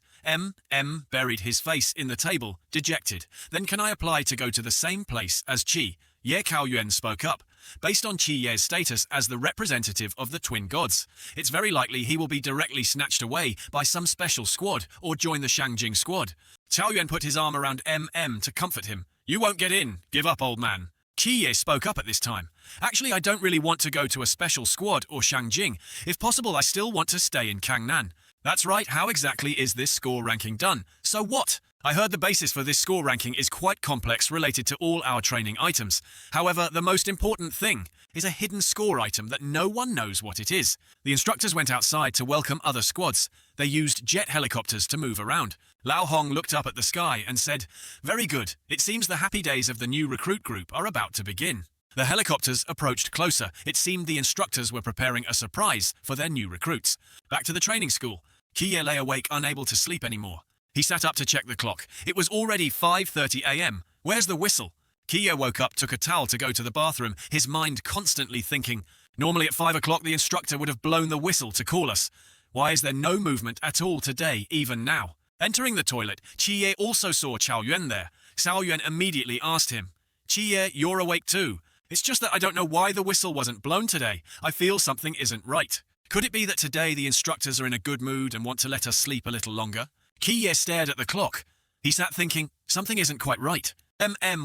Buried his face in the table, dejected. Then can I apply to go to the same place as Chi? Ye Cao Yuan spoke up. Based on Qi Ye's status as the representative of the twin gods, it's very likely he will be directly snatched away by some special squad or join the Shangjing squad. Cao Yuan put his arm around to comfort him. You won't get in. Give up, old man. Qi Ye spoke up at this time. Actually, I don't really want to go to a special squad or Shangjing. If possible, I still want to stay in Kangnan. That's right, how exactly is this score ranking done? So what? I heard the basis for this score ranking is quite complex, related to all our training items. However, the most important thing is a hidden score item that no one knows what it is. The instructors went outside to welcome other squads. They used jet helicopters to move around. Lao Hong looked up at the sky and said, very good. It seems the happy days of the new recruit group are about to begin. The helicopters approached closer. It seemed the instructors were preparing a surprise for their new recruits. Back to the training school. Kie lay awake, unable to sleep anymore. He sat up to check the clock. It was already 5:30 a.m. Where's the whistle? Kia woke up, took a towel to go to the bathroom, his mind constantly thinking, normally at 5 o'clock the instructor would have blown the whistle to call us. Why is there no movement at all today, even now? Entering the toilet, Chie also saw Cao Yuan there. Cao Yuan immediately asked him, Chie, you're awake too. It's just that I don't know why the whistle wasn't blown today. I feel something isn't right. Could it be that today the instructors are in a good mood and want to let us sleep a little longer? Kie stared at the clock. He sat thinking, something isn't quite right.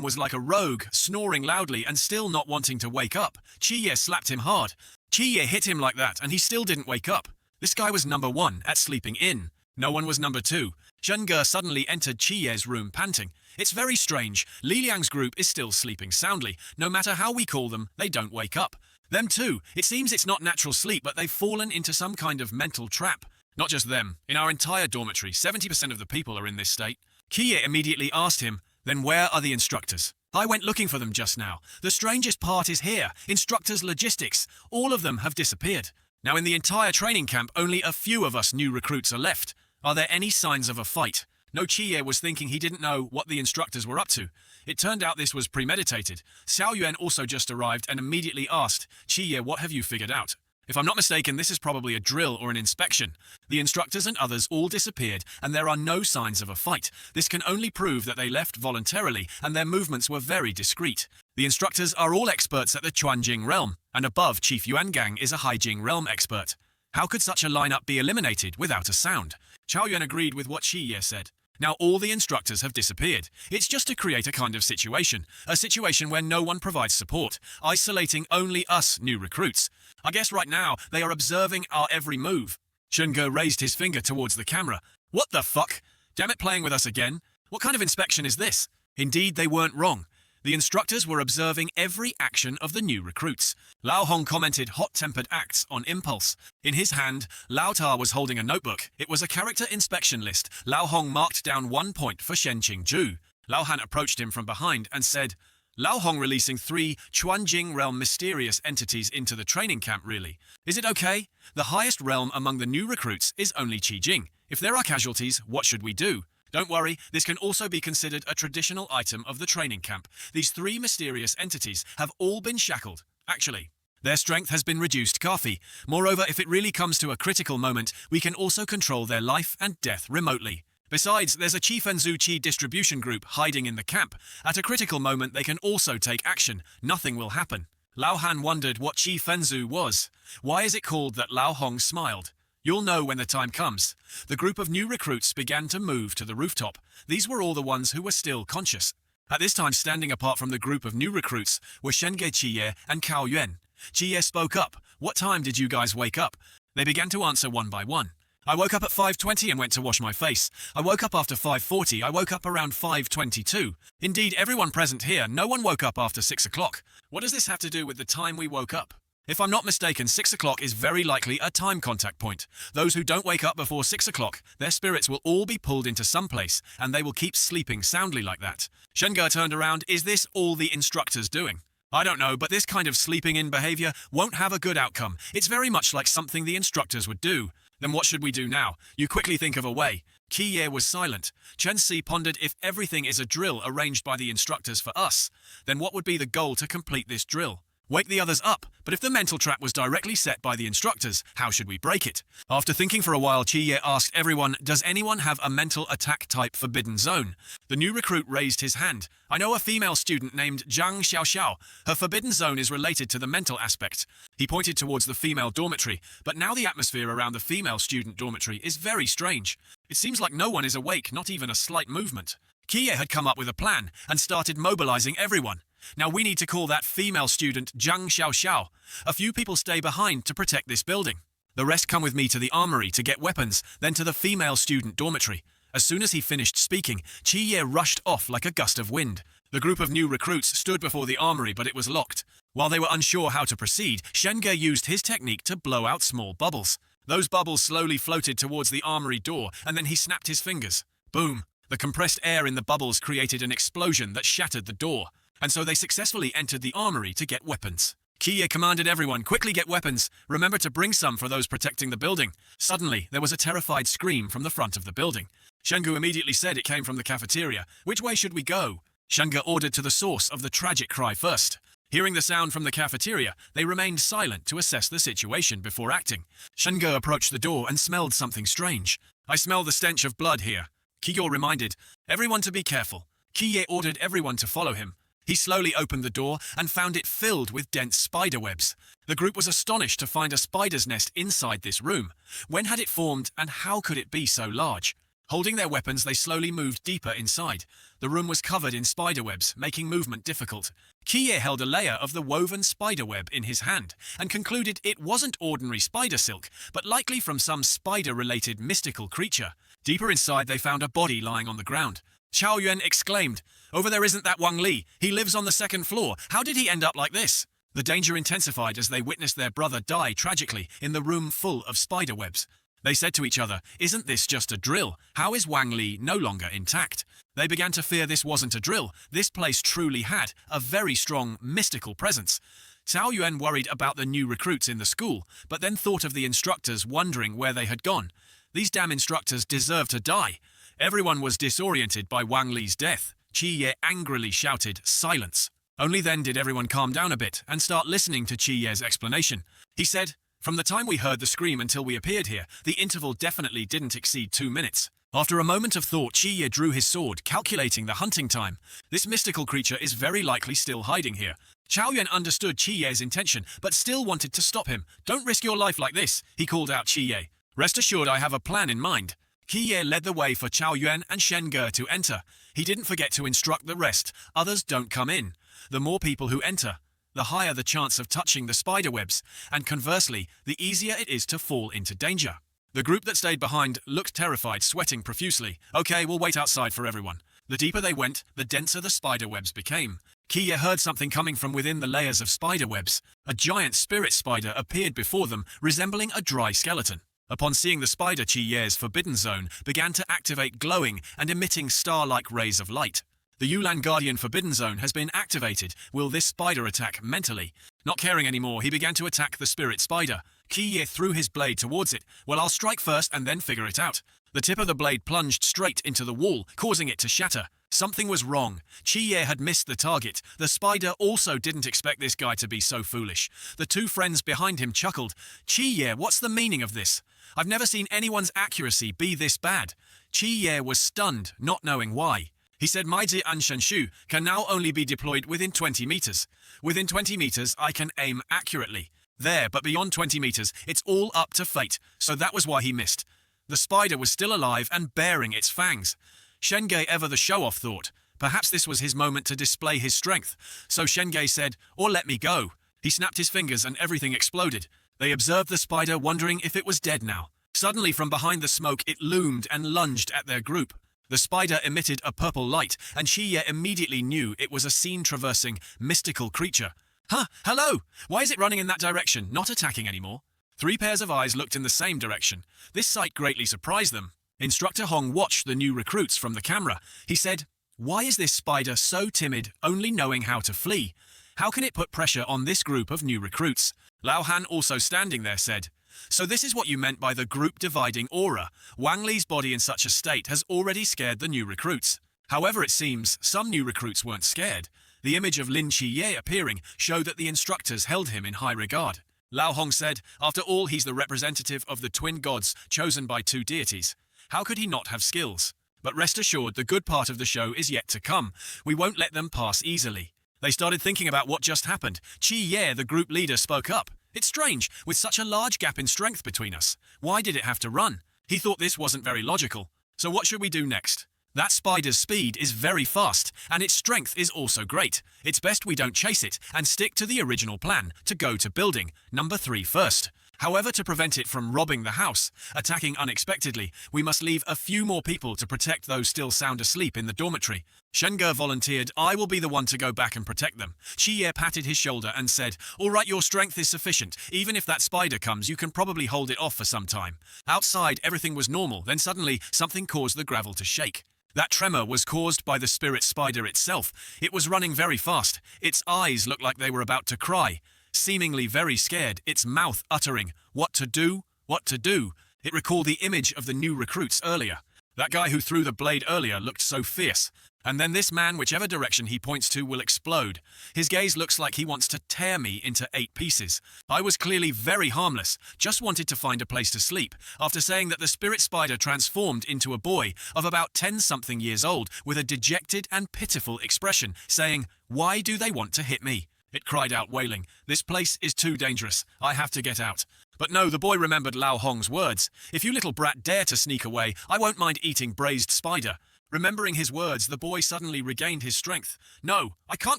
Was like a rogue, snoring loudly and still not wanting to wake up. Chie slapped him hard. Chie hit him like that and he still didn't wake up. This guy was number 1 at sleeping in. No one was number 2. Zhenge suddenly entered Chie's room panting. It's very strange. Li Liang's group is still sleeping soundly. No matter how we call them, they don't wake up. Them too. It seems it's not natural sleep, but they've fallen into some kind of mental trap. Not just them. In our entire dormitory, 70% of the people are in this state. Kie immediately asked him, then where are the instructors? I went looking for them just now. The strangest part is here. Instructors' logistics. All of them have disappeared. Now in the entire training camp, only a few of us new recruits are left. Are there any signs of a fight? No, Chie was thinking he didn't know what the instructors were up to. It turned out this was premeditated. Xiao Yuan also just arrived and immediately asked, Chie, what have you figured out? If I'm not mistaken, this is probably a drill or an inspection. The instructors and others all disappeared, and there are no signs of a fight. This can only prove that they left voluntarily, and their movements were very discreet. The instructors are all experts at the Chuanjing realm, and above Chief Yuangang is a Haijing realm expert. How could such a lineup be eliminated without a sound? Xiao Yuan agreed with what Shi Ye said. Now all the instructors have disappeared. It's just to create a kind of situation. A situation where no one provides support, isolating only us new recruits. I guess right now they are observing our every move. Shunge raised his finger towards the camera. What the fuck? Damn it, playing with us again? What kind of inspection is this? Indeed, they weren't wrong. The instructors were observing every action of the new recruits. Lao Hong commented hot-tempered acts on impulse. In his hand, Lao Ta was holding a notebook. It was a character inspection list. Lao Hong marked down 1 point for Shen Qingju. Lao Han approached him from behind and said, Lao Hong releasing 3 Chuanjing realm mysterious entities into the training camp, really? Is it okay? The highest realm among the new recruits is only Qijing. If there are casualties, what should we do? Don't worry, this can also be considered a traditional item of the training camp. These 3 mysterious entities have all been shackled. Actually, their strength has been reduced Kafi. Moreover, if it really comes to a critical moment, we can also control their life and death remotely. Besides, there's a Qifenzu Qi distribution group hiding in the camp. At a critical moment, they can also take action. Nothing will happen. Lao Han wondered what Qifenzu was. Why is it called that? Lao Hong smiled. You'll know when the time comes. The group of new recruits began to move to the rooftop. These were all the ones who were still conscious. At this time, standing apart from the group of new recruits were Shenge Chie and Cao Yuan. Chie spoke up. What time did you guys wake up? They began to answer one by one. I woke up at 5:20 and went to wash my face. I woke up after 5:40. I woke up around 5:22. Indeed, everyone present here, no one woke up after 6 o'clock. What does this have to do with the time we woke up? If I'm not mistaken, 6 o'clock is very likely a time contact point. Those who don't wake up before 6 o'clock, their spirits will all be pulled into some place, and they will keep sleeping soundly like that. Shenga turned around. Is this all the instructor's doing? I don't know, but this kind of sleeping-in behavior won't have a good outcome. It's very much like something the instructors would do. Then what should we do now? You quickly think of a way. Kiye was silent. Chen Si pondered, if everything is a drill arranged by the instructors for us, then what would be the goal to complete this drill? Wake the others up, but if the mental trap was directly set by the instructors, how should we break it? After thinking for a while, Chiye asked everyone, does anyone have a mental attack type forbidden zone? The new recruit raised his hand. I know a female student named Zhang Xiaoxiao. Her forbidden zone is related to the mental aspect. He pointed towards the female dormitory, but now the atmosphere around the female student dormitory is very strange. It seems like no one is awake, not even a slight movement. Kiye had come up with a plan and started mobilizing everyone. Now we need to call that female student Zhang Xiaoxiao. A few people stay behind to protect this building. The rest come with me to the armory to get weapons, then to the female student dormitory. As soon as he finished speaking, Chiye rushed off like a gust of wind. The group of new recruits stood before the armory, but it was locked. While they were unsure how to proceed, Shenge used his technique to blow out small bubbles. Those bubbles slowly floated towards the armory door, and then he snapped his fingers. Boom! The compressed air in the bubbles created an explosion that shattered the door. And so they successfully entered the armory to get weapons. Kiye commanded everyone, quickly get weapons. Remember to bring some for those protecting the building. Suddenly, there was a terrified scream from the front of the building. Shengu immediately said it came from the cafeteria. Which way should we go? Shenge ordered to the source of the tragic cry first. Hearing the sound from the cafeteria, they remained silent to assess the situation before acting. Shenge approached the door and smelled something strange. I smell the stench of blood here. Kiyo reminded everyone to be careful. Kiye ordered everyone to follow him. He slowly opened the door and found it filled with dense spider webs. The group was astonished to find a spider's nest inside this room. When had it formed, and how could it be so large? Holding their weapons, they slowly moved deeper inside. The room was covered in spiderwebs, making movement difficult. Kiye held a layer of the woven spiderweb in his hand and concluded it wasn't ordinary spider silk, but likely from some spider-related mystical creature. Deeper inside, they found a body lying on the ground. Xiao Yuan exclaimed, "Over there isn't that Wang Li? He lives on the second floor. How did he end up like this?" The danger intensified as they witnessed their brother die tragically in the room full of spiderwebs. They said to each other, "Isn't this just a drill? How is Wang Li no longer intact?" They began to fear this wasn't a drill. This place truly had a very strong mystical presence. Xiao Yuan worried about the new recruits in the school, but then thought of the instructors wondering where they had gone. These damn instructors deserve to die. Everyone was disoriented by Wang Li's death. Chiye angrily shouted, "Silence." Only then did everyone calm down a bit and start listening to Chiye's explanation. He said, "From the time we heard the scream until we appeared here, the interval definitely didn't exceed 2 minutes. After a moment of thought, Chiye drew his sword, calculating the hunting time. This mystical creature is very likely still hiding here." Xiao Yuan understood Chiye's intention, but still wanted to stop him. "Don't risk your life like this," he called out Chiye. "Rest assured I have a plan in mind." Kiye led the way for Xiao Yuan and Shen Ge to enter. He didn't forget to instruct the rest. Others don't come in. The more people who enter, the higher the chance of touching the spiderwebs, and conversely, the easier it is to fall into danger. The group that stayed behind looked terrified, sweating profusely. "Okay, we'll wait outside for everyone." The deeper they went, the denser the spiderwebs became. Kiye heard something coming from within the layers of spiderwebs. A giant spirit spider appeared before them, resembling a dry skeleton. Upon seeing the spider, Chiye's forbidden zone began to activate, glowing and emitting star-like rays of light. The Yulan Guardian forbidden zone has been activated. Will this spider attack mentally? Not caring anymore, he began to attack the spirit spider. Kiye threw his blade towards it. "Well, I'll strike first and then figure it out." The tip of the blade plunged straight into the wall, causing it to shatter. Something was wrong. Chiye had missed the target. The spider also didn't expect this guy to be so foolish. The two friends behind him chuckled. "Chiye, what's the meaning of this? I've never seen anyone's accuracy be this bad." Chiye was stunned, not knowing why. He said, "Maiji and Shenshu can now only be deployed within 20 meters. Within 20 meters, I can aim accurately. There, but beyond 20 meters, it's all up to fate." So that was why he missed. The spider was still alive and baring its fangs. Shenge, ever the show-off, thought, perhaps this was his moment to display his strength. So Shenge said, "Or let me go." He snapped his fingers and everything exploded. They observed the spider, wondering if it was dead now. Suddenly, from behind the smoke, it loomed and lunged at their group. The spider emitted a purple light, and Shiye immediately knew it was a scene-traversing, mystical creature. Huh, hello! Why is it running in that direction, not attacking anymore? Three pairs of eyes looked in the same direction. This sight greatly surprised them. Instructor Hong watched the new recruits from the camera. He said, "Why is this spider so timid, only knowing how to flee? How can it put pressure on this group of new recruits?" Lao Han, also standing there, said, "So this is what you meant by the group dividing aura. Wang Li's body in such a state has already scared the new recruits. However, it seems some new recruits weren't scared. The image of Lin Chi-ye appearing showed that the instructors held him in high regard." Lao Hong said, "After all, he's the representative of the twin gods chosen by two deities. How could he not have skills? But rest assured, the good part of the show is yet to come. We won't let them pass easily." They started thinking about what just happened. Chi-ye, the group leader, spoke up. "It's strange, with such a large gap in strength between us. Why did it have to run?" He thought this wasn't very logical. "So what should we do next? That spider's speed is very fast, and its strength is also great. It's best we don't chase it and stick to the original plan, to go to building number 3 first. However, to prevent it from robbing the house, attacking unexpectedly, we must leave a few more people to protect those still sound asleep in the dormitory." Shen-ge volunteered, "I will be the one to go back and protect them." Chi-ye patted his shoulder and said, "All right, your strength is sufficient. Even if that spider comes, you can probably hold it off for some time." Outside, everything was normal. Then suddenly, something caused the gravel to shake. That tremor was caused by the spirit spider itself. It was running very fast. Its eyes looked like they were about to cry. Seemingly very scared, its mouth uttering, "What to do? What to do?" It recalled the image of the new recruits earlier. That guy who threw the blade earlier looked so fierce. And then this man, whichever direction he points to, will explode. His gaze looks like he wants to tear me into 8 pieces. I was clearly very harmless, just wanted to find a place to sleep, after saying that the spirit spider transformed into a boy of about 10-something years old with a dejected and pitiful expression, saying, "Why do they want to hit me?" It cried out, wailing, "This place is too dangerous. I have to get out." But no, the boy remembered Lao Hong's words. "If you little brat dare to sneak away, I won't mind eating braised spider." Remembering his words, the boy suddenly regained his strength. "No, I can't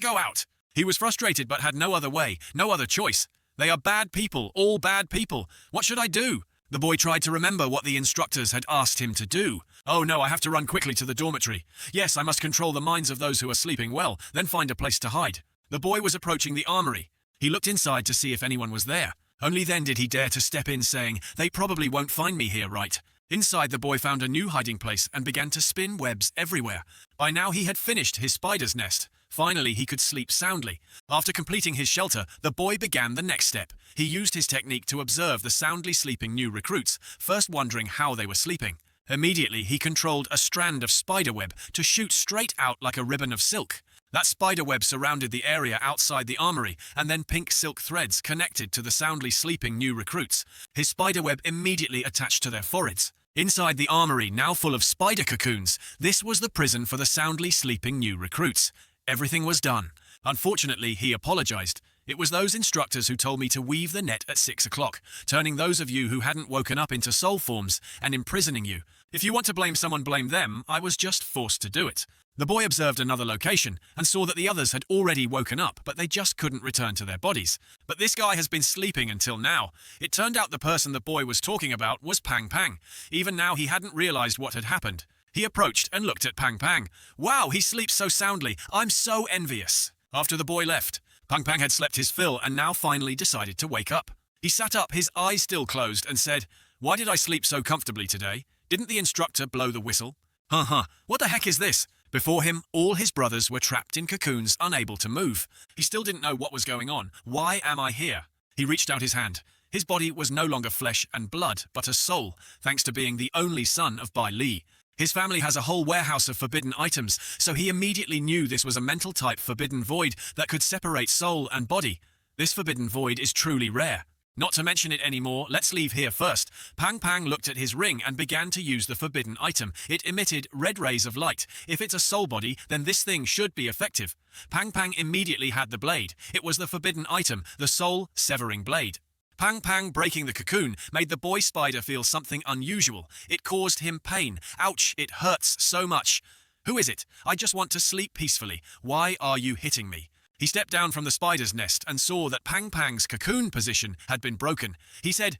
go out." He was frustrated but had no other way, no other choice. "They are bad people, all bad people. What should I do?" The boy tried to remember what the instructors had asked him to do. "Oh no, I have to run quickly to the dormitory. Yes, I must control the minds of those who are sleeping well, then find a place to hide." The boy was approaching the armory. He looked inside to see if anyone was there. Only then did he dare to step in, saying, "They probably won't find me here, right?" Inside, the boy found a new hiding place and began to spin webs everywhere. By now he had finished his spider's nest. Finally, he could sleep soundly. After completing his shelter, the boy began the next step. He used his technique to observe the soundly sleeping new recruits, first wondering how they were sleeping. Immediately, he controlled a strand of spiderweb to shoot straight out like a ribbon of silk. That spiderweb surrounded the area outside the armory, and then pink silk threads connected to the soundly sleeping new recruits. His spiderweb immediately attached to their foreheads. Inside the armory, now full of spider cocoons, this was the prison for the soundly sleeping new recruits. Everything was done. Unfortunately, he apologized. "It was those instructors who told me to weave the net at 6 o'clock, turning those of you who hadn't woken up into soul forms and imprisoning you. If you want to blame someone, blame them. I was just forced to do it." The boy observed another location and saw that the others had already woken up, but they just couldn't return to their bodies. But this guy has been sleeping until now. It turned out the person the boy was talking about was Pang Pang. Even now he hadn't realized what had happened. He approached and looked at Pang Pang. "Wow, he sleeps so soundly. I'm so envious." After the boy left, Pang Pang had slept his fill and now finally decided to wake up. He sat up, his eyes still closed, and said, "Why did I sleep so comfortably today? Didn't the instructor blow the whistle? What the heck is this?" Before him, all his brothers were trapped in cocoons, unable to move. He still didn't know what was going on. "Why am I here?" He reached out his hand. His body was no longer flesh and blood, but a soul, thanks to being the only son of Bai Li. His family has a whole warehouse of forbidden items, so he immediately knew this was a mental-type forbidden void that could separate soul and body. This forbidden void is truly rare. Not to mention it anymore, let's leave here first. Pang Pang looked at his ring and began to use the forbidden item. It emitted red rays of light. If it's a soul body, then this thing should be effective. Pang Pang immediately had the blade. It was the forbidden item, the soul-severing blade. Pang Pang breaking the cocoon made the boy spider feel something unusual. It caused him pain. Ouch, it hurts so much. "Who is it? I just want to sleep peacefully. Why are you hitting me?" He stepped down from the spider's nest and saw that Pang Pang's cocoon position had been broken. He said,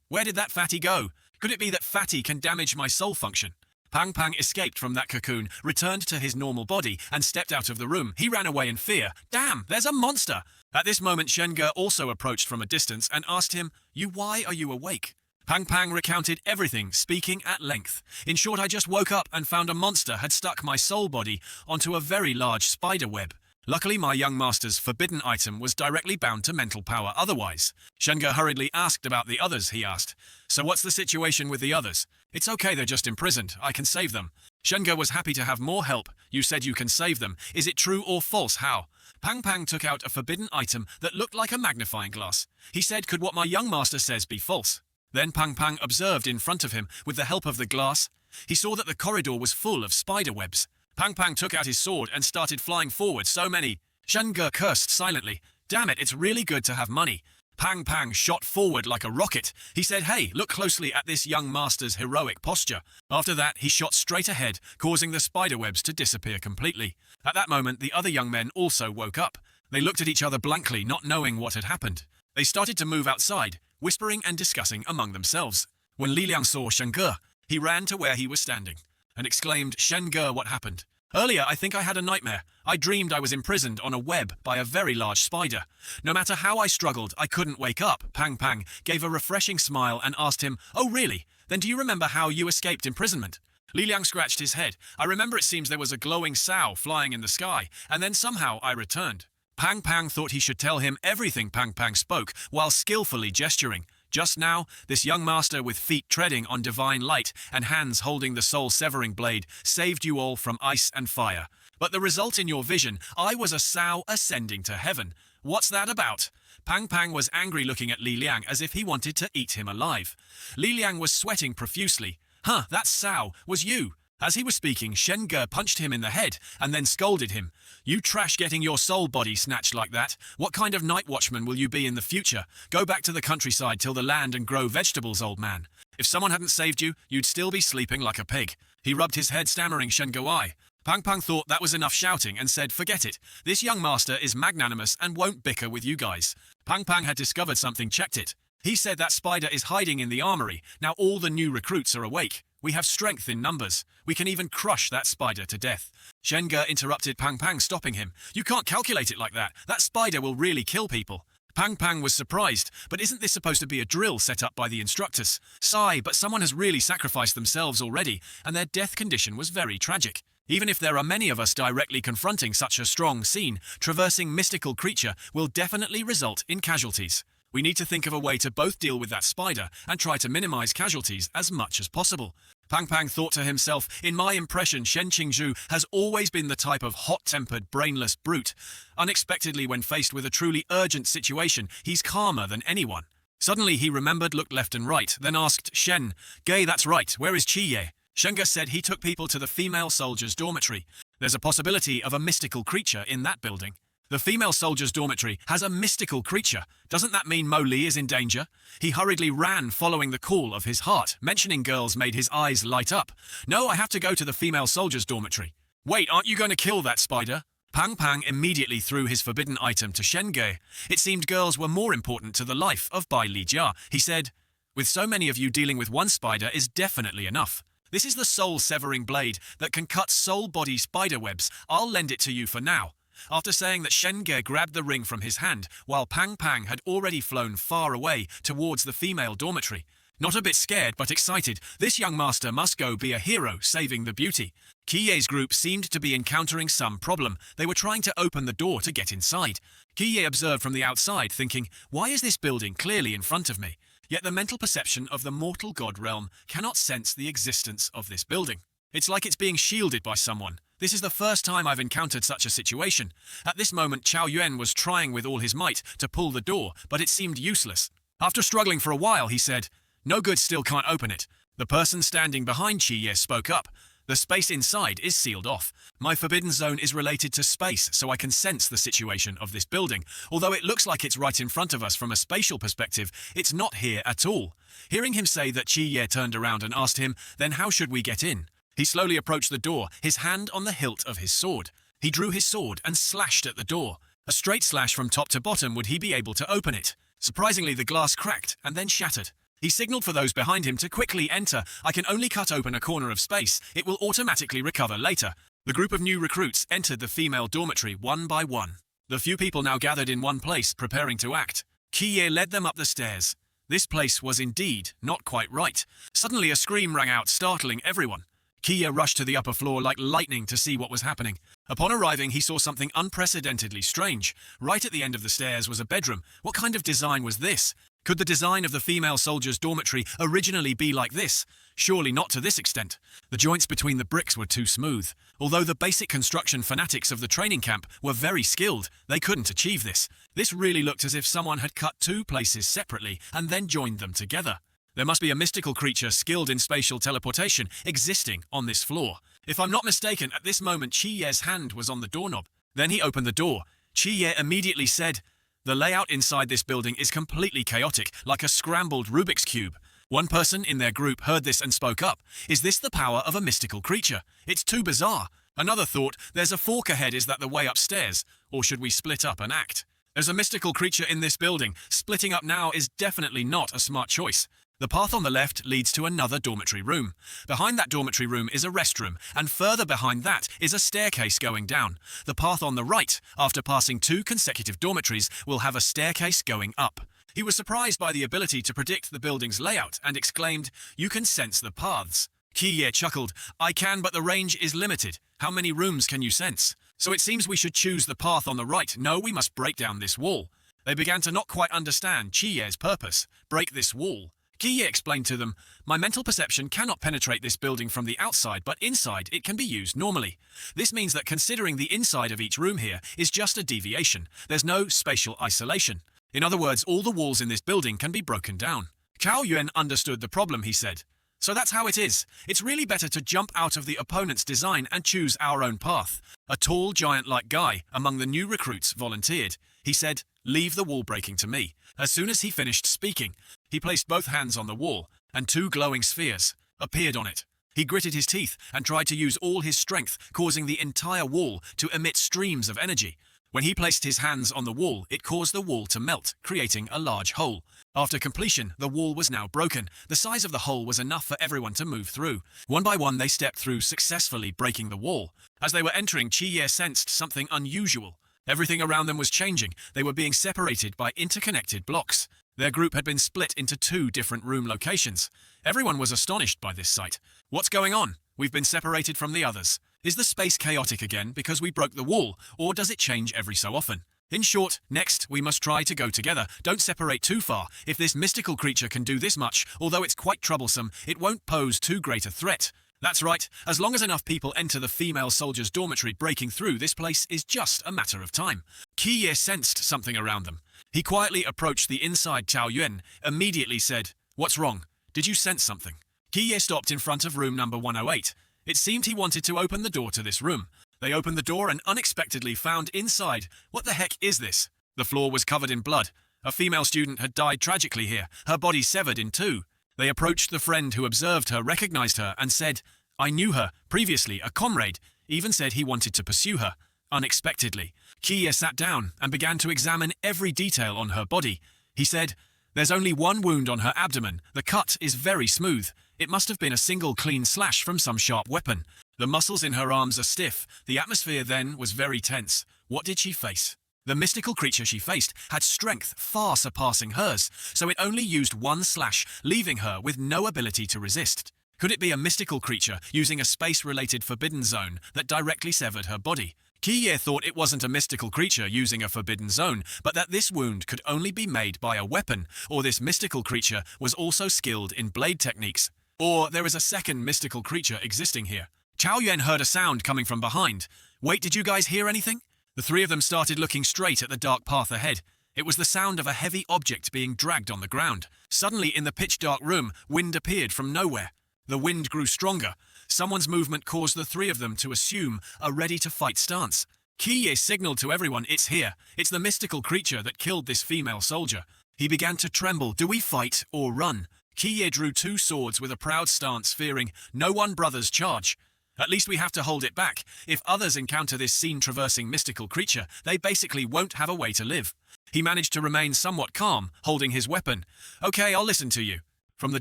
where did that fatty go? Could it be that fatty can damage my soul function?" Pang Pang escaped from that cocoon, returned to his normal body, and stepped out of the room. He ran away in fear. "Damn, there's a monster!" At this moment, Shenge also approached from a distance and asked him, Why are you awake? Pang Pang recounted everything, speaking at length. In short, I just woke up and found a monster had stuck my soul body onto a very large spider web. Luckily, my young master's forbidden item was directly bound to mental power otherwise. Shenge hurriedly asked about the others, he asked. So what's the situation with the others? It's okay, they're just imprisoned. I can save them. Shenge was happy to have more help. You said you can save them. Is it true or false? How? Pang Pang took out a forbidden item that looked like a magnifying glass. He said, could what my young master says be false? Then Pang Pang observed in front of him, with the help of the glass. He saw that the corridor was full of spider webs. Pang Pang took out his sword and started flying forward, so many. Shenge cursed silently. Damn it, it's really good to have money. Pang Pang shot forward like a rocket. He said, hey, look closely at this young master's heroic posture. After that, he shot straight ahead, causing the spiderwebs to disappear completely. At that moment, the other young men also woke up. They looked at each other blankly, not knowing what had happened. They started to move outside, whispering and discussing among themselves. When Li Liang saw Shenge, he ran to where he was standing and exclaimed, Shenge, what happened? Earlier, I think I had a nightmare. I dreamed I was imprisoned on a web by a very large spider. No matter how I struggled, I couldn't wake up. Pang Pang gave a refreshing smile and asked him, oh really? Then do you remember how you escaped imprisonment? Li Liang scratched his head. I remember it seems there was a glowing sow flying in the sky, and then somehow I returned. Pang Pang thought he should tell him everything Pang Pang spoke, while skillfully gesturing. Just now, this young master with feet treading on divine light and hands holding the soul-severing blade saved you all from ice and fire. But the result in your vision, I was a sow ascending to heaven. What's that about? Pang Pang was angry looking at Li Liang as if he wanted to eat him alive. Li Liang was sweating profusely. Huh, that sow was you. As he was speaking, Shenge punched him in the head and then scolded him. You trash getting your soul body snatched like that. What kind of night watchman will you be in the future? Go back to the countryside, till the land and grow vegetables, old man. If someone hadn't saved you, you'd still be sleeping like a pig. He rubbed his head, stammering Shengue. Pang Pang thought that was enough shouting and said, forget it. This young master is magnanimous and won't bicker with you guys. Pang Pang had discovered something, checked it. He said that spider is hiding in the armory. Now all the new recruits are awake. We have strength in numbers. We can even crush that spider to death. Shenge interrupted Pang Pang, stopping him. You can't calculate it like that. That spider will really kill people. Pang Pang was surprised, but isn't this supposed to be a drill set up by the instructors? Sigh, but someone has really sacrificed themselves already, and their death condition was very tragic. Even if there are many of us directly confronting such a strong scene, traversing mystical creature will definitely result in casualties. We need to think of a way to both deal with that spider and try to minimize casualties as much as possible. Pang Pang thought to himself, in my impression, Shen Qingzhu has always been the type of hot-tempered, brainless brute. Unexpectedly, when faced with a truly urgent situation, he's calmer than anyone. Suddenly he remembered, looked left and right, then asked, Shen, Gay, that's right, where is Qiye? Shenga said he took people to the female soldiers' dormitory. There's a possibility of a mystical creature in that building. The female soldiers' dormitory has a mystical creature. Doesn't that mean Mo Li is in danger? He hurriedly ran, following the call of his heart. Mentioning girls made his eyes light up. No, I have to go to the female soldiers' dormitory. Wait, aren't you going to kill that spider? Pang Pang immediately threw his forbidden item to Shenge. It seemed girls were more important to the life of Bai Li Jia. He said, with so many of you, dealing with one spider is definitely enough. This is the soul-severing blade that can cut soul-body spider webs. I'll lend it to you for now. After saying that, Shenge grabbed the ring from his hand, while Pang Pang had already flown far away towards the female dormitory. Not a bit scared, but excited, this young master must go be a hero, saving the beauty. Qiye's group seemed to be encountering some problem. They were trying to open the door to get inside. Qiye observed from the outside, thinking, why is this building clearly in front of me? Yet the mental perception of the mortal god realm cannot sense the existence of this building. It's like it's being shielded by someone. This is the first time I've encountered such a situation. At this moment, Chao Yuan was trying with all his might to pull the door, but it seemed useless. After struggling for a while, he said, no good, still can't open it. The person standing behind Qiye spoke up. The space inside is sealed off. My forbidden zone is related to space, so I can sense the situation of this building. Although it looks like it's right in front of us from a spatial perspective, it's not here at all. Hearing him say that, Qiye turned around and asked him, then how should we get in? He slowly approached the door, his hand on the hilt of his sword. He drew his sword and slashed at the door. A straight slash from top to bottom, would he be able to open it? Surprisingly, the glass cracked and then shattered. He signaled for those behind him to quickly enter. I can only cut open a corner of space. It will automatically recover later. The group of new recruits entered the female dormitory one by one. The few people now gathered in one place, preparing to act. Kiye led them up the stairs. This place was indeed not quite right. Suddenly a scream rang out, startling everyone. Kiye rushed to the upper floor like lightning to see what was happening. Upon arriving, he saw something unprecedentedly strange. Right at the end of the stairs was a bedroom. What kind of design was this? Could the design of the female soldiers' dormitory originally be like this? Surely not to this extent. The joints between the bricks were too smooth. Although the basic construction fanatics of the training camp were very skilled, they couldn't achieve this. This really looked as if someone had cut two places separately and then joined them together. There must be a mystical creature skilled in spatial teleportation existing on this floor. If I'm not mistaken, at this moment Chiye's hand was on the doorknob. Then he opened the door. Chiye immediately said, "The layout inside this building is completely chaotic, like a scrambled Rubik's Cube." One person in their group heard this and spoke up. "Is this the power of a mystical creature? It's too bizarre." Another thought, "There's a fork ahead, is that the way upstairs? Or should we split up and act?" There's a mystical creature in this building. Splitting up now is definitely not a smart choice. The path on the left leads to another dormitory room. Behind that dormitory room is a restroom, and further behind that is a staircase going down. The path on the right, after passing two consecutive dormitories, will have a staircase going up. He was surprised by the ability to predict the building's layout and exclaimed, "You can sense the paths." Kiye chuckled, "I can, but the range is limited. How many rooms can you sense? So it seems we should choose the path on the right. No, we must break down this wall." They began to not quite understand Chiye's purpose. Break this wall. Kiye explained to them, "My mental perception cannot penetrate this building from the outside, but inside it can be used normally. This means that considering the inside of each room here is just a deviation. There's no spatial isolation. In other words, all the walls in this building can be broken down." Cao Yuan understood the problem, he said. "So that's how it is. It's really better to jump out of the opponent's design and choose our own path." A tall, giant-like guy among the new recruits volunteered. He said, "Leave the wall breaking to me." As soon as he finished speaking, he placed both hands on the wall, and two glowing spheres appeared on it. He gritted his teeth and tried to use all his strength, causing the entire wall to emit streams of energy. When he placed his hands on the wall, it caused the wall to melt, creating a large hole. After completion, the wall was now broken. The size of the hole was enough for everyone to move through. One by one, they stepped through, successfully breaking the wall. As they were entering, Chiye sensed something unusual. Everything around them was changing. They were being separated by interconnected blocks. Their group had been split into two different room locations. Everyone was astonished by this sight. "What's going on? We've been separated from the others. Is the space chaotic again because we broke the wall, or does it change every so often? In short, next, we must try to go together. Don't separate too far. If this mystical creature can do this much, although it's quite troublesome, it won't pose too great a threat." That's right, as long as enough people enter the female soldiers' dormitory, breaking through this place is just a matter of time. Kiye sensed something around them. He quietly approached the inside. Cao Yuan immediately said, "What's wrong? Did you sense something?" Kiye stopped in front of room number 108. It seemed he wanted to open the door to this room. They opened the door and unexpectedly found inside. What the heck is this? The floor was covered in blood. A female student had died tragically here, her body severed in two. They approached the friend who observed her, recognized her, and said, "I knew her, previously, a comrade," even said he wanted to pursue her. Unexpectedly, Kiye sat down and began to examine every detail on her body. He said, "There's only one wound on her abdomen. The cut is very smooth. It must have been a single clean slash from some sharp weapon. The muscles in her arms are stiff. The atmosphere then was very tense. What did she face? The mystical creature she faced had strength far surpassing hers, so it only used one slash, leaving her with no ability to resist. Could it be a mystical creature using a space-related forbidden zone that directly severed her body? Kiye thought it wasn't a mystical creature using a forbidden zone, but that this wound could only be made by a weapon, or this mystical creature was also skilled in blade techniques. Or there is a second mystical creature existing here. Cao Yuan heard a sound coming from behind. "Wait, did you guys hear anything?" The three of them started looking straight at the dark path ahead. It was the sound of a heavy object being dragged on the ground. Suddenly, in the pitch-dark room, wind appeared from nowhere. The wind grew stronger. Someone's movement caused the three of them to assume a ready-to-fight stance. Kiye signaled to everyone, "It's here. It's the mystical creature that killed this female soldier." He began to tremble. "Do we fight or run?" Kiye drew two swords with a proud stance, fearing, "No one brother's charge. At least we have to hold it back. If others encounter this scene-traversing mystical creature, they basically won't have a way to live." He managed to remain somewhat calm, holding his weapon. "Okay, I'll listen to you." From the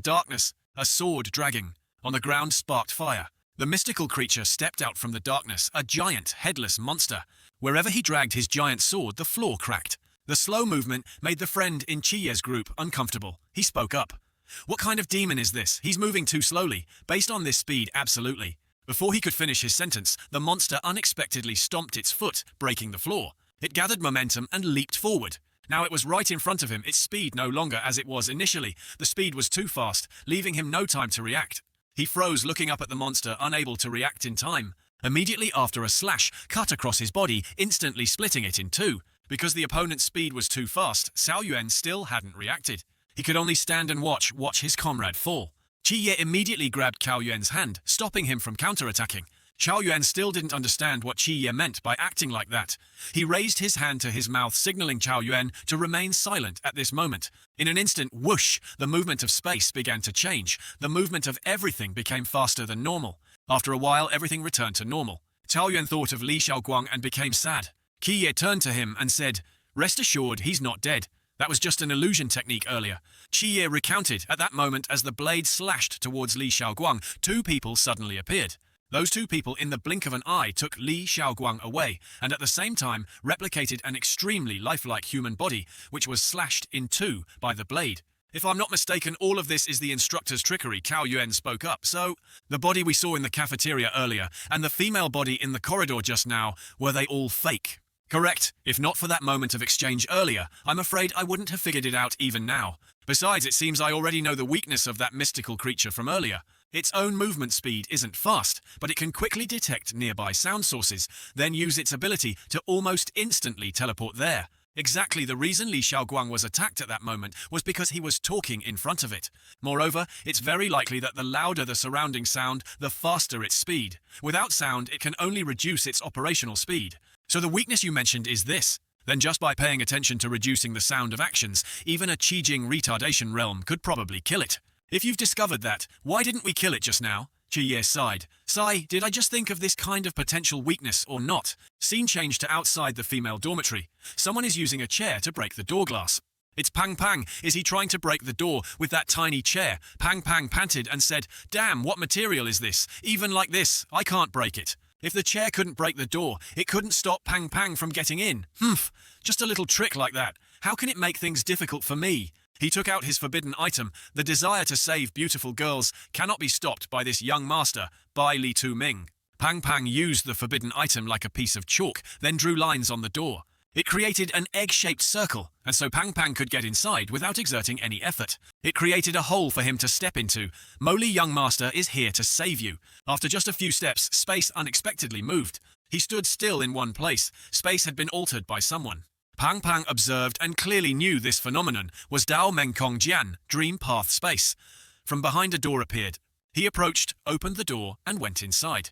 darkness, a sword dragging. On the ground sparked fire. The mystical creature stepped out from the darkness, a giant, headless monster. Wherever he dragged his giant sword, the floor cracked. The slow movement made the friend in Chiye's group uncomfortable. He spoke up. What kind of demon is this? He's moving too slowly. Based on this speed, absolutely. Before he could finish his sentence, the monster unexpectedly stomped its foot, breaking the floor. It gathered momentum and leaped forward. Now it was right in front of him, its speed no longer as it was initially. The speed was too fast, leaving him no time to react. He froze, looking up at the monster, unable to react in time. Immediately after, a slash cut across his body, instantly splitting it in two. Because the opponent's speed was too fast, Xiao Yuan still hadn't reacted. He could only stand and watch his comrade fall. Qiye immediately grabbed Xiao Yuan's hand, stopping him from counterattacking. Xiao Yuan still didn't understand what Qiye meant by acting like that. He raised his hand to his mouth, signaling Xiao Yuan to remain silent at this moment. In an instant, whoosh, the movement of space began to change. The movement of everything became faster than normal. After a while, everything returned to normal. Xiao Yuan thought of Li Xiaoguang and became sad. Qiye turned to him and said, "Rest assured, he's not dead. That was just an illusion technique earlier." Qiye recounted. At that moment, as the blade slashed towards Li Xiaoguang, two people suddenly appeared. Those two people, in the blink of an eye, took Li Xiaoguang away, and at the same time replicated an extremely lifelike human body, which was slashed in two by the blade. "If I'm not mistaken, all of this is the instructor's trickery," Xiao Yuan spoke up. "So, the body we saw in the cafeteria earlier, and the female body in the corridor just now, were they all fake?" "Correct. If not for that moment of exchange earlier, I'm afraid I wouldn't have figured it out even now. Besides, it seems I already know the weakness of that mystical creature from earlier. Its own movement speed isn't fast, but it can quickly detect nearby sound sources, then use its ability to almost instantly teleport there. Exactly the reason Li Xiaoguang was attacked at that moment was because he was talking in front of it. Moreover, it's very likely that the louder the surrounding sound, the faster its speed. Without sound, it can only reduce its operational speed. So the weakness you mentioned is this. Then just by paying attention to reducing the sound of actions, even a Qijing retardation realm could probably kill it. If you've discovered that, why didn't we kill it just now?" Qiye sighed. "Sai, did I just think of this kind of potential weakness or not?" Scene changed to outside the female dormitory. Someone is using a chair to break the door glass. "It's Pang Pang. Is he trying to break the door with that tiny chair?" Pang Pang panted and said, "Damn, what material is this? Even like this, I can't break it." If the chair couldn't break the door, it couldn't stop Pang Pang from getting in. Just a little trick like that. How can it make things difficult for me? He took out his forbidden item. The desire to save beautiful girls cannot be stopped by this young master, Bai Li Tu Ming. Pang Pang used the forbidden item like a piece of chalk, then drew lines on the door. It created an egg-shaped circle, and so Pang Pang could get inside without exerting any effort. It created a hole for him to step into. Moli, young master, is here to save you. After just a few steps, space unexpectedly moved. He stood still in one place. Space had been altered by someone. Pang Pang observed and clearly knew this phenomenon was Dao Mengkong Jian, dream path space. From behind a door appeared. He approached, opened the door, and went inside.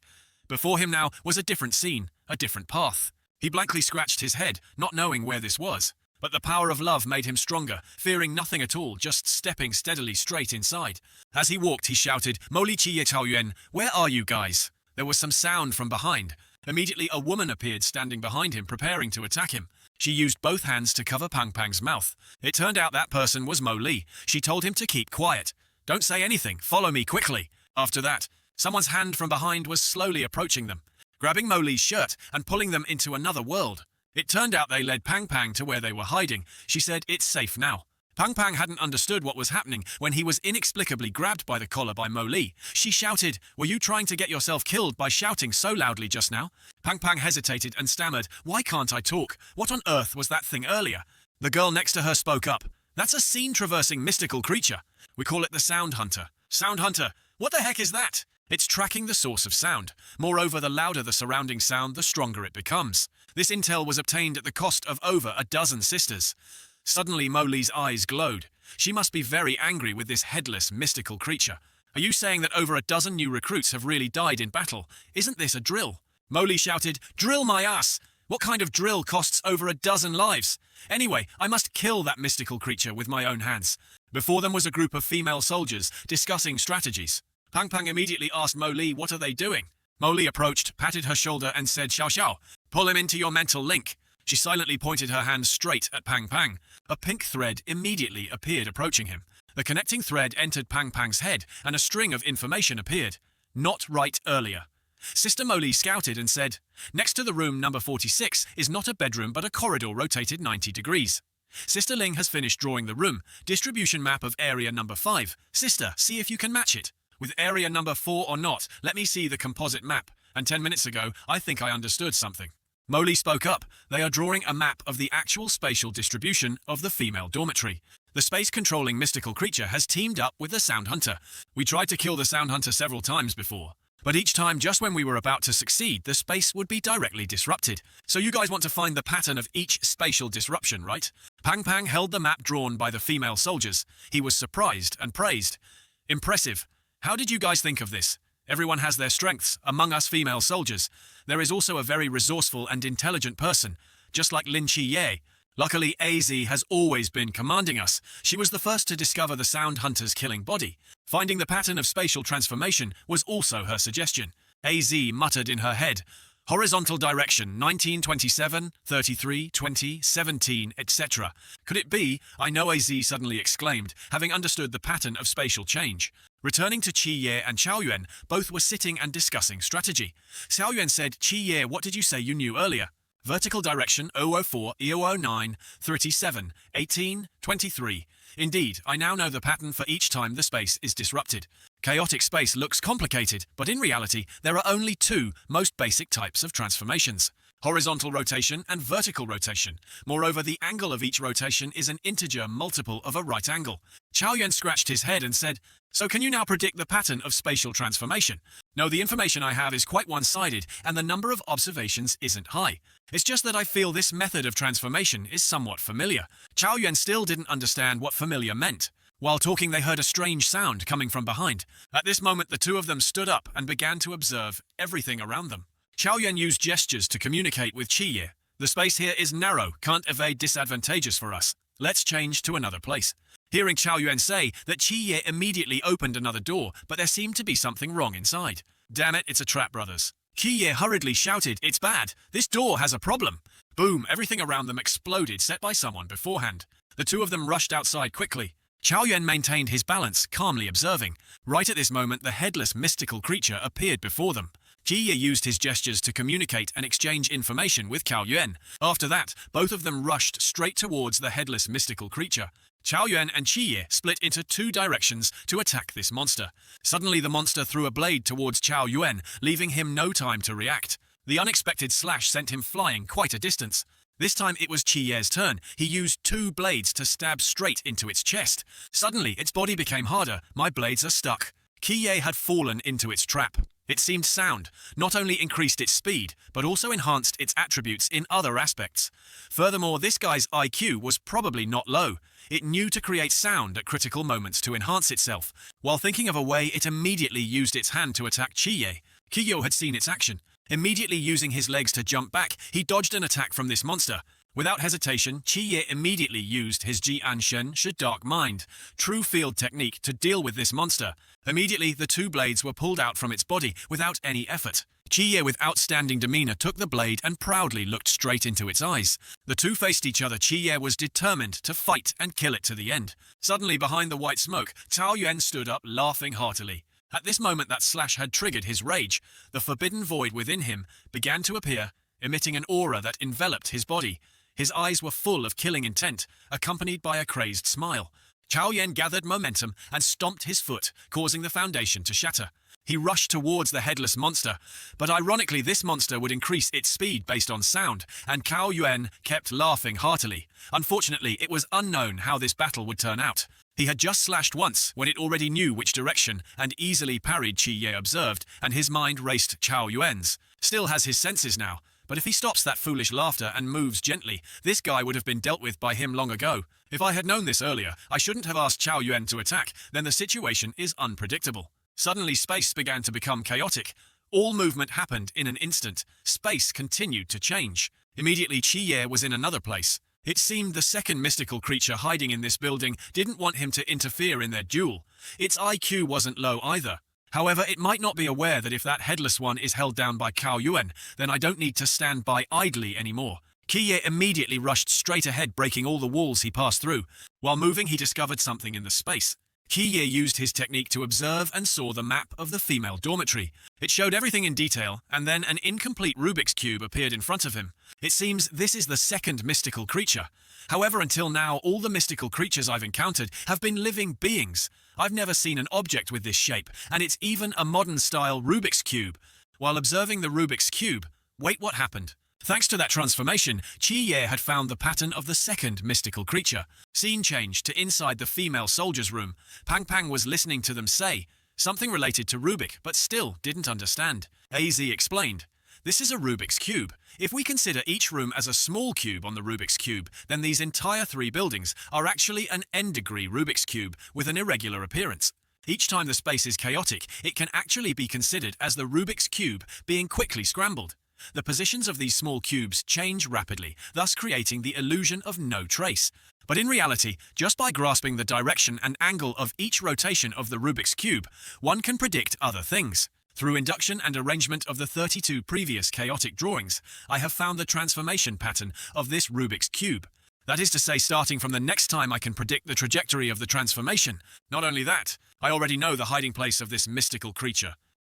Before him now was a different scene, a different path. He blankly scratched his head, not knowing where this was. But the power of love made him stronger, fearing nothing at all, just stepping steadily straight inside. As he walked, he shouted, "Moli Qiye Taoyuan, where are you guys?" There was some sound from behind. Immediately, a woman appeared standing behind him, preparing to attack him. She used both hands to cover Pang Pang's mouth. It turned out that person was Mo Li. She told him to keep quiet. "Don't say anything, follow me quickly." After that, someone's hand from behind was slowly approaching them, grabbing Mo Li's shirt and pulling them into another world. It turned out they led Pang Pang to where they were hiding. She said, "It's safe now." Pang Pang hadn't understood what was happening when he was inexplicably grabbed by the collar by Mo Li. She shouted, "Were you trying to get yourself killed by shouting so loudly just now?" Pang Pang hesitated and stammered, "Why can't I talk? What on earth was that thing earlier?" The girl next to her spoke up. "That's a scene-traversing mystical creature. We call it the Sound Hunter." "Sound Hunter? What the heck is that?" "It's tracking the source of sound. Moreover, the louder the surrounding sound, the stronger it becomes. This intel was obtained at the cost of over a dozen sisters." Suddenly, Mo Li's eyes glowed. She must be very angry with this headless, mystical creature. "Are you saying that over a dozen new recruits have really died in battle? Isn't this a drill?" Mo Li shouted, "Drill my ass! What kind of drill costs over a dozen lives? Anyway, I must kill that mystical creature with my own hands." Before them was a group of female soldiers discussing strategies. Pang Pang immediately asked Mo Li, "What are they doing?" Mo Li approached, patted her shoulder and said, "Xiao Xiao, pull him into your mental link." She silently pointed her hand straight at Pang Pang. A pink thread immediately appeared approaching him. The connecting thread entered Pang Pang's head, and a string of information appeared. not right earlier. Sister Molly scouted and said, next to the room number 46 is not a bedroom but a corridor rotated 90 degrees. Sister Ling has finished drawing the room, distribution map of area number 5. Sister, see if you can match it. With area number 4 or not, let me see the composite map. And 10 minutes ago, I think I understood something. Molly spoke up. They are drawing a map of the actual spatial distribution of the female dormitory. The space-controlling mystical creature has teamed up with the Sound Hunter. We tried to kill the Sound Hunter several times before, but each time just when we were about to succeed, the space would be directly disrupted. So you guys want to find the pattern of each spatial disruption, right? Pang Pang held the map drawn by the female soldiers. He was surprised and praised. Impressive. How did you guys think of this? Everyone has their strengths, among us female soldiers. There is also a very resourceful and intelligent person, just like Lin Chi-ye. Luckily, AZ has always been commanding us. She was the first to discover the Sound Hunter's killing body. Finding the pattern of spatial transformation was also her suggestion. AZ muttered in her head, horizontal direction, 1927, 33, 20, 17, etc. Could it be? I know, AZ suddenly exclaimed, having understood the pattern of spatial change. Returning to Qi-Ye and Qiao Yuan, both were sitting and discussing strategy. Xiao Yuan said, Qi-Ye, what did you say you knew earlier? Vertical direction 004, E009, 37, 18, 23. Indeed, I now know the pattern for each time the space is disrupted. Chaotic space looks complicated, but in reality, there are only two most basic types of transformations: horizontal rotation and vertical rotation. Moreover, the angle of each rotation is an integer multiple of a right angle. Qiao Yuan scratched his head and said, so can you now predict the pattern of spatial transformation? No, the information I have is quite one-sided, and the number of observations isn't high. It's just that I feel this method of transformation is somewhat familiar. Qiao Yuan still didn't understand what familiar meant. While talking, they heard a strange sound coming from behind. At this moment, the two of them stood up and began to observe everything around them. Qiao Yuan used gestures to communicate with Qi-Ye. The space here is narrow, can't evade, disadvantageous for us. Let's change to another place. Hearing Qiao Yuan say that, Qi-Ye immediately opened another door, but there seemed to be something wrong inside. Damn it, it's a trap, brothers. Qi-Ye hurriedly shouted, it's bad. This door has a problem. Boom, everything around them exploded, set by someone beforehand. The two of them rushed outside quickly. Qiao Yuan maintained his balance, calmly observing. Right at this moment, the headless mystical creature appeared before them. Qi-Ye used his gestures to communicate and exchange information with Qiao Yuan. After that, both of them rushed straight towards the headless mystical creature. Qiao Yuan and Qi-Ye split into two directions to attack this monster. Suddenly, the monster threw a blade towards Qiao Yuan, leaving him no time to react. The unexpected slash sent him flying quite a distance. This time it was Qi-Ye's turn. He used two blades to stab straight into its chest. Suddenly, its body became harder. My blades are stuck. Qi-Ye had fallen into its trap. It seemed sound, not only increased its speed, but also enhanced its attributes in other aspects. Furthermore, this guy's IQ was probably not low. It knew to create sound at critical moments to enhance itself. While thinking of a way, it immediately used its hand to attack Qi-Ye. Qi-Ye had seen its action. Immediately using his legs to jump back, he dodged an attack from this monster. Without hesitation, Qi-Ye immediately used his Ji An Shen Shi Dark Mind, true field technique, to deal with this monster. Immediately, the two blades were pulled out from its body without any effort. Qi-Ye, with outstanding demeanor, took the blade and proudly looked straight into its eyes. The two faced each other. Qi-Ye was determined to fight and kill it to the end. Suddenly, behind the white smoke, Qiao Yuan stood up, laughing heartily. At this moment, that slash had triggered his rage. The forbidden void within him began to appear, emitting an aura that enveloped his body. His eyes were full of killing intent, accompanied by a crazed smile. Qiao Yuan gathered momentum and stomped his foot, causing the foundation to shatter. He rushed towards the headless monster, but ironically this monster would increase its speed based on sound, and Qiao Yuan kept laughing heartily. Unfortunately, it was unknown how this battle would turn out. He had just slashed once when it already knew which direction and easily parried, Qi-Ye observed, and his mind raced Qiao Yuan's. Still has his senses now, but if he stops that foolish laughter and moves gently, this guy would have been dealt with by him long ago. If I had known this earlier, I shouldn't have asked Qiao Yuan to attack. Then the situation is unpredictable. Suddenly, space began to become chaotic. All movement happened in an instant. Space continued to change. Immediately, Qi-Ye was in another place. It seemed the second mystical creature hiding in this building didn't want him to interfere in their duel. Its IQ wasn't low either. However, it might not be aware that if that headless one is held down by Qiao Yuan, then I don't need to stand by idly anymore. Qi-Ye immediately rushed straight ahead, breaking all the walls he passed through. While moving, he discovered something in the space. Qiye used his technique to observe and saw the map of the female dormitory. It showed everything in detail, and then an incomplete Rubik's Cube appeared in front of him. It seems this is the second mystical creature. However, until now, all the mystical creatures I've encountered have been living beings. I've never seen an object with this shape, and it's even a modern-style Rubik's Cube. While observing the Rubik's Cube, wait, what happened? Thanks to that transformation, Qiye had found the pattern of the second mystical creature. Scene changed to inside the female soldier's room. Pang Pang was listening to them say something related to Rubik, but still didn't understand. AZ explained, "This is a Rubik's Cube. If we consider each room as a small cube on the Rubik's Cube, then these entire 3 buildings are actually an n-degree Rubik's Cube with an irregular appearance. Each time the space is chaotic, it can actually be considered as the Rubik's Cube being quickly scrambled. The positions of these small cubes change rapidly, thus creating the illusion of no trace. But in reality, just by grasping the direction and angle of each rotation of the Rubik's Cube, one can predict other things. Through induction and arrangement of the 32 previous chaotic drawings, I have found the transformation pattern of this Rubik's Cube. That is to say, starting from the next time I can predict the trajectory of the transformation. Not only that, I already know the hiding place of this mystical creature.